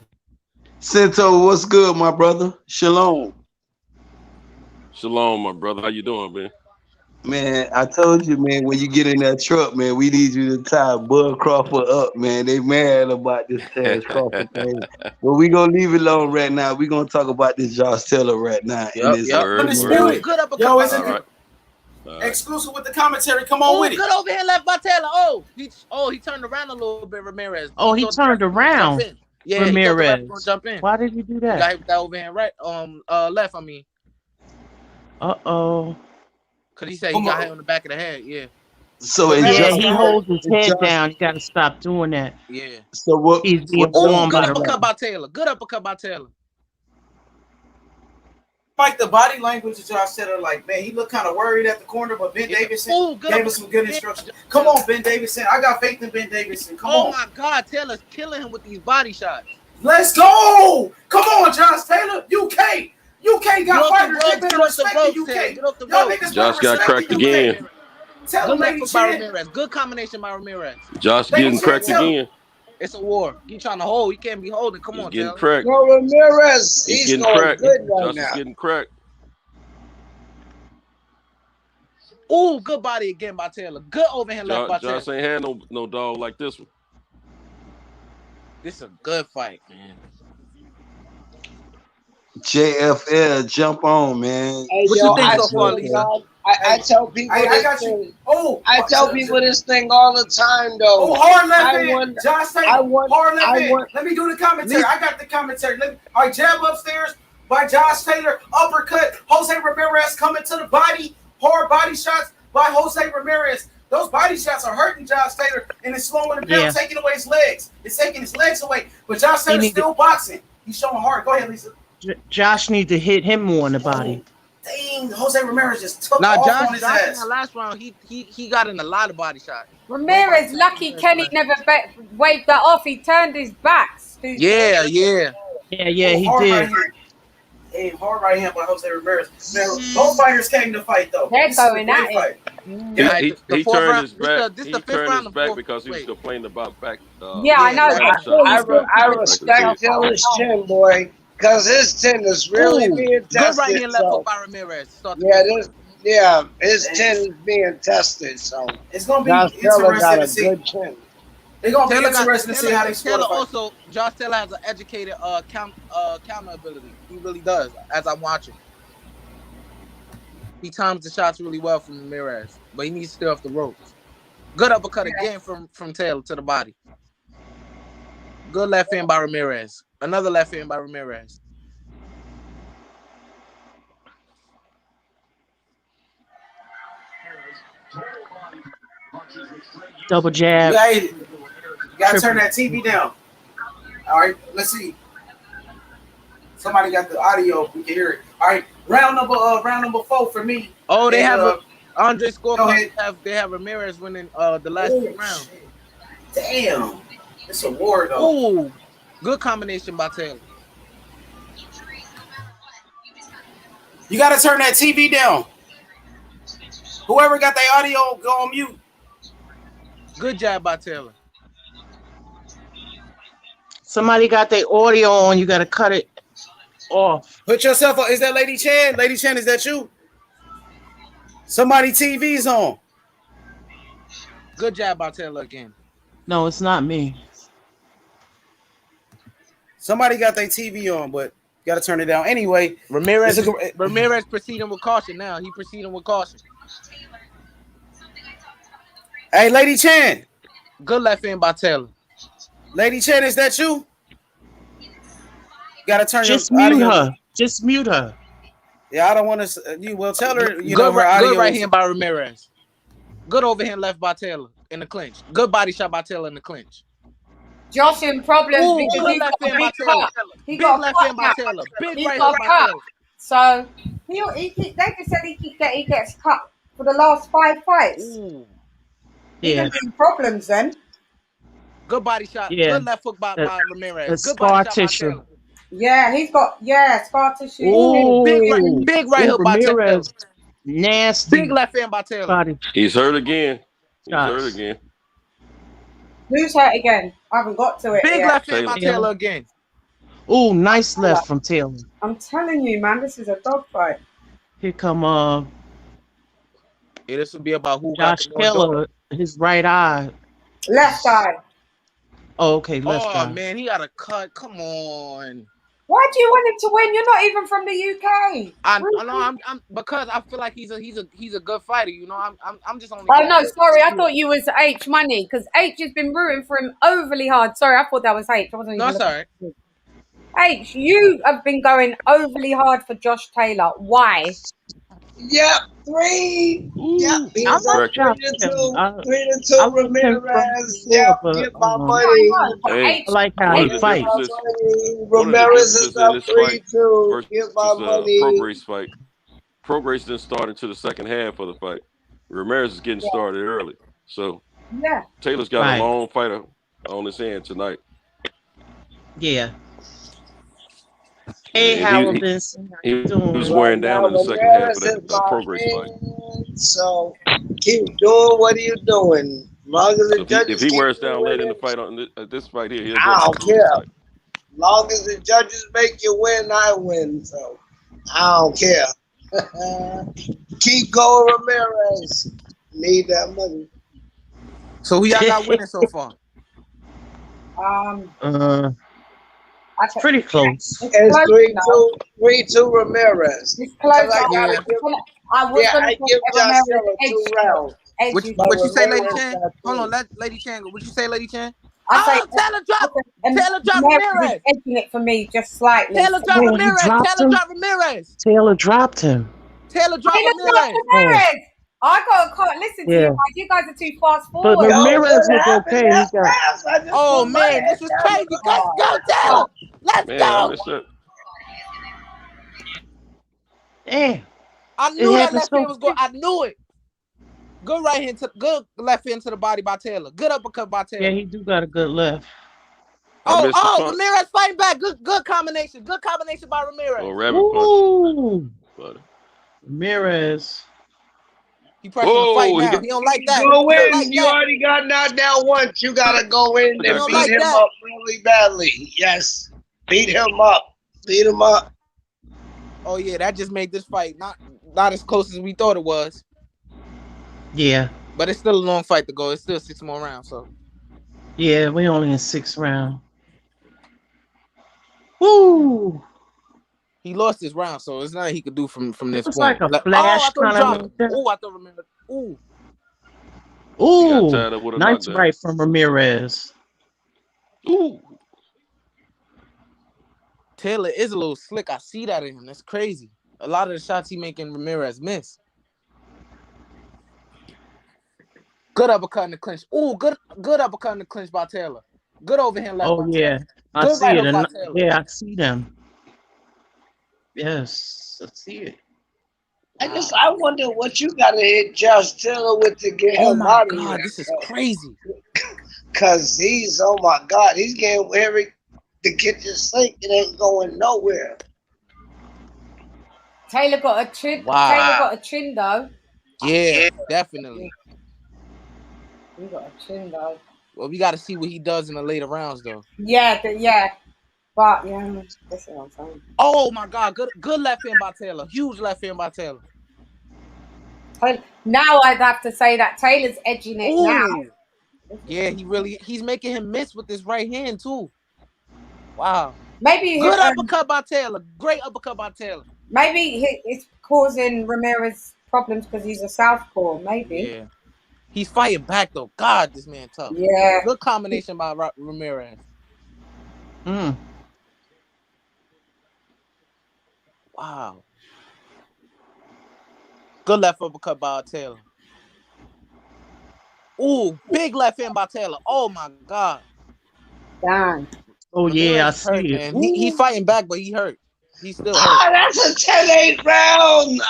Sento, what's good, my brother? Shalom. Shalom, my brother. How you doing, man? Man, I told you, man, when you get in that truck, man, we need you to tie Bud Crawford up, man. They mad about this Terrence Crawford thing. But we gonna leave it alone right now. We gonna talk about this Josh Taylor right now. Yep. Undisputed. Good uppercut. Yo, is it All right. exclusive with the commentary? Come on with it. Good overhand left by Taylor. He turned around a little bit, Ramirez. Oh, he turned around. Yeah, Ramirez. He gonna jump in. Why did he do He got that? hit with that overhand right. Left. I mean. Uh-oh. Cause he said he got hit on the back of the head. Yeah. So he holds his head down. You got to stop doing that. Yeah. So what? He's being warned Good by the uppercut ref. by Taylor. Good uppercut by Taylor. Like the body language of Josh Taylor, like, man, he looked kind of worried at the corner, but Ben Davidson gave us some good instructions. Come on, Ben Davidson. I got faith in Ben Davidson. Come on. Oh my God, Taylor's killing him with these body shots. Let's go. Come on, Josh Taylor. UK got fighters. They better respect the UK. Y'all niggas Josh got cracked again. Tell Good them, lady left by Chan. Ramirez. Good combination by Ramirez. Josh getting cracked again. It's a war. He trying to hold. He can't be holding. Come on, Getting Taylor. cracked. Yo, Ramirez, He's he's getting going cracked. good right Josh now. is getting cracked. Ooh, good body again by Taylor. Good overhand left by Josh Taylor. ain't had no dog like this one. This is a good fight, man. JFL, jump on, man. Hey, What yo, you think I so far, swear to Lisa? God, I tell people I this got you. thing. Oh, I tell people this thing all the time, though. Oh, hard left I hand. won. Josh Taylor. I won. Hard left I hand. won. Let me do the commentary. I got the commentary. All right, jab upstairs by Josh Taylor. Uppercut. Jose Ramirez coming to the body. Hard body shots by Jose Ramirez. Those body shots are hurting Josh Taylor, and it's slowing him down, taking away his legs. It's taking his legs away. But Josh Taylor's still boxing. He's showing hard. Go ahead, Lisa. Josh needs to hit him more in the body. Dang, Jose Ramirez just took Now, off Josh on his in ass. the last round, he got in a lot of body shots. Ramirez, lucky Kenny never waved that off. He turned his back. Yeah, he hard did. Right hand. Hey, hard right hand by Jose Ramirez. Man, both fighters came to fight, though. They're This is a going great at it. fight. He turned his back. This He the fifth turned round his of back fourth. because he was complaining about back. Yeah, I know. back shots. I respect Taylor's chin, boy, because his chin is really being tested. Good right hand left so. hook by Ramirez. His chin is being tested. So it's gonna be Josh Taylor interesting got to a see. good chin. They're gonna be interesting to see how they score Taylor the fight. also, Josh Taylor has an educated counter ability. He really does. As I'm watching, he times the shots really well from Ramirez, but he needs to stay off the ropes. Good uppercut again from Taylor to the body. Good left hand by Ramirez. Another left hand by Ramirez. Double jab. You gotta turn that TV down. All right, let's see. Somebody got the audio. We can hear it. All right, round number 4 for me. Oh, they and, have Andre scorecard. ahead. They have Ramirez winning the last 2 rounds. Damn, it's a war though. Ooh, good combination by Taylor. You gotta turn that TV down. Whoever got their audio, go on mute. Good job by Taylor. Somebody got their audio on. You got to cut it off. Put yourself on. Is that Lady Chan? Lady Chan, is that you? Somebody TV's on. Good job by Taylor again. No, it's not me. Somebody got their TV on, but you got to turn it down. Anyway, Ramirez proceeding with caution now. He proceeding with caution. Hey, Lady Chan. Good left hand by Taylor. Lady Chan, is that you? Got to turn Just your mute audio. her. Just mute her. Yeah, I don't want to. You will tell her. Good right hand by Ramirez. Good overhand left by Taylor in the clinch. Good body shot by Taylor in the clinch. Josh in problems because good he left got hand by big Taylor. cut. He Big got left cut hand by now. Taylor. Big He right got hand by cut. Taylor. So David said he gets cut for the last 5 fights. Ooh. He's Yeah. in problems then. Good body shot. Yeah. Good left hook by Ramirez. That's Good scar body shot tissue. by Taylor. Yeah, he's got scar tissue. Ooh, big right hook by Taylor. Ramirez, nasty. Big left hand by Taylor. Body He's hurt again. He's shots. hurt again. Who's hurt again? I haven't got to it Big yet. left hand by Taylor again. Ooh, nice left from Taylor. I'm telling you, man, this is a dogfight. Here come Yeah, this would be about who Josh got the more Keller, his right eye. Left eye. Oh, okay, left eye. Oh man, he got a cut. Come on. Why do you want him to win? You're not even from the UK. I know I'm because I feel like he's a good fighter. You know, I'm just only. Oh no, sorry, I thought you was H Money because H has been rooting for him overly hard. Sorry, I thought that was H. I wasn't No, even it's alright. H, you have been going overly hard for Josh Taylor. Why? Yep, 3. Yep, he's I up like 3-2. 3-2. I like him Ramirez. from Yep, before, get my but, money. Hey, I like how one he of the fights. differences Ramirez is in up this fight 3-2. Get versus my money. Prograis fight. Prograis didn't start into the second half of the fight. Ramirez is getting started early, so Yeah. Taylor's got Right. a long fight on his hand tonight. Yeah. Hey, And Halibus. he doing? was wearing down in the second half of that Prograis fight. So keep doing what are you doing. As long as the So judges if he keep wears down late in winning, the fight on this fight here, he'll I definitely don't lose this care. fight. As long as the judges make you win, I win. So I don't care. Keep going, Ramirez. Need that money. So who y'all got winning so far? It's pretty close. It's 3-2 Ramirez. It's close. I gotta give, I give Josh Taylor 2 rounds. What you say, Lady Chan? Hold on, Lady Chan. What you say, Lady Chan? Taylor drop Ramirez. Is edging it for me just slightly. Taylor drop Oh, he Ramirez. dropped Taylor him? drop Ramirez. Taylor dropped him. Taylor drop Ramirez. Ramirez. I can't listen to you guys. You guys are too fast But forward. Ramirez was okay. He got Oh man, this is crazy. Let's go, Taylor. Let's Man, I go. missed that. damn. I knew It that happened left so hand was going. I knew it. Good right hand to good left hand to the body by Taylor. Good uppercut by Taylor. Yeah, he do got a good left. I missed the punch. Ramirez fighting back. Good combination. Good combination by Ramirez. Oh, rabbit Ooh. punch. Ramirez. He pressing the fight now. He don't like that. Go He don't in. like You that. already got knocked down once. You gotta go in and don't beat like him that. up really badly. Yes. Beat him up. Beat him up. Oh yeah, that just made this fight not as close as we thought it was. Yeah. But it's still a long fight to go. It's still 6 more rounds. So Yeah, we only in 6th round. Woo! he lost his round, so it's nothing he could do from this It's point. like a flash kind of. I thought Ramirez. Ooh. Ooh, tied up with a nice knockdown. right from Ramirez. Ooh. Taylor is a little slick. I see that in him. That's crazy. A lot of the shots he making, Ramirez miss. Good uppercut in the clinch. Ooh, good uppercut in the clinch by Taylor. Good overhand left. Oh by yeah, Taylor. I Good see right it. hook by Taylor. Yeah, I see them. Yes, I see it. I wonder what you gotta hit Josh Taylor with to get Oh him my out of God, here. this is crazy. Cause oh my God, he's getting every the kitchen sink. It ain't going nowhere. Taylor got a chin. Wow. Taylor got a chin though. Yeah, definitely. He got a chin though. Well, we got to see what he does in the later rounds, though. Yeah. But yeah, that's what I'm saying. Oh my God, good left hand by Taylor. Huge left hand by Taylor. Now I'd have to say that Taylor's edging it now. Yeah, he's making him miss with his right hand too. Wow. Maybe good uppercut by Taylor. Great uppercut by Taylor. Maybe it's causing Ramirez problems because he's a southpaw. Maybe. Yeah. He's fighting back though. God, this man tough. Yeah. Good combination by Ramirez. Wow. Good left uppercut by Taylor. Ooh, big left hand by Taylor. Oh my God. Damn. Oh yeah, I see hurt, it. Man. He fighting back, but he hurt. He's still hurt. That's a 10-8 round.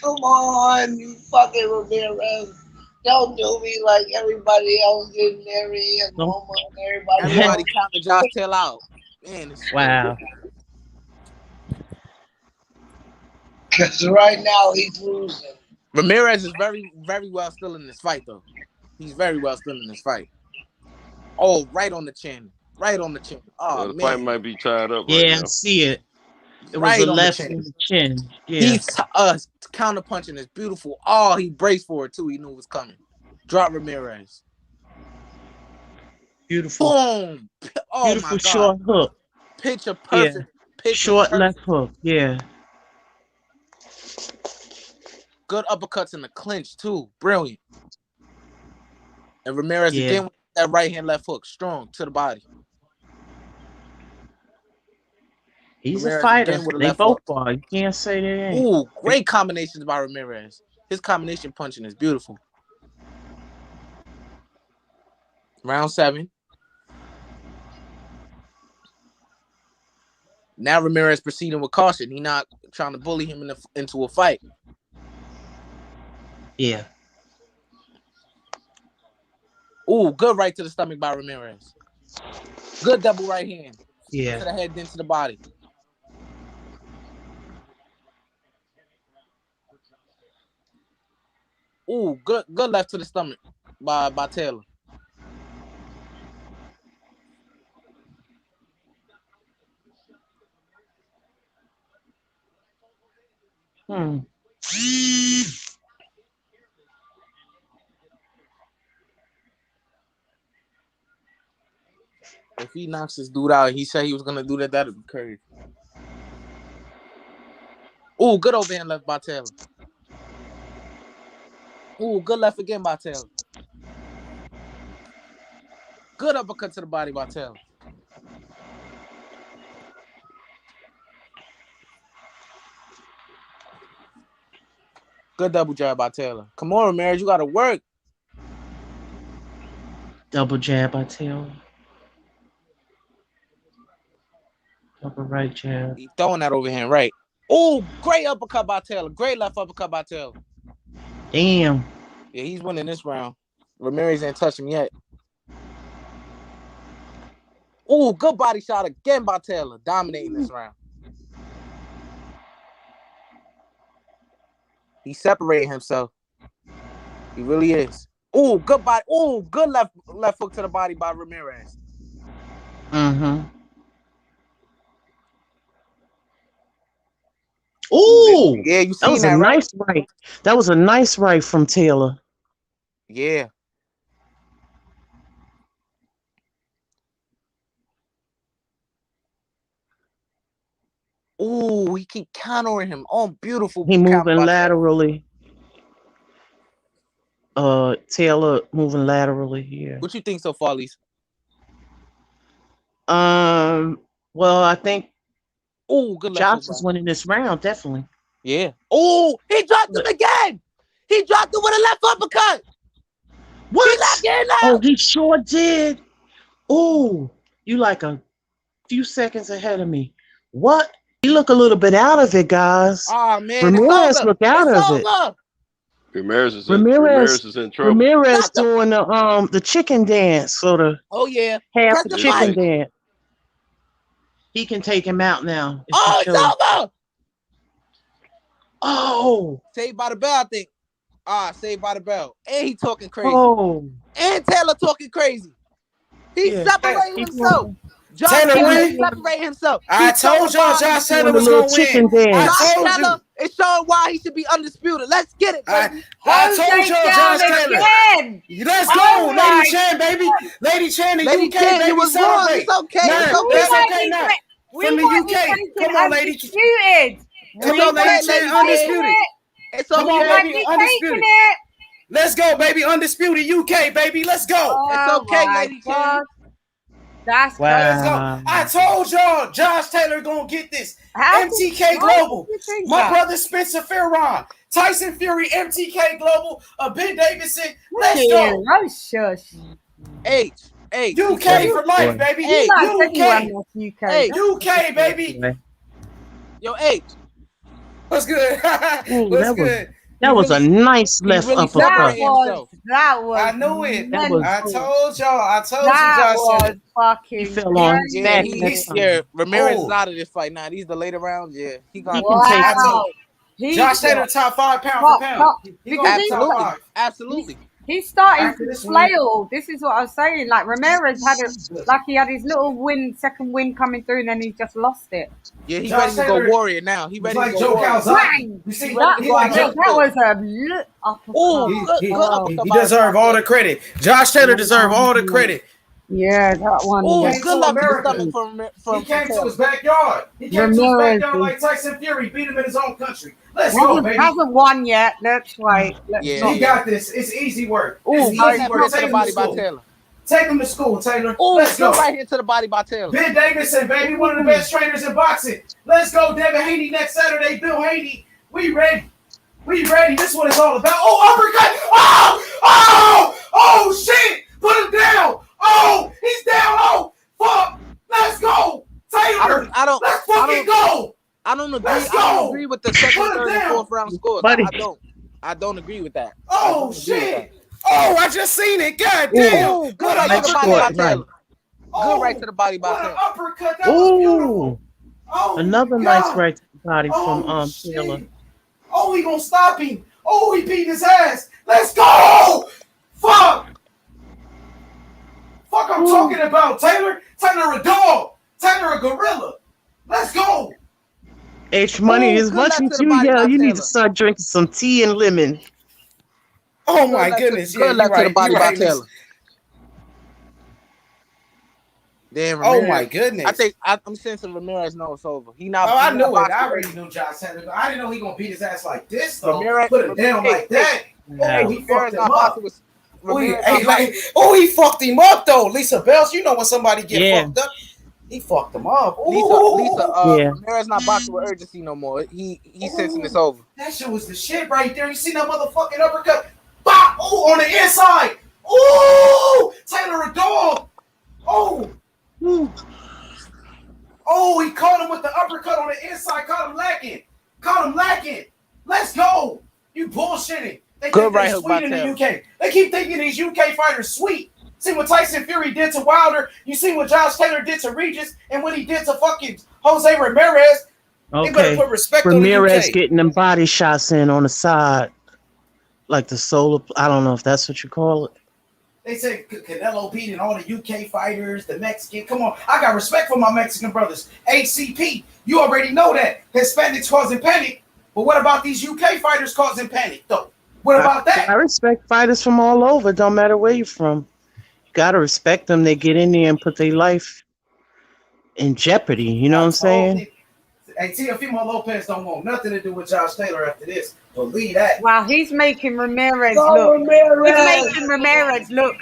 Come on, you fucking Ramirez. Don't do me like everybody else did, Mary and Mama and everybody counted Josh Taylor out. Man, wow. Because right now he's losing. Ramirez is very, very well still in this fight, though. He's very well still in this fight. Oh, right on the chin. Right on the chin. Oh, The man. fight might be tied up right Yeah, now. I see it. It was Right a on the left chin. in the chin. Yeah. He's counter punching is beautiful. Oh, he braced for it too. He knew it was coming. Drop Ramirez. Beautiful. Boom. Oh Beautiful my God. short hook. Picture perfect. Yeah. Picture Short perfect. left hook. Yeah. Good uppercuts in the clinch too. Brilliant. And Ramirez Yeah. again with that right hand left hook. Strong to the body. He's Ramirez a fighter. again with a They left both hook. are. You can't say they ain't. Ooh, great combinations by Ramirez. His combination punching is beautiful. Round 7. Now Ramirez proceeding with caution. He not trying to bully him into a fight. Yeah. Ooh, good right to the stomach by Ramirez. Good double right hand. Yeah. To the head, then to the body. Ooh, good left to the stomach by Taylor. If he knocks this dude out, he said he was gonna do that. That'd be crazy. Ooh, good overhand left by Taylor. Ooh, good left again by Taylor. Good uppercut to the body by Taylor. Good double jab by Taylor. Come on, Ramirez, you gotta work. Double jab by Taylor. Double right jab. He throwing that overhand right. Ooh, great uppercut by Taylor. Great left uppercut by Taylor. Damn. Yeah, he's winning this round. Ramirez ain't touched him yet. Ooh, good body shot again by Taylor. Dominating this round. He's separating himself. He really is. Ooh, good body. Ooh, good left hook to the body by Ramirez. Mm-hmm. Ooh, yeah, you that seen was that, a right? nice right. That was a nice right from Taylor. Yeah. Ooh, he keep countering him. Oh, beautiful. He moving laterally. Taylor moving laterally here. What you think so far, Lisa? Well, I think good Josh is winning this round, definitely. Yeah. Oh, he dropped him again. He dropped him with a left uppercut. What? He not getting out. Oh, he sure did. Oh, you like a few seconds ahead of me. What? He look a little bit out of it, guys. Oh man, Ramirez it's over. look out It's of it. over. Ramirez is Ramirez in trouble. Ramirez doing the chicken dance, sort of. Oh yeah. Half Press the the chicken mic. dance. He can take him out now. Oh, it's over. Oh. Saved by the Bell, I think. Saved by the Bell. And he talking crazy. Oh. And Taylor talking crazy. He's separating himself. Josh Taylor Taylor win. is separating himself. I told y'all Josh Taylor was little gonna chicken win. dance. I Josh told Taylor you. is showing why he should be undisputed. Let's get it, baby. I told y'all Josh Again. Taylor. Let's Oh go, my Lady Chan, baby. Lady Chan, the Lady UK, Chan, baby, you was wrong. celebrate. It's okay. Nah, It's okay. that's okay now. From the UK. Come on, Lady. Undisputed. Come We on, Lady won't be Chan, taking undisputed. it. It's Come okay. on, We won't baby, be undisputed. taking it. Let's go, baby, undisputed UK, baby. Let's go. It's Oh okay, my Lady Chan. God. That's Let's go. I told y'all Josh Taylor gonna get this. MTK Global. My brother Spencer Farron. Tyson Fury, MTK Global, Ben Davidson. Let's go. Oh, shush. H. UK for life, baby. UK, baby. Yo, H. What's good? What's good? That was a nice left uppercut. That was. I knew it. mental. I told y'all. I told you, That Josh. was fucking. He fell on his back. Ramirez is out of this fight now. These the later rounds. Yeah, he got. He can take him. Josh Taylor top 5 pound for pound. Absolutely. He's starting to flail. This is what I was saying. Like Ramirez he had his little second win coming through, and then he just lost it. Yeah, he's ready to go warrior now. He ready to go warrior. You see, that was a he deserved all the credit. Josh Taylor deserved all the credit. Yeah, that one. Oh, good luck to the stomach from he came to his backyard. He came to his backyard like Tyson Fury, beat him in his own country. Let's go, baby. Hasn't won yet. Let's wait. He got this. It's easy work. It's easy work. Take him to school. Take him to school, Taylor. Oh, let's go. Right here to the body by Taylor. Ben Davison, baby, one of the best trainers in boxing. Let's go, Devin Haney next Saturday. Bill Haney, we ready. We ready. This is what it's all about. Oh, uppercut. Oh, shit. Put him down. Oh, he's down. Oh, fuck. Let's go. Taylor. Let's fucking go. I don't agree with the second, third, and fourth round scores. I don't agree with that. Oh, shit. Oh, I just seen it. God damn. Ooh, good right to the body by Taylor. Good right to the body by Taylor. Uppercut. That was beautiful. Oh, another nice right to the body from Taylor. Oh, he gonna stop him. Oh, he beat his ass. Let's go. Fuck, I'm talking about Taylor. Taylor a dog. Taylor a gorilla. Let's go. H Money is watching you. Yeah, you need to start drinking some tea and lemon. Oh my goodness. Good luck to the body by Taylor. Damn, oh my goodness. I think I'm sensing Ramirez knows it's over. He not. Oh, I knew it. I already knew Josh Taylor. I didn't know he gonna beat his ass like this though. Ramirez, put him down like that. Oh, he fucked him up. He fucked him up though. Lisa Bells, you know when somebody get fucked up. He fucked him up. Ramirez not boxing with urgency no more. He sensing it's over. That shit was the shit right there. You see that motherfucking uppercut? Bop! Oh, on the inside. Oh, Taylor a dog. Oh. Oh, he caught him with the uppercut on the inside. Caught him lacking. Let's go. You bullshitting. They think they're sweet in the UK. They keep thinking these UK fighters sweet. See what Tyson Fury did to Wilder. You see what Josh Taylor did to Regis and what he did to fucking Jose Ramirez. Okay. They better put respect Ramirez on the UK. getting them body shots in on the side. Like the solar, I don't know if that's what you call it. They said Canelo beating all the UK fighters, the Mexican. Come on, I got respect for my Mexican brothers. ACP, you already know that. Hispanics causing panic. But what about these UK fighters causing panic, though? What about that? I respect fighters from all over. Don't matter where you're from. You got to respect them. They get in there and put their life in jeopardy. You know what I'm saying? Hey, Teofimo Lopez don't want nothing to do with Josh Taylor after this. Believe that. Wow, he's making Ramirez look. He's making Ramirez look.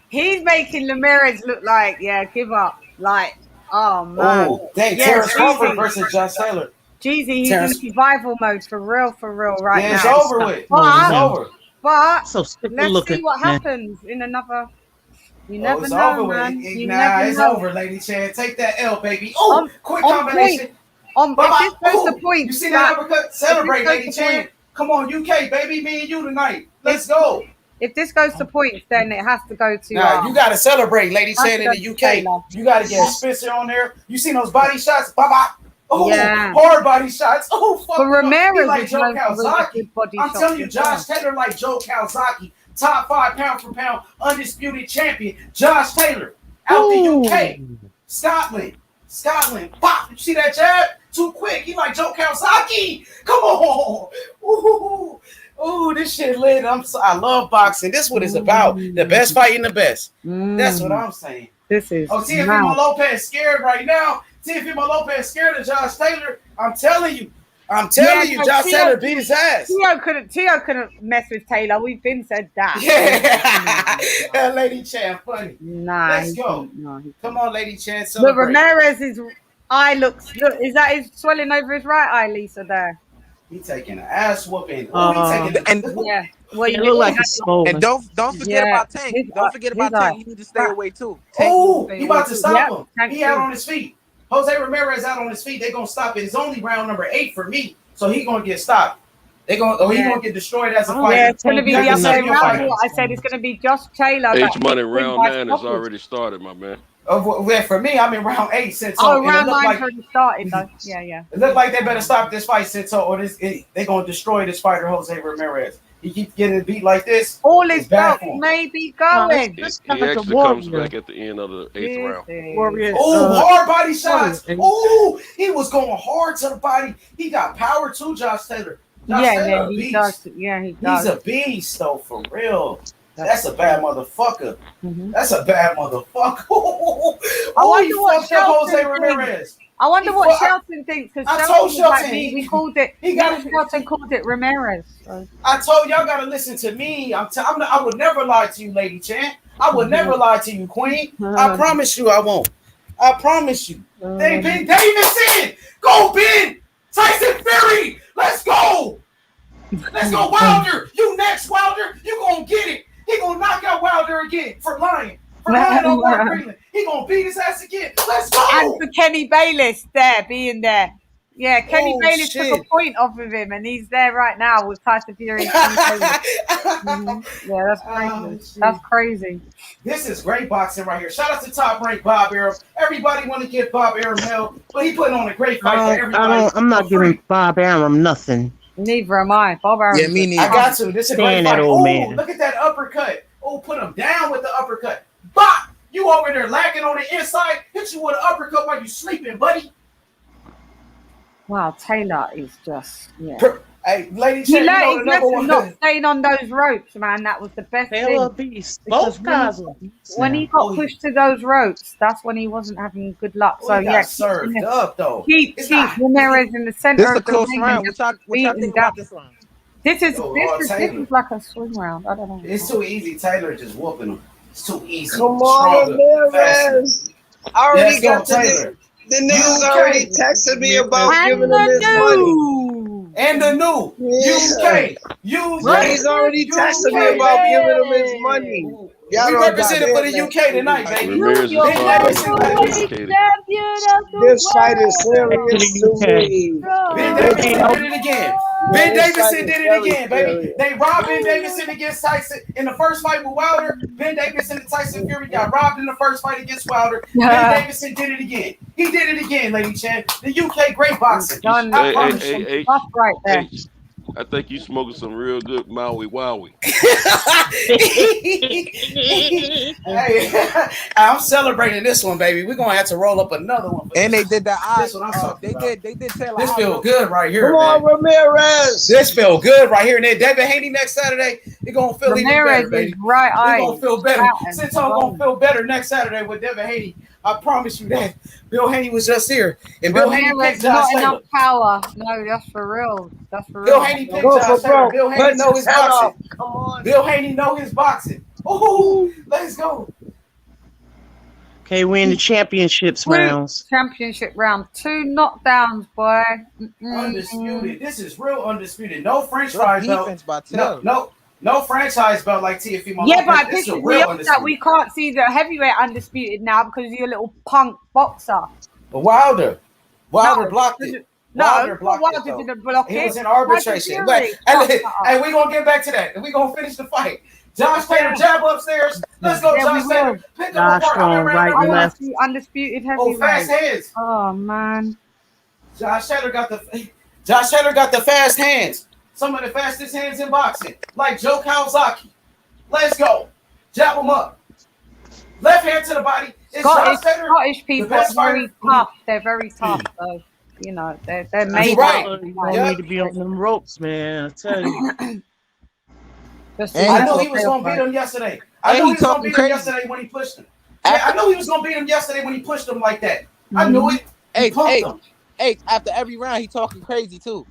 He's making Ramirez look like, give up. Like, oh, man. Oh, dang, Terrence Crawford versus Josh Taylor. Jeezy, he's in survival mode for real right now. It's over with. But, over. But so let's see what happens in another. You never know, man. It's over, Lady Chan. Take that L, baby. Oh, quick combination. If this goes to points, you see that uppercut? Celebrate, Lady Chan. Come on, UK, baby. Me and you tonight. Let's go. If this goes to points, then it has to go to. Nah, you got to celebrate, Lady Chan, in the UK. You got to get Spencer on there. You seen those body shots? Bye-bye. Oh, hard body shots. Oh, fuck. But Ramirez like Joe really Calzaghe. I'm telling you, Josh Taylor like Joe Calzaghe. Top 5 pound for pound, undisputed champion. Josh Taylor out the UK. Scotland. Pop. You see that jab? Too quick. He like Joe Calzaghe. Come on. Ooh, this shit lit. I love boxing. This is what it's about. The best fighting the best. That's what I'm saying. This is. Teofimo Lopez scared right now. Teofimo Lopez scared of Josh Taylor. I'm telling you, Josh Taylor beat his ass. Tio couldn't mess with Taylor. We've been said that. Yeah, that Lady Chan funny. Nah, let's go. Come on, Lady Chan. Look, Ramirez's eye looks. Look, is that his swelling over his right eye, Lisa? There. He taking an ass whooping. Well, you look like a soul. And don't forget about Tank. Don't forget about Tank. You need to stay away too. He about to stop him. He out on his feet. Jose Ramirez out on his feet. They're gonna stop it. It's only round number 8 for me, so he's gonna get stopped. He's gonna get destroyed as a fighter. Yeah, it's gonna be the other round. I said it's gonna be Josh Taylor. H Money round 9 has already started, my man. For me, I'm in round 8, Sento. Oh, And it round looked 9's like already started though. Yeah. it looked like they better stop this fight, Sento, or they're gonna destroy this fighter, Jose Ramirez. He keeps getting beat like this. All his It's bad belts for him. may be No, going. this He guy's a actually comes warrior. back at the end of the 8th round. Warrior. Oh, hard body shots. warrior. Oh, he was going hard to the body. He got power too, Josh Taylor. Josh Taylor, Yeah, a he beast. does. Yeah, he does. He's a beast, though, for real. That's a bad motherfucker. That's a bad motherfucker. I wonder what fucked up Jose Shelton Ramirez. thinks. I wonder He what fuck- Shelton thinks because I Shelton told was like Shelton, me. We called it. he got- Shelton called it Ramirez. So. I told y'all gotta listen to me. I would never lie to you, Lady Chan. I would never lie to you, Queen. I promise you I won't. I promise you. Ben Davison! Go, Ben! Tyson Fury! Let's go! Let's go, Wilder! You next, Wilder! You gonna get it! He gonna knock out Wilder again for lying. For lying on Mark Greenland. He gonna beat his ass again. Let's go! And for Kenny Bayless being there. Yeah, Kenny Bayless took a shit. point off of him, and he's there right now with Tyson Fury. And Kenny Bayless. Yeah, that's crazy. That's crazy. This is great boxing right here. Shout out to Top Rank Bob Arum. Everybody want to give Bob Arum hell, but he putting on a great fight for everybody. I'm not giving Bob Arum nothing. Neither am I. Bob Arum. Yeah, me neither. I got to. This is a great Stand fight. that old Oh, man. look at that uppercut. Oh, put him down with the uppercut. Bop! You over there lacking on the inside. Hit you with an uppercut while you sleeping, buddy. Wow, Taylor is just Hey, Lady He Chan, let you his know the number lesson one. not staying on those ropes, man. That was the best Taylor thing. beast. Because Both guys are beasts. when he got pushed to those ropes, that's when he wasn't having good luck. Oh, So he got yeah, served up though. keep Ramirez in the center This is a of the close ring. round. and What y'all beating think down. about this round? This is Yo, this Taylor. is like a swing round. I don't know. It's too easy. Taylor just whooping him. It's too easy. Come on, Stronger, faster. Ramirez. I already Let's go, got Taylor. the niggas UK. already texted me about And giving him his money. And the new UK. He's already texted me about giving him his money. Y'all We don't represented for the got UK tonight, baby. Ramirez is Ben Davison, dedicated. This fight is serious to me. Ben Davison did it again. Ben Davison did it again, baby. They robbed Ben Davison against Tyson in the first fight with Wilder. Ben Davison and Tyson Fury got robbed in the first fight against Wilder. Ben Davison did it again. He did it again, Lady Chan. The UK great boxing. I promise you. Hey, That's right there. hey, I think you smoking some real good Maui Wowie. Hey, I'm celebrating this one, baby. We're gonna have to roll up another one. And they did that. This one I'm talking about. They did Taylor. This feel good right here, Come on, man. Ramirez. This feel good right here. And then David Haney next Saturday, you're gonna feel even Ramirez better, baby. is right You're eye. gonna feel better. Fat Since and I'm gonna feel better next Saturday with Devin Haney. I promise you that. Bill Haney was just here. And Bill Haney Ramirez picked Josh not Taylor. enough power. No, that's for real. That's for real. Bill Haney picked Josh Taylor. Bill Haney know his boxing. Come on. Bill Haney know his boxing. Ooh, let's go. Okay, we're in the championships rounds. Championship round. 2 knockdowns, boy. Undisputed. This is real undisputed. No French fries belt. defense by No, Taylor. no franchise belt like TFE. Yeah, but this this is is real that undisputed. we can't see the heavyweight undisputed now because you're a little punk boxer. But Wilder blocked it. No, Wilder blocked Wilder it, though. didn't block He it. was in arbitration. But, hey, we're going to get back to that. We're going to finish the fight. Josh Taylor jab upstairs. Let's go, Yeah, Josh we Taylor. will. Pick Josh him apart. going right and left. Undisputed Oh, heavyweight. fast hands. Oh, man. Josh Taylor got the fast hands. Some of the fastest hands in boxing. Like Joe Kawasaki. Let's go. Jab him up. Left hand to the body. It's Josh Taylor. Scottish people the best are very fighter. tough. They're very tough. So, you know, they're made right. up. You need to be on them ropes, man. I tell you. I knew he was going to beat him yesterday. I knew he was going to beat him yesterday when he pushed him. Yeah, I knew he was going to beat him yesterday when he pushed him like that. I knew it. Hey, after every round, he talking crazy too.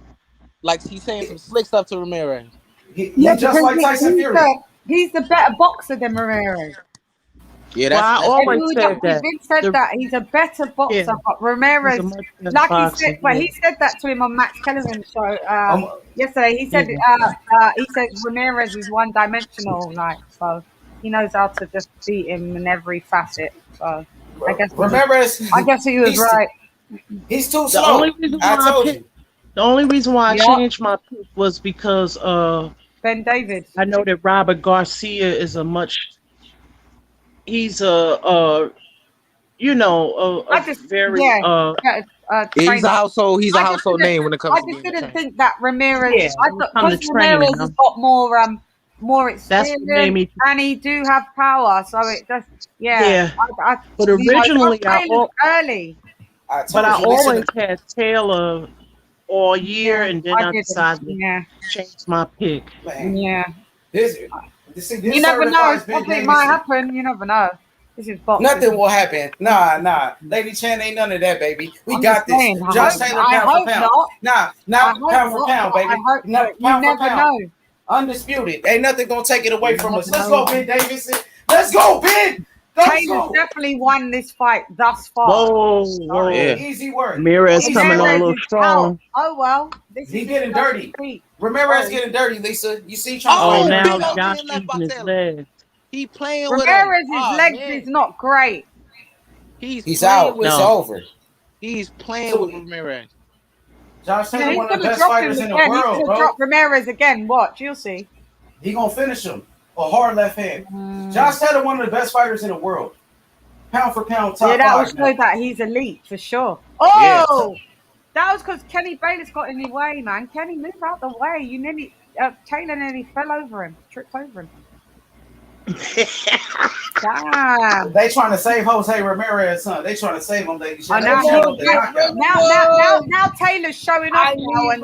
Like he's saying some slick stuff to Ramirez. Yeah, just like Tyson Fury. He's the better boxer than Ramirez. Yeah, Well, I always said that. Vince said that he's a better boxer, Yeah. but Ramirez, He's a much better like boxer, he said, but yeah. he said that to him on Max Kellerman's show yesterday. He said, he said Ramirez is one-dimensional, like so he knows how to just beat him in every facet. So I guess Ramirez. I guess he was right. He's too The slow. only reason why I told picked- you. The only reason why I Yeah. changed my pick was because Ben David. I know that Robert Garcia is he's a you know, I just very He's a household name when it comes I to just being a didn't trainer. think that Ramirez. Yeah, I when it thought come to because Ramirez training, has got more that's what made experience me. and he do have power, so it just Yeah, I but you know, originally Josh Taylor's early. I but I told you, Lisa. always had Taylor all year, Yeah, and then I I didn't. decided to Yeah, change my pick. Man, yeah. this You never know. certifies Ben Something might Davison. happen. You never know. This is boxing. Nothing will happen. Nah. Lady Chan ain't none of that, baby. We I'm got just this. saying, Josh Taylor, I pound for hope pound. not. Not pound for pound, baby. I hope No, you pound for never pound. know. Undisputed. Ain't nothing gonna take it away You from never us. Let's know. go, Ben Davison. Let's go, Ben. Let's Taylor's go. definitely won this fight thus far. Whoa. Easy work. Ramirez Easy coming on a work. little Ramirez is strong. out. Oh well, this He is getting dirty. Ramirez getting dirty, Lisa. You see, trying to Oh, fight now dirty. Josh using his legs. He playing with him. Ramirez's legs is not great. He's out. It's over. He's playing with Ramirez. Josh Taylor, He's one of the gonna best drop him fighters in the again. He's world, gonna bro. drop Ramirez again. Watch, you'll see. He gonna finish him. A hard left hand. Josh Taylor, one of the best fighters in the world. Pound for pound, top Yeah, that will five. show that he's elite for sure. Oh, that was because Kenny Bayless got in the way, man. Kenny, move out the way. You nearly Taylor nearly fell over him, tripped over him. Damn. They trying to save Jose Ramirez, son. They trying to save him. They Oh, now Taylor's showing off now and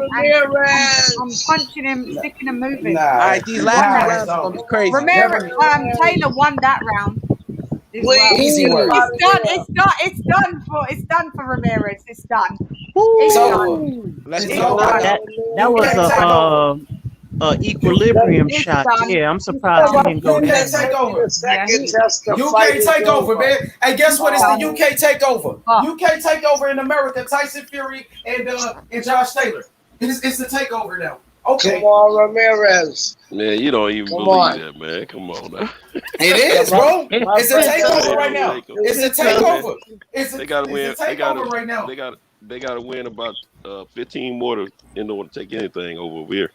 punching him, sticking and moving. Nah, all right, these last two rounds are gonna be crazy. Ramirez, Taylor won that round. Easy work. It's done for Ramirez. It's done. That was a equilibrium shot. Yeah, I'm surprised he didn't go down. Take over. UK takeover, man. Hey, guess what? It's the UK takeover. UK takeover in America. Tyson Fury and Josh Taylor. It's the takeover now. Okay. Come on, Ramirez. Man, you don't even believe that, man. Come on now. It is, bro. It's a takeover right now. It's a takeover. They gotta win. It's a takeover right now. They gotta win about 15 more in order to take anything over here.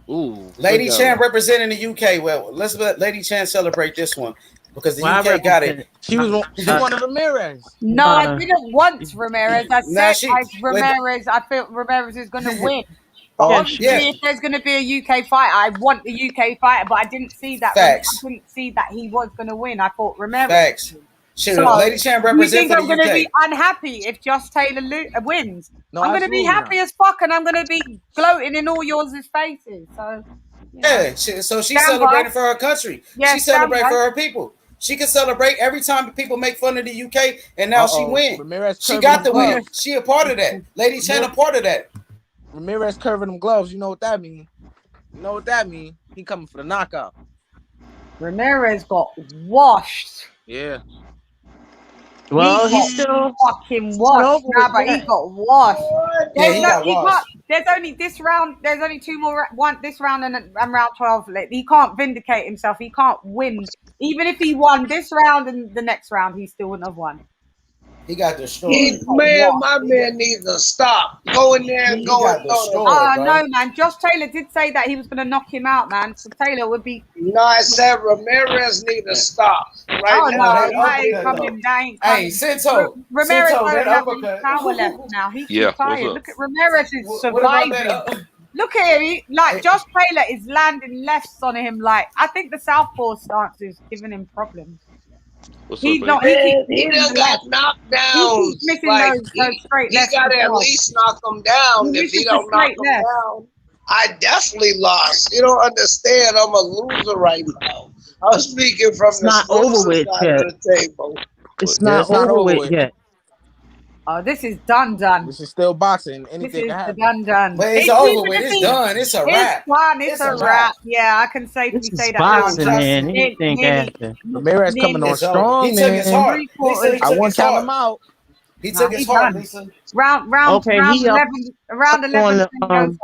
Ooh, Lady Chan representing the UK. Well, let's let Lady Chan celebrate this one because the UK got it. She was one of Ramirez. No, I didn't want Ramirez. I said Ramirez. I feel Ramirez is going to win. But obviously, if there's going to be a UK fight, I want the UK fighter. But I didn't see that. Facts. I didn't see that he was going to win. I thought Ramirez. Facts. Shoot, So, Lady Chan represents you think I'm the going to UK. be unhappy if Josh Taylor wins? No, I'm going to be absolutely happy as fuck, and I'm going to be gloating in all yours' faces. So. Yeah, so she's Stand celebrating by. for her country. Yeah, She's celebrating stand by. for her people. She can celebrate every time people make fun of the UK, and now she win. Ramirez She curving got the them win. gloves. She a part of that. Lady Chan a part of that. Ramirez curving them gloves. You know what that mean? You know what that mean? He coming for the knockout. Ramirez got washed. Yeah. Well, he he's still fucking washed. Nah, but he got washed. Yeah, he got washed. There's only this round. There's only two more. This round and round 12. He can't vindicate himself. He can't win. Even if he won this round and the next round, he still wouldn't have won. He got destroyed. My man needs to stop. Go in there and go and throw Oh no, man! Josh Taylor did say that he was going to knock him out, man. So Taylor would be. No, I said Ramirez need to stop. Right Oh now. no, that ain't coming. That ain't coming. Hey, Sento. Ramirez Sento, don't that have any uppercut. power left now. He's Yeah, too tired. what's up? Look at Ramirez is What about that, surviving. Look at him. Josh Taylor is landing lefts on him. Like, I think the southpaw stance is giving him problems. What's He's up, not. baby? He done got knocked down. He keeps missing those straight He lefts. got to as at well. least knock him down. He If he misses don't the knock straight him left. down, I definitely lost. You don't understand. I'm a loser right now. I'm speaking from It's not over with side yet. of the table. It's not over with yet. Oh, this is done. This is still boxing. This Anything is can happen. done. But it's over with. It's done. It's a wrap. It's done. It's a wrap. Yeah, I can safely This say is that. boxing, now. man. Anything can happen. Ramirez coming on It's over. strong, He took his man. heart. Lisa, he I took won't his count heart. him out. He took his he's heart, done. Lisa. Round Okay, 11. Round 11.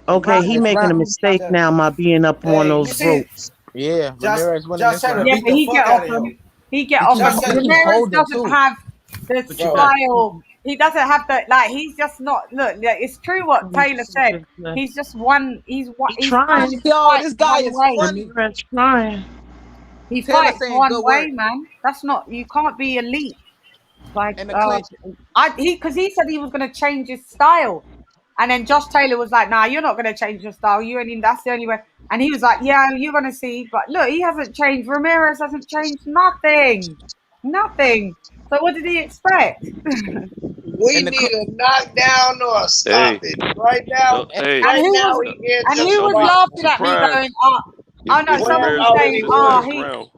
Okay, he making a mistake now by being up on those ropes. Yeah, Ramirez winning this round. Yeah, but he get off him. He get off him. Ramirez doesn't have the style. He doesn't have the he's just not. Look, it's true what Taylor said. He's just one. He's trying. Yo, this guy is funny. Ramirez trying. He Taylor fights saying one good way, work. man. That's not. You can't be elite. Like And the clinch. because he said he was going to change his style, and then Josh Taylor was like, "Nah, you're not going to change your style. You and him. That's the only way." And he was like, "Yeah, you're going to see." But look, he hasn't changed. Ramirez hasn't changed nothing. Nothing. So what did he expect? We need a knockdown or a stoppage. Right now, Hey, right now was, he getting and just who was laughing at me going, "Oh no!" if Someone Ramirez was wins saying, this "Oh, last he." round,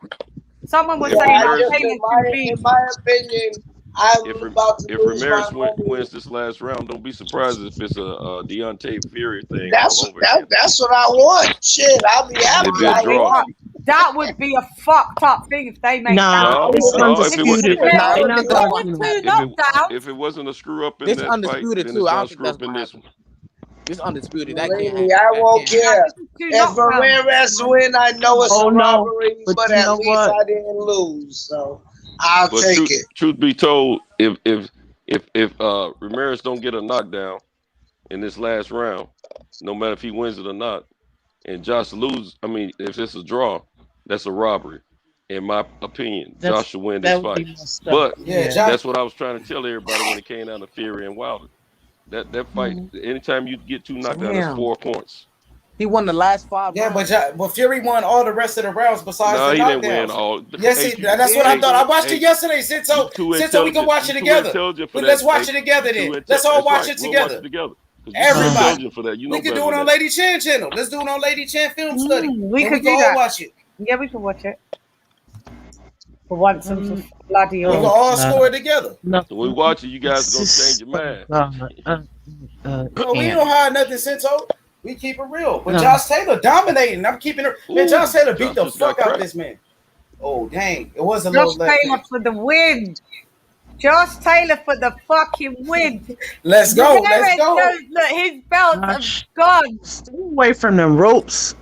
Someone was if saying, "Oh, Ramirez, Taylor's too big." in my opinion, I'm about to if lose my Ramirez money. wins this last round, don't be surprised if it's a Deontay Fury thing all over again. That's what I want. Shit, I'll be happy. It'd be a I draw. won. That would be a fucked up thing if they make Nah, that. it's undisputed. If They're not gonna do that. if it wasn't a screw up in This that fight, undisputed then too. it's I not don't a think screw that's up in gonna this happen. one. This undisputed. That Lady, can't happen. I That won't can't care. happen. If Ramirez win, I know it's Oh, a no. robbery, But but you at know least what? I didn't lose. So I'll But take it. truth be told, if Ramirez don't get a knockdown in this last round, no matter if he wins it or not, and Josh loses, I mean, if it's a draw, that's a robbery. In my opinion, Josh should win this That would be fight. messed up. But Yeah. that's what I was trying to tell everybody when it came down to Fury and Wilder. That fight, anytime you get two knockdowns, that's Damn. 4 points. He won the last 5 Yeah, rounds. but Fury won all the rest of the rounds besides No, the he didn't win knockdowns. all. Yes, that's what I thought. I watched it yesterday. Since we can watch it together. Let's watch it together then. Let's all watch it We'll watch together. it together. Everybody. Intelligent for that. You know We could better do it than on that. Lady Chan channel. Let's do it on Lady Chan Film Study. We And could do all that. watch it. Yeah, we can watch it. For once and for bloody We can all score it together. When we watch it, you guys are gonna change your mind. No, we don't hide nothing, Cinto. We keep it real. But No. Josh Taylor dominating. I'm keeping it. Man, Josh Taylor beat the Josh just got fuck out cracked. this man. Oh, dang. It was a Josh little left. Taylor for the win. Josh Taylor for the fucking win. Let's go. Let's go. Look, his belts have gone. Stay away from them ropes.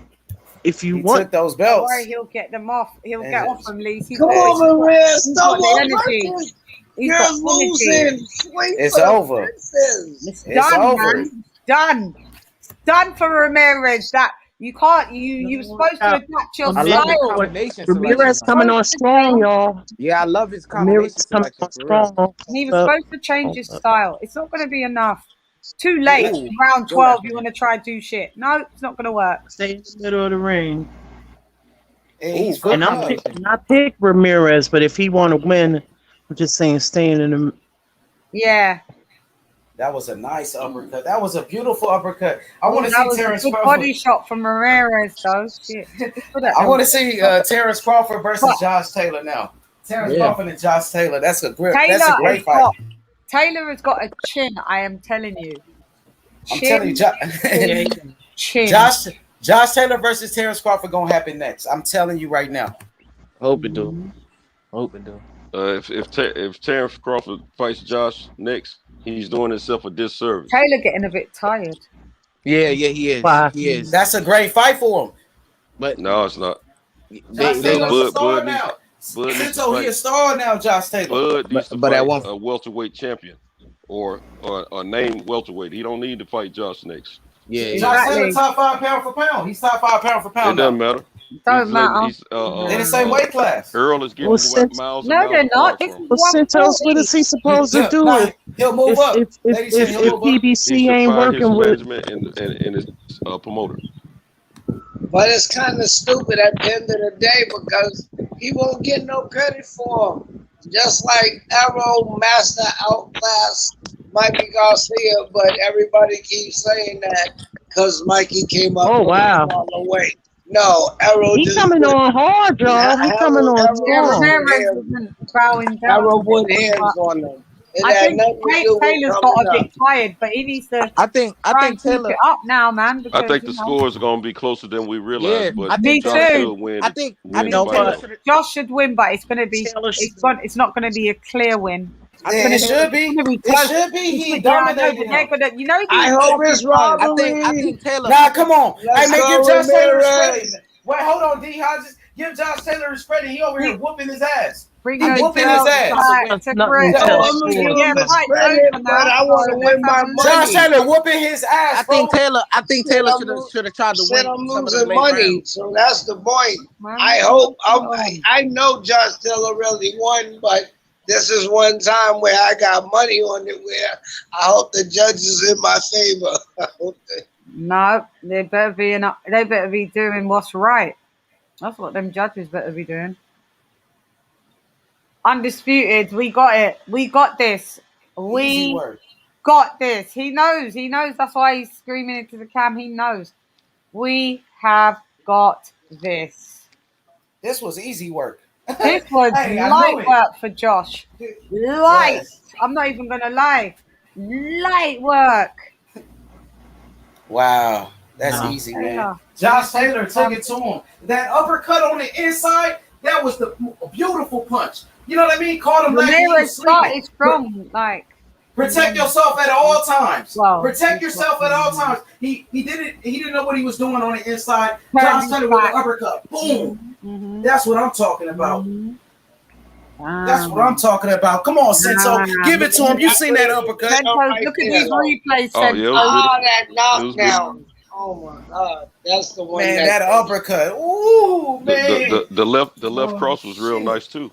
If you want, took those Don't belts. worry, he'll get them off. He'll get off them, Lee. Come on, Ramirez. He's No got more the energy. punches. He's You're got energy. losing. Swing It's for the over. fences. It's It's done, over. man. It's done. It's done for Ramirez. That you can't. You're supposed to adapt your I love his style. combination Ramirez selection. coming on strong, y'all. Yeah, I love his combination Ramirez coming selection on for real. strong. He was supposed to change his style. It's not going to be enough. Too late. Ooh, Round go 12, back. you want to try and do shit. No, it's not going to work. Stay in the middle of the ring. And he's Ooh, And I pick Ramirez, but if he want to win, I'm just saying staying in the. Yeah. That was a nice uppercut. That was a beautiful uppercut. I want to That see was Terrence a good Crawford. body shot from Ramirez, though. Shit. I want to see Terrence Crawford versus Josh Taylor now. Terrence Crawford and Josh Taylor. That's a great fight. Taylor has got a chin, I am telling you. I'm telling you, Chin. Josh Taylor versus Terrence Crawford gonna happen next. I'm telling you right now. Hope it do. Hope it do. If Terrence Crawford fights Josh next, he's doing himself a disservice. Taylor getting a bit tired. Yeah, he is. Wow. He is. That's a great fight for him. But No, it's not. Josh Taylor's a star Bud now. Bud needs to Cinto, he a fight. star now, Josh Taylor. Bud needs to but fight at one- a welterweight champion or named welterweight. He don't need to fight Josh next. yeah, Josh Taylor top 5 pound for pound. He's top 5 pound for It pound. doesn't matter. Don't matter. In the same weight class. Earl is getting Well, since- miles. No, they're not. This is Well, Santos, what is he supposed to do? Nah, he'll move up. If Ladies and gentlemen, he'll move up. PBC ain't working with. management and his promoter. But it's kind of stupid at the end of the day because he won't get no credit for him. Just like Errol Master outclassed Mikey Garcia, but everybody keeps saying that because Mikey came up all the way. No, Errol He just coming put- on hard, y'all. He coming on strong. Errol put hands on them. It I had think nothing to do with Taylor's got coming a up. bit tired, but he needs to. I think Taylor it up now, man. Because, I think the scores are going to be closer than we realize. Yeah, but I think Josh too. should win. I think Josh should win, but it's going to be. It's not going to be a clear win. It should be. It should be. He dominated him. You know, I hope it's robbery. I think Taylor. Nah, come on. Let's Hey, man, go, give Josh Taylor Ramirez. respect. Wait, hold on, D. Hodges. Give Josh Taylor his credit. He over here whooping his ass. Bring He those whooping his girls ass. back to Nothing Britain. until I'm gonna give Yeah, him the his fight's credit, over but now, I want to so win let's my have a look. Josh money. Taylor whooping his ass, I think bro. Taylor should have tried to Said win I'm some of the losing late money, rounds. so that's the point. Man, I hope I know Josh Taylor really won, but this is one time where I got money on it. Where I hope the judge is in my favor. I hope that. No, they better be doing what's right. That's what them judges better be doing. Undisputed, we got it. We got this. Easy We work. got this. He knows. He knows. That's why he's screaming into the cam. He knows. We have got this. This was easy work. This was Hey, I light knew it. work for Josh. Light. Yes. I'm not even gonna lie. Light work. Wow. That's Wow. easy, man. Yeah. Josh Taylor took it to him. That uppercut on the inside, that was the beautiful punch. You know what I mean? Caught him like he was Ramirez sleeping. started strong. Like, Protect yourself at all times. Well, Protect yourself at all times. He didn't know what he was doing on the inside. Turn Josh his Taylor with back. the uppercut. Boom. mhm, That's what I'm talking about. mhm. That's what I'm talking about. Come on, Senso. Give it to him. You seen that uppercut. Sentos, look at these replays, Oh, yeah, it was Oh, that It was knockdown. Oh my God, that's the one. Man, that uppercut. Ooh, man. The left cross was real nice too.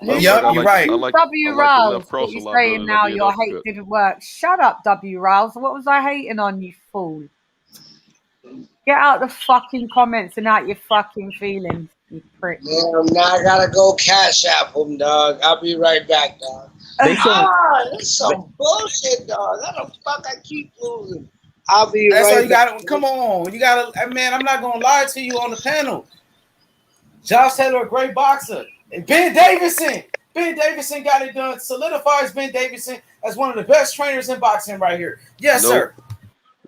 Yup, you're I right. like W. the Rouse, left cross what a you lot better saying than now? I did Your uppercut. hate didn't work. Shut up, W. Rouse. What was I hating on, you fool? Get out the fucking comments and out your fucking feelings, you prick. Damn, now I gotta go cash app him, dog. I'll be right back, dog. They said That's some bullshit, dog. How the fuck I keep losing? I'll be That's right all you back. got. Come on. You got to, man, I'm not going to lie to you on the panel. Josh Taylor, a great boxer. And Ben Davison got it done. Solidifies Ben Davison as one of the best trainers in boxing right here. Yes, Nope. sir.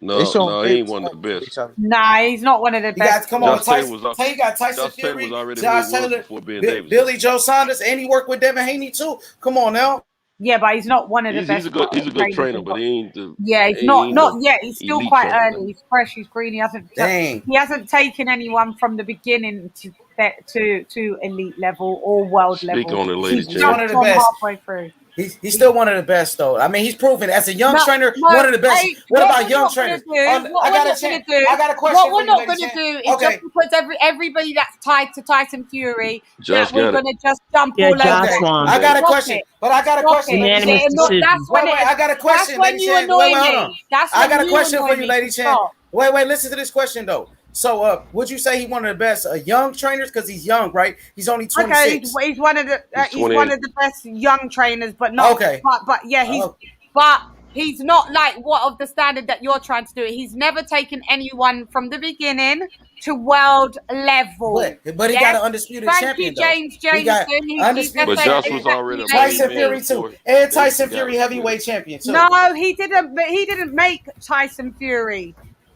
No, he ain't one of the best. Nah, he's not one of the You got best. come on, Josh Taylor Tyson. was You got Tyson Josh Taylor Fury, was already Josh who he was Taylor, before Ben Davis. Billy Joe Saunders, and he worked with Devin Haney too. Come on now. Yeah, but he's not one of the best. He's a good trainers trainer, in but he ain't the Yeah, he's he not ain't no yet. He's still elite quite trainer. early. He's fresh. He's green. He hasn't. Dang. He hasn't taken anyone from the beginning to elite level or world Speak level. on it, lady. He's He's one of the gone best. halfway through. He's still one of the best, though. I mean, he's proven as a young No, trainer, no, one of the best. hey, What about we're young not gonna trainers? do- I what got we're a not chance. gonna do- I got a question. What we're for not you, going ladies to and- do is Okay. just because everybody that's tied to Tyson Fury, Josh that we're got it. going to just jump Yeah, all Josh over. won. I got a Stop question, it. but I got a Stop question. it. ladies and Unanimous gentlemen. decision. That's when Wait, I got a that's question, when ladies you and annoy wait, hold me. on. That's I when got a you question annoy for you, me. ladies and Stop. wait, listen to this question though. So, would you say he one of the best young trainers? Because he's young, right? He's only 26. Okay, he's one of the He's one 28. of the best young trainers, but not. Okay. But yeah, Oh. but he's not like what of the standard that you're trying to do. He's never taken anyone from the beginning to world level. But he got an undisputed Thank champion, you, though. James He got Jameson. He's undisputed But Josh was already a made Tyson man Fury before too, and they Tyson got Fury it. heavyweight champion too. No, he didn't. But he didn't make Tyson Fury.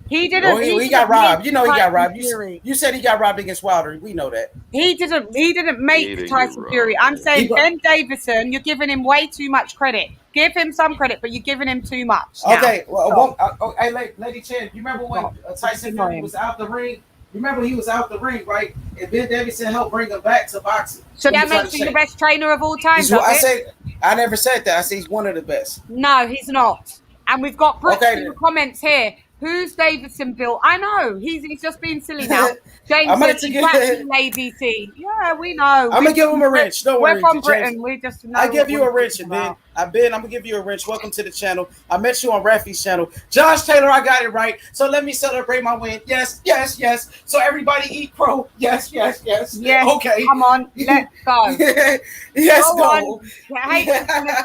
He didn't. Oh, he didn't got make robbed. You know he got Tyson robbed. Fury. You said he got robbed against Wilder. We know that. He didn't He make didn't Tyson get Fury. robbed, I'm saying He- Ben Davison, you're giving him way too much credit. Give him some credit, but you're giving him too much. Now. Okay, well, Stop. hey, Lady Chen, you remember when Tyson Fury was out the ring? Remember he was out the ring, right? And Ben Davison helped bring him back to boxing. So What that you trying makes to him the say? best trainer of all time, He's does what I it? said. I never said that. I said he's one of the best. No, he's not. And we've got Brooks Okay, in the then. comments here. Who's Davidson built? I know. He's just being silly now. James I'm gonna says he's give- waxing ADT. Yeah, we know. I'm gonna give him a wrench. Don't We're worry, from James. Britain. We just know. I give what you we're a wrench, talking Ben. about. I'm gonna give you a wrench. Welcome to the channel. I met you on Rafi's channel. Josh Taylor, I got it right. So let me celebrate my win. Yes, yes, yes. So everybody eat crow. Yes, yes, yes. Yes. Okay. Come on, let's go. Yes, Go go. on. I hate to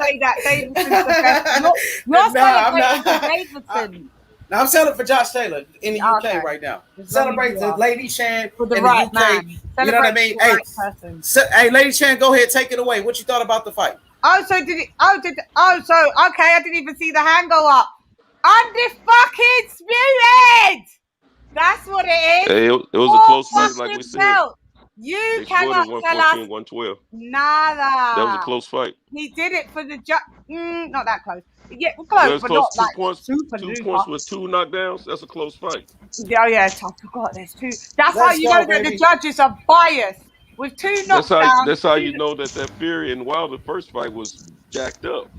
say that. Davidson's the best. You're Nah, I'm celebrating not. for Davidson. Now I'm celebrating for Josh Taylor in the UK Okay. right now. As long as Celebrate you the are. Lady Chan For the in right the UK. man. You know what I Celebrate mean? the Hey, right person. hey, Lady Chan, go ahead, take it away. What you thought about the fight? Oh, so did it? Oh, okay. I didn't even see the hand go up. Undisputed. That's what it is. Hey, it was a close fight, like we said. Belt. You They cannot scored tell it us 114, 112. nada. That was a close fight. He did it for the not that close. Yeah, close, it's but close. not 2 like points. super 2 duper. points with 2 knockdowns. That's a close fight. Oh yeah, I forgot there's 2. That's how Let's you know go, that the baby. judges are biased. With 2 That's how. knockdowns. That's how you know that Fury and Wilder first fight was jacked up.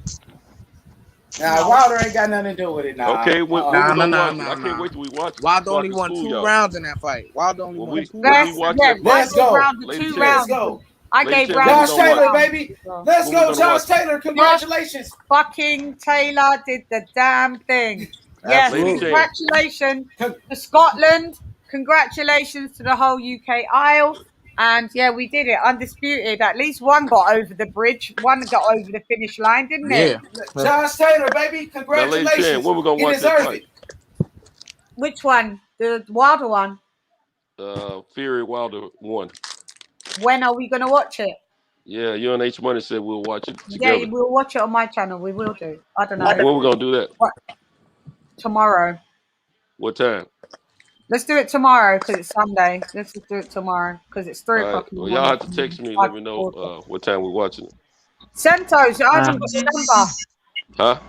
Nah, No. Wilder ain't got nothing to do with it. Nah. Okay, when we gonna watch it? I can't Nah. wait till we watch it Wild so I only can won school 2 y'all. rounds in that fight. Wild only When won we 2 when we rounds. watch Yeah, that I Let's fight, gave go. round the ladies 2 and Let's rounds. go. I ladies gave and gentlemen, round when Josh we the gonna 2 Taylor, watch it? baby. rounds. Let's When we go, gonna Josh watch it? Taylor. Josh Congratulations. fucking Taylor did the damn thing. Yes, Lady Absolutely. Chan, congratulations to Scotland. Congratulations to the whole UK Isle. And yeah, we did it. Undisputed. At least one got over the bridge. One got over the finish line, didn't it? Yeah. Josh Taylor, baby. now Lady Chan, Congratulations. when we gonna He watch that deserves fight? it. Which one? The Wilder one. Fury Wilder 1. When are we going to watch it? Yeah, you and H Money said we'll watch it Yeah, together. we'll watch it on my channel. We will do. I don't know. When we gonna do that? What? Tomorrow. What time? Let's do it tomorrow because it's Sunday. Let's just do it tomorrow because it's 3 All right. o'clock in the Well, y'all morning. have to text me. Let me know what time we're watching it. Santos, I haven't got your number. Huh?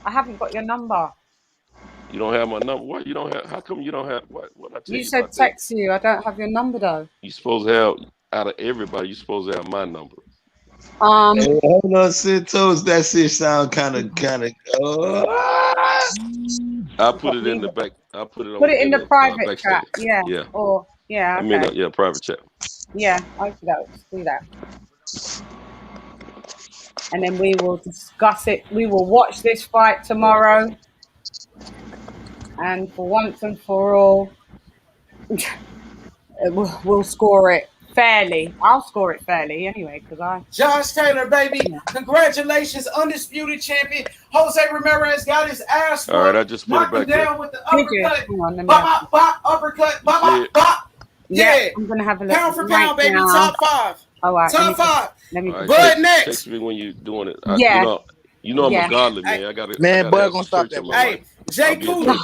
I haven't got your number. You don't have my number. What? You don't have? How come you don't have? What I tell You you said about that? text you. I don't have your number though. You supposed to have out of everybody. You supposed to have my number. Hey, hold on, Santos. That shit sound kind of. I put it in the back. I put it Put on it in in the the private backstage. chat. Yeah. Yeah. Or yeah. I mean, Okay. private chat. Yeah. Okay. Let's do that. And then we will discuss it. We will watch this fight tomorrow. And for once and for all, we'll score it fairly. I'll score it fairly anyway because I. Josh Taylor, baby. Yeah. Congratulations, undisputed champion. Jose Ramirez got his ass All right, I just put it back there. down with the uppercut. On, bop, bop, uppercut. Bop, bop, bop. Yeah. I'm gonna have a look. Pound for pound, baby. Now. Top 5. All right. Top 5. Let me. All right, Bud next. Text me when you're doing it. Yeah. You know I'm a godly man. I gotta. Man, I gotta Bud have gonna some stop church that. in my life. Jay Cooley.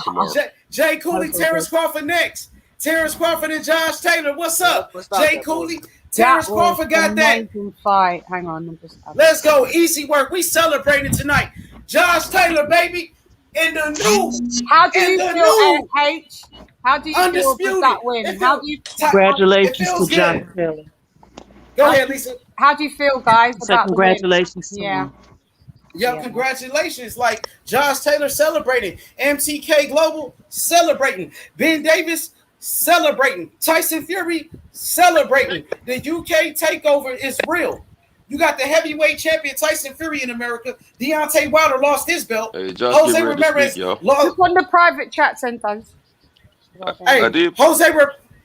Jay Cooley, Terrence Crawford next. Terrence Crawford and Josh Taylor. What's up? Jay Cooley, Terrence Crawford got that. Fight. Hang on. Let's go. Easy work. We celebrating tonight. Josh Taylor, baby. In the new. How do you feel, H? How do you feel with that win? How do you? Congratulations to Josh Taylor. Go ahead, Lisa. How do you feel, guys? So congratulations to him. him. Yo, congratulations. Like Josh Taylor celebrating. MTK Global celebrating. Ben Davis celebrating. Tyson Fury celebrating. The UK takeover is real. You got the heavyweight champion Tyson Fury in America. Deontay Wilder lost his belt. Hey, Josh, Jose Ramirez lost. Look on the private chat, Santos. I did.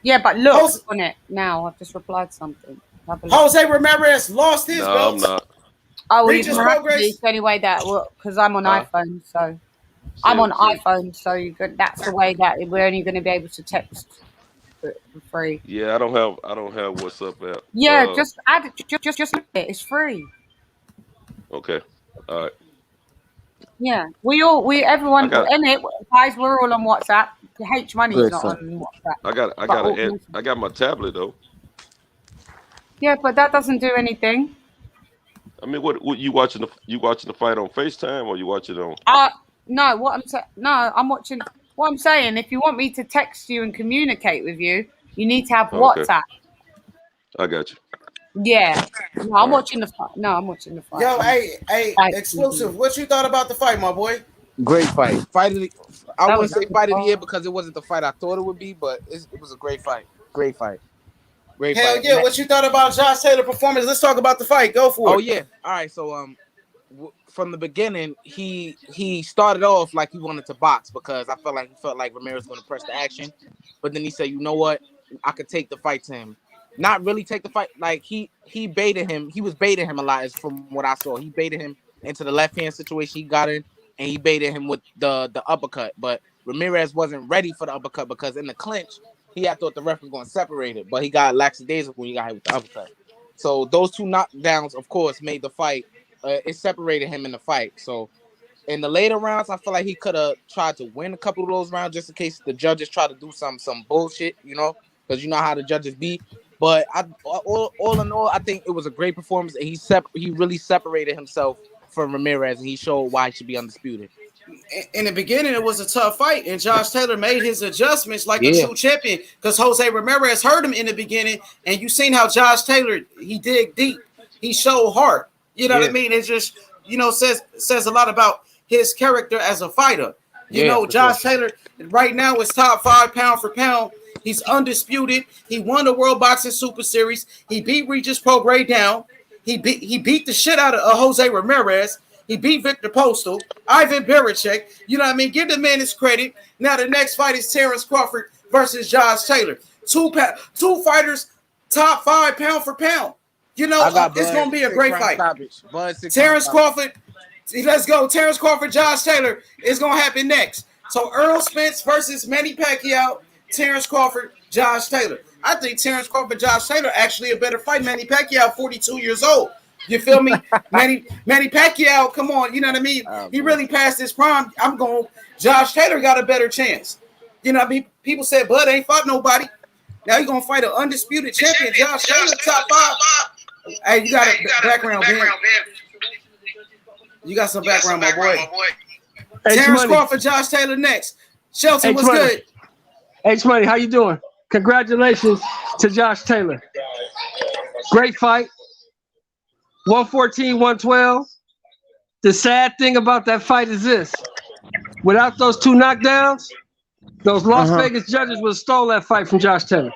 Yeah, but look on it now. I've just replied something. Jose Ramirez lost his belt. I'm not. Oh, well, you have to do anyway that because I'm on iPhone, so I'm on iPhone, so that's the way that we're only going to be able to text for free. Yeah, I don't have WhatsApp app. Yeah, just add it. Just look it. It's free. Okay. All right. Yeah, everyone in it, guys. We're all on WhatsApp. H Money's not on WhatsApp. I got my tablet though. Yeah, but that doesn't do anything. I mean, what you watching the fight on FaceTime or you watch it on? No. I'm watching. What I'm saying, if you want me to text you and communicate with you, you need to have WhatsApp. I got you. Yeah. No, I'm watching the fight. Yo, hey, exclusive. What you thought about the fight, my boy? Great fight. I wouldn't say fight of the year because it wasn't the fight I thought it would be, but it was a great fight. Great fight. Hell yeah! What you thought about Josh Taylor's performance? Let's talk about the fight. Go for it. Oh yeah. All right. So from the beginning, he started off like he wanted to box because he felt like Ramirez was going to press the action, but then he said, you know what, I could take the fight to him. Not really take the fight. Like he baited him. He was baiting him a lot, is from what I saw. He baited him into the left hand situation he got in, and he baited him with the uppercut. But Ramirez wasn't ready for the uppercut because in the clinch, I thought the ref was going to separate it, but he got lackadaisical when he got hit with the uppercut. So those two knockdowns, of course, made the fight. It separated him in the fight. So in the later rounds, I feel like he could have tried to win a couple of those rounds just in case the judges try to do some bullshit, because you know how the judges be. But all in all, I think it was a great performance, and he really separated himself for Ramirez, and he showed why he should be undisputed. In the beginning, it was a tough fight, and Josh Taylor made his adjustments like a true champion because Jose Ramirez hurt him in the beginning, and you seen how Josh Taylor, he dig deep. He showed heart. You know what I mean? It just, says a lot about his character as a fighter. Josh Taylor right now is top 5 pound for pound. He's undisputed. He won the World Boxing Super Series. He beat Regis Prograis down. He beat the shit out of Jose Ramirez. He beat Victor Postal, Ivan Barichek. You know what I mean? Give the man his credit. Now the next fight is Terrence Crawford versus Josh Taylor. Two fighters, top 5 pound for pound. It's going to be a great fight. Terrence Crawford, let's go. Terrence Crawford, Josh Taylor is going to happen next. So Errol Spence versus Manny Pacquiao, Terrence Crawford, Josh Taylor. I think Terrence Crawford, Josh Taylor actually a better fight. Manny Pacquiao, 42 years old. You feel me? Manny Pacquiao, come on, you know what I mean? He really passed his prime. Josh Taylor got a better chance. You know what I mean? People said Bud ain't fought nobody. Now you're going to fight an undisputed champion, Josh Taylor, top 5. Hey, you got a background, Ben. You got some background, my boy. Terrence Crawford, Josh Taylor next. Shelton, what's good? H-Money, how you doing? Congratulations to Josh Taylor. Great fight. 114, 112. The sad thing about that fight is this. Without those 2 knockdowns, those Las Vegas judges would have stole that fight from Josh Taylor.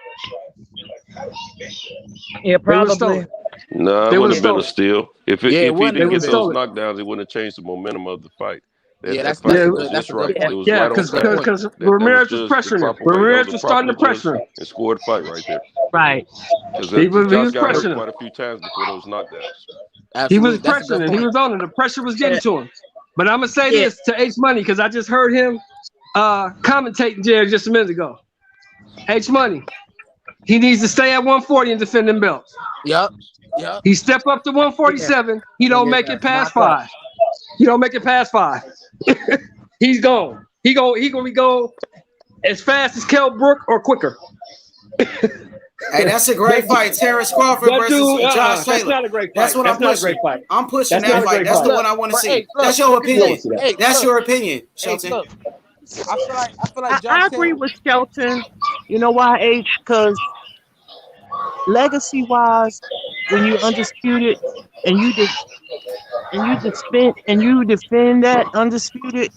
Yeah, probably. No, it wouldn't have been a steal. If he didn't get those knockdowns, it wouldn't have changed the momentum of the fight. That's right. Because Ramirez was pressuring him. Ramirez was starting to pressure him. And scored the fight right there. Right. He was pressuring quite a few times before those knockdowns. He was pressuring him. He was on him. The pressure was getting to him. But I'm going to say this to H-Money because I just heard him commentating there just a minute ago. H-Money, he needs to stay at 140 and defend them belts. Yep. He step up to 147. He don't make it past 5. He don't make it past 5. He's gone. He gonna be going as fast as Kell Brook or quicker. Hey, that's a great fight. Terrence Crawford versus Josh Taylor. That's not a great fight. That's what I'm pushing. I'm pushing that fight. That's the one I want to see. That's your opinion. That's your opinion, Shelton. I feel like I agree with Shelton. You know why, H? Because legacy-wise, when you undisputed and you defend that undisputed,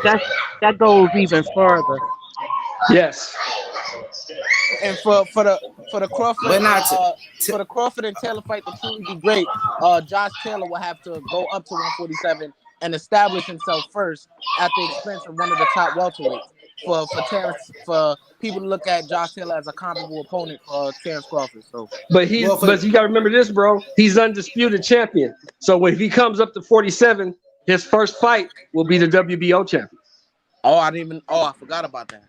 that goes even further. Yes. And for the Crawford, for the Crawford and Taylor fight to truly be great, Josh Taylor will have to go up to 147 and establish himself first at the expense of one of the top welterweights. For people to look at Josh Taylor as a comparable opponent for Terrence Crawford. So, but you got to remember this, bro. He's undisputed champion. So if he comes up to 47, his first fight will be the WBO champion. I forgot about that.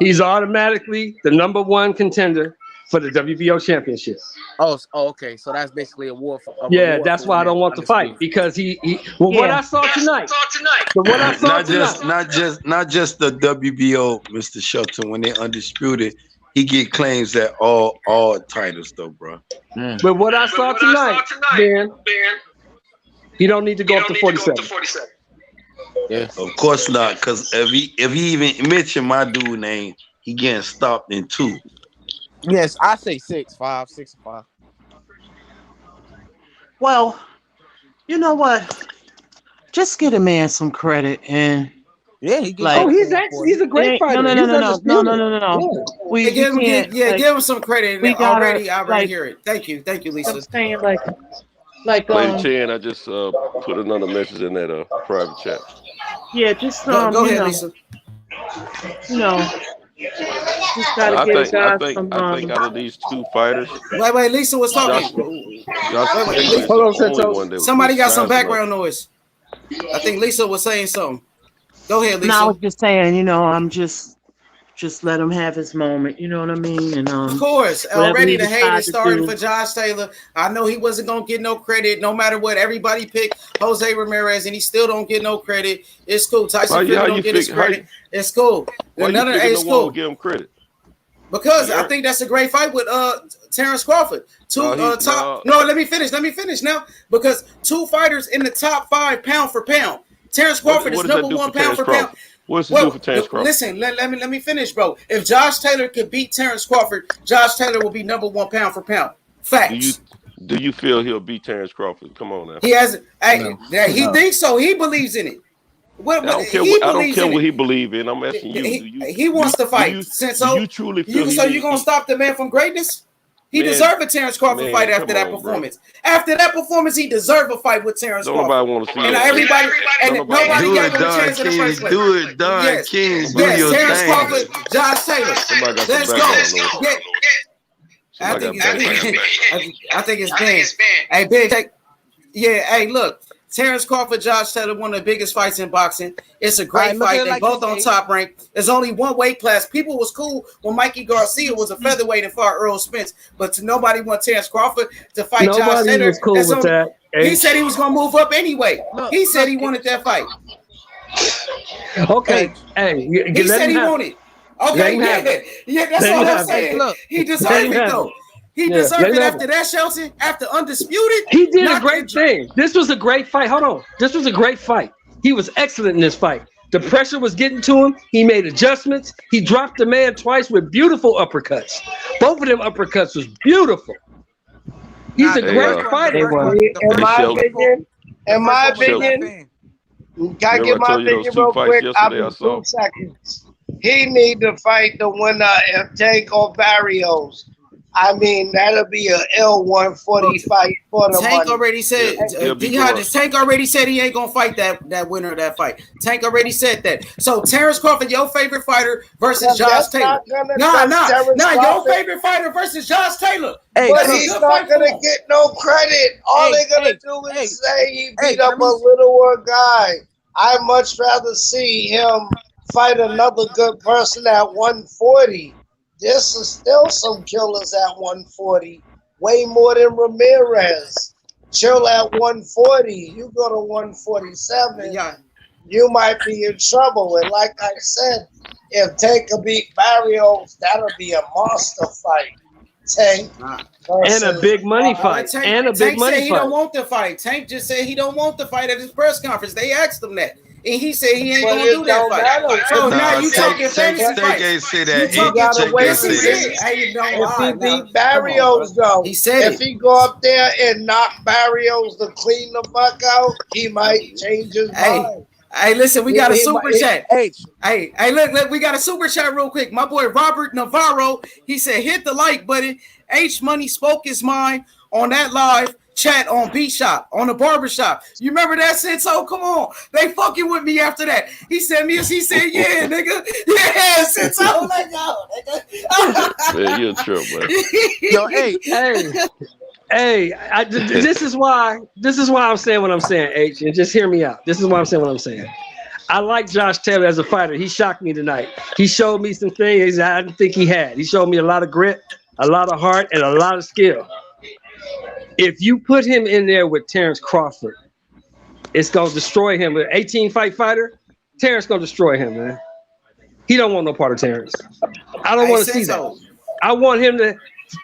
He's automatically the #1 contender for the WBO championship. Okay. So that's basically a war for. That's why I don't want the fight because what I saw tonight. Not just the WBO, Mr. Shelton. When they undisputed, he get claims at all titles though, bro. But what I saw tonight, Ben, he don't need to go up to 47. Yeah, of course not. Because if he even mention my dude name, he getting stopped in 2. Yes, I say 6'5". Well, you know what? Just get a man some credit and he he's a great fighter. No. Give him some credit. I already hear it. Thank you, Lisa. I'm saying Lady Chan, I just put another message in that private chat. Yeah, just go ahead, Lisa. Just gotta get guys from. I think out of these 2 fighters. Wait, Lisa was talking. Hold on, somebody got some background noise. I think Lisa was saying something. Go ahead, Lisa. No, I was just saying, I'm just let him have his moment. You know what I mean? And of course, already the hate is starting for Josh Taylor. I know he wasn't gonna get no credit, no matter what. Everybody picked Jose Ramirez, and he still don't get no credit. It's cool. Tyson Fury don't get his credit. It's cool. Why None of it's cool. Give him credit. Because I think that's a great fight with Terrence Crawford. Top. No, let me finish now. Because 2 fighters in the top 5 pound for pound. Terrence Crawford is number 1 pound for pound. What's it do for Terrence Crawford? Listen, let me finish, bro. If Josh Taylor could beat Terrence Crawford, Josh Taylor will be number 1 pound for pound. Facts. Do you feel he'll beat Terrence Crawford? Come on now. He hasn't. He thinks so. He believes in it. I don't care what he believes in. I'm asking you. He wants to fight. Do you truly feel so you're gonna stop the man from greatness? He deserved a Terrence Crawford fight after that performance. Bro. After that performance, he deserved a fight with Terrence Crawford. Nobody want to see and that. Everybody gave him a chance in the first place. Do it, Don King. Do your Terrence thing. Crawford, Josh Taylor. Let's go. I think it's Ben. Hey, Ben. Hey, look. Terrence Crawford, Josh Taylor, one of the biggest fights in boxing. It's a great fight. They both on top rank. There's only one weight class. People was cool when Mikey Garcia was a featherweight and fought Errol Spence, but nobody want Terrence Crawford to fight Josh Taylor. Was cool with that. He said he was going to move up anyway. He said he wanted that fight. Okay. Hey, he said he wanted. Okay, yeah, that's all I'm saying. Look, he deserved it though. He deserved it after that, Shelton. After Undisputed, he did a great thing. This was a great fight. Hold on, this was a great fight. He was excellent in this fight. The pressure was getting to him. He made adjustments. He dropped the man twice with beautiful uppercuts. Both of them uppercuts was beautiful. He's a great fighter. In my opinion, can I get my opinion real quick? After 2 seconds. He need to fight the winner of Tank or Barrios. I mean, that'll be an L140 fight for the Tank money. Already said, Tank already said he ain't gonna fight that winner of that fight. Tank already said that. So Terrence Crawford, your favorite fighter versus Josh Taylor. Nah, your favorite fighter versus Josh Taylor. Hey, but he's not gonna get no credit. All they're gonna do is say he beat up a littler guy. I'd much rather see him fight another good person at 140. This is still some killers at 140, way more than Ramirez. Chill at 140. You go to 147, you might be in trouble. And like I said, if Tank could beat Barrios, that'll be a monster fight. Tank and a big money fight. Tank said he don't want the fight. Tank just said he don't want the fight at his press conference. They asked him that. And he said he ain't gonna do that fight. So now you talking fantasy fight. You gotta wait to see. If he beat Barrios though, he said if he go up there and knock Barrios to clean the fuck out, he might change his mind. Hey, listen, we got a super chat. Hey, look, we got a super chat real quick. My boy Robert Navarro, he said, hit the like button. H Money spoke his mind on that live chat on B Shop, on the barbershop. You remember that, Senso? Come on. They fucking with me after that. He said, yeah, nigga. Yeah, Senso. Let go, nigga. Man, you're a trip, man. Yo, hey, this is why I'm saying what I'm saying, H, and just hear me out. This is why I'm saying what I'm saying. I like Josh Taylor as a fighter. He shocked me tonight. He showed me some things I didn't think he had. He showed me a lot of grit, a lot of heart, and a lot of skill. If you put him in there with Terrence Crawford, it's going to destroy him. With an 18-fight fighter, Terrence going to destroy him, man. He don't want no part of Terrence. I don't want to see that. I want him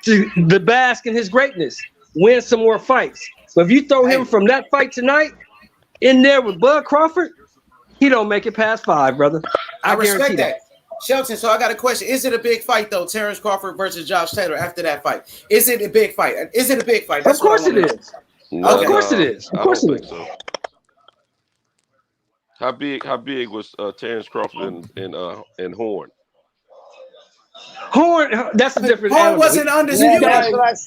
to bask in his greatness, win some more fights. But if you throw him from that fight tonight in there with Bud Crawford, he don't make it past 5, brother. I respect that. Shelton, so I got a question. Is it a big fight, though, Terrence Crawford versus Josh Taylor after that fight? Is it a big fight? Is it a big fight? Of course it is. Of course it is. Of course it is. So. How big was Terrence Crawford and Horn? Horn, that's a different Horn animal. wasn't undisputed.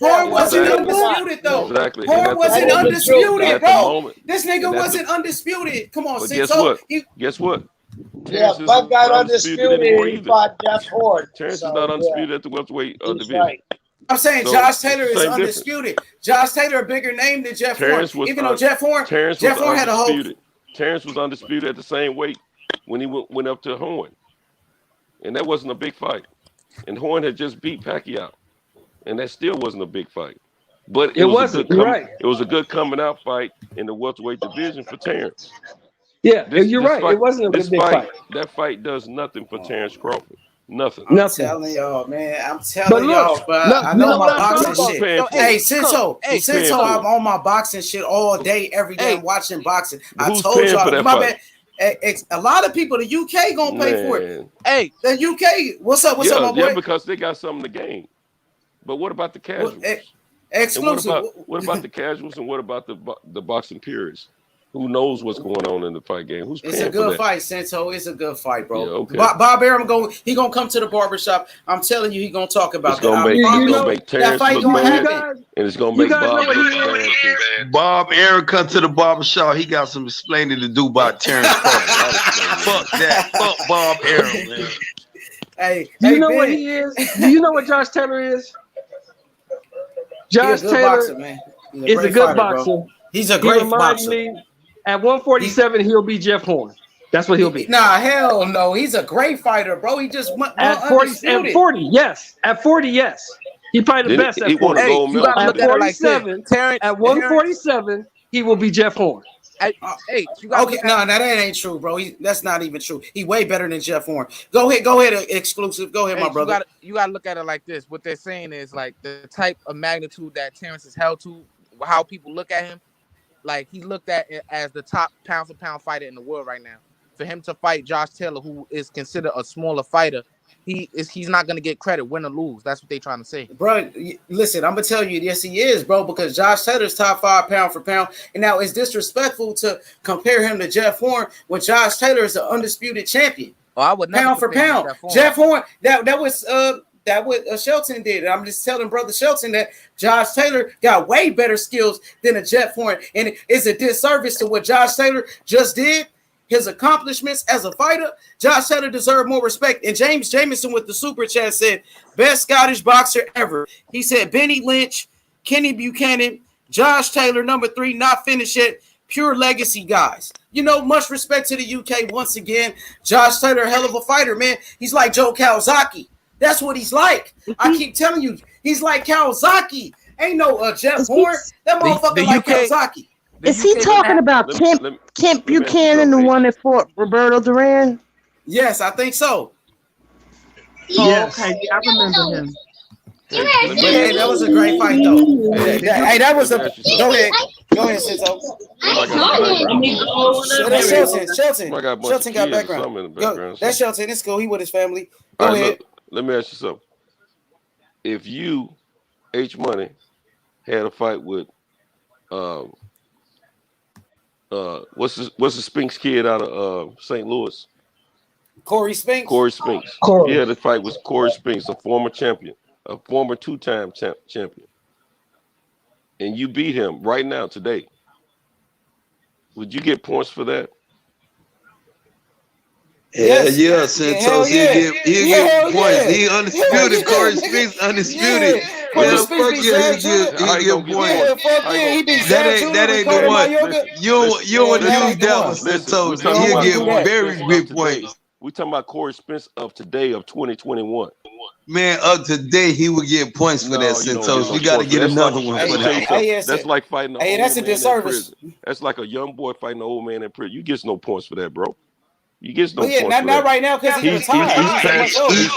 Horn wasn't undisputed, though. Exactly. Horn wasn't undisputed, bro. This nigga wasn't wasn't undisputed. Come on, but guess what? Yeah, Bud got undisputed. He fought Jeff Horn. Terrence is not undisputed at the welterweight division. Right. I'm saying Josh Taylor is undisputed. Josh Taylor a bigger name than Jeff Horn. Even though Jeff Horn had a whole. Terrence was undisputed at the same weight when he went up to Horn, and that wasn't a big fight. And Horn had just beat Pacquiao, and that still wasn't a big fight. But it wasn't right. It was a good coming out fight in the welterweight division for Terrence. Yeah, you're right. It wasn't a big fight. That fight does nothing for Terrence Crawford. Nothing. I'm telling y'all, man. I'm But telling look, y'all, but look, I you know know my what I'm boxing talking about. shit. Paying for Hey, it. Sinto, paying for I'm it. on my boxing shit all day, every day. I'm watching boxing. I Who's told paying for y'all, that my fight? bad. A lot of people, the UK gonna pay for it. Man. Hey, The UK, what's up, my Yeah, boy? because they got something to gain. But what about the What, casuals? And exclusive. what about the casuals and what about the boxing purists? Who knows what's going on in the fight game? Who's It's a paying for good that? fight, Sinto. It's a good fight, Yeah, bro. okay. Bob Arum gonna come to the barbershop. I'm telling you, he gonna talk about It's that. gonna I make promise that that Terrence fight look gonna bad, happen. and it's gonna You make guys know Bob what he look is? bad too. Bob Aaron come to the barbershop. He got some explaining to do about Terrence Crawford. Fuck that. Fuck Bob Aaron, man. Hey, Do you know Ben. what he is? Do you know what Josh Taylor is? Josh He a good Taylor boxer, man. He's is a great good fighter, boxer. bro. He's a He great reminds boxer. me at 147 he'll be Jeff Horn. That's what he'll be. Nah, hell no. He's a great fighter, bro. He just went At 40, undisputed. 40, yes. At 40, yes. He probably the Then best he at won 40. a gold medal At today. 47, at 147, he will be Jeff Horn. Hey, you got Okay, no, that ain't true, bro. That's not even true. He way better than Jeff Horn. Go ahead, exclusive. Go ahead, my brother. You gotta look at it like this. What they're saying is like the type of magnitude that Terrence is held to, how people look at him. Like he looked at it as the top pound for pound fighter in the world right now. For him to fight Josh Taylor, who is considered a smaller fighter, he's not gonna get credit, win or lose. That's what they're trying to say. Bro, listen, I'm gonna tell you, yes, he is, bro, because Josh Taylor's top 5 pound for pound. And now it's disrespectful to compare him to Jeff Horn when Josh Taylor is an undisputed champion. Oh, I would never pound for compare him to pound. Jeff Horn, that was what Shelton did. I'm just telling brother Shelton that Josh Taylor got way better skills than a Jeff Horn, and it's a disservice to what Josh Taylor just did. His accomplishments as a fighter, Josh Taylor deserved more respect. And James Jameson with the super chat said, best Scottish boxer ever. He said Benny Lynch, Kenny Buchanan, Josh Taylor, number 3, not finished yet. Pure legacy guys. You know, much respect to the UK once again. Josh Taylor, hell of a fighter, man. He's like Joe Kawasaki. That's what he's like. I keep telling you, he's like Kawasaki. Ain't no Jeff Horn. That motherfucker like Kawasaki. Is he talking about Kent Buchanan, the one that fought Roberto Duran? Yes, I think so. Yes. Oh, okay, yeah, I remember him. Hey, that was a great fight, though. Hey, that was a. Go ahead, Sinto. Shelton got background. That's Shelton. It's cool. He with his family. Go ahead. Look, let me ask you something. If you, H Money, had a fight with, what's the Spinks kid out of St. Louis? Corey Spinks. He had a fight with Corey Spinks, a former champion, a former 2-time champion, and you beat him right now today. Would you get points for that? Yeah, Santos. He'll get points. He undisputed. Corey Spinks undisputed. Yeah, fuck yeah, he'll get points. That ain't the one. You don't want to use that one, Santos. He'll get very big points. We talking about Corey Spence of today, of 2021. Man, up to date, he would get points for that, Santos. We got to get another one for that. That's like fighting an old that's a man in disservice. prison. That's like a young boy fighting an old man in prison. You get no points for that, bro. You get no points for that. Not right now because he's retired.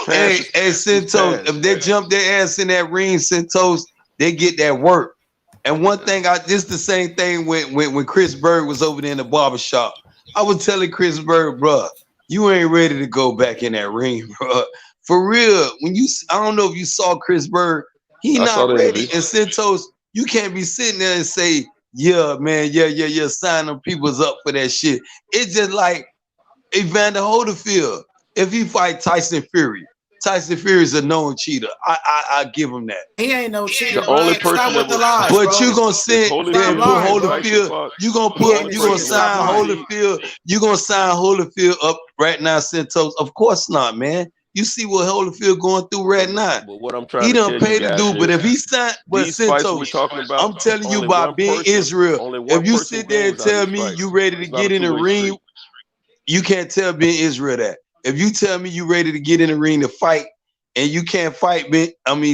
Hey, Santos, if they jump their ass in that ring, Santos, they get that work. And one thing, this the same thing when Chris Berg was over there in the barbershop. I was telling Chris Berg, bro, you ain't ready to go back in that ring, bro. For real, I don't know if you saw Chris Berg, he not ready. And Santos, you can't be sitting there and say, yeah, man, yeah, sign them people's up for that shit. It's just like Evander Holyfield. If he fight Tyson Fury is a known cheater. I give him that. He ain't no cheater. The only person that was, but bro. you gonna sit there and put Holyfield. You gonna sign Holyfield. You gonna sign Holyfield up right now, Santos? Of course not, man. You see what Holyfield going through right now. But what I'm trying he to done paid the dude. But if he signed, but Santos, I'm telling you about being Israel. If you sit there and tell me you ready to get in the ring, you can't tell being Israel that. If you tell me you ready to get in the ring to fight and you can't fight,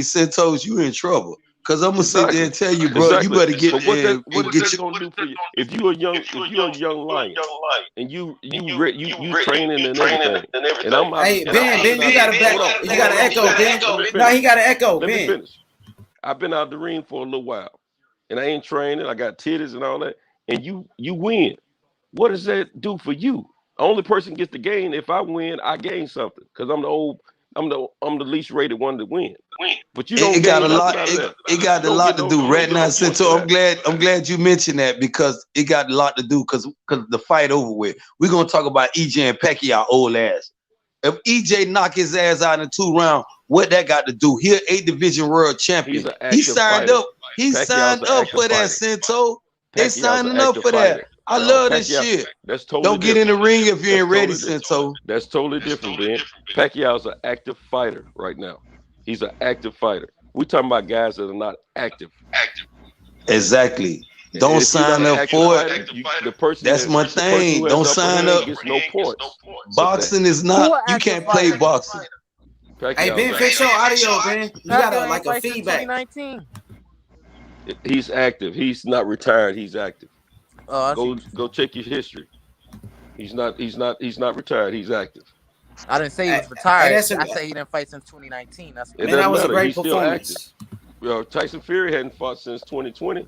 Santos, you in trouble. Cause I'm gonna sit there and tell you, bro, you better get but what there what and is get that gonna do for you? If you're a young lion and you training and everything, and I'm out. Hey, Ben, you gotta back. You gotta echo, Ben. No, he gotta echo, Let me Ben. finish. I've been out the ring for a little while, and I ain't training. I got titties and all that, and you win. What does that do for you? Only person gets the gain. If I win, I gain something because I'm the least rated one to win. But you don't it got a gain lot. nothing out of that. It got a Don't lot get to no- do. don't Right get now, no since points for I'm glad you mentioned that because it got a lot to do because the fight over with. We're gonna talk about EJ and Pacquiao old ass. If EJ knock his ass out in 2 rounds, what that got to do? He an 8 division world champion. He's an He active signed fighter. up. He Pacquiao's signed an up active for that, fighter. Cinto. They Pacquiao's signing an up active for that. fighter. I No, love this Pacquiao, shit. that's totally Don't get in the different. ring if you ain't ready, Totally different. Cinto. That's totally different, Ben. Pacquiao's an active fighter right now. He's an active fighter. We're talking about guys that are not active. Exactly. Don't If you're not sign an up active for fighter, it. the person That's my the person thing. who has Don't the upper sign hand up. gets no points. Boxing is not. You can't play boxing. Hey, Ben, fix your audio, Ben. You got like a feedback. 2019. He's active. He's not retired. He's active. Oh, Go check your history. He's not retired. He's active. I didn't say he was Hey, retired. that's I say he didn't fight since 2019. That's It Man, that doesn't was a matter. great He's still active. performance. Tyson Fury hadn't fought since 2020,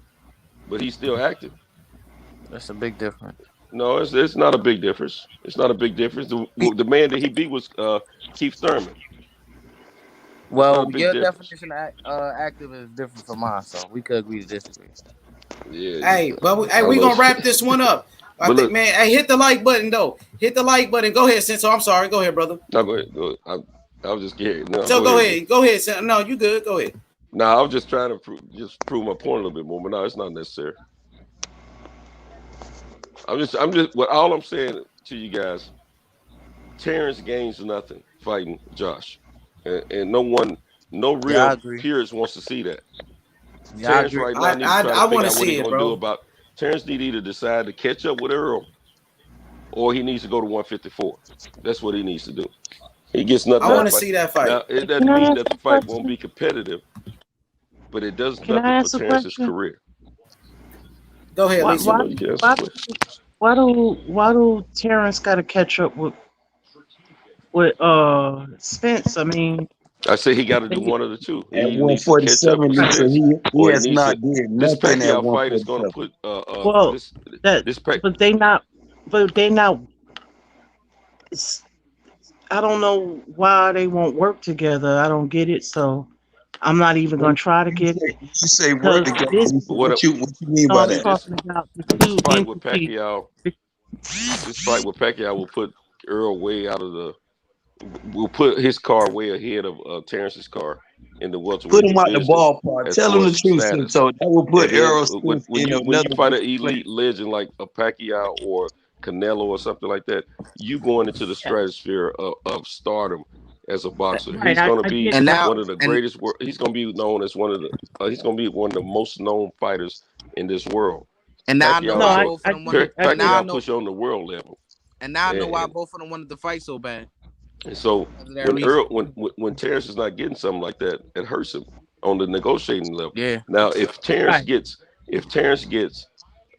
but he's still active. That's a big difference. No, it's not a big difference. It's not a big difference. The man that he beat was Keith Thurman. Well, your definition of active is different from mine, so we could agree to disagree. Yeah. Hey, but we gonna wrap this one up. I think, man. Hey, hit the like button though. Hit the like button. Go ahead, Senso. I'm sorry. Go ahead, brother. No, go ahead. I was just kidding. No, So go ahead. Go ahead, Senso. No, you good. Go ahead. No, I was just trying to prove my point a little bit more, but no, it's not necessary. I'm just. All I'm saying to you guys, Terrence gains nothing fighting Josh, and no real purist wants to see that. Yeah, Terrence right now needs to try to figure out what he's going to do bro. about. Terrence need to either decide to catch up with Errol, or he needs to go to 154. That's what he needs to do. He gets nothing. I want to see that fight. Now, it doesn't mean that the fight won't be competitive, but it does nothing for Terrence's career. Go ahead, Lisa. Why do Terrence got to catch up with Spence? I mean, I say he got to do one of the two. At He needs to catch up 147, with Lisa, Spence, he has not did this nothing at Pacquiao fight is going to 147. put but they not. I don't know why they won't work together. I don't get it. So I'm not even gonna try to get it. You say work together. What you mean by that? This fight with Pacquiao. This fight with Pacquiao will put Earl way out of the. Will put his car way ahead of Terrence's car in the welterweight. Put him out the ballpark. Tell him the truth, so that will put Errol Spence when you fight an elite legend like a Pacquiao or Canelo or something like that, you going into the stratosphere of stardom as a boxer. He's going to be one of the greatest. He's going to be known as one of the. He's going to be one of the most known fighters in this world. And now I know why both of them wanted. Pacquiao push on the world level. And now I know why both of them wanted to fight so bad. And so when Terrence is not getting something like that, it hurts him on the negotiating level. Yeah. Now if Terrence gets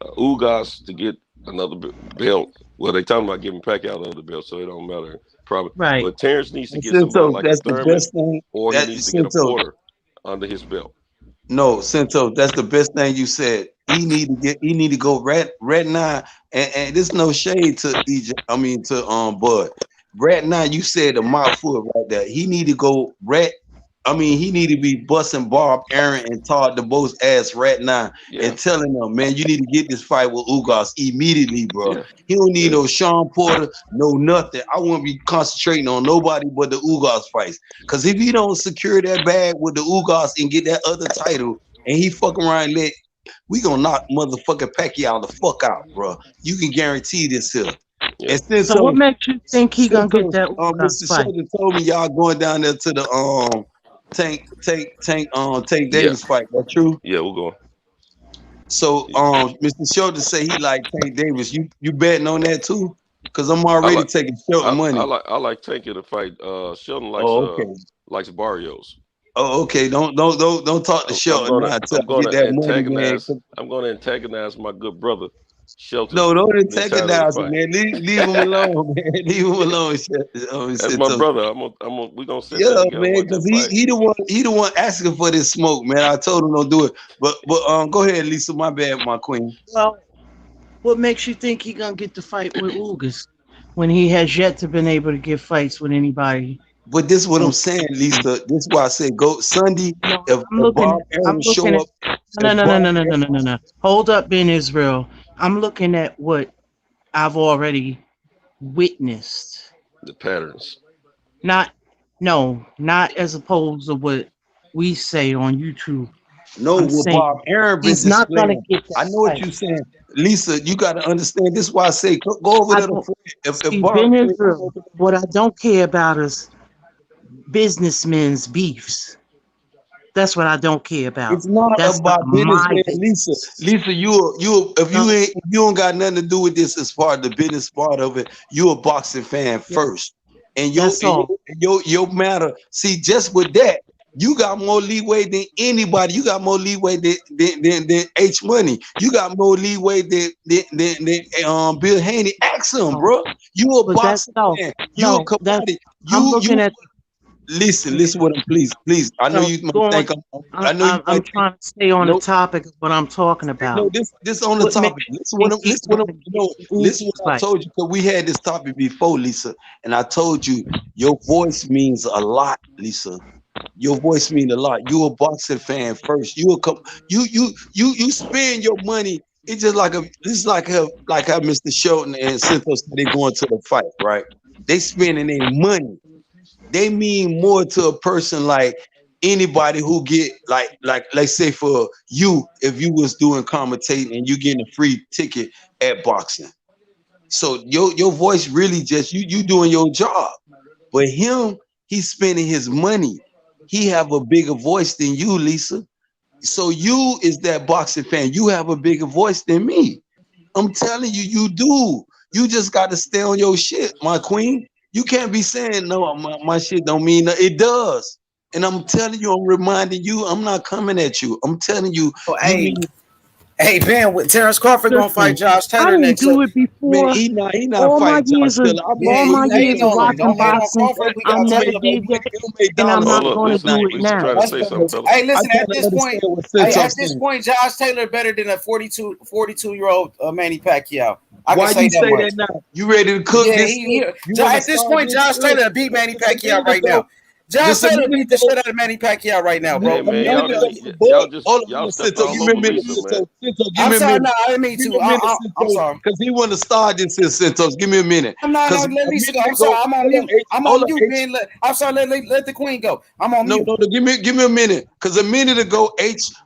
Ugas to get another belt, well, they talking about giving Pacquiao another belt, so it don't matter probably. Right. But Terrence needs to get somebody like a Thurman, or he needs to get a Porter under his belt. No, Cinto, that's the best thing you said. He need to go red now, and there's no shade to Egypt. I mean to Bud. Red now, you said a mouthful right there. He need to go red. I mean, he need to be busting Bob, Aaron, and Todd DeBoe's ass right now and telling them, man, you need to get this fight with Ugas immediately, bro. He don't need no Sean Porter, no nothing. I won't be concentrating on nobody but the Ugas fights. Because if he don't secure that bag with the Ugas and get that other title, and he fuck around and we gonna knock motherfucking Pacquiao the fuck out, bro. You can guarantee this here. Yeah. So what makes you think he gonna get that Mr. Sheldon told me y'all going down there to the Tank Davis fight. That true? Yeah, we'll go. So Mr. Sheldon say he like Tank Davis. You betting on that too? Because I'm already taking Sheldon money. I like Tank in the fight. Sheldon likes likes Barrios. Oh, okay. Don't talk to Shelton now until I get that money, man. I'm gonna antagonize my good brother, Shelton. No, don't antagonize him, man. Leave him alone, man. Leave him alone, Shelton. That's my brother. We gonna sit there together. Man, because he the one asking for this smoke, man. I told him don't do it. But go ahead, Lisa. My bad, my queen. Well, what makes you think he gonna get the fight with Ugas when he has yet to been able to get fights with anybody? But this is what I'm saying, Lisa. This is why I say go Sunday. If Bob Aaron show up, no. Hold up, Ben Israel. I'm looking at what I've already witnessed. The patterns. Not as opposed to what we say on YouTube. No, what Bob Aaron he's not gonna get that I know what you're saying, Lisa. You got to understand. This is why I say go over there. If Bob Ben Israel, what I don't care about is businessmen's beefs. That's what I don't care about. It's not about business, Lisa. If you don't got nothing to do with this as part of the business part of it, you a boxing fan first, and your matter. See, just with that, you got more leeway than anybody. You got more leeway than H Money. You got more leeway than Bill Haney. Ask him, bro. You a boxing fan. You a commodity. I'm looking at. Listen what I'm please. I know you might think I'm trying to stay on the topic of what I'm talking about. No, this on the topic. Listen what I told you, because we had this topic before, Lisa, and I told you your voice means a lot, Lisa. Your voice means a lot. You a boxing fan first. You spend your money. It's just like how Mr. Shelton and Santos they going to the fight, right? They spending their money. They mean more to a person like anybody who get like let's say for you, if you was doing commentating and you getting a free ticket at boxing. So your voice really just you doing your job. But him, he's spending his money. He have a bigger voice than you, Lisa. So you is that boxing fan. You have a bigger voice than me. I'm telling you, you do. You just got to stay on your shit, my queen. You can't be saying, no, my shit don't mean nothing. It does. And I'm telling you, I'm reminding you, I'm not coming at you. I'm telling you. Oh, hey, Ben, with Terrence Crawford gonna fight Josh Taylor next. I didn't do it before. Man, he not all my fighting years Josh of Taylor. all my years of watching boxing, I never did that, and I'm not going to do it now. Hey, listen, at this point, Josh Taylor better than a 42-year-old Manny Pacquiao. Why you say that now? You ready to cook this? At this point, Josh Taylor beat Manny Pacquiao right now. Josh Taylor beat the shit out of Manny Pacquiao right now, bro. Y'all stepped all over Lisa, man. I'm sorry, no, I didn't mean to. I'm sorry. Because he want to start this in Santos. Give me a minute. I'm not. Let Lisa go. I'm sorry. I'm on mute. I'm on mute, man. I'm sorry. Let the queen go. I'm on mute. No. Give me a minute. Because a minute ago,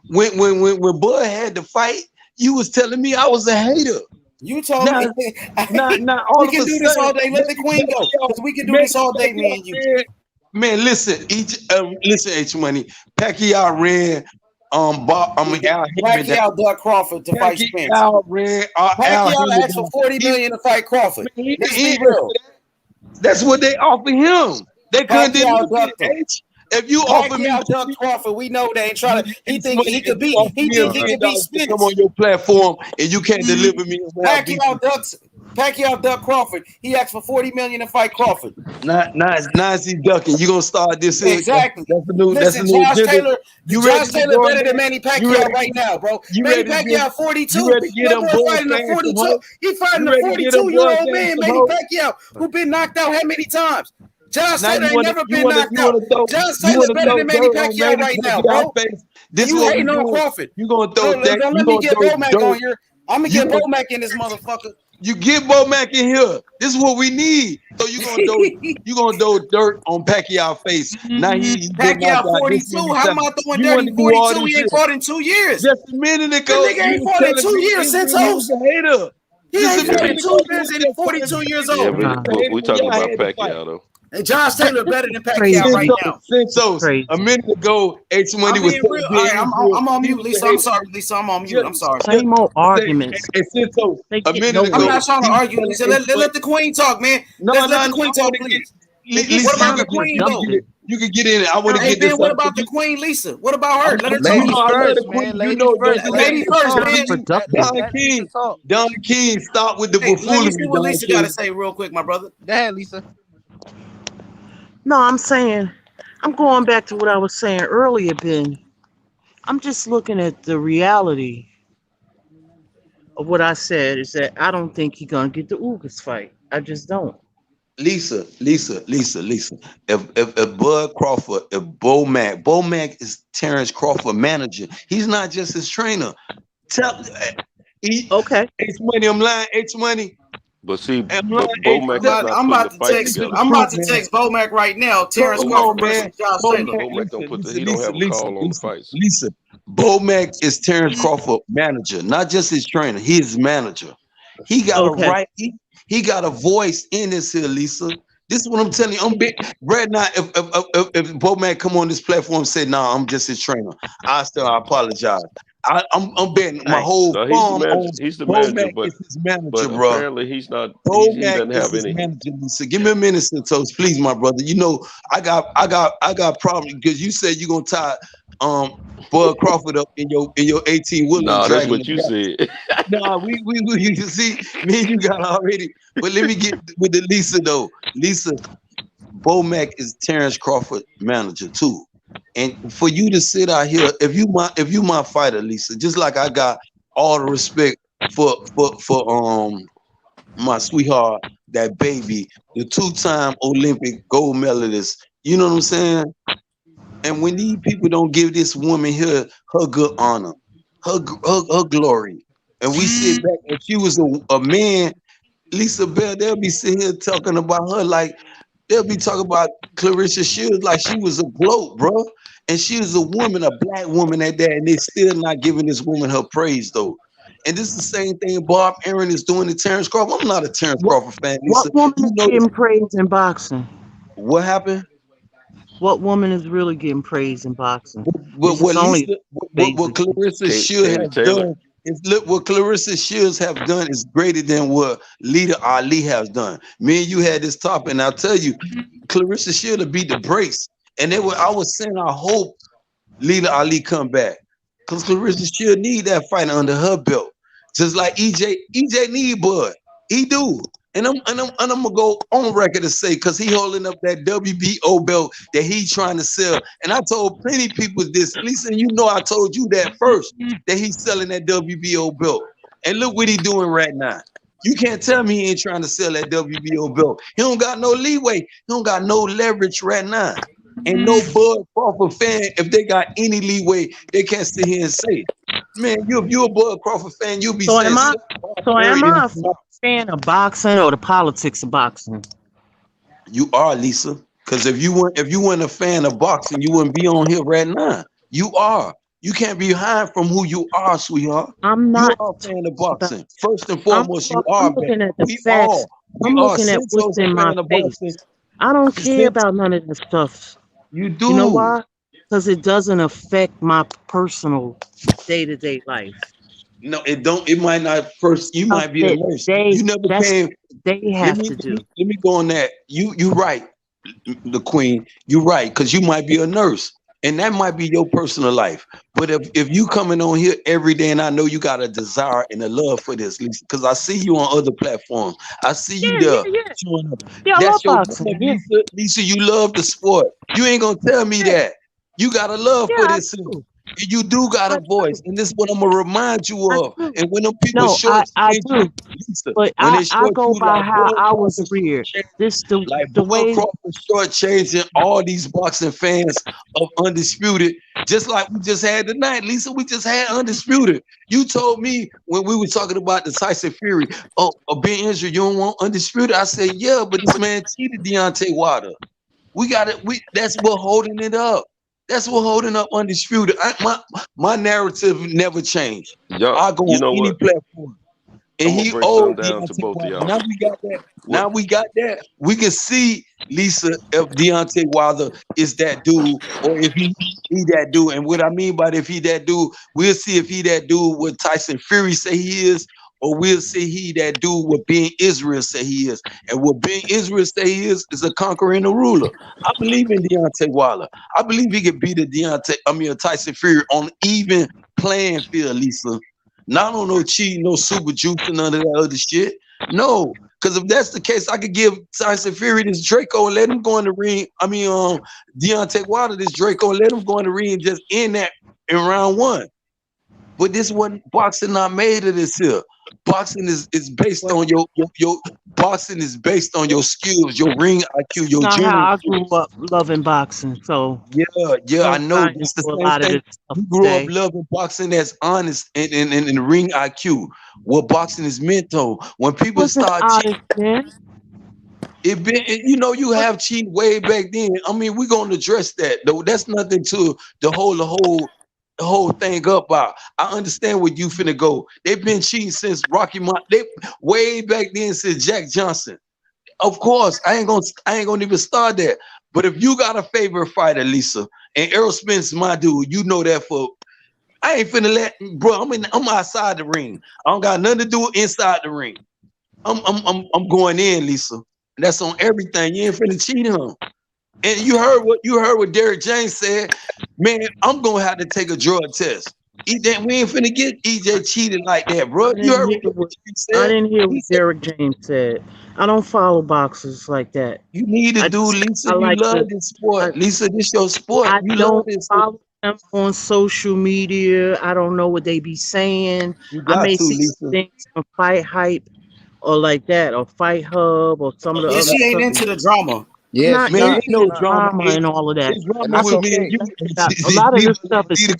when Bud had the fight, you was telling me I was a hater. You told me. We can do this all day. Let the queen go. Because we can do this all day, me and you. Man, listen, H Money. Pacquiao ran Pacquiao ducked Crawford to fight Spence. Pacquiao asked for $40 million to fight Crawford. Let's be real. That's what they offered him. They couldn't do it. If you offer me ducked Crawford, we know they ain't trying to. He think he could beat. He think he could beat Spence. Come on your platform and you can't deliver me. Pacquiao ducked Crawford. He asked for $40 million to fight Crawford. Now is he ducking? You gonna start this? Exactly. That's the new. Listen, Josh Taylor. Josh Taylor better than Manny Pacquiao right now, bro. Manny Pacquiao 42. Fighting a 42. He fighting a 42-year-old man, Manny Pacquiao, who been knocked out how many times? Josh Taylor ain't never been knocked out. Josh Taylor better than Manny Pacquiao right now, bro. You hating on Crawford. You gonna throw that? Don't let me get Bomac on here. I'm gonna get Bomac in this motherfucker. You get Bomac in here. This is what we need. So you gonna throw dirt on Pacquiao face. Now he Pacquiao 42. How am I throwing dirt in 42? He ain't fought in 2 years. Just a minute ago. The nigga ain't fought in 2 years since host. Hater. He ain't fought in 2 years and he's 42 years old. Yeah, we talking about Pacquiao though. And Josh Taylor better than Pacquiao right now. So a minute ago, H Money was. I'm on mute, Lisa. I'm sorry, Lisa. I'm on mute. I'm sorry. Same old arguments. A minute ago. I'm not trying to argue, Lisa. Let the queen talk, man. Let the queen talk, please. What about the queen though? You can get in it. I want to Hey get Ben, this what up. about the Queen Lisa? What about her? Let her You talk. know, I love the Queen. You know, Lady first, man. Don King. Don King, stop with the Hey, let me buffoonery, see what Don Lisa got King. to say real quick, my brother. Go ahead, Lisa. No, I'm saying, I'm going back to what I was saying earlier, Ben. I'm just looking at the reality of what I said is that I don't think he's gonna get the Ugas fight. I just don't. Lisa. If Bud Crawford, if Bo Mac is Terrence Crawford manager. He's not just his trainer. Okay. H Money, I'm lying. H Money. But see, I'm but lying. Bomac is not I'm putting about the to fight text. together. I'm about to text Bomac right now. Terrence Come Crawford on, versus man. Josh Bo Taylor. Mac, Bomac don't put the, he don't have a call on the fights. Lisa. Bo Mac is Terrence Crawford manager, not just his trainer. He is manager. He got a right. He got a voice in this here, Lisa. This is what I'm telling you. I'm big right now. If Bo Mac come on this platform and say, "Nah, I'm just his trainer," I apologize. I'm betting my whole No, farm on he's the Bo manager, Mac is his but manager, bro. apparently he's not. Bo He Mac doesn't is have his any. manager, Lisa. Give me a minute, Santos, please, my brother. You know, I got problems because you said you're gonna tie Bud Crawford up in your 18 wheeler and Nah, that's drag him what to you death. said. Nah, we you see, me and you got already. But let me get with the Lisa though. Lisa, Bo Mac is Terrence Crawford manager too. And for you to sit out here, if you my fighter, Lisa, just like I got all the respect for my sweetheart, that baby, the two-time Olympic gold medalist. You know what I'm saying? And when these people don't give this woman here her good honor, her glory, and we sit back, if she was a man, Lisa Bell, they'll be sitting here talking about her like they'll be talking about Clarissa Shields like she was a bloke, bro. And she was a woman, a black woman at that, and they still not giving this woman her praise though. And this is the same thing Bob Aaron is doing to Terrence Crawford. I'm not a Terrence Crawford fan, Lisa. What woman You is know getting praised in boxing? what happened? What woman is really getting praised in boxing? What, It's just what only Lisa, what Clarissa should Katie have Taylor. done is look what Clarissa Shields have done is greater than what Lita Ali has done. Me and you had this topic, and I'll tell you, Clarissa Shields beat the brakes. And I was saying I hope Lita Ali come back. Because Clarissa Shields need that fight under her belt. Just like EJ need Bud. He do. And I'm gonna go on record to say, because he holding up that WBO belt that he trying to sell. And I told plenty of people this. Lisa, you know I told you that first, that he's selling that WBO belt. And look what he doing right now. You can't tell me he ain't trying to sell that WBO belt. He don't got no leeway. He don't got no leverage right now. And no Bud Crawford fan, if they got any leeway, they can't sit here and say, man, if you're a Bud Crawford fan, you'll be So saying, am I a fan of boxing or the politics of boxing? you are, Lisa. Because if you weren't a fan of boxing, you wouldn't be on here right now. You are. You can't be hiding from who you are, sweetheart. I'm not. You are a fan of boxing. First and foremost, you I'm are. looking at the We facts. are. We I'm are. looking at what's Santos a in my fan of face. boxing. I don't care about none of this stuff. You do. You know why? Because it doesn't affect my personal day-to-day life. No, it don't. It might not. First, you might be a nurse. You never came. They have to do. Let me go on that. You right, the queen. You right, because you might be a nurse, and that might be your personal life. But if you coming on here every day, and I know you got a desire and a love for this, Lisa, because I see you on other platforms. I see you there. Showing up. Yeah, I That's love your boxing. love, Lisa. Lisa, you love the sport. You ain't gonna tell me that. You got a love for this. And you do got a voice, and this is what I'm gonna remind you of. And when them people I do. Lisa, But when they I short go you by like how Bud I was Crawford reared. This the Bud way. Crawford shortchanging all these boxing fans of Undisputed, just like we just had tonight. Lisa, we just had Undisputed. You told me when we were talking about the Tyson Fury, Ben Israel, you don't want Undisputed. I said, yeah, but this man cheated Deontay Wilder. We got it. That's what holding it up. That's what holding up Undisputed. My narrative never changed. I go You on know any what? platform. And I'm gonna he break owed something down to Deontay both of Wilder. y'all. Now we got that. Now we got that. We can see, Lisa, if Deontay Wilder is that dude, or if he that dude. And what I mean by if he that dude, we'll see if he that dude what Tyson Fury say he is, or we'll say he that do what being Israel say he is. And what being Israel say he is a conqueror and a ruler. I believe in Deontay Wilder. I believe he could beat a Tyson Fury on even playing field, Lisa. Not on no cheating, no super juice, and none of that other shit. No, because if that's the case, I could give Tyson Fury this Draco and let him go in the ring. Deontay Wilder this Draco and let him go in the ring and just end that in round one. But this wasn't boxing not made of this here. Boxing is based on your boxing is based on your skills, your ring IQ, your Not general. how I grew up loving boxing. So I know it's the same thing. You grew up loving boxing that's honest and ring IQ. What boxing is meant though. When people start cheating, you have cheating way back then. I mean, we're gonna address that though. That's nothing to the whole thing up about. I understand where you finna go. They've been cheating since Rocky Mountain. They way back then since Jack Johnson. Of course, I ain't gonna even start that. But if you got a favorite fighter, Lisa, and Errol Spence, my dude, you know that for. I ain't finna let, bro. I'm outside the ring. I don't got nothing to do inside the ring. I'm going in, Lisa. And that's on everything. You ain't finna cheat him. And you heard what Derrick James said. Man, I'm gonna have to take a drug test. We ain't finna get EJ cheated like that, bro. You heard what he said? I didn't hear what Derrick James said. I don't follow boxers like that. You need to do, Lisa. You love this sport. Lisa, this your sport. I You don't love this follow them on social media. I don't know what they be saying. I may see things on Fight Hype or like that, or Fight Hub, or some of the other she ain't stuff. into the drama. Yeah, man, ain't no drama and all of that. Drama with me. A lot of this stuff is.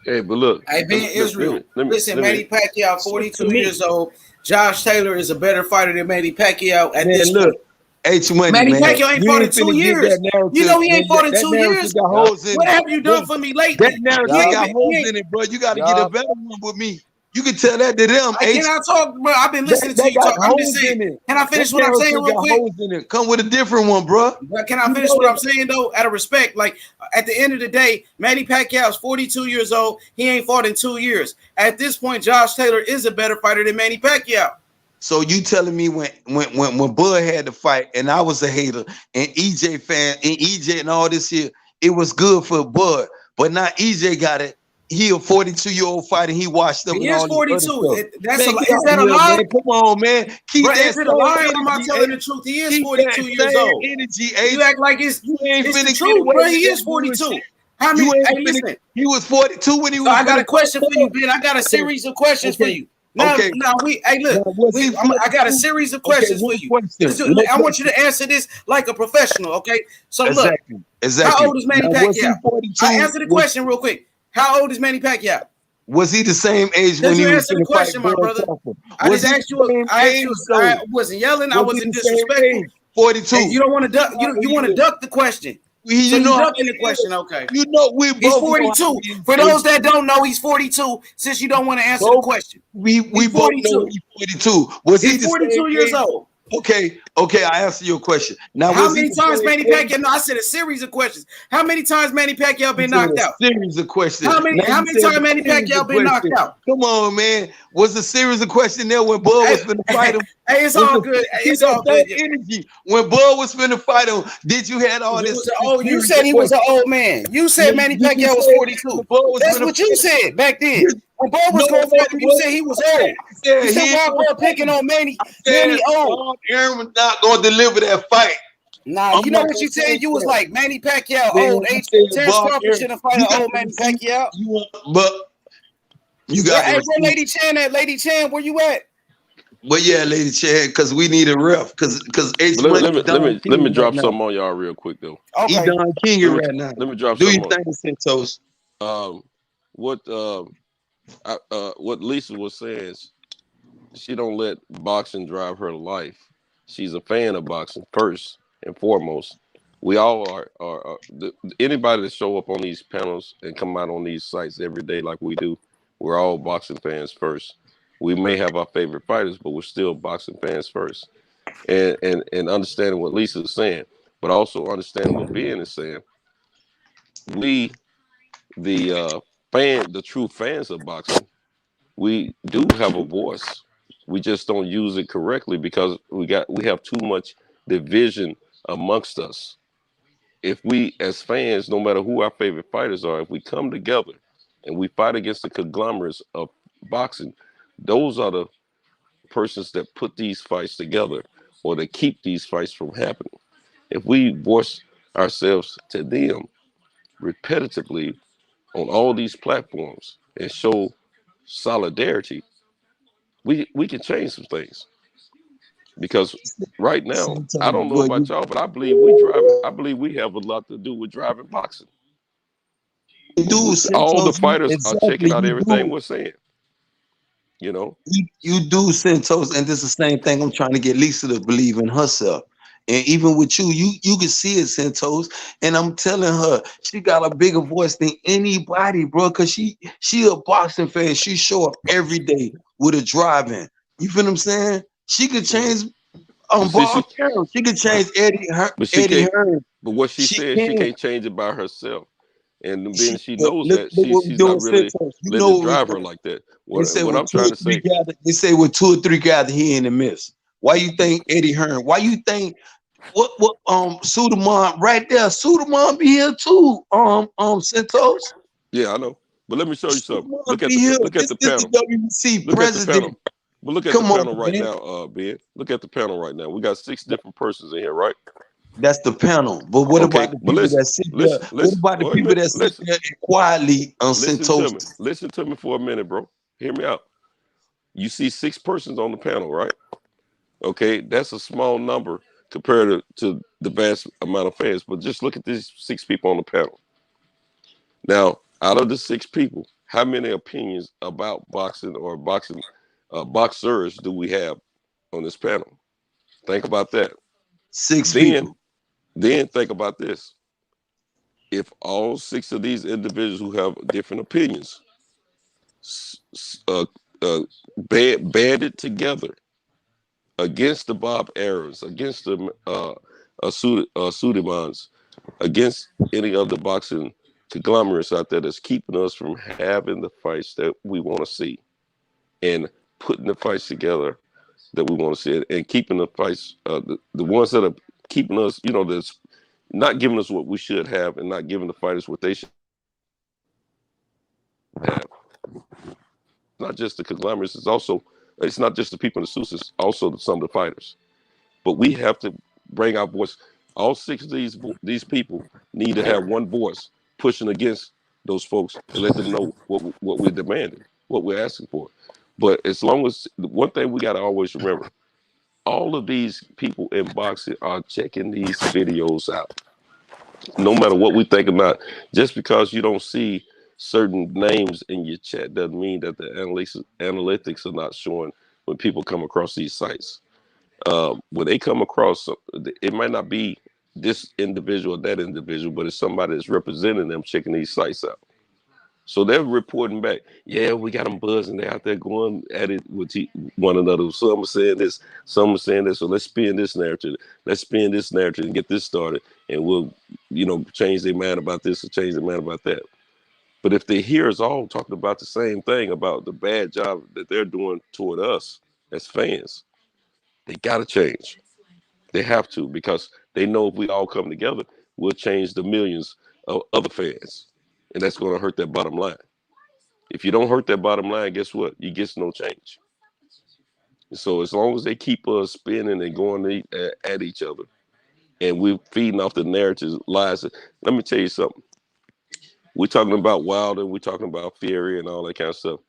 Hey, but look. Hey, being Israel. Listen, Manny Pacquiao, 42 years old. Josh Taylor is a better fighter than Manny Pacquiao at this point. Manny Pacquiao ain't fought in 2 years. You know he ain't fought in 2 years. What have you done for me lately? That narrative got holes in it, bro. You got to get a better one with me. You can tell that to them. Can I talk, bro? I've been listening to you talk. I'm just saying. Can I finish what I'm saying real quick? Come with a different one, bro. But can I finish what I'm saying though? Out of respect, like at the end of the day, Manny Pacquiao is 42 years old. He ain't fought in 2 years. At this point, Josh Taylor is a better fighter than Manny Pacquiao. So you telling me when Bud had to fight and I was a hater and EJ fan and EJ and all this here, it was good for Bud, but now EJ got it. He a 42-year-old fighter. He washed up. He is 42. Is that a lie? Man. Come on, man. Keep bro, that is it a lie or am I telling the truth? He is 42 years old. You act like it's the truth, bro. He is 42. How many? Hey, listen. He was 42 when he was. I got a question for you, Ben. I got a series of questions for you. Now, hey, look, I got a series of questions for you. I want you to answer this like a professional, okay? So look, how old is Manny Pacquiao? Answer the question real quick. How old is Manny Pacquiao? Was he the same age when he was answer the question, my brother? I just asked you. I wasn't yelling. I wasn't disrespectful. 42. Hey, you don't want to duck. You want to duck the question. You know, ducking the question. Okay. You know, he's 42. For those that don't know, he's 42. Since you don't want to answer the question, we both know he's 42. Was he 42 years old? Okay, I answer your question. Now, how many times Manny Pacquiao? No, I said a series of questions. How many times Manny Pacquiao been knocked out? Series of questions. How many times Manny Pacquiao been knocked out? Come on, man. Was a series of questions there when Bud was finna fight him? Hey, it's all good. It's all good. Energy. When Bud was finna fight him, did you had all this? Oh, you said he was an old man. You said Manny Pacquiao was 42. That's what you said back then. When Bud was going for him, you said he was old. You said why Bud picking on Manny? Manny old. Aaron was not going to deliver that fight. Nah, you know what you said? You was like Manny Pacquiao old. Terrence Crawford should have fought an old Manny Pacquiao. But you got. Hey, where Lady Chan at? Lady Chan, where you at? Well, yeah, Lady Chan, because we need a ref. Because let me drop something on y'all real quick though. Okay. He Don King right now. Let me drop. Do you think Santos? What Lisa was saying is she don't let boxing drive her life. She's a fan of boxing first and foremost. We all are anybody that show up on these panels and come out on these sites every day like we do, we're all boxing fans first. We may have our favorite fighters, but we're still boxing fans first. And understanding what Lisa is saying, but also understanding what Ben is saying. We, the true fans of boxing, we do have a voice. We just don't use it correctly because we have too much division amongst us. If we as fans, no matter who our favorite fighters are, if we come together and we fight against the conglomerates of boxing, those are the persons that put these fights together or that keep these fights from happening. If we voice ourselves to them repetitively on all these platforms and show solidarity, we can change some things. Because right now, I don't know about y'all, but I believe we have a lot to do with driving boxing. All the fighters are checking out everything we're saying. You know, you do, Santos, and this is the same thing I'm trying to get Lisa to believe in herself. And even with you can see it, Santos. And I'm telling her she got a bigger voice than anybody, bro. Cause she a boxing fan. She show up every day with a drive-in. You feel what I'm saying? She could change Bob Carroll. She could change Eddie Hearn. But what she said, she can't change it by herself. And then she knows that she's not really letting it drive her like that. What I'm trying to say, they say with 2 or 3 gather, he ain't a miss. Why you think Eddie Hearn? Why you think what Suleiman right there? Suleiman be here too. Santos. Yeah, I know. But let me show you something. Look at the panel. WBC president. But look at the panel right now, Ben. Look at the panel right now. We got 6 different persons in here, right? That's the panel. But what about the people that sit there? What about the people that sit there and quietly on Santos? Listen to me for a minute, bro. Hear me out. You see 6 persons on the panel, right? Okay, that's a small number compared to the vast amount of fans. But just look at these 6 people on the panel. Now, out of the 6 people, how many opinions about boxing or boxers do we have on this panel? Think about that. 6 people. Then think about this. If all 6 of these individuals who have different opinions banded together against the Bob Arrows, against the Suleimans, against any of the boxing conglomerates out there that's keeping us from having the fights that we want to see and putting the fights together that we want to see and keeping the fights, the ones that are keeping us, that's not giving us what we should have and not giving the fighters what they should have. Not just the conglomerates, it's not just the people in the suits, it's also some of the fighters. But we have to bring our voice. All 6 of these people need to have one voice pushing against those folks and let them know what we're demanding, what we're asking for. But as long as, one thing we got to always remember, all of these people in boxing are checking these videos out. No matter what we think about, just because you don't see certain names in your chat doesn't mean that the analytics are not showing when people come across these sites. When they come across, it might not be this individual or that individual, but it's somebody that's representing them checking these sites out. So they're reporting back, yeah, we got them buzzing. They're out there going at it with one another. Some are saying this, some are saying this. So let's spin this narrative. Let's spin this narrative and get this started. And we'll, change their mind about this or change their mind about that. But if they hear us all talking about the same thing, about the bad job that they're doing toward us as fans, they got to change. They have to, because they know if we all come together, we'll change the millions of other fans. And that's going to hurt that bottom line. If you don't hurt that bottom line, guess what? You get no change. So as long as they keep us spinning and going at each other, and we're feeding off the narratives, lies. Let me tell you something. We're talking about Wilder, we're talking about Fury and all that kind of stuff.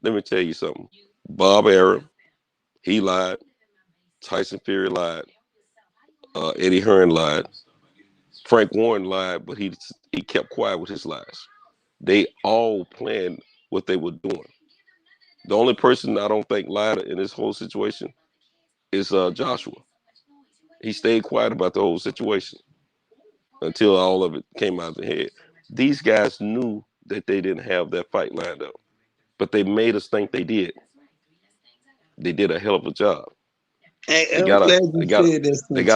Let me tell you something. Bob Arum, he lied. Tyson Fury lied. Eddie Hearn lied. Frank Warren lied, but he kept quiet with his lies. They all planned what they were doing. The only person I don't think lied in this whole situation is Joshua. He stayed quiet about the whole situation until all of it came out of the head. These guys knew that they didn't have that fight lined up, but they made us think they did. They did a hell of a job. They got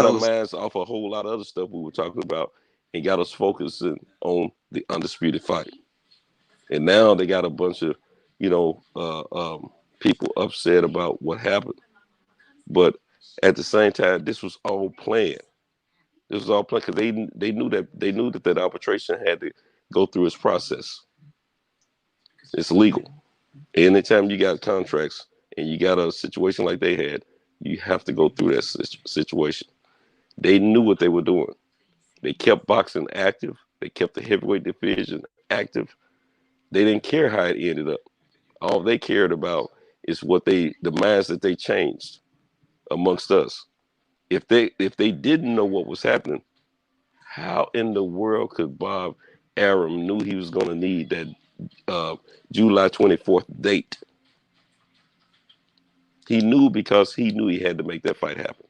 our minds off a whole lot of other stuff we were talking about and got us focusing on the undisputed fight. And now they got a bunch of, people upset about what happened. But at the same time, this was all planned. This was all planned because they knew that arbitration had to go through its process. It's legal. Anytime you got contracts and you got a situation like they had, you have to go through that situation. They knew what they were doing. They kept boxing active. They kept the heavyweight division active. They didn't care how it ended up. All they cared about is the minds that they changed amongst us. If they didn't know what was happening, how in the world could Bob Arum knew he was going to need that July 24th date? He knew because he knew he had to make that fight happen.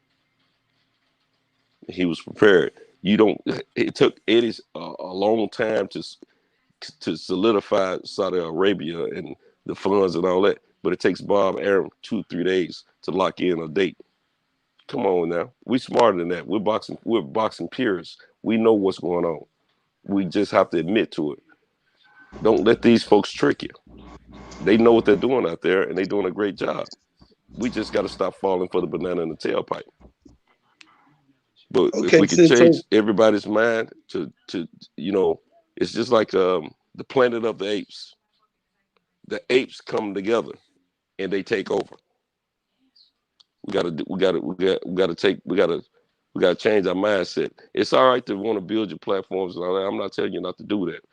He was prepared. It took Eddie a long time to solidify Saudi Arabia and the funds and all that, but it takes Bob Arum 2-3 days to lock in a date. Come on now, we smarter than that. We're boxing peers. We know what's going on. We just have to admit to it. Don't let these folks trick you. They know what they're doing out there, and they're doing a great job. We just got to stop falling for the banana in the tailpipe. But if we can change everybody's mind to it's just like the Planet of the Apes. The apes come together and they take over. We gotta change our mindset. It's all right to want to build your platforms and all that. I'm not telling you not to do that.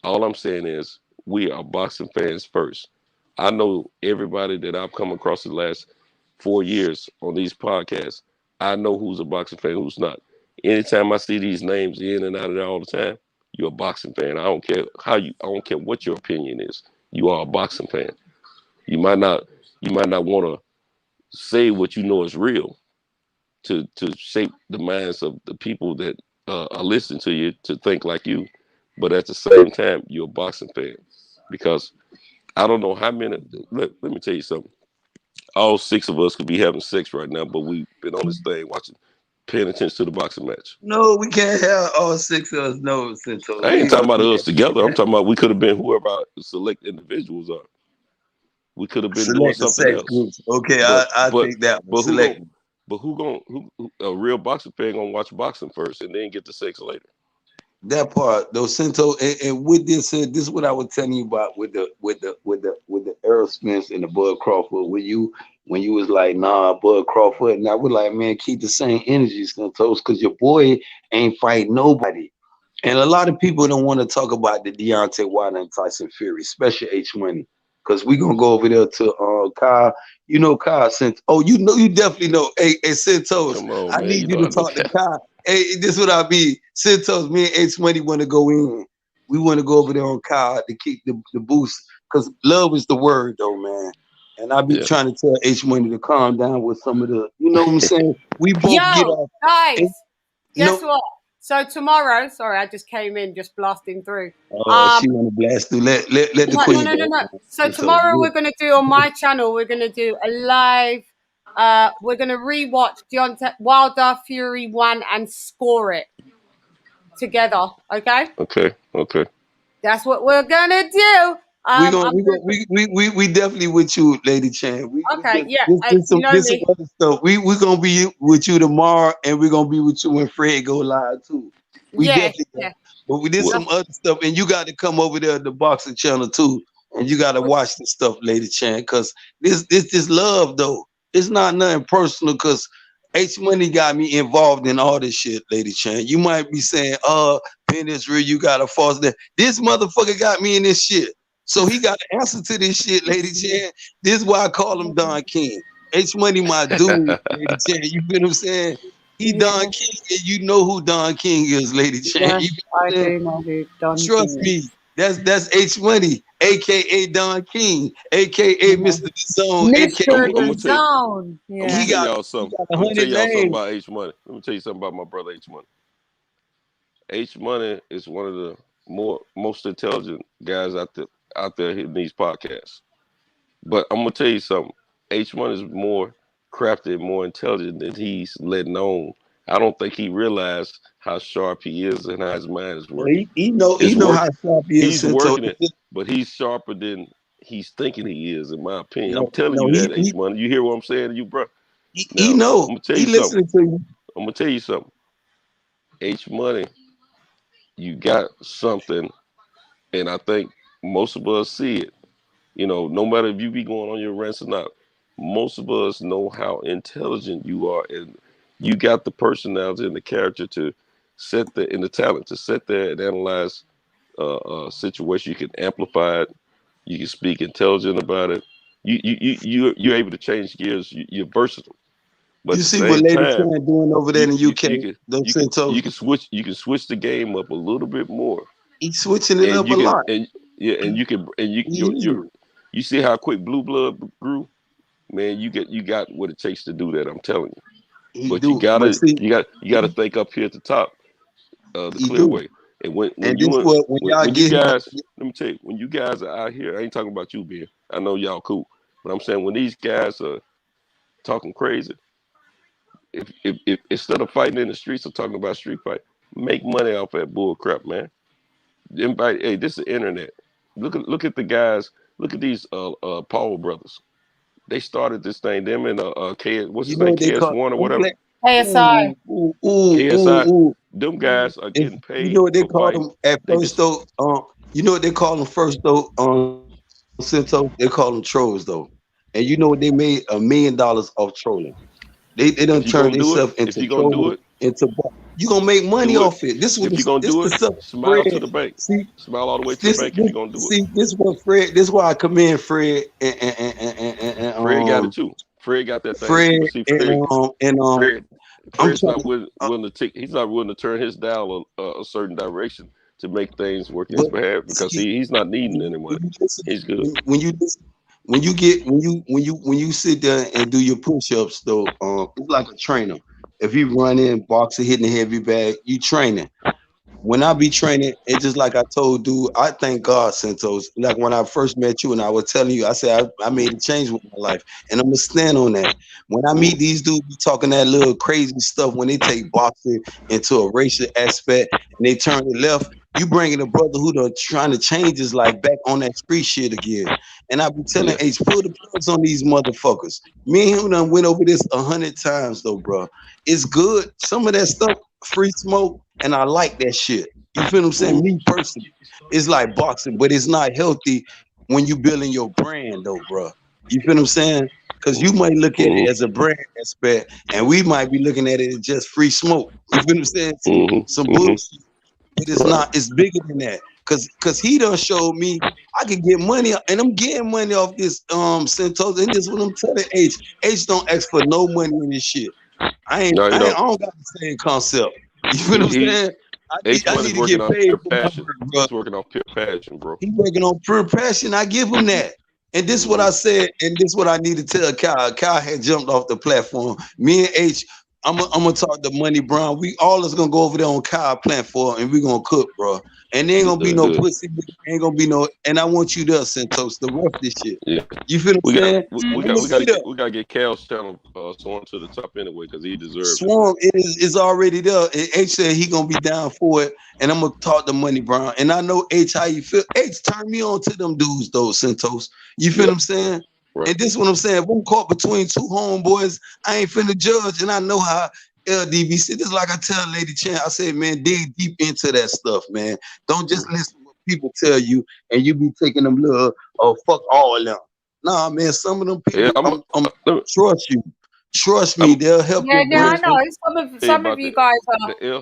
All I'm saying is we are boxing fans first. I know everybody that I've come across the last 4 years on these podcasts. I know who's a boxing fan, who's not. Anytime I see these names in and out of there all the time, you're a boxing fan. I don't care what your opinion is. You are a boxing fan. You might not want to say what you know is real to shape the minds of the people that are listening to you to think like you. But at the same time, you're a boxing fan. Because I don't know how many, let me tell you something. All 6 of us could be having sex right now, but we've been on this thing paying attention to the boxing match. No, we can't have all 6 of us. No, Cinto. I ain't talking about us together. I'm talking about we could have been whoever our select individuals are. We could have been doing something else. Groups. Okay, I think that. But who a real boxing fan gonna watch boxing first and then get the sex later? That part, though, Cinto, and with this is what I was telling you about with the Errol Spence and the Bud Crawford. When you was like, nah, Bud Crawford, and I was like, man, keep the same energy, Cintos, because your boy ain't fighting nobody. And a lot of people don't want to talk about the Deontay Wilder and Tyson Fury, especially H Money, because we gonna go over there to Kyle. You know Kyle since you definitely know. Hey Cintos, I need you to talk to Kyle. Hey, this is what I mean. Cintos, me and H Money want to go in. We want to go over there on Kyle to keep the boost, because love is the word, though, man. And I be trying to tell H Money to calm down with some of the, you know what I'm saying? We both get off. Guys, guess what? So tomorrow, sorry, I just came in, just blasting through. She want to blast through. Let the queen. No. So tomorrow we're gonna do on my channel. We're gonna do a live. We're gonna rewatch Deontay Wilder Fury 1 and score it together. Okay. Okay. That's what we're gonna do. We definitely with you, Lady Chan. This some other stuff. We gonna be with you tomorrow, and we're gonna be with you when Fred go live too. But we did some other stuff, and you got to come over there to the boxing channel too, and you got to watch this stuff, Lady Chan, because this love though. It's not nothing personal, because H Money got me involved in all this shit, Lady Chan. You might be saying, Ben Israel, you got a false there. This motherfucker got me in this shit. So he got an answer to this shit, Lady Chan. This is why I call him Don King. H Money, my dude, Lady Chan. You feel what I'm saying? He Don King, and you know who Don King is, Lady Chan. Yes, I do know who Don Trust King me. is. That's H Money, aka Don King, aka Mr. Zone, Mr. Zone. I'm gonna tell y'all something. I'm gonna tell y'all something about H Money. Let me tell you something about my brother H Money. H Money is one of the most intelligent guys out there hitting these podcasts. But I'm gonna tell you something. H Money is more crafted, more intelligent than he's letting on. I don't think he realized how sharp he is and how his mind is working. He know how sharp he is. He's working it, but he's sharper than he's thinking he is, in my opinion. I'm No, telling no, you that, H Money. You hear what I'm saying to you, bro? he Now, know. I'm gonna tell He you something. listening to you. I'm gonna tell you something. H Money, you got something, and I think most of us see it. You know, no matter if you be going on your rants or not, most of us know how intelligent you are, and you got the personality and the character to sit there, and the talent to sit there and analyze a situation. You can amplify it. You can speak intelligent about it. You're able to change gears. You're versatile. But You at the see what same Lady time, Chan doing over there in the UK? Those you Santos, can switch the game up a little bit more, he's switching it and up a you can lot. and yeah, and you can and you He is. you see how quick Blue Blood grew, man. You got what it takes to do that. I'm telling you. He But you do. But gotta see, you gotta think up here at the top, the he clear do. way. And when And you this what when y'all when you get him, guys, let me tell you, when you guys are out here, I ain't talking about you, Ben. I know y'all cool, but I'm saying when these guys are talking crazy, if instead of fighting in the streets or talking about street fight, make money off that bull crap, man. Invite, hey, this is the internet. Look at the guys. Look at these Paul brothers. They started this thing. Them and what's you his know name, what they call. KS One or I'm whatever. glad. KSI. Ooh, ooh, ooh, ooh, KSI. ooh. Them guys are If getting you know paid what they for call fighting. them at They first just though, you know what they call them first though, Santos, they call them trolls though. And you know what they made $1 million off trolling. They if done you turned gonna do it, themselves if into you gonna do trolls, it, into you gonna make money do it. off it. This what If you're gonna this do the it, stuff smile to Fred. the bank. See, Smile all the way to the bank if you're gonna do it. see this what Fred. This why I commend Fred and Fred got it too. Fred got that thing Fred too. But see, Fred, I'm Fred's trying not willing to take. He's not willing to turn his dial a certain direction to make things work in his but behalf because see, he's not needing any when money. you listen, He's good. when you listen, when you sit there and do your push-ups though, it's like a trainer. If you running, boxing, hitting the heavy bag, you training. When I be training, it's just like I told dude, I thank God, Santos. Like when I first met you and I was telling you, I said I made a change with my life. And I'm gonna stand on that. When I meet these dudes be talking that little crazy stuff, when they take boxing into a racial aspect and they turn it left, you bringing a brother who done trying to change his life back on that street shit again. And I be telling Yeah. H, pull the plugs on these motherfuckers. Me and him done went over this 100 times though, bro. It's good. Some of that stuff, free smoke, and I like that shit. You feel what I'm saying? Me personally, it's like boxing, but it's not healthy when you building your brand though, bro. You feel what I'm saying? Because you might look at it as a brand aspect, and we might be looking at it as just free smoke. You feel what I'm saying? Some bullshit, but it's not. It's bigger than that. Cause he done showed me I can get money, and I'm getting money off this Santos. And this is what I'm telling H. H don't ask for no money in this shit. No, you I don't. don't got the same concept. You feel what I'm He saying? H I Money's need to working get off paid pure for my passion. work, bro. He's working off pure passion, bro. He working on pure passion. I give him that. And this is what I said, and this is what I need to tell Kyle. Kyle had jumped off the platform. Me and H, I'm gonna talk to Money Brown. We all is gonna go over there on Kyle platform and we gonna cook, bro. And there ain't gonna be no Good. pussy, ain't gonna be no. And I want you there, Santos, the ref this shit. Yeah. You feel what I'm saying? We I'm gonna be there. gotta get Cal's channel sworn to the top anyway because he deserves it. Swarm is already there. And H said he gonna be down for it, and I'm gonna talk to Money Brown. And I know H how you feel. H turn me on to them dudes though, Santos. You feel what I'm saying? Right. And this is what I'm saying. If I'm caught between two homeboys, I ain't finna judge. And I know how LDBC. This is like I tell Lady Chan. I said, man, dig deep into that stuff, man. Don't just listen to what people tell you, and you be taking them little fuck all of them. Nah, man. Some of them people, Yeah, trust you. Trust me, they'll help Yeah, your no, I brand. know.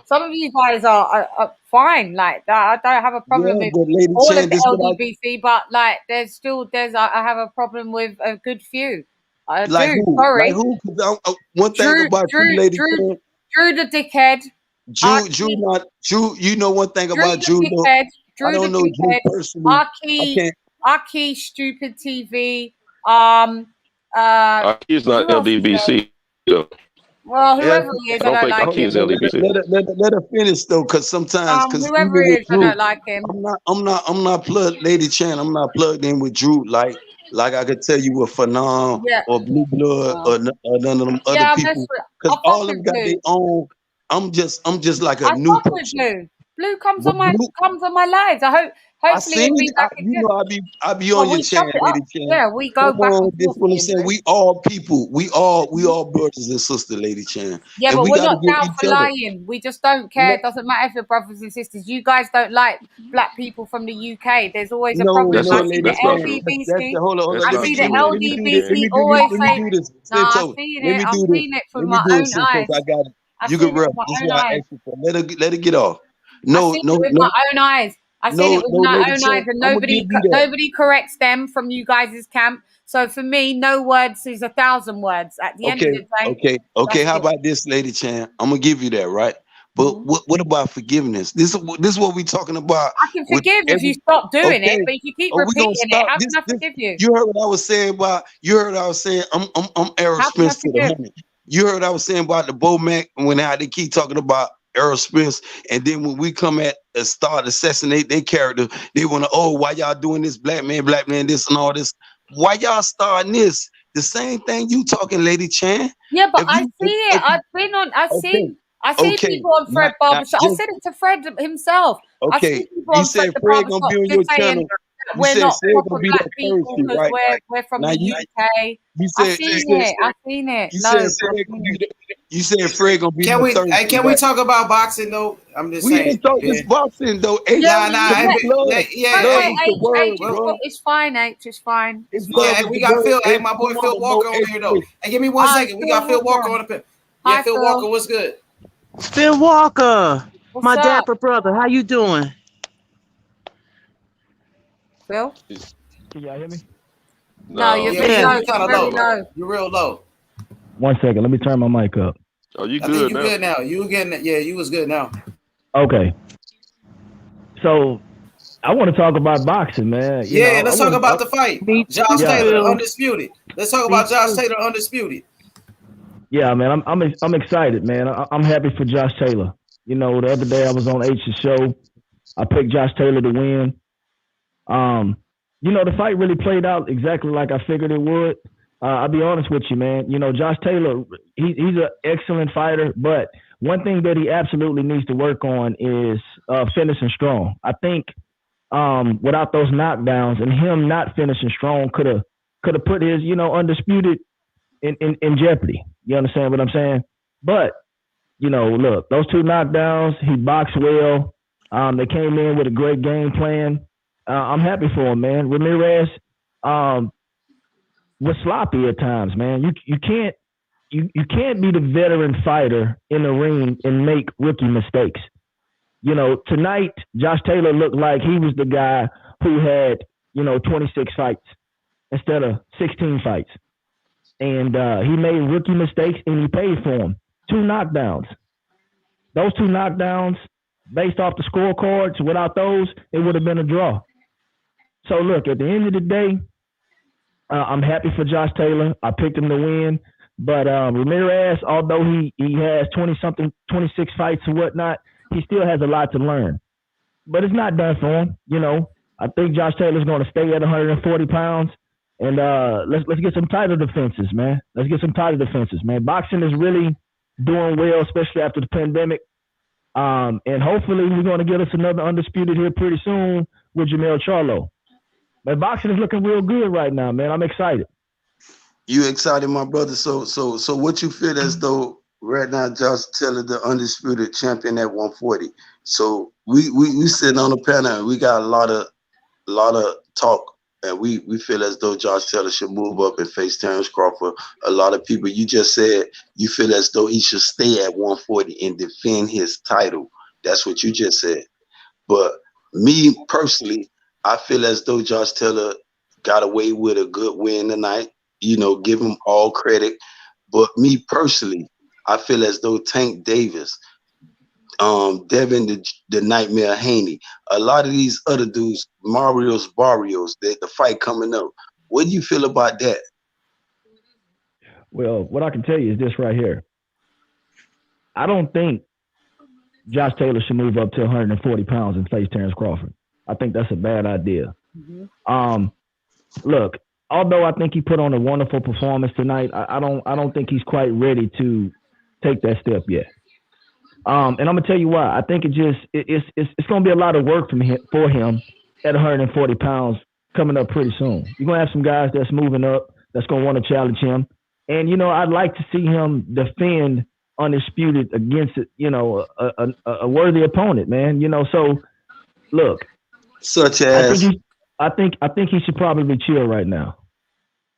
Some of you guys are fine. Like that, I don't have a problem Yeah, with but Lady all of Chan, the this what LGBC, but like I have a problem with a good few. I like do. who? Like Sorry, who? Because one thing Drew, about you, Drew, Lady Drew, Chan, Drew the dickhead. Drew. You know one thing Drew about the Drew, though. dickhead. I Drew the don't know Drew dickhead. personally. I can't. Aki, stupid TV. Um, He's not who else is there? LDBC. Though. Well, Yeah, whoever he is, I I don't don't think like Aki him. is LDBC. let her finish though, because sometimes, because even Whoever with it is, I Drew, don't like him. I'm not plugged, Lady Chan. I'm not plugged in with Drew like I could tell you with Fanon Yeah. or Blue Blood or none of them other Yeah, people, because I fuck all of them with got Blue. their own. I'm just like a I new fuck with person. Blue. Blue comes But on my lives. I Hopefully seen it'll be it. like a You good. know, I be on Well, your we chop channel, it Lady up. Chan. Yeah, we go Come back on, and this forth what I'm again, saying. Blue. We all people. We all brothers and sisters, Lady Chan. Yeah, And but we we're gotta not give down each for other. lying. We just don't care. It doesn't matter if you're brothers and sisters. You guys don't like black people from the UK. There's always a No, problem. I see Lady the not Chan. true. That's LGBC. the hold on. That's I Let me not see do the true, this. Lady LGBT Let always me say, do this. "No, Since I've so seen let it. me I've do this. seen it Let with me my do it own since eyes. I got it. I've You can seen it rep. with my This is own why I eyes. asked you for. Let it get off. I No, seen no, it with no, my own eyes. I seen it with no, my Lady own Chan. eyes, and I'm gonna give you that. nobody corrects them from you guys' camp. So for me, no words is 1,000 words. At the end of the day, Okay. that's How it. about this, Lady Chan? I'm gonna give you that, right? But what about forgiveness? This is what we talking about I can with forgive if you every. stop doing it, Okay. but if you keep Are we repeating gonna it, stop how this? can I forgive you? You heard what I was saying about. You heard what I was saying. I'm Errol How can I Spence to the forgive? honey. You heard what I was saying about the Bomac when they keep talking about Errol Spence, and then when we come at start assassinate their character, they want to, oh, why y'all doing this, black man, this and all this. Why y'all starting this? The same thing you talking, Lady Chan. Yeah, but If I you see it. if you I've been on. okay, I see okay, people on Fred not Barbershop. I just said it to Fred himself. I see okay. people You on Fred said the Fred gonna Barbershop be on just your saying channel. that You we're said not Fred gonna proper be black there people Thursday, because right? we're from Now the UK. you I've said seen it. I've seen it. you said Loads. I've Fred gonna seen be it. there. You said Fred gonna be Can there we? Hey, Thursday, can we right? talk about boxing though? I'm just We saying, ain't talk this Ben. boxing though. H, Yeah, Nah, nah. cause we, Hey, it's yeah, love. yeah. Love Hey, is the word, well, bro. It's fine, H. It's fine. It's It's yeah. love fine. Hey, is we the got word. Phil. Hey, H, my come boy on, Phil no Walker on here though. H. Hey, give me 1 second. We Phil got Phil Walker Walker. on the pin. Yeah, Hi, Phil Phil. Walker. What's good? Phil Walker, What's my up, dapper brother. How you doing? Phil? Can y'all hear me? No, you're No. Yeah, we very hear low. you kind You're of very low. low. You're real low. 1 second. Let me turn my mic up. Oh, you I think good you now? good now. You getting? Yeah, you was good now. Okay. So I want to talk about boxing, man. You know, Yeah, I let's talk want about to. the fight. Me too, Josh Yeah, Taylor, the Phil. undisputed. Let's talk Me about Josh too. Taylor, undisputed. yeah, man. I'm excited, man. I'm happy for Josh Taylor. You know, the other day I was on H's show. I picked Josh Taylor to win. You know, the fight really played out exactly like I figured it would. I'll be honest with you, man. You know, Josh Taylor, he's an excellent fighter, but one thing that he absolutely needs to work on is finishing strong. I think without those knockdowns and him not finishing strong could have put his, you know, undisputed in jeopardy. You understand what I'm saying? But, you know, look, those two knockdowns, he boxed well. They came in with a great game plan. I'm happy for him, man. Ramirez was sloppy at times, man. You can't be the veteran fighter in the ring and make rookie mistakes. You know, tonight Josh Taylor looked like he was the guy who had, you know, 26 fights instead of 16 fights. And he made rookie mistakes and he paid for them. 2 knockdowns. Those 2 knockdowns, based off the scorecards, without those, it would have been a draw. So look, at the end of the day, I'm happy for Josh Taylor. I picked him to win. But Ramirez, although he has 26 fights and whatnot, he still has a lot to learn. But it's not done for him. You know, I think Josh Taylor's going to stay at 140 pounds. And let's get some title defenses, man. Let's get some title defenses, man. Boxing is really doing well, especially after the pandemic. And hopefully we're going to get us another undisputed here pretty soon with Jermell Charlo. Man, boxing is looking real good right now, man. I'm excited. You excited, my brother? So what you feel as though right now Josh Taylor the undisputed champion at 140? So we sitting on the panel and we got a lot of talk, and we feel as though Josh Taylor should move up and face Terrence Crawford. A lot of people, you just said you feel as though he should stay at 140 and defend his title. That's what you just said. But me personally, I feel as though Josh Taylor got away with a good win tonight. You know, give him all credit. But me personally, I feel as though Tank Davis, Devin the Nightmare Haney, a lot of these other dudes, Barrios, the fight coming up. What do you feel about that? Well, what I can tell you is this right here. I don't think Josh Taylor should move up to 140 pounds and face Terrence Crawford. I think that's a bad idea. Look, although I think he put on a wonderful performance tonight, I don't think he's quite ready to take that step yet. And I'm gonna tell you why. I think it's gonna be a lot of work for him at 140 pounds coming up pretty soon. You're gonna have some guys that's moving up that's gonna want to challenge him, and I'd like to see him defend Undisputed against a worthy opponent, man. So look, such as I think he should probably chill right now.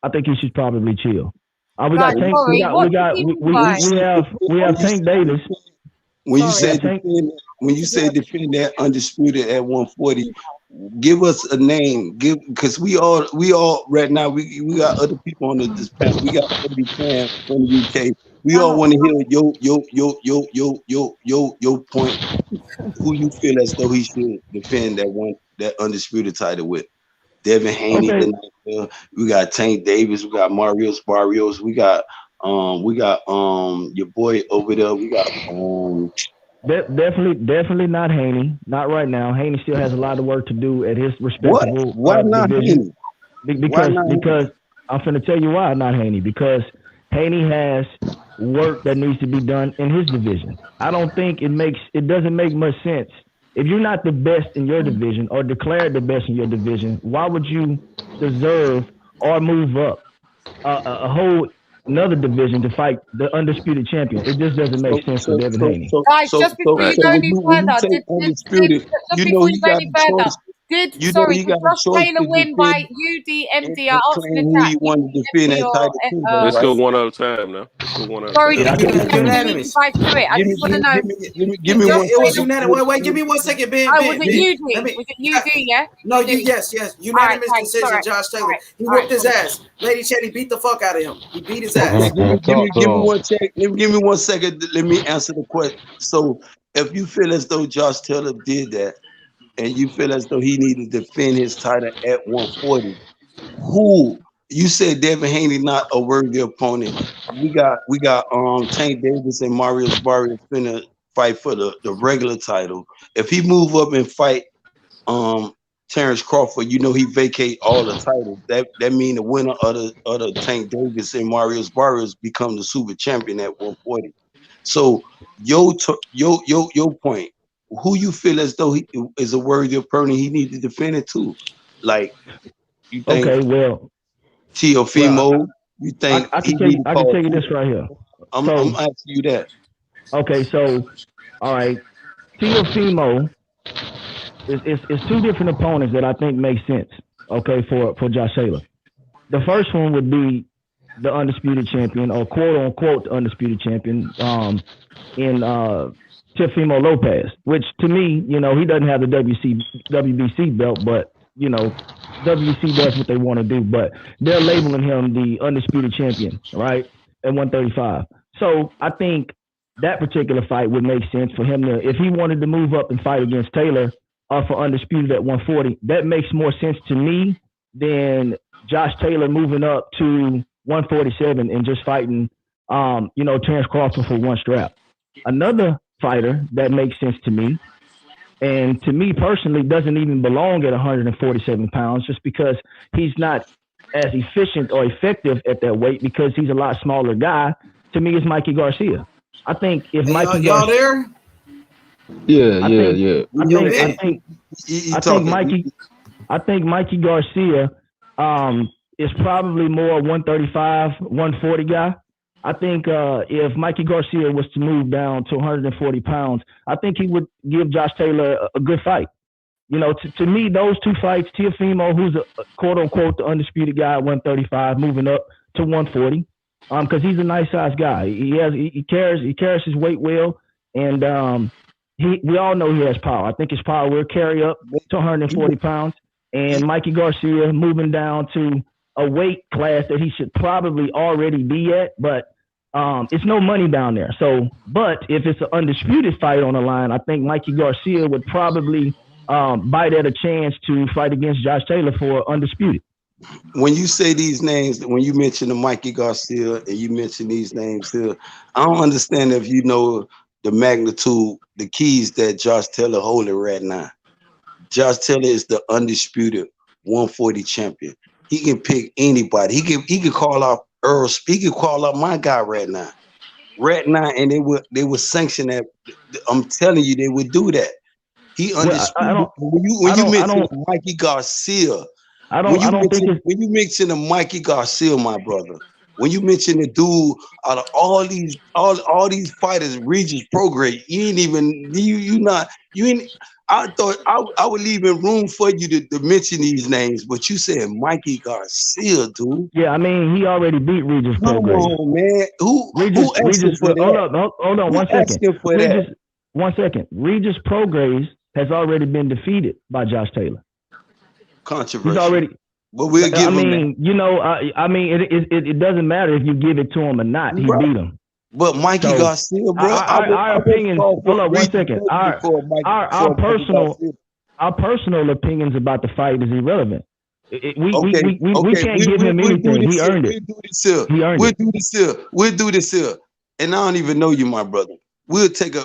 I think he should probably chill. We have Tank Davis. When you say defend that Undisputed at 140, give us a name. Because we all right now we got other people on this panel. We got other fans from the UK. We all want to hear your point. Who you feel as though he should defend that Undisputed title with? Devin Haney. Okay. We got Tank Davis. We got Barrios. We got your boy over there. We got definitely not Haney. Not right now. Haney still has a lot of work to do at his respectable Why not division. Haney? Because I'm finna tell you why not Haney. Because Haney has work that needs to be done in his division. I don't think it doesn't make much sense. If you're not the best in your division or declared the best in your division, why would you deserve or move up a whole another division to fight the Undisputed champion? It just doesn't make sense for Devin Haney. Guys, just before you go any further, did Josh Taylor win by UDMD? I asked in the chat. Let's go one at a time now. Sorry, I just want to know. Give me one. It was unanimous. Wait, give me 1 second, Ben. Was it UD? Was it UD? Yeah. No, yes. Unanimous decision. Josh Taylor. He whooped his ass. Lady Chetty beat the fuck out of him. He beat his ass. Give me 1 second. Give me 1 second. Let me answer the question. So, if you feel as though Josh Taylor did that, and you feel as though he needed to defend his title at 140, who you said Devin Haney not a worthy opponent? We got Tank Davis and Barrios finna fight for the regular title. If he move up and fight Terrence Crawford, he vacate all the titles. That mean the winner of the Tank Davis and Barrios become the super champion at 140. So your point. Who you feel as though he is a worthy opponent he needs to defend it to? Like, you think? Okay, well, Teofimo. You think? I can tell you this right here. I'm asking you that. Okay, so all right, Teofimo is two different opponents that I think make sense. Okay, for Josh Taylor. The first one would be the Undisputed champion, or quote unquote the Undisputed champion, in Teofimo Lopez, which to me, he doesn't have the WBC belt, but WBC does what they want to do. But they're labeling him the Undisputed champion, right, at 135. So I think that particular fight would make sense for him if he wanted to move up and fight against Taylor for Undisputed at 140. That makes more sense to me than Josh Taylor moving up to 147 and just fighting, Terrence Crawford for one strap. Another fighter that makes sense to me, and to me personally doesn't even belong at 147 pounds, just because he's not as efficient or effective at that weight because he's a lot smaller guy. To me, is Mikey Garcia. I think if Mikey y'all there? I think Mikey Garcia is probably more 135, 140 guy. I think if Mikey Garcia was to move down to 140 pounds, I think he would give Josh Taylor a good fight. To me, those two fights, Teofimo, who's a quote-unquote the Undisputed guy at 135, moving up to 140, because he's a nice-sized guy. He carries his weight well, and we all know he has power. I think his power will carry up to 140 pounds, and Mikey Garcia moving down to a weight class that he should probably already be at, but it's no money down there. So, but if it's an Undisputed fight on the line, I think Mikey Garcia would probably bite at a chance to fight against Josh Taylor for Undisputed. When you say these names, when you mention the Mikey Garcia and you mention these names here, I don't understand if you know the magnitude, the keys that Josh Taylor holding right now. Josh Taylor is the Undisputed 140 champion. He can pick anybody. He can call out Errol. He can call out my guy right now. right now, and they would sanction that. I'm telling you, they would do that. He undisputed. When you mention Mikey Garcia, when you mention a Mikey Garcia, my brother, when you mention the dude out of all these fighters, Regis Prograde, you ain't. I thought I would leave in room for you to mention these names, but you said Mikey Garcia, dude. Yeah, I mean, he already beat Regis Come Prograde. on, man. Who asking for that? Hold on, Who 1 second. asking for that? 1 second. Regis Prograde has already been defeated by Josh Taylor. Controversial. He's already. But we'll give him that. You know, it doesn't matter if you give it to him or not. He beat him. But Mikey Garcia, bro. Our opinions. Hold on 1 second. Our personal opinions about the fight is irrelevant. We can't give him anything. He earned it. We'll do this here. And I don't even know you, my brother. We'll take a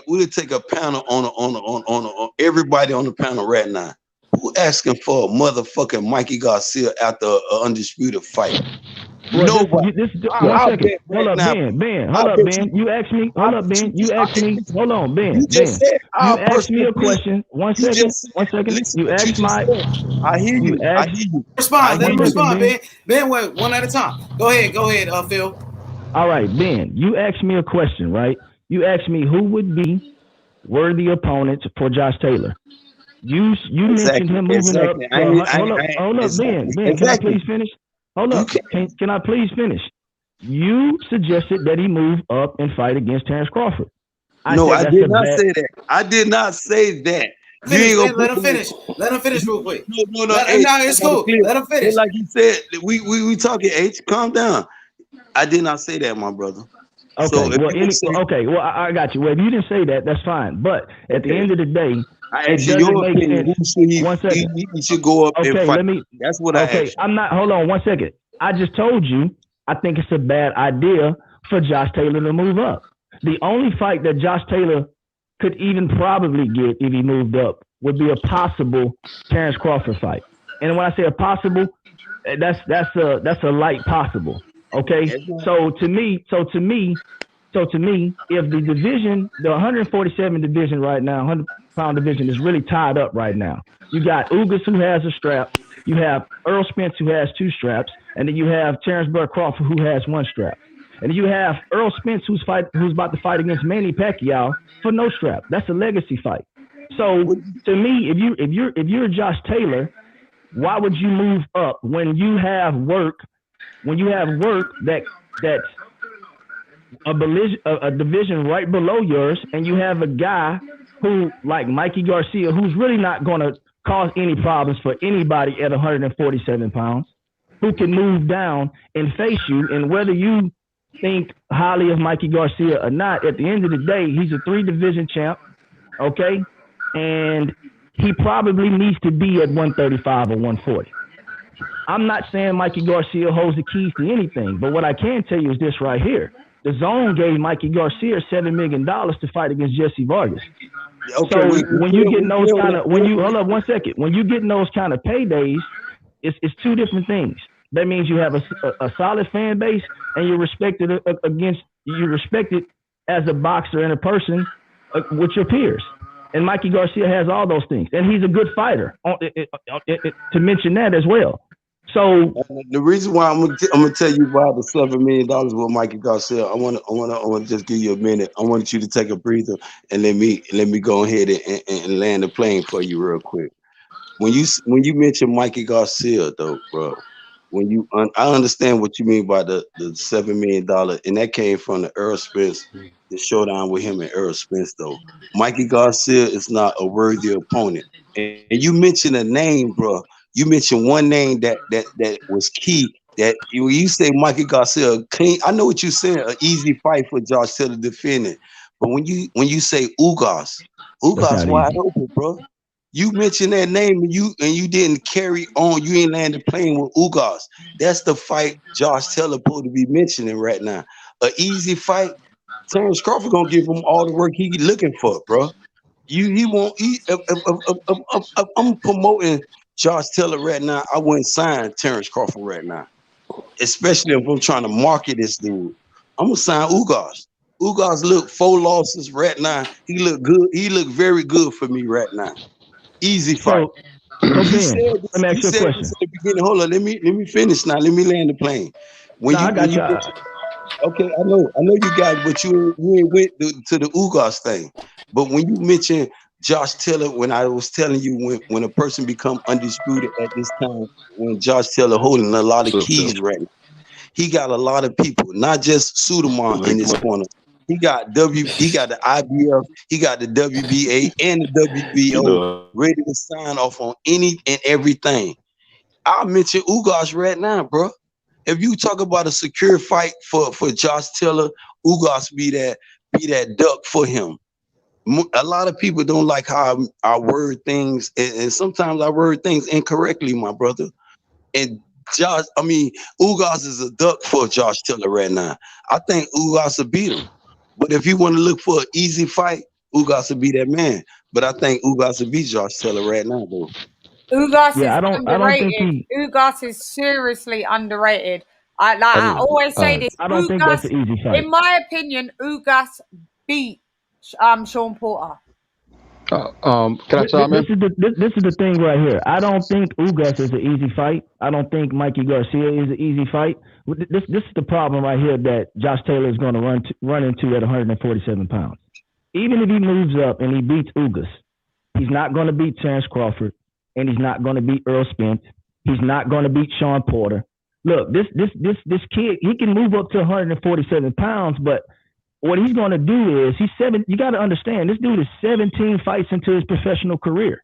panel on everybody on the panel right now. Who asking for a motherfucking Mikey Garcia after an undisputed fight? Nobody. Hold up, Ben. Hold up, Ben. You asked me. Hold up, Ben. You asked me. Hold on, Ben. You asked me a question. 1 second. 1 second. You asked my. I hear you. I hear you. Respond. Let him respond, Ben. Ben, one at a time. Go ahead, Phil. All right, Ben. You asked me a question, right? You asked me who would be worthy opponents for Josh Taylor. You mentioned him moving up. Hold up, Ben. Ben, can I please finish? Hold up. Can I please finish? You suggested that he move up and fight against Terrence Crawford. I did not say that. I did not say that. Let him finish. Let him finish real quick. No, it's cool. Let him finish. Like you said, we talking H. Calm down. I did not say that, my brother. Okay. Well, I got you. Well, if you didn't say that, that's fine. But at the end of the day, it doesn't make sense. 1 second. He should go up and fight. That's what I asked. I'm not. Hold on 1 second. I just told you I think it's a bad idea for Josh Taylor to move up. The only fight that Josh Taylor could even probably get if he moved up would be a possible Terrence Crawford fight. And when I say a possible, that's a light possible. Okay. So to me, if the division, the 147 division right now, 100-pound division is really tied up right now. You got Ugas who has a strap. You have Errol Spence who has 2 straps, and then you have Terrence Bud Crawford who has 1 strap. And then you have Errol Spence who's about to fight against Manny Pacquiao for no strap. That's a legacy fight. So to me, if you're Josh Taylor, why would you move up when you have work? When you have work that's a division right below yours, and you have a guy who, like Mikey Garcia, who's really not going to cause any problems for anybody at 147 pounds, who can move down and face you. And whether you think highly of Mikey Garcia or not, at the end of the day, he's a 3-division champ, okay? And he probably needs to be at 135 or 140. I'm not saying Mikey Garcia holds the keys to anything, but what I can tell you is this right here. The Zone gave Mikey Garcia $7 million to fight against Jesse Vargas. Okay, so when you get those kind of, hold up 1 second, when you get those kind of paydays, it's 2 different things. That means you have a solid fan base, and you're respected as a boxer and a person with your peers. And Mikey Garcia has all those things, and he's a good fighter. To mention that as well. So the reason why I'm gonna tell you about the $7 million with Mikey Garcia, I want to just give you a minute. I want you to take a breather and let me go ahead and land the plane for you real quick. When you mention Mikey Garcia though, bro, I understand what you mean by the $7 million, and that came from the Errol Spence, the showdown with him and Errol Spence though. Mikey Garcia is not a worthy opponent, and you mentioned a name, bro. You mentioned one name that was key. That when you say Mikey Garcia, clean, I know what you're saying, an easy fight for Josh Taylor defending. But when you say Ugas wide open, bro. You mentioned that name and you didn't carry on. You ain't landed playing with Ugas. That's the fight Josh Taylor supposed to be mentioning right now. An easy fight. Terrence Crawford gonna give him all the work he looking for, bro. He won't. I'm promoting Josh Taylor right now. I wouldn't sign Terrence Crawford right now, especially if I'm trying to market this dude. I'm gonna sign Ugas. Ugas look 4 losses right now. He look good. He look very good for me right now. Easy fight. He said this, let me ask he you a said question. this at the beginning. Hold on, let me finish now. Let me land the plane. When I got you. okay, I know you guys, but you ain't went to the Ugas thing. But when you mentioned Josh Taylor, when I was telling you when a person become undisputed at this time, when Josh Taylor holding a lot of keys right now, he got a lot of people, not just Sudaman in his corner. He got the IBF, he got the WBA and the WBO ready to sign off on any and everything. I'll mention Ugas right now, bro. If you talk about a secure fight for Josh Taylor, Ugas be that duck for him. A lot of people don't like how I word things, and sometimes I word things incorrectly, my brother. And Ugas is a duck for Josh Taylor right now. I think Ugas will beat him. But if you want to look for an easy fight, Ugas will be that man. But I think Ugas will beat Josh Taylor right now, though. Ugas is I don't underrated. think Ugas is seriously underrated. I always say this. I don't think that's an easy fight. In my opinion, Ugas beat Sean Porter. Can I chime in? This is the thing right here. I don't think Ugas is an easy fight. I don't think Mikey Garcia is an easy fight. This is the problem right here that Josh Taylor is going to run into at 147 pounds. Even if he moves up and he beats Ugas, he's not going to beat Terrence Crawford, and he's not going to beat Errol Spence. He's not going to beat Sean Porter. Look, this kid, he can move up to 147 pounds, but what he's going to do is you got to understand, this dude is 17 fights into his professional career.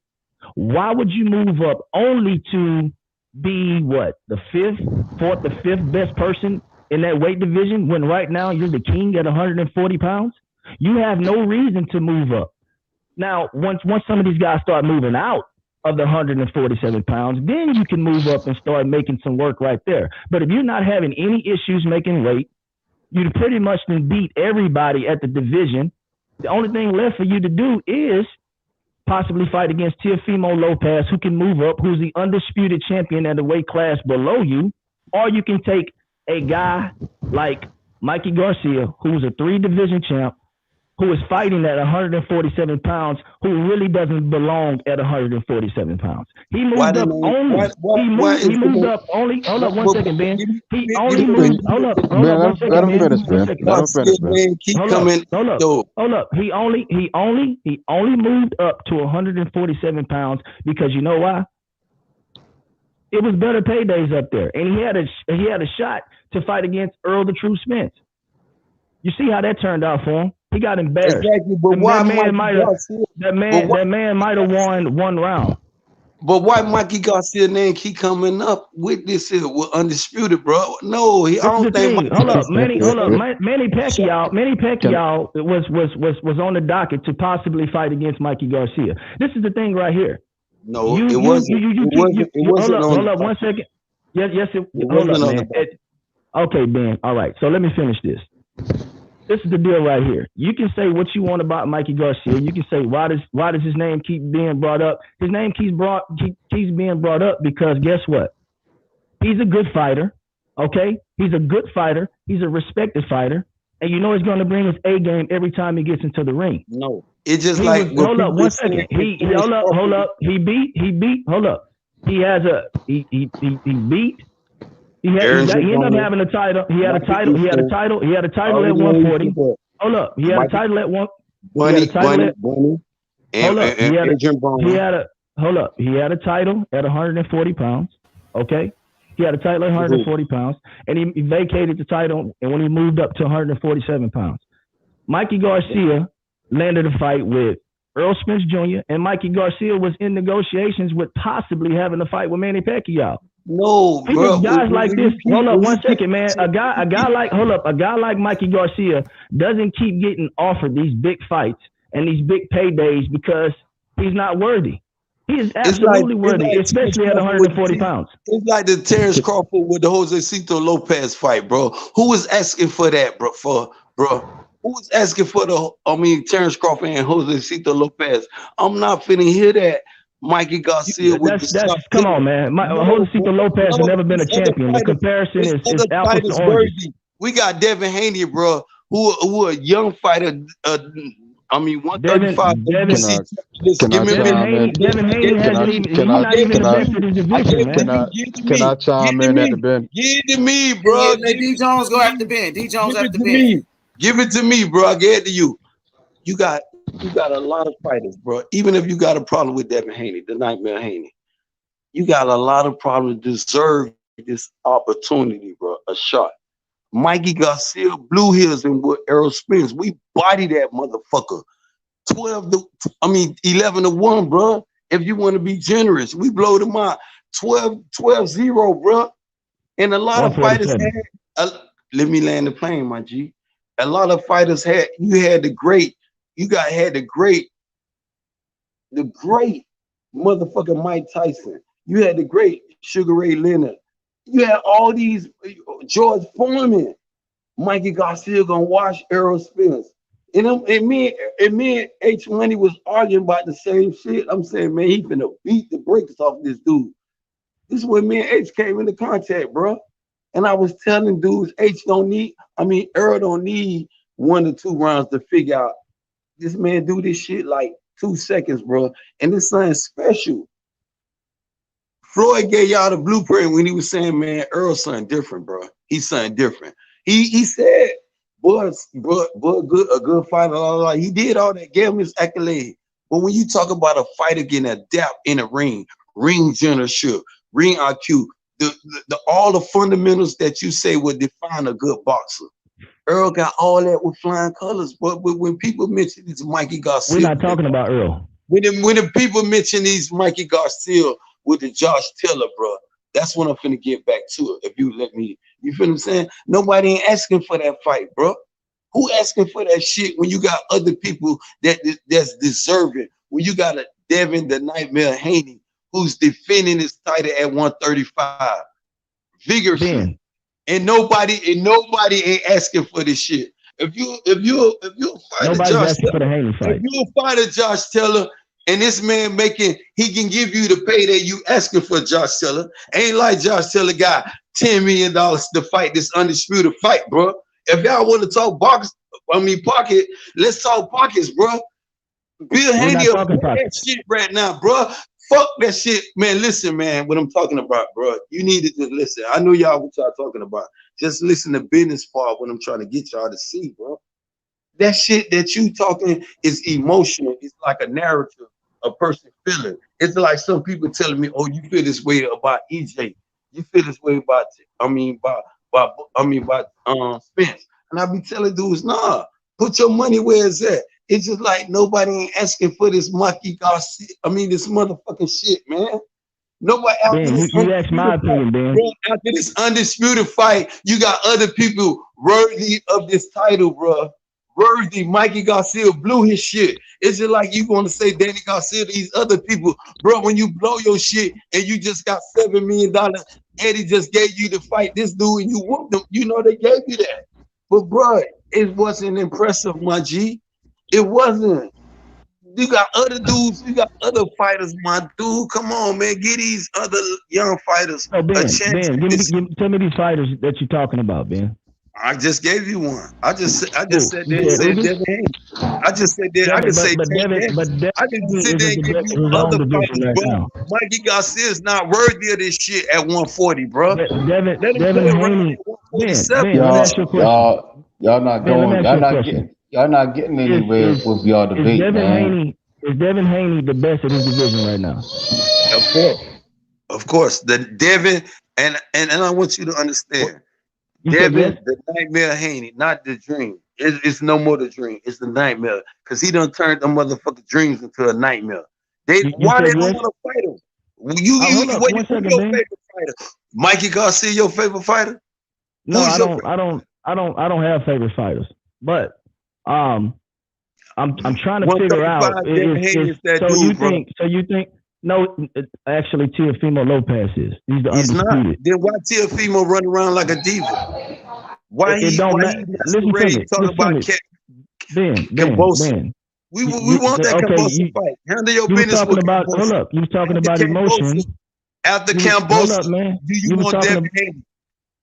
Why would you move up only to be the fifth best person in that weight division when right now you're the king at 140 pounds? You have no reason to move up. Now, once some of these guys start moving out of the 147 pounds, then you can move up and start making some work right there. But if you're not having any issues making weight, you pretty much can beat everybody at the division. The only thing left for you to do is possibly fight against Teofimo Lopez, who can move up, who's the undisputed champion at the weight class below you. Or you can take a guy like Mikey Garcia, who's a 3-division champ, who is fighting at 147 pounds, who really doesn't belong at 147 pounds. He moved up only. He moved up only. Hold up 1 second, Ben. He only moved. Hold up 1 second. Let him finish, Ben. Let him finish, Ben. Hold up. He only moved up to 147 pounds because you know why? It was better paydays up there, and he had a shot to fight against Errol the True Spence. You see how that turned out for him? He got embarrassed. Exactly, but that man might have won one round. But why Mikey Garcia name keep coming up with this here with Undisputed, bro? No, I don't think. Hold up, Manny Pacquiao was on the docket to possibly fight against Mikey Garcia. This is the thing right here. No, it wasn't. Hold up 1 second. Yes, hold up, man. Okay, Ben. All right. So let me finish this. This is the deal right here. You can say what you want about Mikey Garcia. You can say why does his name keep being brought up? His name keeps being brought up because guess what? He's a good fighter. Okay, he's a good fighter. He's a respected fighter, and you know he's going to bring his A game every time he gets into the ring. No, it's just hold up 1 second. Hold up. He beat. Hold up. He beat. He ended up having a title. He had a title at 140. Hold up. He had a title at one. He had a title at 140 pounds. Okay. He had a title at 140 pounds, and he vacated the title. And when he moved up to 147 pounds, Mikey Garcia landed a fight with Errol Spence Jr. and Mikey Garcia was in negotiations with possibly having a fight with Manny Pacquiao. No, bro. Guys like this. Hold up 1 second, man. A guy like Mikey Garcia doesn't keep getting offered these big fights and these big paydays because he's not worthy. He is absolutely worthy, especially at 140 pounds. It's like the Terrence Crawford with the Josecito Lopez fight, bro. Who was asking for that, bro? Who was asking for Terrence Crawford and Josecito Lopez? I'm not finna hear that. Mikey Garcia come on, man. Josecito Lopez has never been a champion. The comparison is apples to oranges. We got Devin Haney, bro, who a young fighter. I mean, 135. Devin Haney hasn't even. He's not even the best in his division, man. Can I chime in at the Ben? Give it to me, bro. D Jones go after Ben. D Jones after Ben. Give it to me, bro. I get it to you. You got a lot of fighters, bro. Even if you got a problem with Devin Haney, the Nightmare Haney, you got a lot of problems to deserve this opportunity, bro. A shot. Mikey Garcia, Blue Hills, and with Errol Spence, we body that motherfucker. 11-1, bro. If you want to be generous, we blow them out. 12-0, bro. And a lot of fighters had. Let me land the plane, my G. A lot of fighters had. The great motherfucking Mike Tyson. You had the great Sugar Ray Leonard. You had all these George Foreman. Mikey Garcia gonna watch Errol Spence. And me and H Money was arguing about the same shit. I'm saying, man, he finna beat the brakes off this dude. This is when me and H came into contact, bro. And I was telling dudes, Errol don't need 1 or 2 rounds to figure out this man do this shit like 2 seconds, bro. And this something special. Floyd gave y'all the blueprint when he was saying, man, Earl's something different, bro. He's something different. He said, a good fighter, blah, blah, blah. He did all that, gave him his accolade. But when you talk about a fighter getting adapt in a ring generalship, ring IQ, all the fundamentals that you say would define a good boxer. Earl got all that with flying colors. But when people mention these Mikey Garcia, we're not talking about Earl. When the people mention these Mikey Garcia with the Josh Taylor, bro, that's when I'm finna get back to it. If you let me, you feel what I'm saying? Nobody ain't asking for that fight, bro. Who asking for that shit when you got other people that's deserving? When you got a Devin the Nightmare Haney who's defending his title at 135 vigorously, Ben. and nobody ain't asking for this shit. If you fight a Josh Taylor, and this man he can give you the pay that you asking for Josh Taylor. Ain't like Josh Taylor got $10 million to fight this undisputed fight, bro. If y'all want to talk pocket, let's talk pockets, bro. Bill Haney up that shit right now, bro. Fuck that shit, man. Listen, man, what I'm talking about, bro. You need to just listen. I know y'all what y'all talking about. Just listen to business part what I'm trying to get y'all to see, bro. That shit that you talking is emotional. It's like a narrative a person feeling. It's like some people telling me, "Oh, you feel this way about EJ. You feel this way about Spence." And I be telling dudes, "Nah, put your money where it's at." It's just like nobody ain't asking for this Mikey Garcia. This motherfucking shit, man. Nobody after this. You asked my opinion, Ben. Bro, after this undisputed fight, you got other people worthy of this title, bro. Worthy. Mikey Garcia blew his shit. It's just like you going to say Danny Garcia to these other people, bro. When you blow your shit and you just got $7 million, Eddie just gave you to fight this dude and you whooped him. You know they gave you that, but bro, it wasn't impressive, my G. It wasn't. You got other dudes, you got other fighters, my dude. Come on, man. Give these other young fighters a chance. Ben, tell me these fighters that you're talking about, Ben. I just gave you one. I just said Devin Haney. I just said that. I can say I can sit there and give you other fighters, bro. Mikey Garcia is not worthy of this shit at 140, bro. Devin Haney. Y'all not going. Y'all not getting anywhere with y'all debate, man. Is Devin Haney the best in his division right now? Of course. The Devin, and I want you to understand. Devin, the Nightmare Haney, not the dream. It's no more the dream. It's the nightmare. Because he done turned the motherfucking dreams into a nightmare. Why they don't want to fight him? What's your favorite fighter? Mikey Garcia, your favorite fighter? No, I don't have favorite fighters. But I'm trying to figure out. So you think? No, actually, Teofimo Lopez is. He's the undisputed. Not. Then why Teofimo run around like a diva? Why he talking about Ben? We want that Cambosa fight. Handle your business with Cambosa. Hold up. You was talking about emotion. After Cambosa, do you want Devin Haney?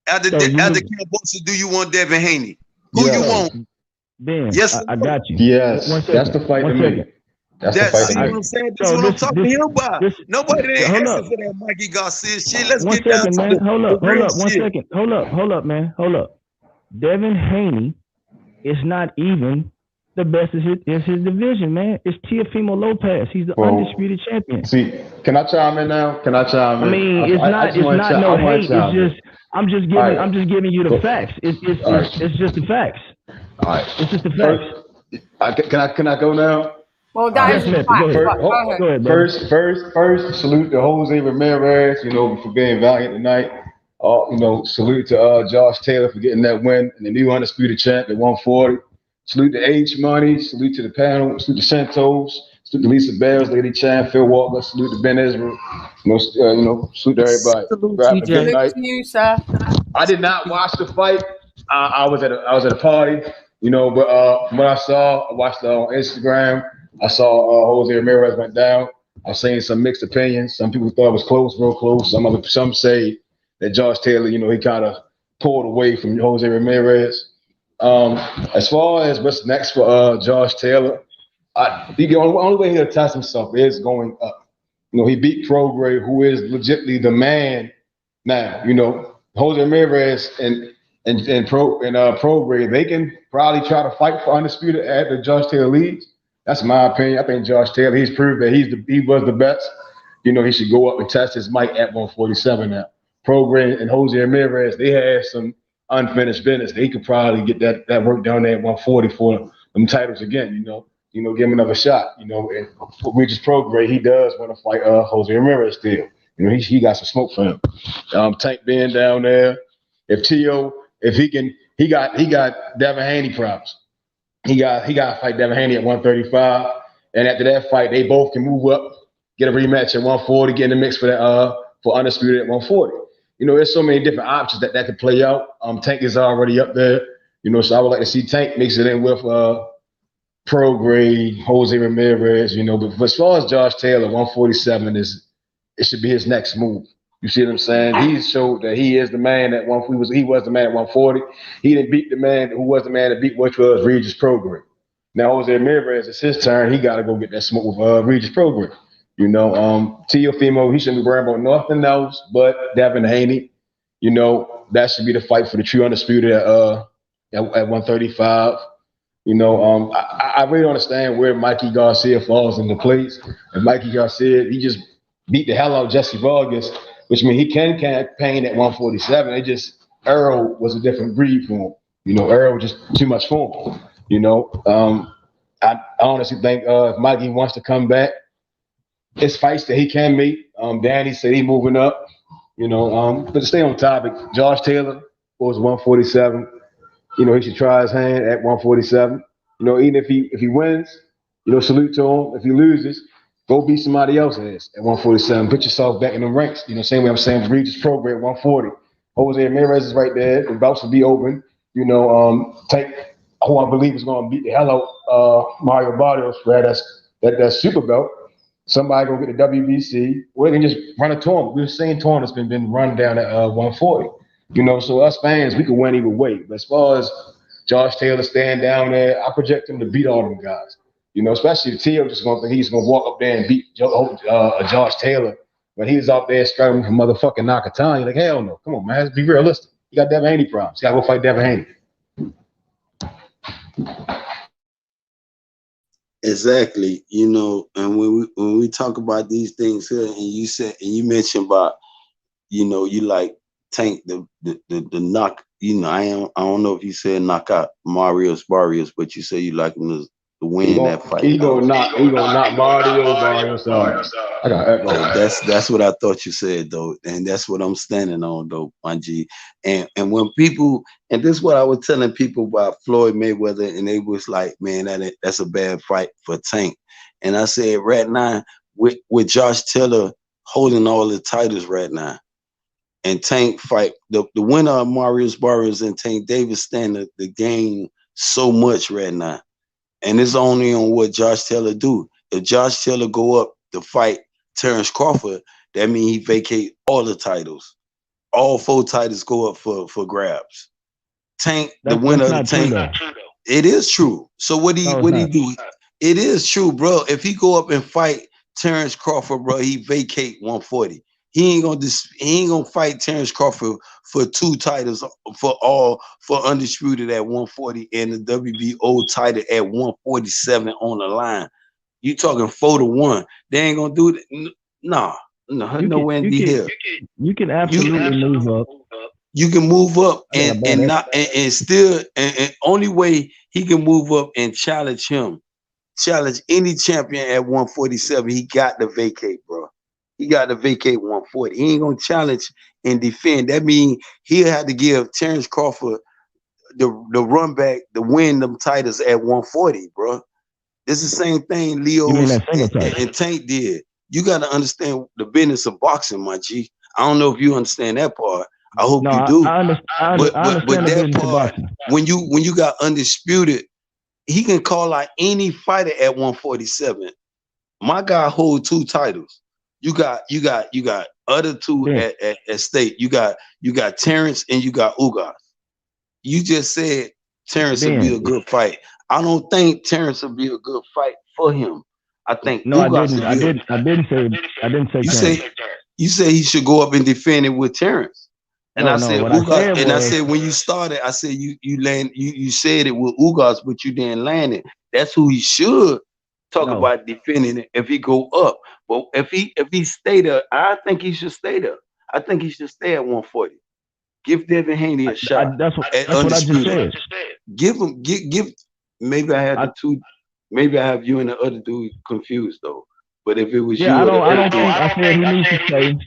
After Cambosa, do you want Devin Haney? Who you want? Ben, Yes, I got you. Yes, One that's second. the fight to One make. second. That's the That's fight see to what make. I'm saying. This is So what I'm talking to him about. Nobody ain't hold asking up. for that Mikey Garcia shit. Let's One get down second, to man. Hold the up. real One shit. second. Hold up, man. Hold up. Devin Haney is not even the best in his division, man. It's Teofimo Lopez. He's the undisputed champion. See, can I chime in now? Can I chime in? I mean, it's not no hate. It's just I'm just giving you the facts. It's just the facts. All right. It's just the facts. Can I go now? Well, that is a fact. Go ahead. First, salute to Jose Ramirez, for being valiant tonight. Salute to Josh Taylor for getting that win and the new undisputed champ at 140. Salute to H Money. Salute to the panel. Salute to Santos. Salute to Lisa Barrios, Lady Chan, Phil Walker. Salute to Ben Israel. Salute to everybody. Salute Have a good night. to you, sir. I did not watch the fight. I was at a party, but from what I saw, I watched it on Instagram. I saw Jose Ramirez went down. I've seen some mixed opinions. Some people thought it was close, real close. Some say that Josh Taylor, he kind of pulled away from Jose Ramirez. As far as what's next for Josh Taylor, the only way he'll test himself is going up. He beat Prograis, who is legitimately the man now. Jose Ramirez and Prograis, they can probably try to fight for undisputed after Josh Taylor leads. That's my opinion. I think Josh Taylor, he's proved that he was the best. He should go up and test his mic at 147 now. Prograis and Jose Ramirez, they have some unfinished business. They could probably get that work down there at 140 for them titles again. Give him another shot. And Regis Prograis, he does want to fight Jose Ramirez still. He got some smoke for him. Tank being down there. He got Devin Haney problems. He got to fight Devin Haney at 135, and after that fight, they both can move up, get a rematch at 140, get in the mix for undisputed at 140. There's so many different options that could play out. Tank is already up there, so I would like to see Tank mix it in with Prograis, Jose Ramirez, But as far as Josh Taylor, 147 it should be his next move. You see what I'm saying? He showed that he is the man at he was the man at 140. He didn't beat the man who was the man that beat, which was Regis Prograis. Now Jose Ramirez, it's his turn. He got to go get that smoke with Regis Prograis. Teofimo, he shouldn't be worrying about nothing else but Devin Haney. That should be the fight for the true undisputed at 135. I really don't understand where Mikey Garcia falls into place. And Mikey Garcia, he just beat the hell out of Jesse Vargas, which means he can campaign at 147. It just Errol was a different breed for him. Errol was just too much for him. I honestly think if Mikey wants to come back, it's fights that he can make. Danny said he moving up. But to stay on topic, Josh Taylor was 147. He should try his hand at 147. Even if he wins, salute to him. If he loses, go beat somebody else ass at 147. Put yourself back in the ranks. Same way I'm saying Regis Prograis at 140. Jose Ramirez is right there. The belts will be open. Tank, who I believe is going to beat the hell out Mario Barrios for that super belt. Somebody go get the WBC, or they can just run a tournament. We've seen tournaments been run down at 140. So us fans, we can win either way. But as far as Josh Taylor staying down there, I project him to beat all them guys. Especially the Tio just gonna think he's gonna walk up there and beat Josh Taylor when he's out there struggling for motherfucking Nakatani. Like, hell no. Come on, man. Let's be realistic. You got Devin Haney problems. You gotta go fight Devin Haney. Exactly, and when we talk about these things here, and you mentioned about, you like Tank the knock. I don't know if you said knock out Barrios, but you say you like him to win that fight. He gonna knock Barrios out. I got echo. That's what I thought you said though, and that's what I'm standing on though, my G. And when people, and this is what I was telling people about Floyd Mayweather, and they was like, man, that's a bad fight for Tank. And I said right now with Josh Taylor holding all the titles right now, and Tank fight the winner of Barrios and Tank Davis stand the game so much right now. And it's only on what Josh Taylor do. If Josh Taylor go up to fight Terrence Crawford, that means he vacate all the titles. All 4 titles go up for grabs. Tank, the winner of the Tank. It is true. So what he do? It is true, bro. If he go up and fight Terrence Crawford, bro, he vacate 140. He ain't gonna fight Terrence Crawford for 2 titles for Undisputed at 140 and the WBO title at 147 on the line. You talking 4-1? They ain't gonna do that. Nah, nowhere in the hell. You can absolutely move up. You can move up and still only way he can move up and challenge any champion at 147. He got to vacate, bro. He got to vacate 140. He ain't gonna challenge and defend. That means he'll have to give Terrence Crawford the run back to win them titles at 140, bro. It's the same thing Leo's and Tank did. You got to understand the business of boxing, my G. I don't know if you understand that part. I hope you do. I understand but the that part, when you got Undisputed, he can call out any fighter at 147. My guy hold 2 titles. You got other 2 at stake. You got Terrence and you got Ugas. You just said Terrence would be a good fight. I don't think Terrence would be a good fight for him. I think Ugas I didn't say you say he should go up and defend it with Terrence. And I said Ugas, I said when you started, I said you said it with Ugas, but you didn't land it. That's who he should talk about defending it if he go up. But if he stay there, I think he should stay there. I think he should stay at 140. Give Devin Haney a shot. That's what I just said. Give him give. Maybe I had the 2. Maybe I have you and the other dude confused though. But if it was you, I don't think I said he needs to stay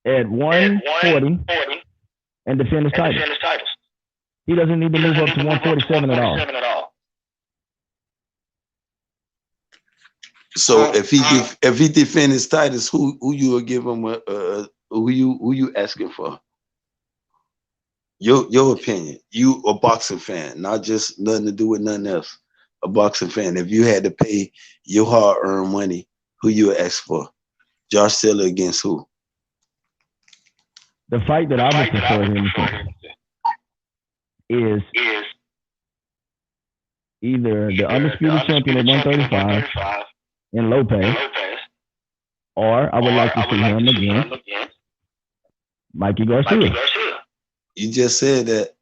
at 140 and defend his title. He doesn't need to move up to 147 at all. So if he defend his titles, who you will give him who you asking for? Your opinion. You a boxing fan, not just nothing to do with nothing else. A boxing fan. If you had to pay your hard-earned money, who you would ask for? Josh Taylor against who? The fight that I would prefer him to is either the undisputed champion at 135 in Lopez, or I would like to see him against Mikey Garcia. You just said that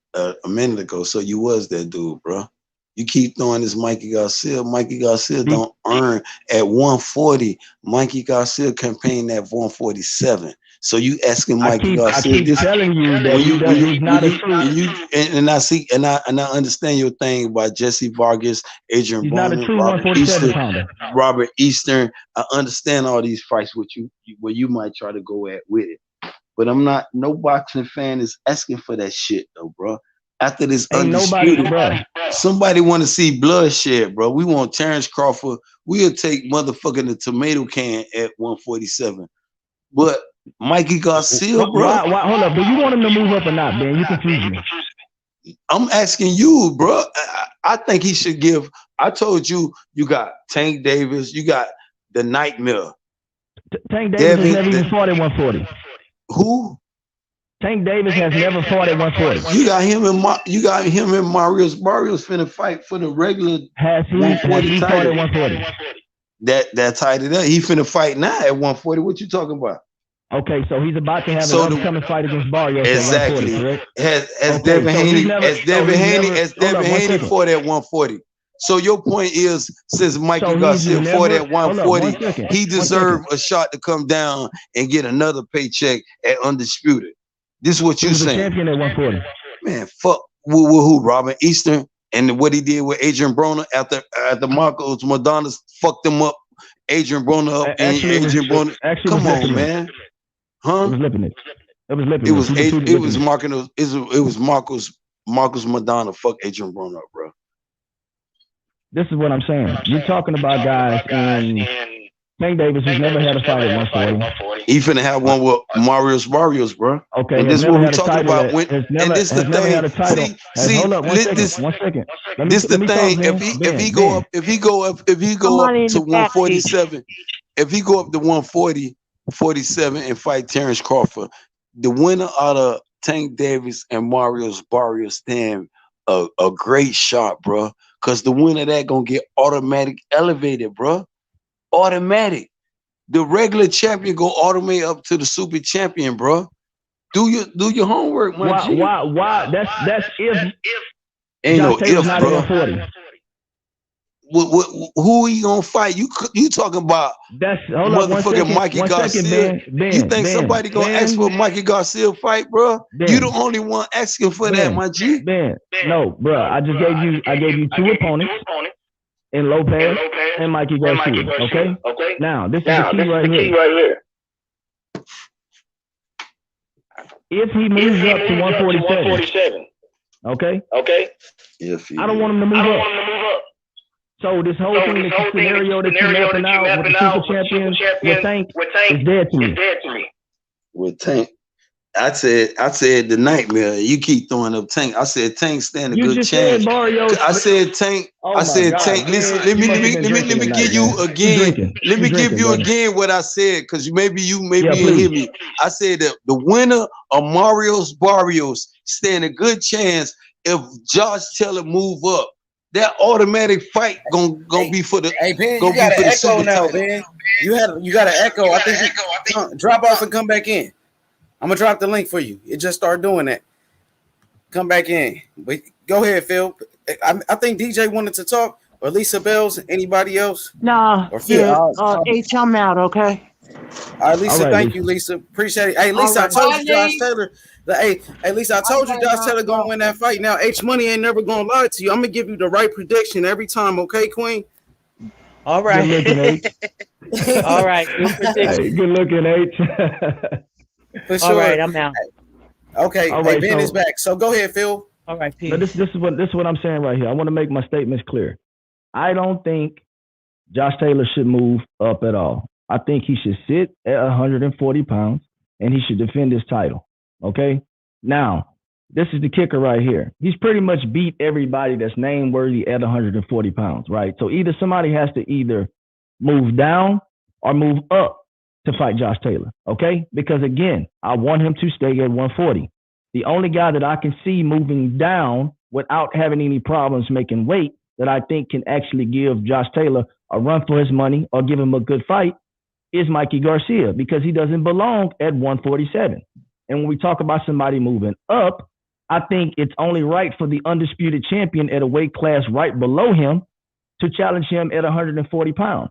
a minute ago, so you was that dude, bro. You keep throwing this Mikey Garcia. Mikey Garcia don't earn at 140. Mikey Garcia campaigned at 147. So you asking Mikey Garcia? I keep telling you that he's not a true. And I see, and I understand your thing about Jesse Vargas, Adrian Broner, Robert Eastern. I understand all these fights with you, where you might try to go at with it. But I'm not. No boxing fan is asking for that shit though, bro. After this Undisputed, somebody want to see bloodshed, bro. We want Terrence Crawford. We'll take motherfucking the tomato can at 147. But Mikey Garcia, bro. Hold up. Do you want him to move up or not, man? You confuse me. I'm asking you, bro. I think he should give. I told you, you got Tank Davis. You got the Nightmare. Tank Davis has never even fought at 140. Who? Tank Davis has never fought at 140. You got him and Barrios. Barrios finna fight for the regular 140 title. 140. That tied it up. He finna fight now at 140. What you talking about? Okay, so he's about to have an upcoming fight against Barrios. Exactly. At 140, As Devin Haney fought at 140. So your point is, since Mikey Garcia fought at 140, he deserved a shot to come down and get another paycheck at Undisputed. This is what you saying. Champion at 140. Man, fuck who? Robert Eastern and what he did with Adrian Broner after Marcos Madonna fucked him up. Adrian Broner up and Adrian Broner. Come on, man. Huh? It was Marcos Madonna fuck Adrian Broner up, bro. This is what I'm saying. You're talking about guys and Tank Davis who's never had a fight at 140. He finna have one with Barrios, bro. Okay, and this is what we're talking about. And this the thing. See, hold up, one second. This the thing. If he go up to 147, if he go up to 140, 47 and fight Terrence Crawford, the winner out of Tank Davis and Barrios stand a great shot, bro. Cause the winner of that gonna get automatic elevated, bro. Automatic. The regular champion go automate up to the super champion, bro. Do your homework, my G. Why? That's if Ain't no Josh Taylor's if, not bro. in 40. Who are you gonna fight? You talking about hold up motherfucking Mikey Garcia? Ben, you think somebody gonna ask for a Mikey Garcia fight, bro? You the only one asking for that, my G. No, bro. I gave you two opponents in Lopez and Mikey Garcia. Okay. Now this is the key right here. If he moves up to 147, okay. I don't want him to move up. So this whole thing, this scenario that you're mapping out with the super champions with Tank is dead to me. With Tank, I said the nightmare. You keep throwing up Tank. I said Tank stand a good chance. Said Barrios, I said Tank. I said Tank. Listen, let me give you again. Let me give you again what I said, because maybe you didn't hear me. I said that the winner of Barrios stand a good chance if Josh Taylor move up. That automatic fight gonna be for the. Hey Ben, you got an echo now, Ben. You got an echo. I think drop off and come back in. I'm gonna drop the link for you. It just started doing that. Come back in. But go ahead, Phil. I think DJ wanted to talk, or Lisa Bells. Anybody else? Nah. Or Phil? H, I'm out. Okay. All right, Lisa. Thank you, Lisa. Appreciate it. Hey, Lisa, I told you Josh Taylor. Hey, Lisa, I told you Josh Taylor gonna win that fight. Now, H Money ain't never gonna lie to you. I'm gonna give you the right prediction every time. Okay, Queen. All right. Good looking, All right. Good prediction. Hey, good looking, H. For sure. All right, I'm out. Okay. All Hey, right, Ben so- is back. So go ahead, Phil. All right, peace. So this is what I'm saying right here. I want to make my statements clear. I don't think Josh Taylor should move up at all. I think he should sit at 140 pounds and he should defend his title. Okay. Now, this is the kicker right here. He's pretty much beat everybody that's name worthy at 140 pounds, right? So either somebody has to either move down or move up to fight Josh Taylor. Okay. Because again, I want him to stay at 140. The only guy that I can see moving down without having any problems making weight that I think can actually give Josh Taylor a run for his money or give him a good fight is Mikey Garcia, because he doesn't belong at 147. And when we talk about somebody moving up, I think it's only right for the undisputed champion at a weight class right below him to challenge him at 140 pounds.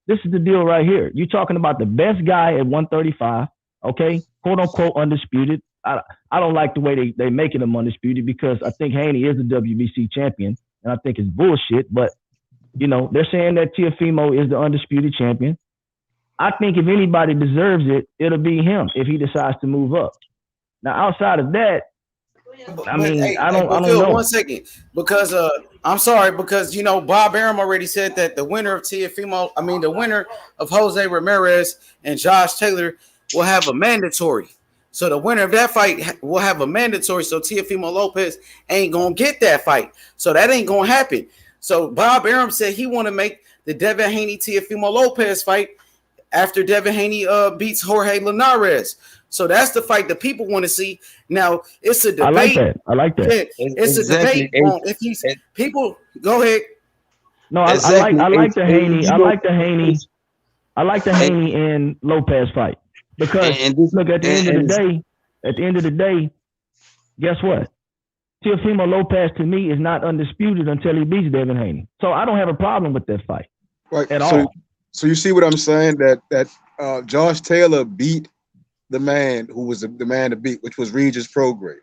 This is the deal right here. You're talking about the best guy at 135, okay? Quote unquote undisputed. I don't like the way they making him undisputed, because I think Haney is the WBC champion, and I think it's bullshit. But, you know, they're saying that Teofimo is the undisputed champion. I think if anybody deserves it, it'll be him if he decides to move up. Now, outside of that, I don't know. 1 second, because I'm sorry, because you know Bob Arum already said that the winner of the winner of Jose Ramirez and Josh Taylor will have a mandatory. So the winner of that fight will have a mandatory. So Teofimo Lopez ain't gonna get that fight. So that ain't gonna happen. So Bob Arum said he want to make the Devin Haney Teofimo Lopez fight after Devin Haney beats Jorge Linares. So that's the fight that people want to see. Now it's a debate. I like that. It's a debate on if he's people. Go ahead. No, I like the Haney. I like the Haney. I like the Haney and Lopez fight, because look, at the end of the day, guess what? Teofimo Lopez to me is not undisputed until he beats Devin Haney. So I don't have a problem with that fight at all. So you see what I'm saying? That Josh Taylor beat the man who was the man to beat, which was Regis Prograis.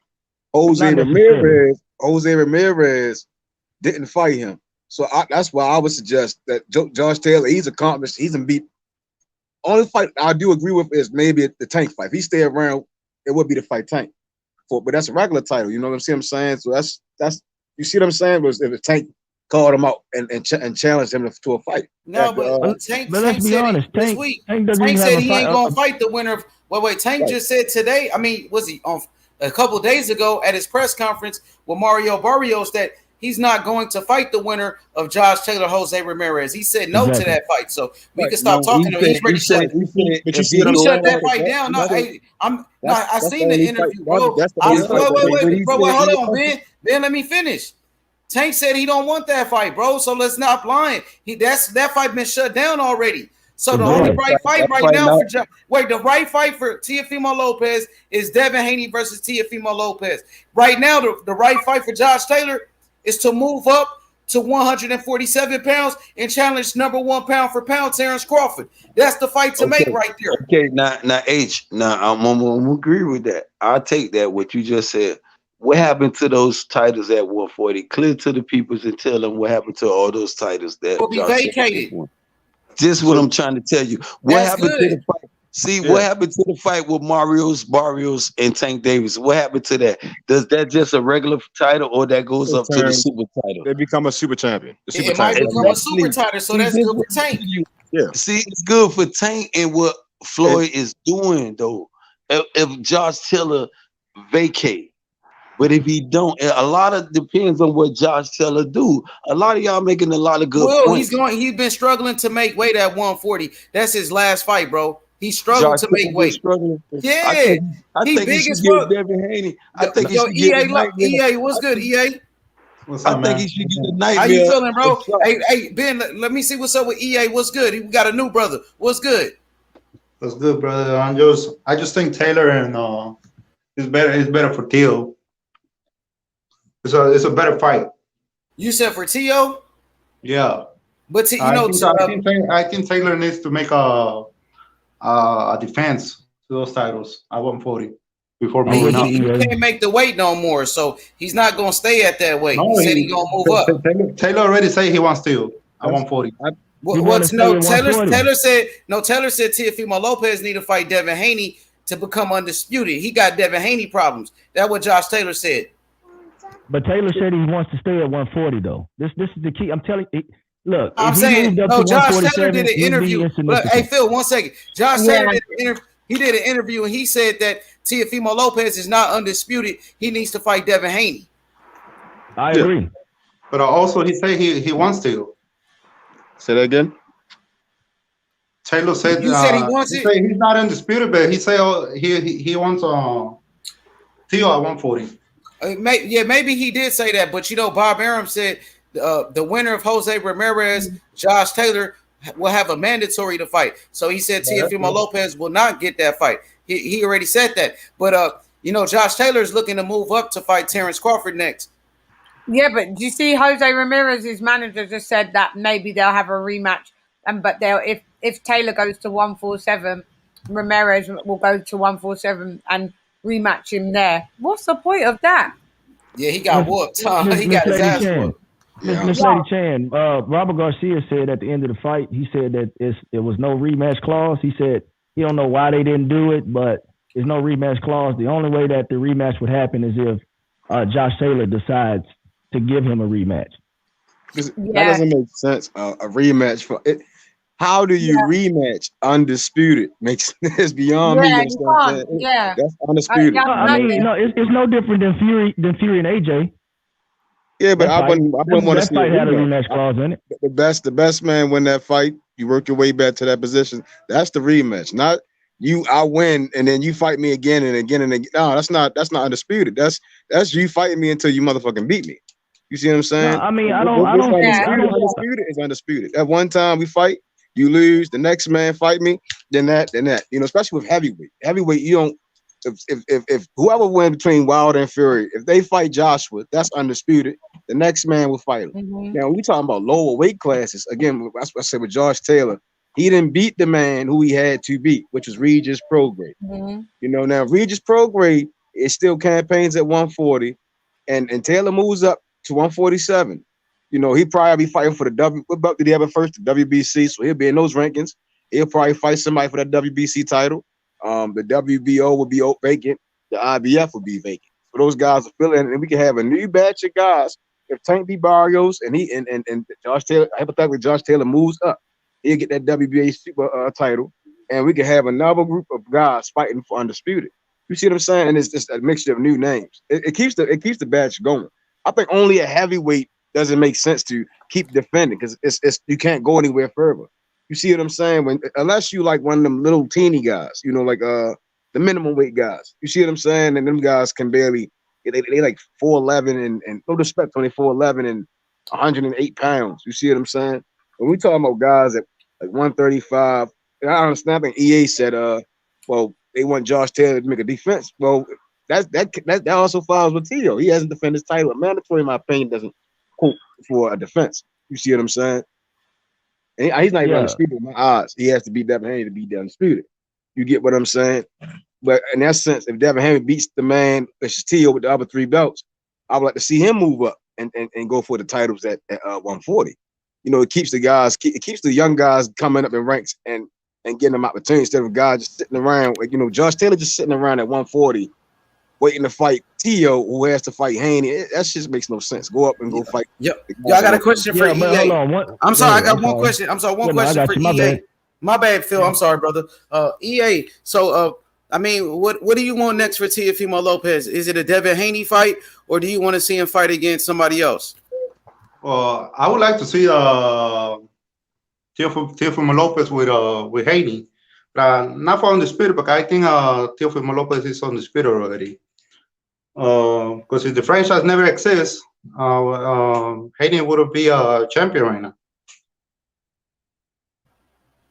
Jose Ramirez didn't fight him. So that's why I would suggest that Josh Taylor, he's accomplished. He's beat. Only fight I do agree with is maybe the Tank fight. If he stay around, it would be the fight Tank. But that's a regular title. You know what I'm saying? So that's you see what I'm saying? If the Tank called him out and challenged him to a fight. No, but Tank said this week. Tank said he ain't gonna fight the winner of. Wait. Tank just said today. I mean, was he on a couple of days ago at his press conference with Mario Barrios that he's not going to fight the winner of Josh Taylor, Jose Ramirez. He said no to that fight. So we can stop talking. He's ready to shut that fight down. No, I seen the interview, bro. Wait, hold on, Ben. Ben, let me finish. Tank said he don't want that fight, bro. So let's not blind. That fight been shut down already. So the only right fight right now for the right fight for Teofimo Lopez is Devin Haney versus Teofimo Lopez. Right now, the right fight for Josh Taylor is to move up to 147 pounds and challenge number 1 pound for pound Terrence Crawford. That's the fight to make right there. Okay, now H. Now I'm gonna agree with that. I'll take that. What you just said. What happened to those titles at 140? Clear to the peoples and tell them what happened to all those titles that will be vacated. Just what I'm trying to tell you. What happened to the fight? See, what happened to the fight with Barrios, and Tank Davis? What happened to that? Does that just a regular title, or that goes up to the super title? They become a super champion. It might become a super title, so that's good for Tank. Yeah. See, it's good for Tank and what Floyd is doing though. If Josh Taylor vacate. But if he don't, a lot of depends on what Josh Taylor do. A lot of y'all making a lot of good points. He's been struggling to make weight at 140. That's his last fight, bro. He struggled to make weight. Struggling. Yeah, I think he should give Devin Haney. I think he should give EA. What's good, EA? What's up, I think he should get a nightmare. How you feeling, bro? Hey, Ben, let me see what's up with EA. What's good? We got a new brother. What's good? What's good, brother? I just think Taylor and is better for Theo. It's a better fight. You said for Tio? Yeah. But I think Taylor needs to make a defense to those titles at 140 before moving up. He can't make the weight no more, so he's not gonna stay at that weight. He said he's gonna move up. Taylor already said he wants to at 140. Taylor said Teofimo Lopez need to fight Devin Haney to become undisputed. He got Devin Haney problems. That's what Josh Taylor said. But Taylor said he wants to stay at 140 though. This is the key. I'm telling you. Look, I'm saying Josh Taylor did an interview. Look, hey Phil, 1 second. Josh Taylor did an interview and he said that Teofimo Lopez is not undisputed. He needs to fight Devin Haney. I agree. But also he said he wants to. Say that again. Taylor said he wants it. He's not undisputed, but he said he wants Theo at 140. Maybe he did say that, but Bob Arum said the winner of Jose Ramirez, Josh Taylor, will have a mandatory to fight. So he said Teofimo Lopez will not get that fight. He already said that. But Josh Taylor is looking to move up to fight Terrence Crawford next. Yeah, but do you see Jose Ramirez's manager just said that maybe they'll have a rematch, but if Taylor goes to 147, Ramirez will go to 147 and rematch him there. What's the point of that? Yeah, he got whooped. He got his ass whooped. Miss Lady Chan, Robert Garcia said at the end of the fight, he said that there was no rematch clause. He said he don't know why they didn't do it, but there's no rematch clause. The only way that the rematch would happen is if Josh Taylor decides to give him a rematch. That doesn't make sense. A rematch for it. How do you rematch undisputed? Makes it's beyond me. That's undisputed. It's no different than Fury and AJ. Yeah, but I wouldn't want to see fight had a rematch clause in it. The best man win that fight. You work your way back to that position. That's the rematch. Not you. I win and then you fight me again and again and again. No, that's not undisputed. That's you fighting me until you motherfucking beat me. You see what I'm saying? No, I don't. Undisputed is undisputed. At one time we fight. You lose, the next man fight me, then that. Especially with heavyweight. Heavyweight, you don't. If whoever wins between Wilder and Fury, if they fight Joshua, that's undisputed. The next man will fight him. Mm-hmm. Now we talking about lower weight classes. Again, that's what I said with Josh Taylor. He didn't beat the man who he had to beat, which was Regis Prograde. Mm-hmm. Now Regis Prograde is still campaigns at 140, and Taylor moves up to 147. He probably be fighting for the what belt did he have at first? The WBC, so he'll be in those rankings. He'll probably fight somebody for that WBC title. The WBO will be vacant. The IBF will be vacant. So those guys are filling, and we can have a new batch of guys. If Tank beat Barrios and Josh Taylor, hypothetically Josh Taylor moves up, he'll get that WBA super title, and we can have another group of guys fighting for undisputed. You see what I'm saying? And it's just a mixture of new names. It keeps the batch going. I think only a heavyweight doesn't make sense to keep defending because it's you can't go anywhere further. You see what I'm saying? Unless you like one of them little teeny guys, like the minimum weight guys. You see what I'm saying? And them guys can barely They like 4'11" and no respect on they 4'11" and 108 pounds. You see what I'm saying? When we talking about guys at like 135, and I understand. I think EA said, well, they want Josh Taylor to make a defense. Well, that also follows with Tio. He hasn't defended his title. Mandatory, in my opinion, doesn't quote for a defense. You see what I'm saying? And he's not even undisputed in my odds. He has to beat Devin Haney to beat the undisputed. You get what I'm saying? But in that sense, if Devin Haney beats the man, which is Tio with the other 3 belts, I would like to see him move up and go for the titles at 140. You know, it keeps the guys, it keeps the young guys coming up in ranks and getting them opportunities instead of guys just sitting around. Like, you know, Josh Taylor just sitting around at 140, waiting to fight Tio, who has to fight Haney. That just makes no sense. Go up and go fight. Yep. I got a question for EA. Hold on. I'm sorry, I got one question. I'm sorry, one question for EA. My bad, Phil. I'm sorry, brother. EA. So, I mean, what do you want next for Teofimo Lopez? Is it a Devin Haney fight, or do you want to see him fight against somebody else? I would like to see Teofimo Lopez with Haney, not for undisputed, but I think Teofimo Lopez is undisputed already. Because if the franchise never exists, Haney wouldn't be a champion right now.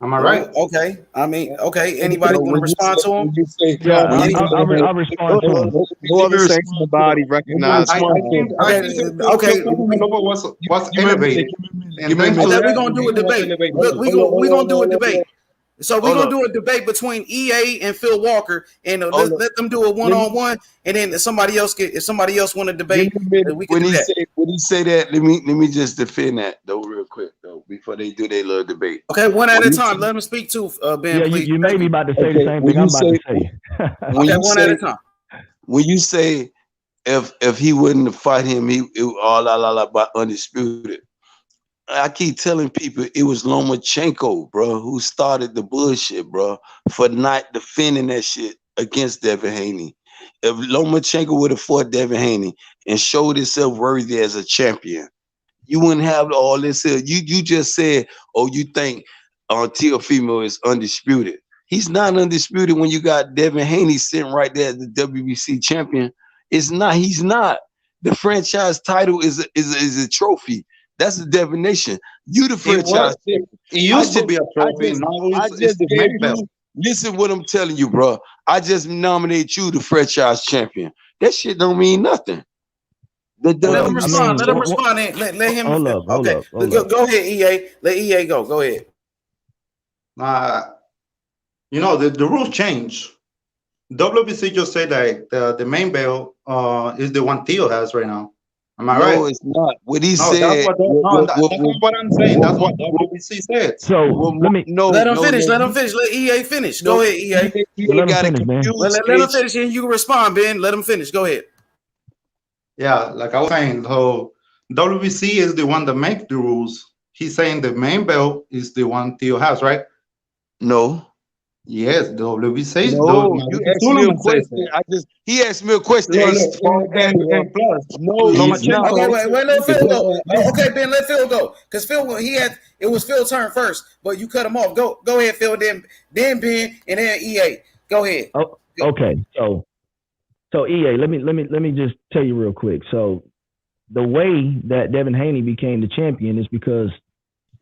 Am I right? Okay. I mean, okay. Anybody want to respond to him? I'll respond to him. No other sex in the body recognized. Okay. What's innovative? We're gonna do a debate. Look, we're gonna do a debate. So we're gonna do a debate between EA and Phil Walker, and let them do a one-on-one, and then if somebody else want to debate, we can do that. When he say that, let me just defend that though real quick though before they do their little debate. Okay, one at a time. Let them speak to Ben. Yeah, please. You made me about to say the same thing I'm about to say. Okay, one at a time. When you say if he wouldn't fight him, it all about undisputed. I keep telling people it was Lomachenko, bro, who started the bullshit, bro, for not defending that shit against Devin Haney. If Lomachenko would have fought Devin Haney and showed himself worthy as a champion, you wouldn't have all this. You just said, oh, you think Teofimo is undisputed. He's not undisputed when you got Devin Haney sitting right there as the WBC champion. It's not. He's not. The franchise title is a trophy. That's the definition. You the franchise. It used to be a trophy. Listen what I'm telling you, bro. I just nominate you the franchise champion. That shit don't mean nothing. Let him respond. Let him respond. Let him. Hold up. Go ahead, EA. Let EA go. Go ahead. You know, the rules change. WBC just said that the main belt is the one Theo has right now. Am I right? No, it's not. What he said. That's what I'm saying. That's what WBC said. So let him finish. Let him finish. Let EA finish. Go ahead, EA. Let him finish, man. Let him finish, and you can respond, Ben. Let him finish. Go ahead. Yeah, like I was saying, so WBC is the one that makes the rules. He's saying the main belt is the one Theo has, right? No. Yes, WBC. No, you asked me a question. He asked me a question. No, wait, let Phil go. Okay, Ben, let Phil go. Because Phil, it was Phil's turn first, but you cut him off. Go ahead, Phil, then Ben, and then EA. Go ahead. Oh, okay. So EA, let me just tell you real quick. So the way that Devin Haney became the champion is because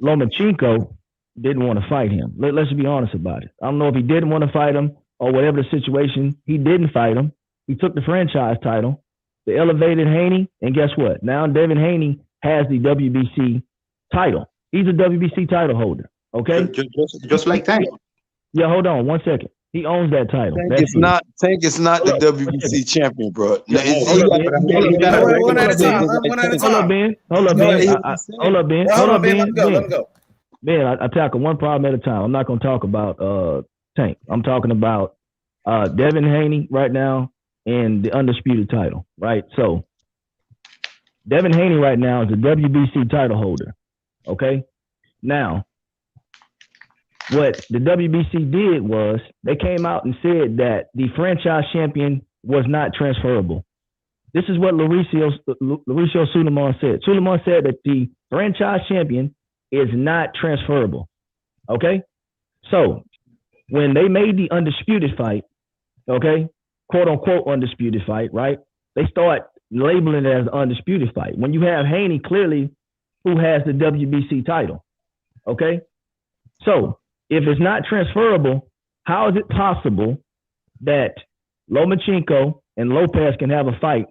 Lomachenko didn't want to fight him. Let's be honest about it. I don't know if he didn't want to fight him or whatever the situation. He didn't fight him. He took the franchise title. They elevated Haney, and guess what? Now Devin Haney has the WBC title. He's a WBC title holder. Okay, just like Tank. Yeah, hold on 1 second. He owns that title. Tank is not the WBC champion, bro. One at a time. Hold up, Ben. Let him go. Man, I tackle one problem at a time. I'm not going to talk about Tank. I'm talking about Devin Haney right now and the undisputed title, right? So Devin Haney right now is a WBC title holder, okay? Now, what the WBC did was they came out and said that the franchise champion was not transferable. This is what Mauricio Sulaiman said. Sulaiman said that the franchise champion is not transferable. Okay? So when they made the undisputed fight, okay, quote unquote undisputed fight, right? they start labeling it as an undisputed fight. When you have Haney clearly who has the WBC title, okay? So if it's not transferable, how is it possible that Lomachenko and Lopez can have a fight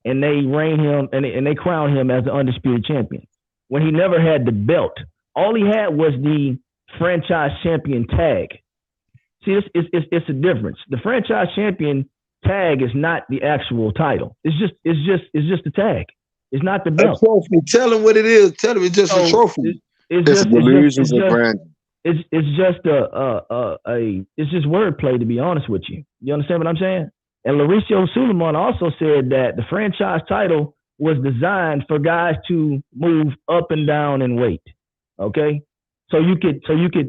and they reign him and they crown him as the undisputed champion when he never had the belt? All he had was the franchise champion tag. See, it's a difference. The franchise champion tag is not the actual title. It's just a tag. It's not the belt. A trophy. Tell him what it is. Tell him it's just a trophy. It's just wordplay, to be honest with you. You understand what I'm saying? And Mauricio Suleiman also said that the franchise title was designed for guys to move up and down in weight. Okay, so you could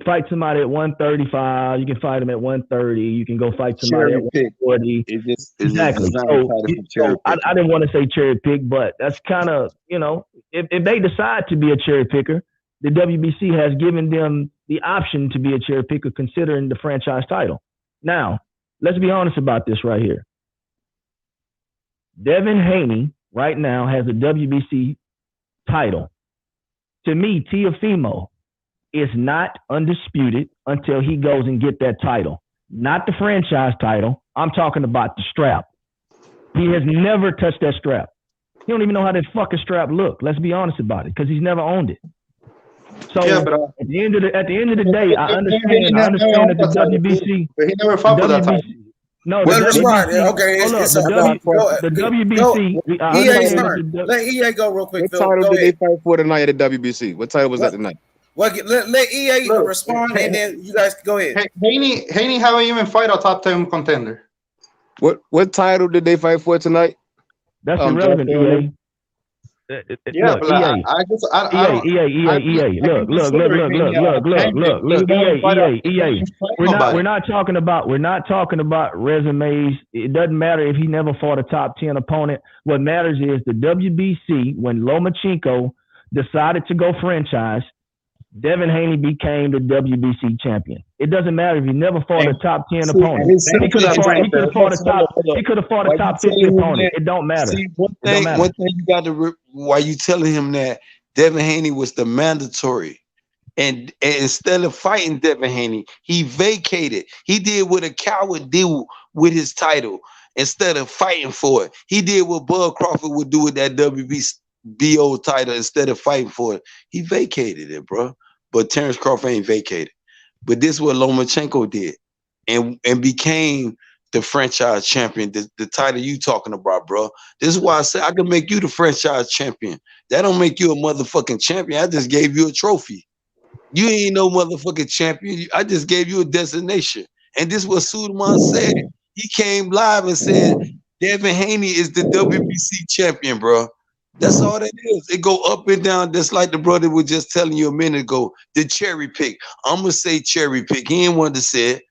fight somebody at 135. You can fight them at 130. You can go fight somebody at 140. Exactly. So I didn't want to say cherry pick, but that's kind of, if they decide to be a cherry picker, the WBC has given them the option to be a cherry picker considering the franchise title. Now, let's be honest about this right here. Devin Haney right now has a WBC title. To me, Teofimo is not undisputed until he goes and get that title. Not the franchise title. I'm talking about the strap. He has never touched that strap. He don't even know how that fucking strap look. Let's be honest about it, because he's never owned it. So at the end of the day, I understand that the WBC. But he never fought for that title. No, the WBC. EA's turn. Let EA go real quick. What title did they fight for tonight at the WBC? What title was that tonight? Well, let EA respond, and then you guys go ahead. Haney haven't even fight a top 10 contender. What title did they fight for tonight? That's irrelevant, EA. Yeah, look, but EA. I just EA. Look, EA. We're not talking about resumes. It doesn't matter if he never fought a top 10 opponent. What matters is the WBC. When Lomachenko decided to go franchise, Devin Haney became the WBC champion. It doesn't matter if he never fought a top 10 opponent. He could have fought a top 50 opponent. It don't matter. One thing you got to, why you telling him that Devin Haney was the mandatory, and instead of fighting Devin Haney, he vacated. He did what a coward did with his title. Instead of fighting for it, he did what Bud Crawford would do with that WBO title. Instead of fighting for it, he vacated it, bro. But Terrence Crawford ain't vacated. But this is what Lomachenko did, and became the franchise champion. The title you talking about, bro. This is why I say I can make you the franchise champion. That don't make you a motherfucking champion. I just gave you a trophy. You ain't no motherfucking champion. I just gave you a designation. And this is what Suleiman said. He came live and said Devin Haney is the WBC champion, bro. That's all that is. It go up and down, just like the brother was just telling you a minute ago. The cherry pick. I'm gonna say cherry pick. He ain't want to say it.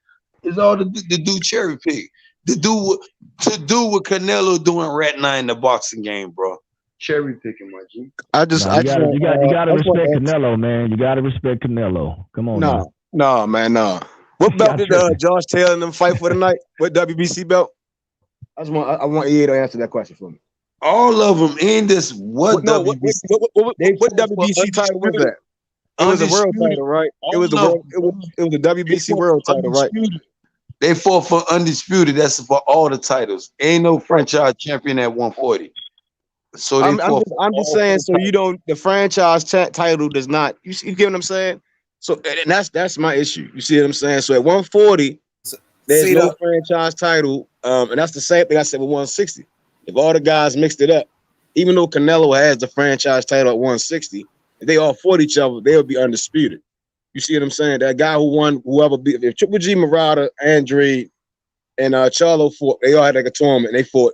It's all to do cherry pick. To do what Canelo doing right now in the boxing game, bro. Cherry picking, my G. You gotta respect Canelo, man. You gotta respect Canelo. Come on. No, man. What belt did Josh Taylor and them fight for tonight? What WBC belt? I want EA to answer that question for me. All of them in this what WBC title was that? It was a world title, right? It was a WBC world title, right? They fought for undisputed. That's for all the titles. Ain't no franchise champion at 140. So I'm just saying. So you don't. The franchise title does not. You get what I'm saying? So and that's my issue. You see what I'm saying? So at 140, there's no franchise title, and that's the same thing I said with 160. If all the guys mixed it up, even though Canelo has the franchise title at 160, if they all fought each other, they would be undisputed. You see what I'm saying? That guy who won, whoever beat, if Triple G, Murata, Andre, and Charlo fought, they all had like a tournament and they fought.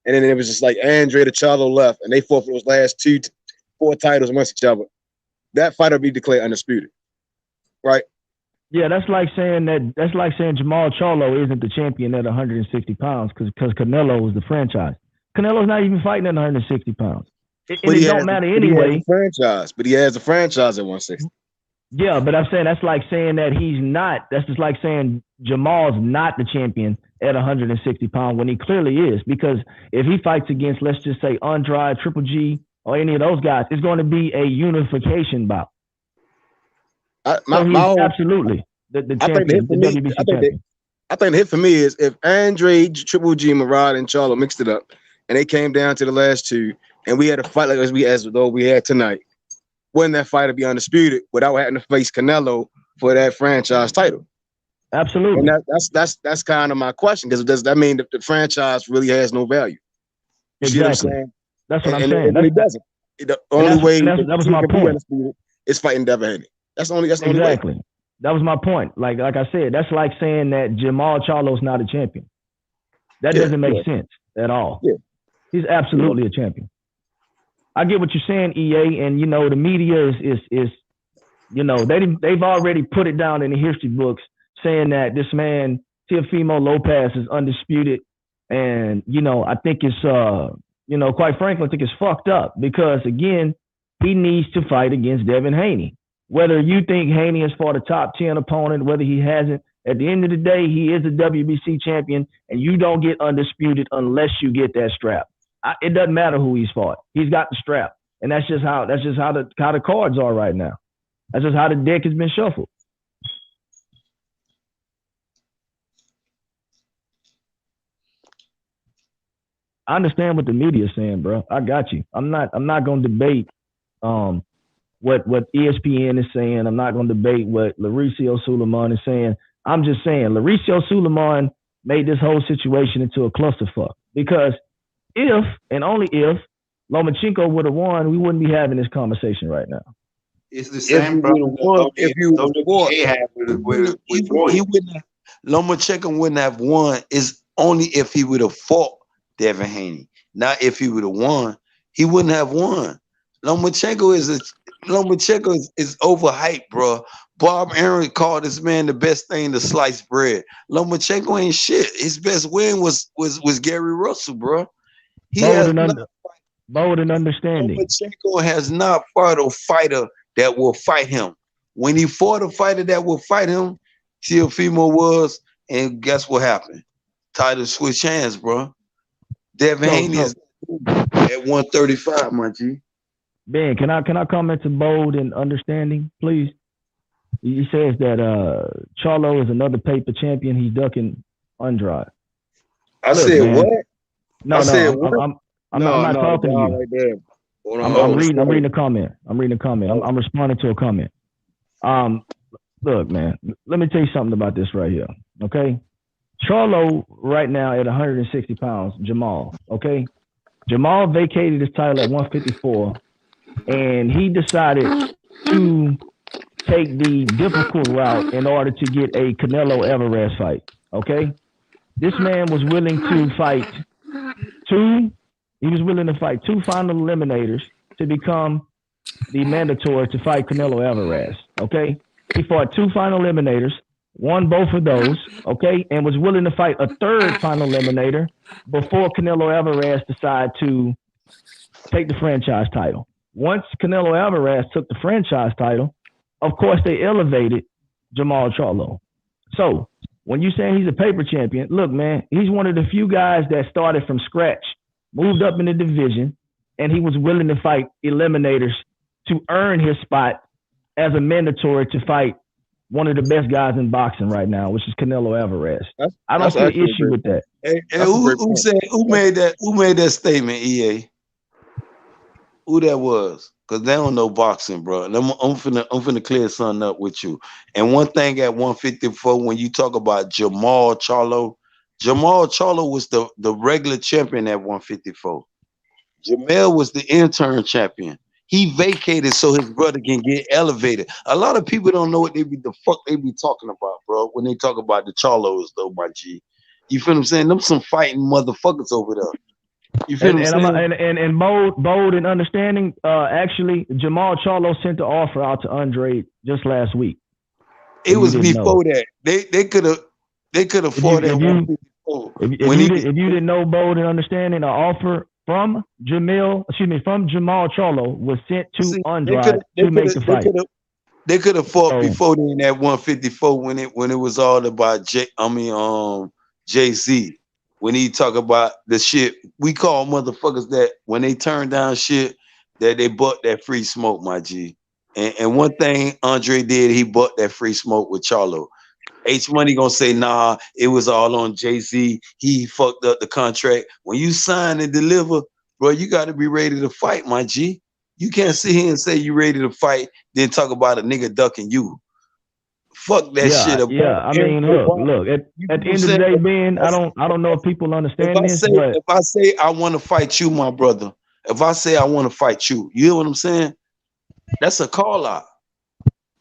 And then it was just like Andre to Charlo left, and they fought for those last 4 titles amongst each other. That fight will be declared undisputed. Right? Yeah, that's like saying Jermell Charlo isn't the champion at 160 pounds because Canelo was the franchise. Canelo's not even fighting at 160 pounds. It don't matter anyway. But he has a franchise at 160. Yeah, but I'm saying that's like saying that he's not. That's just like saying Jamal's not the champion at 160 pounds when he clearly is. Because if he fights against, let's just say, Andrade, Triple G, or any of those guys, it's going to be a unification bout. Absolutely the champion, the WBC champion. I think the hit for me is if Andre, Triple G, Murad, and Charlo mixed it up, and they came down to the last two, and we had a fight as though we had tonight. Wouldn't that fight be undisputed without having to face Canelo for that franchise title? Absolutely. And that's kind of my question, because does that mean that the franchise really has no value? You see what I'm saying? That's what I'm saying. It really doesn't. The only way that was my point is fighting Devin Haney. That's the only exactly. way. That was my point. Like I said, that's like saying that Jermell Charlo's not a champion. That doesn't make sense at all. Yeah. He's absolutely a champion. I get what you're saying, EA, and the media is they've already put it down in the history books saying that this man Teofimo Lopez is undisputed, and I think it's quite frankly, I think it's fucked up because again, he needs to fight against Devin Haney. Whether you think Haney has fought a top 10 opponent, whether he hasn't, at the end of the day, he is a WBC champion, and you don't get undisputed unless you get that strap. It doesn't matter who he's fought; he's got the strap, and that's just how the cards are right now. That's just how the deck has been shuffled. I understand what the media is saying, bro. I got you. I'm not going to debate what ESPN is saying. I'm not going to debate what Lauricio Suleiman is saying. I'm just saying Lauricio Suleiman made this whole situation into a clusterfuck because if and only if Lomachenko would have won, we wouldn't be having this conversation right now. It's the same problem. If you Lomachenko wouldn't have won. Is only if he would have fought Devin Haney. Not if he would have won, he wouldn't have won. Lomachenko is overhyped, bro. Bob Arum called this man the best thing to slice bread. Lomachenko ain't shit. His best win was Gary Russell, bro. Bold and understanding. Lomachenko has not fought a fighter that will fight him. When he fought a fighter that will fight him, Teofimo was, and guess what happened? Title switch hands, bro. Devin Haney is at 135, my G. Ben, can I comment to Bold and understanding, please? He says that Charlo is another paper champion. He's ducking Andrade. I said man. What? No, I said what? I'm not talking to you. Right there. I'm reading a comment. I'm responding to a comment. Look, man, let me tell you something about this right here. Okay. Charlo right now at 160 pounds, Jermell. Okay. Jermell vacated his title at 154, and he decided to take the difficult route in order to get a Canelo Alvarez fight. Okay. This man was willing to fight two final eliminators to become the mandatory to fight Canelo Alvarez. Okay. He fought two final eliminators, won both of those, okay, and was willing to fight a third final eliminator before Canelo Alvarez decided to take the franchise title. Once Canelo Alvarez took the franchise title, of course, they elevated Jermell Charlo. So when you say he's a paper champion, look, man, he's one of the few guys that started from scratch, moved up in the division, and he was willing to fight eliminators to earn his spot as a mandatory to fight one of the best guys in boxing right now, which is Canelo Alvarez. I don't see an issue with that. Hey, who made that statement, EA? Who that was? Because they don't know boxing, bro. And I'm finna clear something up with you. And one thing at 154, when you talk about Jermell Charlo was the regular champion at 154. Jermell was the intern champion. He vacated so his brother can get elevated. A lot of people don't know what the fuck they be talking about, bro, when they talk about the Charlos, though, my G. You feel what I'm saying? Them some fighting motherfuckers over there. You feel what I'm saying? And bold and understanding, actually, Jermell Charlo sent the offer out to Andre just last week. It was before that. They could have fought at 154. If you didn't know bold and understanding, an offer from Jermell Charlo was sent to Andrade to make the fight. They could have fought before then at 154 when it was all about Jay-Z when he talk about the shit. We call motherfuckers that when they turn down shit that they bought that free smoke, my G. And one thing Andre did, he bought that free smoke with Charlo. H Money gonna say, nah, it was all on Jay-Z. He fucked up the contract. When you sign and deliver, bro, you got to be ready to fight, my G. You can't sit here and say you ready to fight, then talk about a nigga ducking you. Fuck that shit. I mean, look. At the end of the day, Ben, I don't know if people understand this, but if I say I want to fight you, my brother, if I say I want to fight you, you hear what I'm saying? That's a call out.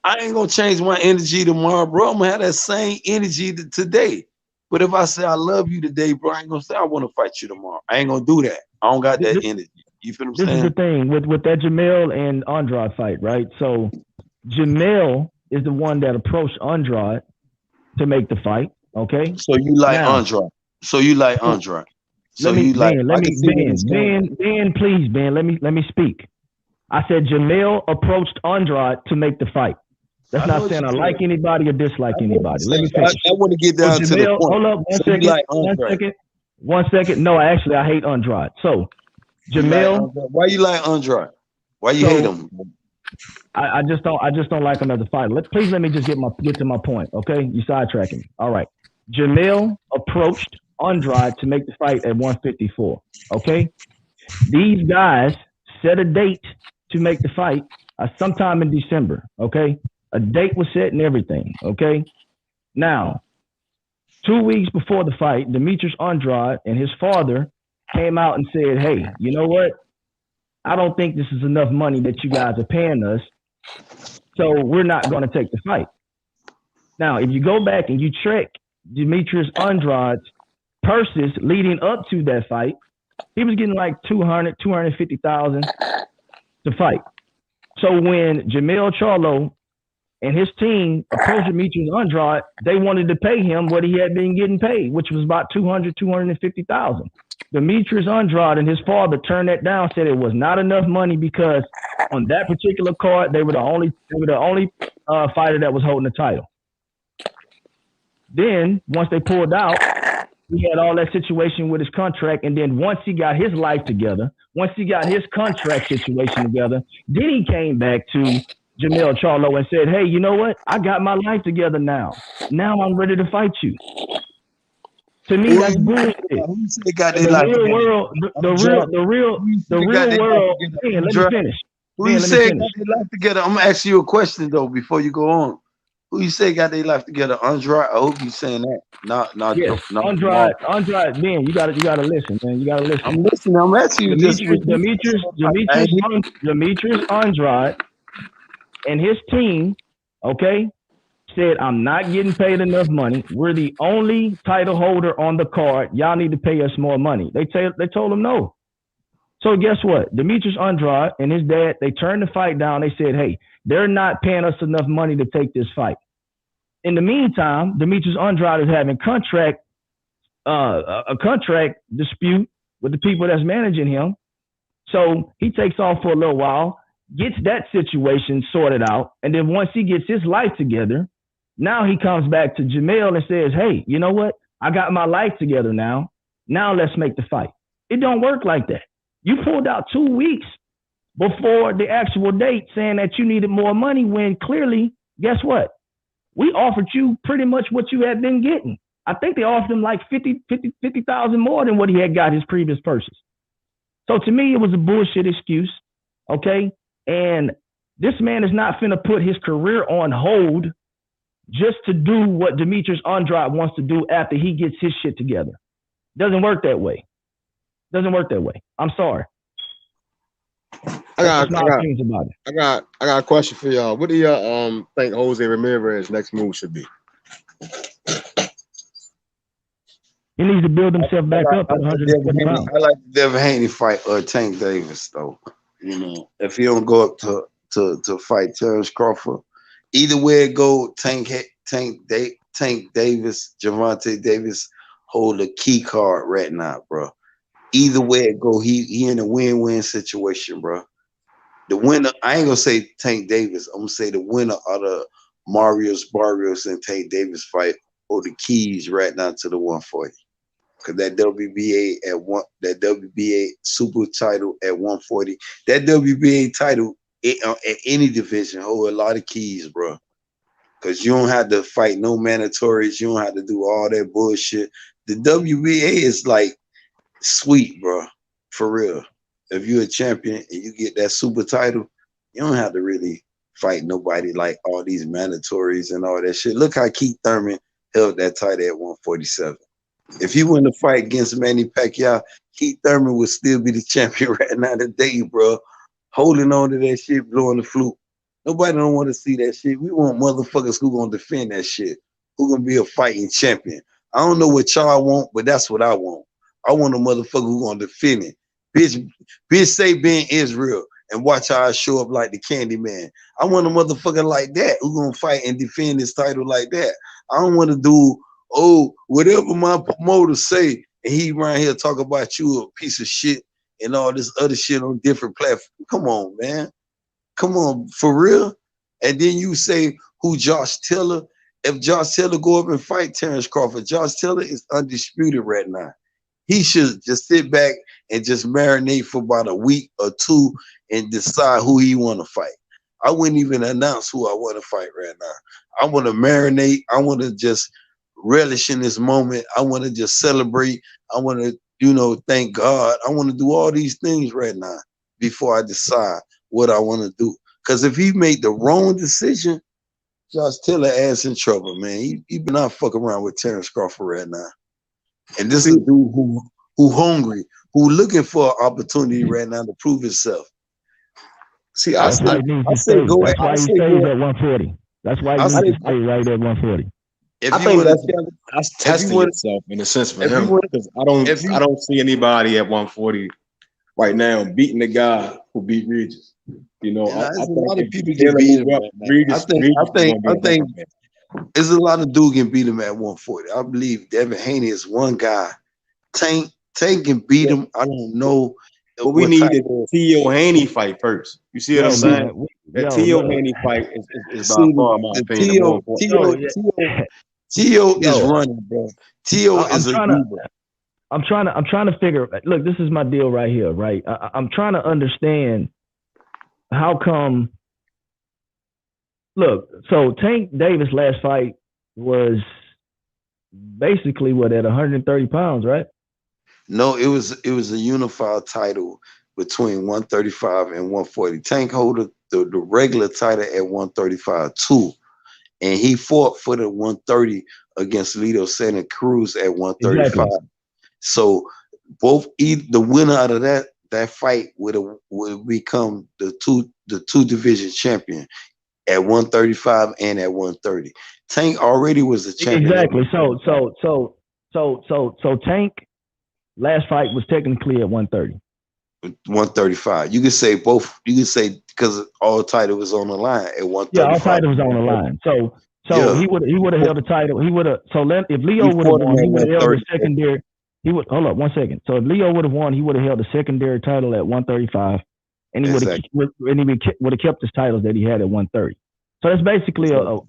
I ain't gonna change my energy tomorrow, bro. I'm gonna have that same energy today. But if I say I love you today, bro, I ain't gonna say I want to fight you tomorrow. I ain't gonna do that. I don't got that energy. You feel what I'm saying? This is the thing with that Jermell and Andrade fight, right? So Jermell is the one that approached Andrade to make the fight. Okay. So you like Andrade. So you like Andrade. So Ben, please, Ben, let me speak. I said Jermell approached Andrade to make the fight. That's not saying I like anybody or dislike anybody. Let me finish. I want to get down to the point. Hold up, one second. No, actually, I hate Andrade. So Jermell, why you like Andrade? Why you hate him? I just don't like him as a fighter. Please let me just get to my point. Okay, you sidetracking me. All right. Jermell approached Andrade to make the fight at 154. Okay, these guys set a date to make the fight sometime in December. Okay, a date was set and everything. Okay, now 2 weeks before the fight, Demetrius Andrade and his father came out and said, "Hey, you know what? I don't think this is enough money that you guys are paying us, so we're not going to take the fight." Now, if you go back and you track Demetrius Andrade's purses leading up to that fight, he was getting like $250,000 to fight. So when Jermell Charlo and his team approached Demetrius Andrade, they wanted to pay him what he had been getting paid, which was about $250,000. Demetrius Andrade and his father turned that down, said it was not enough money because on that particular card, they were the only fighter that was holding the title. Then once they pulled out, he had all that situation with his contract, and then once he got his life together, once he got his contract situation together, then he came back to Jermell Charlo and said, "Hey, you know what? I got my life together now. Now I'm ready to fight you." To me, that's bullshit. The real world. Man, let me finish. Who you say got their life together? I'm gonna ask you a question though before you go on. Who you say got their life together? Andrade? I hope you saying that. Not yes. Andrade, man, you gotta listen, man. You gotta listen. I'm listening. I'm asking you. Demetrius Andrade and his team, okay, said, "I'm not getting paid enough money. We're the only title holder on the card. Y'all need to pay us more money." They told him no. So guess what? Demetrius Andrade and his dad, they turned the fight down. They said, "Hey, they're not paying us enough money to take this fight." In the meantime, Demetrius Andrade is having a contract dispute with the people that's managing him. So he takes off for a little while, gets that situation sorted out, and then once he gets his life together, now he comes back to Jermell and says, "Hey, you know what? I got my life together now. Now let's make the fight." It don't work like that. You pulled out 2 weeks before the actual date saying that you needed more money when clearly, guess what? We offered you pretty much what you had been getting. I think they offered him like 50,000 more than what he had got his previous purses. So to me, it was a bullshit excuse, okay? And this man is not finna put his career on hold just to do what Demetrius Andrade wants to do after he gets his shit together. Doesn't work that way. Doesn't work that way. I'm sorry. I got a question for y'all. What do y'all think Jose Ramirez's next move should be? He needs to build himself back up at 120 pounds. I like the Devin Haney fight Tank Davis though. You know, if he don't go up to fight Terrence Crawford, either way it go, Tank Davis, Gervonta Davis hold a key card right now, bro. Either way it go, he in a win-win situation, bro. The winner, I ain't gonna say Tank Davis. I'm gonna say the winner of the Barrios and Tank Davis fight hold the keys right now to the 140. Because that WBA super title at 140, that WBA title at any division hold a lot of keys, bro. Because you don't have to fight no mandatories. You don't have to do all that bullshit. The WBA is like sweet, bro. For real. If you're a champion and you get that super title, you don't have to really fight nobody like all these mandatories and all that shit. Look how Keith Thurman held that title at 147. If he win the fight against Manny Pacquiao, Keith Thurman would still be the champion right now today, bro. Holding on to that shit, blowing the flute. Nobody don't want to see that shit. We want motherfuckers who gonna defend that shit, who gonna be a fighting champion. I don't know what y'all want, but that's what I want. I want a motherfucker who gonna defend it. Bitch say be in Israel and watch how I show up like the Candy Man. I want a motherfucker like that who gonna fight and defend this title like that. I don't want to do whatever my promoter say, and he around here talk about you a piece of shit and all this other shit on different platforms. Come on, man. Come on, for real. And then you say who Josh Taylor. If Josh Taylor go up and fight Terrence Crawford, Josh Taylor is undisputed right now. He should just sit back and just marinate for about a week or two and decide who he want to fight. I wouldn't even announce who I want to fight right now. I want to marinate. I want to just relish in this moment. I want to just celebrate. I want to, thank God. I want to do all these things right now before I decide what I want to do. Because if he made the wrong decision, Josh Taylor ass in trouble, man. He been not fucking around with Terrence Crawford right now. And this is a dude who hungry, who looking for an opportunity right now to prove himself. See, I say go at 140. That's why he needs to stay right at 140. I think that's testing itself in a sense for him, because I don't see anybody at 140 right now beating the guy who beat Regis. You know, I think a lot of people can beat him. I think there's a lot of dudes can beat him at 140. I believe Devin Haney is one guy. Tank can beat him. I don't know. But we need a T.O. Haney fight first. You see what I'm saying? That T.O. Haney fight is by far my opinion. T.O. is running, bro. T.O. is a diva. I'm trying to figure. Look, this is my deal right here, right? I'm trying to understand how come. Look, so Tank Davis' last fight was basically at 130 pounds, right? No, it was a unified title between 135 and 140. Tank hold the regular title at 135 too, and he fought for the 130 against Lito Santa Cruz at 135. Exactly. So the winner out of that fight would become the two division champion at 135 and at 130. Tank already was the champion. Exactly. So Tank last fight was technically at 130. 135. You could say both. You could say because all title was on the line at 135. Yeah, all title was on the line. So yeah. he would have held the title. He would have. So if Leo would have won, he would have held the secondary. Hold up 1 second. So if Leo would have won, he would have held the secondary title at 135, and he would have kept his titles that he had at 130. So that's basically a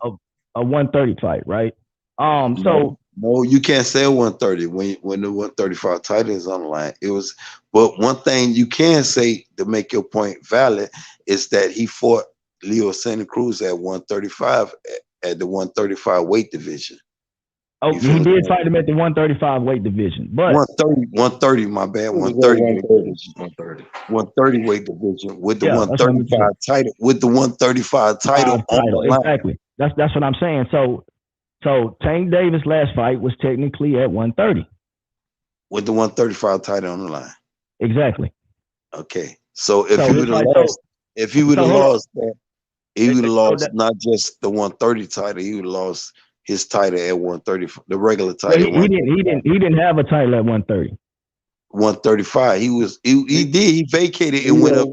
130 fight, right? No, you can't say 130 when the 135 title is on the line. But one thing you can say to make your point valid is that he fought Leo Santa Cruz at 135 at the 135 weight division. Oh, he did fight him at the 135 weight division, but 130, my bad, 130 weight division with the 135 title, with the 135 title on the line. Exactly. That's what I'm saying. So Tank Davis' last fight was technically at 130 with the 135 title on the line. Exactly. Okay. So if he would have lost, he would have lost not just the 130 title, he would have lost his title at 130, the regular title. He didn't have a title at 130. 135. He vacated and went up.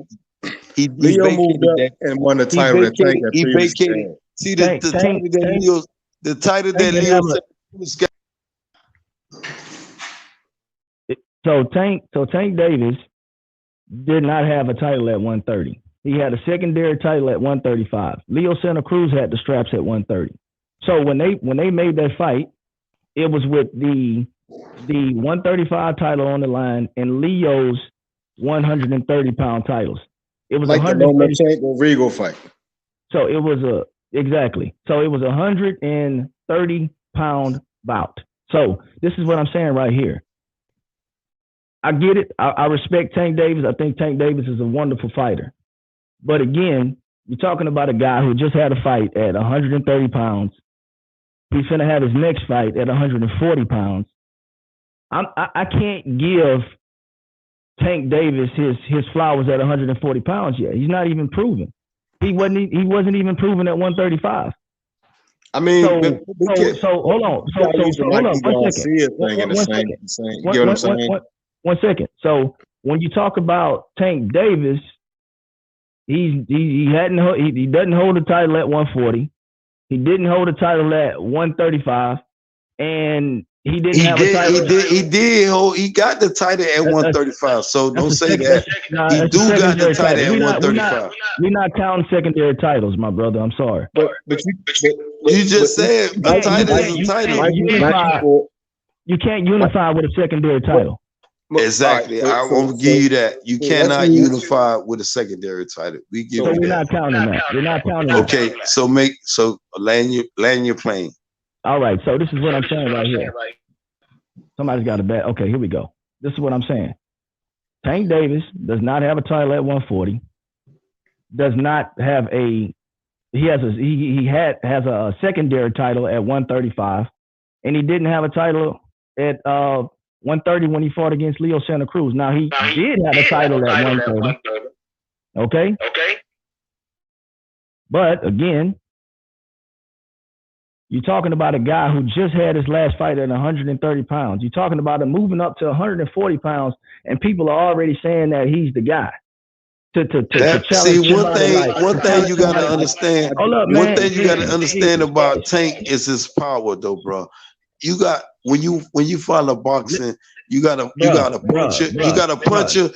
Leo moved up and won the title. He vacated. See the title that Leo got. So Tank Davis did not have a title at 130. He had a secondary title at 135. Leo Santa Cruz had the straps at 130. So when they made that fight, it was with the 135 title on the line and Leo's 130-pound titles. It was like the 130. Lomachenko Regal fight. So it was exactly. So it was 130-pound bout. So this is what I'm saying right here. I get it. I respect Tank Davis. I think Tank Davis is a wonderful fighter. But again, you're talking about a guy who just had a fight at 130 pounds. He's going to have his next fight at 140 pounds. I can't give Tank Davis his flowers at 140 pounds yet. He's not even proven. He wasn't even proven at 135. I mean, so hold on. So hold on 1 second. One second. So when you talk about Tank Davis, he doesn't hold the title at 140. He didn't hold the title at 135, and he didn't have a title. He got the title at 135. So don't say that. He do got the title at 135. We're not counting secondary titles, my brother. I'm sorry. But you just said a title is a title. You can't unify with a secondary title. Exactly. I won't give you that. You cannot unify with a secondary title. We give you that. We're not counting that. We're not counting that. Okay, so land your plane. All right. So this is what I'm saying right here. Somebody's got a bet. Okay, here we go. This is what I'm saying. Tank Davis does not have a title at 140. Does not have he has a secondary title at 135, and he didn't have a title at 130 when he fought against Leo Santa Cruz. Now he did have a title at 130. Okay. But again, you're talking about a guy who just had his last fight at 130 pounds. You're talking about him moving up to 140 pounds, and people are already saying that he's the guy. To see, one thing you gotta understand. One thing you gotta understand about Tank is his power, though, bro. You got when you follow boxing, you got a puncher, you got a puncher,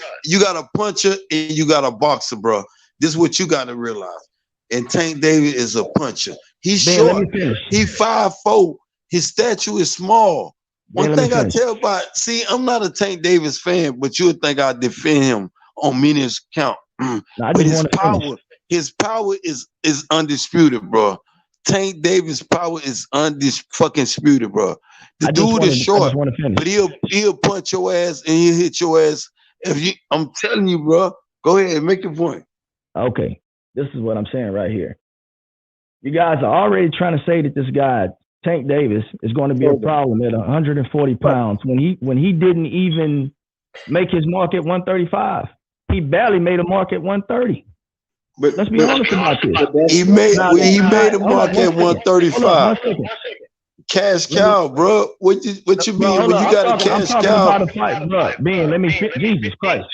and you got a boxer, bro. This is what you gotta realize. And Tank Davis is a puncher. He's short. He's 5'4". His stature is small. One thing I tell about, I'm not a Tank Davis fan, but you would think I defend him on many count. But his power is undisputed, bro. Tank Davis' power is undisputed, bro. The dude is short, but he'll punch your ass and he'll hit your ass. I'm telling you, bro. Go ahead and make your point. Okay, this is what I'm saying right here. You guys are already trying to say that this guy Tank Davis is going to be a problem at 140 pounds when he didn't even make his mark at 135. He barely made a mark at 130. But let's be honest about this. He made a mark at 135. Cash cow, bro. What you mean when you got a cash cow? Ben, let me fit Jesus Christ.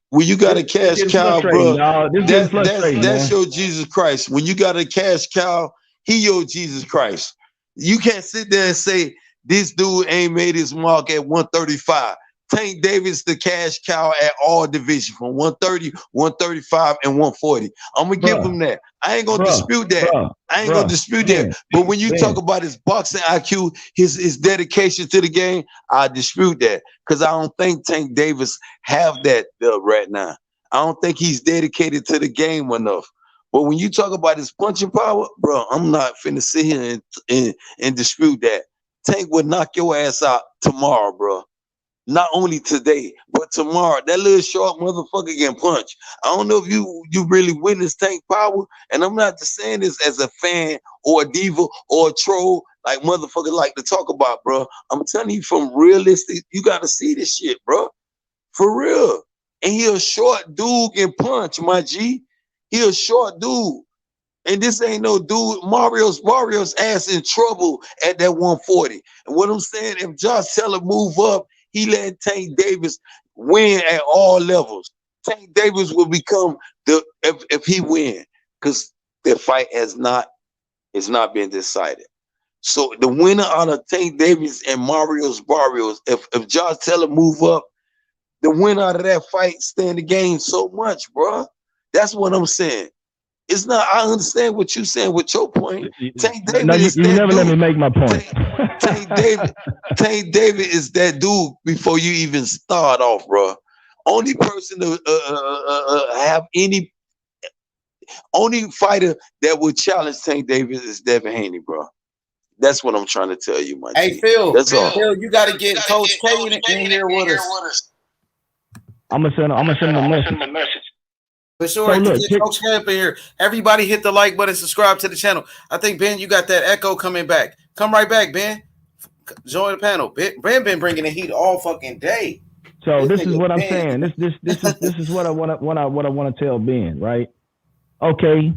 When you got a cash cow, bro, that's your Jesus Christ. When you got a cash cow, he your Jesus Christ. You can't sit there and say this dude ain't made his mark at 135. Tank Davis the cash cow at all divisions from 130, 135, and 140. I'm gonna give him that. I ain't gonna dispute that. But when you talk about his boxing IQ, his dedication to the game, I dispute that because I don't think Tank Davis have that right now. I don't think he's dedicated to the game enough. But when you talk about his punching power, bro, I'm not finna sit here and dispute that. Tank would knock your ass out tomorrow, bro. Not only today, but tomorrow. That little short motherfucker can punch. I don't know if you really witnessed Tank power, and I'm not just saying this as a fan or a diva or a troll like motherfuckers like to talk about, bro. I'm telling you from realistic, you got to see this shit, bro. For real. And he a short dude can punch, my G. He a short dude. And this ain't no dude. Barrios ass in trouble at that 140. And what I'm saying, if Josh Taylor move up, he let Tank Davis win at all levels. Tank Davis will become if he win, because the fight has not been decided. So the winner out of Tank Davis and Barrios, if Josh Taylor move up, the winner out of that fight stand the game so much, bro. That's what I'm saying. It's not. I understand what you're saying with your point. Tank David No, is you that never dude. let me make my point. Tank David is that dude before you even start off, bro. Only person to have only fighter that would challenge Tank Davis is Devin Haney, bro. That's what I'm trying to tell you, my Hey G. Phil, That's all. Phil, you got to get Coach K in here with us. I'm gonna send him a message. For sure, So to look, get Coach K up in here. Everybody hit the like button, subscribe to the channel. I think Ben, you got that echo coming back. Come right back, Ben. Join the panel. Ben been bringing the heat all fucking day. So this is what I'm saying. This is what I want to tell Ben, right? Okay,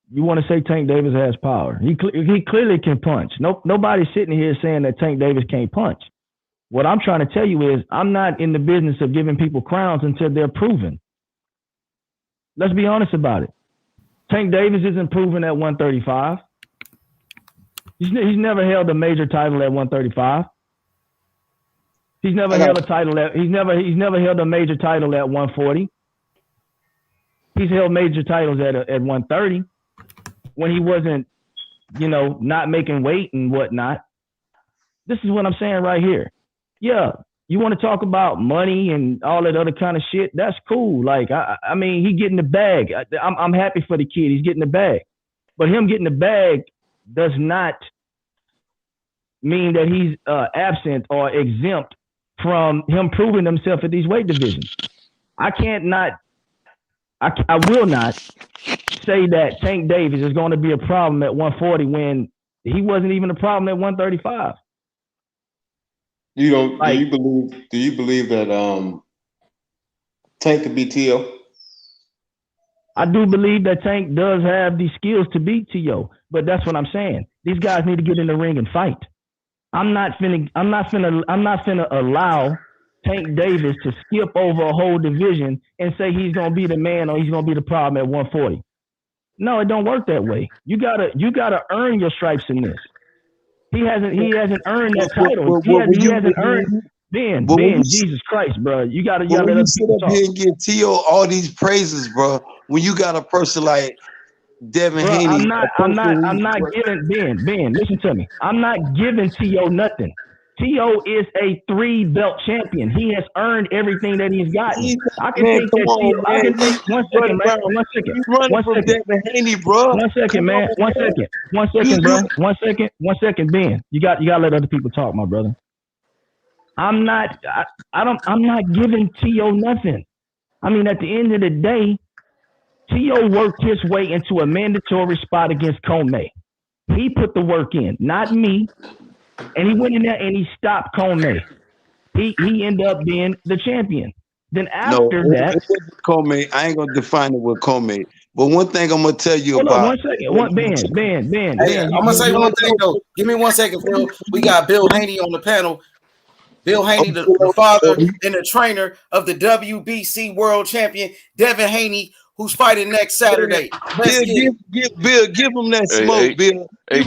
you want to say Tank Davis has power. He clearly can punch. Nobody's sitting here saying that Tank Davis can't punch. What I'm trying to tell you is I'm not in the business of giving people crowns until they're proven. Let's be honest about it. Tank Davis isn't proven at 135. He's never held a major title at 135. He's never held a title at he's never held a major title at 140. He's held major titles at 130 when he wasn't, not making weight and whatnot. This is what I'm saying right here. Yeah, you want to talk about money and all that other kind of shit? That's cool. Like, I mean, he getting the bag. I'm happy for the kid. He's getting the bag. But him getting the bag does not mean that he's absent or exempt from him proving himself at these weight divisions. I will not say that Tank Davis is going to be a problem at 140 when he wasn't even a problem at 135. Do you believe that Tank could beat T.O.? I do believe that Tank does have the skills to beat T.O., but that's what I'm saying. These guys need to get in the ring and fight. I'm not finna allow Tank Davis to skip over a whole division and say he's gonna be the man or he's gonna be the problem at 140. No, it don't work that way. You gotta earn your stripes in this. He hasn't earned that title. He hasn't earned. Ben, Jesus Christ, bro. You gotta when let you sit up here and give T.O. all these praises, bro, when you got a person like Devin Bro, Haney, I'm not giving Ben, listen to me. I'm not giving T.O. nothing. T.O. is a 3-belt champion. He has earned everything that he's gotten. I can think that T.O. I can think one second, man. One second. Devin Haney, bro. One second, man. One second, bro. One second, Ben. You got to let other people talk, my brother. I'm not giving T.O. nothing. I mean, at the end of the day, T.O. worked his way into a mandatory spot against Comey. He put the work in, not me. And he went in there and he stopped Comey. He ended up being the champion. Then after that, it wasn't Comey. I ain't gonna define it with Comey. But one thing I'm gonna tell you about. One second. Ben. I'm gonna say one thing though. Give me 1 second, Phil. We got Bill Haney on the panel. Bill Haney, the father and the trainer of the WBC world champion, Devin Haney, who's fighting next Saturday. Give him that smoke, Bill. Hey,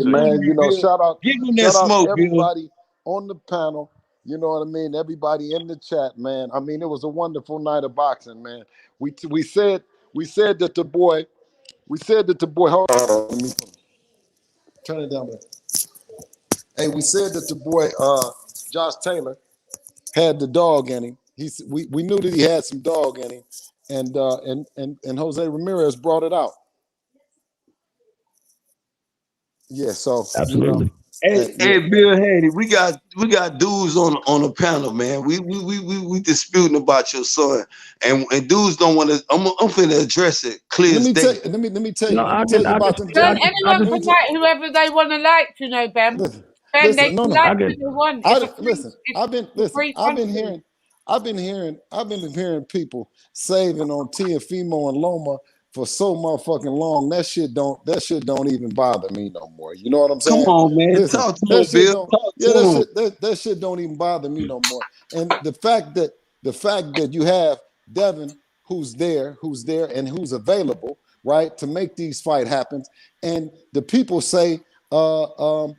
man. Shout out everybody Bill. on the panel. You know what I mean? Everybody in the chat, man. I mean, it was a wonderful night of boxing, man. We said that the boy. Hold on, let me turn it down there. Hey, we said that the boy Josh Taylor had the dog in him. We knew that he had some dog in him, and Jose Ramirez brought it out. Yeah, so absolutely. Hey, Bill Haney, we got dudes on the panel, man. We disputing about your son, and dudes don't want to. I'm finna address it clear as day. Let me tell you about them. Anyone can like whoever they want to like, Ben. Ben, they can like who they want. I've been hearing people saving on Tiafimo and Loma for so motherfucking long. That shit don't even bother me no more. You know what I'm saying? Come on, man. Talk to him, Bill. That shit don't even bother me no more. And the fact that you have Devin who's there and who's available, right, to make these fight happen, and the people say that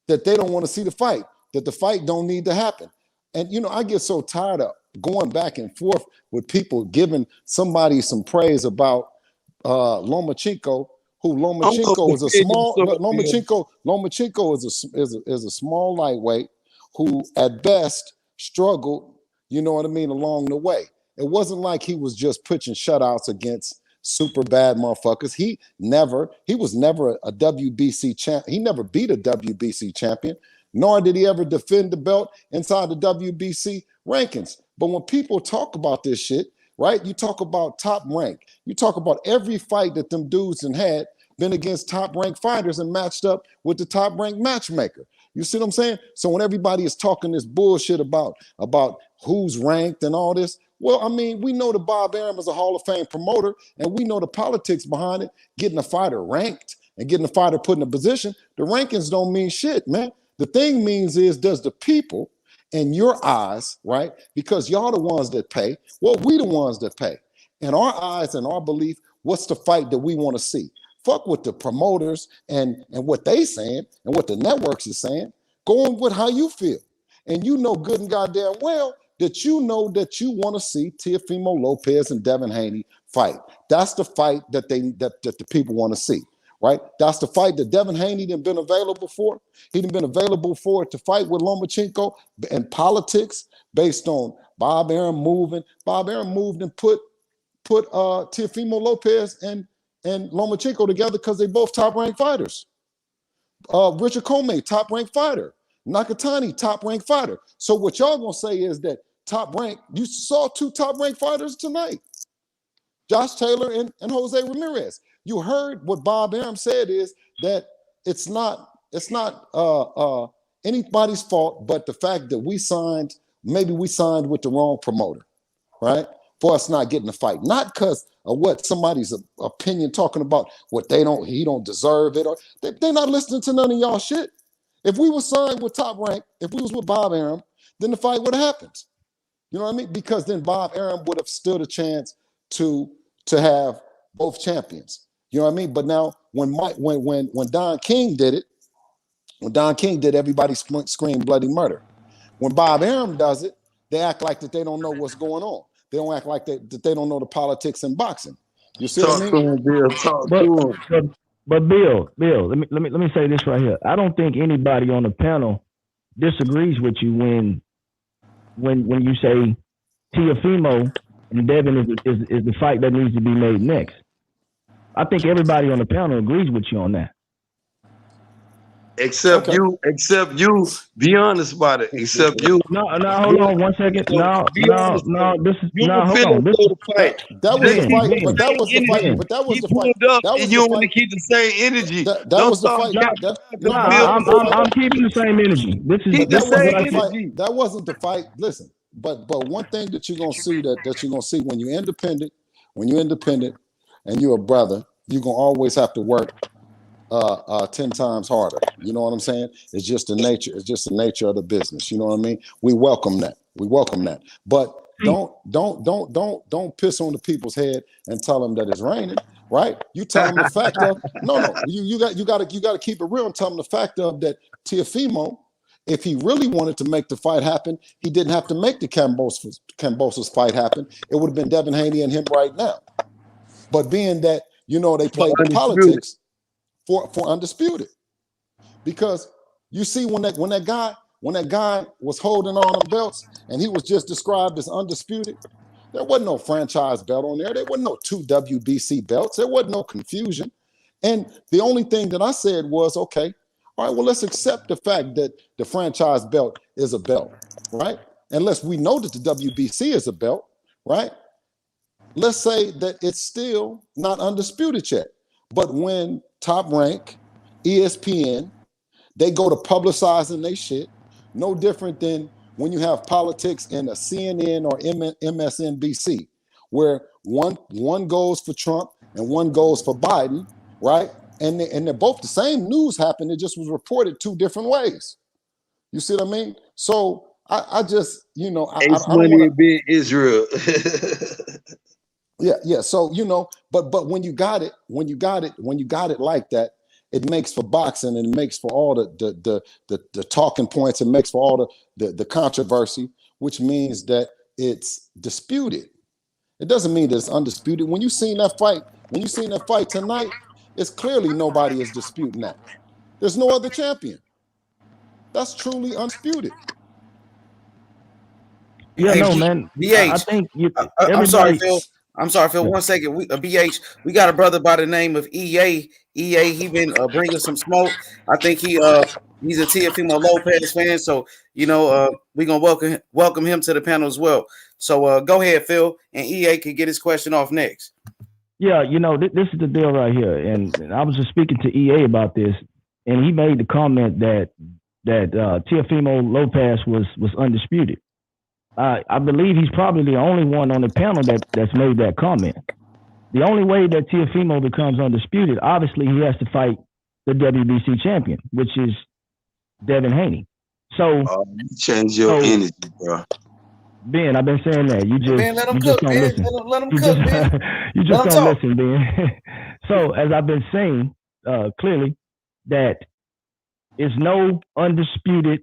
they don't want to see the fight, that the fight don't need to happen. And I get so tired of going back and forth with people giving somebody some praise about Lomachenko, who Lomachenko is a small Lomachenko is a small lightweight who at best struggled, you know what I mean, along the way. It wasn't like he was just pitching shutouts against super bad motherfuckers. He was never a WBC champ. He never beat a WBC champion, nor did he ever defend the belt inside the WBC rankings. But when people talk about this shit, right, you talk about top rank. You talk about every fight that them dudes had been against top ranked fighters and matched up with the top ranked matchmaker. You see what I'm saying? So when everybody is talking this bullshit about who's ranked and all this, well, I mean, we know that Bob Arum is a Hall of Fame promoter, and we know the politics behind it, getting a fighter ranked and getting a fighter put in a position. The rankings don't mean shit, man. The thing means is, does the people in your eyes, right? Because y'all the ones that pay. Well, we the ones that pay. In our eyes and our belief, what's the fight that we want to see? Fuck what the promoters and what they saying and what the networks is saying. Go on with how you feel. And you know good and goddamn well that you know that you want to see Teofimo Lopez and Devin Haney fight. That's the fight that the people want to see, right? That's the fight that Devin Haney done been available for. He done been available for to fight with Lomachenko and politics based on Bob Arum moving. Bob Arum moved and put Teofimo Lopez and Lomachenko together because they both top-ranked fighters. Richard Comey, top-ranked fighter. Nakatani, top-ranked fighter. So what y'all gonna say is that top-ranked, you saw two top-ranked fighters tonight, Josh Taylor and Jose Ramirez. You heard what Bob Arum said is that it's not anybody's fault but the fact that maybe we signed with the wrong promoter, right? For us not getting the fight, not because of what somebody's opinion talking about what he don't deserve it, or they're not listening to none of y'all shit. If we were signed with Top Rank, if we was with Bob Arum, then the fight would have happened. You know what I mean? Because then Bob Arum would have stood a chance to have both champions. You know what I mean? But now when Don King did it, everybody screamed bloody murder. When Bob Arum does it, they act like that they don't know what's going on. They don't act like that they don't know the politics in boxing. You see what I mean? But Bill, let me say this right here. I don't think anybody on the panel disagrees with you when you say Teofimo and Devin is the fight that needs to be made next. I think everybody on the panel agrees with you on that. Except you. Be honest about it. Except you. No, hold on 1 second. No. This is hold on. That was the fight, but that was the fight. But that was the fight. That was you want to keep the same energy. That was the fight. I'm keeping the same energy. That wasn't the fight. Listen, but one thing that you're gonna see that you're gonna see when you're independent, and you're a brother, you're gonna always have to work 10 times harder. You know what I'm saying? It's just the nature of the business. You know what I mean? We welcome that. But don't piss on the people's head and tell them that it's raining, right? You tell them the fact of you got to keep it real and tell them the fact of that Teofimo, if he really wanted to make the fight happen, he didn't have to make the Kambosos fight happen. It would have been Devin Haney and him right now. But being that, they played the politics for Undisputed, because you see when that guy was holding on the belts and he was just described as undisputed, there wasn't no franchise belt on there. There wasn't no 2 WBC belts. There wasn't no confusion. And the only thing that I said was, okay, all right, well, let's accept the fact that the franchise belt is a belt, right? Unless we know that the WBC is a belt, right? Let's say that it's still not undisputed yet. But when Top Rank, ESPN, they go to publicizing they shit, no different than when you have politics in a CNN or MSNBC, where one goes for Trump and one goes for Biden, right? And they're both the same news happened. It just was reported 2 different ways. You see what I mean? So I just, I don't want to be Israel. Yeah. So, but when you got it like that, it makes for boxing and it makes for all the talking points. It makes for all the controversy, which means that it's disputed. It doesn't mean that it's undisputed. When you seen that fight tonight, it's clearly nobody is disputing that. There's no other champion. That's truly undisputed. Yeah, Hey, no, man. I BH. think I'm sorry, everybody. Phil. I'm sorry, Phil. Yeah. 1 second. BH, we got a brother by the name of EA. EA, he been bringing some smoke. I think he's a Teofimo Lopez fan, so we're gonna welcome him to the panel as well. So go ahead, Phil, and EA can get his question off next. Yeah, this is the deal right here, and I was just speaking to EA about this, and he made the comment that Teofimo Lopez was undisputed. I believe he's probably the only one on the panel that's made that comment. The only way that Teofimo becomes undisputed, obviously, he has to fight the WBC champion, which is Devin Haney. So change your energy, bro. Ben, I've been saying that. You just don't listen. Let him cook, Ben. You just don't listen, Ben. So as I've been saying clearly, that is no undisputed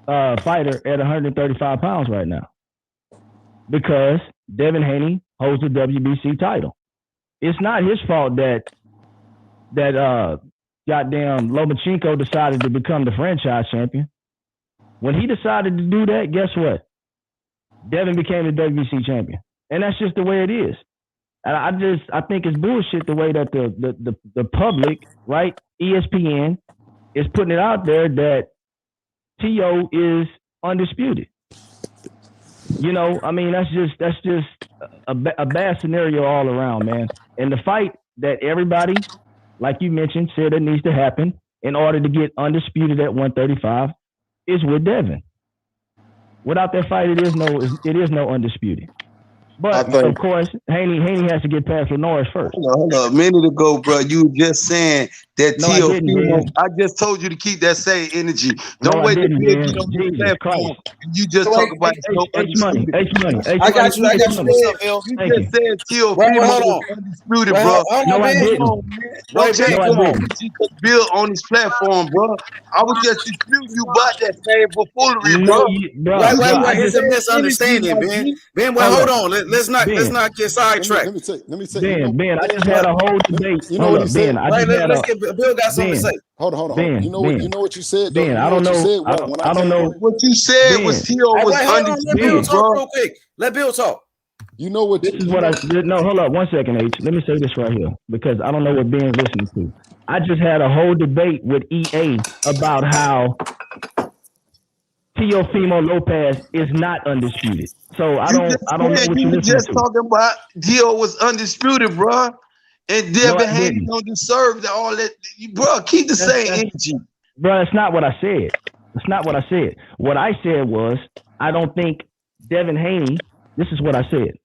fighter at 135 pounds right now, because Devin Haney holds the WBC title. It's not his fault that goddamn Lomachenko decided to become the franchise champion. When he decided to do that, guess what? Devin became the WBC champion, and that's just the way it is. And I think it's bullshit the way that the public, right, ESPN, is putting it out there that Tio is undisputed. I mean, that's just a bad scenario all around, man. And the fight that everybody, like you mentioned, said that needs to happen in order to get undisputed at 135 is with Devin. Without that fight, it is no undisputed. But of course, Haney has to get past Ramirez first. Hold up. A minute ago, bro, you were just saying that Teofimo. I just told you to keep that same energy. Don't wait to get on the platform. You just talk about H money. I got you. What's up, Phil? You just said Teofimo was undisputed, bro. No, I didn't. Don't take because Bill on his platform, bro. I was just disputing you about that same buffoonery, bro. Wait, it's a misunderstanding, Ben. Ben, wait, hold on. Let's not get sidetracked. Let me say. Ben, I just had a whole debate. You know what he said? Let's get Bill got something to say. Hold on. You know what you said? Ben, I don't know. I don't know. What you said was Tio was undisputed, let Bill talk real quick. Let Bill talk. You know what? This is what no, hold up 1 second, H. Let me say this right here, because I don't know what Ben's listening to. I just had a whole debate with EA about how Teofimo Lopez is not undisputed. So I don't know what you listen just to. talking about Tio was undisputed, bro. And Devin Haney don't deserve all that. Bro, keep the same energy. Bro, that's not what I said. That's not what I said. What I said was, I don't think Devin Haney, this is what I said.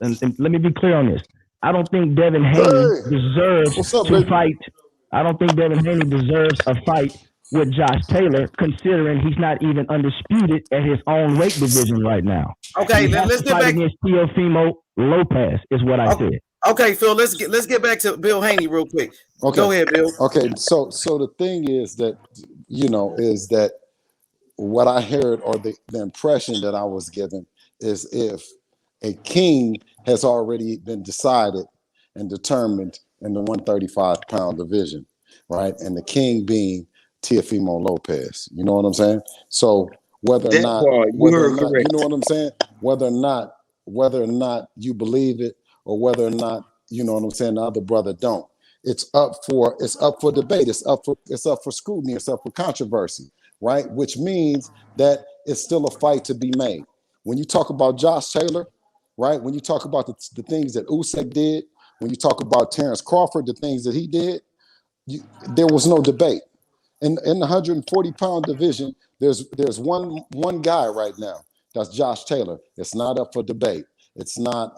And let me be clear on this. I don't think Devin Haney deserves to fight. I don't think Devin Haney deserves a fight with Josh Taylor, considering he's not even undisputed at his own weight division right now. Okay, let's get back against Teofimo Lopez is what I said. Okay, Phil, let's get back to Bill Haney real quick. Okay. Go ahead, Bill. Okay, so the thing is that is that what I heard, or the impression that I was given, is if a king has already been decided and determined in the 135-pound division, right? And the king being Teofimo Lopez. You know what I'm saying? So whether or not, you know what I'm saying? Whether or not you believe it, or whether or not, you know what I'm saying, the other brother don't. It's up for debate. It's up for scrutiny. It's up for controversy, right? Which means that it's still a fight to be made. When you talk about Josh Taylor, right? When you talk about the things that Usyk did, when you talk about Terrence Crawford, the things that he did, there was no debate. In the 140-pound division, there's one guy right now. That's Josh Taylor. It's not up for debate. It's not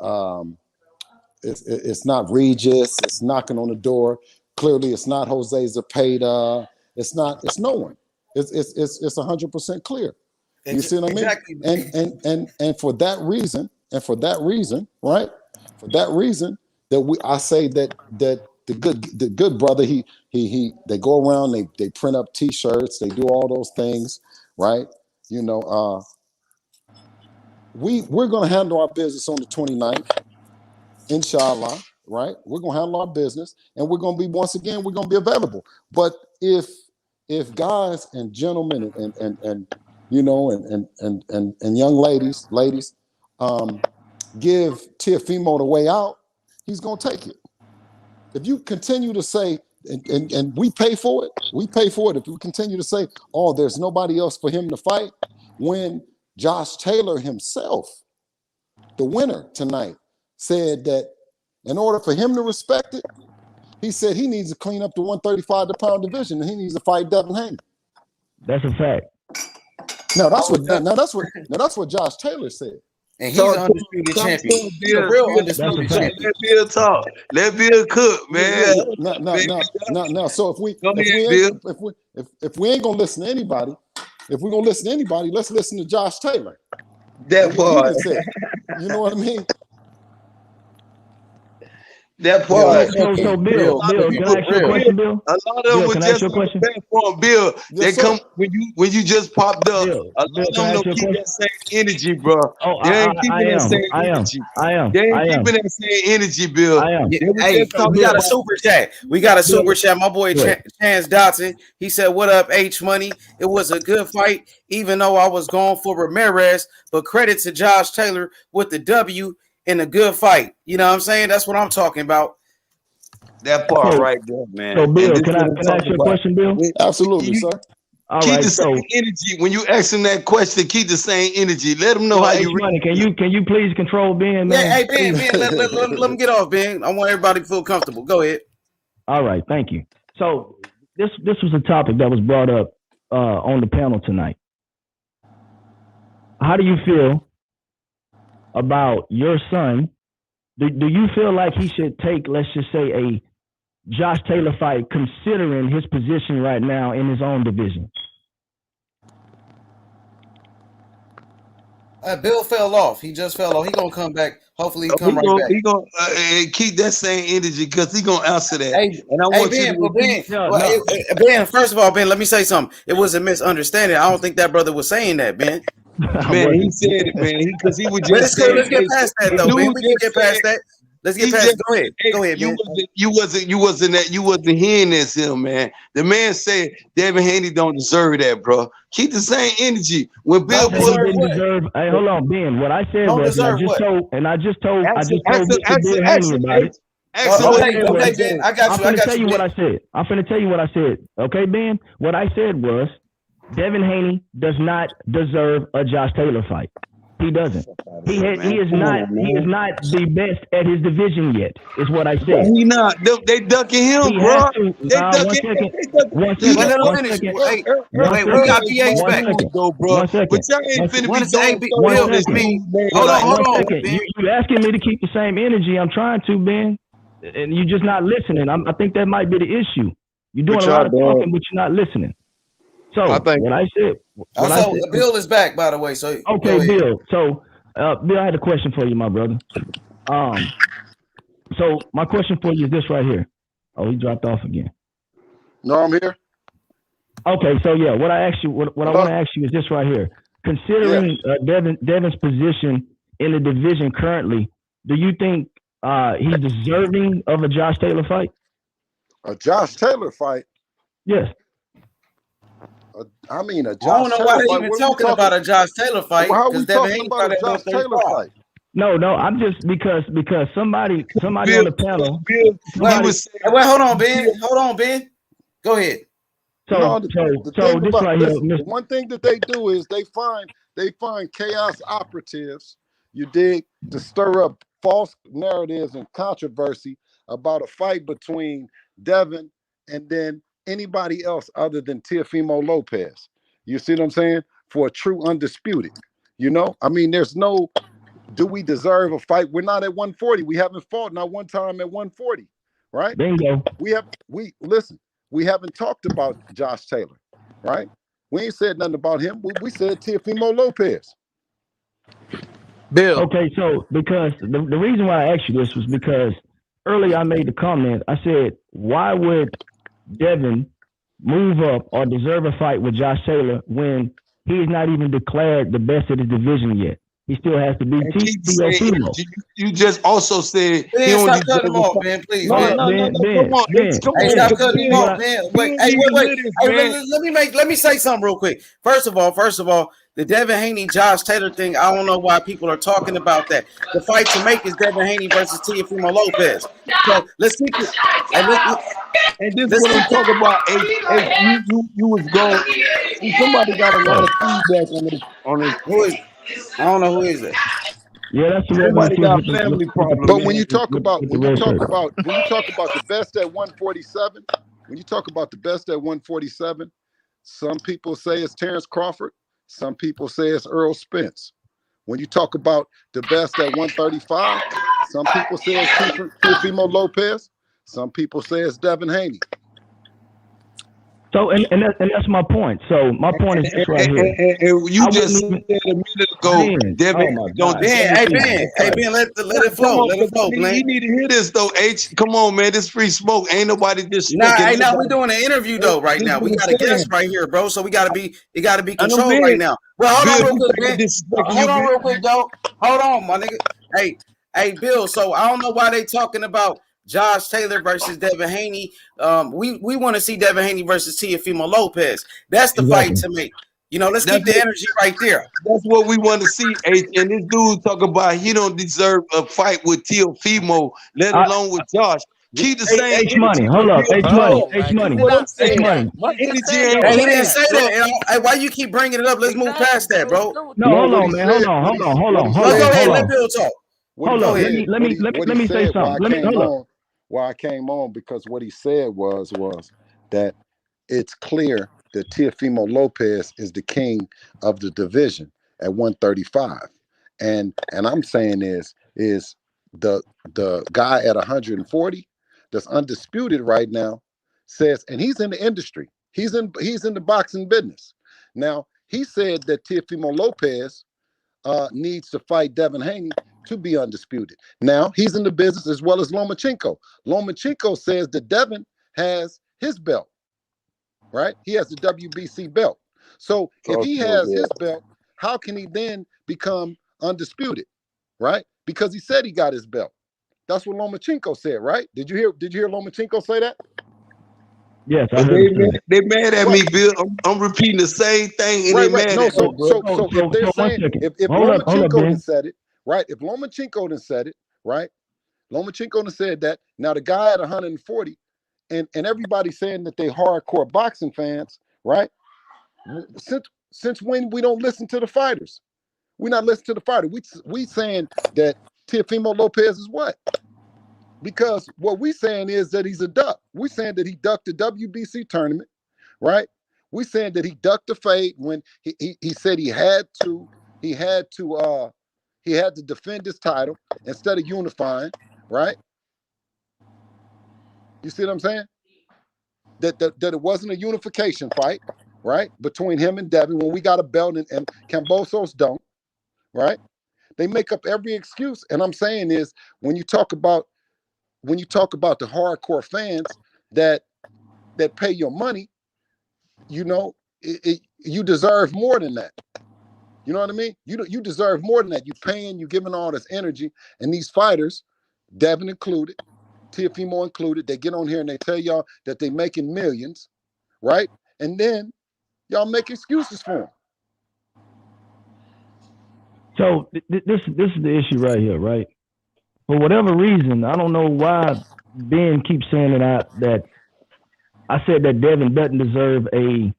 it's not Regis. It's knocking on the door. Clearly, it's not Jose Zepeda. It's no one. It's 100% clear. You see what I mean? Exactly. And for that reason, right? For that reason, I say that the good brother, they go around, they print up T-shirts, they do all those things, right? we're gonna handle our business on the 29th, inshallah, right? We're gonna handle our business, and we're gonna be available. But if guys and gentlemen and you know and young ladies, give Teofimo the way out, he's gonna take it. If you continue to say, and we pay for it, if you continue to say, oh, there's nobody else for him to fight, when Josh Taylor himself, the winner tonight, said that in order for him to respect it, he said he needs to clean up the 135-pound division, and he needs to fight Devin Haney. That's a fact. That's what Josh Taylor said. And he's an undisputed champion. He's a real undisputed champion. Let Bill talk. Let Bill cook, man. Now. So if we ain't gonna listen to anybody, let's listen to Josh Taylor. That part. You know what I mean? That part. So Bill, can I ask you a question, Bill? A lot of them was just on Bill. They come when you just popped up. A lot of them don't keep that same energy, bro. Oh, they ain't keeping that same energy. I am. They ain't keeping that same energy, Bill. I am. Hey, we got a super chat. My boy Chance Dotson. He said, "What up, H Money? It was a good fight, even though I was going for Ramirez. But credit to Josh Taylor with the W in a good fight." You know what I'm saying? That's what I'm talking about. That part right there, man. So Bill, can I ask you a question, Bill? Absolutely, sir. All keep right, the same energy when you ask him that question. Keep the same energy. Let him know how you. Money. Can you please control Ben, man? Yeah, hey Ben, let him get off, Ben. I want everybody to feel comfortable. Go ahead. All right, thank you. So this was a topic that was brought up on the panel tonight. How do you feel about your son? Do you feel like he should take, let's just say, a Josh Taylor fight, considering his position right now in his own division? Bill fell off. He just fell off. He gonna come back. Hopefully, he come right back. He gonna keep that same energy because he gonna answer that. And I want Ben. First of all, Ben, let me say something. It was a misunderstanding. I don't think that brother was saying that, Ben. Man, he said it, man. Because he was just. Let's get past that, though, Ben. We can get past that. Let's get past. Go ahead. Go ahead, man. You wasn't hearing this, him, man. The man said Devin Haney don't deserve that, bro. Keep the same energy. When Bill didn't deserve. Hey, hold on, Ben. What I said was, I just told Bill Haney about it. Okay, Ben. I got you. I'm finna tell you what I said. Okay, Ben. What I said was, Devin Haney does not deserve a Josh Taylor fight. He doesn't. He is not the best at his division yet, is what I said. He not. They ducking him, bro. They ducking him. One second. Wait, we got PH back. One second. But y'all ain't finna be Hold on. You asking me to keep the same energy. I'm trying to, Ben. And you're just not listening. I think that might be the issue. You're doing a lot of talking, but you're not listening. So what I said. Bill is back, by the way. So okay, Bill. So Bill, I had a question for you, my brother. So my question for you is this right here. Oh, he dropped off again. No, I'm here. Okay, so yeah, what I want to ask you is this right here. Considering Devin's position in the division currently, do you think he's deserving of a Josh Taylor fight? A Josh Taylor fight? Yes. I mean, a Josh I don't know Taylor why fight. they're even talking about a Josh Taylor fight. How are we talking about a Josh Taylor fight? No, I'm just because somebody on the panel. Wait, hold on, Ben. Go ahead. The one thing that they do is they find chaos operatives, you dig, to stir up false narratives and controversy about a fight between Devin and then anybody else other than Teofimo Lopez. You see what I'm saying? For a true undisputed. You know? I mean, there's no, do we deserve a fight? We're not at 140. We haven't fought not one time at 140. Right? Bingo. We haven't talked about Josh Taylor, right? We ain't said nothing about him. We said Teofimo Lopez. Bill. Okay, so because the reason why I asked you this was because earlier I made the comment. I said, why would Devin move up or deserve a fight with Josh Taylor when he's not even declared the best of his division yet? He still has to beat Teofimo. You just also said Ben, he don't stop deserve cutting him a off, fight. man. Please, No, man. no, no, no. Come on, Ben, come Hey, on. stop Because cutting him off, man. Wait, hey, wait. Hey, let me say something real quick. First of all, the Devin Haney, Josh Taylor thing, I don't know why people are talking about that. The fight to make is Devin Haney versus Teofimo Lopez. So let's keep it. And this is what I'm talking about. Hey, you was going. Somebody got a lot of feedback on this. Who is? I don't know who is that. Yeah, that's the Somebody got with family problems. But when you talk about with when the you red talk shirt. about when you talk about the best at 147, when you talk about the best at 147, some people say it's Terrence Crawford, some people say it's Errol Spence. When you talk about the best at 135, some people say it's Teofimo Lopez, some people say it's Devin Haney. So and that's my point. So my point is this right here. And you just said a minute ago, Devin, oh my don't God. Hey Ben, let it flow. Let it flow, man. You need to hear this though, H. Come on, man. This free smoke. Ain't nobody just Nah, smoking. hey, now we doing an interview though right now. We got a guest right here, bro. So it gotta be controlled right now. Well, hold on real quick, Ben. Hold on real quick, though. Hold on, my nigga. Hey, Bill. So I don't know why they talking about Josh Taylor versus Devin Haney. We want to see Devin Haney versus Teofimo Lopez. That's the fight to make. You know, let's keep the energy right there. That's what we want to see, H. And this dude talk about he don't deserve a fight with Teofimo, let alone with Josh. Keep the same H money. Hold up. H money. H money. H money. My energy Hey, ain't. he didn't say that. Hey, why you keep bringing it up? Let's move past that, bro. No, hold on, man. Hold on. Let's go ahead and let Bill talk. Hold on. Let me say something. Why I came on, because what he said was that it's clear that Teofimo Lopez is the king of the division at 135. And I'm saying is the guy at 140 that's undisputed right now says, and he's in the industry. He's in the boxing business. Now, he said that Teofimo Lopez needs to fight Devin Haney to be undisputed. Now, he's in the business as well as Lomachenko. Lomachenko says that Devin has his belt, right? He has the WBC belt. So if he has his belt, how can he then become undisputed, right? Because he said he got his belt. That's what Lomachenko said, right? Did you hear Lomachenko say that? Yes, I heard they mad at me, Bill. I'm repeating the same thing, and they mad at me. So if they're saying, if Lomachenko had said it, right? If Lomachenko had said it, right? Lomachenko had said that. Now the guy at 140, and everybody's saying that they hardcore boxing fans, right? Since when we don't listen to the fighters? We're not listening to the fighter. We saying that Teofimo Lopez is what? Because what we saying is that he's a duck. We saying that he ducked the WBC tournament, right? We saying that he ducked the fade when he said he had to defend his title instead of unifying, right? You see what I'm saying? That it wasn't a unification fight, right? Between him and Devin when we got a belt and Cambosos don't, right? They make up every excuse. And I'm saying is when you talk about the hardcore fans that pay your money, you know, you deserve more than that. You know what I mean? You deserve more than that. You paying, you giving all this energy, and these fighters, Devin included, Teofimo included, they get on here and they tell y'all that they making millions, right? And then y'all make excuses for them. So this is the issue right here, right? For whatever reason, I don't know why Ben keeps saying that I said that Devin doesn't deserve a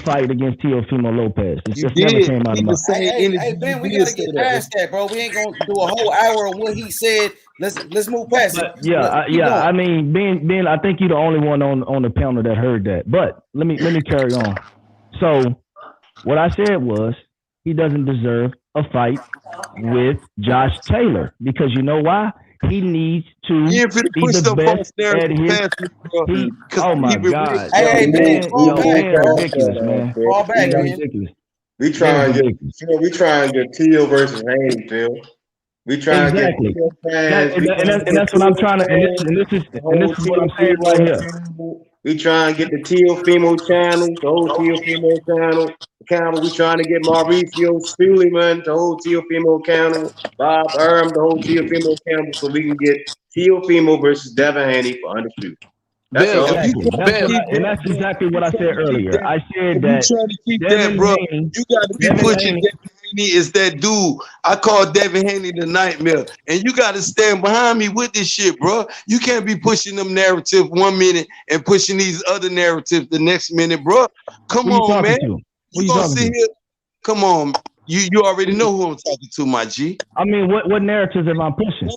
fight against Teofimo Lopez. It just never came out of my mouth. Hey, Ben, we gotta get past that, bro. We ain't gonna do a whole hour on what he said. Let's move past it. Yeah. I mean, Ben, I think you're the only one on the panel that heard that. But let me carry on. So what I said was he doesn't deserve a fight with Josh Taylor because you know why? He needs to be the best at his. Oh my God! Hey, man, ridiculous, man. Fall back, man. Ridiculous. We trying to get Teal versus Haney, Phil. We trying to get Teal fans. And that's what I'm trying to. And this is what I'm saying right here. We trying to get the Teofimo channel, the whole Teofimo channel. We trying to get Mauricio Suleiman, the whole Teofimo channel. Bob Erm, the whole Teofimo channel, so we can get Teofimo versus Devin Haney for Undisputed. That's Ben, all. if you And that's exactly what I said earlier. I said if that you trying to keep Devin that, bro, Haney, you got to be Devin pushing Haney, Devin Haney is that dude. I call Devin Haney the nightmare, and you got to stand behind me with this shit, bro. You can't be pushing them narratives 1 minute and pushing these other narratives the next minute, bro. Come who you on, talking man. to? Who You you gonna talking sit to? here? Come on, you already know who I'm talking to, my G. I mean, what narratives am I pushing?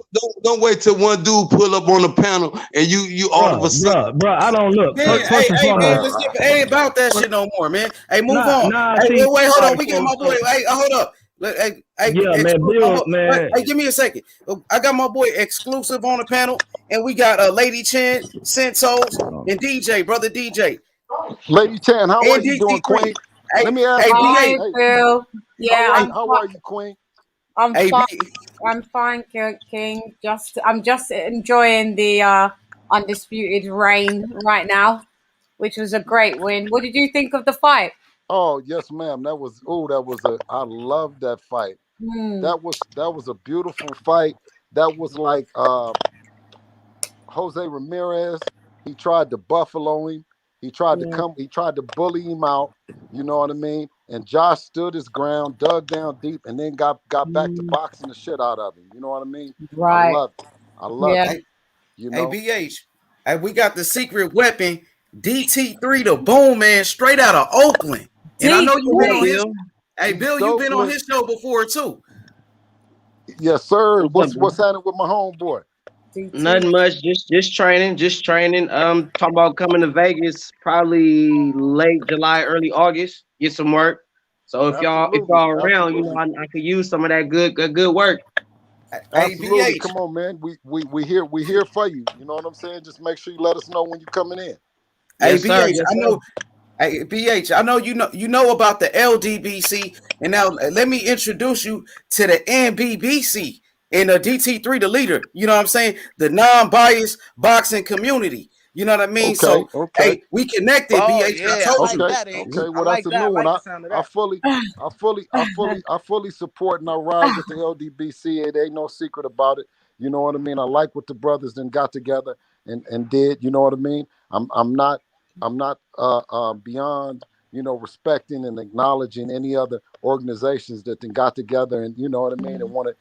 Don't wait till one dude pull up on the panel and you all of a sudden. Bro, I don't look. Man, First and hey, man, foremost, let's get ain't about that shit no more, man. Hey, move on. Hey, see, wait, hold on. like, We got my boy. Hey, hold up. Hey, yeah, man, Bill, man. Hey, give me a second. I got my boy exclusive on the panel, and we got Lady Chan, Sentos, and DJ, brother DJ. Lady Chan, how are And you doing, DC3. Queen? Hey, Let me ask hey, you. Hi, BA. Phil. Yeah, How are you, Queen? I'm Hey, fine. I'm fine, King. I'm just enjoying the undisputed reign right now, which was a great win. What did you think of the fight? Oh, yes, ma'am. I love that fight. That was a beautiful fight. That was like Jose Ramirez. He tried to buffalo him. He tried to bully him out. You know what I mean? And Josh stood his ground, dug down deep, and then got back to boxing the shit out of him. You know what I mean? Right. I love it. Hey, You hey, know? BH. Hey, we got the secret weapon, DT3, the Boom Man, straight out of Oakland. And I know you've been on his. Hey, Bill, you've been on his show before too. Yes, sir. What's What's happening with my homeboy? Nothing much, just training. Talking about coming to Vegas probably late July, early August. Get some work. So if y'all around, you know, I could use some of that good work. Absolutely. Come on, man. We here for you. You know what I'm saying? Just make sure you let us know when you're coming in. Hey, BH, I know. Hey, BH, I know you know about the LDBC, and now let me introduce you to the NBBC and the DT3, the leader. You know what I'm saying? The non-biased boxing community. You know what I mean? So, hey, we connected, BH. Yeah, I told you. Okay. Well, that's a new one. I fully support and I ride with the LDBC. It ain't no secret about it. You know what I mean? I like what the brothers then got together and did. You know what I mean? I'm not beyond, you know, respecting and acknowledging any other organizations that then got together and, you know what I mean, and want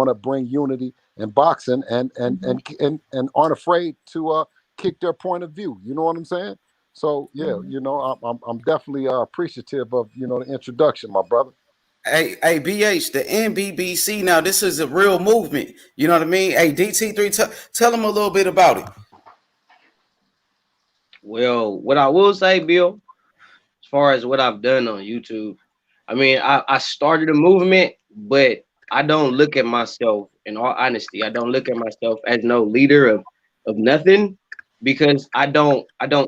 to bring unity in boxing and aren't afraid to kick their point of view. You know what I'm saying? So yeah, you know, I'm definitely appreciative of, you know, the introduction, my brother. Hey, BH, the NBBC. Now, this is a real movement. You know what I mean? Hey, DT3, tell them a little bit about it. Well, what I will say, Bill, as far as what I've done on YouTube, I mean, I started a movement, but I don't look at myself, in all honesty, I don't look at myself as no leader of nothing, because I don't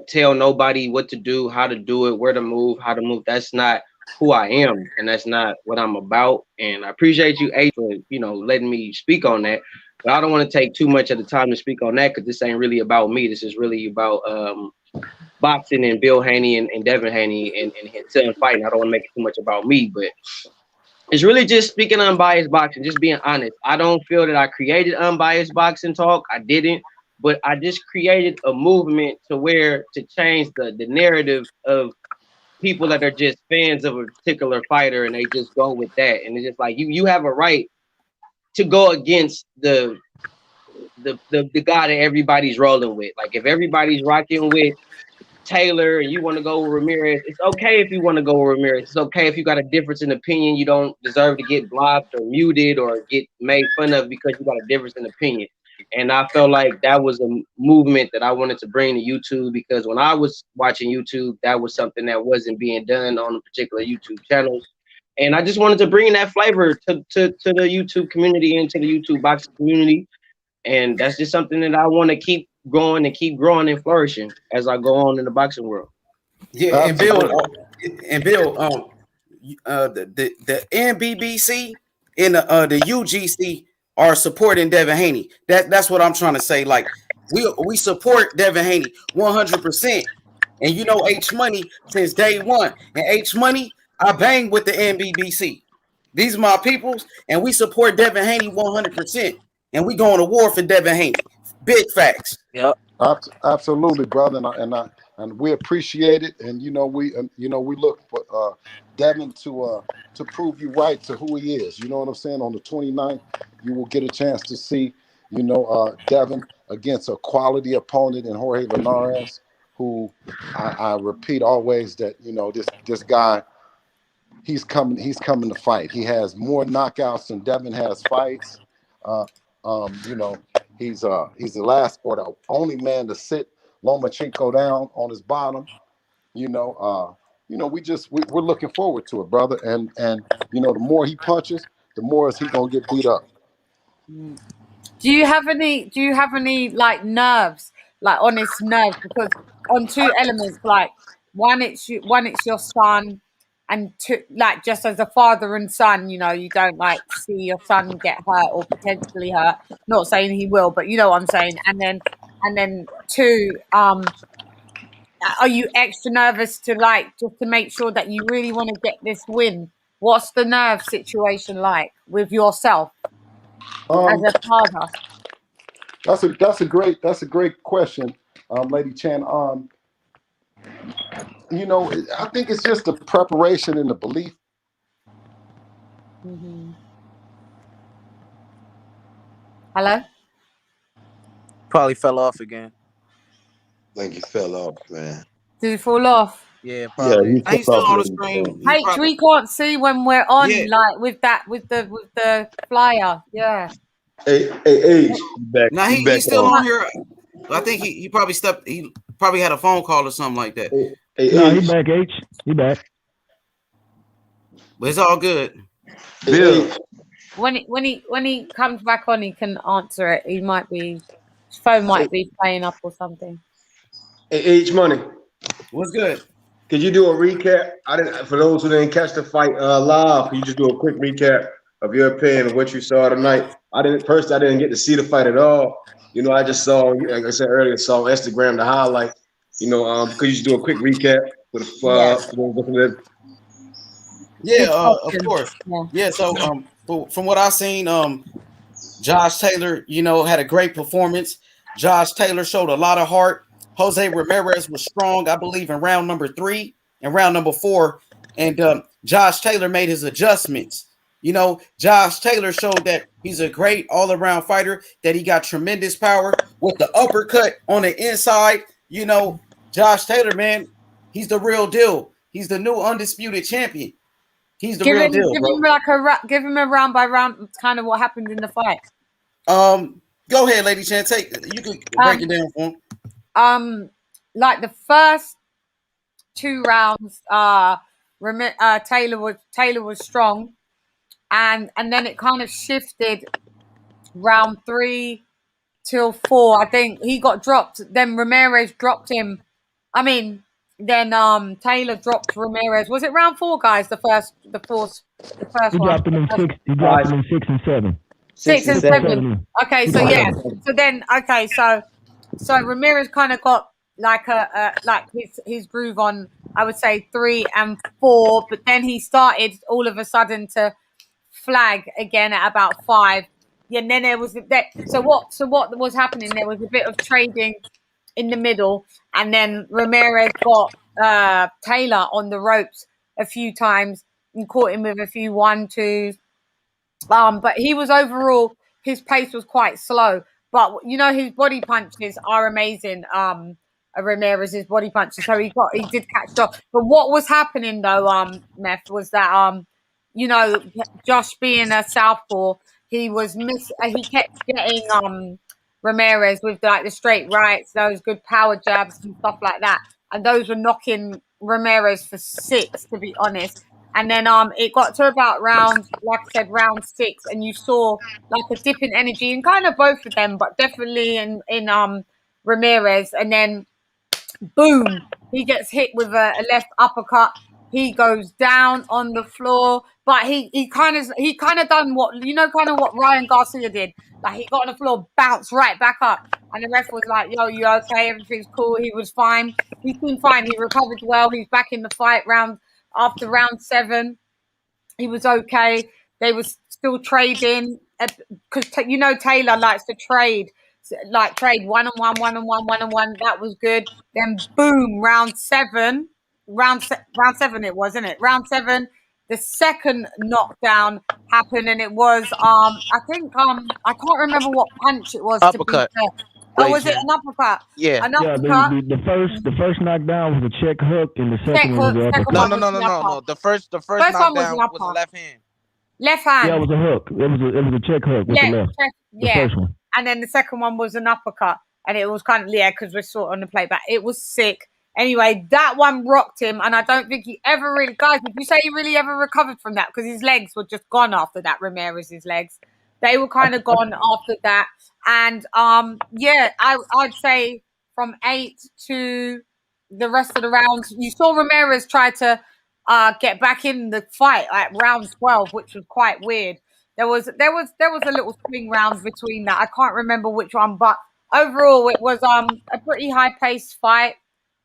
tell nobody what to do, how to do it, where to move, how to move. That's not who I am, and that's not what I'm about. And I appreciate you, A, for, you know, letting me speak on that. But I don't want to take too much of the time to speak on that, because this ain't really about me. This is really about boxing and Bill Haney and Devin Haney and himself fighting. I don't want to make it too much about me, but it's really just speaking unbiased boxing, just being honest. I don't feel that I created unbiased boxing talk. I didn't, but I just created a movement to change the narrative of people that are just fans of a particular fighter and they just go with that. And it's just like you have a right to go against the guy that everybody's rolling with. Like if everybody's rocking with Taylor and you want to go with Ramirez, it's okay if you want to go with Ramirez. It's okay if you got a difference in opinion. You don't deserve to get blocked or muted or get made fun of because you got a difference in opinion. And I felt like that was a movement that I wanted to bring to YouTube, because when I was watching YouTube, that was something that wasn't being done on a particular YouTube channels. And I just wanted to bring that flavor to the YouTube community and to the YouTube boxing community. And that's just something that I want to keep growing and flourishing as I go on in the boxing world. Yeah, and Bill, the NBBC and the UGC are supporting Devin Haney. That's what I'm trying to say. Like we support Devin Haney 100%. And you know H Money since day one. And H Money, I bang with the NBBC. These are my peoples, and we support Devin Haney 100%. And we going to war for Devin Haney. Big facts. Yep. Absolutely, brother, and we appreciate it. And we look for Devin to prove you right to who he is. You know what I'm saying? On the 29th, you will get a chance to see Devin against a quality opponent in Jorge Ramirez, who I repeat always that this guy. He's coming to fight. He has more knockouts than Devin has fights. He's the last or the only man to sit Lomachenko down on his bottom. We're looking forward to it, brother. And the more he punches, the more is he gonna get beat up. Do you have any like nerves, like honest nerves? Because on two elements, like one it's your son. And like just as a father and son, you don't like see your son get hurt or potentially hurt. Not saying he will, but you know what I'm saying. And then two, are you extra nervous to just to make sure that you really want to get this win? What's the nerve situation like with yourself as a father? That's a great question, Lady Chan. I think it's just the preparation and the belief. Mm-hmm. Hello? Probably fell off again. I think he fell off, man. Did it fall off? Yeah, probably. He's still on the screen. Hey, we can't see when we're on, like with the flyer. Yeah. Hey, back. Now he's still on here. I think he probably stepped. He probably had a phone call or something like that. No, he back. H. He back. But it's all good. Bill. When he comes back on, he can answer it. His phone might be playing up or something. Hey, H Money. What's good? Could you do a recap? For those who didn't catch the fight live, could you just do a quick recap of your opinion of what you saw tonight? I didn't get to see the fight at all. I just saw, like I said earlier, saw Instagram the highlight. Could you just do a quick recap with of course. Yeah. So from what I've seen, Josh Taylor, had a great performance. Josh Taylor showed a lot of heart. Jose Ramirez was strong, I believe, in round number 3 and round number 4. And Josh Taylor made his adjustments. Josh Taylor showed that he's a great all-around fighter, that he got tremendous power with the uppercut on the inside. Josh Taylor, man, he's the real deal. He's the new undisputed champion. He's the real deal. Give him a round by round kind of what happened in the fight. Go ahead, Lady Chan. You can break it down for him. Like the first 2 rounds, Taylor was strong, and then it kind of shifted round 3 till 4. I think he got dropped. Then Ramirez dropped him. Then Taylor dropped Ramirez. Was it round 4, guys? The first He one. dropped him in 6. He dropped him in 6 and 7. 6 and 7. Okay, so yeah. So then, so Ramirez kind of got like his groove on, I would say 3 and 4, but then he started all of a sudden to flag again at about 5. Yeah, and then there was so what was happening? There was a bit of trading in the middle, and then Ramirez got Taylor on the ropes a few times and caught him with a few 1-2s. But he was overall, his pace was quite slow. But his body punches are amazing. Ramirez's body punches, so he did catch up. But what was happening though, Meth, was that Josh being a southpaw, he kept getting Ramirez with like the straight rights, those good power jabs and stuff like that, and those were knocking Ramirez for 6, to be honest. And then it got to about round 6, and you saw like a dip in energy in kind of both of them, but definitely in Ramirez. And then boom, he gets hit with a left uppercut. He goes down on the floor, but he kind of done what what Ryan Garcia did. Like he got on the floor, bounced right back up, and the ref was like, "Yo, you okay? Everything's cool." He was fine, He's been fine. He recovered well. He's back in the fight after round 7. He was okay. They were still trading because Taylor likes to trade, like trade 1-on-1, 1-on-1, 1-on-1. That was good. Then boom, round 7 it was, isn't it? Round 7, the second knockdown happened, and it was I think I can't remember what punch it was. Uppercut. To be fair. Oh, was it an uppercut? Yeah. An uppercut. The first knockdown was a check hook, and the second one was the uppercut. No. The first knockdown was a left hand. Left hand. Yeah, it was a hook. It was a check hook with the left. The first one. And then the second one was an uppercut, and it was kind of because we saw it on the playback. It was sick. Anyway, that one rocked him, and I don't think he ever really. Guys, did you say he really ever recovered from that? Because his legs were just gone after that. Ramirez's legs, they were kind of gone after that. And I'd say from 8 to the rest of the rounds, you saw Ramirez try to get back in the fight at round 12, which was quite weird. There was a little swing round between that. I can't remember which one, but overall it was a pretty high paced fight.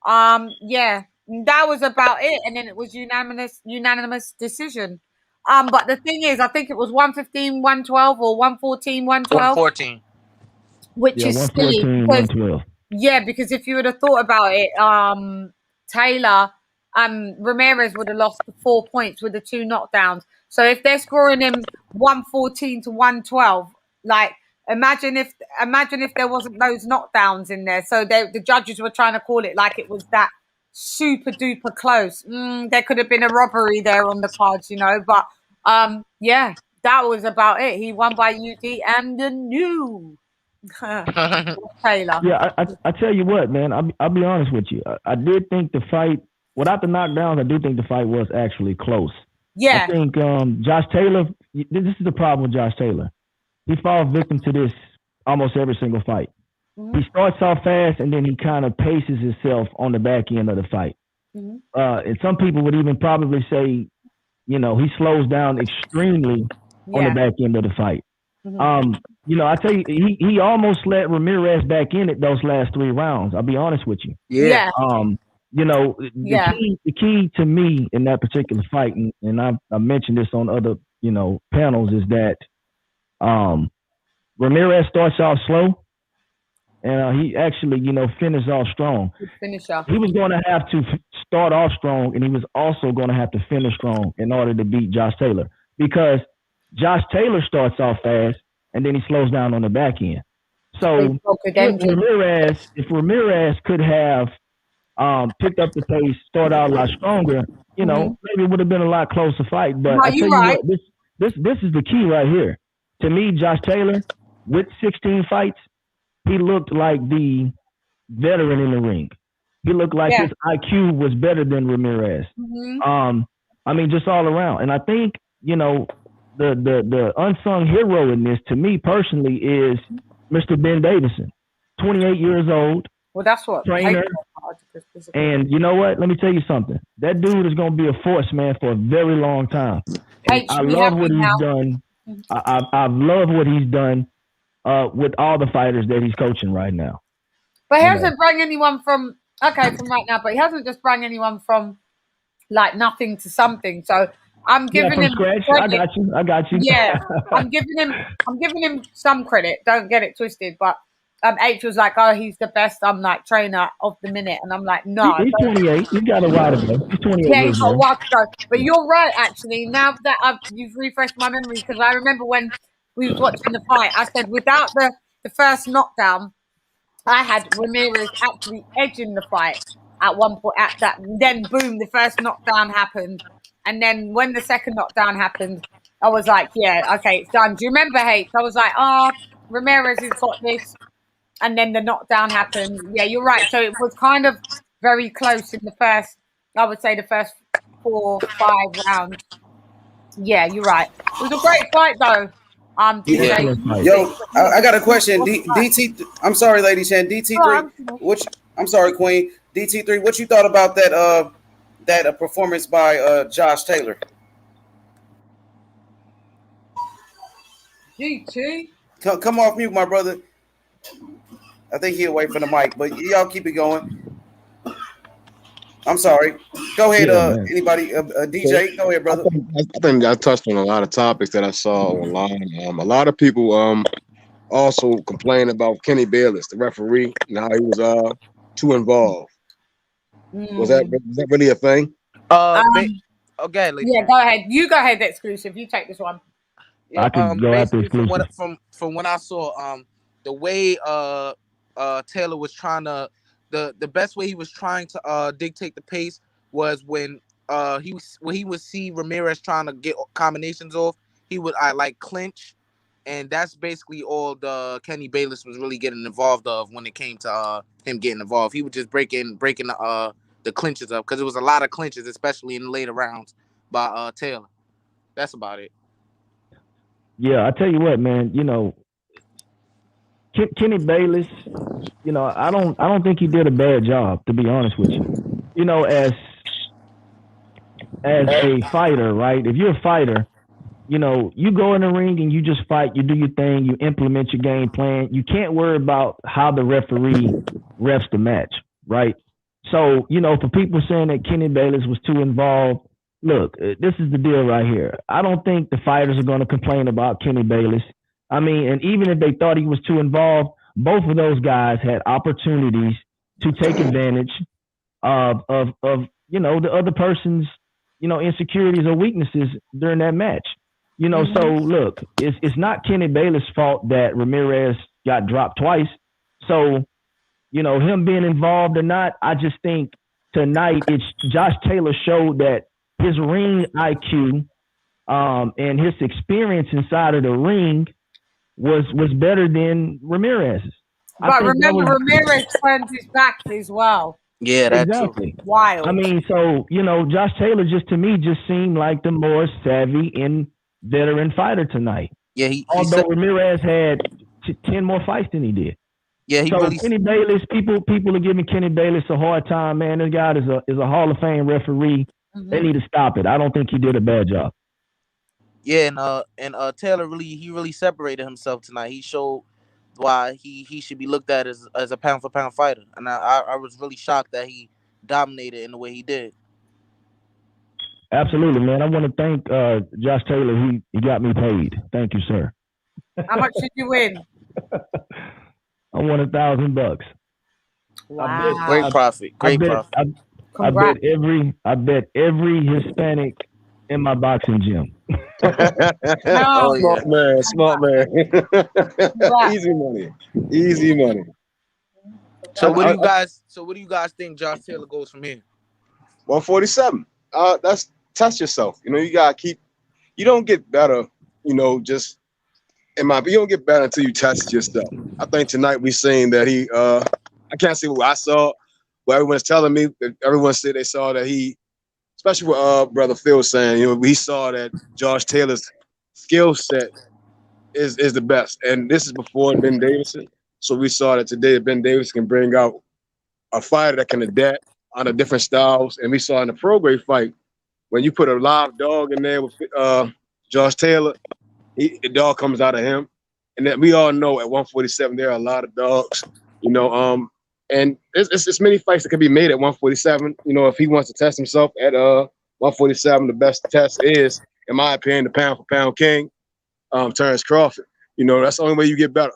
That was about it, and then it was unanimous decision. But the thing is, I think it was 115, 112 or 114, 112. 114. Which is silly. 112. Because if you would have thought about it, Taylor, Ramirez would have lost 4 points with the 2 knockdowns. So if they're scoring him 114 to 112, like imagine if there wasn't those knockdowns in there. So the judges were trying to call it like it was that super duper close. There could have been a robbery there on the cards, But that was about it. He won by UD and the new Taylor. Yeah, I tell you what, man. I'll be honest with you. I did think the fight, without the knockdowns, I do think the fight was actually close. Yeah. I think Josh Taylor. This is the problem with Josh Taylor. He falls victim to this almost every single fight. Mm-hmm. He starts off fast, and then he kind of paces himself on the back end of the fight. Mm-hmm. And some people would even probably say, he slows down extremely on the back end of the fight. Mm-hmm. I tell you, he almost let Ramirez back in it those last 3 rounds. I'll be honest with you. Yeah. The key to me in that particular fight, and I mentioned this on other, panels, is that Ramirez starts off slow, and he actually, finishes off strong. He was going to have to start off strong, and he was also going to have to finish strong in order to beat Josh Taylor, because Josh Taylor starts off fast, and then he slows down on the back end. So if Ramirez could have picked up the pace, start out a lot stronger, maybe it would have been a lot closer fight. But I tell you what, this is the key right here. To me, Josh Taylor, with 16 fights, he looked like the veteran in the ring. He looked like his IQ was better than Ramirez. Mm-hmm. Just all around. And I think, the unsung hero in this, to me personally, is Mr. Ben Davison, 28 years old. Well, that's what trainer. And you know what? Let me tell you something. That dude is going to be a force, man, for a very long time. I love what he's done. I love what he's done with all the fighters that he's coaching right now. But he hasn't brought anyone from right now, but he hasn't just brought anyone from like nothing to something. So I'm giving him scratch. credit. I got you. Yeah, I'm giving him some credit. Don't get it twisted. But H was like, "Oh, he's the best." I'm like trainer of the minute, and I'm like, "No." He's 28. He's got a while to go. He's 28. Yeah, he's got a while to go. But you're right, actually. Now that you've refreshed my memory, because I remember when we was watching the fight, I said without the first knockdown, I had Ramirez actually edging the fight at one point. At that, then boom, the first knockdown happened. And then when the second knockdown happened, I was like, yeah, okay, it's done. Do you remember, H? I was like, Ramirez has got this. And then the knockdown happened. Yeah, you're right. So it was kind of very close in the first, I would say the first 4, 5 rounds. Yeah, you're right. It was a great fight, though. Yo, I got a question. DT, I'm sorry, ladies and DT3. I'm sorry, Queen. DT3, what you thought about that performance by Josh Taylor? DT, come off mute, my brother. I think he away from the mic, but y'all keep it going. I'm sorry. Go ahead, Yeah, anybody, DJ. Go ahead, brother. I think I touched on a lot of topics that I saw online. A lot of people also complain about Kenny Bayless, the referee, and how he was too involved. Was that really a thing? Okay, lady. Yeah, go ahead. You go ahead, exclusive. You take this one. Yeah, I could go after basically exclusive. from what I saw, the way Taylor was trying to the best way he was trying to dictate the pace was when he would see Ramirez trying to get combinations off, he would like clinch, and that's basically all the Kenny Bayless was really getting involved of when it came to him getting involved. He would just breaking the clinches up because it was a lot of clinches, especially in the later rounds by Taylor. That's about it. Yeah, I tell you what, man. You know, Kenny Bayless. You know, I don't think he did a bad job, to be honest with you. You know, as a fighter, right? If you're a fighter, you know, you go in the ring and you just fight. You do your thing. You implement your game plan. You can't worry about how the referee refs the match, right? So, you know, for people saying that Kenny Bayless was too involved, look, this is the deal right here. I don't think the fighters are going to complain about Kenny Bayless. I mean, and even if they thought he was too involved, both of those guys had opportunities to take advantage of you know, the other person's, you know, insecurities or weaknesses during that match. You know, so look, it's not Kenny Bayless' fault that Ramirez got dropped twice. So, you know, him being involved or not, I just think tonight it's Josh Taylor showed that his ring IQ and his experience inside of the ring was better than Ramirez's. But remember, Ramirez turned his back as well. Yeah, that's exactly. Wild. I mean, so, you know, Josh Taylor just to me just seemed like the more savvy and veteran fighter tonight. Yeah, although Ramirez had 10 more fights than he did. Yeah, he so really. Kenny Bayless, people are giving Kenny Bayless a hard time, man. This guy is a Hall of Fame referee. They need to stop it. I don't think he did a bad job. Yeah, and Taylor really separated himself tonight. He showed why he should be looked at as a pound for pound fighter, and I was really shocked that he dominated in the way he did. Absolutely, man. I want to thank Josh Taylor. He got me paid. Thank you, sir. How much did you win? I won $1,000. Wow. Great profit. Great profit. I bet every Hispanic in my boxing gym. Smart man. Easy money. So what do you guys think Josh Taylor goes from here? 147. That's test yourself. You know, you gotta keep. You don't get better. You know, just you don't get better until you test yourself. I think tonight we seen that he. I can't see what I saw, but everyone's telling me that everyone said they saw that he, especially with brother Phil saying, you know, we saw that Josh Taylor's skill set is the best, and this is before Ben Davison. So we saw that today Ben Davis can bring out a fighter that can adapt on the different styles, and we saw in the pro grade fight when you put a live dog in there with Josh Taylor, the dog comes out of him, and that we all know at 147 there are a lot of dogs, you know. And it's many fights that can be made at 147. You know, if he wants to test himself at 147, the best test is, in my opinion, the pound for pound king, Terrence Crawford. You know, that's the only way you get better.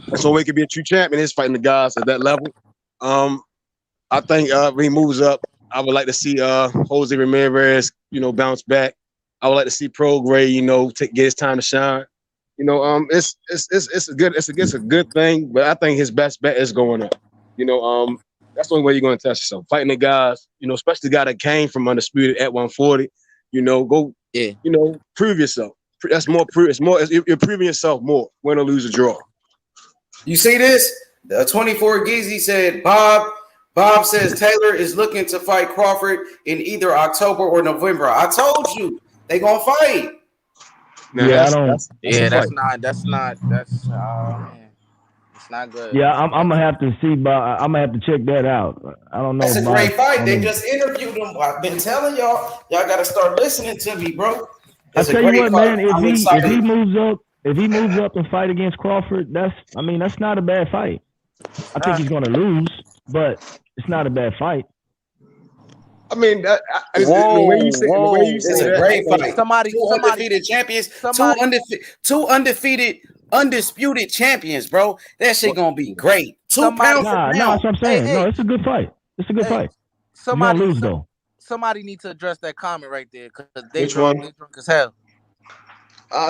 That's the only way you can be a true champion is fighting the guys at that level. I think when he moves up, I would like to see Jose Ramirez, you know, bounce back. I would like to see Pro Gray, you know, get his time to shine. You know, it's a good thing, but I think his best bet is going up. You know, that's the only way you're going to test yourself. Fighting the guys, you know, especially the guy that came from Undisputed at 140. You know, you know, prove yourself. That's more you're proving yourself more. Win or lose or draw. You see this? 24 Gizzy said Bob says Taylor is looking to fight Crawford in either October or November. I told you they gonna fight. Now, That's not good. Yeah, I'm gonna have to see, but I'm gonna have to check that out. I don't know. That's a great fight. They just interviewed him. I've been telling y'all got to start listening to me, bro. I tell you what, man. If he moves up and fight against Crawford, that's not a bad fight. I think he's gonna lose, but it's not a bad fight. I mean, the way you say It's a that, great fight. Somebody, Two undefeated champions, two undefeated, undisputed champions, bro. That shit gonna be great. Somebody, £2 Nah, for that's what I'm saying. No, it's a good fight. It's a good fight. You're somebody, gonna lose though. somebody needs to address that comment right there because they Which drunk, one? they drunk as hell.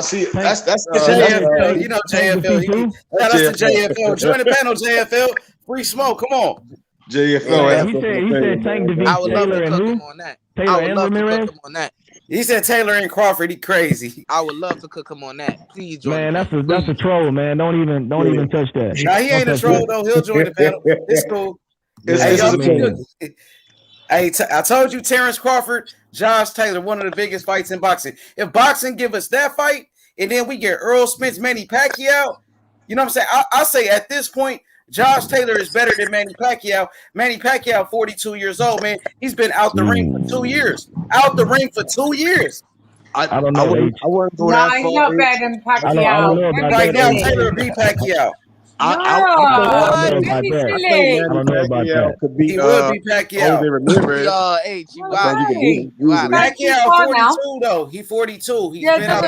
See, that's JFL. You know JFL. Shout out to JFL. Join the panel, JFL. Free smoke. Come on. JFL. He said Tank defeats I would love Taylor to and cook who? him on that. Taylor I would and love to Ramirez. cook him on that. He said Taylor and Crawford. He crazy. I would love to cook him on that. Please join. Man, that's a troll, man. Don't even touch that. Nah, he ain't a troll though. He'll join the panel. It's cool. I told you Terrence Crawford, Josh Taylor, one of the biggest fights in boxing. If boxing give us that fight, and then we get Errol Spence, Manny Pacquiao, you know what I'm saying? I say at this point, Josh Taylor is better than Manny Pacquiao. Manny Pacquiao, 42 years old, man. He's been out the ring for 2 years. Out the ring for 2 years. I don't know. I wouldn't go No, that he's far. not better than Pacquiao. I don't know about Right that. now, Taylor beat Pacquiao. I don't know about that. I don't know about that. Could beat, He would be Pacquiao. Jose Ramirez. Pacquiao 42 though. He 42. He's been out the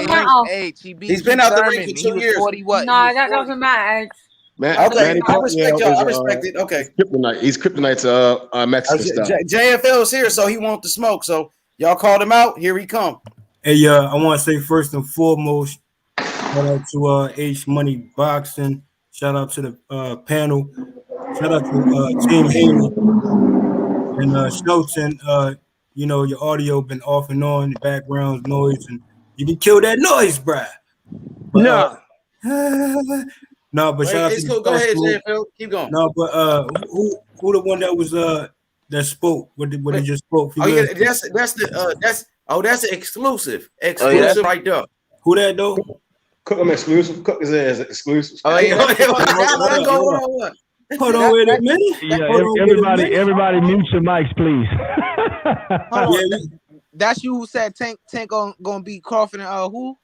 ring. He's been out the ring for 2 years. 40 what? No, that doesn't matter. Okay, I respect y'all. I respect it. Okay. He's kryptonite's Mexican style. JFL's here, so he wants the smoke. So y'all called him out. Here he come. Hey, I want to say first and foremost, shout out to H Money Boxing. Shout out to the panel. Shout out to Team Haley and Shelton. You know, your audio been off and on, the background noise, and you can kill that noise, bruh. But, no, but shout out to cool. Go ahead, JFL. Keep going. No, but who the one that was that spoke? What he just spoke? Oh yeah, that's an exclusive. Exclusive right there. Who that though? Cook them exclusive. Cook is as exclusive. Oh yeah. Hold on, wait a minute. Yeah, everybody mute your mics, please. That's you who said Tank gonna beat Crawford and who?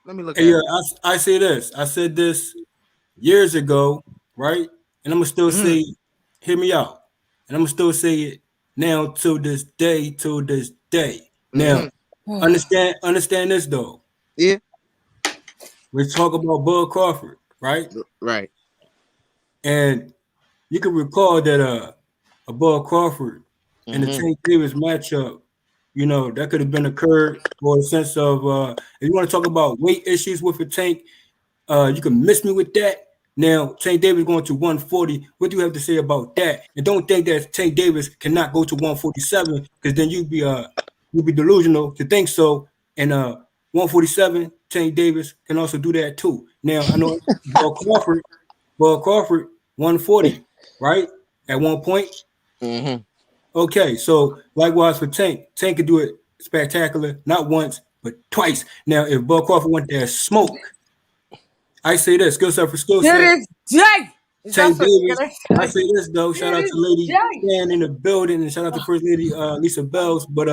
Let me look at it. I say this. I said this years ago, right? And I'm gonna still say, hear me out. And I'm gonna still say it now till this day. Now, understand this though. Yeah. We're talking about Bud Crawford, right? Right. And you can recall that a Bud Crawford and the Tank Davis matchup, you know, that could have been occurred for a sense of if you want to talk about weight issues with a Tank, you can miss me with that. Now, Tank Davis going to 140. What do you have to say about that? And don't think that Tank Davis cannot go to 147 because then you'd be delusional to think so. And 147, Tank Davis can also do that too. Now I know Bud Crawford 140, right? At one point. Okay, so likewise for Tank could do it spectacular, not once, but twice. Now, if Bud Crawford went there smoke, I say this, skill set for skill set. Tank Davis, I say this though, shout out to Lady Stan in the building, and shout out to First Lady Lisa Bells, but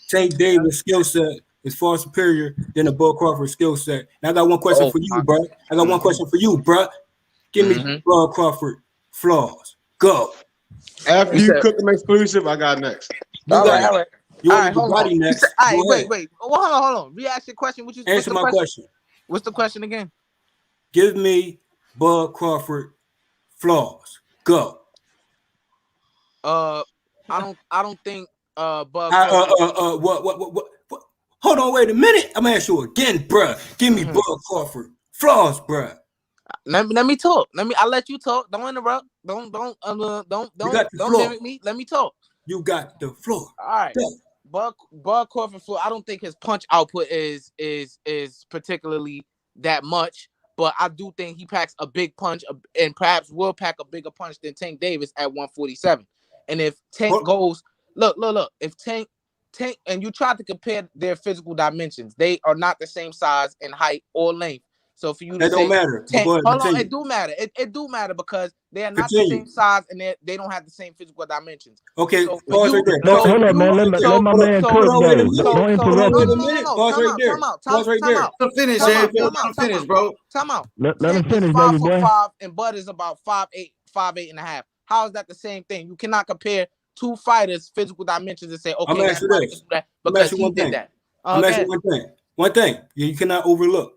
Tank Davis skill set is far superior than the Bud Crawford skill set. Now I got one question for you, bro. Give me Bud Crawford flaws. Go. After you cook them exclusive, I got next. You all right. You All right, want the body next? All right, wait. Hold on. Re-ask your question. Answer my question. What's the question again? Give me Bud Crawford flaws. Go. I don't think Bud. What? Hold on, wait a minute. I'm gonna ask you again, bruh. Give me Bud Crawford flaws, bruh. Let me talk. I'll let you talk. Don't interrupt. Don't mimic me. Let me talk. You got the floor. All right. Bud Crawford floor. I don't think his punch output is particularly that much, but I do think he packs a big punch and perhaps will pack a bigger punch than Tank Davis at 147. And if Tank goes, look, if Tank and you try to compare their physical dimensions, they are not the same size in height or length. So for you to that say, don't matter. hold on, it do matter. It do matter because they are not the same size and they don't have the same physical dimensions. Okay, so pause right there. Hold on, man. Let my man cook. Don't interrupt him. Pause right there. Pause right there. Let him finish, Let him finish, bro. Time out. Let him finish, baby 5 boy. foot 5, and Bud is about 5'8", 5'8.5". How is that the same thing? You cannot compare two fighters physical dimensions and say, okay, I'm asking you this. Because he did that. I'm asking one thing. One thing you cannot overlook.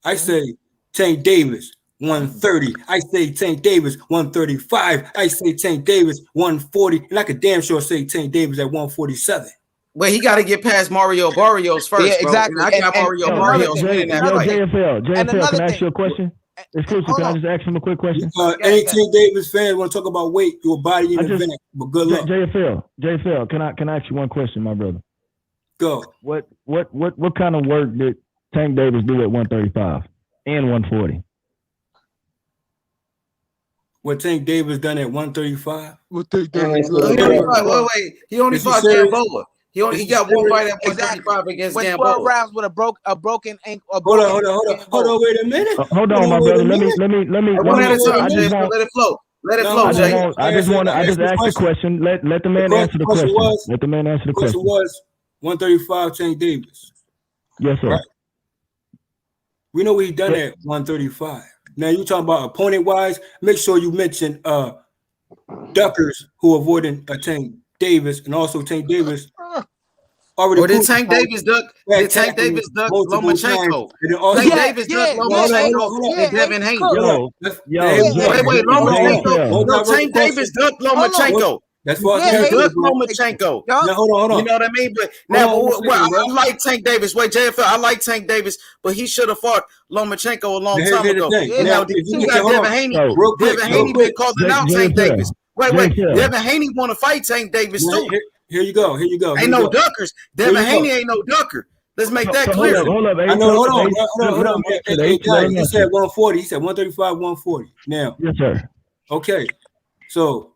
I say Tank Davis 130. I say Tank Davis 135. I say Tank Davis 140. And I could damn sure say Tank Davis at 147. Well, he got to get past Mario Barrios first. Yeah, exactly. Bro. And I got Mario Barrios winning that fight. JFL, can I ask you a question? Exclusive, can I just ask him a quick question? Any Tank Davis fan want to talk about weight, your body in the event, but good luck. JFL, can I ask you one question, my brother? Go. What kind of work did Tank Davis do at 135 and 140? What Tank Davis done at 135? Wait. He only fought Gamboa. He got one fight at 135 against Gamboa. 12 rounds with a broken ankle. Hold on, wait a minute. Hold on, my brother. Let me. Let it flow. Let it flow, Jay. I just asked the question. Let the man answer the question. Let the man answer the question. Was 135 Tank Davis? Yes, sir. Right. We know what he done at 135. Now you talking about opponent wise. Make sure you mention duckers who avoided Tank Davis, and also Tank Davis. Or did Tank Davis duck? Did Tank Davis duck Lomachenko? Tank Davis duck Lomachenko and Devin Haney. Wait, Lomachenko. No, Tank Davis ducked Lomachenko. That's what he ducked Lomachenko. Now hold on. You know what I mean? But now, I like Tank Davis. Wait, JFL, I like Tank Davis, but he should have fought Lomachenko a long time ago. Now, you got Devin Haney. Devin Haney been calling out Tank Davis. Wait. Devin Haney want to fight Tank Davis too. Here you go. Ain't no duckers. Devin Haney ain't no ducker. Let's make that clear. Hold on. He said 140. He said 135, 140. Now, yes, sir. Okay. So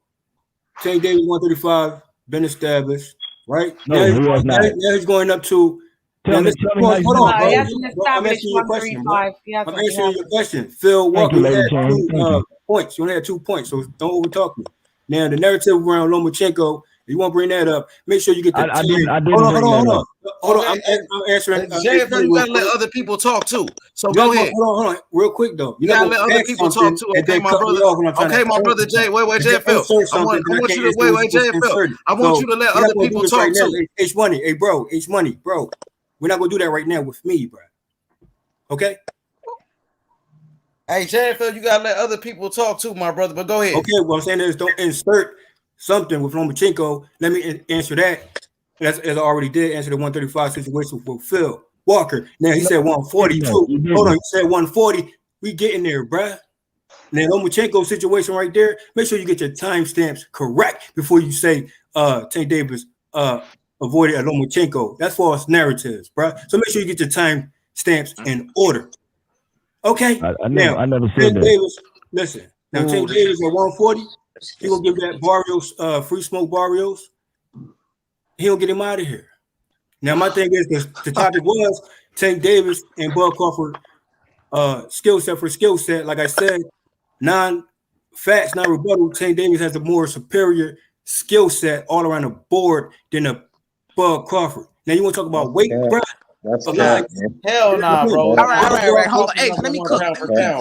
Tank Davis 135 been established, right? No, he was not. Now he's going up to. Hold on, bro. I'm asking you a question. I'm answering your question. Phil Walker had 2 points. You only had 2 points, so don't overtalk me. Now the narrative around Lomachenko. You want to bring that up? Make sure you get that. Hold on. I'm answering. JFL, you gotta let other people talk too. So go ahead. Hold on. Real quick though. You gotta let other people talk too. Okay, my brother. Okay, my brother Jay. Wait, JFL. I want you to wait, JFL. I want you to let other people talk too. H money, hey bro. H money, bro. We're not gonna do that right now with me, bro. Okay. Hey, JFL, you gotta let other people talk too, my brother. But go ahead. Okay, what I'm saying is don't insert something with Lomachenko. Let me answer that. As I already did answer the 135 situation for Phil Walker. Now he said 142. Hold on, he said 140. We getting there, bruh. Now Lomachenko situation right there. Make sure you get your timestamps correct before you say Tank Davis avoided a Lomachenko. That's false narratives, bruh. So make sure you get your timestamps in order. Okay. I never said that. Davis, listen. Now Tank Davis at 140. He gonna give that Barrios free smoke Barrios. He'll get him out of here. Now my thing is the topic was Tank Davis and Bud Crawford skill set for skill set. Like I said, non-facts, non-rebuttal. Tank Davis has a more superior skill set all around the board than a Bud Crawford. Now you want to talk about weight, bro? That's hell nah, bro. All right. Hold on. Hey, let me cook.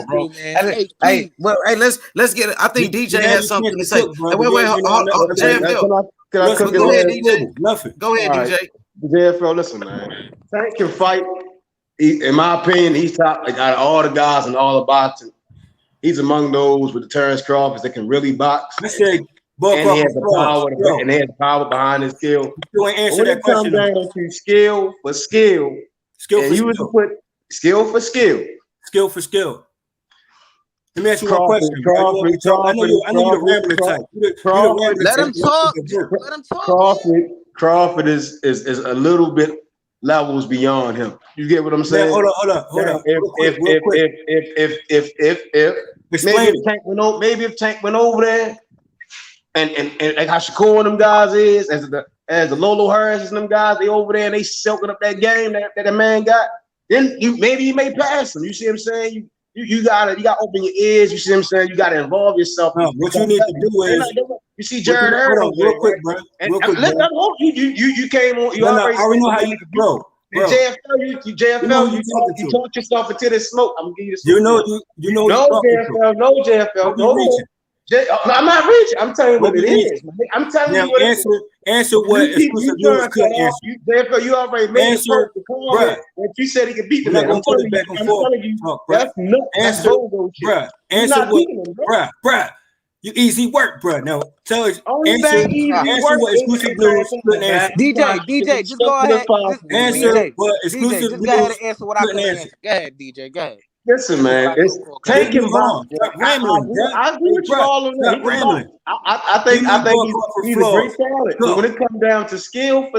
Bro. Hey, let's get it. I think DJ has something to say. Wait, hold on. JFL. Can I cook go ahead, DJ. Nothing. Go ahead, DJ. JFL, listen, man. Tank can fight. In my opinion, he's top out of all the guys in all the boxing. He's among those with the Terrence Crawford that can really box. I said, and he has the power, and he has power behind his skill. You ain't answer when that it comes question. down to skill for skill, put skill for skill. Skill for skill. Let me ask you one question. I know you're the rambler type. Let him talk. Let him talk. Crawford is a little bit levels beyond him. You get what I'm saying? Yeah, hold on. Maybe if Tank went over there and like how Shakur and them guys is, as the Lolo Harris and them guys, they over there and they soaking up that game that the man got, then maybe he may pass him. You see what I'm saying? You gotta open your ears. You see what I'm saying? You gotta involve yourself. No, what you need to do is you see Jared Errol real quick, bro. You came on. You I already know how you bro. JFL, you talked yourself into this smoke. I'm gonna give you this. You know. No JFL. I'm not reaching. I'm telling you what it is. I'm telling you what it is. Answer what exclusive news could answer. You already made Answer, the comment that you said he could beat the man. I'm telling you, that's nuts. That's bogo shit. Bruh. Answer what, bruh. You easy work, bruh. Now tell us. Answer what exclusive news couldn't answer. DJ, just go ahead. Answer what exclusive just go ahead news and answer what I couldn't answer. answer. Go ahead, DJ. Go ahead. Listen, man, it's taking Stop rambling. I agree with you all on that. Rambling. I think he's a great talent. But when it comes down to skill,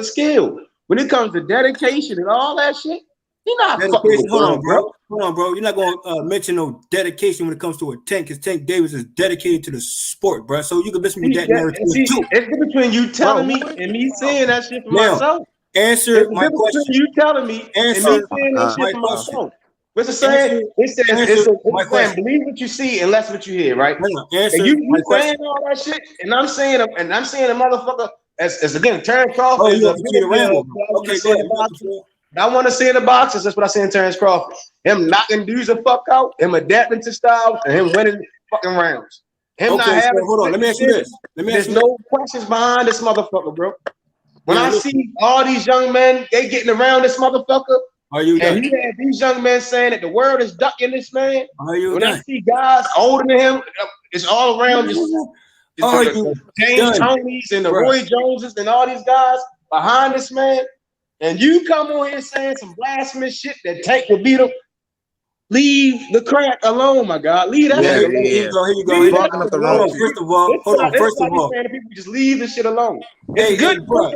when it comes to dedication and all that shit, he's not fucking. Hold on, bro. You're not gonna mention no dedication when it comes to a Tank, because Tank Davis is dedicated to the sport, bro. So you can listen to that narrative too. It's between you telling me and me saying that shit for myself. Answer my question. You telling me and me saying that shit for myself. What's it saying? It says it's believe what you see and less what you hear, right? And you saying all that shit, and I'm saying a motherfucker as again, Terrence Crawford. I want to see in the boxes. That's what I say in Terrence Crawford. Him knocking dudes the fuck out, him adapting to styles, and him winning fucking rounds. Him not having. Hold on. Let me ask you this. There's no questions behind this motherfucker, bro. When I see all these young men, they getting around this motherfucker. And he had these young men saying that the world is ducking this man. When I see guys older than him, it's all around just James Tonys and the Roy Joneses and all these guys behind this man. And you come on here saying some blasphemous shit that Tank will beat him. Leave the crack alone, my God. Leave that shit alone. Here you go. First of all, people just leave this shit alone. It's good, bro.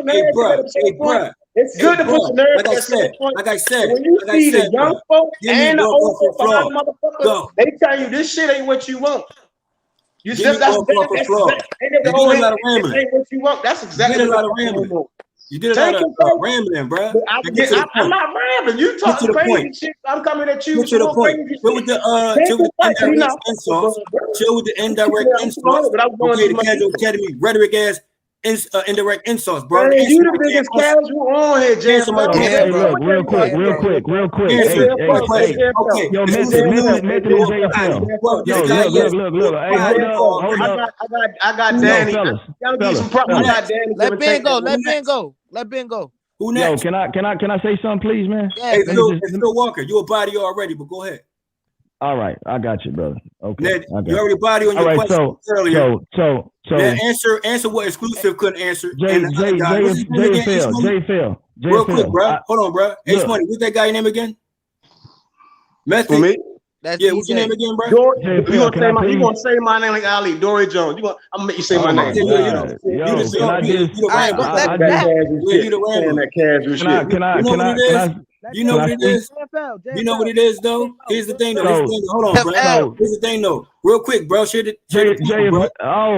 It's good to put the nerve. Like I said, when you see the young folks and the old folks behind the motherfucker, they tell you this shit ain't what you want. You just that's ain't what you want. That's exactly what you want. You did a lot of rambling, bro. I'm not rambling. You talking crazy shit. I'm coming at you. To the point. Chill with the insults. Chill with the indirect insults. Okay, the Casual Academy rhetoric ass indirect insults, bro. Man, you the biggest casual on here, James. Hey, look, real quick. Okay. Yo, Method and JFL. Look. Hey, hold up. I got Danny. Let Ben go. Who next? Yo, can I say something, please, man? Hey, Phil Walker, you a body already, but go ahead. All right, I got you, brother. Okay, you already body on your question earlier. So answer what exclusive couldn't answer. JFL. Real quick, bro. Hold on, bro. H Money, what's that guy name again? Method. Me? What's your name again, bro? You gonna say my name like Ali, Dory Jones. I'm gonna make you say my name. You know what it is? You know what it is, though? Here's the thing, though. Hold on, bro. Here's the thing, though. Real quick, bro. Oh,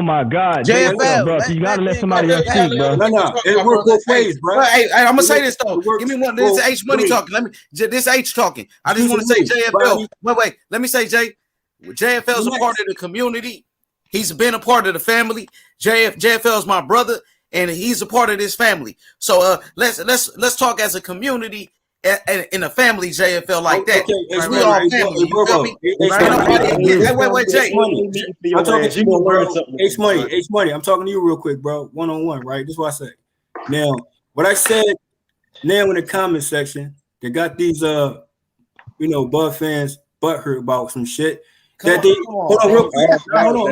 my God. JFL, bro. You got to let somebody else speak, bro. No. It works both ways, bro. Hey, I'm going to say this, though. Give me one. This is H Money talking. This H talking. I just want to say JFL. Wait. Let me say, JFL's a part of the community. He's been a part of the family. JFL's my brother, and he's a part of this family. So let's talk as a community. In a family, JFL like that. Okay, we all family. You feel me? Wait, Jay. I'm talking to you, bro. H Money. I'm talking to you real quick, bro. 1-on-1, right? This is what I say. Now, what I said now in the comment section, they got these Bud fans butthurt about some shit. Hold on, real quick. Bro,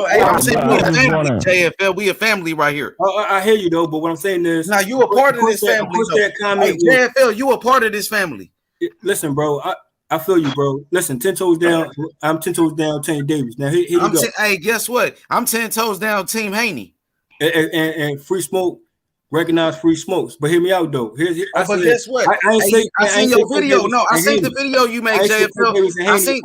I'm saying we a family, JFL. We a family right here. I hear you though, but what I'm saying is, now you a part of this family. JFL, you a part of this family. Listen, bro, I feel you, bro. Listen, 10 toes down. I'm 10 toes down, Tank Davis. Now here you go. Hey, guess what? I'm 10 toes down, Team Haney. And Free Smoke. Recognize Free Smokes, but hear me out though. But guess what? I seen your video. No, I seen the video you made, JFL. I seen,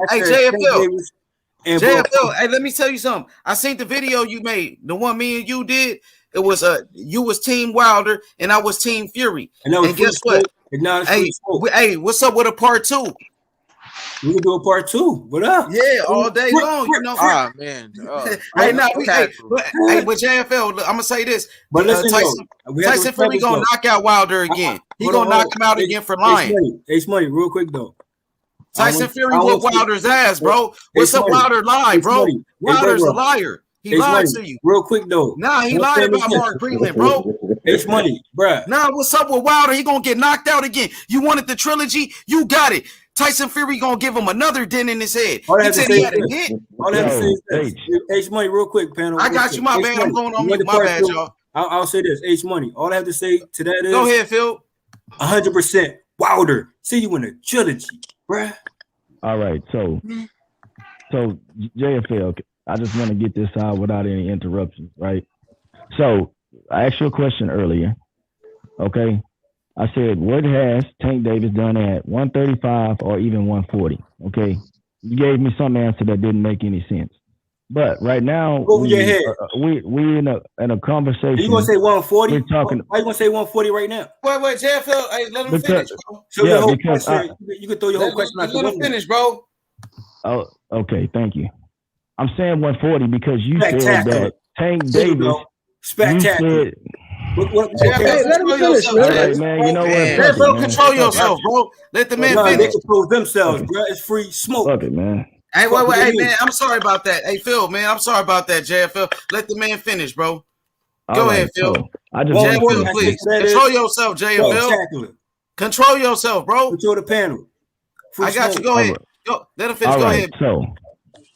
JFL. Hey, let me tell you something. I seen the video you made. The one me and you did. It was you was Team Wilder and I was Team Fury. And guess what? Hey, what's up with a part 2? We can do a part 2. What up? Yeah, all day long. You know. Oh man. But JFL, I'm gonna say this. But listen, Tyson Fury gonna knock out Wilder again. He gonna knock him out again for lying. H Money, real quick though. Tyson Fury whooped Wilder's ass, bro. What's up, Wilder lied, bro? Wilder's a liar. He lied to you. Real quick though. Nah, he lied about Mark Breland, bro. H Money, bro. Nah, what's up with Wilder? He gonna get knocked out again. You wanted the trilogy, you got it. Tyson Fury gonna give him another dent in his head. He said he had a hit. All I have to say is this. H Money, real quick, panel. I got you, my bad. I'm going on mute. My bad, y'all. I'll say this, H Money. All I have to say to that is go ahead, Phil. 100% Wilder. See you in the trilogy, bruh. All right, so JFL, I just want to get this out without any interruptions, right? So I asked you a question earlier, okay? I said, what has Tank Davis done at 135 or even 140? Okay, you gave me some answer that didn't make any sense. But right now, we in a conversation. You gonna say 140? We're talking. Why you gonna say 140 right now? Wait, JFL, hey, let him finish, bro. So your whole question, you can throw your whole question out the window. Let him finish, bro. Oh, okay, thank you. I'm saying 140 because you said that Tank Davis. Spectacular. Let him finish, all right, man. You know what? JFL, control yourself, bro. Let the man finish. They control themselves, bro. It's free smoke. Fuck it, man. Hey, wait, hey, man, I'm sorry about that. Hey, Phil, man, I'm sorry about that, JFL. Let the man finish, bro. Go ahead, Phil. So I just JFL, please. Control yourself, JFL. Control yourself, bro. Control the panel. I got you. Go ahead. Go. Let him finish. Go ahead.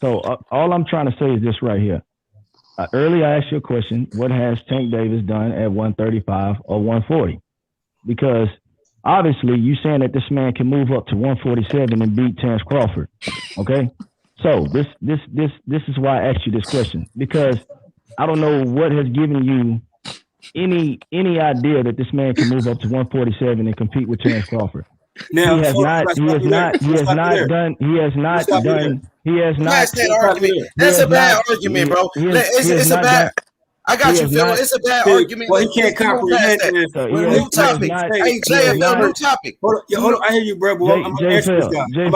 So all I'm trying to say is this right here. Earlier, I asked you a question. What has Tank Davis done at 135 or 140? Because obviously, you saying that this man can move up to 147 and beat Terrence Crawford. Okay, so this is why I asked you this question, because I don't know what has given you any idea that this man can move up to 147 and compete with Terrence Crawford. Now, he has not done. That's a bad argument, bro. It's a bad. I got you, Phil. It's a bad argument. Well, he can't comprehend this. New topic. Hey, JFL, new topic. Hold on. I hear you, bro. I'm going to answer this guy. Real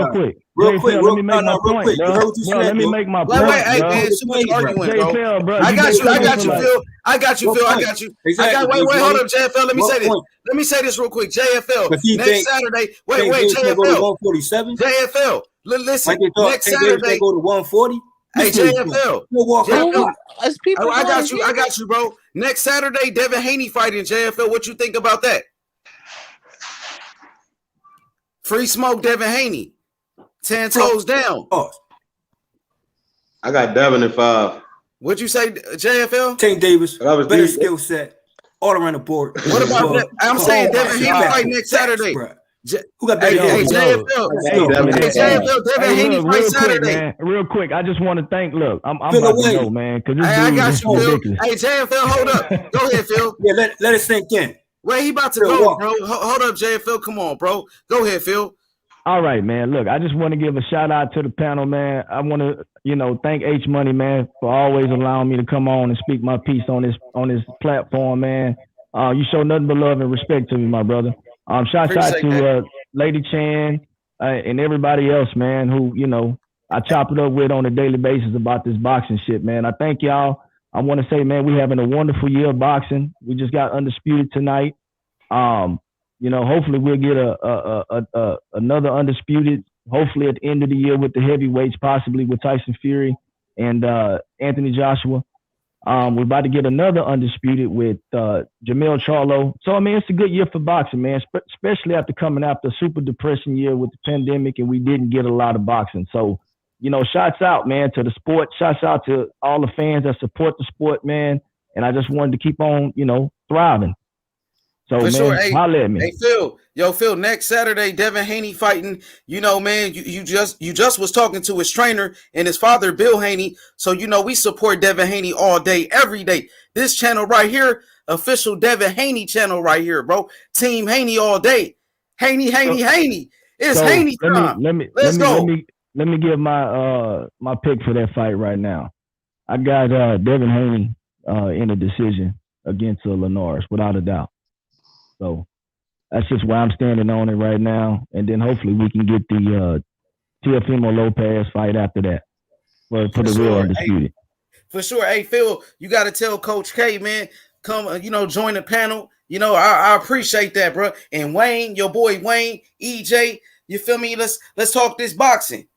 quick. Let me make my point. Let me make my point. Wait, man. Too much arguing, bro. I got you, Phil. Wait, hold up, JFL. Let me say this. Let me say this real quick. JFL. Next Saturday. Wait, JFL. JFL. Listen. Next Saturday. Go to 140. Hey, JFL. I got you, bro. Next Saturday, Devin Haney fighting JFL. What you think about that? Free smoke, Devin Haney. 10 toes down. I got Devin at 5. What'd you say, JFL? Tank Davis. Better skill set. All around the board. What about that? I'm saying Devin Haney fight next Saturday. Who got better? Hey, JFL. Devin Haney fight Saturday. Man. Real quick, I just want to thank. Look, I'm about to go, man. Because I got you, Phil. Hey, JFL, hold up. Go ahead, Phil. Yeah, let it sink in. Wait, he about to go, bro. Hold up, JFL. Come on, bro. Go ahead, Phil. All right, man. Look, I just want to give a shout out to the panel, man. I want to, thank H Money, man, for always allowing me to come on and speak my piece on this platform, man. You show nothing but love and respect to me, my brother. Shout out to Lady Chan and everybody else, man, who, I chop it up with on a daily basis about this boxing shit, man. I thank y'all. I want to say, man, we having a wonderful year of boxing. We just got Undisputed tonight. Hopefully we'll get another Undisputed, hopefully at the end of the year with the heavyweights, possibly with Tyson Fury and Anthony Joshua. We're about to get another Undisputed with Jermell Charlo. So, I mean, it's a good year for boxing, man, especially after coming after a super depressing year with the pandemic and we didn't get a lot of boxing. So, shouts out, man, to the sport. Shouts out to all the fans that support the sport, man. And I just wanted to keep on, thriving. So, for man, sure. Hey, holla at me. Hey, Phil, next Saturday, Devin Haney fighting, man, you just was talking to his trainer and his father, Bill Haney. So, we support Devin Haney all day, every day. This channel right here, official Devin Haney channel right here, bro. Team Haney all day. Haney. It's Haney time. Let's go. Let me give my pick for that fight right now. I got Devin Haney in a decision against Linares, without a doubt. So that's just why I'm standing on it right now. And then hopefully we can get the Teofimo Lopez fight after that for the real Undisputed. For sure. Hey, Phil, you got to tell Coach K, man, come, join the panel. I appreciate that, bro. And Wayne, your boy Wayne, EJ, You feel me? Let's talk this boxing.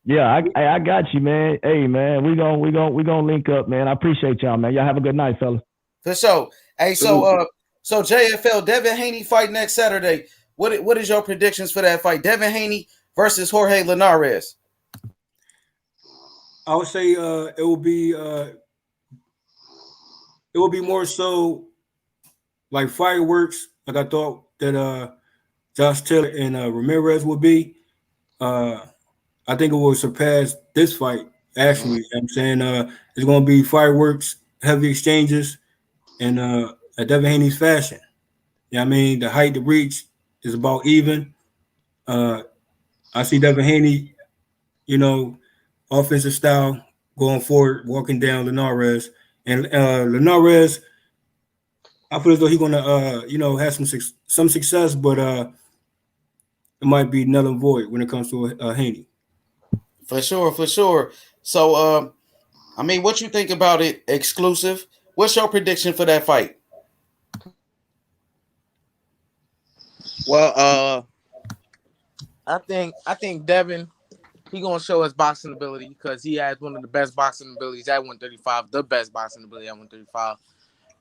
Yeah, I got you, man. Hey, man, we gonna link up, man. I appreciate y'all, man. Y'all have a good night, fella. For sure. Hey, so JFL, Devin Haney fight next Saturday. What is your predictions for that fight? Devin Haney versus Jorge Linares. I would say it will be more so like fireworks, like I thought that Josh Taylor and Ramirez would be. I think it will surpass this fight, actually. You know what I'm saying? It's going to be fireworks, heavy exchanges, and a Devin Haney's fashion. You know what I mean? The height, the reach is about even. I see Devin Haney, offensive style, going forward, walking down Linares. And Linares, I feel as though he's going to, have some success, but it might be null and void when it comes to Haney. For sure. So, what you think about it? Exclusive. What's your prediction for that fight? Well, I think Devin, he gonna show his boxing ability because he has one of the best boxing abilities at 135, the best boxing ability at 135,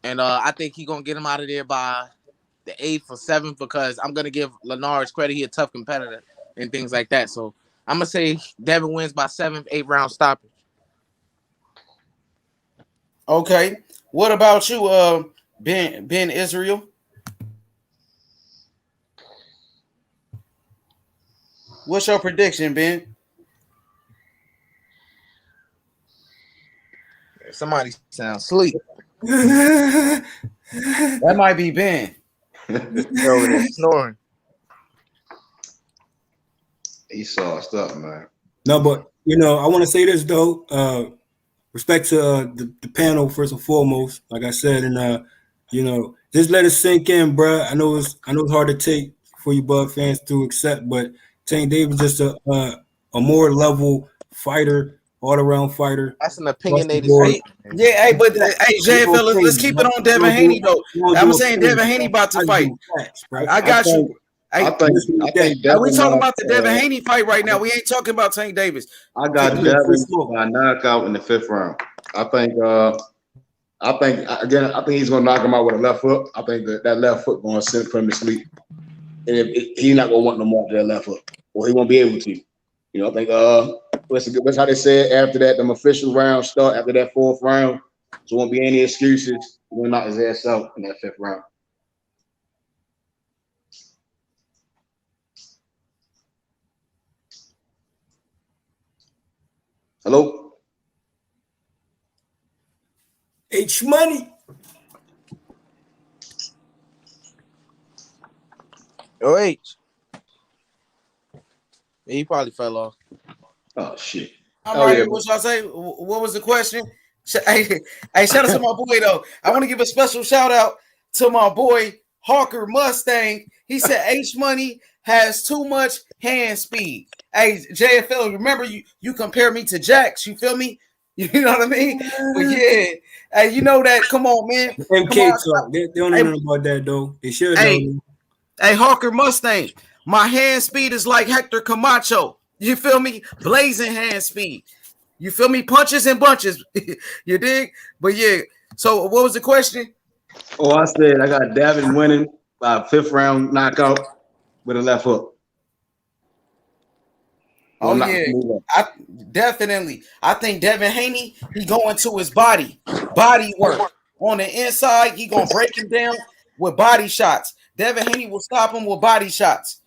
and I think he gonna get him out of there by the 8th or 7th because I'm gonna give Linares credit. He a tough competitor and things like that. So I'm gonna say Devin wins by 7th, 8th round stoppage. Okay. What about you, Ben Israel? What's your prediction, Ben? Somebody sounds asleep. That might be Ben. Over there snoring. He sauced up, man. No, but I want to say this though. Respect to the panel first and foremost, like I said, and just let it sink in, bro. I know it's hard to take for you Bud fans to accept, but Tank Davis just a more level fighter, all around fighter. That's an opinionated fight. Yeah, but JFL, let's keep it on Devin Haney though. I'm saying Devin Haney about to fight. I got you. I think we talking about the Devin Haney fight right now. We ain't talking about Tank Davis. I got Devin by knockout in the 5th round. I think he's gonna knock him out with a left hook. I think that left hook gonna send him to sleep, and if he's not gonna want no more of that left hook, or he won't be able to. I think that's how they said after that, them official rounds start after that 4th round. So won't be any excuses. We'll knock his ass out in that 5th round. Hello? H Money. Oh, H. He probably fell off. Oh, shit. All right, what should I say? What was the question? Hey, shout out to my boy, though. I want to give a special shout out to my boy, Hawker Mustang. He said H Money has too much hand speed. Hey, JFL, remember you compare me to Jax. You feel me? You know what I mean? But yeah, hey, you know that. Come on, man. MK talk. They don't know nothing about that though. They should. Hey, Hawker Mustang. My hand speed is like Hector Camacho. You feel me? Blazing hand speed. You feel me? Punches and bunches. You dig? But yeah. So what was the question? Oh, I said I got Devin winning by 5th round knockout with a left hook. Oh yeah, definitely. I think Devin Haney, he going to his body work on the inside. He gonna break him down with body shots. Devin Haney will stop him with body shots.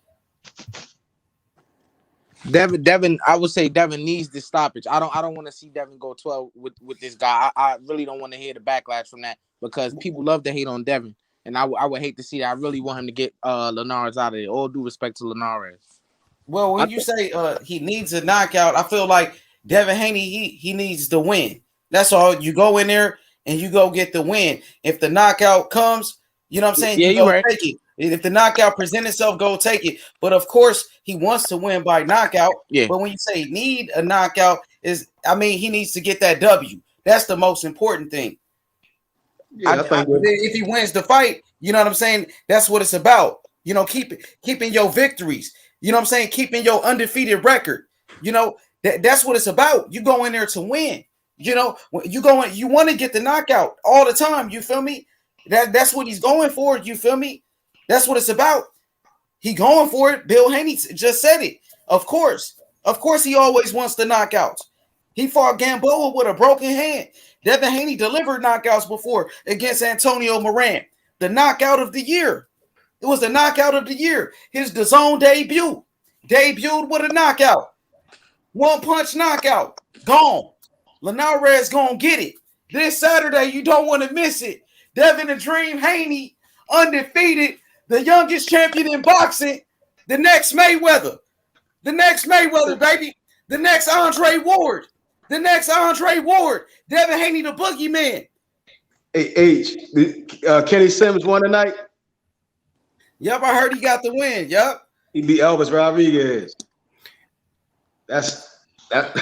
Devin, I would say Devin needs this stoppage. I don't want to see Devin go 12 with this guy. I really don't want to hear the backlash from that because people love to hate on Devin, and I would hate to see that. I really want him to get Linares out of there. All due respect to Linares. Well, when you say he needs a knockout, I feel like Devin Haney, he needs the win. That's all. You go in there and you go get the win. If the knockout comes, you know what I'm saying? Yeah, you go right. take it. If the knockout presents itself, go take it. But of course, he wants to win by knockout. Yeah. But when you say need a knockout, he needs to get that W. That's the most important thing. Yeah, if he wins the fight, you know what I'm saying? That's what it's about. Keeping your victories. You know what I'm saying? Keeping your undefeated record. You know, that's what it's about. You go in there to win. You know, you want to get the knockout all the time. You feel me? That's what he's going for. You feel me? That's what it's about. He going for it. Bill Haney just said it. Of course he always wants the knockouts. He fought Gamboa with a broken hand. Devin Haney delivered knockouts before against Antonio Moran. The knockout of the year. It was the knockout of the year. His DAZN debut. Debuted with a knockout. One punch knockout. Gone. Ramirez gonna get it. This Saturday, you don't want to miss it. Devin the Dream Haney, undefeated, the youngest champion in boxing, the next Mayweather. The next Mayweather, baby. The next Andre Ward. The next Andre Ward. Devin Haney, the boogeyman. Hey, H, Kenny Simmons won tonight? Yep, I heard he got the win. Yep. He beat Elvis Rodriguez. That's what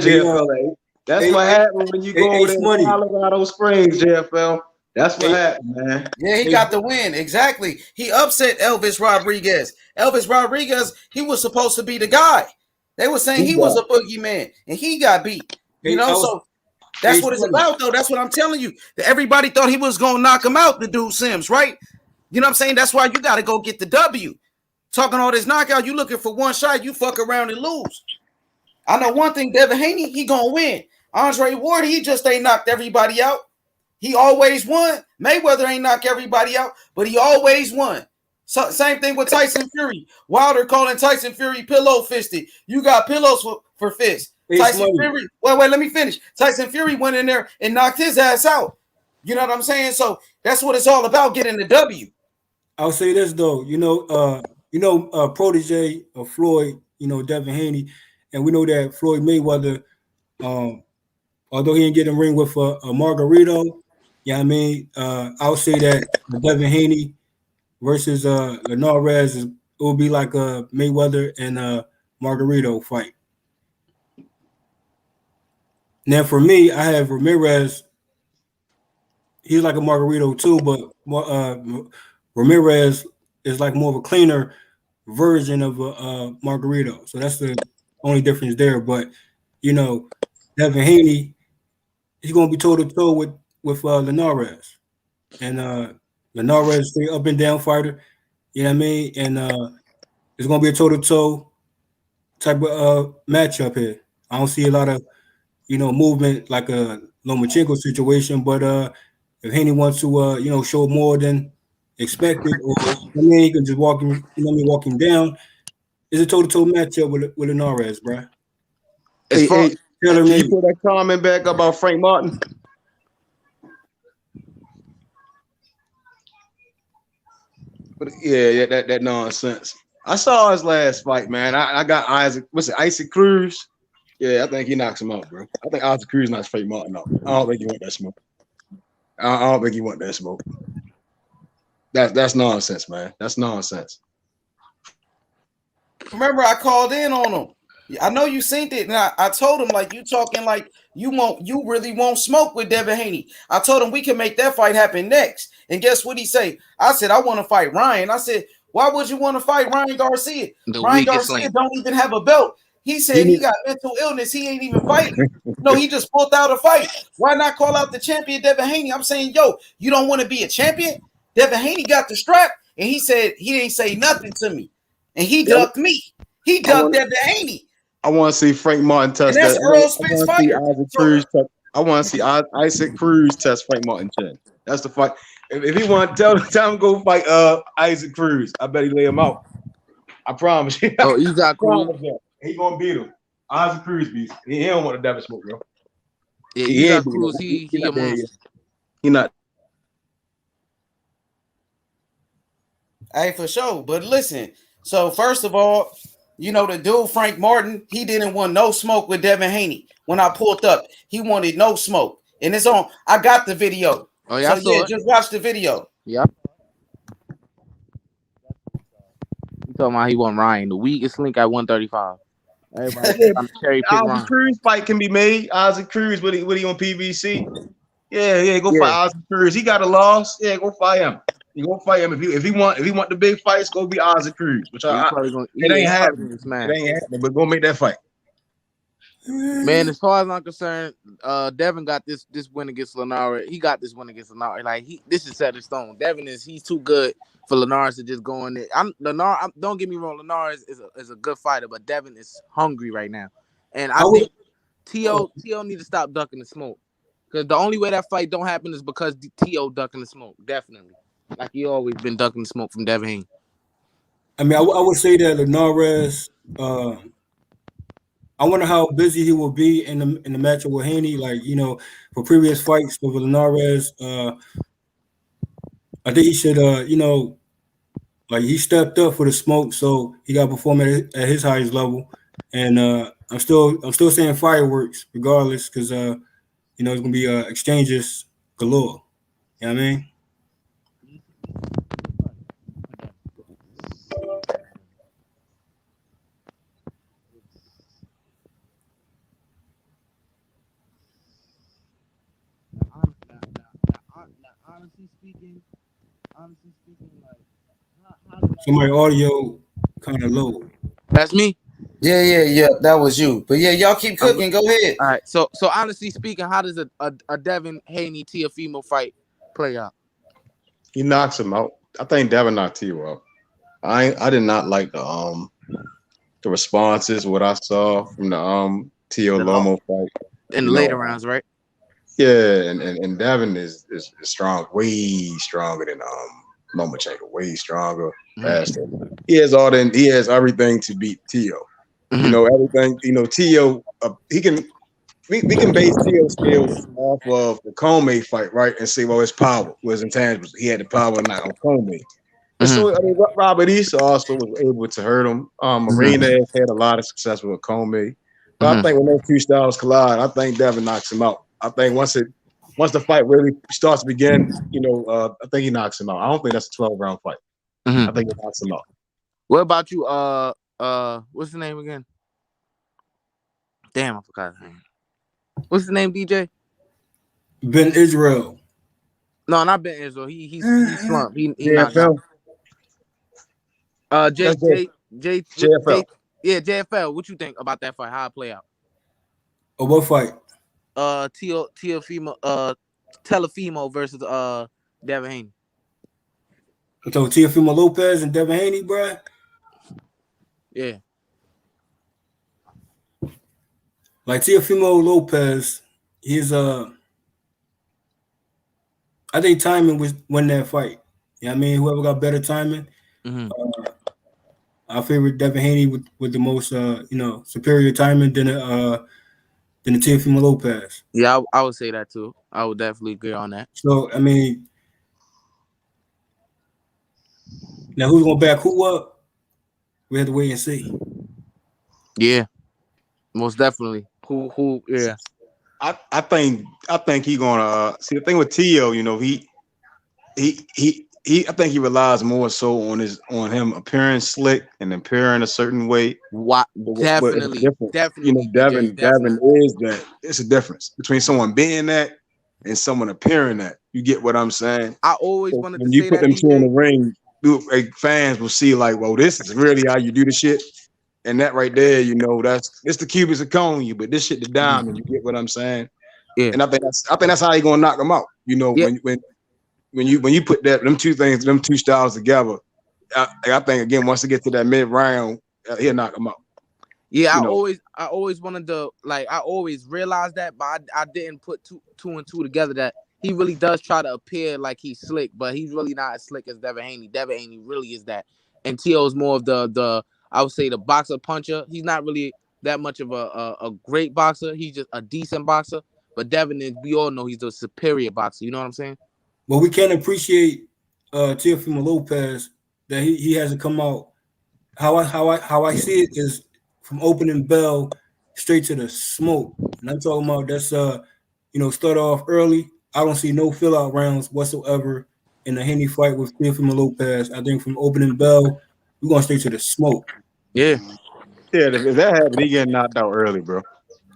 JFL. That's what happened when you go over there to Colorado Springs, JFL. That's what happened, man. Yeah, he got the win. Exactly. He upset Elvis Rodriguez. Elvis Rodriguez, he was supposed to be the guy. They were saying he was a boogeyman, and he got beat. You know, so that's what it's about, though. That's what I'm telling you. Everybody thought he was going to knock him out, the dude Sims, right? You know what I'm saying? That's why you got to go get the W. Talking all this knockout, you looking for one shot, you fuck around and lose. I know one thing, Devin Haney, he going to win. Andre Ward, he just ain't knocked everybody out. He always won. Mayweather ain't knock everybody out, but he always won. So, same thing with Tyson Fury. Wilder calling Tyson Fury pillow fisted. You got pillows for fists. Tyson Fury. Wait, let me finish. Tyson Fury went in there and knocked his ass out. You know what I'm saying? So that's what it's all about, getting the W. I'll say this though, protege of Floyd, Devin Haney, and we know that Floyd Mayweather, although he didn't get in the ring with a Margarito, I would say that Devin Haney versus Ramirez, it would be like a Mayweather and Margarito fight. Now for me, I have Ramirez. He's like a Margarito too, but Ramirez is like more of a cleaner version of a Margarito. So that's the only difference there. But Devin Haney, he's gonna be toe to toe with Ramirez, and Ramirez is a up and down fighter. You know what I mean? And it's gonna be a toe to toe type of matchup here. I don't see a lot of movement like a Lomachenko situation, but if Haney wants to show more than expected, or he can just walk him down. It's a toe to toe matchup with Ramirez, bro. Can you put that comment back about Frank Martin? But that nonsense. I saw his last fight, man. I got Isaac Cruz? Yeah, I think he knocks him out, bro. I think Isaac Cruz knocks Frank Martin out. I don't think he want that smoke. I don't think he want that smoke. That's nonsense, man. That's nonsense. Remember, I called in on him. I know you seen it, and I told him, like, you talking like you really won't smoke with Devin Haney. I told him we can make that fight happen next. And guess what he say? I said, I want to fight Ryan. I said, why would you want to fight Ryan Garcia? Ryan Garcia don't even have a belt. He said he got mental illness. He ain't even fighting. No, he just pulled out a fight. Why not call out the champion, Devin Haney? I'm saying, you don't want to be a champion? Devin Haney got the strap, and he said he didn't say nothing to me. And he ducked me. He ducked Devin Haney. I want to see Frank Martin test that. That's Errol Spence fight. I want to see Isaac Cruz test Frank Martin chin. That's the fight. If he want to tell him go fight Isaac Cruz, I bet he lay him out. I promise you. Oh, you got Cruz. He gonna beat him. Isaac Cruz beats. He don't want to Devin smoke, bro. Yeah, he got Cruz. He not. Hey, for sure. But listen. So first of all, the dude Frank Martin, he didn't want no smoke with Devin Haney. When I pulled up, he wanted no smoke, and it's on. I got the video. Oh yeah, so just watch the video. Yeah. You talking about he won Ryan, the weakest link at 135. Everybody cherry pick Ryan. Isaac Cruz fight can be made. Isaac Cruz, what he on PBC? Yeah, go fight Isaac Cruz. He got a loss. Yeah, go fight him. You gonna fight him if he want the big fights, go be Isaac Cruz. Which He's probably gonna, it ain't happening. Gonna smash. It ain't happening, but go make that fight. Man, as far as I'm concerned, Devin got this win against Linares. He got this win against Linares. Like this is set in stone. Devin he's too good for Linares to just go in there. Don't get me wrong, Linares is a good fighter, but Devin is hungry right now, and I think T.O. need to stop ducking the smoke, because the only way that fight don't happen is because T.O. ducking the smoke. Definitely, like he always been ducking the smoke from Devin Haney. I mean, I would say that Linares. I wonder how busy he will be in the matchup with Haney. Like, for previous fights with Linares, I think he should, like he stepped up for the smoke, so he got to perform at his highest level. And I'm still saying fireworks regardless, because it's gonna be exchanges galore. You know what I mean? Honestly speaking, like So my audio kind of low. That's me. Yeah. That was you. But yeah, y'all keep cooking. Go ahead. All right. So honestly speaking, how does a Devin Haney Teofimo fight play out? He knocks him out. I think Devin knocked Tio out. I did not like the responses, what I saw from the Tio Lomo fight. In the later rounds, right? Yeah, and Devin is strong, way stronger than Lomachenko, way stronger, faster. He has everything to beat Tio. Everything. Tio. We can base Tio's skills off of the Comey fight, right? And say, well, his power was intangible. He had the power not on Comey. So Robert East also was able to hurt him. Marinez had a lot of success with Comey. But I think when those two styles collide, I think Devin knocks him out. I think once the fight really starts to begin, I think he knocks him out. I don't think that's a 12-round fight. I think he knocks him out. What about you? What's the name again? Damn, I forgot his name. What's the name, DJ? Ben Israel. No, not Ben Israel. He slumped. He knocked JFL. out. JFL. Yeah, JFL. What you think about that fight? How it play out? What fight? Telefimo versus Devin Haney. So Teofimo Lopez and Devin Haney, bro. Yeah. Like Teofimo Lopez, I think timing was win that fight. You know what I mean? Whoever got better timing. I favorite Devin Haney with the most superior timing than the Teofimo Lopez. Yeah, I would say that too. I would definitely agree on that. So I mean, now who's gonna back who up? We have to wait and see. Yeah, most definitely. Who? Yeah. I think he gonna see the thing with Tio. He I think he relies more so on him appearing slick and appearing a certain way. Definitely. Devin is that. It's a difference between someone being that and someone appearing that. You get what I'm saying? I always wanted to when you say put that them two in the ring, fans will see like, well, this is really how you do the shit. And that right there, it's the cubits of cone you, but this shit the diamond. You get what I'm saying? Yeah. And I think that's how you gonna knock them out. When you put them two styles together, I think again once they get to that mid round, he'll knock them out. Yeah, I always wanted to I always realized that, but I didn't put two and two together that he really does try to appear like he's slick, but he's really not as slick as Devin Haney. Devin Haney really is that, and T.O.'s more of the I would say the boxer puncher. He's not really that much of a great boxer. He's just a decent boxer. But Devin is, we all know he's the superior boxer. You know what I'm saying? Well, we can appreciate Teofimo Lopez that he hasn't come out. How I see it is from opening bell straight to the smoke. And I'm talking about that's start off early. I don't see no fill out rounds whatsoever in the Haney fight with Teofimo Lopez. I think from opening bell, we're going straight to the smoke. Yeah. Yeah, if that happened, he getting knocked out early, bro.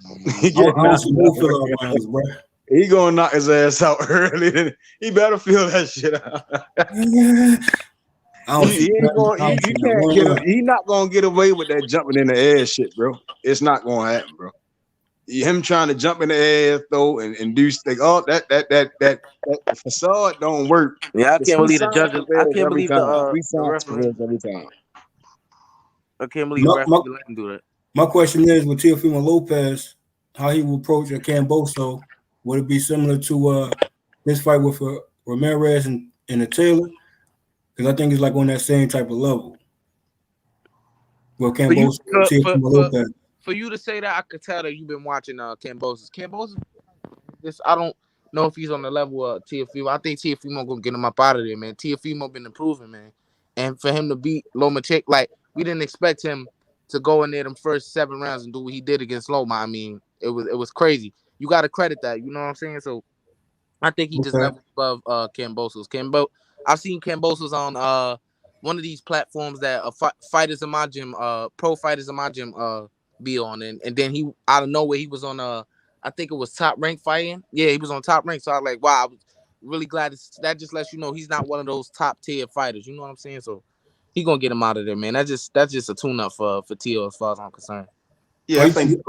I don't see no fill out rounds, bro. He gonna knock his ass out early. He better feel that shit out. He not gonna get away with that jumping in the air shit, bro. It's not gonna happen, bro. Him trying to jump in the air though and do think, oh, that facade don't work. Yeah, I can't believe the judges. I can't Every believe time. the referee. Every time. I can't believe the referee let him do that. My question is, with Teofimo Lopez, how he will approach a Camboso, would it be similar to this fight with Ramirez and a Taylor? Because I think it's like on that same type of level. Well, Camboso, Teofimo Lopez. For you to say that, I could tell that you've been watching Cambosos. I don't know if he's on the level of Teofimo. I think Teofimo gonna get him up out of there, man. Teofimo been improving, man. And for him to beat Lomachenko, like, we didn't expect him to go in there them first 7 rounds and do what he did against Loma. I mean, it was crazy. You got to credit that. You know what I'm saying? So I think he just leveled above Cambosos. I've seen Cambosos on one of these platforms that fighters in my gym, pro fighters in my gym, be on, and then he out of nowhere he was on I think it was Top Rank fighting. Yeah, he was on Top Rank. So I was like, wow, I was really glad that just lets you know he's not one of those top tier fighters. You know what I'm saying? So he gonna get him out of there, man. That's just a tune up for Tio as far as I'm concerned. Yeah, you think it's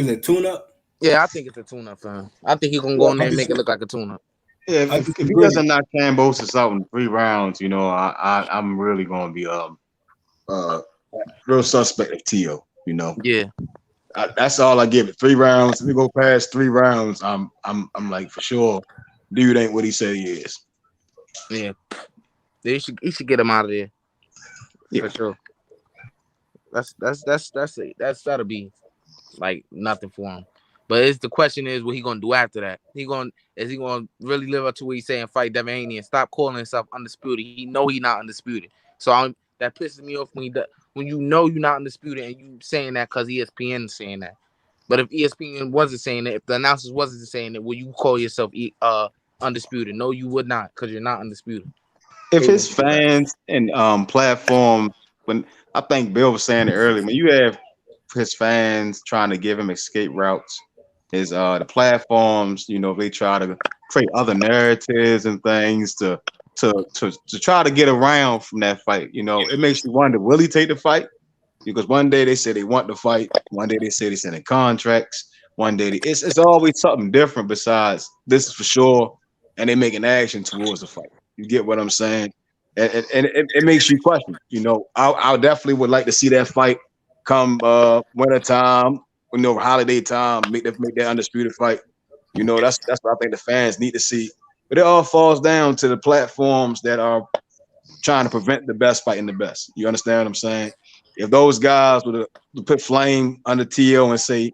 a tune up? Yeah, I think it's a tune up for him. I think he's gonna go in there and make it look like a tune up. Yeah, if he doesn't knock Cambosos out in 3 rounds, you know, I'm really gonna be real suspect of Tio. You know, yeah, that's all I give it. 3 rounds. If we go past 3 rounds, I'm like, for sure, dude ain't what he said he is. Yeah, he should get him out of there. Yeah, for sure. That'll be like nothing for him. But the question is, what he gonna do after that? Is he gonna really live up to what he's saying, fight Devin Haney and stop calling himself undisputed? He know he not undisputed. So that pisses me off when you know you're not undisputed and you saying that because ESPN is saying that. But if ESPN wasn't saying that, if the announcers wasn't saying that, will you call yourself undisputed? No, you would not, because you're not undisputed. If his fans and platform, when I think Bill was saying it earlier, when you have his fans trying to give him escape routes, the platforms, you know, they try to create other narratives and things to try to get around from that fight. You know, it makes you wonder, will he take the fight? Because one day they say they want the fight, one day they say they're sending contracts, one day it's always something different besides this is for sure, and they make an action towards the fight. You get what I'm saying? And it makes you question. You know, I definitely would like to see that fight come winter time, you know, holiday time, make that undisputed fight. You know, that's what I think the fans need to see. But it all falls down to the platforms that are trying to prevent the best fighting the best. You understand what I'm saying? If those guys would put flame under T.O. and say,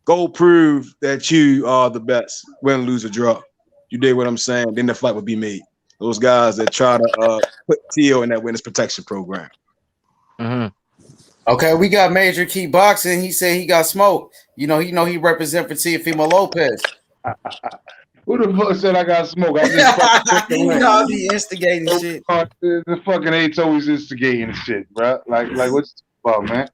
go prove that you are the best, win, lose, or draw. You did what I'm saying, then the fight would be made. Those guys that try to put T.O. in that witness protection program. Mm-hmm. Okay, we got Major Key Boxing. He said he got smoked. You know he represent for Teofimo Lopez. Who the fuck said I got smoked? I just I'll be instigating shit. The fucking eight's always instigating shit, bro. Like what's about, man?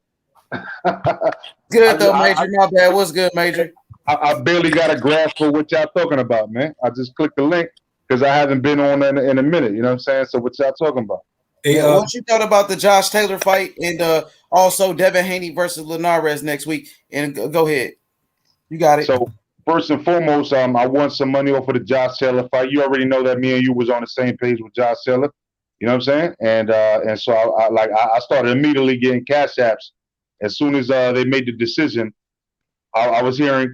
Good though, Major. My bad. What's good, Major? I barely got a grasp for what y'all talking about, man. I just clicked the link because I haven't been on in a minute. You know what I'm saying? So what y'all talking about? Hey, what you thought about the Josh Taylor fight and also Devin Haney versus Linares next week? And go ahead, you got it. So first and foremost, I won some money off of the Josh Taylor fight. You already know that me and you was on the same page with Josh Taylor. You know what I'm saying? And so I started immediately getting cash apps as soon as they made the decision. I was hearing,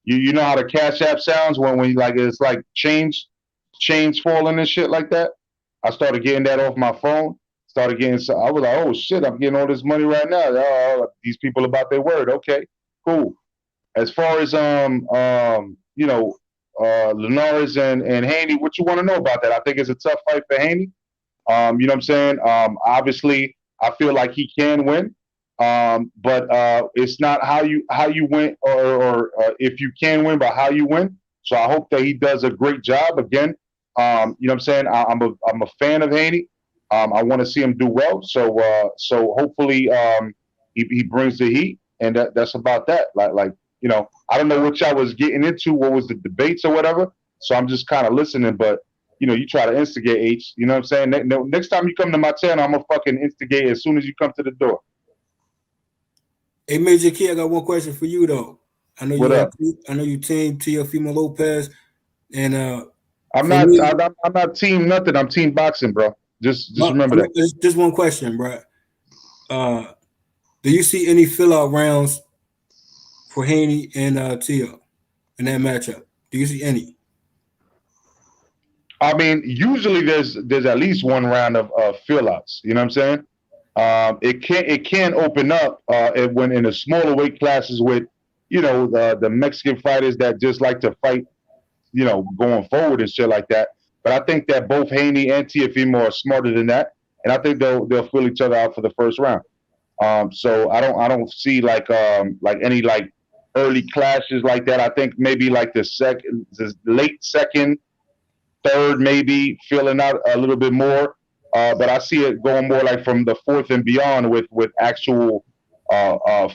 you know how the cash app sounds when like it's like chains falling and shit like that. I started getting that off my phone. I was like, oh shit, I'm getting all this money right now. These people about their word. Okay, cool. As far as Linares and Haney, what you want to know about that? I think it's a tough fight for Haney. You know what I'm saying? Obviously, I feel like he can win. But it's not how you win or if you can win, but how you win. So I hope that he does a great job again. You know what I'm saying? I'm a fan of Haney. I want to see him do well. So hopefully he brings the heat, and that's about that. Like you know, I don't know what y'all was getting into, what was the debates or whatever. So I'm just kind of listening, but you know, you try to instigate H. You know what I'm saying? Next time you come to my channel, I'm gonna fucking instigate as soon as you come to the door. Hey, Major Key, I got one question for you though. I know you team Teofimo Lopez, and I'm not team nothing. I'm team boxing, bro. Just remember that. Just one question, bro. Do you see any fill-out rounds for Haney and Teo in that matchup? Do you see any? I mean, usually there's at least one round of fill-outs. You know what I'm saying? It can open up when in the smaller weight classes with, you know, the Mexican fighters that just like to fight, you know, going forward and shit like that. But I think that both Haney and Teofimo are smarter than that, and I think they'll fill each other out for the first round. So I don't see like any like early clashes like that. I think maybe like the late second, third, maybe filling out a little bit more. But I see it going more like from the fourth and beyond with actual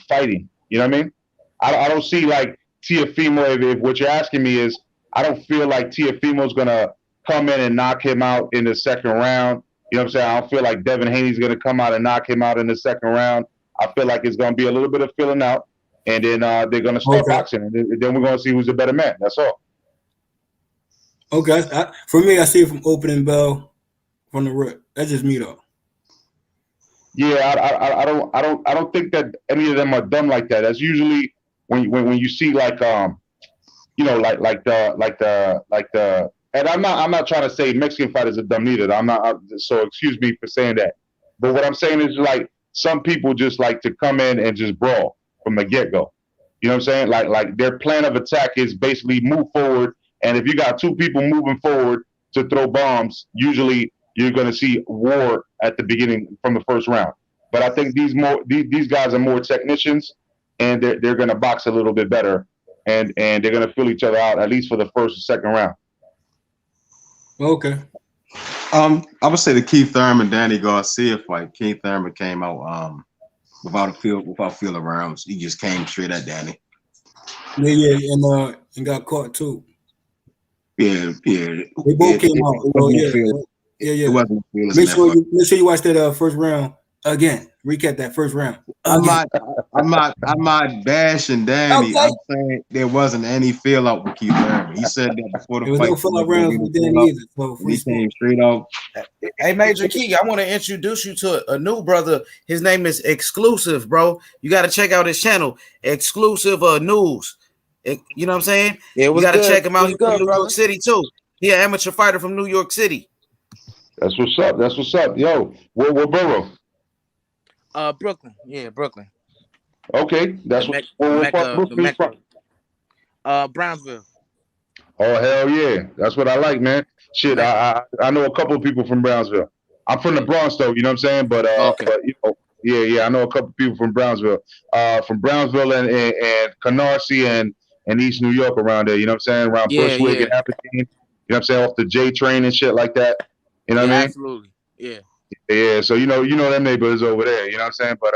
fighting. You know what I mean? I don't see like Teofimo. If what you're asking me is, I don't feel like Teofimo's gonna come in and knock him out in the second round. You know what I'm saying? I don't feel like Devin Haney's gonna come out and knock him out in the second round. I feel like it's gonna be a little bit of filling out, and then they're gonna start boxing, and then we're gonna see who's the better man. That's all. Okay, for me, I see it from opening bell from the rip. That's just me though. Yeah, I don't think that any of them are done like that. That's usually when you see like you know, like the and I'm not trying to say Mexican fighters are dumb either. So excuse me for saying that. But what I'm saying is like some people just like to come in and just brawl from the get-go. You know what I'm saying? Like their plan of attack is basically move forward, and if you got two people moving forward to throw bombs, usually you're going to see war at the beginning from the first round. But I think these guys are more technicians, and they're going to box a little bit better, and they're going to fill each other out at least for the first or second round. Okay. I would say the Keith Thurman Danny Garcia fight. Keith Thurman came out without feeling rounds. He just came straight at Danny. Yeah, and got caught too. Yeah. They both came out. Yeah. Make sure you watch that first round again. Recap that first round. I'm not bashing Danny. Okay. I'm saying there wasn't any feel out with Keith Thurman. He said that before the fight. There was no feel out rounds with Danny either. So he came straight out. Hey, Major Key, I want to introduce you to a new brother. His name is Exclusive, bro. You got to check out his channel, Exclusive News. You know what I'm saying? Yeah, you got to check him out. He's He's from good, New York City too. He an amateur fighter from New York City. That's what's up. That's what's up. Yo, what borough? Brooklyn. Yeah, Brooklyn. Okay, that's what Brooklyn from. Brownsville. Oh hell yeah, that's what I like, man. Shit, I know a couple of people from Brownsville. I'm from the Bronx though, you know what I'm saying? But you know, yeah, I know a couple of people from Brownsville, and Canarsie and East New York around there. You know what I'm saying? Around Bushwick and Aberdeen. You know what I'm saying? Off the J train and shit like that. You know what I mean? Absolutely. Yeah. Yeah. So you know them neighborhoods over there. You know what I'm saying? But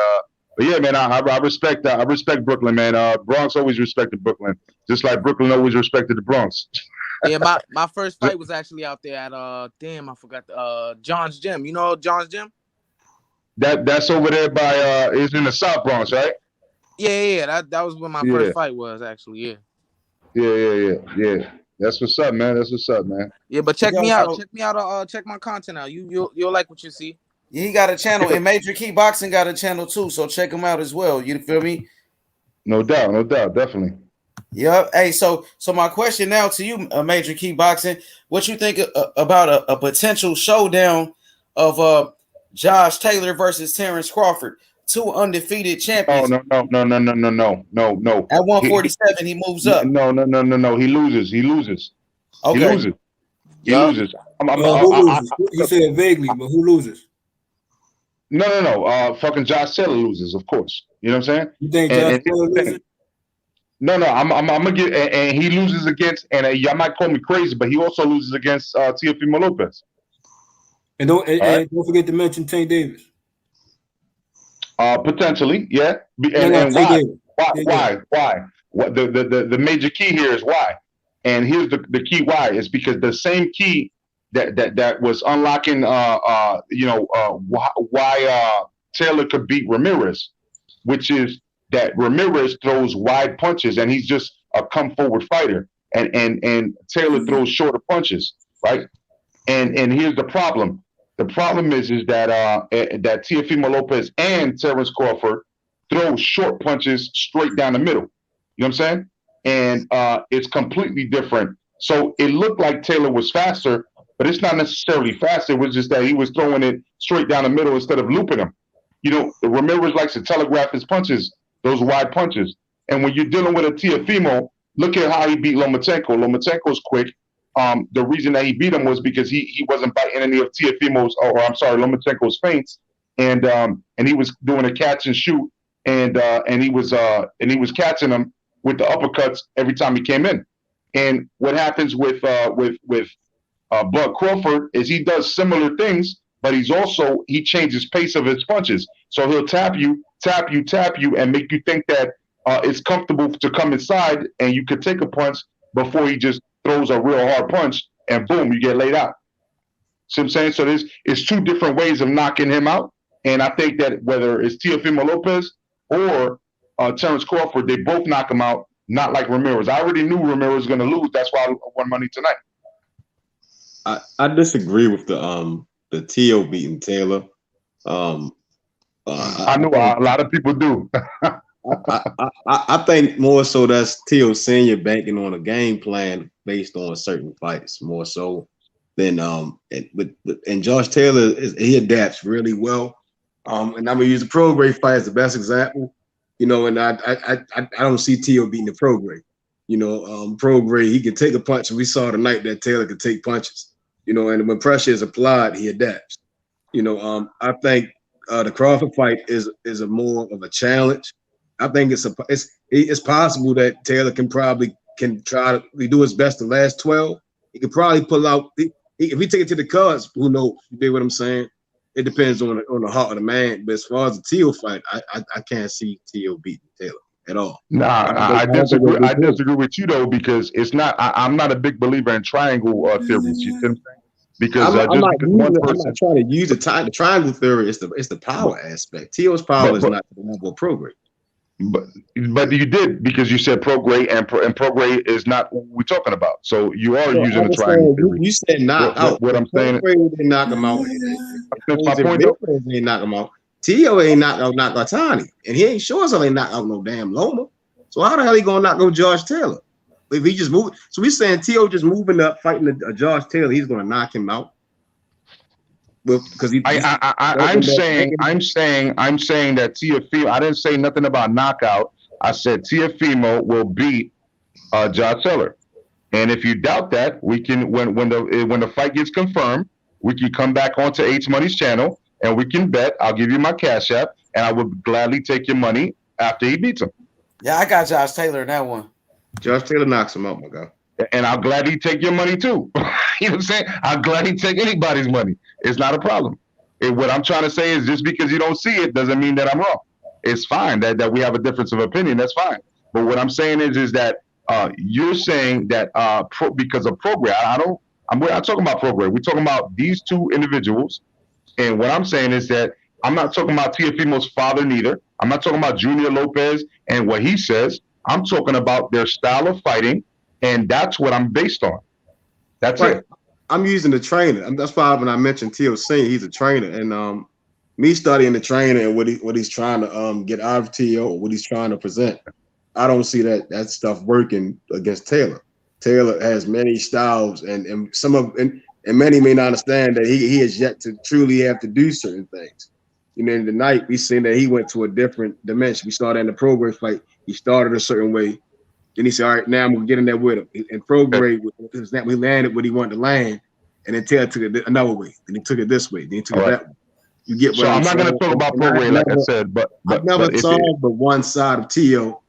yeah, man, I respect that. I respect Brooklyn, man. Bronx always respected Brooklyn, just like Brooklyn always respected the Bronx. Yeah, my first fight was actually out there at I forgot John's Gym. You know John's Gym? That's over there by it's in the South Bronx, right? Yeah. That was when my first fight was actually. Yeah. That's what's up, man. That's what's up, man. Yeah, but check me out. Check my content out. You'll like what you see. Yeah, he got a channel, and Major Key Boxing got a channel too. So check him out as well. You feel me? No doubt, definitely. Yeah. Hey, so my question now to you, Major Key Boxing, what you think about a potential showdown of Josh Taylor versus Terrence Crawford, two undefeated champions? Oh no. At 147, he moves up. No. He loses. Okay. He loses. Yeah. Who loses? He said vaguely, but who loses? No. Fucking Josh Taylor loses, of course. You know what I'm saying? You think Josh Taylor loses? No. I'm gonna get, and he loses against, and y'all might call me crazy, but he also loses against Teofimo Lopez. And don't forget to mention Tank Davis. Potentially, yeah. And why? Why? What the major key here is why. And here's the key why is because the same key that was unlocking why Taylor could beat Ramirez, which is that Ramirez throws wide punches and he's just a come forward fighter, and Taylor throws shorter punches, right? And here's the problem. The problem is that that Teofimo Lopez and Terrence Crawford throw short punches straight down the middle. You know what I'm saying? And it's completely different. So it looked like Taylor was faster, but it's not necessarily faster. It was just that he was throwing it straight down the middle instead of looping them. You know, Ramirez likes to telegraph his punches, those wide punches. And when you're dealing with a Teofimo, look at how he beat Lomachenko. Lomachenko's quick. The reason that he beat him was because he wasn't biting any of Teofimo's, Lomachenko's feints, and he was doing a catch and shoot, and he was catching them with the uppercuts every time he came in. And what happens with Bud Crawford is he does similar things, but he changes pace of his punches. So he'll tap you, and make you think that it's comfortable to come inside, and you could take a punch before he just throws a real hard punch, and boom, you get laid out. See what I'm saying? So it's two different ways of knocking him out, and I think that whether it's Teofimo Lopez or Terrence Crawford, they both knock him out, not like Ramirez. I already knew Ramirez was going to lose. That's why I won money tonight. I disagree with the Teo beating Taylor. I know a lot of people do. I think more so that's Teo Senior banking on a game plan based on certain fights more so than and Josh Taylor he adapts really well. And I'm gonna use the pro grade fight as the best example. You know, and I don't see Teo beating the pro grade. You know, pro grade he can take a punch, and we saw tonight that Taylor could take punches. You know, and when pressure is applied, he adapts. You know, I think the Crawford fight is a more of a challenge. I think it's possible that Taylor can try to do his best the last 12. He could probably pull out if he take it to the cards. Who knows? You get what I'm saying? It depends on the heart of the man. But as far as the Teo fight, I can't see Teo beating Taylor at all. Nah, I disagree. I disagree with you though, because it's not. I'm not a big believer in triangle theories. You see what I'm saying? Because I'm not trying to use the triangle theory. It's the power aspect. Teo's power is not the level of progress. But you did, because you said pro grade, and pro grade is not what we're talking about. So you are using the triangle theory. You said knock out. What I'm saying, they knock him out. That's my point. They knock him out. Teo ain't knocked out Otani, and he ain't sure as hell ain't knocked out no damn Loma. So how the hell he gonna knock out Josh Taylor? If he just moved, so we saying Teo just moving up, fighting a Josh Taylor, he's gonna knock him out. Because I'm saying that Teofimo. I didn't say nothing about knockout. I said Teofimo will beat Josh Taylor, and if you doubt that, we can when the fight gets confirmed, we can come back onto H Money's channel and we can bet. I'll give you my cash app, and I would gladly take your money after he beats him. Yeah, I got Josh Taylor in that one. Josh Taylor knocks him out, my guy. And I'll gladly take your money too. You know what I'm saying? I'll gladly take anybody's money. It's not a problem. What I'm trying to say is, just because you don't see it doesn't mean that I'm wrong. It's fine that we have a difference of opinion. That's fine. But what I'm saying is that you're saying that because of program, I'm not talking about program. We're talking about these two individuals. And what I'm saying is that I'm not talking about Teofimo's father neither. I'm not talking about Junior Lopez and what he says. I'm talking about their style of fighting, and that's what I'm based on. That's right. I'm using the trainer. That's why when I mentioned Teo Senior, he's a trainer, and me studying the trainer and what he's trying to get out of Teo, what he's trying to present, I don't see that stuff working against Taylor. Taylor has many styles, and some of and many may not understand that he has yet to truly have to do certain things. You know, tonight we seen that he went to a different dimension. We started in the pro grade fight. He started a certain way. Then he said, all right, now I'm going to get in there with him. In pro grade, we landed what he wanted to land, and then Taylor took it another way. Then he took it this way. Then he took it that way. You get what so I'm not going to talk about pro grade, like I said, but I've never saw but one side of Teo,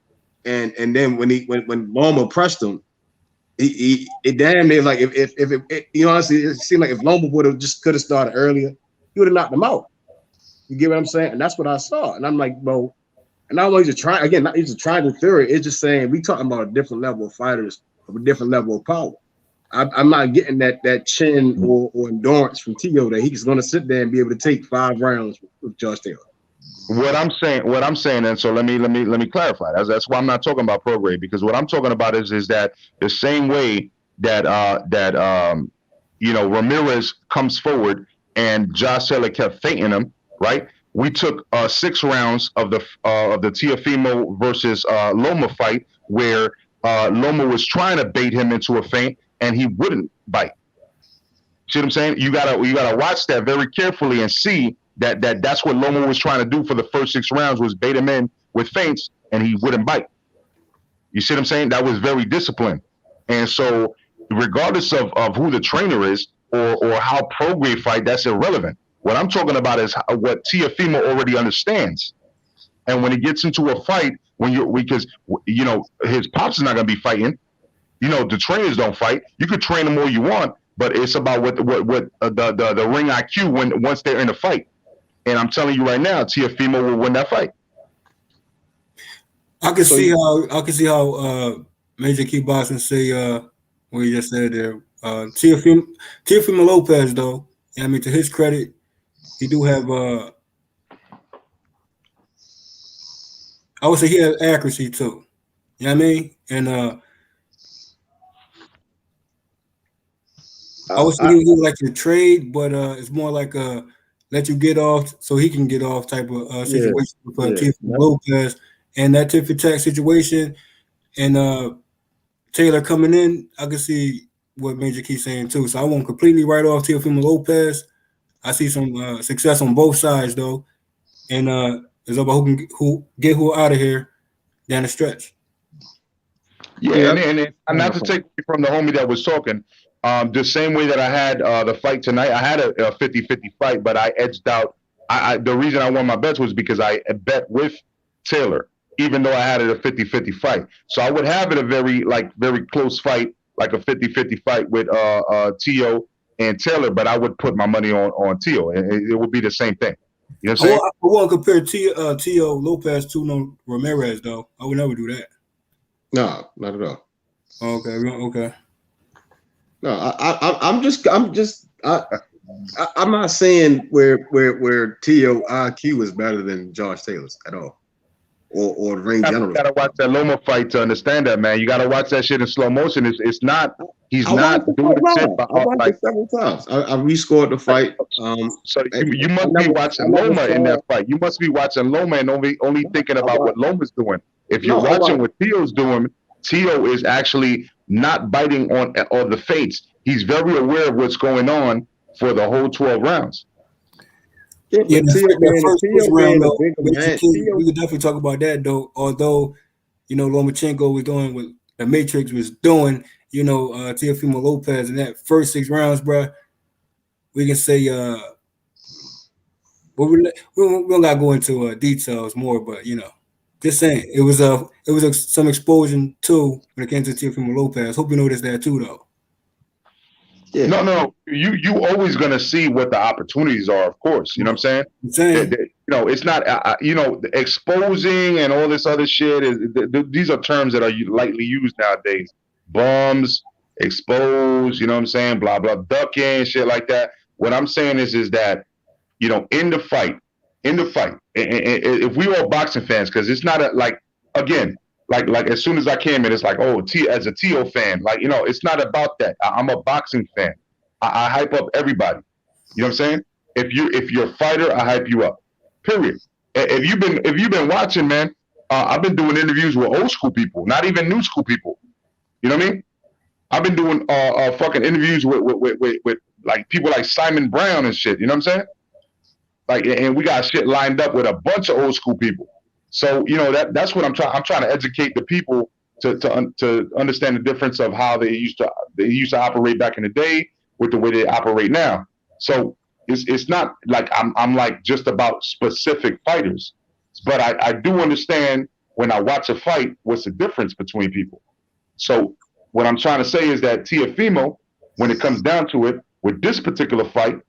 and then when Loma pressed him, it damn near like if you know, honestly, it seemed like if Loma could have started earlier, he would have knocked him out. You get what I'm saying? And that's what I saw. And I'm like, bro, And not only just trying, again, not just trying the theory, it's just saying we talking about a different level of fighters of a different level of power. I'm not getting that chin or endurance from Tio that he's going to sit there and be able to take 5 rounds with Josh Taylor. What I'm saying, and so let me clarify. That's why I'm not talking about pro grade, because what I'm talking about is that the same way that Ramirez comes forward and Josh Taylor kept feinting him, right? We took 6 rounds of the Teofimo versus Loma fight where Loma was trying to bait him into a feint and he wouldn't bite. See what I'm saying? You gotta watch that very carefully and see that's what Loma was trying to do for the first 6 rounds, was bait him in with feints and he wouldn't bite. You see what I'm saying? That was very disciplined. And so regardless of who the trainer is or how pro grade fight, that's irrelevant. What I'm talking about is what Teofimo already understands. And when he gets into a fight, because his pops is not going to be fighting. The trainers don't fight. You could train them all you want, but it's about what the ring IQ once they're in a fight. And I'm telling you right now, Teofimo will win that fight. I can see how Major Key Boxing say what you just said there. Teofimo Lopez, though, I mean, to his credit, he do have I would say he has accuracy too. You know what I mean? And I would say he would like to trade, but it's more like a let you get off so he can get off type of situation with Teofimo Lopez. And that tit for tat situation and Taylor coming in, I can see what Major Key's saying too. So I won't completely write off Teofimo Lopez. I see some success on both sides though, and it's about who get who out of here down the stretch. Yeah, and not to take from the homie that was talking, the same way that I had the fight tonight, I had a 50-50 fight, but I edged out. The reason I won my bets was because I bet with Taylor, even though I had it a 50-50 fight. So I would have it a very close fight, like a 50-50 fight with Tio and Taylor, but I would put my money on Tio. It would be the same thing. You know what I'm saying? I won't compare Tio Lopez to Ramirez, though. I would never do that. No, not at all. Okay. No, I'm not saying where Tio IQ is better than Josh Taylor's at all. Or the ring general. You gotta watch that Loma fight to understand that, man. You gotta watch that shit in slow motion. It's not. He's not doing shit. I watched it several times. I rescored the fight. So you must be watching Loma in that fight. You must be watching Loma and only thinking about what Loma's doing. If you're watching what Tio's doing, Tio is actually not biting on the feints. He's very aware of what's going on for the whole 12 rounds. Yeah, the first round, though, we could definitely talk about that, though. Although, Lomachenko was doing what the Matrix was doing, Teofimo Lopez in that first 6 rounds, bro, we can say, but we don't got to go into details more, but, just saying, it was some explosion, too, when it came to Teofimo Lopez. Hope you noticed that, too, though. Yeah. No. You always gonna see what the opportunities are, of course. You know what I'm saying? It's not exposing and all this other shit. These are terms that are lightly used nowadays. Bums, expose. You know what I'm saying? Blah blah, ducking, shit like that. What I'm saying is that in the fight, if we all boxing fans, because it's not like as soon as I came in, it's like, as a Tio fan, it's not about that. I'm a boxing fan. I hype up everybody. You know what I'm saying? If you're a fighter, I hype you up. Period. If you've been watching, man, I've been doing interviews with old school people, not even new school people. You know what I mean? I've been doing fucking interviews with like people like Simon Brown and shit. You know what I'm saying? And we got shit lined up with a bunch of old school people. So that's what I'm trying. I'm trying to educate the people to understand the difference of how they used to operate back in the day with the way they operate now. So it's not like I'm like just about specific fighters, but I do understand when I watch a fight what's the difference between people. So what I'm trying to say is that Teofimo, when it comes down to it, with this particular fight,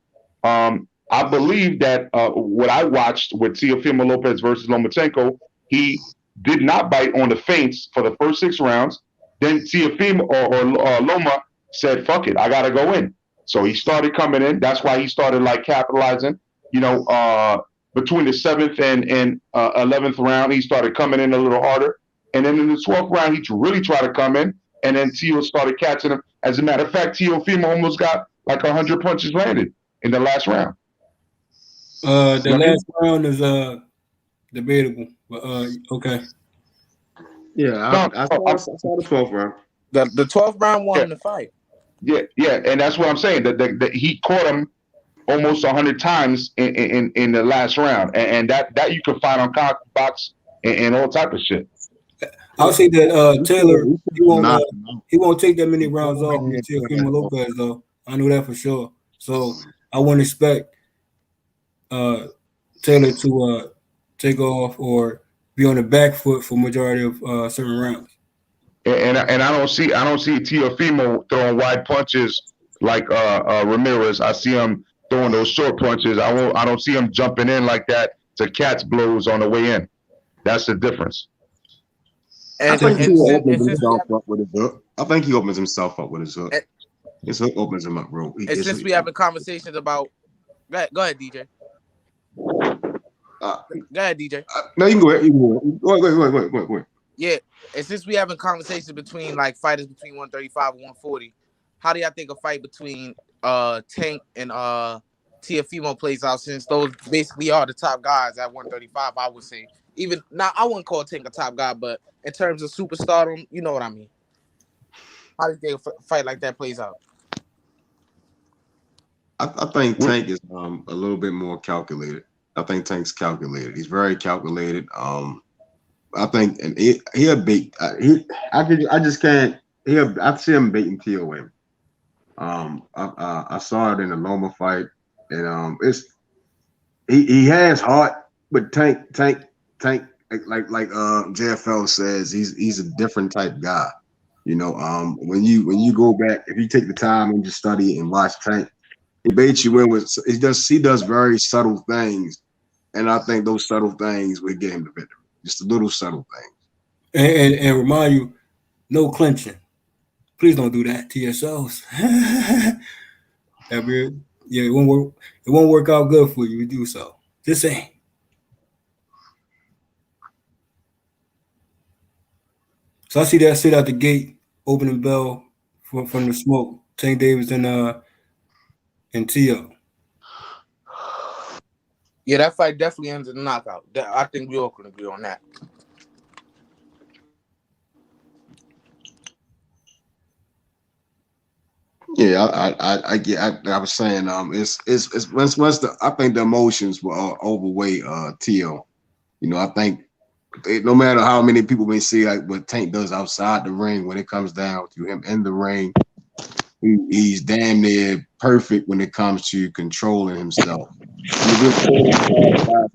I believe that what I watched with Teofimo Lopez versus Lomachenko, he did not bite on the feints for the first 6 rounds. Then Teofimo or Loma said, "Fuck it, I gotta go in." So he started coming in. That's why he started like capitalizing. Between the 7th and 11th round, he started coming in a little harder. And then in the 12th round, he really tried to come in. And then Teo started catching him. As a matter of fact, Teofimo almost got like 100 punches landed in the last round. The last round is debatable, but okay. Yeah, I saw the 12th round. The 12th round won the fight. Yeah, and that's what I'm saying. That he caught him almost 100 times in the last round, and that you can find on Box and all type of shit. I'll say that Taylor he won't take that many rounds off with Teofimo Lopez though. I know that for sure. So I wouldn't expect Taylor to take off or be on the back foot for majority of certain rounds. And I don't see Teofimo throwing wide punches like Ramirez. I see him throwing those short punches. I don't see him jumping in like that to catch blows on the way in. That's the difference. I think he opens himself up with his hook. I think he opens himself up with his hook. His hook opens him up, bro. And since we having conversations about, go ahead, DJ. Go ahead, DJ. No, you can go ahead. Go ahead. Yeah, and since we having conversations between like fighters between 135 and 140, how do y'all think a fight between Tank and Teofimo plays out? Since those basically are the top guys at 135, I would say. Even now, I wouldn't call Tank a top guy, but in terms of superstardom, you know what I mean. How do you think a fight like that plays out? I think Tank is a little bit more calculated. I think Tank's calculated. He's very calculated. I think, and he'll beat. I just can't. I see him beating Teo in. I saw it in the Loma fight, and he has heart, but Tank, like JFL says, he's a different type guy. When you go back, if you take the time and just study and watch Tank, he baits you in with he does very subtle things, and I think those subtle things will get him the victory. Just the little subtle things. And remind you, no clinching. Please don't do that, TSOs. It won't work. It won't work out good for you to do so. Just saying. So I see that sit out the gate, opening bell from the smoke. Tank Davis and Teo. Yeah, that fight definitely ends in a knockout. I think we all can agree on that. Yeah, I was saying, it's once I think the emotions will overweigh Teo. I think no matter how many people may see like what Tank does outside the ring, when it comes down to him in the ring, he's damn near perfect when it comes to controlling himself.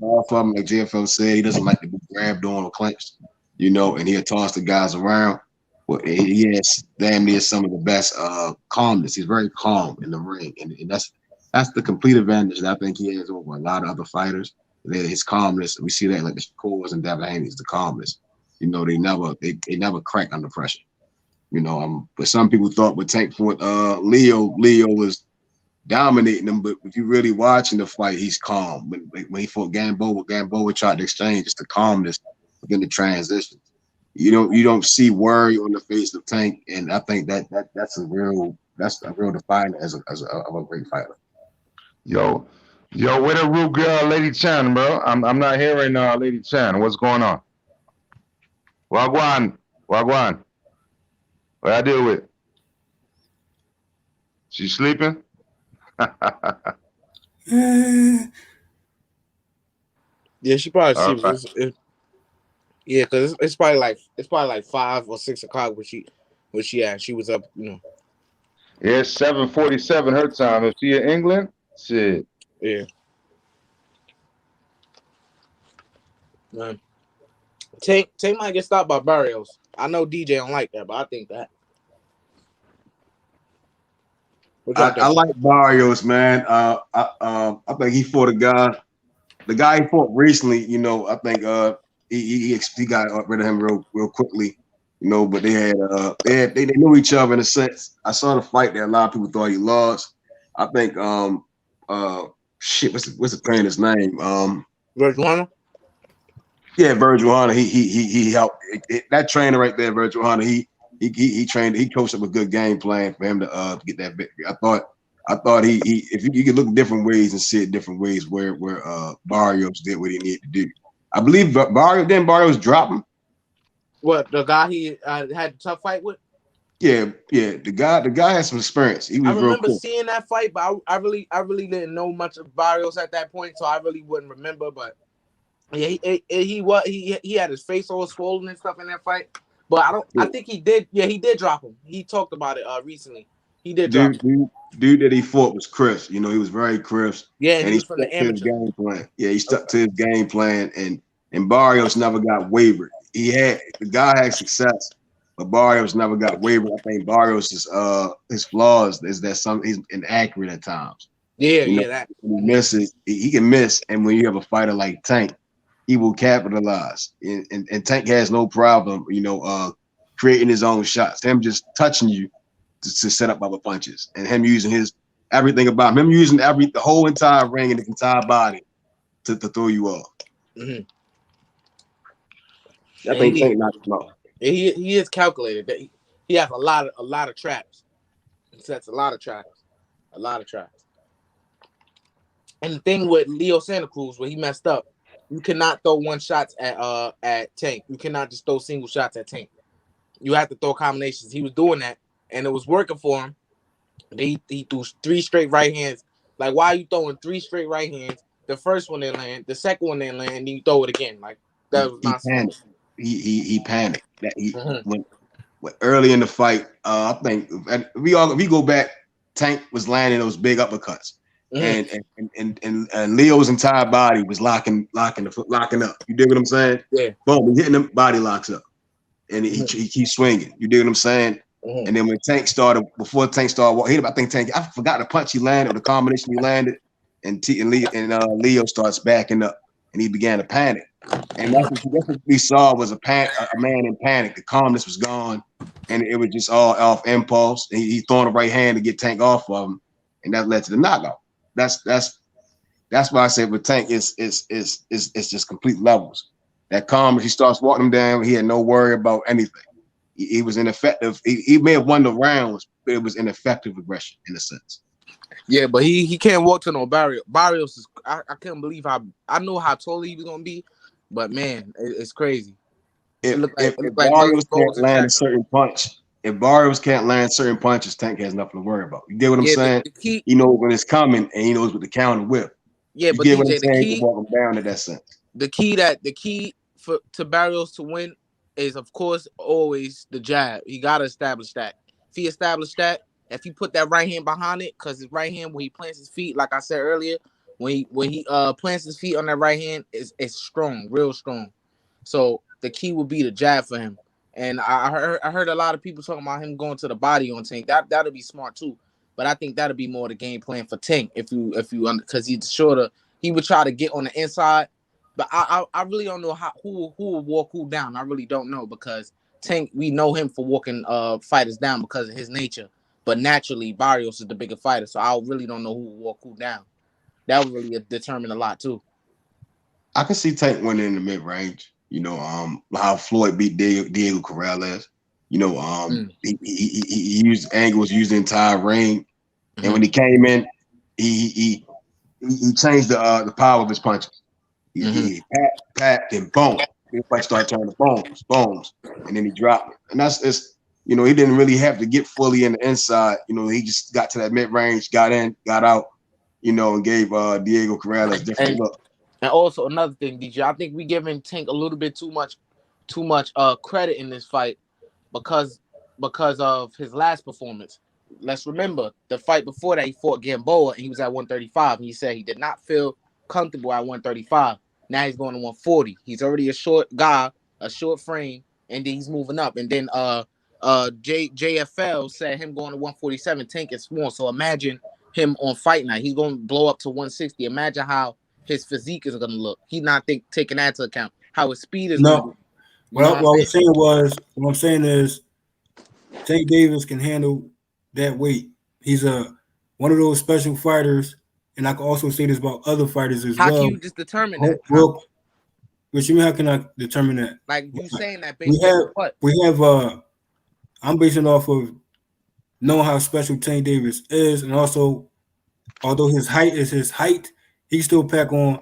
Off of him, like JFL said, he doesn't like to be grabbed on or clenched, and he'll toss the guys around. But he has damn near some of the best calmness. He's very calm in the ring, and that's the complete advantage that I think he has over a lot of other fighters. His calmness, we see that like the Shakurs and Devin Haney's, the calmness. They never crack under pressure. But some people thought with Tank fought Leo was dominating him, but if you're really watching the fight, he's calm. When he fought Gamboa tried to exchange. It's the calmness within the transitions. You don't see worry on the face of Tank, and I think that's a real defining of a great fighter. Yo, where the real girl, Lady Chan, bro? I'm not hearing Lady Chan. What's going on? Wagwan. What I deal with? She sleeping? Yeah, she probably sleeps. Right. Yeah, because it's probably like 5 or 6 o'clock when she at. She was up, Yeah, it's 7:47 her time. Is she in England? Shit. Yeah. Man. Tank might get stopped by Barrios. I know DJ don't like that, but I think that. I like Barrios, man. I think he fought the guy he fought recently. I think he got rid of him real quickly, you know. But they knew each other in a sense. I saw the fight that a lot of people thought he lost. I think what's the trainer's name? Virgil Hunter. Yeah, Virgil Hunter. He helped that trainer right there, Virgil Hunter. He trained. He coached up a good game plan for him to get that victory. I thought he if you could look different ways and see it different ways where Barrios did what he needed to do. I believe Barrios dropped him. What, the guy he had a tough fight with? Yeah. The guy has some experience. He was I remember cool. seeing that fight, but I really didn't know much of Barrios at that point, so I really wouldn't remember. But yeah, he had his face all swollen and stuff in that fight. But I think he did. Yeah, he did drop him. He talked about it recently. He did drop him. Dude that he fought was crisp. You know, he was very crisp. Yeah, and he was stuck from the to his amateur. game plan. Yeah, he stuck to his game plan, and Barrios never got wavered. The guy had success, but Barrios never got wavered. I think Barrios his flaws is that he's inaccurate at times. Yeah, You know, that. when he misses, he can miss, and when you have a fighter like Tank, he will capitalize. And Tank has no problem, you know, creating his own shots. Him just touching you to set up other punches, and him using everything about him using the whole entire ring and the entire body to throw you off. Mm-hmm. I think Tank knocked him out. He is calculated. He has a lot of traps. He sets a lot of traps. And the thing with Leo Santa Cruz, where he messed up, you cannot throw one shots at Tank. You cannot just throw single shots at Tank. You have to throw combinations. He was doing that, and it was working for him. He threw 3 straight right hands. Like, why are you throwing 3 straight right hands? The first one didn't land, the second one didn't land, and then you throw it again. Like, that was not smart. He panicked. That when early in the fight, I think if we go back, Tank was landing those big uppercuts, and Leo's entire body was locking up. You dig what I'm saying? Yeah. Boom, he hitting them, body locks up, and he keeps swinging. You dig what I'm saying? And then before Tank started, I think Tank, I forgot the punch he landed or the combination he landed, and Leo starts backing up, and he began to panic. And that's what we saw was a man in panic. The calmness was gone, and it was just all off impulse. And he throwing the right hand to get Tank off of him, and that led to the knockout. That's why I say with Tank, it's just complete levels. That calmness, he starts walking him down. He had no worry about anything. He was ineffective. He may have won the rounds, but it was ineffective aggression in a sense. Yeah, but he can't walk to no Barrios. Barrios is I can't believe I know how tall he was gonna be, but man, it's crazy. If Barrios can't land a certain punch, if Barrios can't land certain punches, Tank has nothing to worry about. You get what I'm saying? He knows when it's coming, and he knows what the counter whip. Yeah, you but get what I'm DJ, saying? He can walk him down in that sense. The key to Barrios to win is, of course, always the jab. He gotta establish that. If he established that, if he put that right hand behind it, because his right hand when he plants his feet, like I said earlier, when he plants his feet on that right hand, is strong, real strong. So the key would be the jab for him. And I heard a lot of people talking about him going to the body on Tank. That'd be smart too. But I think that'd be more the game plan for Tank if you because he's shorter. He would try to get on the inside. But I really don't know who will walk who down. I really don't know, because Tank, we know him for walking fighters down because of his nature. But naturally, Barrios is the bigger fighter, so I really don't know who will walk who down. That would really determine a lot too. I can see Tank winning in the mid range. You know, how Floyd beat Diego Corrales. You know, he used angles, used the entire ring, and when he came in, he changed the power of his punches. He packed and boom. His punch started turning to bones, and then he dropped it. And it's you know, he didn't really have to get fully in the inside. You know, he just got to that mid range, got in, got out. You know, and gave Diego Corrales a different look. And also another thing, DJ, I think we giving Tank a little bit too much credit in this fight because of his last performance. Let's remember the fight before that he fought Gamboa and he was at 135. And he said he did not feel comfortable at 135. Now he's going to 140. He's already a short guy, a short frame, and then he's moving up. And then JFL said him going to 147. Tank is small. So imagine him on fight night. He's going to blow up to 160. Imagine how his physique is going to look. He's not taking that into account. how his speed is No. moving. What I was saying was, what I'm saying is, Tank Davis can handle that weight. He's one of those special fighters, and I can also say this about other fighters as How well. can you just determine that? What you mean? How can I determine that? Like you saying that based on what? We have. I'm basing it off of knowing how special Tank Davis is, and also, although his height is his height, he still pack on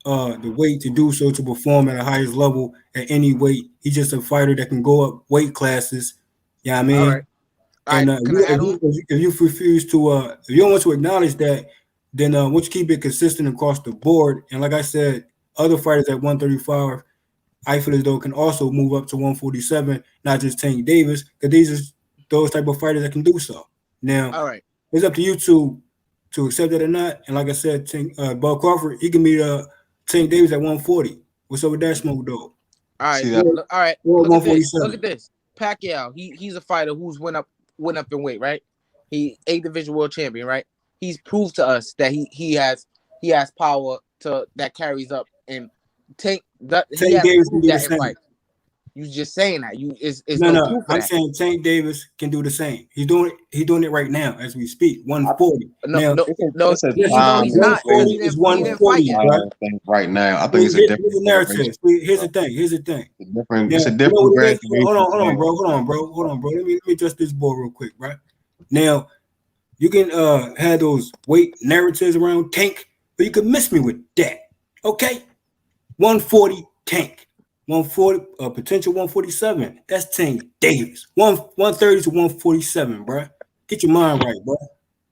the weight to do so, to perform at the highest level at any weight. He's just a fighter that can go up weight classes. Yeah, I mean, All right. and if you refuse to, if you don't want to acknowledge that, then once you keep it consistent across the board, and like I said, other fighters at 135, I feel as though can also move up to 147, not just Tank Davis, because these are those type of fighters that can do so. Now, all right, it's up to you to accept that or not. And like I said, Bud Crawford, he can beat Tank Davis at 140. What's up with that, smoke dog? All right, all right. Look at this. Pacquiao, he's a fighter who's went up in weight, right? He 8th division world champion, right? He's proved to us that he has power that carries up, and Tank Davis can do the same. You just saying that no. I'm saying Tank Davis can do the same. He's doing it right now as we speak. 140. No, he's not. It's 140 right now. I think it's a different narrative. Here's the thing. It's a different brand. Hold on, bro. Let me adjust this board real quick, right? Now, you can have those weight narratives around Tank, but you can miss me with that. Okay? 140 Tank. 140, potential 147. That's Tank Davis. 130 to 147, bro. Get your mind right, bro.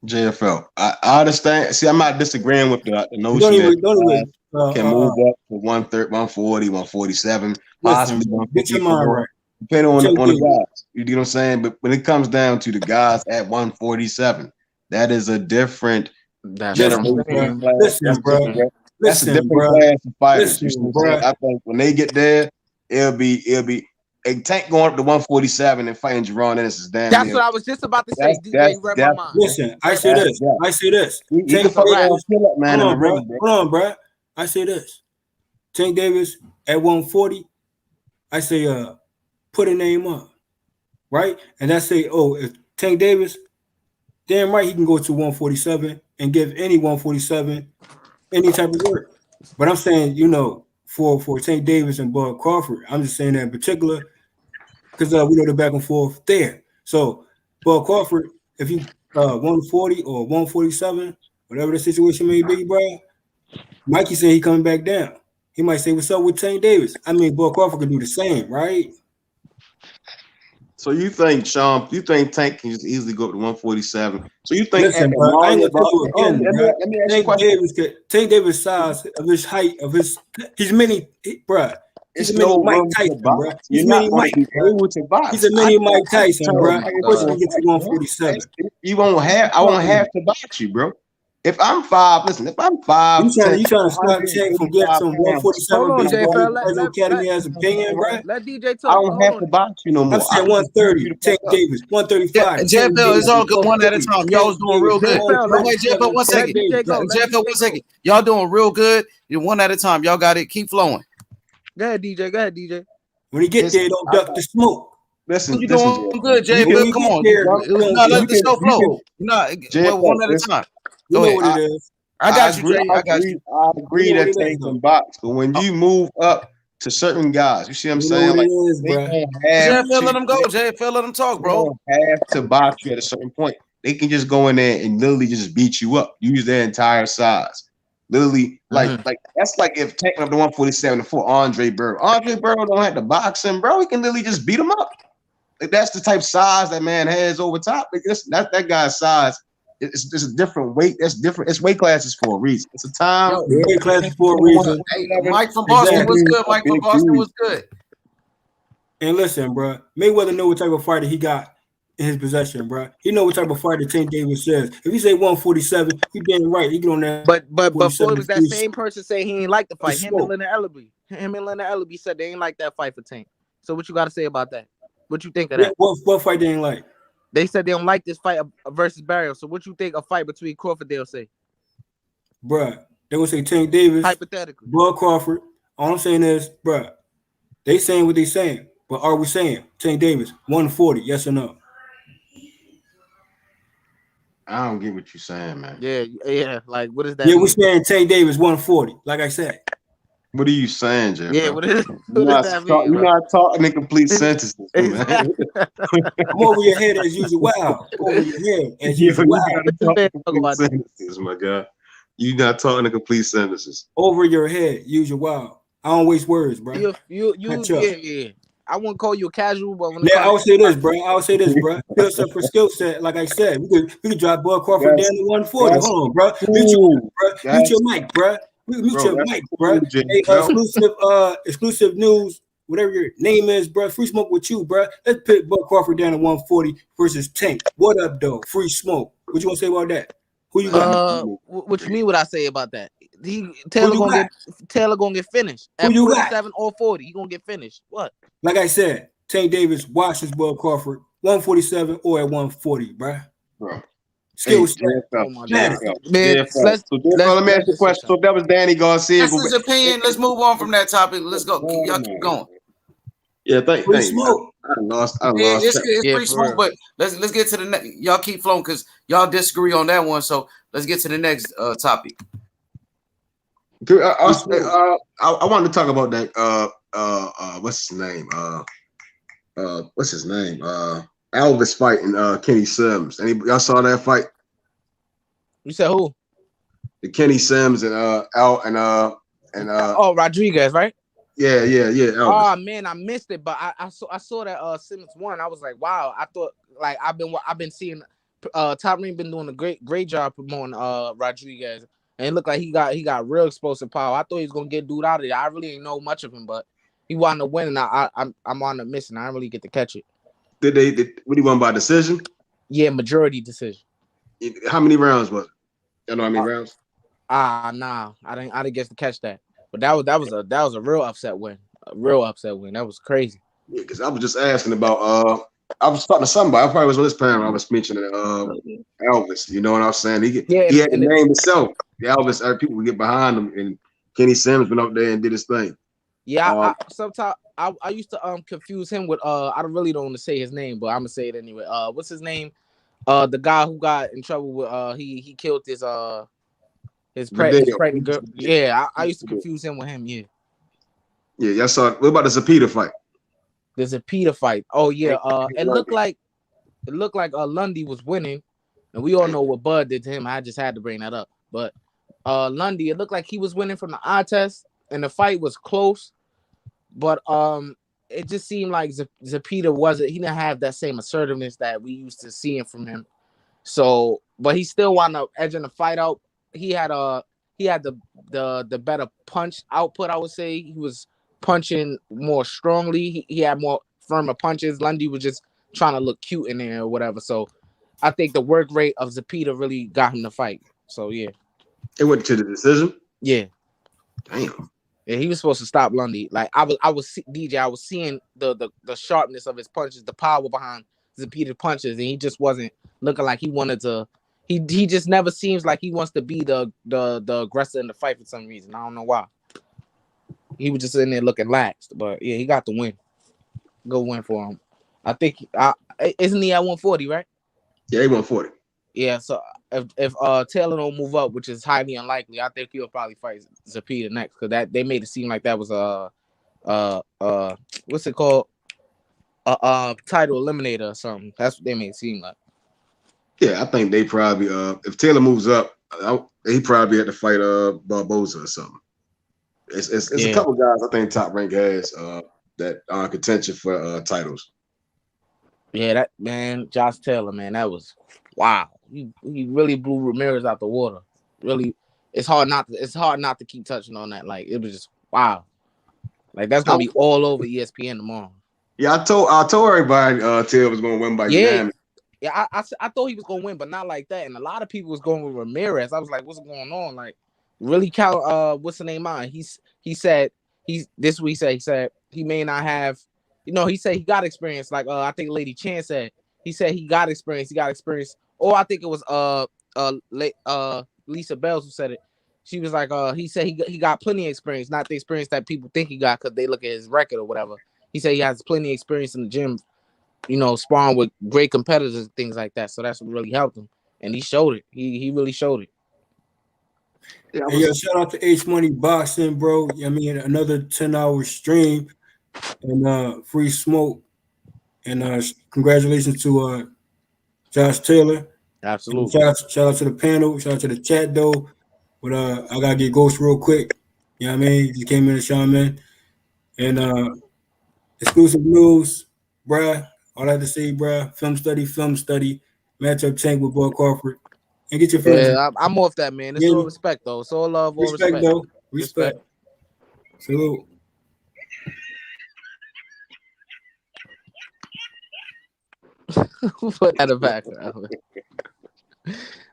JFL. I understand. See, I'm not disagreeing with the notion that can move up to 130, 140, 147, possibly 154, depending on the guys. You know what I'm saying? But when it comes down to the guys at 147, that is a different generation. That's a different class of fighters. I think when they get there, it'll be a Tank going up to 147 and fighting Jerron Ennis is damn. That's what I was just about to say. DJ, you read my mind. Listen, I say this. Hold on, bro. I say this. Tank Davis at 140. I say, put a name up, right? And I say, if Tank Davis, damn right, he can go to 147 and give any 147 any type of work. But I'm saying, for Tank Davis and Bud Crawford, I'm just saying that in particular because we know the back and forth there. So Bud Crawford, if you 140 or 147, whatever the situation may be, bro, Mikey said he coming back down. He might say, "What's up with Tank Davis?" I mean, Bud Crawford can do the same, right? So you think, Sean? You think Tank can just easily go up to 147? So you think? Listen, bro, I ain't gonna tell you again, let me ask you a question. Tank Davis' size, of his height, he's mini, bro. He's a mini Mike Tyson, bro. He's mini Mike. He's a mini Mike Tyson, bro. Of course, we get to 147. I won't have to box you, bro. If I'm 5, listen. If I'm 5, you trying to stop Tank from getting some 147 baseball Academy as opinion, bro? Let DJ talk. I don't have to box you no more. I'm saying 130. Tank Davis, 135. JFL, it's all good. One at a time. Y'all was doing real good. Wait, JFL, 1 second. JFL, 1 second. Y'all doing real good. You're one at a time. Y'all got it. Keep flowing. Go ahead, DJ. When you get there, don't duck the smoke. Listen, you doing good, JFL. Come on. Let the show flow. One at a time. You know what it is. I got you, Jay. I got you. I agree that Tank can box, but when you move up to certain guys, you see what I'm saying? Like, JFL, let them go. JFL, let them talk, bro. They don't have to box you at a certain point. They can just go in there and literally just beat you up. Use their entire size. Literally, like that's like if Tank went up to 147 for Andre Burrow. Andre Burrow don't have to box him, bro. He can literally just beat him up. Like, that's the type of size that man has over top. Like, that's that guy's size. It's a different weight. That's different. It's weight classes for a reason. It's a time. Weight classes for a reason. Hey, Mike from Boston was good. Mike from Boston was good. And listen, bro, Mayweather know what type of fighter he got in his possession, bro. He know what type of fighter Tank Davis says. If he say 147, he damn right. He get on that. But before it was that same person say he ain't like the fight. Him and Leonard Ellaby said they ain't like that fight for Tank. So what you got to say about that? What you think of that? What fight they ain't like? They said they don't like this fight versus Barrios. So what you think a fight between Crawford they'll say? Bruh, they will say Tank Davis. Hypothetically. Bud Crawford. All I'm saying is, bruh, They saying what they saying, but are we saying Tank Davis 140? Yes or no? I don't get what you're saying, man. Yeah. Like, what does that Yeah, mean? we're saying Tank Davis 140. Like I said. What are you saying, Jay? Yeah, bro? what does that mean? You're not talking in complete sentences, man. I'm over your head as usual. Wow. Over your head as Yo, usual. you Wow. gotta talk in complete sentences, my guy. You not talking in complete sentences. Over your head, usual. Wow. I don't waste words, bro. Yeah. I wouldn't call you a casual, but when it Yeah, comes I would say this, bro. Skill set for skill set. Like I said, we could drop Bud Crawford down to 140. That's Hold on, bro. cool. Mute your mic, bro. Mute your mic, bro. Cool, Hey, exclusive news, whatever your name is, bro. Free smoke with you, bro. Let's pick Bud Crawford down to 140 versus Tank. What up, though? Free smoke. What you want to say about that? Who you got? What you mean? What I say about that? Taylor gonna get finished at 47 or 40. He gonna get finished. What? Like I said, Tank Davis watches Bud Crawford 147 or at 140, bro. Skill set. So let me ask you a question. So if that was Danny Garcia, That's his opinion. Let's move on from that topic. Let's go. Y'all keep going. Yeah, thank smoke. I lost. It's free smoke, but let's get to the next. Y'all keep flowing because y'all disagree on that one. So let's get to the next topic. I wanted to talk about that. What's his name? Elvis fighting Kenny Sims. Y'all saw that fight? You said who? The Kenny Sims and Rodriguez, right? Yeah. Elvis. Oh man, I missed it, but I saw that Simmons won. I was like, wow. I thought like I've been seeing Tyreen been doing a great job promoting Rodriguez, and it looked like he got real explosive power. I thought he was gonna get dude out of there. I really didn't know much of him, but he wound up winning. I'm on the missing. I didn't really get to catch it. Did what he won by decision? Yeah, majority decision. How many rounds was it? You know how many rounds? Nah, I didn't get to catch that. But that was a real upset win. A real upset win. That was crazy. Yeah, because I was just asking about I was talking to somebody. I probably was on this panel. I was mentioning Elvis. You know what I'm saying? He had to name himself. Elvis, people would get behind him, and Kenny Simmons went up there and did his thing. Yeah, sometimes I used to confuse him with I really don't want to say his name, but I'm gonna say it anyway. What's his name? The guy who got in trouble with he killed his pregnant girl. Yeah, I used to confuse him with him. Yeah. Yeah, y'all saw. What about the Zepeda fight? The Zepeda fight. Oh yeah. It looked like Lundy was winning, and we all know what Bud did to him. I just had to bring that up. But Lundy, it looked like he was winning from the eye test, and the fight was close. But it just seemed like Zepeda he didn't have that same assertiveness that we used to seeing from him. So, but he still wound up edging the fight out. He had the better punch output, I would say. He was punching more strongly. He had more firmer punches. Lundy was just trying to look cute in there or whatever. So I think the work rate of Zepeda really got him to fight. So yeah. It went to the decision? Yeah. Damn. Yeah, he was supposed to stop Lundy. Like I was seeing the sharpness of his punches, the power behind Zepeda punches, and he just wasn't looking like he wanted to. He just never seems like he wants to be the aggressor in the fight for some reason. I don't know why. He was just in there looking laxed, but yeah, he got the win. Go win for him. I think isn't he at 140, right? Yeah, he 140. Yeah, so if Taylor don't move up, which is highly unlikely, I think he'll probably fight Zepeda next because that they made it seem like that was what's it called? Title eliminator or something. That's what they made it seem like. Yeah, I think they probably if Taylor moves up, he probably had to fight Barboza or something. It's a couple guys I think Top Rank has that are in contention for titles. Yeah, that man, Josh Taylor, man, that was wow. He really blew Ramirez out the water. Really, it's hard not to keep touching on that. Like it was just wow. Like that's gonna be all over ESPN tomorrow. Yeah, I told everybody Taylor was gonna win by unanimous. Yeah, I thought he was gonna win, but not like that. And a lot of people was going with Ramirez. I was like, what's going on? Like, really count what's the name on? He said he said he may not have, he said he got experience. Like I think Lady Chan said he he got experience. Or I think it was Lisa Bells who said it. She was like, he said he got plenty of experience, not the experience that people think he got because they look at his record or whatever. He said he has plenty of experience in the gym, sparring with great competitors and things like that. So that's what really helped him, and he showed it. He really showed it. Yeah, shout out to H Money Boxing, bro. I mean, another 10-hour stream and free smoke. And congratulations to Josh Taylor. Absolutely. And shout out to the panel. Shout out to the chat though. But I gotta get Ghost real quick. You know what I mean? He just came in the show, man. And exclusive news, bruh. All I have to say, bruh. Film study. Matchup tank with Boy Crawford. And get your feelings. Yeah, I'm off that, man. It's all respect though. It's all love, all respect. Though. Respect. Salute. Put that in the back.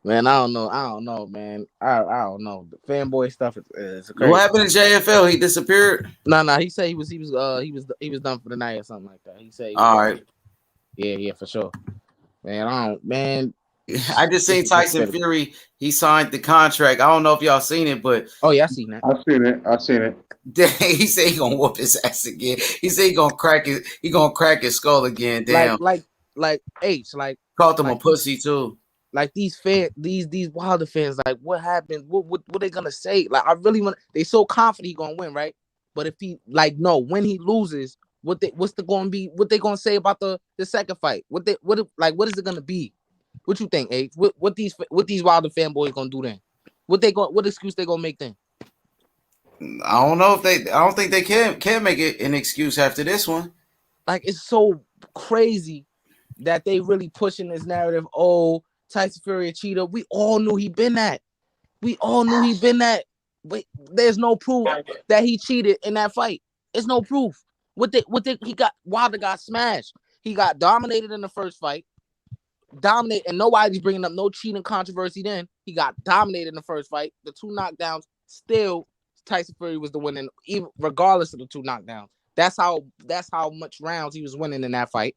Man, I don't know, man. I don't know. The fanboy stuff is crazy. What happened in JFL? He disappeared? No. He said he was done for the night or something like that. He said all right. Yeah, for sure. I just seen Tyson Fury. He signed the contract. I don't know if y'all seen it, but I seen that. I seen it. He said he gonna whoop his ass again. He said he gonna crack his skull again. Damn. Like called him a pussy too. Like these Wilder fans, like what happened? What they gonna say? Like I really want. They so confident he gonna win, right? But if he when he loses, what they gonna say about the second fight? What is it gonna be? What you think, H? What these Wilder fanboys gonna do then? What excuse they gonna make then? I don't know I don't think they can make it an excuse after this one. Like it's so crazy that they really pushing this narrative. Oh, Tyson Fury a cheater. We all knew he been that. But there's no proof that he cheated in that fight. There's no proof. Wilder got smashed. He got dominated in the first fight. And nobody's bringing up no cheating controversy then. He got dominated in the first fight. The 2 knockdowns, still Tyson Fury was the winning, even regardless of the 2 knockdowns. That's how much rounds he was winning in that fight.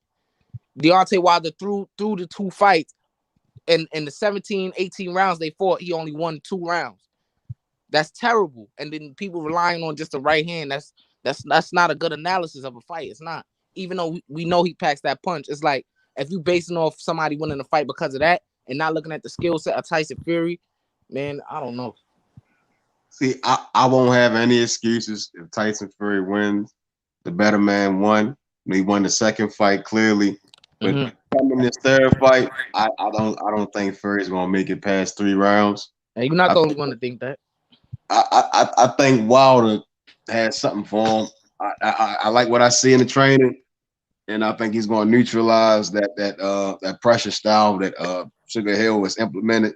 Deontay Wilder through the 2 fights, in the 17, 18 rounds they fought, he only won 2 rounds. That's terrible. And then people relying on just the right hand. That's not a good analysis of a fight. It's not. Even though we know he packs that punch, it's like if you basing off somebody winning a fight because of that and not looking at the skill set of Tyson Fury, man, I don't know. See, I won't have any excuses if Tyson Fury wins. The better man won. He won the second fight clearly. But coming this third fight, I don't think Fury's gonna make it past 3 rounds. And you're not the only one to think that. I think Wilder has something for him. I like what I see in the training, and I think he's going to neutralize that pressure style that Sugar Hill was implemented.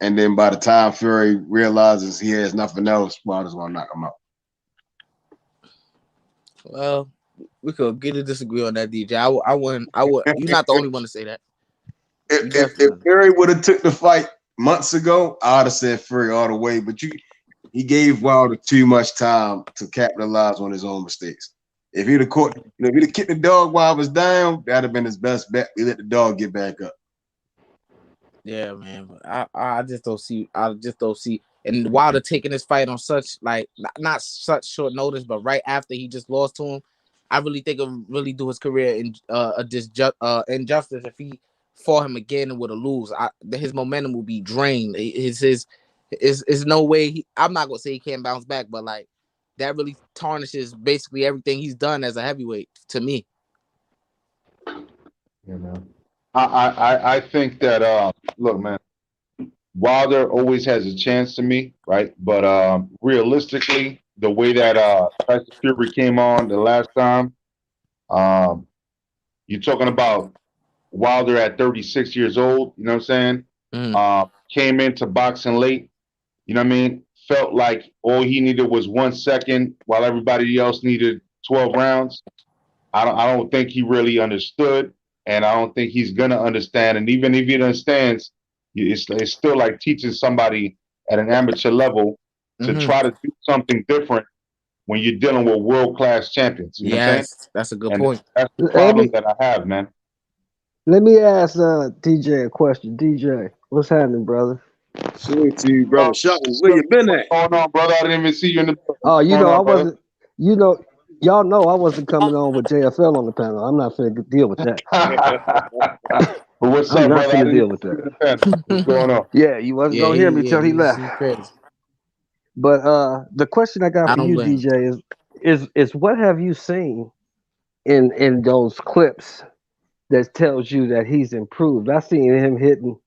And then by the time Fury realizes he has nothing else, Wilder's going to knock him out. Well, we could get to disagree on that, DJ. I wouldn't. You're not the only one to say that. If Fury would have took the fight months ago, I would have said Fury all the way. But he gave Wilder too much time to capitalize on his own mistakes. If he'd have kicked the dog while I was down, that'd have been his best bet. We let the dog get back up. Yeah, man. But I just don't see. And Wilder taking this fight on such not such short notice, but right after he just lost to him, I really think it would really do his career injustice if he fought him again and would have lose. His momentum will be drained. Is no way. I'm not gonna say he can't bounce back, but that really tarnishes basically everything he's done as a heavyweight to me. You know, I think that look, man, Wilder always has a chance to me, right? But realistically, the way that Tyson Fury came on the last time, you're talking about Wilder at 36 years old. You know what I'm saying? Came into boxing late. You know what I mean? Felt like all he needed was 1 second while everybody else needed 12 rounds. I don't think he really understood, and I don't think he's gonna understand. And even if he understands, it's still like teaching somebody at an amateur level to try to do something different when you're dealing with world-class champions. You know what I'm saying? That's a good point. That's the problem that I have, man. Let me ask DJ a question. DJ, what's happening, brother? Salute to you, brother. Shelton, where you been at? What's going on, brother? I didn't even see you in the. Oh, What's you going know, I on, brother? wasn't, you know, y'all know I wasn't coming on with JFL on the panel. I'm not finna deal with that. But what's I'm up, not brother? I finna didn't deal even with see you in that. the panel. What's going on? Yeah, you wasn't gonna hear me till he left. He's crazy. But the question I got I for don't you, blame him. DJ, is what have you seen in those clips that tells you that he's improved? I seen him hitting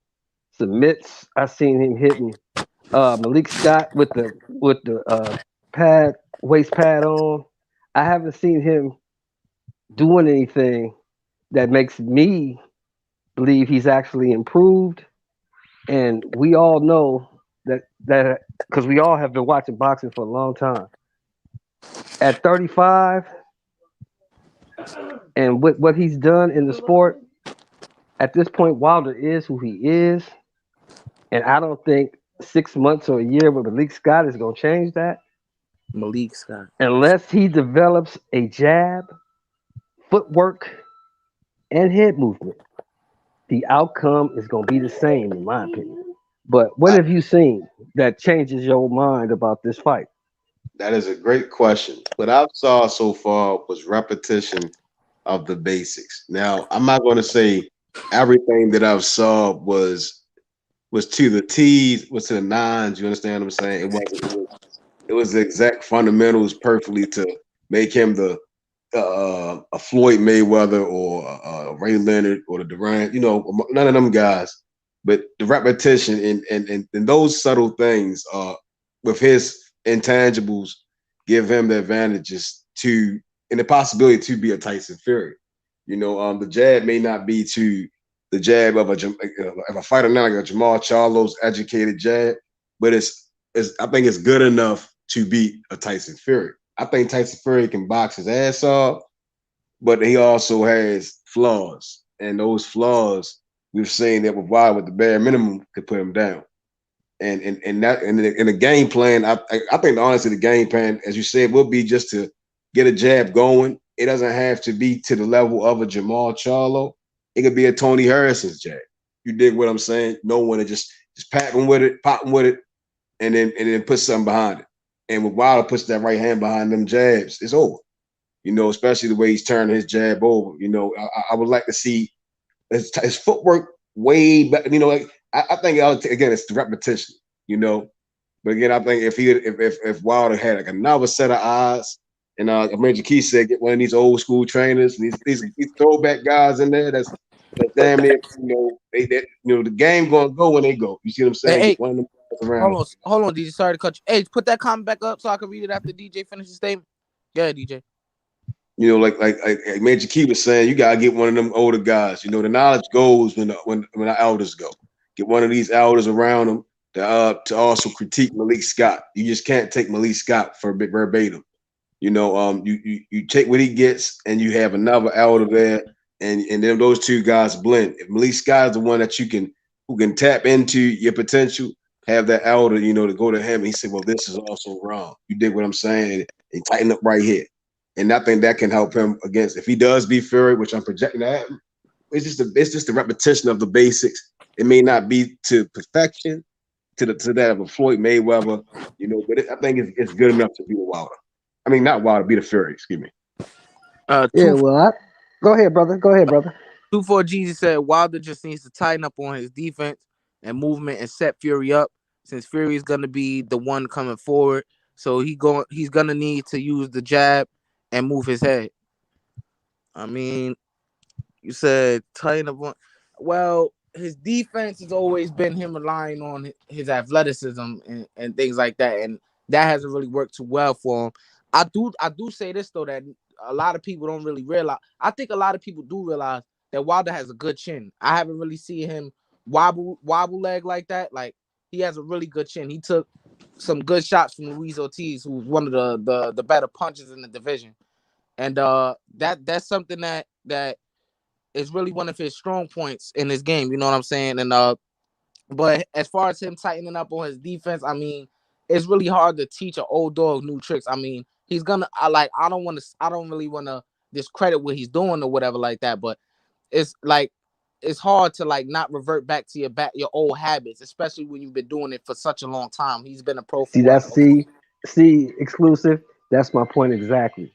some mitts. I seen him hitting Malik Scott with the waist pad on. I haven't seen him doing anything that makes me believe he's actually improved. And we all know that because we all have been watching boxing for a long time. At 35, and with what he's done in the sport, at this point, Wilder is who he is, and I don't think 6 months or a year with Malik Scott is going to change that. Malik Scott, unless he develops a jab, footwork, and head movement, the outcome is going to be the same, in my opinion. But what have you seen that changes your mind about this fight? That is a great question. What I've saw so far was repetition of the basics. Now, I'm not going to say everything that I've saw was to the T's, was to the nines. You understand what I'm saying? It was the exact fundamentals perfectly to make him the a Floyd Mayweather or a Ray Leonard or the Durant. You know, none of them guys. But the repetition and those subtle things with his intangibles give him the advantages to and the possibility to be a Tyson Fury. You know, the jab may not be to the jab of a fighter now like a Jermell Charlo's educated jab, but it's I think it's good enough to beat a Tyson Fury. I think Tyson Fury can box his ass off, but he also has flaws, and those flaws we've seen that with the bare minimum could put him down. And in the game plan, I think honestly the game plan, as you said, will be just to get a jab going. It doesn't have to be to the level of a Jermell Charlo. It could be a Tony Harrison's jab. You dig what I'm saying? No one to just popping with it, and then put something behind it. And when Wilder puts that right hand behind them jabs, it's over. You know, especially the way he's turning his jab over. You know, I would like to see his footwork way better. You know, like I think again it's the repetition. You know, but again I think if Wilder had like another set of eyes, and Major Key said get one of these old school trainers, these throwback guys in there that's damn near, the game gonna go when they go. You see what I'm saying? Hey, get one of them guys around. hold on, DJ. Sorry to cut you. Hey, put that comment back up so I can read it after DJ finishes statement. Yeah, DJ. You know, like Major Key was saying, you gotta get one of them older guys. You know, the knowledge goes when the elders go. Get one of these elders around them to also critique Malik Scott. You just can't take Malik Scott for verbatim. You know, you take what he gets, and you have another elder there, and then those two guys blend. If Malik Scott is the one that who can tap into your potential, have that elder, to go to him, and he said, well, this is also wrong. You dig what I'm saying? And tighten up right here. And I think that can help him against, if he does beat Fury, which I'm projecting that, it's just the repetition of the basics. It may not be to perfection, to that of a Floyd Mayweather, but I think it's good enough to beat a Wilder. I mean, not Wilder, beat a Fury. Excuse me. Go ahead, brother. 2-4 Jeezy said Wilder just needs to tighten up on his defense and movement and set Fury up, since Fury is gonna be the one coming forward. So he's gonna need to use the jab and move his head. I mean, you said tighten up on. Well, his defense has always been him relying on his athleticism and things like that, and that hasn't really worked too well for him. I do say this though, that a lot of people don't really realize. I think a lot of people do realize that Wilder has a good chin. I haven't really seen him wobble leg like that. Like, he has a really good chin. He took some good shots from Luis Ortiz, who's one of the better punchers in the division. And that's something that is really one of his strong points in this game. You know what I'm saying? And but as far as him tightening up on his defense, I mean, it's really hard to teach an old dog new tricks. I mean, he's gonna I don't really want to discredit what he's doing or whatever like that. But it's like it's hard to like not revert back to your old habits, especially when you've been doing it for such a long time. He's been a pro for See, exclusive. That's my point exactly.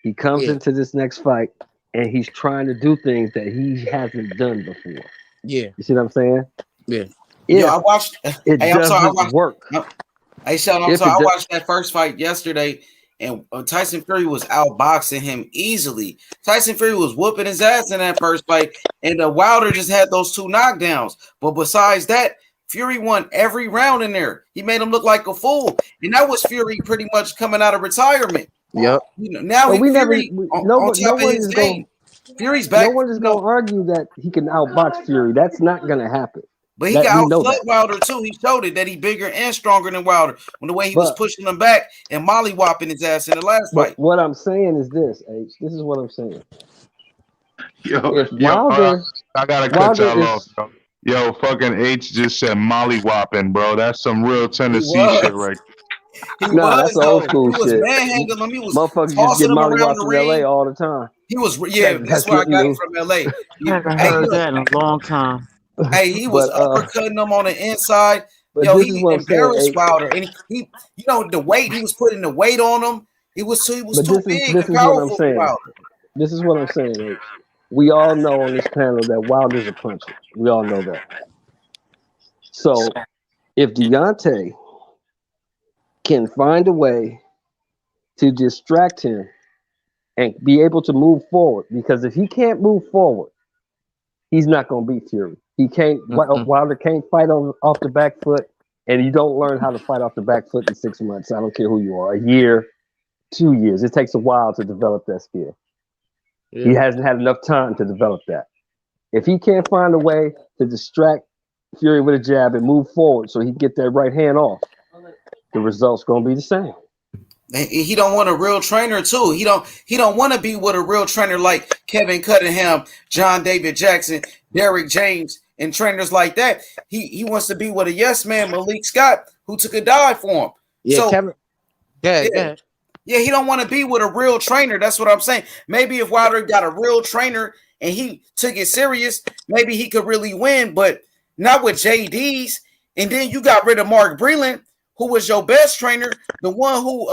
He comes Yeah. into this next fight and he's trying to do things that he hasn't done before. Yeah. You see what I'm saying? Yeah. Yo, I watched. It Hey, I'm sorry. I doesn't watched. work. Hey, Sheldon, I'm If sorry. it I does- watched that first fight yesterday, and Tyson Fury was outboxing him easily. Tyson Fury was whooping his ass in that first fight, and Wilder just had those 2 knockdowns. But besides that, Fury won every round in there. He made him look like a fool, and that was Fury pretty much coming out of retirement. Yep. You know, now But he we Fury never. on top of his game. Fury's back. No one is going to argue that he can outbox Fury. That's not going to happen. But he we got know outfought that. Wilder too. He showed it that he bigger and stronger than Wilder. When the way he was pushing him back and mollywopping his ass in the last But fight. what I'm saying is this, H. This is what I'm saying. If Yo, Wilder, I gotta cut Wilder y'all is- off. Yo, fucking H just said molly whopping, bro. That's some real Tennessee was. shit right He Nah, that's old school He was shit. manhandling him. He was Motherfuckers just tossing get him around mollywopped the in ring. LA all the time. He was, yeah, that's where I got it from LA. I haven't heard that in a long time. Hey, he was But, uppercutting him on the inside. but Yo, this he is what I'm saying, embarrassed H. Wilder, and he, you know, the weight he was putting the weight on him. He was too But big this and is what I'm powerful for saying. Wilder. This is what I'm saying, H. We all know on this panel that Wilder's a puncher. We all know that. So if Deontay can find a way to distract him and be able to move forward, because if he can't move forward, he's not going to beat Fury. He can't. Wilder can't fight off the back foot, and you don't learn how to fight off the back foot in 6 months. I don't care who you are, a year, 2 years. It takes a while to develop that skill. Yeah. He hasn't had enough time to develop that. If he can't find a way to distract Fury with a jab and move forward so he can get that right hand off, the result's going to be the same. He don't want a real trainer too. He don't want to be with a real trainer like Kevin Cunningham, John David Jackson, Derrick James, and trainers like that. He wants to be with a yes man, Malik Scott, who took a dive for him. Yeah, so, Kevin. Yeah. Yeah, he don't want to be with a real trainer. That's what I'm saying. Maybe if Wilder got a real trainer and he took it serious, maybe he could really win, but not with JD's. And then you got rid of Mark Breland, who was your best trainer, the one who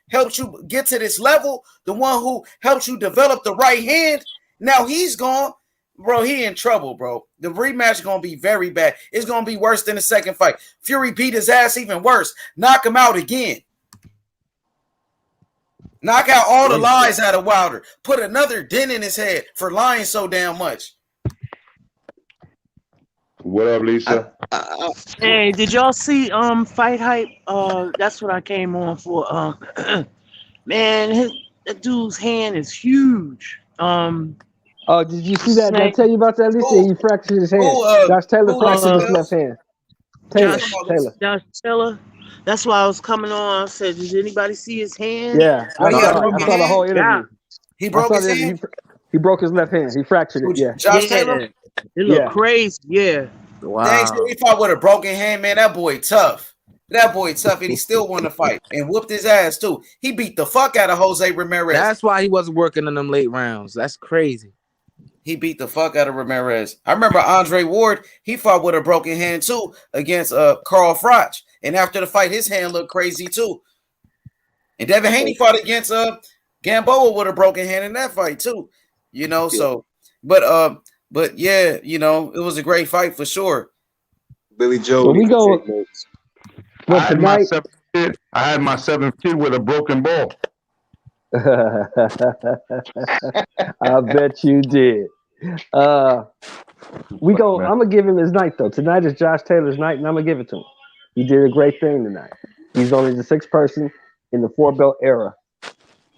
helped you get to this level, the one who helped you develop the right hand. Now he's gone. Bro, he in trouble, bro. The rematch is going to be very bad. It's going to be worse than the second fight. Fury beat his ass even worse. Knock him out again. Knock out all the lies out of Wilder. Put another dent in his head for lying so damn much. What up, Lisa? Hey, did y'all see Fight Hype? That's what I came on for. Man, that dude's hand is huge. Oh, did you see that? Did I tell you about that, Lisa? He fractured his hand. Josh Taylor fractured his left hand. Josh Taylor. That's why I was coming on. I said, did anybody see his hand? Yeah, I saw the whole interview. Yeah. He broke his hand. He broke his left hand. He fractured it. Yeah. Josh Taylor. It looked crazy. Yeah. Wow. Thanks. He fought with a broken hand, man. That boy tough. That boy tough, and he still won the fight and whooped his ass too. He beat the fuck out of Jose Ramirez. That's why he wasn't working in them late rounds. That's crazy. He beat the fuck out of Ramirez. I remember Andre Ward. He fought with a broken hand too against Carl Froch, and after the fight, his hand looked crazy too. And Devin Haney fought against Gamboa with a broken hand in that fight too. You know, so but yeah, you know, it was a great fight for sure. Billy Joe. So we go. I had my seventh kid with a broken ball. I bet you did. We go. I'm gonna give him his night though. Tonight is Josh Taylor's night, and I'm gonna give it to him. He did a great thing tonight. He's only the sixth person in the 4-belt era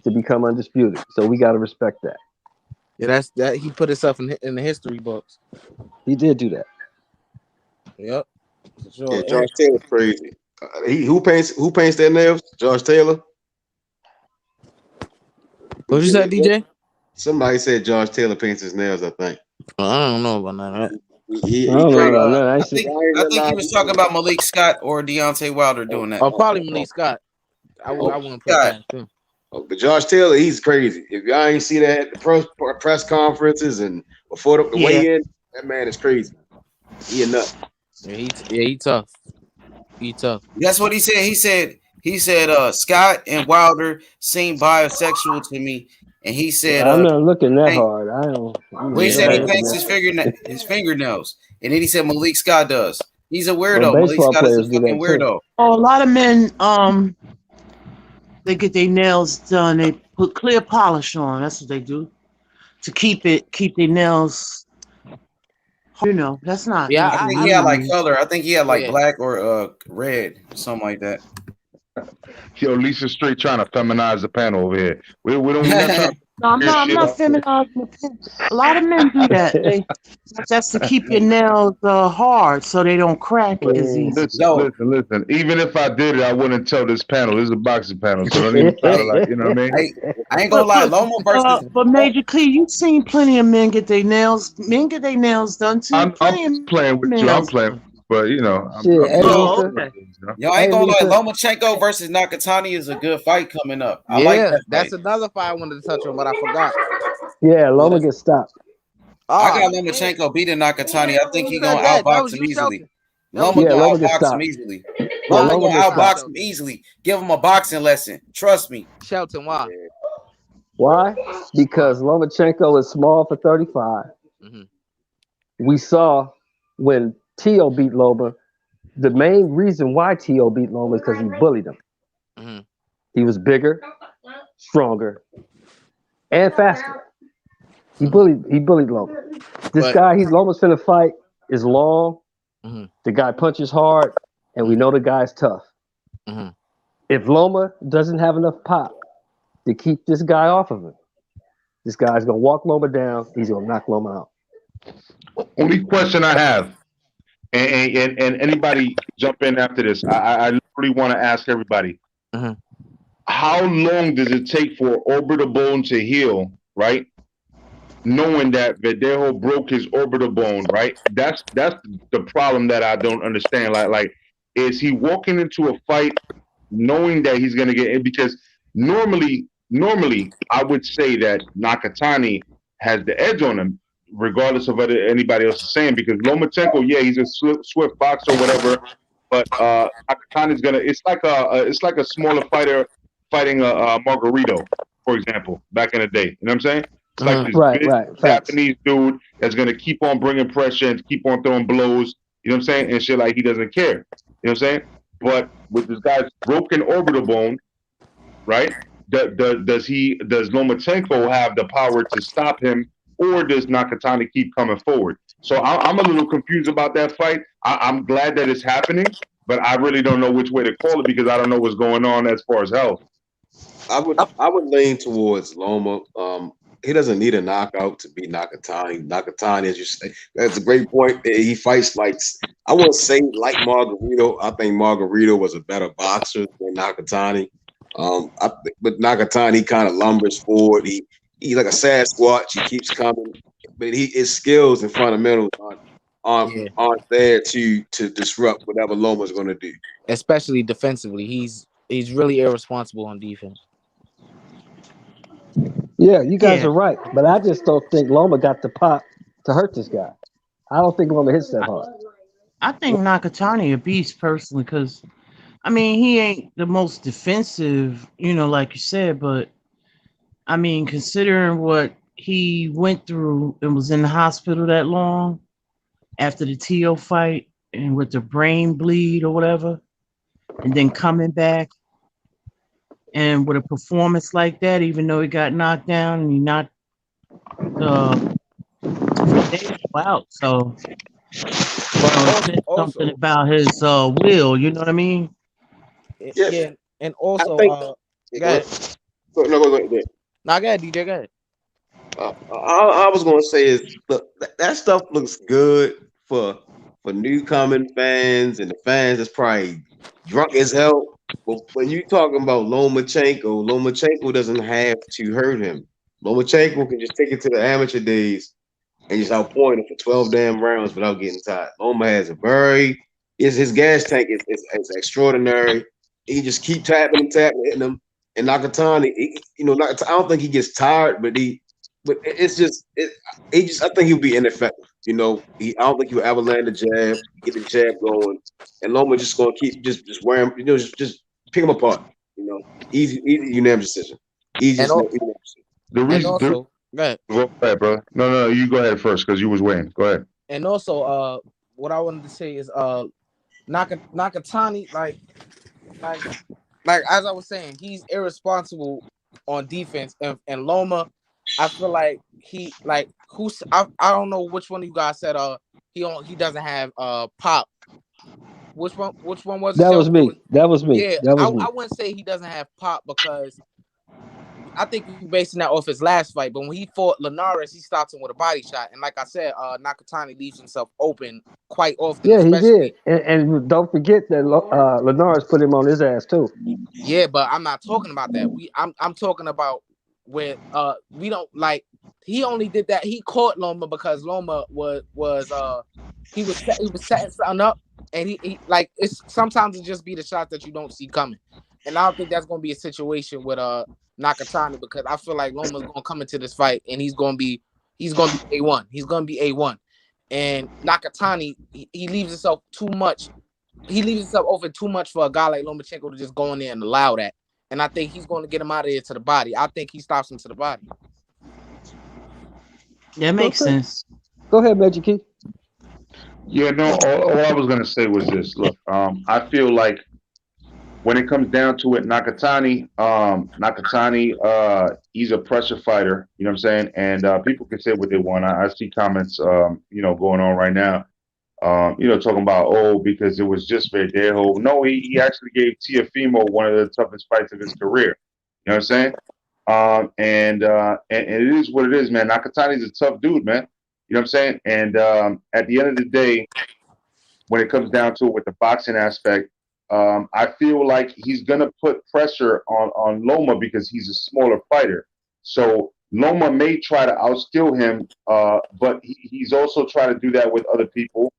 to become undisputed, so we gotta respect that. Yeah, that's that. He put himself in the history books. He did do that. Yep. Sure. Yeah, Josh Taylor's crazy. Who paints their nails? Josh Taylor. What you said, DJ? Somebody said Josh Taylor paints his nails. I think. I don't know about that. I think he was talking about Malik Scott or Deontay Wilder doing that. Oh, probably Malik Scott. I wouldn't put that too. But Josh Taylor, he's crazy. If y'all ain't see that at the press conferences and before the weigh-in, That man is crazy. He a nut. Yeah, he tough. He tough. That's what he said. He said Scott and Wilder seem bisexual to me, and he said I'm not looking that think, hard. I don't. well, he said he thinks his fingernails, and then he said Malik Scott does. He's a weirdo. Well, Malik baseball Scott is a players do fucking that too. weirdo. Oh, a lot of men, they get their nails done. They put clear polish on. That's what they do to keep their nails. You know, that's not. Yeah, I think he had like color. I think he had like black or red, something like that. Yo, Lisa straight trying to feminize the panel over here. We don't even No, I'm not feminizing. A lot of men do that. That's to keep your nails hard so they don't crack as easy. Listen. Even if I did it, I wouldn't tell this panel. This is a boxing panel, so don't even try to like, you know what I mean? I ain't gonna lie, Loma versus. But Major Clee, you've seen plenty of men get their nails. Men get their nails done too. I'm playing with you. I'm playing, but you know, Yo, I ain't gonna lie. Lomachenko versus Nakatani is a good fight coming up. I like that. That's another fight I wanted to touch on, but I forgot. Yeah, Loma gets stopped. I got Lomachenko beating Nakatani. I think he's gonna outbox him easily. Loma gonna outbox him easily. Loma gonna outbox him easily. Give him a boxing lesson. Trust me. Shelton, why? Why? Because Lomachenko is small for 35. We saw when Tio beat Loma, the main reason why Tio beat Loma is because he bullied him. He was bigger, stronger, and faster. He bullied Loma. This guy, Loma's finna fight, is long. The guy punches hard, and we know the guy's tough. If Loma doesn't have enough pop to keep this guy off of him, this guy's gonna walk Loma down. He's gonna knock Loma out. Only question I have, and anybody jump in after this, I literally want to ask everybody, how long does it take for orbital bone to heal, right? Knowing that Verdejo broke his orbital bone, right? That's the problem that I don't understand. Like, is he walking into a fight knowing that he's gonna get in? Because normally, I would say that Nakatani has the edge on him, regardless of what anybody else is saying. Because Lomachenko, yeah, he's a swift boxer or whatever, but Nakatani's gonna. It's like a smaller fighter fighting a Margarito, for example, back in the day. You know what I'm saying? It's like this big Japanese dude that's gonna keep on bringing pressure and keep on throwing blows. You know what I'm saying? And shit, like he doesn't care. You know what I'm saying? But with this guy's broken orbital bone, right? Does Lomachenko have the power to stop him, or does Nakatani keep coming forward? So I'm a little confused about that fight. I'm glad that it's happening, but I really don't know which way to call it because I don't know what's going on as far as health. I would lean towards Loma. He doesn't need a knockout to beat Nakatani. Nakatani, as you say, that's a great point. He fights like, I wouldn't say like Margarito. I think Margarito was a better boxer than Nakatani. But Nakatani kind of lumbers forward. He's like a Sasquatch. He keeps coming, but his skills and fundamentals aren't there to disrupt whatever Loma's going to do. Especially defensively, he's really irresponsible on defense. Yeah, you guys are right, but I just don't think Loma got the pop to hurt this guy. I don't think Loma hits that hard. I think Nakatani a beast personally because, I mean, he ain't the most defensive, like you said, but I mean, considering what he went through and was in the hospital that long after the Tio fight and with the brain bleed or whatever, and then coming back and with a performance like that, even though he got knocked down and he knocked out, so something about his will, you know what I mean? Yeah, and also, go ahead. Go ahead. Nah, go ahead, DJ. Go ahead. I was gonna say is, look, that stuff looks good for newcoming fans and the fans that's probably drunk as hell. But when you talking about Lomachenko doesn't have to hurt him. Lomachenko can just take it to the amateur days and just outpoint him for 12 damn rounds without getting tired. Loma has his gas tank is extraordinary. He just keep tapping, hitting him. And Nakatani, I don't think he gets tired, but I think he'll be ineffective. You know, I don't think he'll ever land the jab, get the jab going, and Loma just gonna keep just wear him. You know, just pick him apart. You know, easy unanimous decision. Easiest And unanimous decision. The and reason, also, go ahead. go ahead, bro. No, you go ahead first because you was waiting. Go ahead. And also, what I wanted to say is, Nakatani, like as I was saying, he's irresponsible on defense, and Loma, I feel like I don't know which one of you guys said he doesn't have pop. Which one was it? That was me. That was me. Yeah, That was me. I wouldn't say he doesn't have pop because I think you're basing that off his last fight. But when he fought Linares, he stopped him with a body shot. And like I said, Nakatani leaves himself open quite often. Yeah, he did. And don't forget that Linares put him on his ass too. Yeah, but I'm not talking about that. I'm talking about where we don't like. He only did that. He caught Loma because Loma was setting something up, and he like it's sometimes it just be the shot that you don't see coming. And I don't think that's gonna be a situation with Nakatani because I feel like Loma's gonna come into this fight and he's gonna be A1. He's gonna be A1. And Nakatani, he leaves himself too much. He leaves himself open too much for a guy like Lomachenko to just go in there and allow that. And I think he's going to get him out of there to the body. I think he stops him to the body. That makes sense. Go ahead, Magic Key. Yeah, no. All I was gonna say was this. Look, I feel like when it comes down to it, Nakatani, he's a pressure fighter. You know what I'm saying? And people can say what they want. I see comments, going on right now. Talking about because it was just Verdejo. No, he actually gave Teofimo one of the toughest fights of his career. You know what I'm saying? And it is what it is, man. Nakatani's a tough dude, man. You know what I'm saying? And at the end of the day, when it comes down to it with the boxing aspect, I feel like he's gonna put pressure on Loma because he's a smaller fighter. So Loma may try to outskill him, but he's also trying to do that with other people.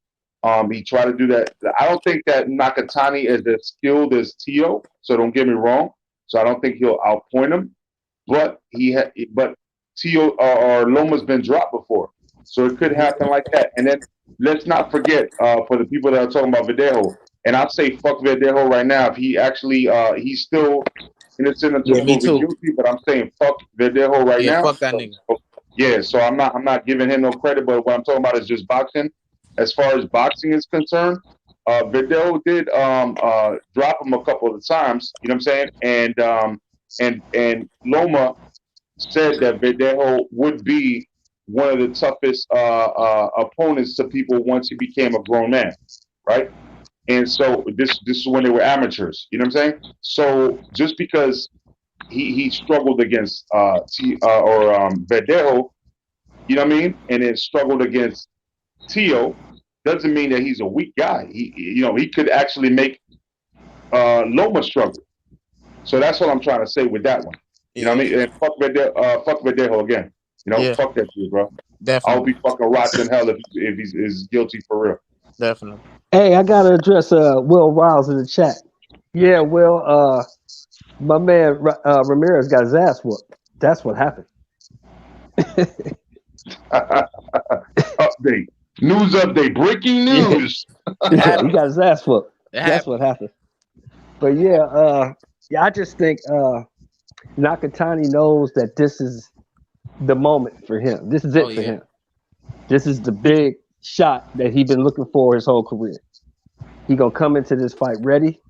He tried to do that. I don't think that Nakatani is as skilled as Tio, so don't get me wrong. So I don't think he'll outpoint him. But Tio or Loma's been dropped before, so it could happen like that. And then let's not forget for the people that are talking about Verdejo. And I'll say fuck Verdejo right now. If he actually he's still innocent until proven guilty, but I'm saying fuck Verdejo right now. Fuck that nigga. Yeah, so I'm not giving him no credit, but what I'm talking about is just boxing. As far as boxing is concerned, Verdejo did drop him a couple of times. You know what I'm saying? And Loma said that Verdejo would be one of the toughest opponents to people once he became a grown man, right? And so this is when they were amateurs, you know what I'm saying? So just because he struggled against Verdejo, you know what I mean, and then struggled against Tio, doesn't mean that he's a weak guy. He could actually make Loma struggle. So that's what I'm trying to say with that one. You know what I mean? And fuck Verdejo again. Fuck that dude, bro. Definitely. I'll be fucking rotten in hell if he's guilty for real. Definitely. Hey, I gotta address Will Riles in the chat. Yeah, Will, my man Ramirez got his ass whooped. That's what happened. Update. News update. Breaking news. Yeah, he got his ass whooped. That's what happened. But yeah, I just think Nakatani knows that this is the moment for him. This is it for him. This is the big shot that he's been looking for his whole career. He gonna come into this fight ready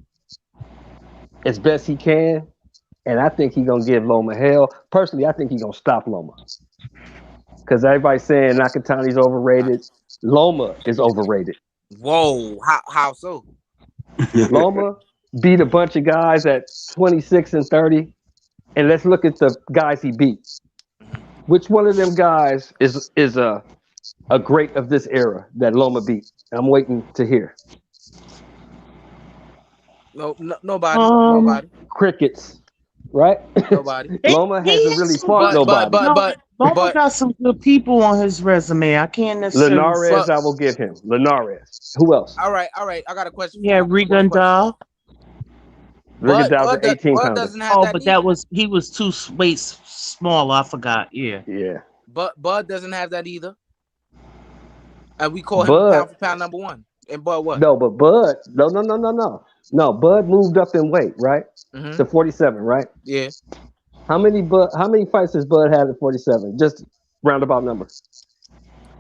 as best he can, and I think he gonna give Loma hell. Personally, I think he gonna stop Loma because everybody's saying Nakatani's overrated. Loma is overrated. Whoa, how so? Loma beat a bunch of guys at 26 and 30, and let's look at the guys he beat. Which one of them guys is a great of this era that Loma beat? I'm waiting to hear. Nobody. Crickets, right? Nobody. Loma hasn't really fought nobody. But Loma got some good people on his resume. I can't necessarily. Linares, I will give him. Linares. Who else? All right. I got a question. Yeah, Rigandal. Rigandal's an 18 pounder. But he was 2 weights smaller. I forgot. Yeah. Yeah. But Bud doesn't have that either. And we call him pound for pound number one. And Bud what? No, but Bud, no. Bud moved up in weight, right? To 47, right? Yeah. How many fights has Bud had at 47? Just roundabout number.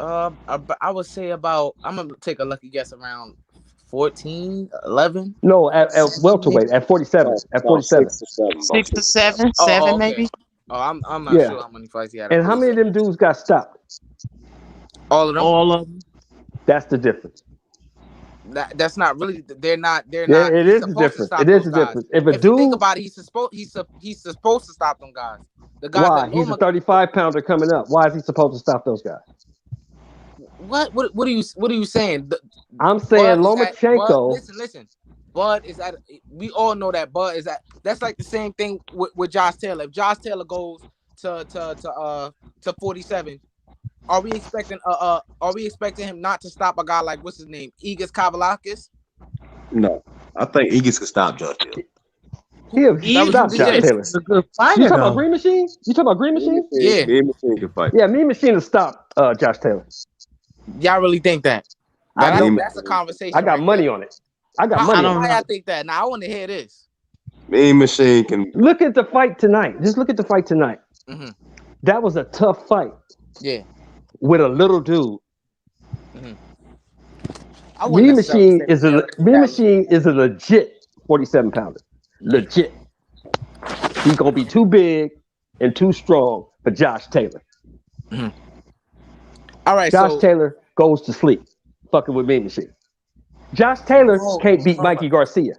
I would say about. I'm gonna take a lucky guess around 14, 11. No, at welterweight at 47. At 47. 6 to 7, okay. maybe. Oh, I'm not sure how many fights he had. And how many of them dudes got stopped? All of them. All of them. That's the difference. That's not really. They're not. Yeah, it is the difference. It is the difference. If you think about it, he's supposed to stop them guys. The guys. Why? He's a 35-pounder coming up. Why is he supposed to stop those guys? What are you saying? I'm saying Lomachenko. Listen. Bud is at. We all know that Bud is at. That's like the same thing with Josh Taylor. If Josh Taylor goes to 47, are we expecting him not to stop a guy like what's his name, Igis Kavalakis? No, I think Igis could stop Josh He'll Taylor. stop Josh Taylor. He's a good fighter. You talking about Green Machine? You talking about Green Machine? Yeah. Mean Machine can fight. Yeah, Mean Machine will stop Josh Taylor. Y'all really think that? That's a conversation. I got money on it. I got money on it. I think that. Now I want to hear this. Mean Machine can look at the fight tonight. Just look at the fight tonight. Mm-hmm. That was a tough fight. Yeah. With a little dude. Mm-hmm. Mean Machine is a legit 47-pounder. Legit. He's gonna be too big and too strong for Josh Taylor. Mm-hmm. All right. Josh Taylor goes to sleep, fucking with Mean Machine. Josh Taylor can't beat Mikey Garcia.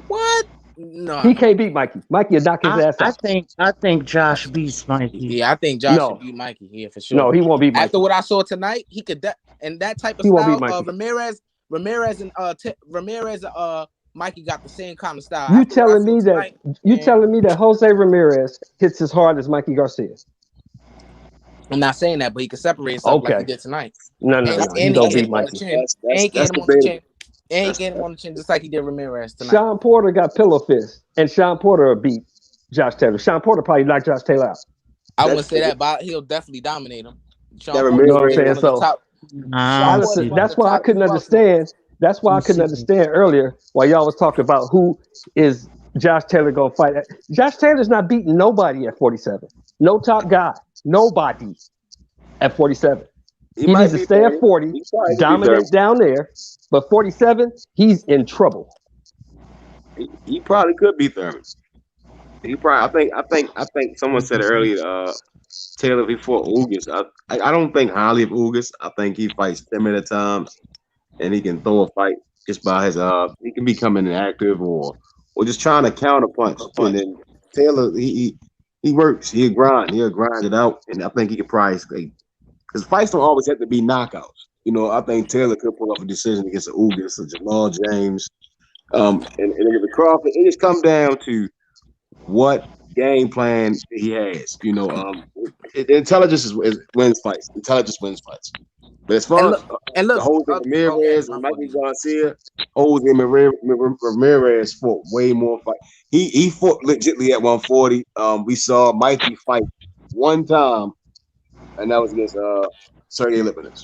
What? No, he can't beat Mikey. Mikey will knock his ass out. I think Josh beats Mikey. Yeah, I think Josh should beat Mikey. Yeah, for sure. No, he won't beat Mikey. After what I saw tonight, he could. And that type of style, Ramirez and Mikey got the same kind of style. You telling me that Jose Ramirez hits as hard as Mikey Garcia? I'm not saying that, but he can separate himself like he did tonight. No. He don't beat Mikey. Ain't getting him on the chin. Ain't getting him on the chin just like he did Ramirez tonight. Sean Porter got pillow fist, and Sean Porter will beat Josh Taylor. Sean Porter probably knocked Josh Taylor out. I wouldn't say that, but he'll definitely dominate him. You know what I'm saying? So that's why I couldn't understand. That's why I couldn't understand earlier while y'all was talking about who is Josh Taylor gonna fight. Josh Taylor's not beating nobody at 47. No top guy. Nobody at 47. He needs to stay at 40, dominate down there. But 47, he's in trouble. He probably could beat Thurman. He probably. I think someone said earlier. Taylor before Ugas. I don't think highly of Ugas. I think he fights 10 at times, and he can throw a fight just by his. He can be coming inactive or just trying to counter punch. And then Taylor, he works. He'll grind it out, and I think he can probably because fights don't always have to be knockouts. You know, I think Taylor could pull off a decision against the Ugas or Jamal James, and against the Crawford. It just comes down to what game plan he has. You know, intelligence wins fights. Intelligence wins fights. But as far as the Jose Ramirez and Mikey Garcia, Jose Ramirez fought way more fight. He fought legitly at 140. We saw Mikey fight one time, and that was against Sergey Lipinets.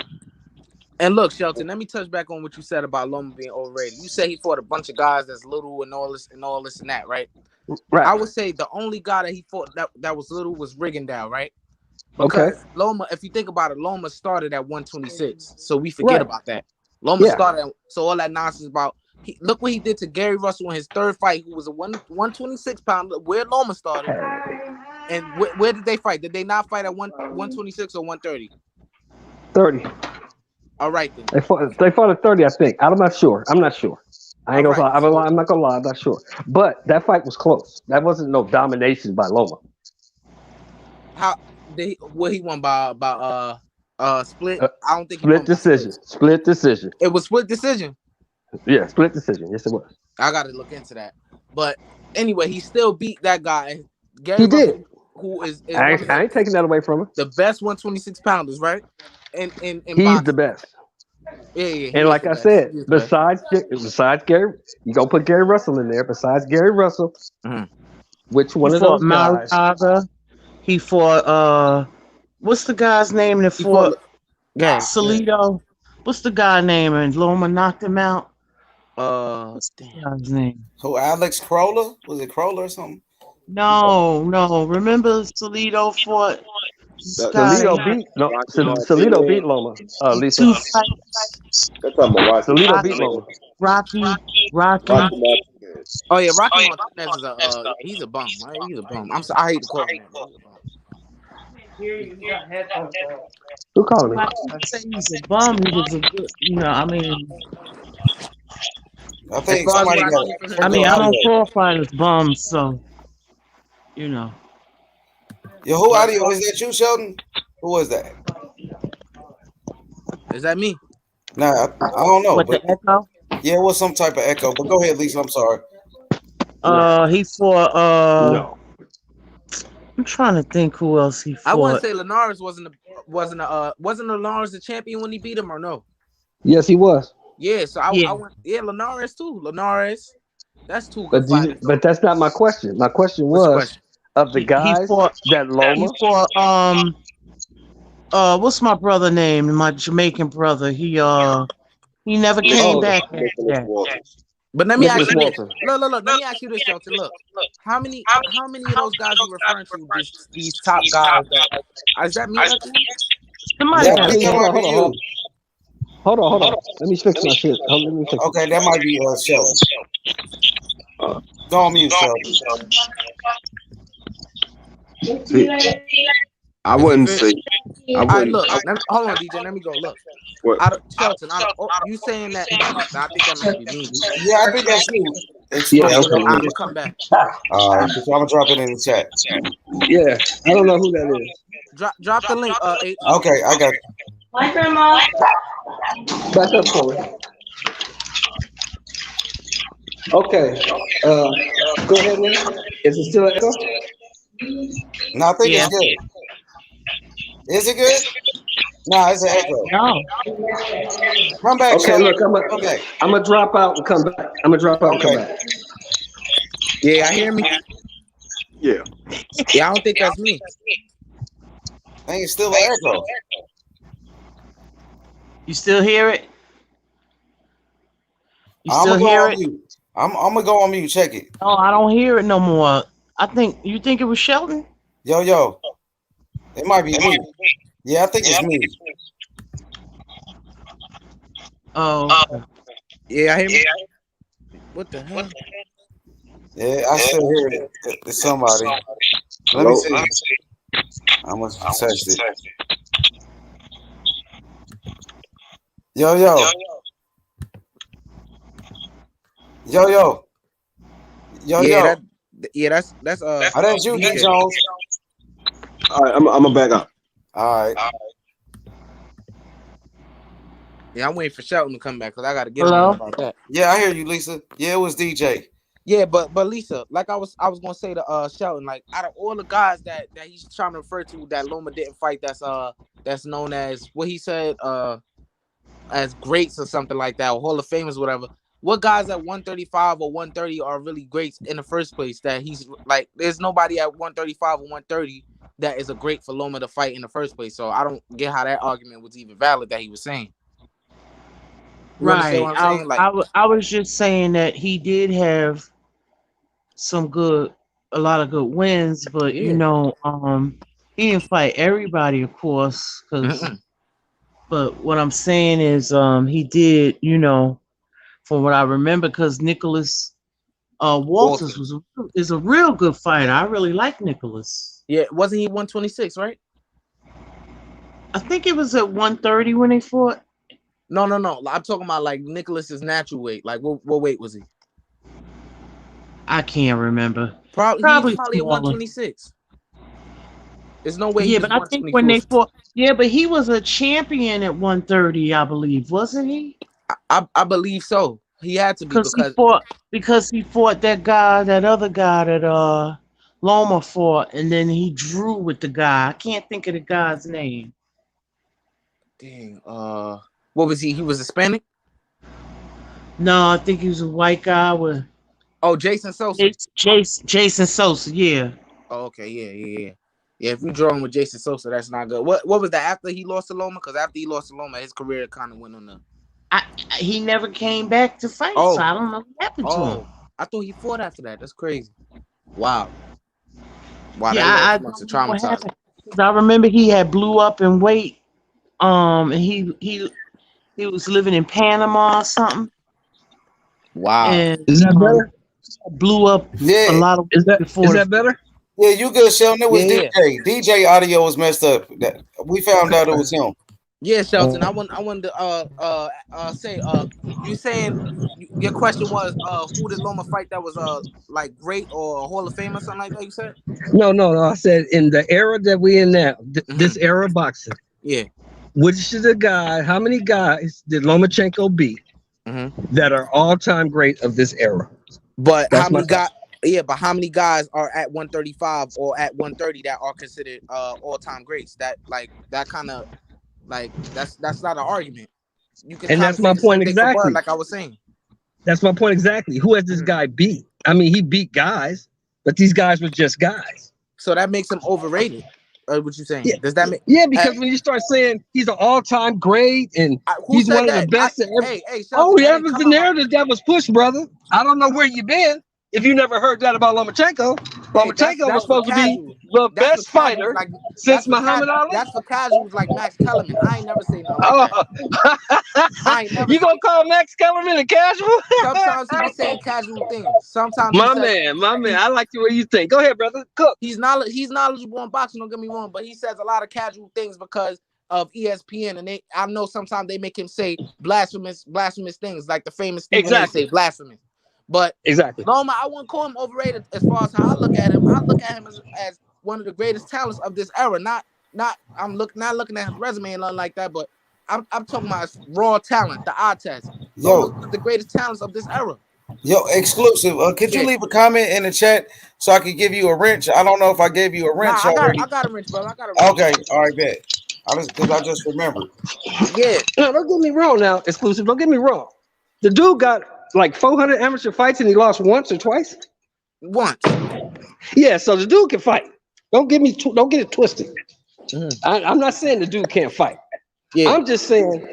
And look, Shelton, let me touch back on what you said about Loma being overrated. You say he fought a bunch of guys that's little and all this and that, right? Right. I would say the only guy that he fought that was little was Rigondeaux, right? Because Loma, if you think about it, Loma started at 126, so we forget about that. Loma started, so all that nonsense about look what he did to Gary Russell in his third fight, who was a 126 pounder, where Loma started, and where did they fight? Did they not fight at 126 or 130? 30. All right then. They fought at 30, I think. I'm not sure. I ain't gonna lie. I'm not gonna lie. I'm not sure. But that fight was close. That wasn't no domination by Loma. He won by split? I don't think he split decision. Split decision. It was split decision. Yeah, split decision. Yes, it was. I got to look into that. But anyway, he still beat that guy. Gary he did. Who is I ain't taking that away from him. The best 126 pounders, right? In he's boxing. the best. Yeah. And like I said, besides Gary, you gonna put Gary Russell in there. Besides Gary Russell, which one of those guys? He fought what's the guy's name that fought Salido. What's the guy name? And Loma knocked him out. What's the guy's name? Who? Alex Kroller? Was it Kroller or something? No. Remember Salido fought this guy? Salido beat Salido beat Loma. Lisa. 2 fights. Salido beat Loma. Rocky. Oh yeah, Rocky Martinez is he's a bum. Right? He's a bum. I hate to call him that. Who called me? I say he's a bum. He was a good, I mean. I think somebody got it. I don't call fighters bums, so Yo, who audio is that? You, Sheldon? Who was that? Is that me? Nah, I don't know. What, the echo? Yeah, it was some type of echo. But go ahead, Lisa. I'm sorry. He fought. No. I'm trying to think who else he fought. I want to say Linares wasn't Linares the champion when he beat him or no? Yes, he was. Yeah, so I went. Yeah, Linares too. Linares. That's two good fighters. But that's not my question. My question was of the guys that Loma. He fought. What's my brother name? My Jamaican brother. He never came back. But let me ask you this. Look. Let me ask you this, Shelton. Look, how many of those guys you referring to? These top guys. Is that me? Hold on. Let me fix my shit. Okay, that might be Sheldon. Go on mute, Sheldon. I wouldn't say. All right, look. Hold on, DJ. Let me go. Look. Shelton, you saying that? I think that might be me. Yeah, I think that's you. Yeah, okay. I'm gonna come back. I'm gonna drop it in the chat. Yeah, I don't know who that is. Drop the link. Okay, I got. Hi, Grandma. Back up for me. Okay. Go ahead, man. Is it still echo? No, I think it's good. Is it good? No, it's an echo. No. Come back. Okay, look, I'm gonna drop out and come back. And come back. Yeah, I hear me. Yeah. Yeah, I don't think that's me. I think it's still an echo. You still hear it? You I'm still gonna hear go it? on mute. I'm gonna go on mute. Check it. No, I don't hear it no more. You think it was Sheldon? Yo. It might be me. Yeah, I think it's me. Oh. Yeah, I hear me. What the hell? Yeah, I still hear it. It's somebody. Let me see. I'm gonna text it. Yo. That's Oh, that's you, D Jones. All right, I'm gonna back up. All right. Yeah, I'm waiting for Shelton to come back because I gotta get Hello? on about that. Yeah, I hear you, Lisa. Yeah, it was DJ. Yeah, but Lisa, like I was gonna say to Shelton, like out of all the guys that he's trying to refer to that Loma didn't fight, that's known as what he said as greats or something like that, or Hall of Famers, whatever. What guys at 135 or 130 are really greats in the first place? That he's like, there's nobody at 135 or 130 that is a great for Loma to fight in the first place. So I don't get how that argument was even valid that he was saying. You Right. what I'm saying? Like, I was just saying that he did have a lot of good wins, but he didn't fight everybody, of course. But what I'm saying is, he did, from what I remember, because Nicholas Walters is a real good fighter. I really like Nicholas. Yeah, wasn't he 126, right? I think it was at 130 when they fought. No. I'm talking about like Nicholas's natural weight. Like what weight was he? I can't remember. Probably at 126. There's no way. Yeah, but I think when they fought, but he was a champion at 130, I believe, wasn't he? I believe so. He had to be because he fought that other guy that Loma fought, and then he drew with the guy. I can't think of the guy's name. Dang. What was he? He was Hispanic? No, I think he was a white guy with. Oh, Jason Sosa. Jason Sosa, yeah. Oh, okay, yeah. Yeah, if you draw him with Jason Sosa, that's not good. What was that after he lost to Loma? Because after he lost to Loma, his career kind of went on the. He never came back to fight, so I don't know what happened to him. I thought he fought after that. That's crazy. Wow. Wow, Yeah, that I must have don't know what traumatized. happened. 'Cause I remember he had blew up in weight. And he was living in Panama or something. Wow. And Is that better? blew up Yeah. a lot of Is before that better? Yeah, you good, Sheldon. It was Yeah. DJ. DJ audio was messed up. We found out it was him. Yeah, Shelton. I wanted to say you saying your question was who did Loma fight that was like great or a Hall of Fame or something like that, you said? No. I said in the era that we in now, this era of boxing. Yeah. Which is the guy? How many guys did Lomachenko beat that are all-time great of this era? But That's how many my guys? Yeah, but how many guys are at 135 or at 130 that are considered all-time greats? That kind of like that's not an argument. You can And kind that's of say my the same point thing for Bud, exactly. like I was saying. That's my point exactly. Who has this guy beat? I mean, he beat guys, but these guys were just guys. So that makes him overrated. What you saying? Yeah. Does that make? Yeah, because when you start saying he's an all-time great and who he's said one of that? the best. Hey, Oh, Shelton, that was the narrative that was pushed, brother. I don't know where you been. If you never heard that about Lomachenko, Lomachenko was supposed to be the best fighter since Muhammad Ali. That's for casuals like Max Kellerman. I ain't never say nothing like that. I ain't never. You gonna call Max Kellerman a casual? Sometimes he be saying casual things. Sometimes my man. I like the way you think. Go ahead, brother. Cook. He's knowledgeable on boxing. Don't get me wrong, but he says a lot of casual things because of ESPN, and I know sometimes they make him say blasphemous things, like the famous Stephen A. say blasphemous. But Loma, I wouldn't call him overrated as far as how I look at him. I look at him as one of the greatest talents of this era. Not looking at his resume and nothing like that, but I'm talking about his raw talent, the eye test. Loma's one of the greatest talents of this era. Yo, exclusive. Could you leave a comment in the chat so I could give you a wrench? I don't know if I gave you a wrench already. I got a wrench, brother. I got a wrench. Okay, all right, bet. Because I just remembered. Yeah. No, don't get me wrong now, exclusive. Don't get me wrong. The dude got like 400 amateur fights and he lost once or twice. Once. Yeah, so the dude can fight. Don't get it twisted. I'm not saying the dude can't fight. Yeah. I'm just saying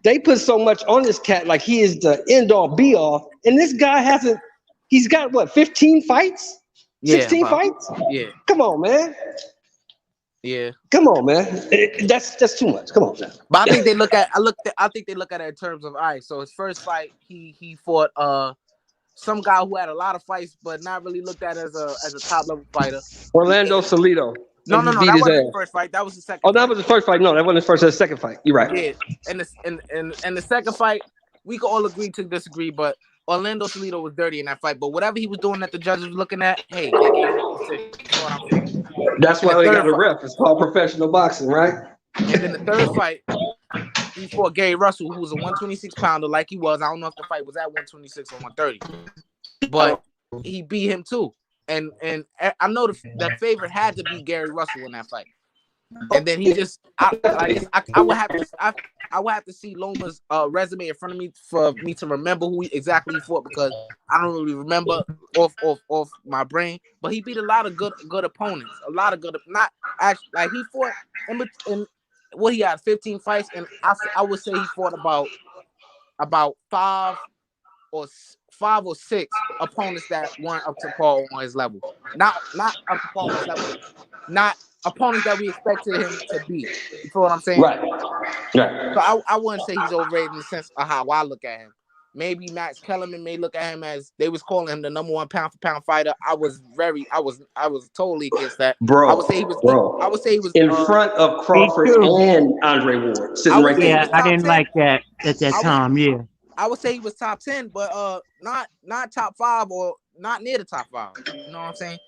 they put so much on this cat like he is the end all be all, and this guy hasn't. He's got what 15 fights, 16 fights. Yeah. Come on, man. Yeah. Come on, man. That's too much. Come on, man. But I think they look at it in terms of all right. So his first fight, he fought some guy who had a lot of fights, but not really looked at as a top level fighter. Orlando Salido. No, that wasn't his first fight. That was the second. Oh, that was the first fight. No, that wasn't his first. That was the second fight. You're right. Yeah, and the second fight, we could all agree to disagree, but Orlando Salido was dirty in that fight. But whatever he was doing that the judges was looking at, hey, they gave him a decision. You know what I'm saying? That's why they got a ref. It's called professional boxing, right? And then the third fight, he fought Gary Russell, who was a 126 pounder, like he was. I don't know if the fight was at 126 or 130, but he beat him too. And I know the favorite had to be Gary Russell in that fight. And then he just I would have to see Loma's resume in front of me for me to remember who exactly he fought, because I don't really remember off my brain. But he beat a lot of good opponents, not actually like he fought in what he had 15 fights, and I would say he fought about five or six opponents that weren't up to par on his level. Not up to par on his level. Not opponents that we expected him to beat. You feel what I'm saying? Right. So I wouldn't say he's overrated in the sense of how I look at him. Maybe Max Kellerman may look at him as they was calling him the number one pound for pound fighter. I was totally against that. Bro, I would say he was in front of Crawford and Andre Ward sitting right there. Yeah, I didn't like that at that time. Yeah. I would say he was top 10, but not top 5 or not near the top 5. You know what I'm saying?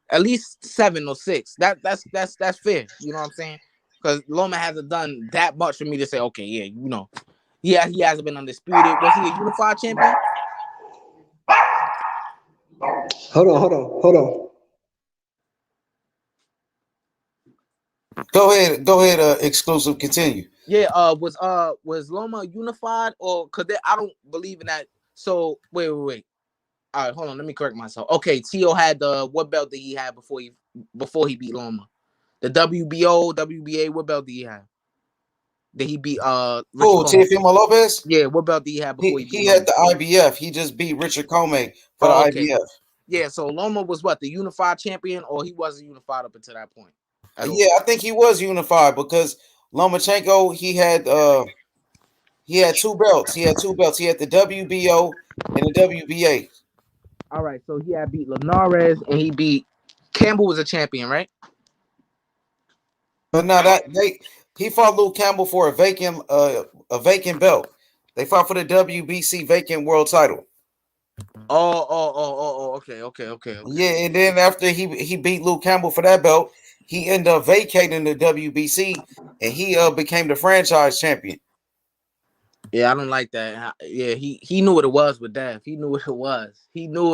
At least 7 or 6. That's fair. You know what I'm saying? Because Loma hasn't done that much for me to say, okay, yeah, you know. Yeah, he hasn't been undisputed. Was he a unified champion? Hold on. Go ahead, exclusive. Continue. Yeah, was Loma unified, or I don't believe in that. So wait. All right, hold on. Let me correct myself. Okay, Tio had what belt did he have before he beat Loma? The WBO, WBA, what belt did he have? Did he beat Who, Teofimo Lopez? Yeah, what belt did he have before he had the IBF. He just beat Richard Comey for the IBF. Yeah, so Loma was what, the unified champion, or he wasn't unified up until that point? Yeah, I think he was unified because Lomachenko, he had 2 belts. He had 2 belts. He had the WBO and the WBA. All right, so he had beat Ramirez and he beat Campbell was a champion, right? But no, he fought Luke Campbell for a vacant belt. They fought for the WBC vacant world title. Okay. Yeah, and then after he beat Luke Campbell for that belt, he ended up vacating the WBC and he became the franchise champion. Yeah, I don't like that. Yeah, he knew what it was with Dev. He knew what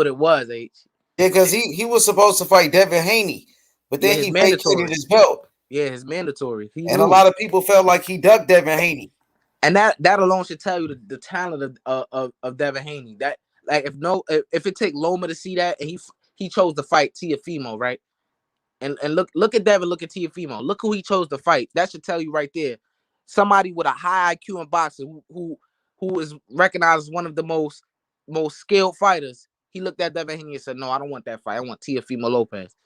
it was. H. Yeah, because he was supposed to fight Devin Haney, but then he vacated his belt. Yeah, it's mandatory. And a lot of people felt like he ducked Devin Haney. And that alone should tell you the talent of Devin Haney. That, like, if it take Loma to see that, and he chose to fight Teofimo, right? And look at Devin, look at Teofimo. Look who he chose to fight. That should tell you right there. Somebody with a high IQ in boxing who is recognized as one of the most skilled fighters. He looked at Devin Haney and said, "No, I don't want that fight. I want Teofimo Lopez."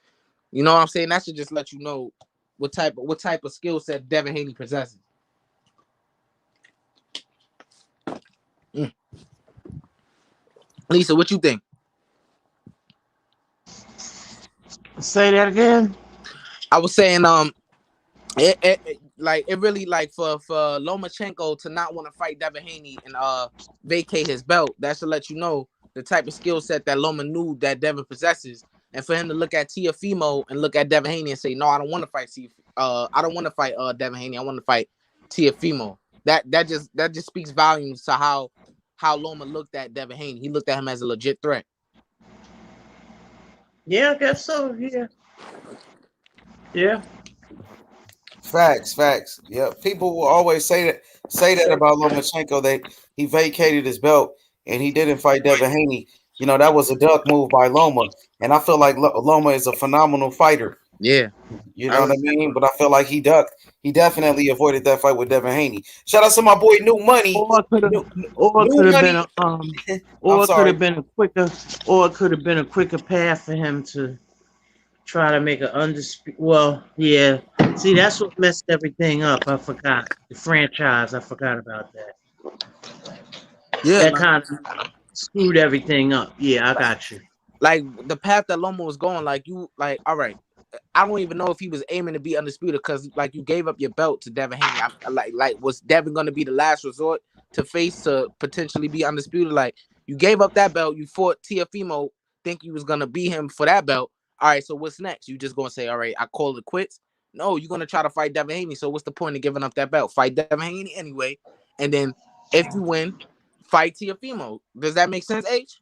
You know what I'm saying? That should just let you know what type of skill set Devin Haney possesses. Lisa, what you think? Say that again. I was saying, it really, like, for Lomachenko to not want to fight Devin Haney and vacate his belt, that should let you know the type of skill set that Loma knew that Devin possesses, and for him to look at Teofimo and look at Devin Haney and say, "No, I don't want to fight I don't want to fight Devin Haney. I want to fight Teofimo." That just speaks volumes to how Loma looked at Devin Haney. He looked at him as a legit threat. Yeah, I guess so. Yeah. Facts. Yeah, people will always say that about Lomachenko, that he vacated his belt and he didn't fight Devin Haney. You know, that was a duck move by Loma, and I feel like Loma is a phenomenal fighter. Yeah, you know what I mean. But I feel like he ducked. He definitely avoided that fight with Devin Haney. Shout out to my boy New Money. Or it could have been a quicker path for him to try to make an undisputed. Well, yeah. See, that's what messed everything up. I forgot the franchise. I forgot about that. Yeah, that kind of screwed everything up. Yeah, I got you. Like the path that Loma was going, all right. I don't even know if he was aiming to be undisputed because, like, you gave up your belt to Devin Haney. Like, was Devin going to be the last resort to face to potentially be undisputed? Like, you gave up that belt. You fought Teofimo, think you was going to beat him for that belt. All right, so what's next? You just going to say, all right, I call it quits? No, you're going to try to fight Devin Haney. So what's the point of giving up that belt? Fight Devin Haney anyway. And then if you win, fight Teofimo. Does that make sense, H?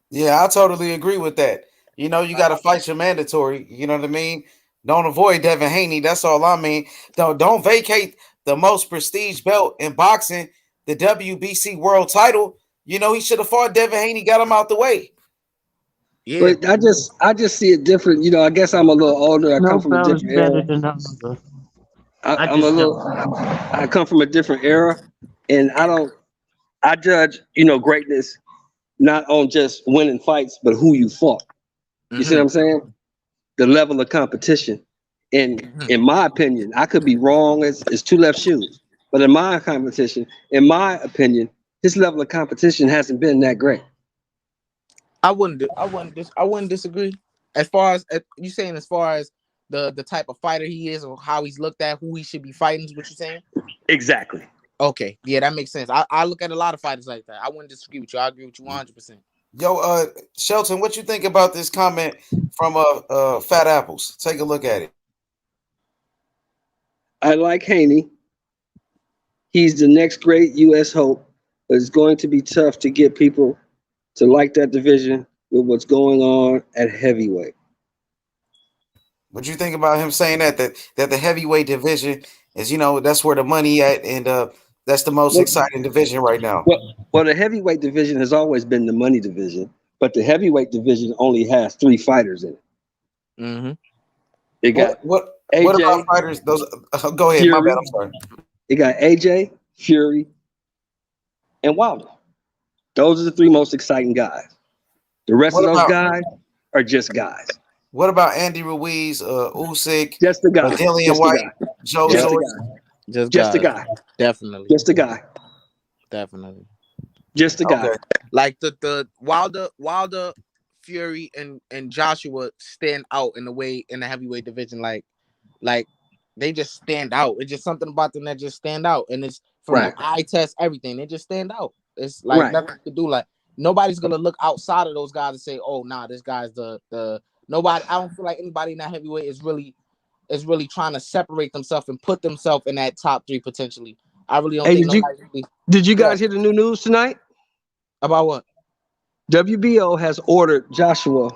Yeah, I totally agree with that. You know, you got to fight your mandatory. You know what I mean? Don't avoid Devin Haney. That's all I mean. Don't vacate the most prestige belt in boxing, the WBC world title. You know, he should have fought Devin Haney, got him out the way. Yeah. But I just see it different. You know, I guess I'm a little older. I come from a different era. I come from a different era, and I judge, you know, greatness not on just winning fights, but who you fought. You see what I'm saying? The level of competition. And in my opinion, I could be wrong as 2 left shoes, but in my opinion, his level of competition hasn't been that great. I wouldn't disagree. As far as you saying, as far as the type of fighter he is or how he's looked at, who he should be fighting, is what you're saying? Exactly. Okay, yeah, that makes sense. I look at a lot of fighters like that. I wouldn't disagree with you. I agree with you 100%. Yo, Shelton, what you think about this comment from Fat Apples? Take a look at it. I like Haney. He's the next great U.S. hope, but it's going to be tough to get people to like that division with what's going on at heavyweight. What you think about him saying that the heavyweight division is, you know, that's where the money at, and that's the most exciting division right now? Well, the heavyweight division has always been the money division, but the heavyweight division only has 3 fighters in it. It got what AJ, about fighters? Those go ahead. Fury. My bad. I'm sorry. It got AJ, Fury, and Wilder. Those are the three most exciting guys. The rest What of those about guys are just guys. what about Andy Ruiz, Usyk, Just the guy. Dillian Just White, the guy. Joe Just Joyce? the guy. Just the guys. guy. Definitely. Just the guy. Definitely. Just the guy. Okay. Like the Wilder, Fury, and Joshua stand out in the way in the heavyweight division. Like they just stand out. It's just something about them that just stand out. And it's from Right. the eye test, everything. They just stand out. It's like Right. nothing to do. Like nobody's gonna look outside of those guys and say, oh nah, this guy's the nobody. I don't feel like anybody in that heavyweight is really trying to separate themselves and put themselves in that top three potentially. I really don't Hey, think nobody really. did you guys hear the new news tonight? About what? WBO has ordered Joshua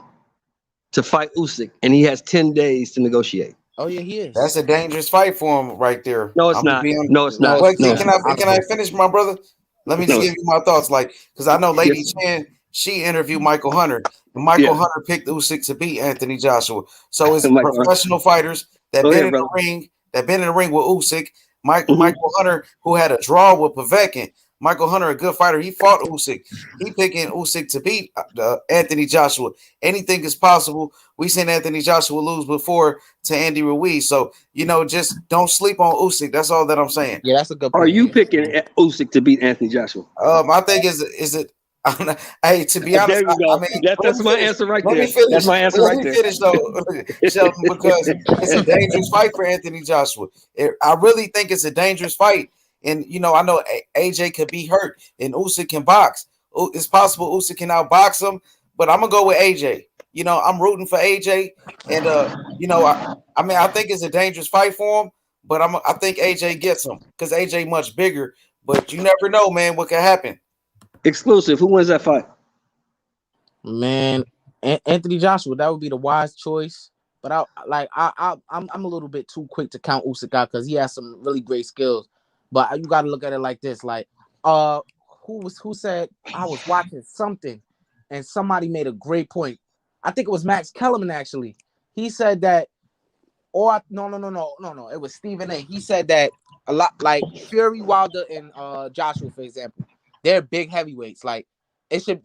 to fight Usyk, and he has 10 days to negotiate. Oh yeah, he is. That's a dangerous fight for him right there. No, it's not. No, it's not. Wait, No, can I finish, my brother? Let me just give you my thoughts, like, because I know Lady Chan, she interviewed Michael Hunter, and Michael Hunter picked Usyk to beat Anthony Joshua. So it's professional fighters that been in the ring with Usyk. Michael Hunter, who had a draw with Povetkin. Michael Hunter, a good fighter, he fought Usyk. He picking Usyk to beat Anthony Joshua. Anything is possible. We seen Anthony Joshua lose before to Andy Ruiz. So, just don't sleep on Usyk. That's all that I'm saying. Yeah, that's a good point. Are you picking Usyk to beat Anthony Joshua? I think is it hey, to be honest, there you go. That's my answer right there. That's my answer right there. Let me finish though, Sheldon, because it's a dangerous fight for Anthony Joshua. I really think it's a dangerous fight. And I know AJ could be hurt and Usyk can box. It's possible Usyk can outbox him, but I'm gonna go with AJ. I'm rooting for AJ, and I think it's a dangerous fight for him, but I think AJ gets him because AJ much bigger. But you never know, man, what could happen. Exclusive. Who wins that fight? Man, Anthony Joshua. That would be the wise choice. But I'm a little bit too quick to count Usyk out because he has some really great skills. But you got to look at it like this: like, who said I was watching something, and somebody made a great point. I think it was Max Kellerman actually. He said that, no. It was Stephen A. He said that a lot, like Fury, Wilder, and Joshua, for example, they're big heavyweights. Like, there should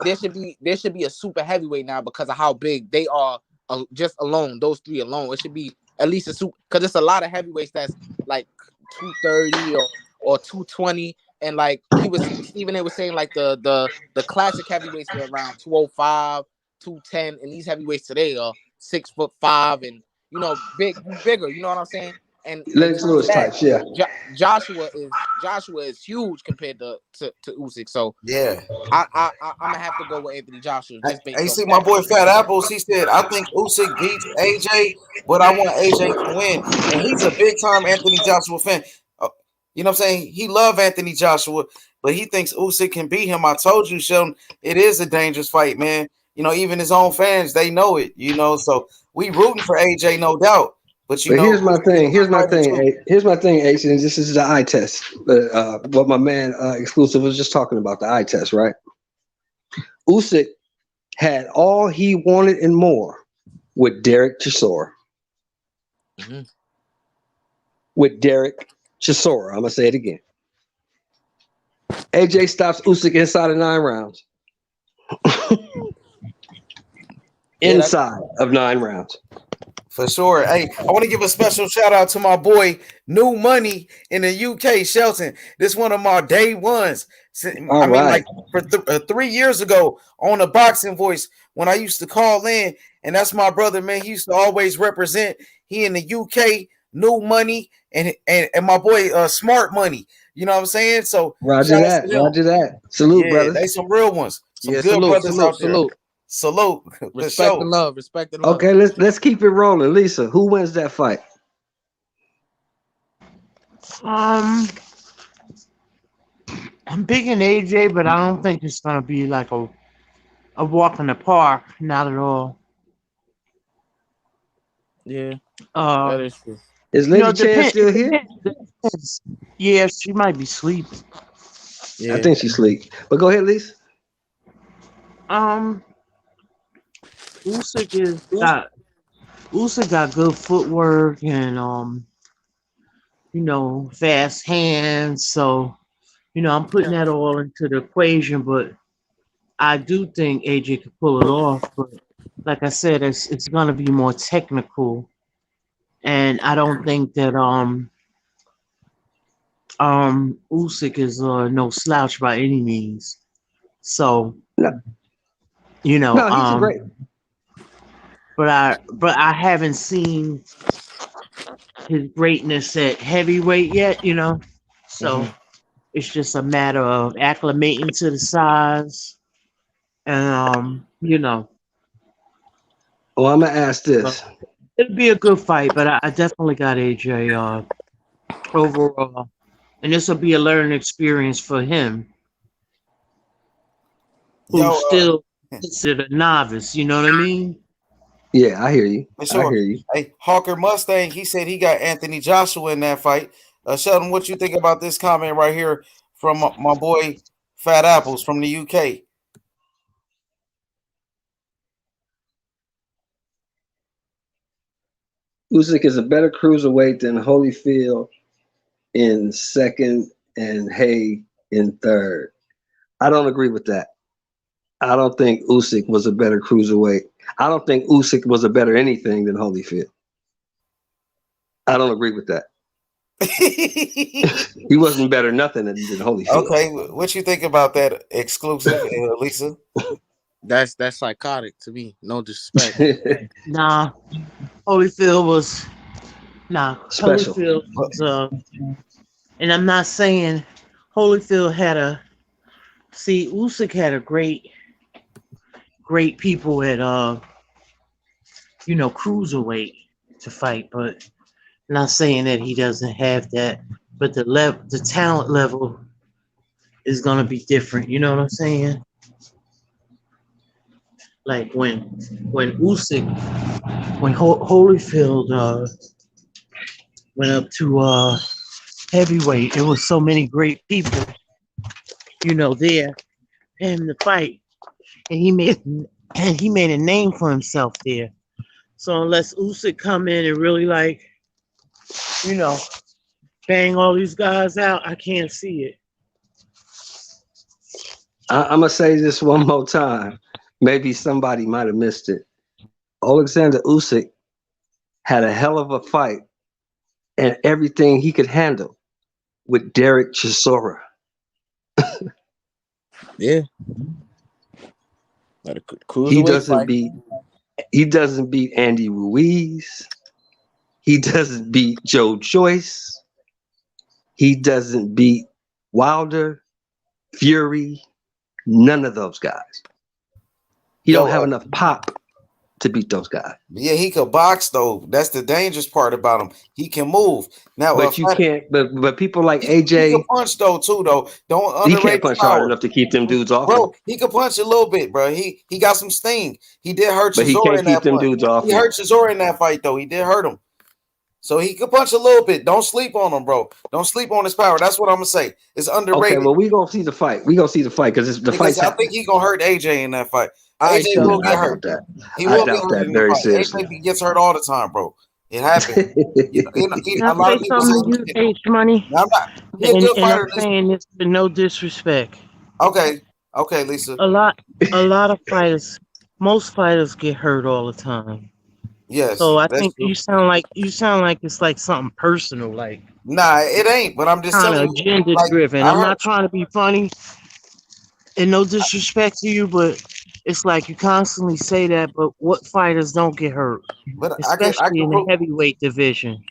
be a super heavyweight now because of how big they are. Just alone, those three alone, it should be at least a super because it's a lot of heavyweights that's like 230 or 220, and like Stephen A was saying, like the classic heavyweights were around 205, 210, and these heavyweights today are 6'5" and bigger. You know what I'm saying? And Lennox Lewis types, yeah. Joshua is huge compared to Usyk. So yeah, I'm gonna have to go with Anthony Joshua. Just based you on see that. my boy Fat Apples. He said, "I think Usyk beats AJ, but I want AJ to win." And he's a big time Anthony Joshua fan. You know what I'm saying? He loves Anthony Joshua, but he thinks Usyk can beat him. I told you, Sheldon, it is a dangerous fight, man. Even his own fans, they know it. So we rooting for AJ, no doubt. But here's my thing. Here's my thing, Ace, and this is the eye test. What my man Exclusive was just talking about, the eye test, right? Usyk had all he wanted and more with Derek Chisora. Mm-hmm. With Derek Chisora. I'm gonna say it again. AJ stops Usyk inside of 9 rounds. Inside of 9 rounds. For sure. Hey, I want to give a special shout out to my boy New Money in the UK, Shelton. This one of my day ones. Like for 3 years ago on a Boxing Voice when I used to call in, and that's my brother, man. He used to always represent. He in the UK, New Money, and my boy Smart Money. You know what I'm saying? So Roger that. Salute, brother. They some real ones. Some good brothers out there. Salute. Respect the love. Okay, let's keep it rolling. Lisa, who wins that fight? I'm picking AJ, but I don't think it's gonna be like a walk in the park. Not at all. Yeah. That is true. Is Lady Chan still here? Yeah, she might be sleeping. Yeah. I think she's asleep. But go ahead, Lisa. Usyk is got Usyk got good footwork and fast hands. So, I'm putting that all into the equation, but I do think AJ could pull it off. But like I said, it's gonna be more technical, and I don't think that Usyk is no slouch by any means. So, No, he's a great. but I haven't seen his greatness at heavyweight yet, So it's just a matter of acclimating to the size, and Well, I'm gonna ask this. it'll be a good fight. But I definitely got AJ overall, and this will be a learning experience for him, who's still considered a novice. You know what I mean? Yeah, I hear you. Sure. I hear you. Hey, Hawker Mustang, he said he got Anthony Joshua in that fight. Sheldon, what you think about this comment right here from my boy Fat Apples from the UK? Usyk is a better cruiserweight than Holyfield in second and Hay in third. I don't agree with that. I don't think Usyk was a better cruiserweight. I don't think Usyk was a better anything than Holyfield. I don't agree with that. He wasn't better nothing than Holyfield. Okay, what you think about that exclusive, Lisa? That's psychotic to me. No disrespect. Nah, Holyfield was special. Holyfield was, and I'm not saying Holyfield had Usyk had a great people at cruiserweight to fight, but I'm not saying that he doesn't have that. But the talent level is gonna be different. You know what I'm saying? Like when Holyfield went up to heavyweight, there was so many great people, there for him to fight, and he made a name for himself there. So unless Usyk come in and really bang all these guys out, I can't see it. I'm gonna say this one more time. Maybe somebody might have missed it. Alexander Usyk had a hell of a fight and everything he could handle with Derek Chisora. Yeah. He doesn't beat Andy Ruiz. He doesn't beat Joe Joyce. He doesn't beat Wilder, Fury, none of those guys. He don't have enough pop to beat those guys. Yeah, he could box though. That's the dangerous part about him. He can move. Now, but you can't. But people like AJ, he can punch though too. Though don't he underrate can't punch hard enough to keep them dudes off. Bro, he can punch a little bit, bro. He got some sting. He did hurt but Chisora he can't in keep that them punch. dudes off. He hurt Chisora in that fight though. He did hurt him. So he could punch a little bit. Don't sleep on him, bro. Don't sleep on his power. That's what I'm gonna say. It's underrated. Okay, well we gonna see the fight. We gonna see the fight because the fight. I think he gonna hurt AJ in that fight. AJ will get hurt. He I will get doubt hurt that in the very fight. seriously. AJ gets hurt all the time, bro. It happens. Can I say something to you, H Money? I'm not. He's a good fighter. I'm saying this with no disrespect. Okay, Lisa. A lot of fighters, most fighters get hurt all the time. Yes. So I think true. you sound like it's like something personal, like. Nah, it ain't. But I'm just kind of agenda driven. I'm not trying to be funny, and no disrespect to you, but it's like you constantly say that. But what fighters don't get hurt, but especially in the heavyweight division?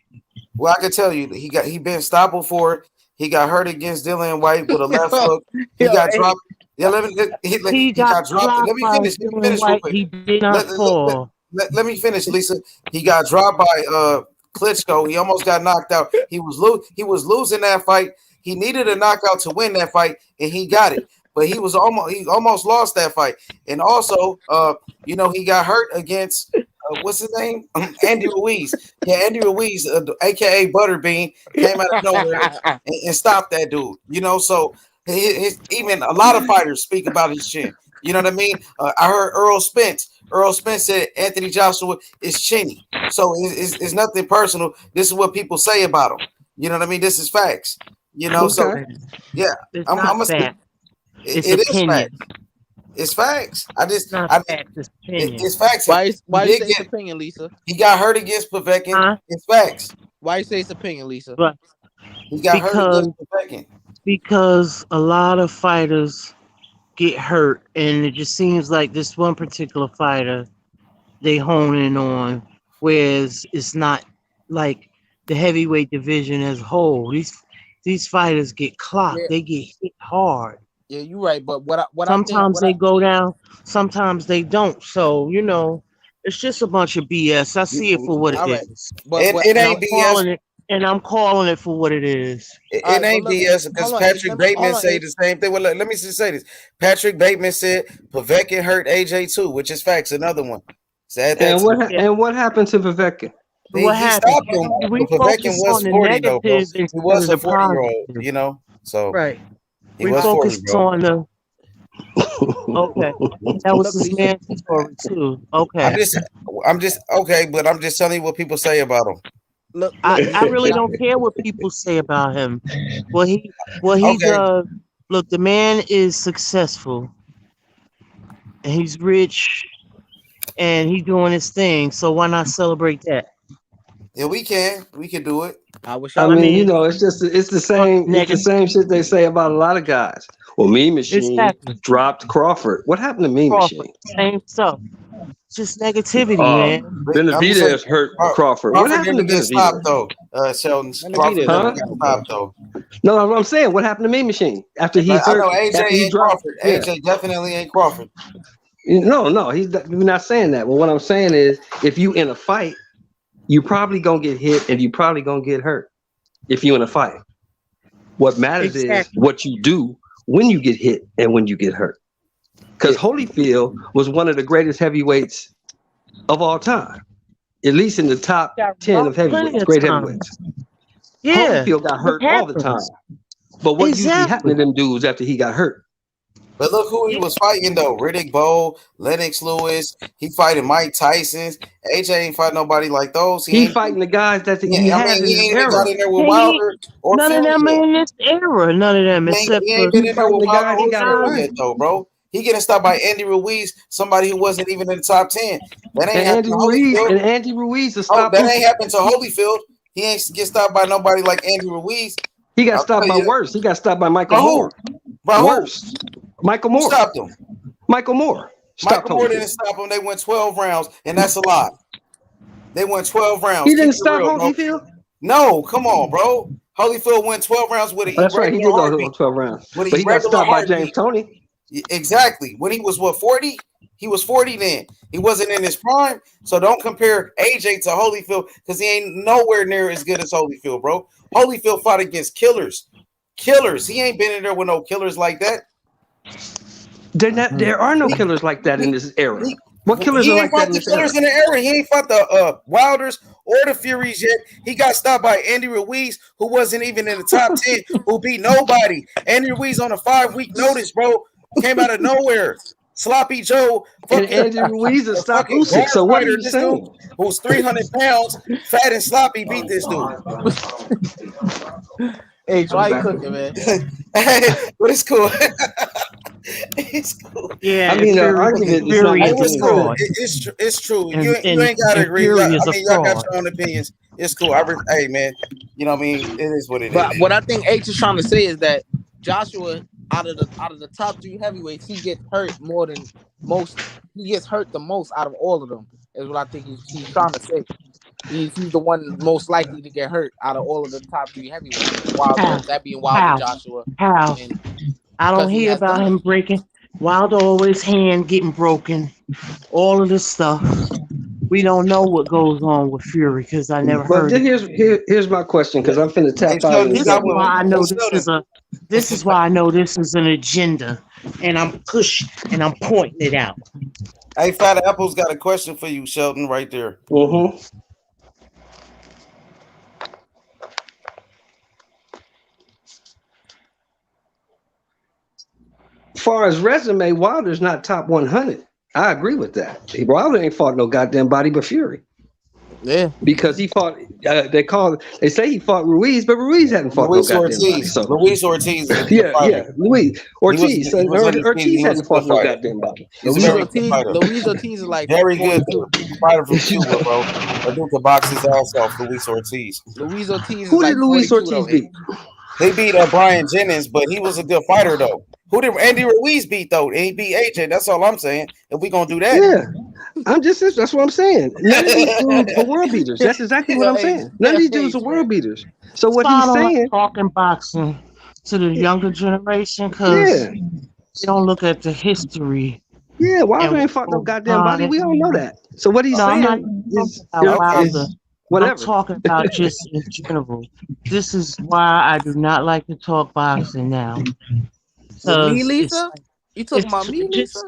Well, I can tell you, he been stopped before. He got hurt against Dillian White with a left hook. He got dropped. Yeah, he got dropped. Let me finish. Real quick. He did not fall. Let me finish, Lisa. He got dropped by Klitschko. He almost got knocked out. He was losing that fight. He needed a knockout to win that fight, and he got it. But he almost lost that fight. And also, he got hurt against what's his name? Andy Ruiz. Yeah, Andy Ruiz, aka Butterbean, came out of nowhere and stopped that dude. So even a lot of fighters speak about his chin. You know what I mean? I heard Errol Spence. Errol Spence said Anthony Joshua is chinny. So it's nothing personal. This is what people say about him. You know what I mean? This is facts. You know, so yeah, It's I'm not gonna say fact. It's it is opinion. facts. It's facts. It's not fact. It's opinion. It's facts. Why He you did say it's get opinion, Lisa? he got hurt against Povetkin. Huh? It's facts. Why you say it's opinion, Lisa? But He got hurt because against Povetkin. because a lot of fighters get hurt, and it just seems like this one particular fighter they hone in on, whereas it's not like the heavyweight division as a whole. These fighters get clocked. Yeah, They get hit hard. yeah, you're right. But what I think Sometimes they go down, sometimes they don't. So, it's just a bunch of BS. I see it for what it all right, is. but It And I'm ain't BS. calling it and I'm calling it for what it is. It all right, but ain't look, BS because hold on, H, Patrick let me hold Bateman on, say H. the same thing. Well, let me just say this. Patrick Bateman said Povetkin hurt AJ too, which is facts. Another one. Said that And too. and what happened to Povetkin? What He happened? stopped him, We but Povetkin focus on was the 40 though, bro. negative He instead was of a the 40-year-old, positive. you know. So Right. he We was 40, focus bro. on the okay. That was Look, his Lisa. mandatory too. Okay. I'm just okay, but I'm just telling you what people say about him. Look, I really don't care what people say about him. What he Okay. does. Look, the man is successful, and he's rich, and he's doing his thing. So why not celebrate that? Yeah, we can do it. I wish I I mean, would. it's the same shit they say about a lot of guys. Well, Mean Machine Exactly. dropped Crawford. What happened to Mean Crawford, Machine? same stuff. Just negativity, man. I'm just saying, Benavidez hurt Crawford. What Crawford happened to never get stopped Benavidez? though. Sheldon Crawford never got stopped though. No, I'm saying, what happened to Mean Machine after he But I know hurt? AJ After he ain't dropped? Crawford. Yeah. AJ definitely ain't Crawford. No, we're not saying that. But what I'm saying is, if you in a fight, you probably gonna get hit and you probably gonna get hurt. If you in a fight, what matters is what you do when you get hit and when you get hurt. Because Holyfield was one of the greatest heavyweights of all time, at least in the top 10 of heavyweights, great heavyweights. Yeah, Holyfield got hurt all the time. But what usually happened to them dudes after he got hurt? But look who he was fighting though: Riddick Bowe, Lennox Lewis. He fighting Mike Tyson. AJ ain't fighting nobody like those. He fighting the guys that he had in he his ain't even era. got in there with Wilder or None of Fury them yet. in this era. None of them, except He for ain't been in there with Wilder guy he or got Fury in yet though, bro. He getting stopped by Andy Ruiz, somebody who wasn't even in the top 10. That ain't happened to Holyfield. Andy Ruiz is Oh, stopped. that ain't happened to Holyfield. He ain't get stopped by nobody like Andy Ruiz. He got stopped by worse. He got stopped by Michael Moore. By worse. Michael Who Moore. stopped him? Michael Moore. Michael Moore didn't stop him. They went 12 rounds, and that's a lot. They went 12 rounds. He didn't Keep it stop real, bro. Holyfield? No, come on, bro. Holyfield went 12 rounds with an That's right. He did go heartbeat. 12 rounds. With But a he got regular stopped by heartbeat. James Toney. Exactly. When he was, 40? He was 40 then. He wasn't in his prime. So don't compare AJ to Holyfield because he ain't nowhere near as good as Holyfield, bro. Holyfield fought against killers. Killers. He ain't been in there with no killers like that. There are no killers like that in this era. What killers He are ain't like that fought in the this era? killers in the era. He ain't fought the Wilders or the Furies yet. He got stopped by Andy Ruiz, who wasn't even in the top 10, who beat nobody. Andy Ruiz on a 5-week notice, bro. Came out of nowhere. Sloppy Joe. And Andy Ruiz is stopped Usyk. So what are you saying? Who's 300 pounds, fat and sloppy, beat this dude. Hey, why you cooking, man? But it's cool. It's cool. Yeah, I mean, the argument is not Fury is a fraud. It's true. And- you and- ain't gotta and agree. Fury I is a mean, y'all got fraud. your own opinions. It's cool. Hey, man. You know what I mean? It is what it is. But what I think H is trying to say is that Joshua, out of the top 3 heavyweights, he gets hurt more than most. He gets hurt the most out of all of them. Is what I think he's trying to say. He's the one most likely to get hurt out of all of the top 3 heavyweights. Wilder, that being Wilder, Joshua. How? And I don't because he hear has about done him it. breaking. Wilder always hand getting broken. All of this stuff. We don't know what goes on with Fury because I never But heard it. here's my question, because I'm finna tap out in a This is second. why I know this is why I know this is an agenda, and I'm pushing and I'm pointing it out. Hey, Fat Apple's got a question for you, Sheldon, right there. Mm-hmm. far as resume, Wilder's not top 100. I agree with that. Wilder ain't fought no goddamn body but Fury. Yeah, because he fought. They say he fought Ruiz, but Ruiz hadn't fought no Luis goddamn body. Ortiz. So Luis Ortiz is a good yeah, fighter. Luis Ortiz. He was undefeated. Ortiz He was a hadn't fought good no fighter. goddamn body. He's a Luis very good Ortiz. fighter. Luis Ortiz is like Very good 42. fighter from Cuba, bro. That dude could box his ass off. Luis Ortiz. Luis Ortiz is Who like did Luis 42 Ortiz though. beat? They beat Brian Jennings, but he was a good fighter though. Who did Andy Ruiz beat though? And he beat AJ. That's all I'm saying. If we gonna do that, That's what I'm saying. None of these dudes are world beaters. That's exactly what I'm saying. None of these dudes are world beaters. So what he's saying, talking boxing to the younger generation because they don't look at the history. Yeah, Wilder ain't fought no goddamn body. We all know that. So what he's saying is whatever. I'm talking about just in general. This is why I do not like to talk boxing now. So me, Lisa? You talking about me, Lisa?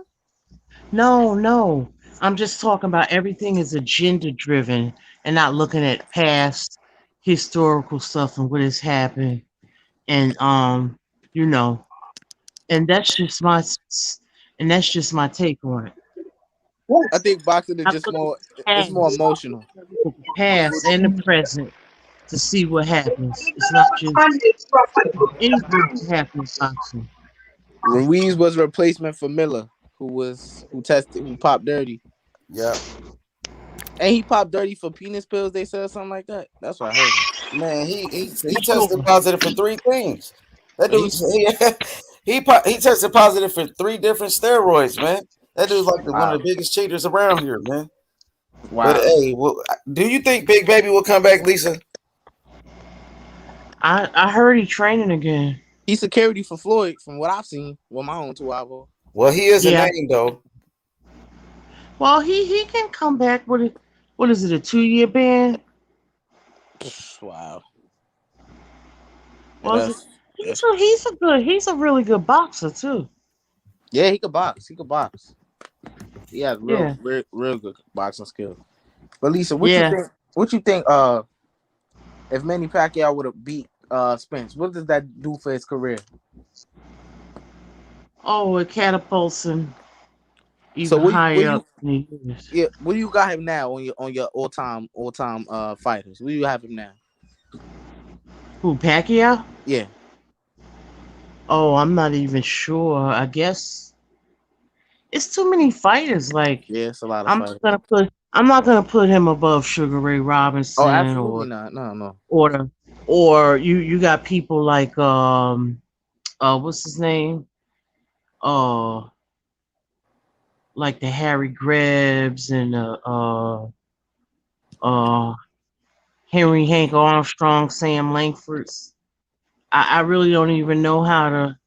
No. I'm just talking about everything is agenda driven and not looking at past historical stuff and what has happened. And and that's just my take on it. I think boxing is just more. It's more emotional. The past and the present to see what happens. It's not just anything can happen in boxing. Ruiz was a replacement for Miller, who popped dirty. Yeah. And he popped dirty for penis pills. They said something like that. That's what I heard. Man, he tested positive for 3 things. That dude, he tested positive for 3 different steroids, man. That dude's like one of the biggest cheaters around here, man. Wow. But hey, do you think Big Baby will come back, Lisa? I heard he's training again. He's security for Floyd, from what I've seen with my own 2 eyeballs. Well, he is a name though. Well, he can come back with it. What is it? A 2-year ban? Wow. Well, he's a really good boxer too. Yeah, he could box. He has real good boxing skills. But Lisa, what you think? If Manny Pacquiao would have beat Spence, what does that do for his career? Oh, it catapults him even higher up in the years. Yeah, what do you got him now on your all time fighters? Where do you have him now? Who, Pacquiao? Yeah. Oh, I'm not even sure. I guess it's too many fighters. Like, yeah, it's a lot of fighters. I'm not gonna put him above Sugar Ray Robinson. Oh, absolutely not. No. Or you got people like what's his name? Like the Harry Grebs and Henry Hank Armstrong, Sam Langfords. I really don't even know how to.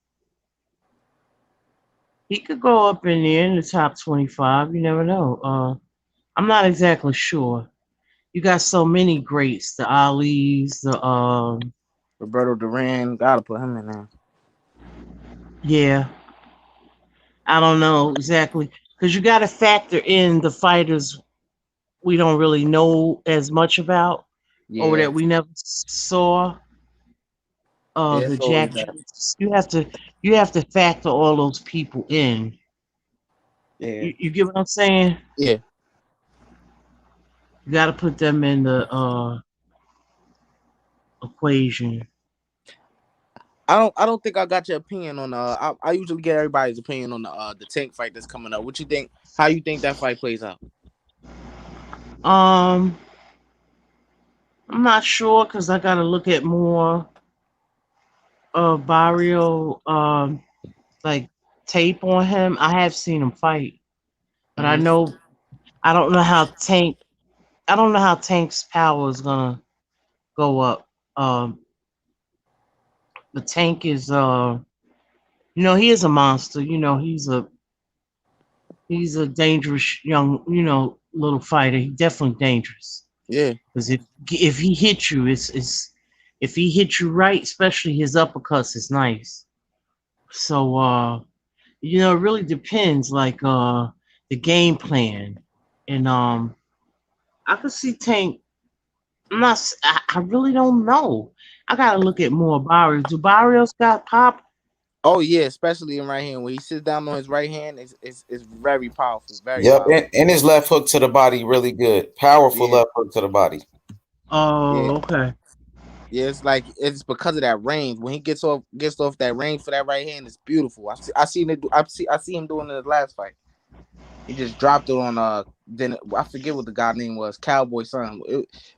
He could go up in there in the top 25. You never know. I'm not exactly sure. You got so many greats, the Alis, the Roberto Duran. Gotta put him in there. Yeah. I don't know exactly because you got to factor in the fighters we don't really know as much about or that we never saw. The Jack Jones. You have to factor all those people in. Yeah. You get what I'm saying? Yeah. You got to put them in the equation. I don't think I got your opinion on I usually get everybody's opinion on the Tank fight that's coming up. What you think? How you think that fight plays out? I'm not sure because I got to look at more Barrio like tape on him. I have seen him fight, but I don't know how Tank's power is gonna go up. The Tank is he is a monster. He's a dangerous young, little fighter. He's definitely dangerous. Yeah. Because if he hits you, if he hits you right, especially his uppercuts is nice. So it really depends, like the game plan. And I could see Tank. I really don't know. I gotta look at more Barrios. Do Barrios got pop? Oh yeah, especially in right hand. When he sits down on his right hand, it's very powerful. Very Yep, powerful. and his left hook to the body really good. Powerful Yeah. left hook to the body. Yeah. Oh, okay. Yeah, it's because of that range. When he gets off that range for that right hand, it's beautiful. I see him doing it in the last fight. He just dropped it on then I forget what the guy name was, Cowboy son.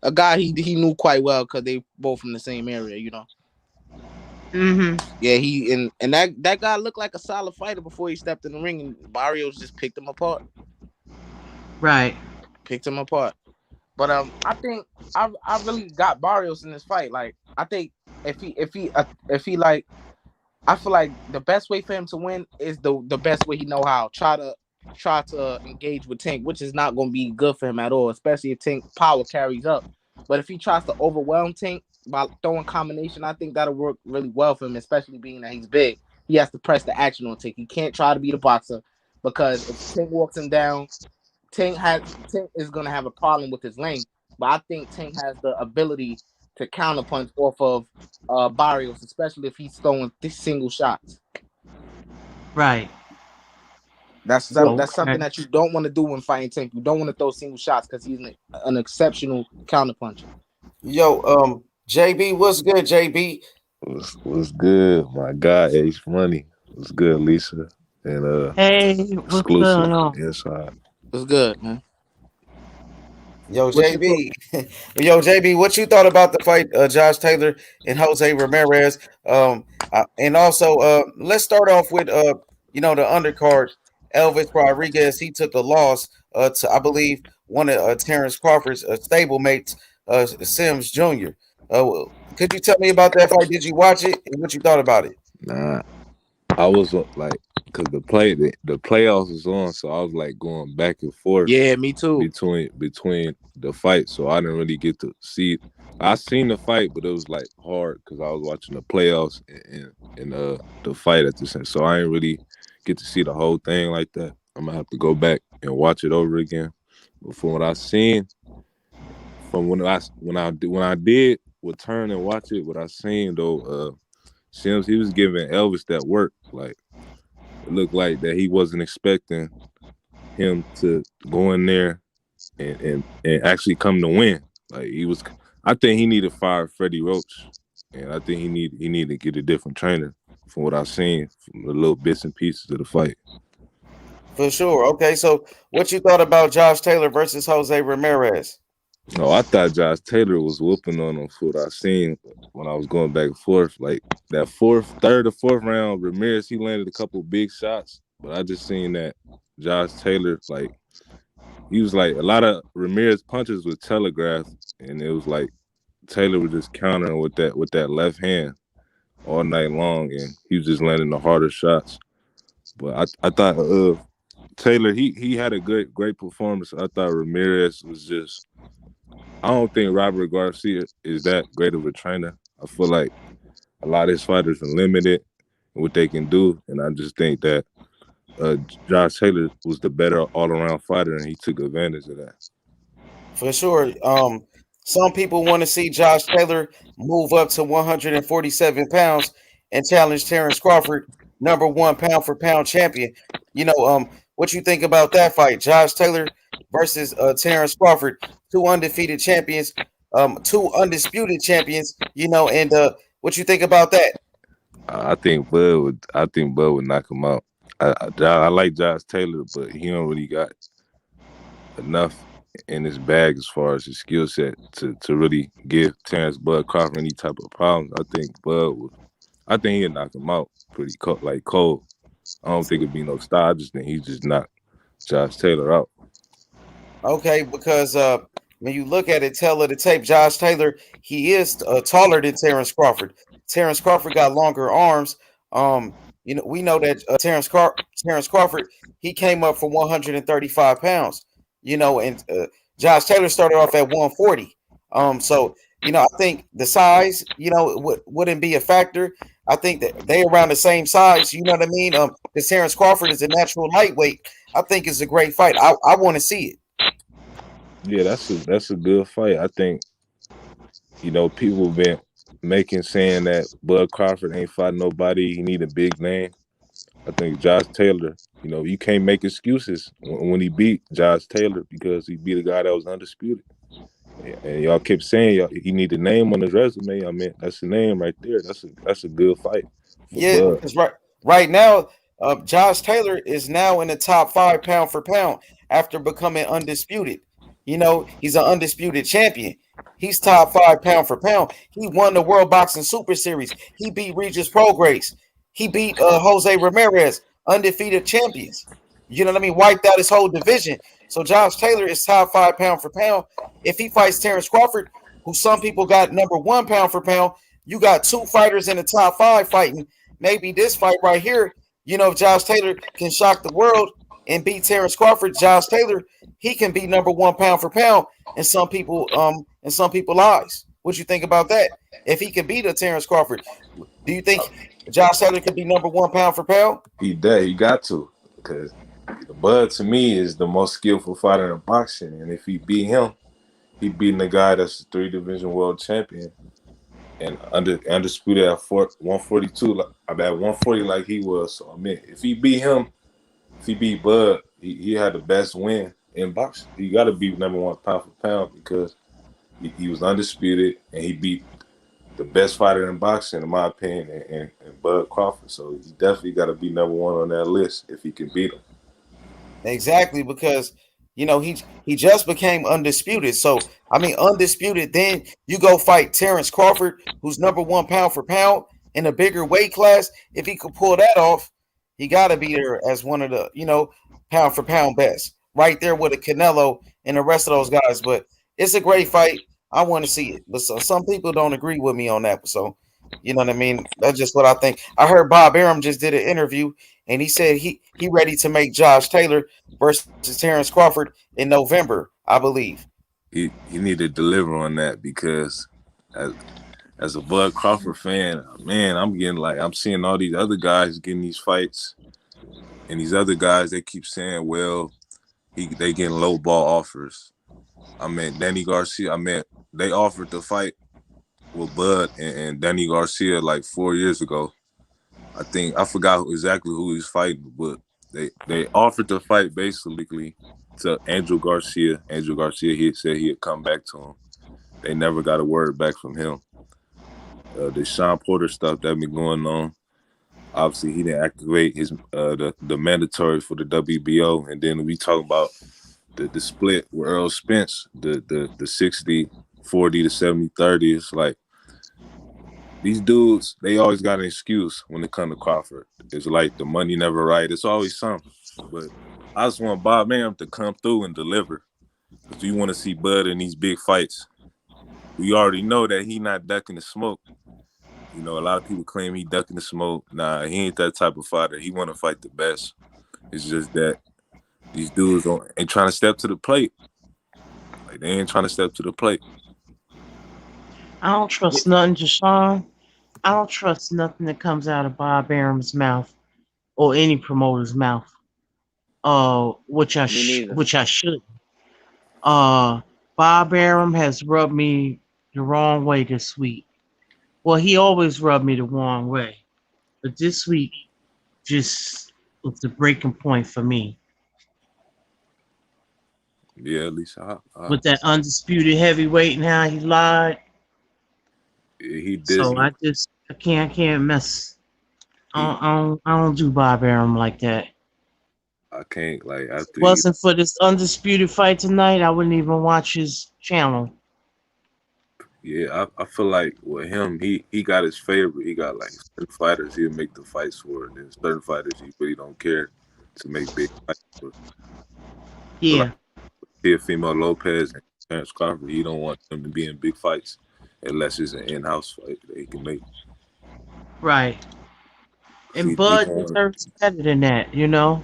A guy he knew quite well because they both from the same area, you know. Mm-hmm. Yeah, he and that guy looked like a solid fighter before he stepped in the ring, and Barrios just picked him apart. Right. Picked him apart. But I think I really got Barrios in this fight. Like I think if he like, I feel like the best way for him to win is the best way he know how. Try to engage with Tank, which is not going to be good for him at all, especially if Tank power carries up. But if he tries to overwhelm Tank by throwing combination, I think that'll work really well for him, especially being that he's big. He has to press the action on Tank. He can't try to be the boxer because if Tank walks him down, Tank is going to have a problem with his length. But I think Tank has the ability to counterpunch off of Barrios, especially if he's throwing single shots. Right. That's something that you don't want to do when fighting Tank. You don't want to throw single shots because he's an exceptional counterpuncher. Yo, JB, what's good, JB? What's good, my guy? Ace Money. What's good, Lisa? And hey, what's exclusive going on? inside. What's good, man? Yo, JB, what you thought about the fight, Josh Taylor and Jose Ramirez? And also, let's start off with the undercard. Elvis Rodriguez, he took a loss to, I believe, one of Terrence Crawford's stablemates, Sims Jr. Could you tell me about that fight? Did you watch it and what you thought about it? Nah, I was like, because the playoffs was on, so I was like going back and forth. Yeah, me too. Between the fight, so I didn't really get to see it. I seen the fight, but it was like hard because I was watching the playoffs and the fight at the same. So I didn't really get to see the whole thing like that. I'm gonna have to go back and watch it over again. But from what I seen, from when I did return and watch it, what I seen though, Sims, he was giving Elvis that work. Like it looked like that he wasn't expecting him to go in there and actually come to win. Like he was, I think he needed to fire Freddie Roach, and I think he need to get a different trainer. From what I've seen, from the little bits and pieces of the fight. For sure. Okay, so what you thought about Josh Taylor versus Jose Ramirez? No, I thought Josh Taylor was whooping on him for what I seen when I was going back and forth. Like that third or fourth round, Ramirez, he landed a couple big shots, but I just seen that Josh Taylor, like, he was like, a lot of Ramirez punches was telegraphed, and it was like Taylor was just countering with that left hand all night long, and he was just landing the harder shots. But I thought Taylor, he had a great performance. I thought Ramirez was just, I don't think Robert Garcia is that great of a trainer. I feel like a lot of his fighters are limited in what they can do, and I just think that Josh Taylor was the better all-around fighter, and he took advantage of that. For sure. Some people want to see Josh Taylor move up to 147 pounds and challenge Terrence Crawford, #1 pound-for-pound champion. What you think about that fight? Josh Taylor versus Terrence Crawford, 2 undefeated champions, 2 undisputed champions, and what you think about that? I think Bud would knock him out. I like Josh Taylor, but he don't really got enough in his bag as far as his skill set to really give Terrence Bud Crawford any type of problems. I think he'd knock him out pretty cold. I don't think it'd be no style. I just think he just knocked Josh Taylor out. Okay, because when you look at it, tail of the tape, Josh Taylor, he is taller than Terrence Crawford. Terrence Crawford got longer arms. We know that Terrence Crawford, he came up from 135 pounds. And Josh Taylor started off at 140. So I think the size, wouldn't be a factor. I think that they around the same size. You know what I mean? Because Terrence Crawford is a natural lightweight. I think it's a great fight. I want to see it. Yeah, that's a good fight. I think, people been saying that Bud Crawford ain't fought nobody. He need a big name. I think Josh Taylor, you can't make excuses when he beat Josh Taylor because he beat a guy that was undisputed. And y'all kept saying he need a name on his resume. I mean, that's the name right there. That's a good fight for Yeah, Bud. because right now, Josh Taylor is now in the top 5 pound for pound after becoming undisputed. He's an undisputed champion. He's top 5 pound for pound. He won the World Boxing Super Series. He beat Regis Prograis. He beat Jose Ramirez, undefeated champions. You know what I mean? Wiped out his whole division. So Josh Taylor is top 5 pound for pound. If he fights Terrence Crawford, who some people got number 1 pound for pound, you got 2 fighters in the top 5 fighting. Maybe this fight right here, if Josh Taylor can shock the world and beat Terrence Crawford, Josh Taylor, he can be number 1 pound for pound in some people's eyes. What you think about that? If he can beat a Terrence Crawford, do you think Josh Taylor could be number 1 pound for pound? He got to, because Bud to me is the most skillful fighter in boxing, and if he beat him, he beating the guy that's the 3-division world champion and undisputed at 142, at 140 like he was. So I mean, if he beat Bud, he had the best win in boxing. He got to be number 1 pound for pound because he was undisputed and he beat the best fighter in boxing, in my opinion, and Bud Crawford. So he definitely got to be number 1 on that list if he can beat him. Exactly, because he just became undisputed. So I mean, undisputed. Then you go fight Terrence Crawford, who's number 1 pound for pound in a bigger weight class. If he could pull that off, he got to be there as one of the pound for pound best, right there with a Canelo and the rest of those guys. But it's a great fight. I want to see it, but some people don't agree with me on that. So you know what I mean? That's just what I think. I heard Bob Arum just did an interview, and he said he ready to make Josh Taylor versus Terrence Crawford in November, I believe. He need to deliver on that because as a Bud Crawford fan, man, I'm seeing all these other guys getting these fights, and these other guys, they keep saying, well, they getting low ball offers. I mean, Danny Garcia, they offered to fight with Bud and Danny Garcia like 4 years ago. I forgot exactly who he's fighting, but they offered to fight basically to Angel Garcia. Angel Garcia, he said he'd come back to him. They never got a word back from him. The Sean Porter stuff that been going on. Obviously, he didn't activate his the mandatory for the WBO, and then we talk about the split with Errol Spence, the 60-40 to 70-30. It's like these dudes, they always got an excuse when it comes to Crawford. It's like the money never right. It's always something. But I just want Bob Arum to come through and deliver. Because we want to see Bud in these big fights. We already know that he not ducking the smoke. A lot of people claim he ducking the smoke. Nah, he ain't that type of fighter. He want to fight the best. It's just that these dudes ain't trying to step to the plate. Like, they ain't trying to step to the plate. I don't trust nothing, Deshaun. I don't trust nothing that comes out of Bob Arum's mouth or any promoter's mouth. Which I should. Bob Arum has rubbed me the wrong way this week. Well, he always rubbed me the wrong way, but this week just was the breaking point for me. Yeah, at least with that undisputed heavyweight and how he lied. He did. So I can't mess. I don't do Bob Arum like that. I can't If it wasn't for this undisputed fight tonight, I wouldn't even watch his channel. Yeah, I feel like with him, he got his favorite. He got like certain fighters he'll make the fights for, and then certain fighters he really don't care to make big fights for. Yeah. Teofimo Lopez and Terrence Crawford, he don't want them to be in big fights unless it's an in-house fight that he can make. Right. And Bud deserves better than that, Yeah,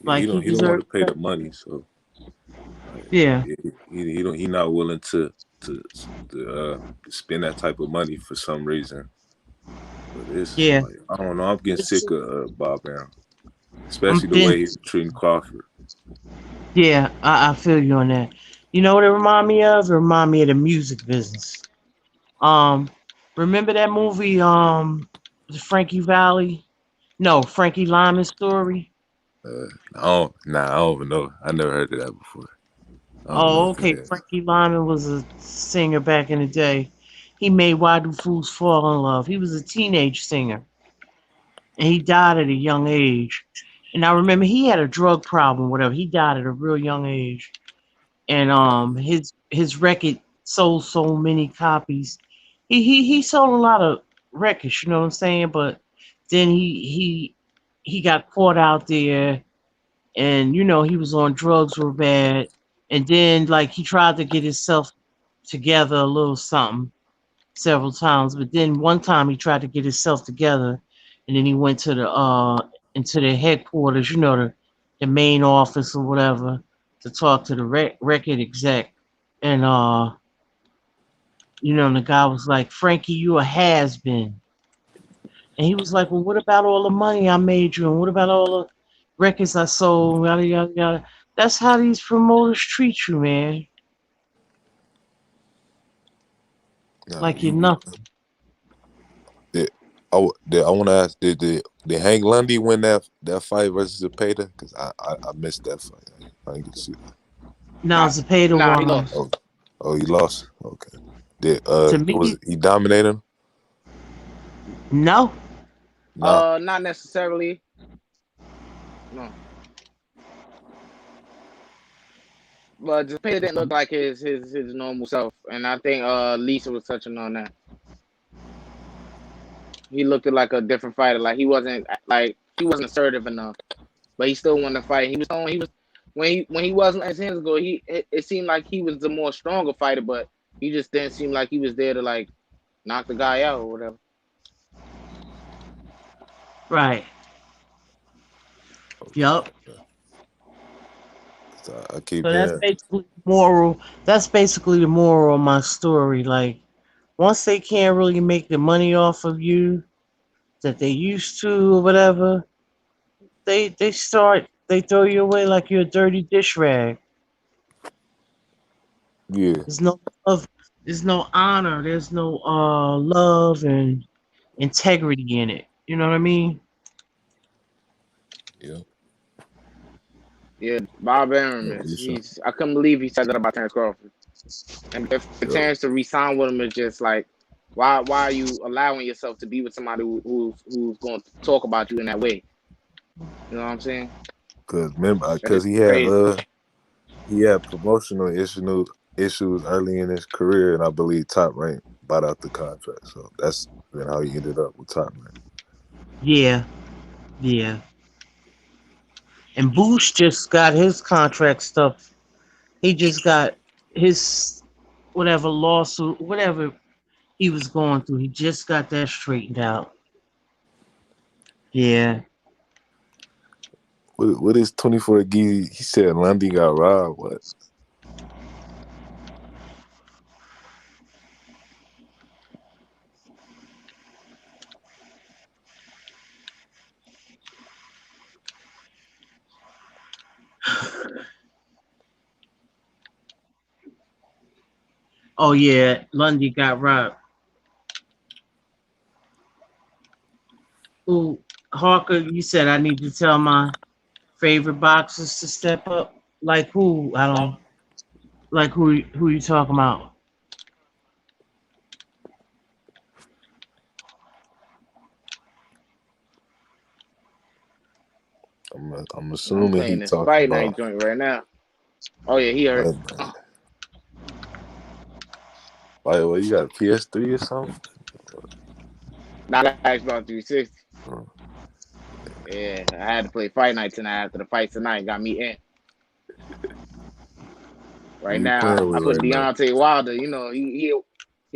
like he don't want to pay the money, so yeah. He not willing to spend that type of money for some reason. But it's like, I don't know. I'm getting sick of Bob Arum, especially the way he's treating Crawford. Yeah, I feel you on that. You know what it remind me of? It remind me of the music business. Remember that movie, the Frankie Valley? No, Frankie Lyman story. I don't even know. I never heard of that before. I don't know Oh, what that okay. is. Frankie Lyman was a singer back in the day. He made Why Do Fools Fall in Love. He was a teenage singer, and he died at a young age. And I remember he had a drug problem, whatever. He died at a real young age, and his record sold so many copies. He sold a lot of records, you know what I'm saying? But then he got caught out there, and he was on drugs real bad, and then like he tried to get himself together a little something several times, but then one time he tried to get himself together, and then he went to the into the headquarters, the main office or whatever, to talk to the record exec, and and the guy was like, "Frankie, you a has been," and he was like, "Well, what about all the money I made you, and what about all the records I sold, yada yada yada." That's how these promoters treat you, man. Nah, Like you're you be. nothing. I want to ask, did Hank Lundy win that fight versus Zepeda? Because I missed that fight. I didn't get to see that. Now Zepeda Nah, won. he lost. Oh, he lost. Okay. To me, was he dominating? No. Not necessarily. No. But Zepeda didn't look like his normal self, and I think Lisa was touching on that. He looked like a different fighter. Like he wasn't assertive enough, but he still won the fight. When he wasn't as hands go, it seemed like he was the more stronger fighter, but he just didn't seem like he was there to like knock the guy out or whatever. Right. Yup. I keep So that's hearing. basically moral. That's basically the moral of my story. Like, once they can't really make the money off of you that they used to or whatever, they throw you away like you're a dirty dish rag. Yeah. There's no love. There's no honor. There's no love and integrity in it. You know what I mean? Yeah. Yeah, Bob Errol. I couldn't believe he said that about Terrence Crawford. And if Terrence to resign with him is just like, why are you allowing yourself to be with somebody who's going to talk about you in that way? You know what I'm saying? Because he had promotional issues early in his career, and I believe Top Rank bought out the contract. So that's been how he ended up with Top Rank. Yeah. Yeah. And Boosh just got his contract stuff. He just got his whatever lawsuit, whatever he was going through. He just got that straightened out. Yeah. What is 24 Gee? He said Lundy got robbed. What? Oh yeah, Lundy got robbed. Ooh, Harker, you said I need to tell my favorite boxers to step up. Like who? I don't like who you talking about? I'm assuming playing he this talking fight about. night joint right now. Oh yeah, he hurt. Like, well, you got a PS3 or something? Not Xbox 360. Yeah, I had to play fight night tonight after the fight tonight. Got me in. Right Who you now, playing I with put right now? Deontay Wilder. He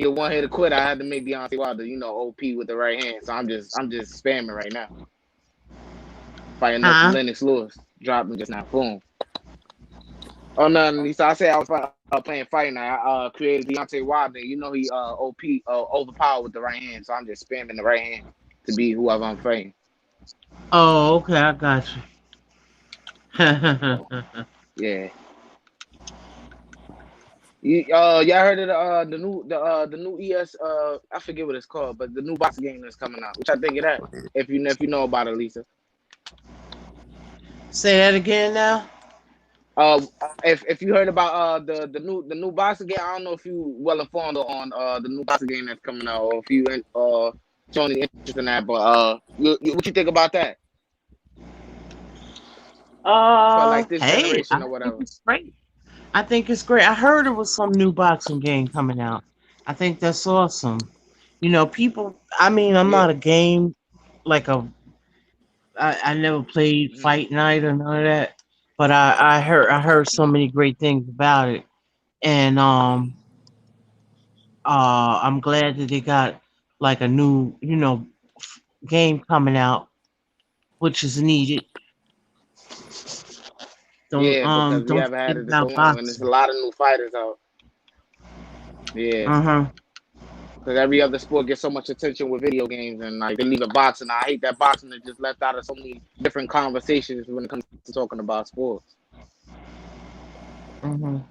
a one hitter quitter. I had to make Deontay Wilder, OP with the right hand. So I'm just spamming right now. Fighting up Lennox Lewis. Dropped him just now. Boom. Oh no, so I said I was playing fight night. I created Deontay Wilder. He OP overpowered with the right hand. So I'm just spamming the right hand to be whoever I'm fighting. Oh, okay, I got you. Yeah. Y'all heard of the new ES I forget what it's called, but the new boxing game that's coming out. Which I think of that. If you know about it, Lisa. Say that again now. If you heard about the new boxing game, I don't know if you well informed on the new boxing game that's coming out, or if you showing any interest in that. But what you think about that? For like this Hey, generation I or think whatever. it's great. I think it's great. I heard there was some new boxing game coming out. I think that's awesome. You know, people. I mean, I'm Yeah. not a game like I never played Fight Night or none of that, but I heard so many great things about it, and I'm glad that they got like a new game coming out, which is needed. Yeah, because we Don't haven't had forget it in so about long, and there's a boxing. lot of new fighters out. Yeah. Because every other sport gets so much attention with video games, and like they leave it boxing. I hate that boxing is just left out of so many different conversations when it comes to talking about sports. And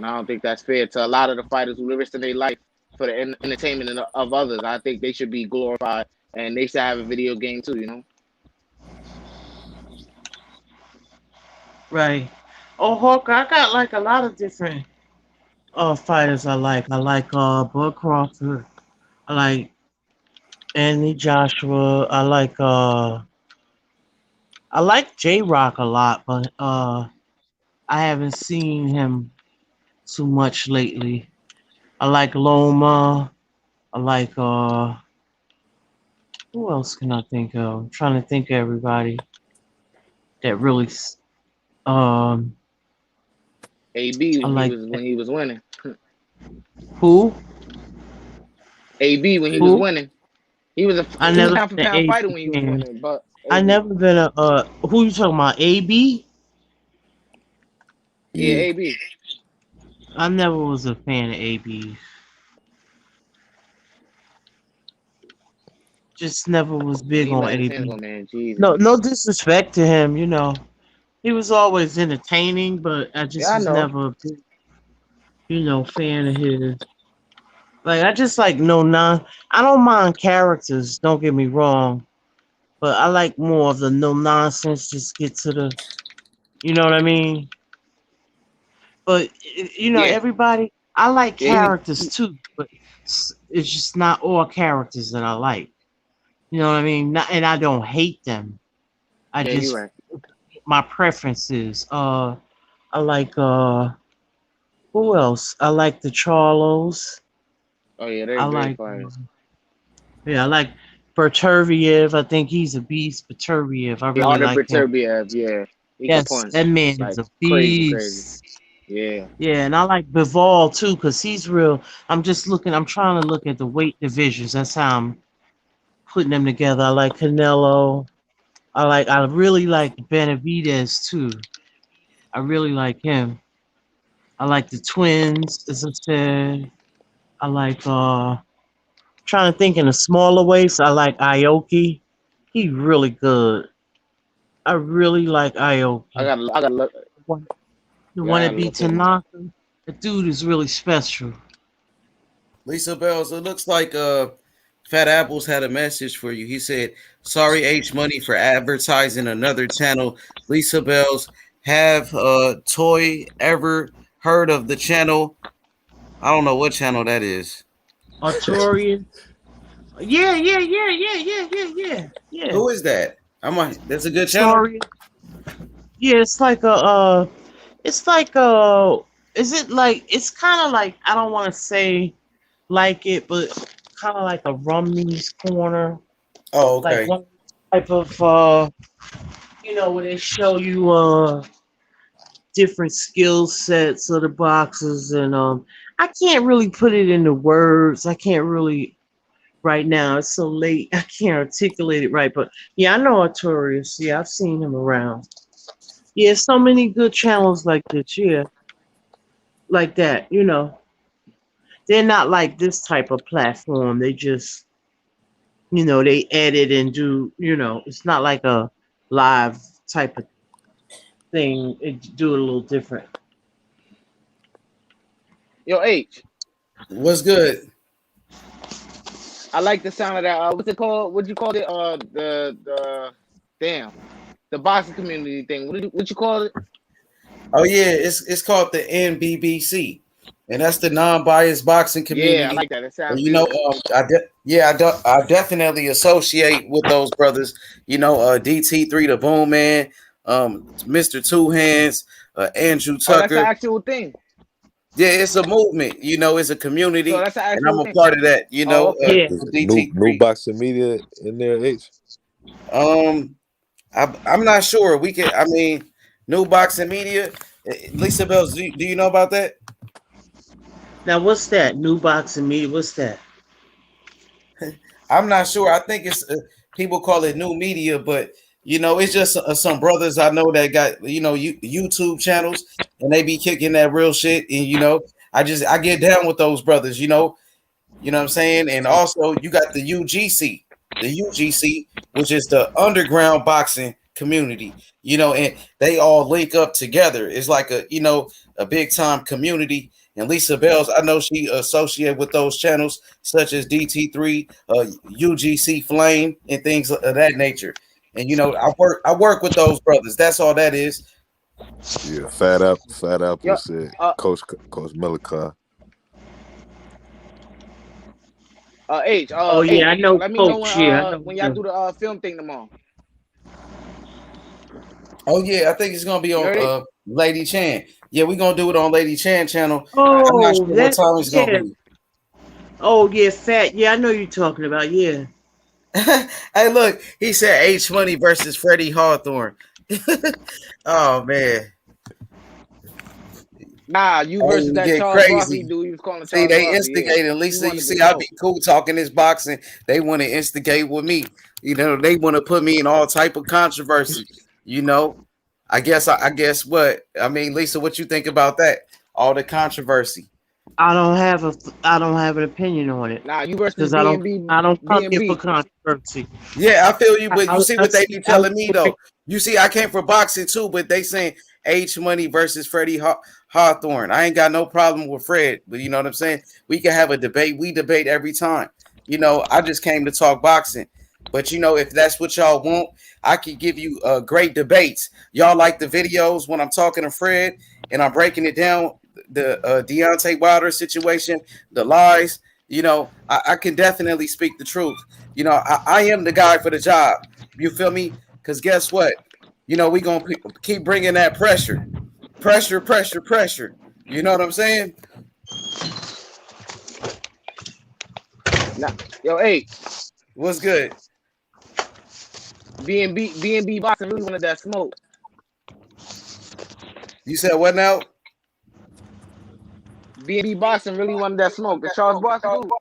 I don't think that's fair to a lot of the fighters who risk their life for the entertainment of others. I think they should be glorified, and they should have a video game too. You know. Right. Oh, Hawk, I got like a lot of different fighters I like. I like Bud Crawford. I like Anthony Joshua. I like J Rock a lot, but I haven't seen him too much lately. I like Loma. I like who else can I think of? I'm trying to think of everybody that really AB I like when he was winning. who? AB when he was Who? winning. He was I he was never pound for been an pound fighter AB when he was fan. winning. But I AB, never been a who you talking about? AB? yeah, Yeah. AB. I never was a fan of AB. Just never was Yeah, big he on let his hands AB. go, man. Jesus. No disrespect to him, He was always entertaining, but I Yeah, just I was know. never a big, fan of his. Like I just like no non I don't mind characters, don't get me wrong. But I like more of the no nonsense, just get to the you know what I mean? But Yeah, everybody I like yeah, characters too, but it's just not all characters that I like. You know what I mean? Not, and I don't hate them. I yeah, you're just right. my preferences. I like who else? I like the Charlos. Oh yeah, they're I great like fighters. yeah, I like Berturbiev. I think he's a beast. Berturbiev. I Yeah, really Artur like him. Beterbiev, yeah, he can Yes, that punch man is like a crazy. beast. Yeah, Yeah, and I like Bivol too, because he's real. I'm trying to look at the weight divisions. That's how I'm putting them together. I like Canelo. I really like Benavidez too. I really like him. I like the twins, as I said. I like trying to think in a smaller ways. I like Aoki. He really good. I really like Aoki. I got look. One- The Yeah, one I that gotta beat look him up. Tanaka. The dude is really special. Lisa Bells, it looks like Fat Apples had a message for you. He said, "Sorry, H Money, for advertising another channel." Lisa Bells, have Toy ever heard of the channel? I don't know what channel that is. Artorias. Yeah. Who is that? That's a good channel. Artorias. Yeah, it's like is it like it's kind of like I don't want to say like it, but kind of like a Rumney's Corner, Oh, like okay. one type of where they show you different skill sets of the boxes, and I can't really put it into words. I can't really right now. It's so late. I can't articulate it right, but yeah, I know Artorias. Yeah, I've seen him around. Yeah, so many good channels like this. Yeah, like that. They're not like this type of platform. They just, they edit and do. It's not like a live type of thing. It do it a little different. Yo, H. What's good? I like the sound of that. What's it called? What'd you call it? The boxing community thing. What you call it? Oh yeah, it's called the NBBC, and that's the non-biased boxing community. Yeah, I like that. It sounds And, you know, I definitely associate with those brothers. You know, DT3 the Boom Man, Mr. Two Hands, Andrew Tucker. Oh, that's the actual thing. Yeah, it's a movement. You know, it's a community, So that's the and I'm actual a thing. part of that. You know, New boxing media in there, H. I'm not sure. We can. I mean, new boxing media. Lisa Bells, do you know about that? Now, what's that? New boxing media. What's that? I'm not sure. I think it's people call it new media, but you know, it's just some brothers I know that got YouTube channels, and they be kicking that real shit. And you know, I get down with those brothers. You know what I'm saying. And also, you got the UGC, which is the underground boxing community. You know, and they all link up together. It's like a big time community. And Lisa Bells, I know she associated with those channels such as DT3, UGC Flame, and things of that nature. And you know, I work with those brothers. That's all that is. Yeah, Fat Apple said Coach Millica. H. Yeah, I know. Let me know when y'all do the film thing tomorrow. Oh yeah, I think it's gonna be on Lady Chan. Yeah, we're gonna do it on Lady Chan channel. Oh, I'm not sure what time it's gonna be. Oh yeah, Fat. Yeah, I know you're talking about. Yeah. Hey, look, he said H Money versus Freddie Hawthorne. Oh man. Nah, you versus that Charles Barkley dude. You was calling See, Charles they Barkley, instigating. yeah. Lisa, you see, I be cool talking this boxing. They want to instigate with me. You know, they want to put me in all type of controversy. You know, I guess what I mean, Lisa, what you think about that? All the controversy. I don't have an opinion on it. Nah, you versus I don't come here for controversy. Yeah, I feel you, but you see what they be telling me though. You see, I came for boxing too, but they saying H Money versus Freddie Hawthorne. I ain't got no problem with Fred, but you know what I'm saying? We can have a debate. We debate every time. You know, I just came to talk boxing. But you know, if that's what y'all want, I could give you great debates. Y'all like the videos when I'm talking to Fred and I'm breaking it down, the Deontay Wilder situation, the lies. You know, I can definitely speak the truth. You know, I am the guy for the job. You feel me? Because guess what? You know, we going to keep bringing that pressure. Pressure. You know what I'm saying? Nah, yo, hey. What's good? B&B boxing really wanted that smoke. You said what now? B&B boxing really wanted that smoke. The Charles Barkley dude.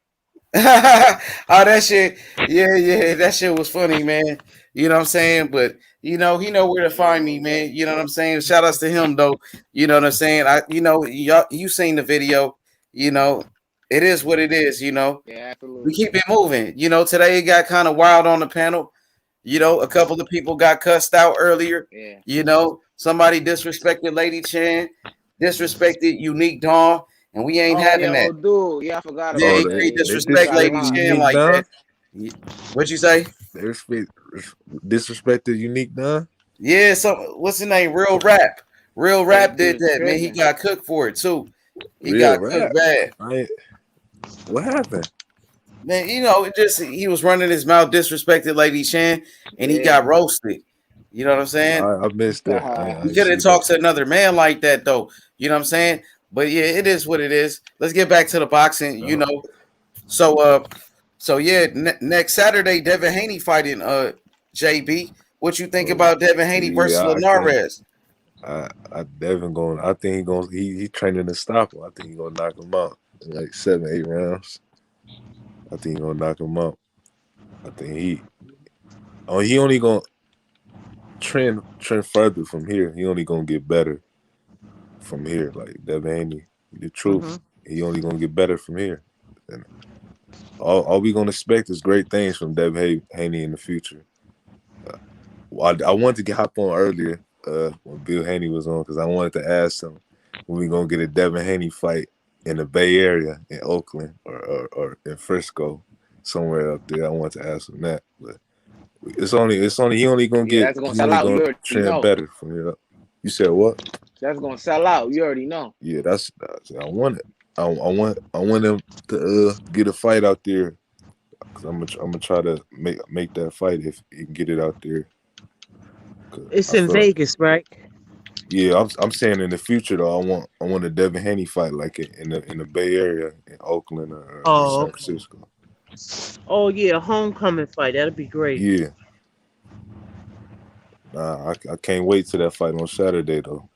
Oh, that shit. Yeah. That shit was funny, man. You know what I'm saying? But you know, he know where to find me, man. You know what I'm saying? Shout outs to him though. You know what I'm saying? You seen the video, you know. It is what it is, you know. Yeah, absolutely. We keep it moving. You know, today it got kind of wild on the panel. You know, a couple of people got cussed out earlier. Yeah. You know, somebody disrespected Lady Chan, disrespected Unique Dawn, and we ain't having that. Dude. Yeah, I forgot about Yeah, that. he disrespect Lady Chan like that. What'd you say? They disrespected Unique Dawn? Yeah, what's his name? Real Rap did that, man. He got cooked for it too. He got cooked bad. What happened? Man, you know, he was running his mouth, disrespected Lady Chan, and he got roasted. You know what I'm saying? I missed that. He couldn't talk to another man like that, though. You know what I'm saying? But yeah, it is what it is. Let's get back to the boxing. You know, so yeah, next Saturday, Devin Haney fighting JB. What you think about Devin Haney versus Ramirez? Devin going. I think he training to stop him. I think he's gonna knock him out in like 7-8 rounds. I think he's gonna knock him out. I think he only gonna trend further from here. He only gonna get better from here. Like Devin Haney, the truth. He only gonna get better from here. And all we gonna expect is great things from Devin Haney in the future. I wanted to hop on earlier when Bill Haney was on because I wanted to ask him when we gonna get a Devin Haney fight in the Bay Area, in Oakland or in Frisco, somewhere up there. I want to ask him that, but it's only he only gonna Yeah, get that's gonna he sell only out. You gonna already trend know. better from here up. You said what? That's gonna sell out. You already know. Yeah, that's I want it. I want him to get a fight out there, because I'm gonna try to make that fight if he can get it out there. It's I in feel, Vegas, right? yeah, I'm saying in the future though, I want a Devin Haney fight like in the Bay Area, in Oakland or Oh, San okay. Francisco. Oh yeah, a homecoming fight. That'd be great. Yeah, nah, I can't wait till that fight on Saturday though.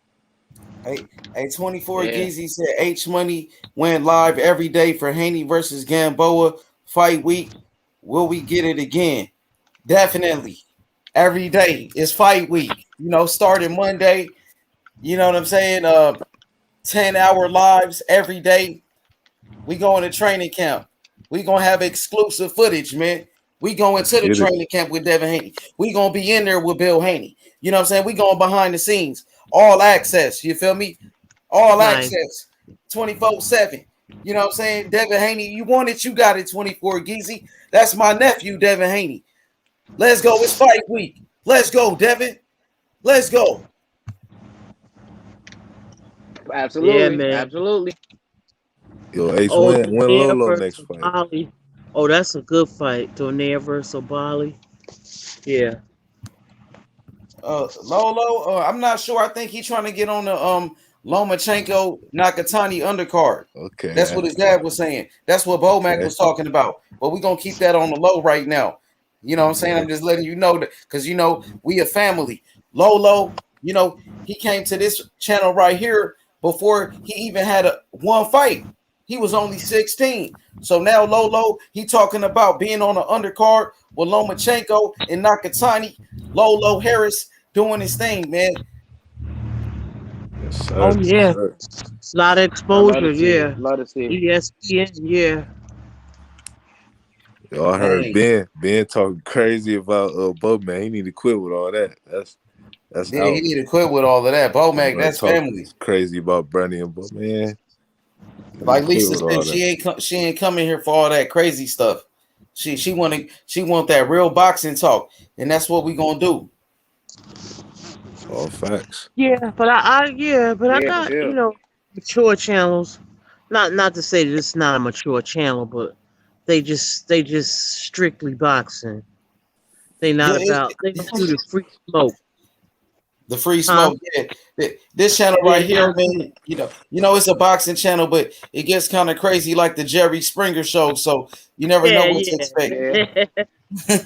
Hey, 24 Yeah. Geezy said H Money went live every day for Haney versus Gamboa fight week. Will we get it again? Definitely. Every day is fight week. You know, starting Monday. You know what I'm saying? 10-hour lives every day. We going to training camp. We gonna have exclusive footage, man. We going to the Get it. training camp with Devin Haney. We gonna be in there with Bill Haney. You know what I'm saying? We going behind the scenes, all access. You feel me? All Nice. access, 24/7. You know what I'm saying? Devin Haney, you want it, you got it. 24 Geezy. That's my nephew, Devin Haney. Let's go. It's fight week. Let's go, Devin. Let's go. Absolutely. Yeah, man. Absolutely. Yo, H, Oh, when Donaire Lolo versus next fight? Bali. Oh, that's a good fight. Donaire versus Bali. Yeah. Lolo, I'm not sure. I think he's trying to get on the Lomachenko Nakatani undercard. Okay. That's what his dad was saying. That's what Bomac Okay. was talking about. But we're gonna keep that on the low right now. You know what I'm saying? Okay. I'm just letting you know that, because you know we a family. Lolo, you know, he came to this channel right here before he even had one fight. He was only 16. So now Lolo, he talking about being on the undercard with Lomachenko and Nakatani. Lolo Harris doing his thing, man. Yes, sir. Oh yeah. Sir. A lot of I love exposure. to see Yeah. it. Love to see it. ESPN. Yeah. Yo, I heard Dang. Ben talking crazy about Bowman. He need to quit with all that. That's Yeah, out. he need to quit with all of that. Bomac, that's Talking family. crazy about Bernie and Bowman. Like Lisa said, she ain't coming here for all that crazy stuff. She want that real boxing talk, and that's what we gonna do. All facts. Yeah, but I Yeah, for got, sure. mature channels. Not to say that it's not a mature channel, but they just strictly boxing. They not about they don't do the free smoke. The free smoke, yeah. This channel right here, man. You know, it's a boxing channel, but it gets kind of crazy, like the Jerry Springer show. So you never know what to expect. Yeah.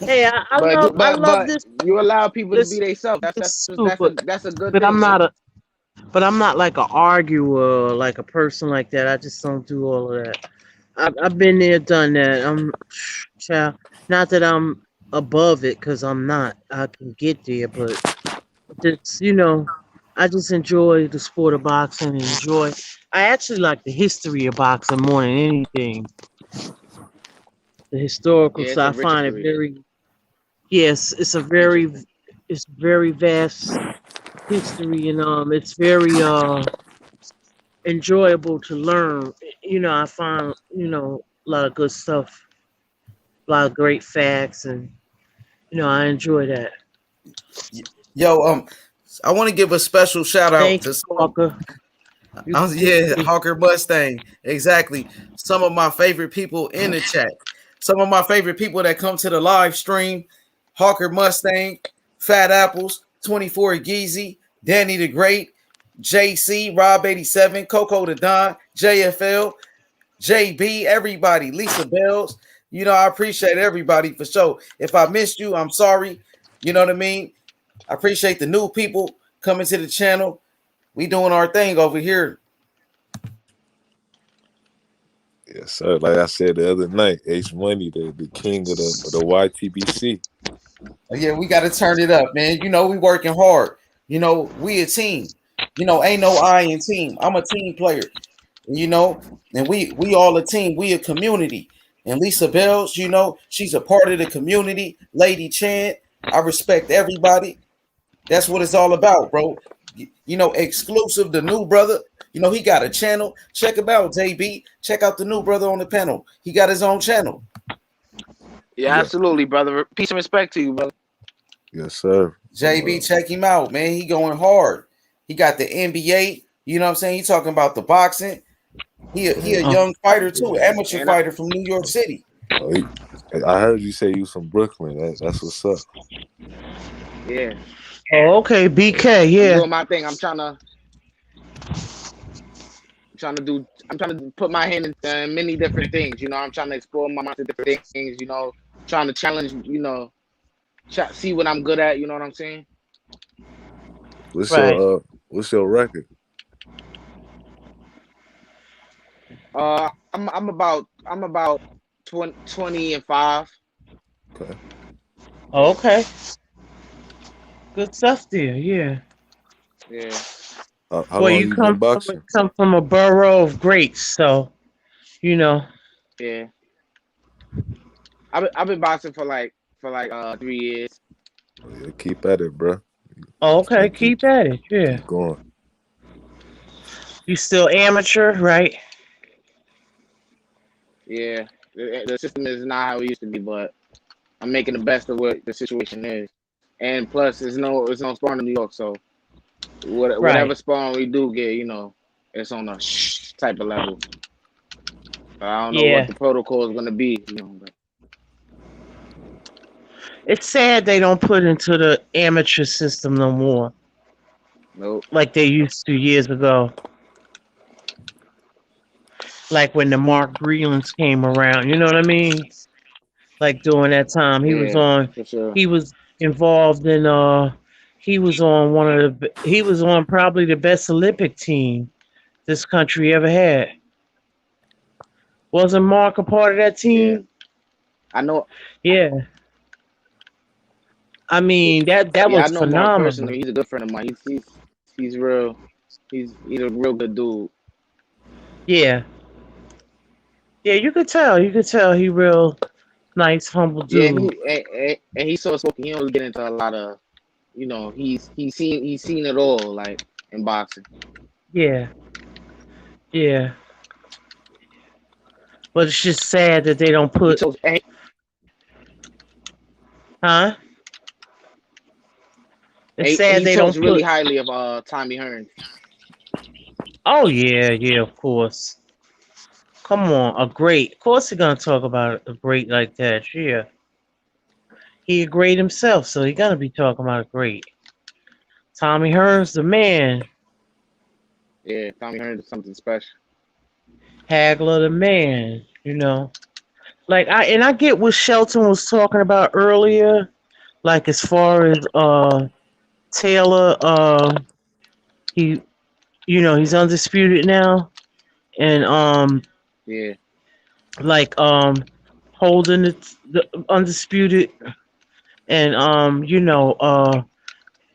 Hey, I love this. You allow people to be This themselves. is That's a good but thing. I'm not like an arguer, like a person like that. I just don't do all of that. I've been there, done that. Child, not that I'm above it, because I'm not. I can get there, but just I just enjoy the sport of boxing. I actually like the history of boxing more than anything. The historical Yeah, it's a side, I rich find it history. very. Yes, it's very vast history, and it's very enjoyable to learn. I find a lot of good stuff, a lot of great facts, and I enjoy that. Yo, I want to give a special shout out Thank to you, Walker. Hawker Mustang. Exactly. Some of my favorite people in the chat. Some of my favorite people that come to the live stream. Hawker Mustang, Fat Apples, 24 Geezy, Danny the Great, JC, Rob 87, Coco the Don, JFL, JB, everybody, Lisa Bells. I appreciate everybody for sure. If I missed you, I'm sorry. You know what I mean? I appreciate the new people coming to the channel. We doing our thing over here. Yes, sir. Like I said the other night, H Money, the king of the YTBC. Yeah, we got to turn it up, man. We working hard. We a team. Ain't no I in team. I'm a team player. And we all a team. We a community. And Lisa Bells, she's a part of the community. Lady Chan, I respect everybody. That's what it's all about, bro. exclusive, the new brother. He got a channel. Check him out, JB. Check out the new brother on the panel. He got his own channel. Yeah, absolutely, brother. Peace and respect to you, brother. Yes, sir. JB, check him out, man. He going hard. He got the NBA. You know what I'm saying? He talking about the boxing. He a young fighter too, amateur fighter from New York City. I heard you say you from Brooklyn. That's what's up. Yeah. Oh, okay, BK. Yeah. I'm doing my thing. I'm trying to put my hand in many different things. I'm trying to explore my mind to different things. Trying to challenge. See what I'm good at. You know what I'm saying? What's your record? I'm about 20-5. Okay. Oh, okay. Good stuff there. Yeah. Yeah. How long you been boxing? Come from a borough of greats, so Yeah. I've been boxing for like 3 years. Yeah, keep at it, bro. Oh, okay, keep at it. Yeah. Keep going. You still amateur, right? Yeah. The system is not how it used to be, but I'm making the best of what the situation is. And plus, it's no sparring in New York, so whatever sparring we do get, it's on a type of level. I don't know what the protocol is going to be. But. It's sad they don't put into the amateur system no more. Nope. Like they used to years ago. Like when the Mark Brelands came around, you know what I mean? Like during that time, he was involved in he was on probably the best Olympic team this country ever had. Wasn't Mark a part of that team? Yeah. I know. Yeah. I mean that was I know phenomenal. Mark personally. He's a good friend of mine. He's real. He's a real good dude. Yeah. Yeah, you could tell. You could tell he real nice, humble dude. Yeah, and he's so spoken. He don't get into a lot of, he's seen it all, like in boxing. Yeah. Yeah. But it's just sad that they don't put. Huh? It's sad they don't put. Really highly of Tommy Hearns. Oh yeah, of course. Come on, a great. Of course, he's gonna talk about a great like that. Yeah, he a great himself, so he gonna be talking about a great. Tommy Hearns, the man. Yeah, Tommy Hearns is something special. Hagler, the man. Like I get what Shelton was talking about earlier, like as far as Taylor, he's undisputed now, and yeah, like holding the undisputed, and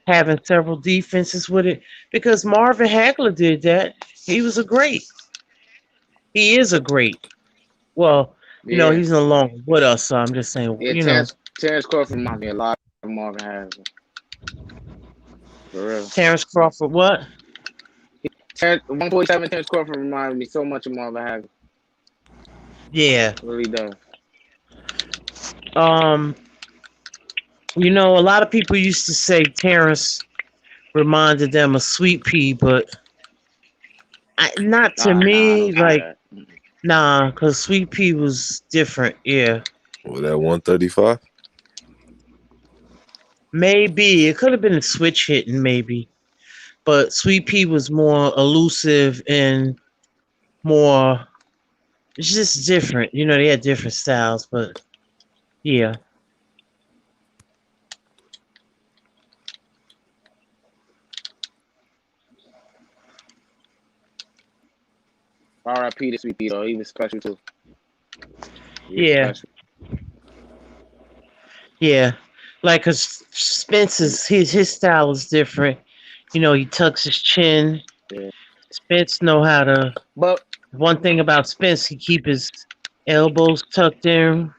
having several defenses with it, because Marvin Hagler did that. He was a great. He is a great. Well, he's no longer with us, so I'm just saying. Yeah, Terrence Crawford reminds me a lot of Marvin Hagler. For real. Terrence Crawford, what? 147 Terrence Crawford reminds me so much of Marvin Hagler. Yeah. It really does. A lot of people used to say Terrence reminded them of Sweet Pea, but not to me. Because Sweet Pea was different. Yeah. Was that 135? Maybe it could have been a switch hitting, maybe, but Sweet Pea was more elusive and more. It's just different, they had different styles, but yeah. R.I.P. to Sweet Pea though, he was special too. Yeah. Yeah. Like, cause Spence's his style is different. He tucks his chin. Yeah. Spence know how to. But one thing about Spence, he keep his elbows tucked in,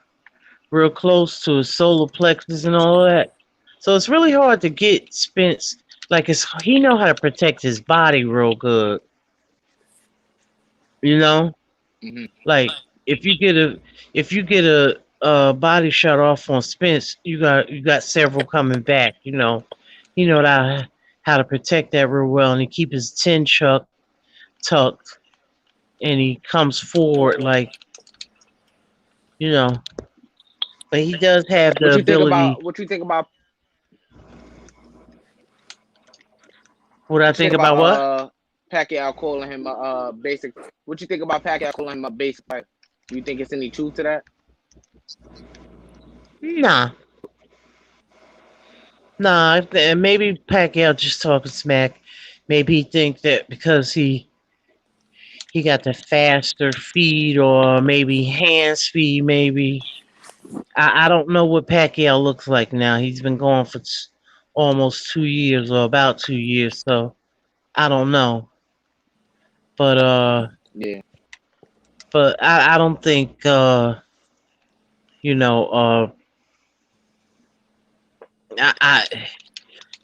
real close to his solar plexus and all that. So it's really hard to get Spence. like he know how to protect his body real good. You know, like if you get a body shot off on Spence, you got several coming back. You know, he know how to protect that real well, and he keep his tucked, and he comes forward like but he does have the What you think ability. about? What you think about? What I What you think think about what? about Pacquiao calling him a basic? What you think about Pacquiao calling him a basic fighter? Do you think it's any truth to that? Nah. And maybe Pacquiao just talking smack. Maybe he think that because he got the faster feet or maybe hand speed. Maybe I don't know what Pacquiao looks like now. He's been going for almost 2 years or about 2 years, so I don't know. But Yeah. but I don't think you know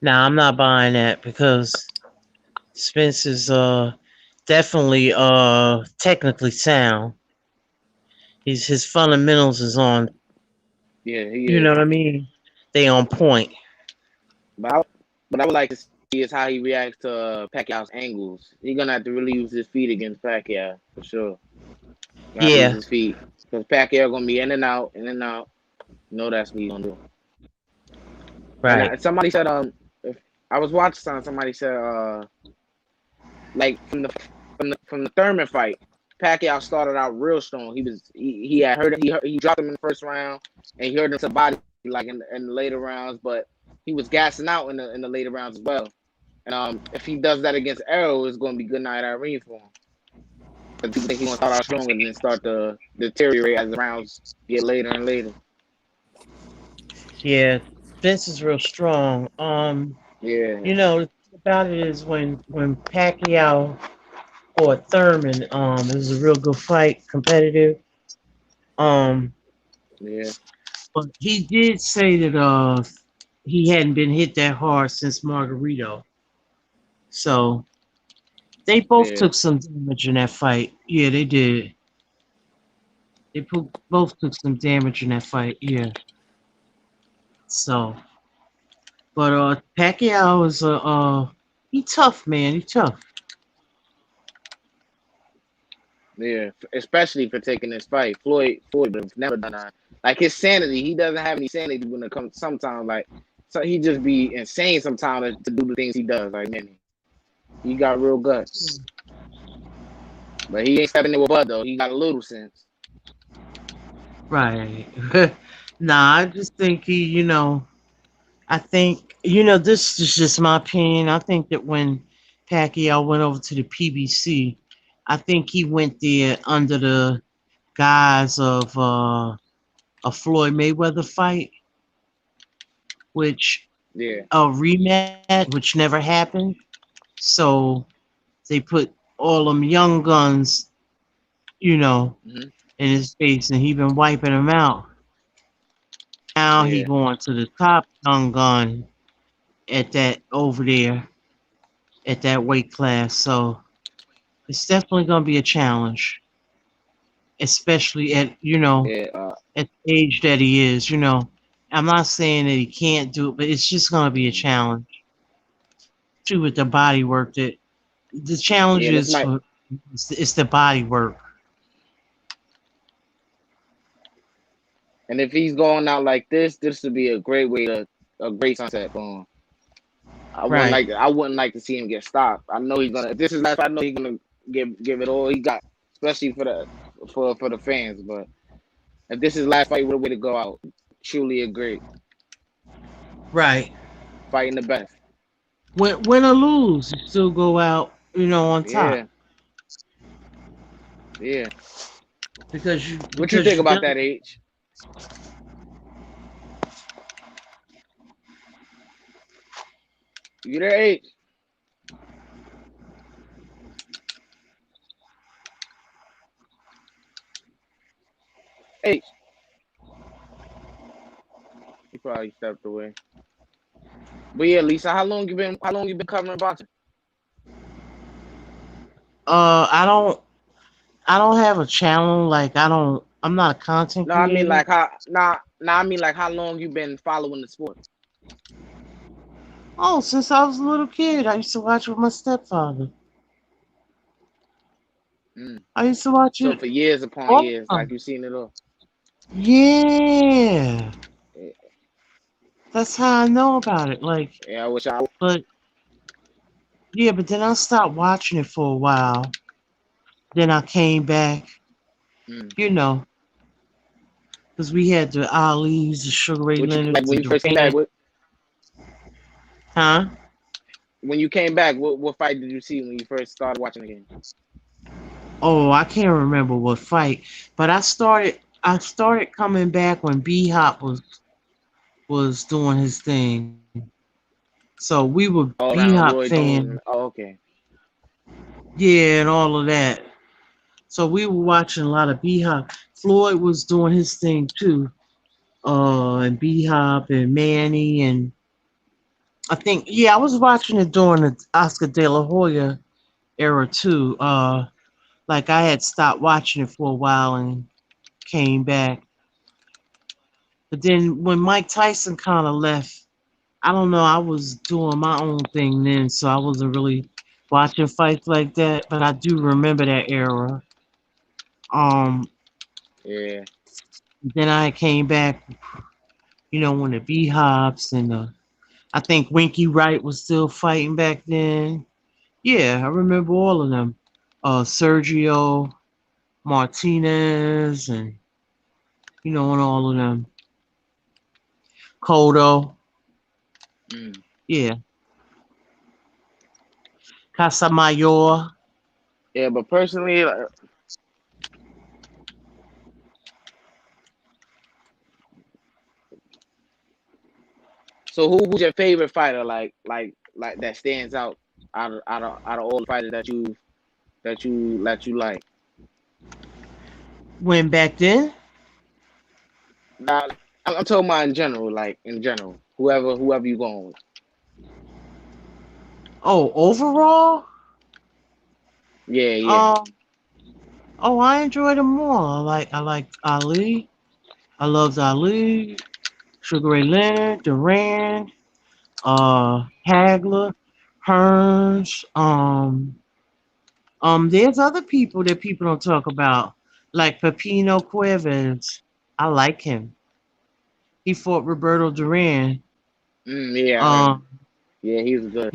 I'm not buying that because Spence is definitely technically sound. His fundamentals is on. Yeah, he You know is. what I mean? They on point. But I would like to see is how he reacts to Pacquiao's angles. He's gonna have to really use his feet against Pacquiao for sure. Gonna have to use Yeah. his feet because Pacquiao gonna be in and out, in and out. No, that's what he's gonna do. Right. And somebody said if I was watching somebody said like from the Thurman fight, Pacquiao started out real strong. He had hurt him. He dropped him in the first round, and he hurt him to the body like in the later rounds. But he was gassing out in the later rounds as well. And if he does that against Errol, it's going to be good night Irene for him. Because people think he's going to start out strong and then start to deteriorate as the rounds get later and later. Yeah. Spence is real strong. Yeah. You know, the thing about it is when Pacquiao or Thurman, it was a real good fight, competitive. Yeah. But he did say that he hadn't been hit that hard since Margarito. So they both Yeah. took some damage in that fight. Yeah, they did. They both took some damage in that fight. Yeah. So, but Pacquiao is he tough, man. He tough. Yeah. Especially for taking this fight. Floyd has never done that. Like his sanity, he doesn't have any sanity when it comes sometimes. Like, so he just be insane sometimes to do the things he does. Like, man, he got real guts. But he ain't stepping in with Bud though. He got a little sense. Right. Nah, I just think I think, this is just my opinion. I think that when Pacquiao went over to the PBC, I think he went there under the guise of a Floyd Mayweather fight, which a rematch, which never happened. So they put all them young guns, in his face, and he been wiping them out. Now he going to the top young gun at that over there at that weight class. So it's definitely gonna be a challenge, especially at at the age that he is. I'm not saying that he can't do it, but it's just gonna be a challenge. Too with the body work that the challenge This is might. it's the body work. And if he's going out like this would be a great sunset for him. I wouldn't like to see him get stopped. I know he's gonna. If this is last, I know he's gonna give it all he got, especially for the fans. But if this is last fight, what a way to go out! Truly a great. Right. Fighting the best. Win or lose, you still go out, on top. Yeah. Because what you think about that, H? You there, H? H. He probably stepped away. But yeah, Lisa, how long you been covering boxing? I don't have a channel. Like I'm not a content No, I mean creator. like I mean like how long you been following the sport? Oh, since I was a little kid, I used to watch with my stepfather. I used to watch So it for years upon all years, the like time. you seen it all. Yeah. That's how I know about it. Like, Yeah, I wish I. but yeah, but then I stopped watching it for a while. Then I came back, you know, because we had the Ali's, the Sugar Ray Leonard, When the you first came back, Durant. Huh? when you came back, what fight did you see when you first started watching again? Oh, I can't remember what fight, but I started coming back when B Hop was doing his thing. So we were All B around Hop Roy Jones. fans. Oh, okay. Yeah, and all of that. So we were watching a lot of B Hop. Floyd was doing his thing too. And B Hop and Manny, and I think I was watching it during the Oscar De La Hoya era too. Like I had stopped watching it for a while and came back. But then when Mike Tyson kind of left, I don't know, I was doing my own thing then, so I wasn't really watching fights like that. But I do remember that era. Yeah. Then I came back, when the B Hops and I think Winky Wright was still fighting back then. Yeah, I remember all of them. Sergio Martinez and all of them. Cotto. Yeah. Casamayor. Yeah, but personally, so who's your favorite fighter? Like that stands out out of all the fighters that you like. When back then? Now, I'm talking about in general, like in general, whoever you going with. Oh, overall? Yeah. Oh, I enjoyed them all. I like Ali. I loved Ali. Sugar Ray Leonard, Durant, Hagler, Hearns. There's other people that people don't talk about, like Pepino Cuevas. I like him. He fought Roberto Duran. Yeah, he was good.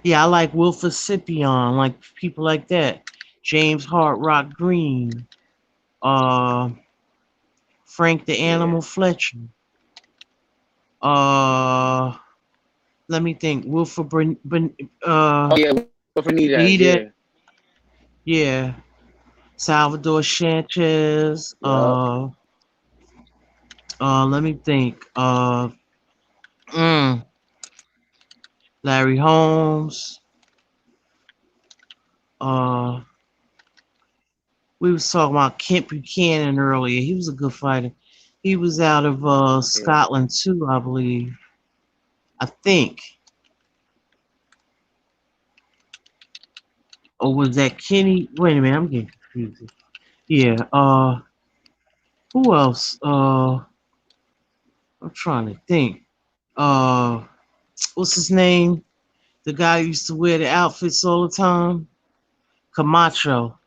Yeah, I like Wilford Scipion, like people like that. James Hart Rock Green, Frank the Animal Fletcher. Let me think. Wilford Wilford Benitez. Yeah. Salvador Sanchez. Let me think. Larry Holmes. We was talking about Kent Buchanan earlier. He was a good fighter. He was out of Scotland too, I believe. I think. Or was that Kenny? Wait a minute, I'm getting confused. Yeah. Who else? I'm trying to think. What's his name? The guy who used to wear the outfits all the time. Camacho.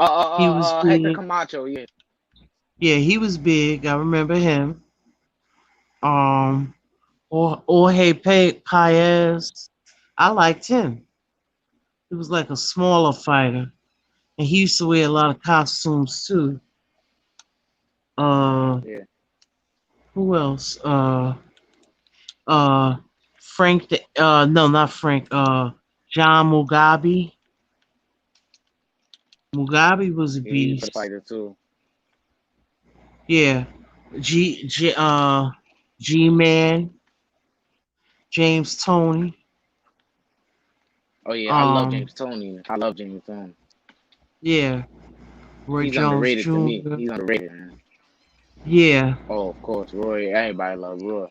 He was Hector big. Camacho, yeah. Yeah, he was big. I remember him. Jorge Paez. I liked him. He was like a smaller fighter. And he used to wear a lot of costumes too. Who else? Frank no, not Frank, John Mugabe. Mugabe was a He's a beast. fighter too. Yeah. G-Man. James Toney. Oh yeah, I love James Toney. Yeah. Roy He's Jones underrated Jr. to me. He's underrated, man. Yeah. Oh, of course, Roy. Everybody loves Roy.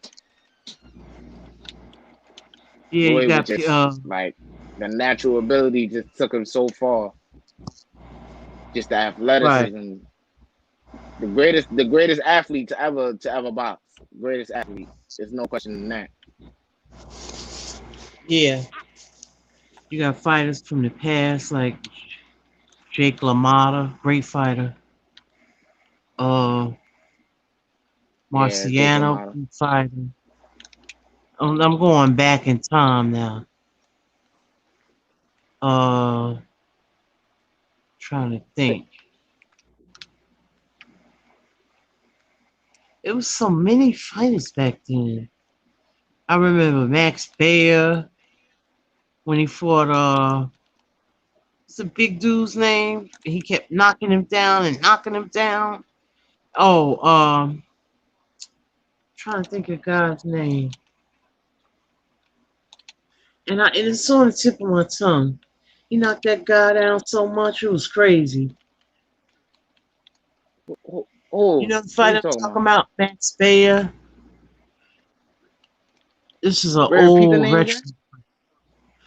Yeah, you Boy was got just like the natural ability just took him so far. Just the right. athleticism. The greatest athlete to ever box. Greatest athlete. There's no question in that. Yeah, you got fighters from the past like Jake LaMotta, great fighter. Yeah, Jake Marciano, LaMotta. great fighter. I'm going back in time now. Trying to think. It was so many fighters back then. I remember Max Baer when he fought what's the big dude's name? He kept knocking him down and knocking him down. Oh, trying to think of God's name. And it's on the tip of my tongue. He knocked that guy down so much, it was crazy. Oh, You know the what are fight you I'm talking talking about? about, Max Baer? This is an Repeat the old name again? veteran.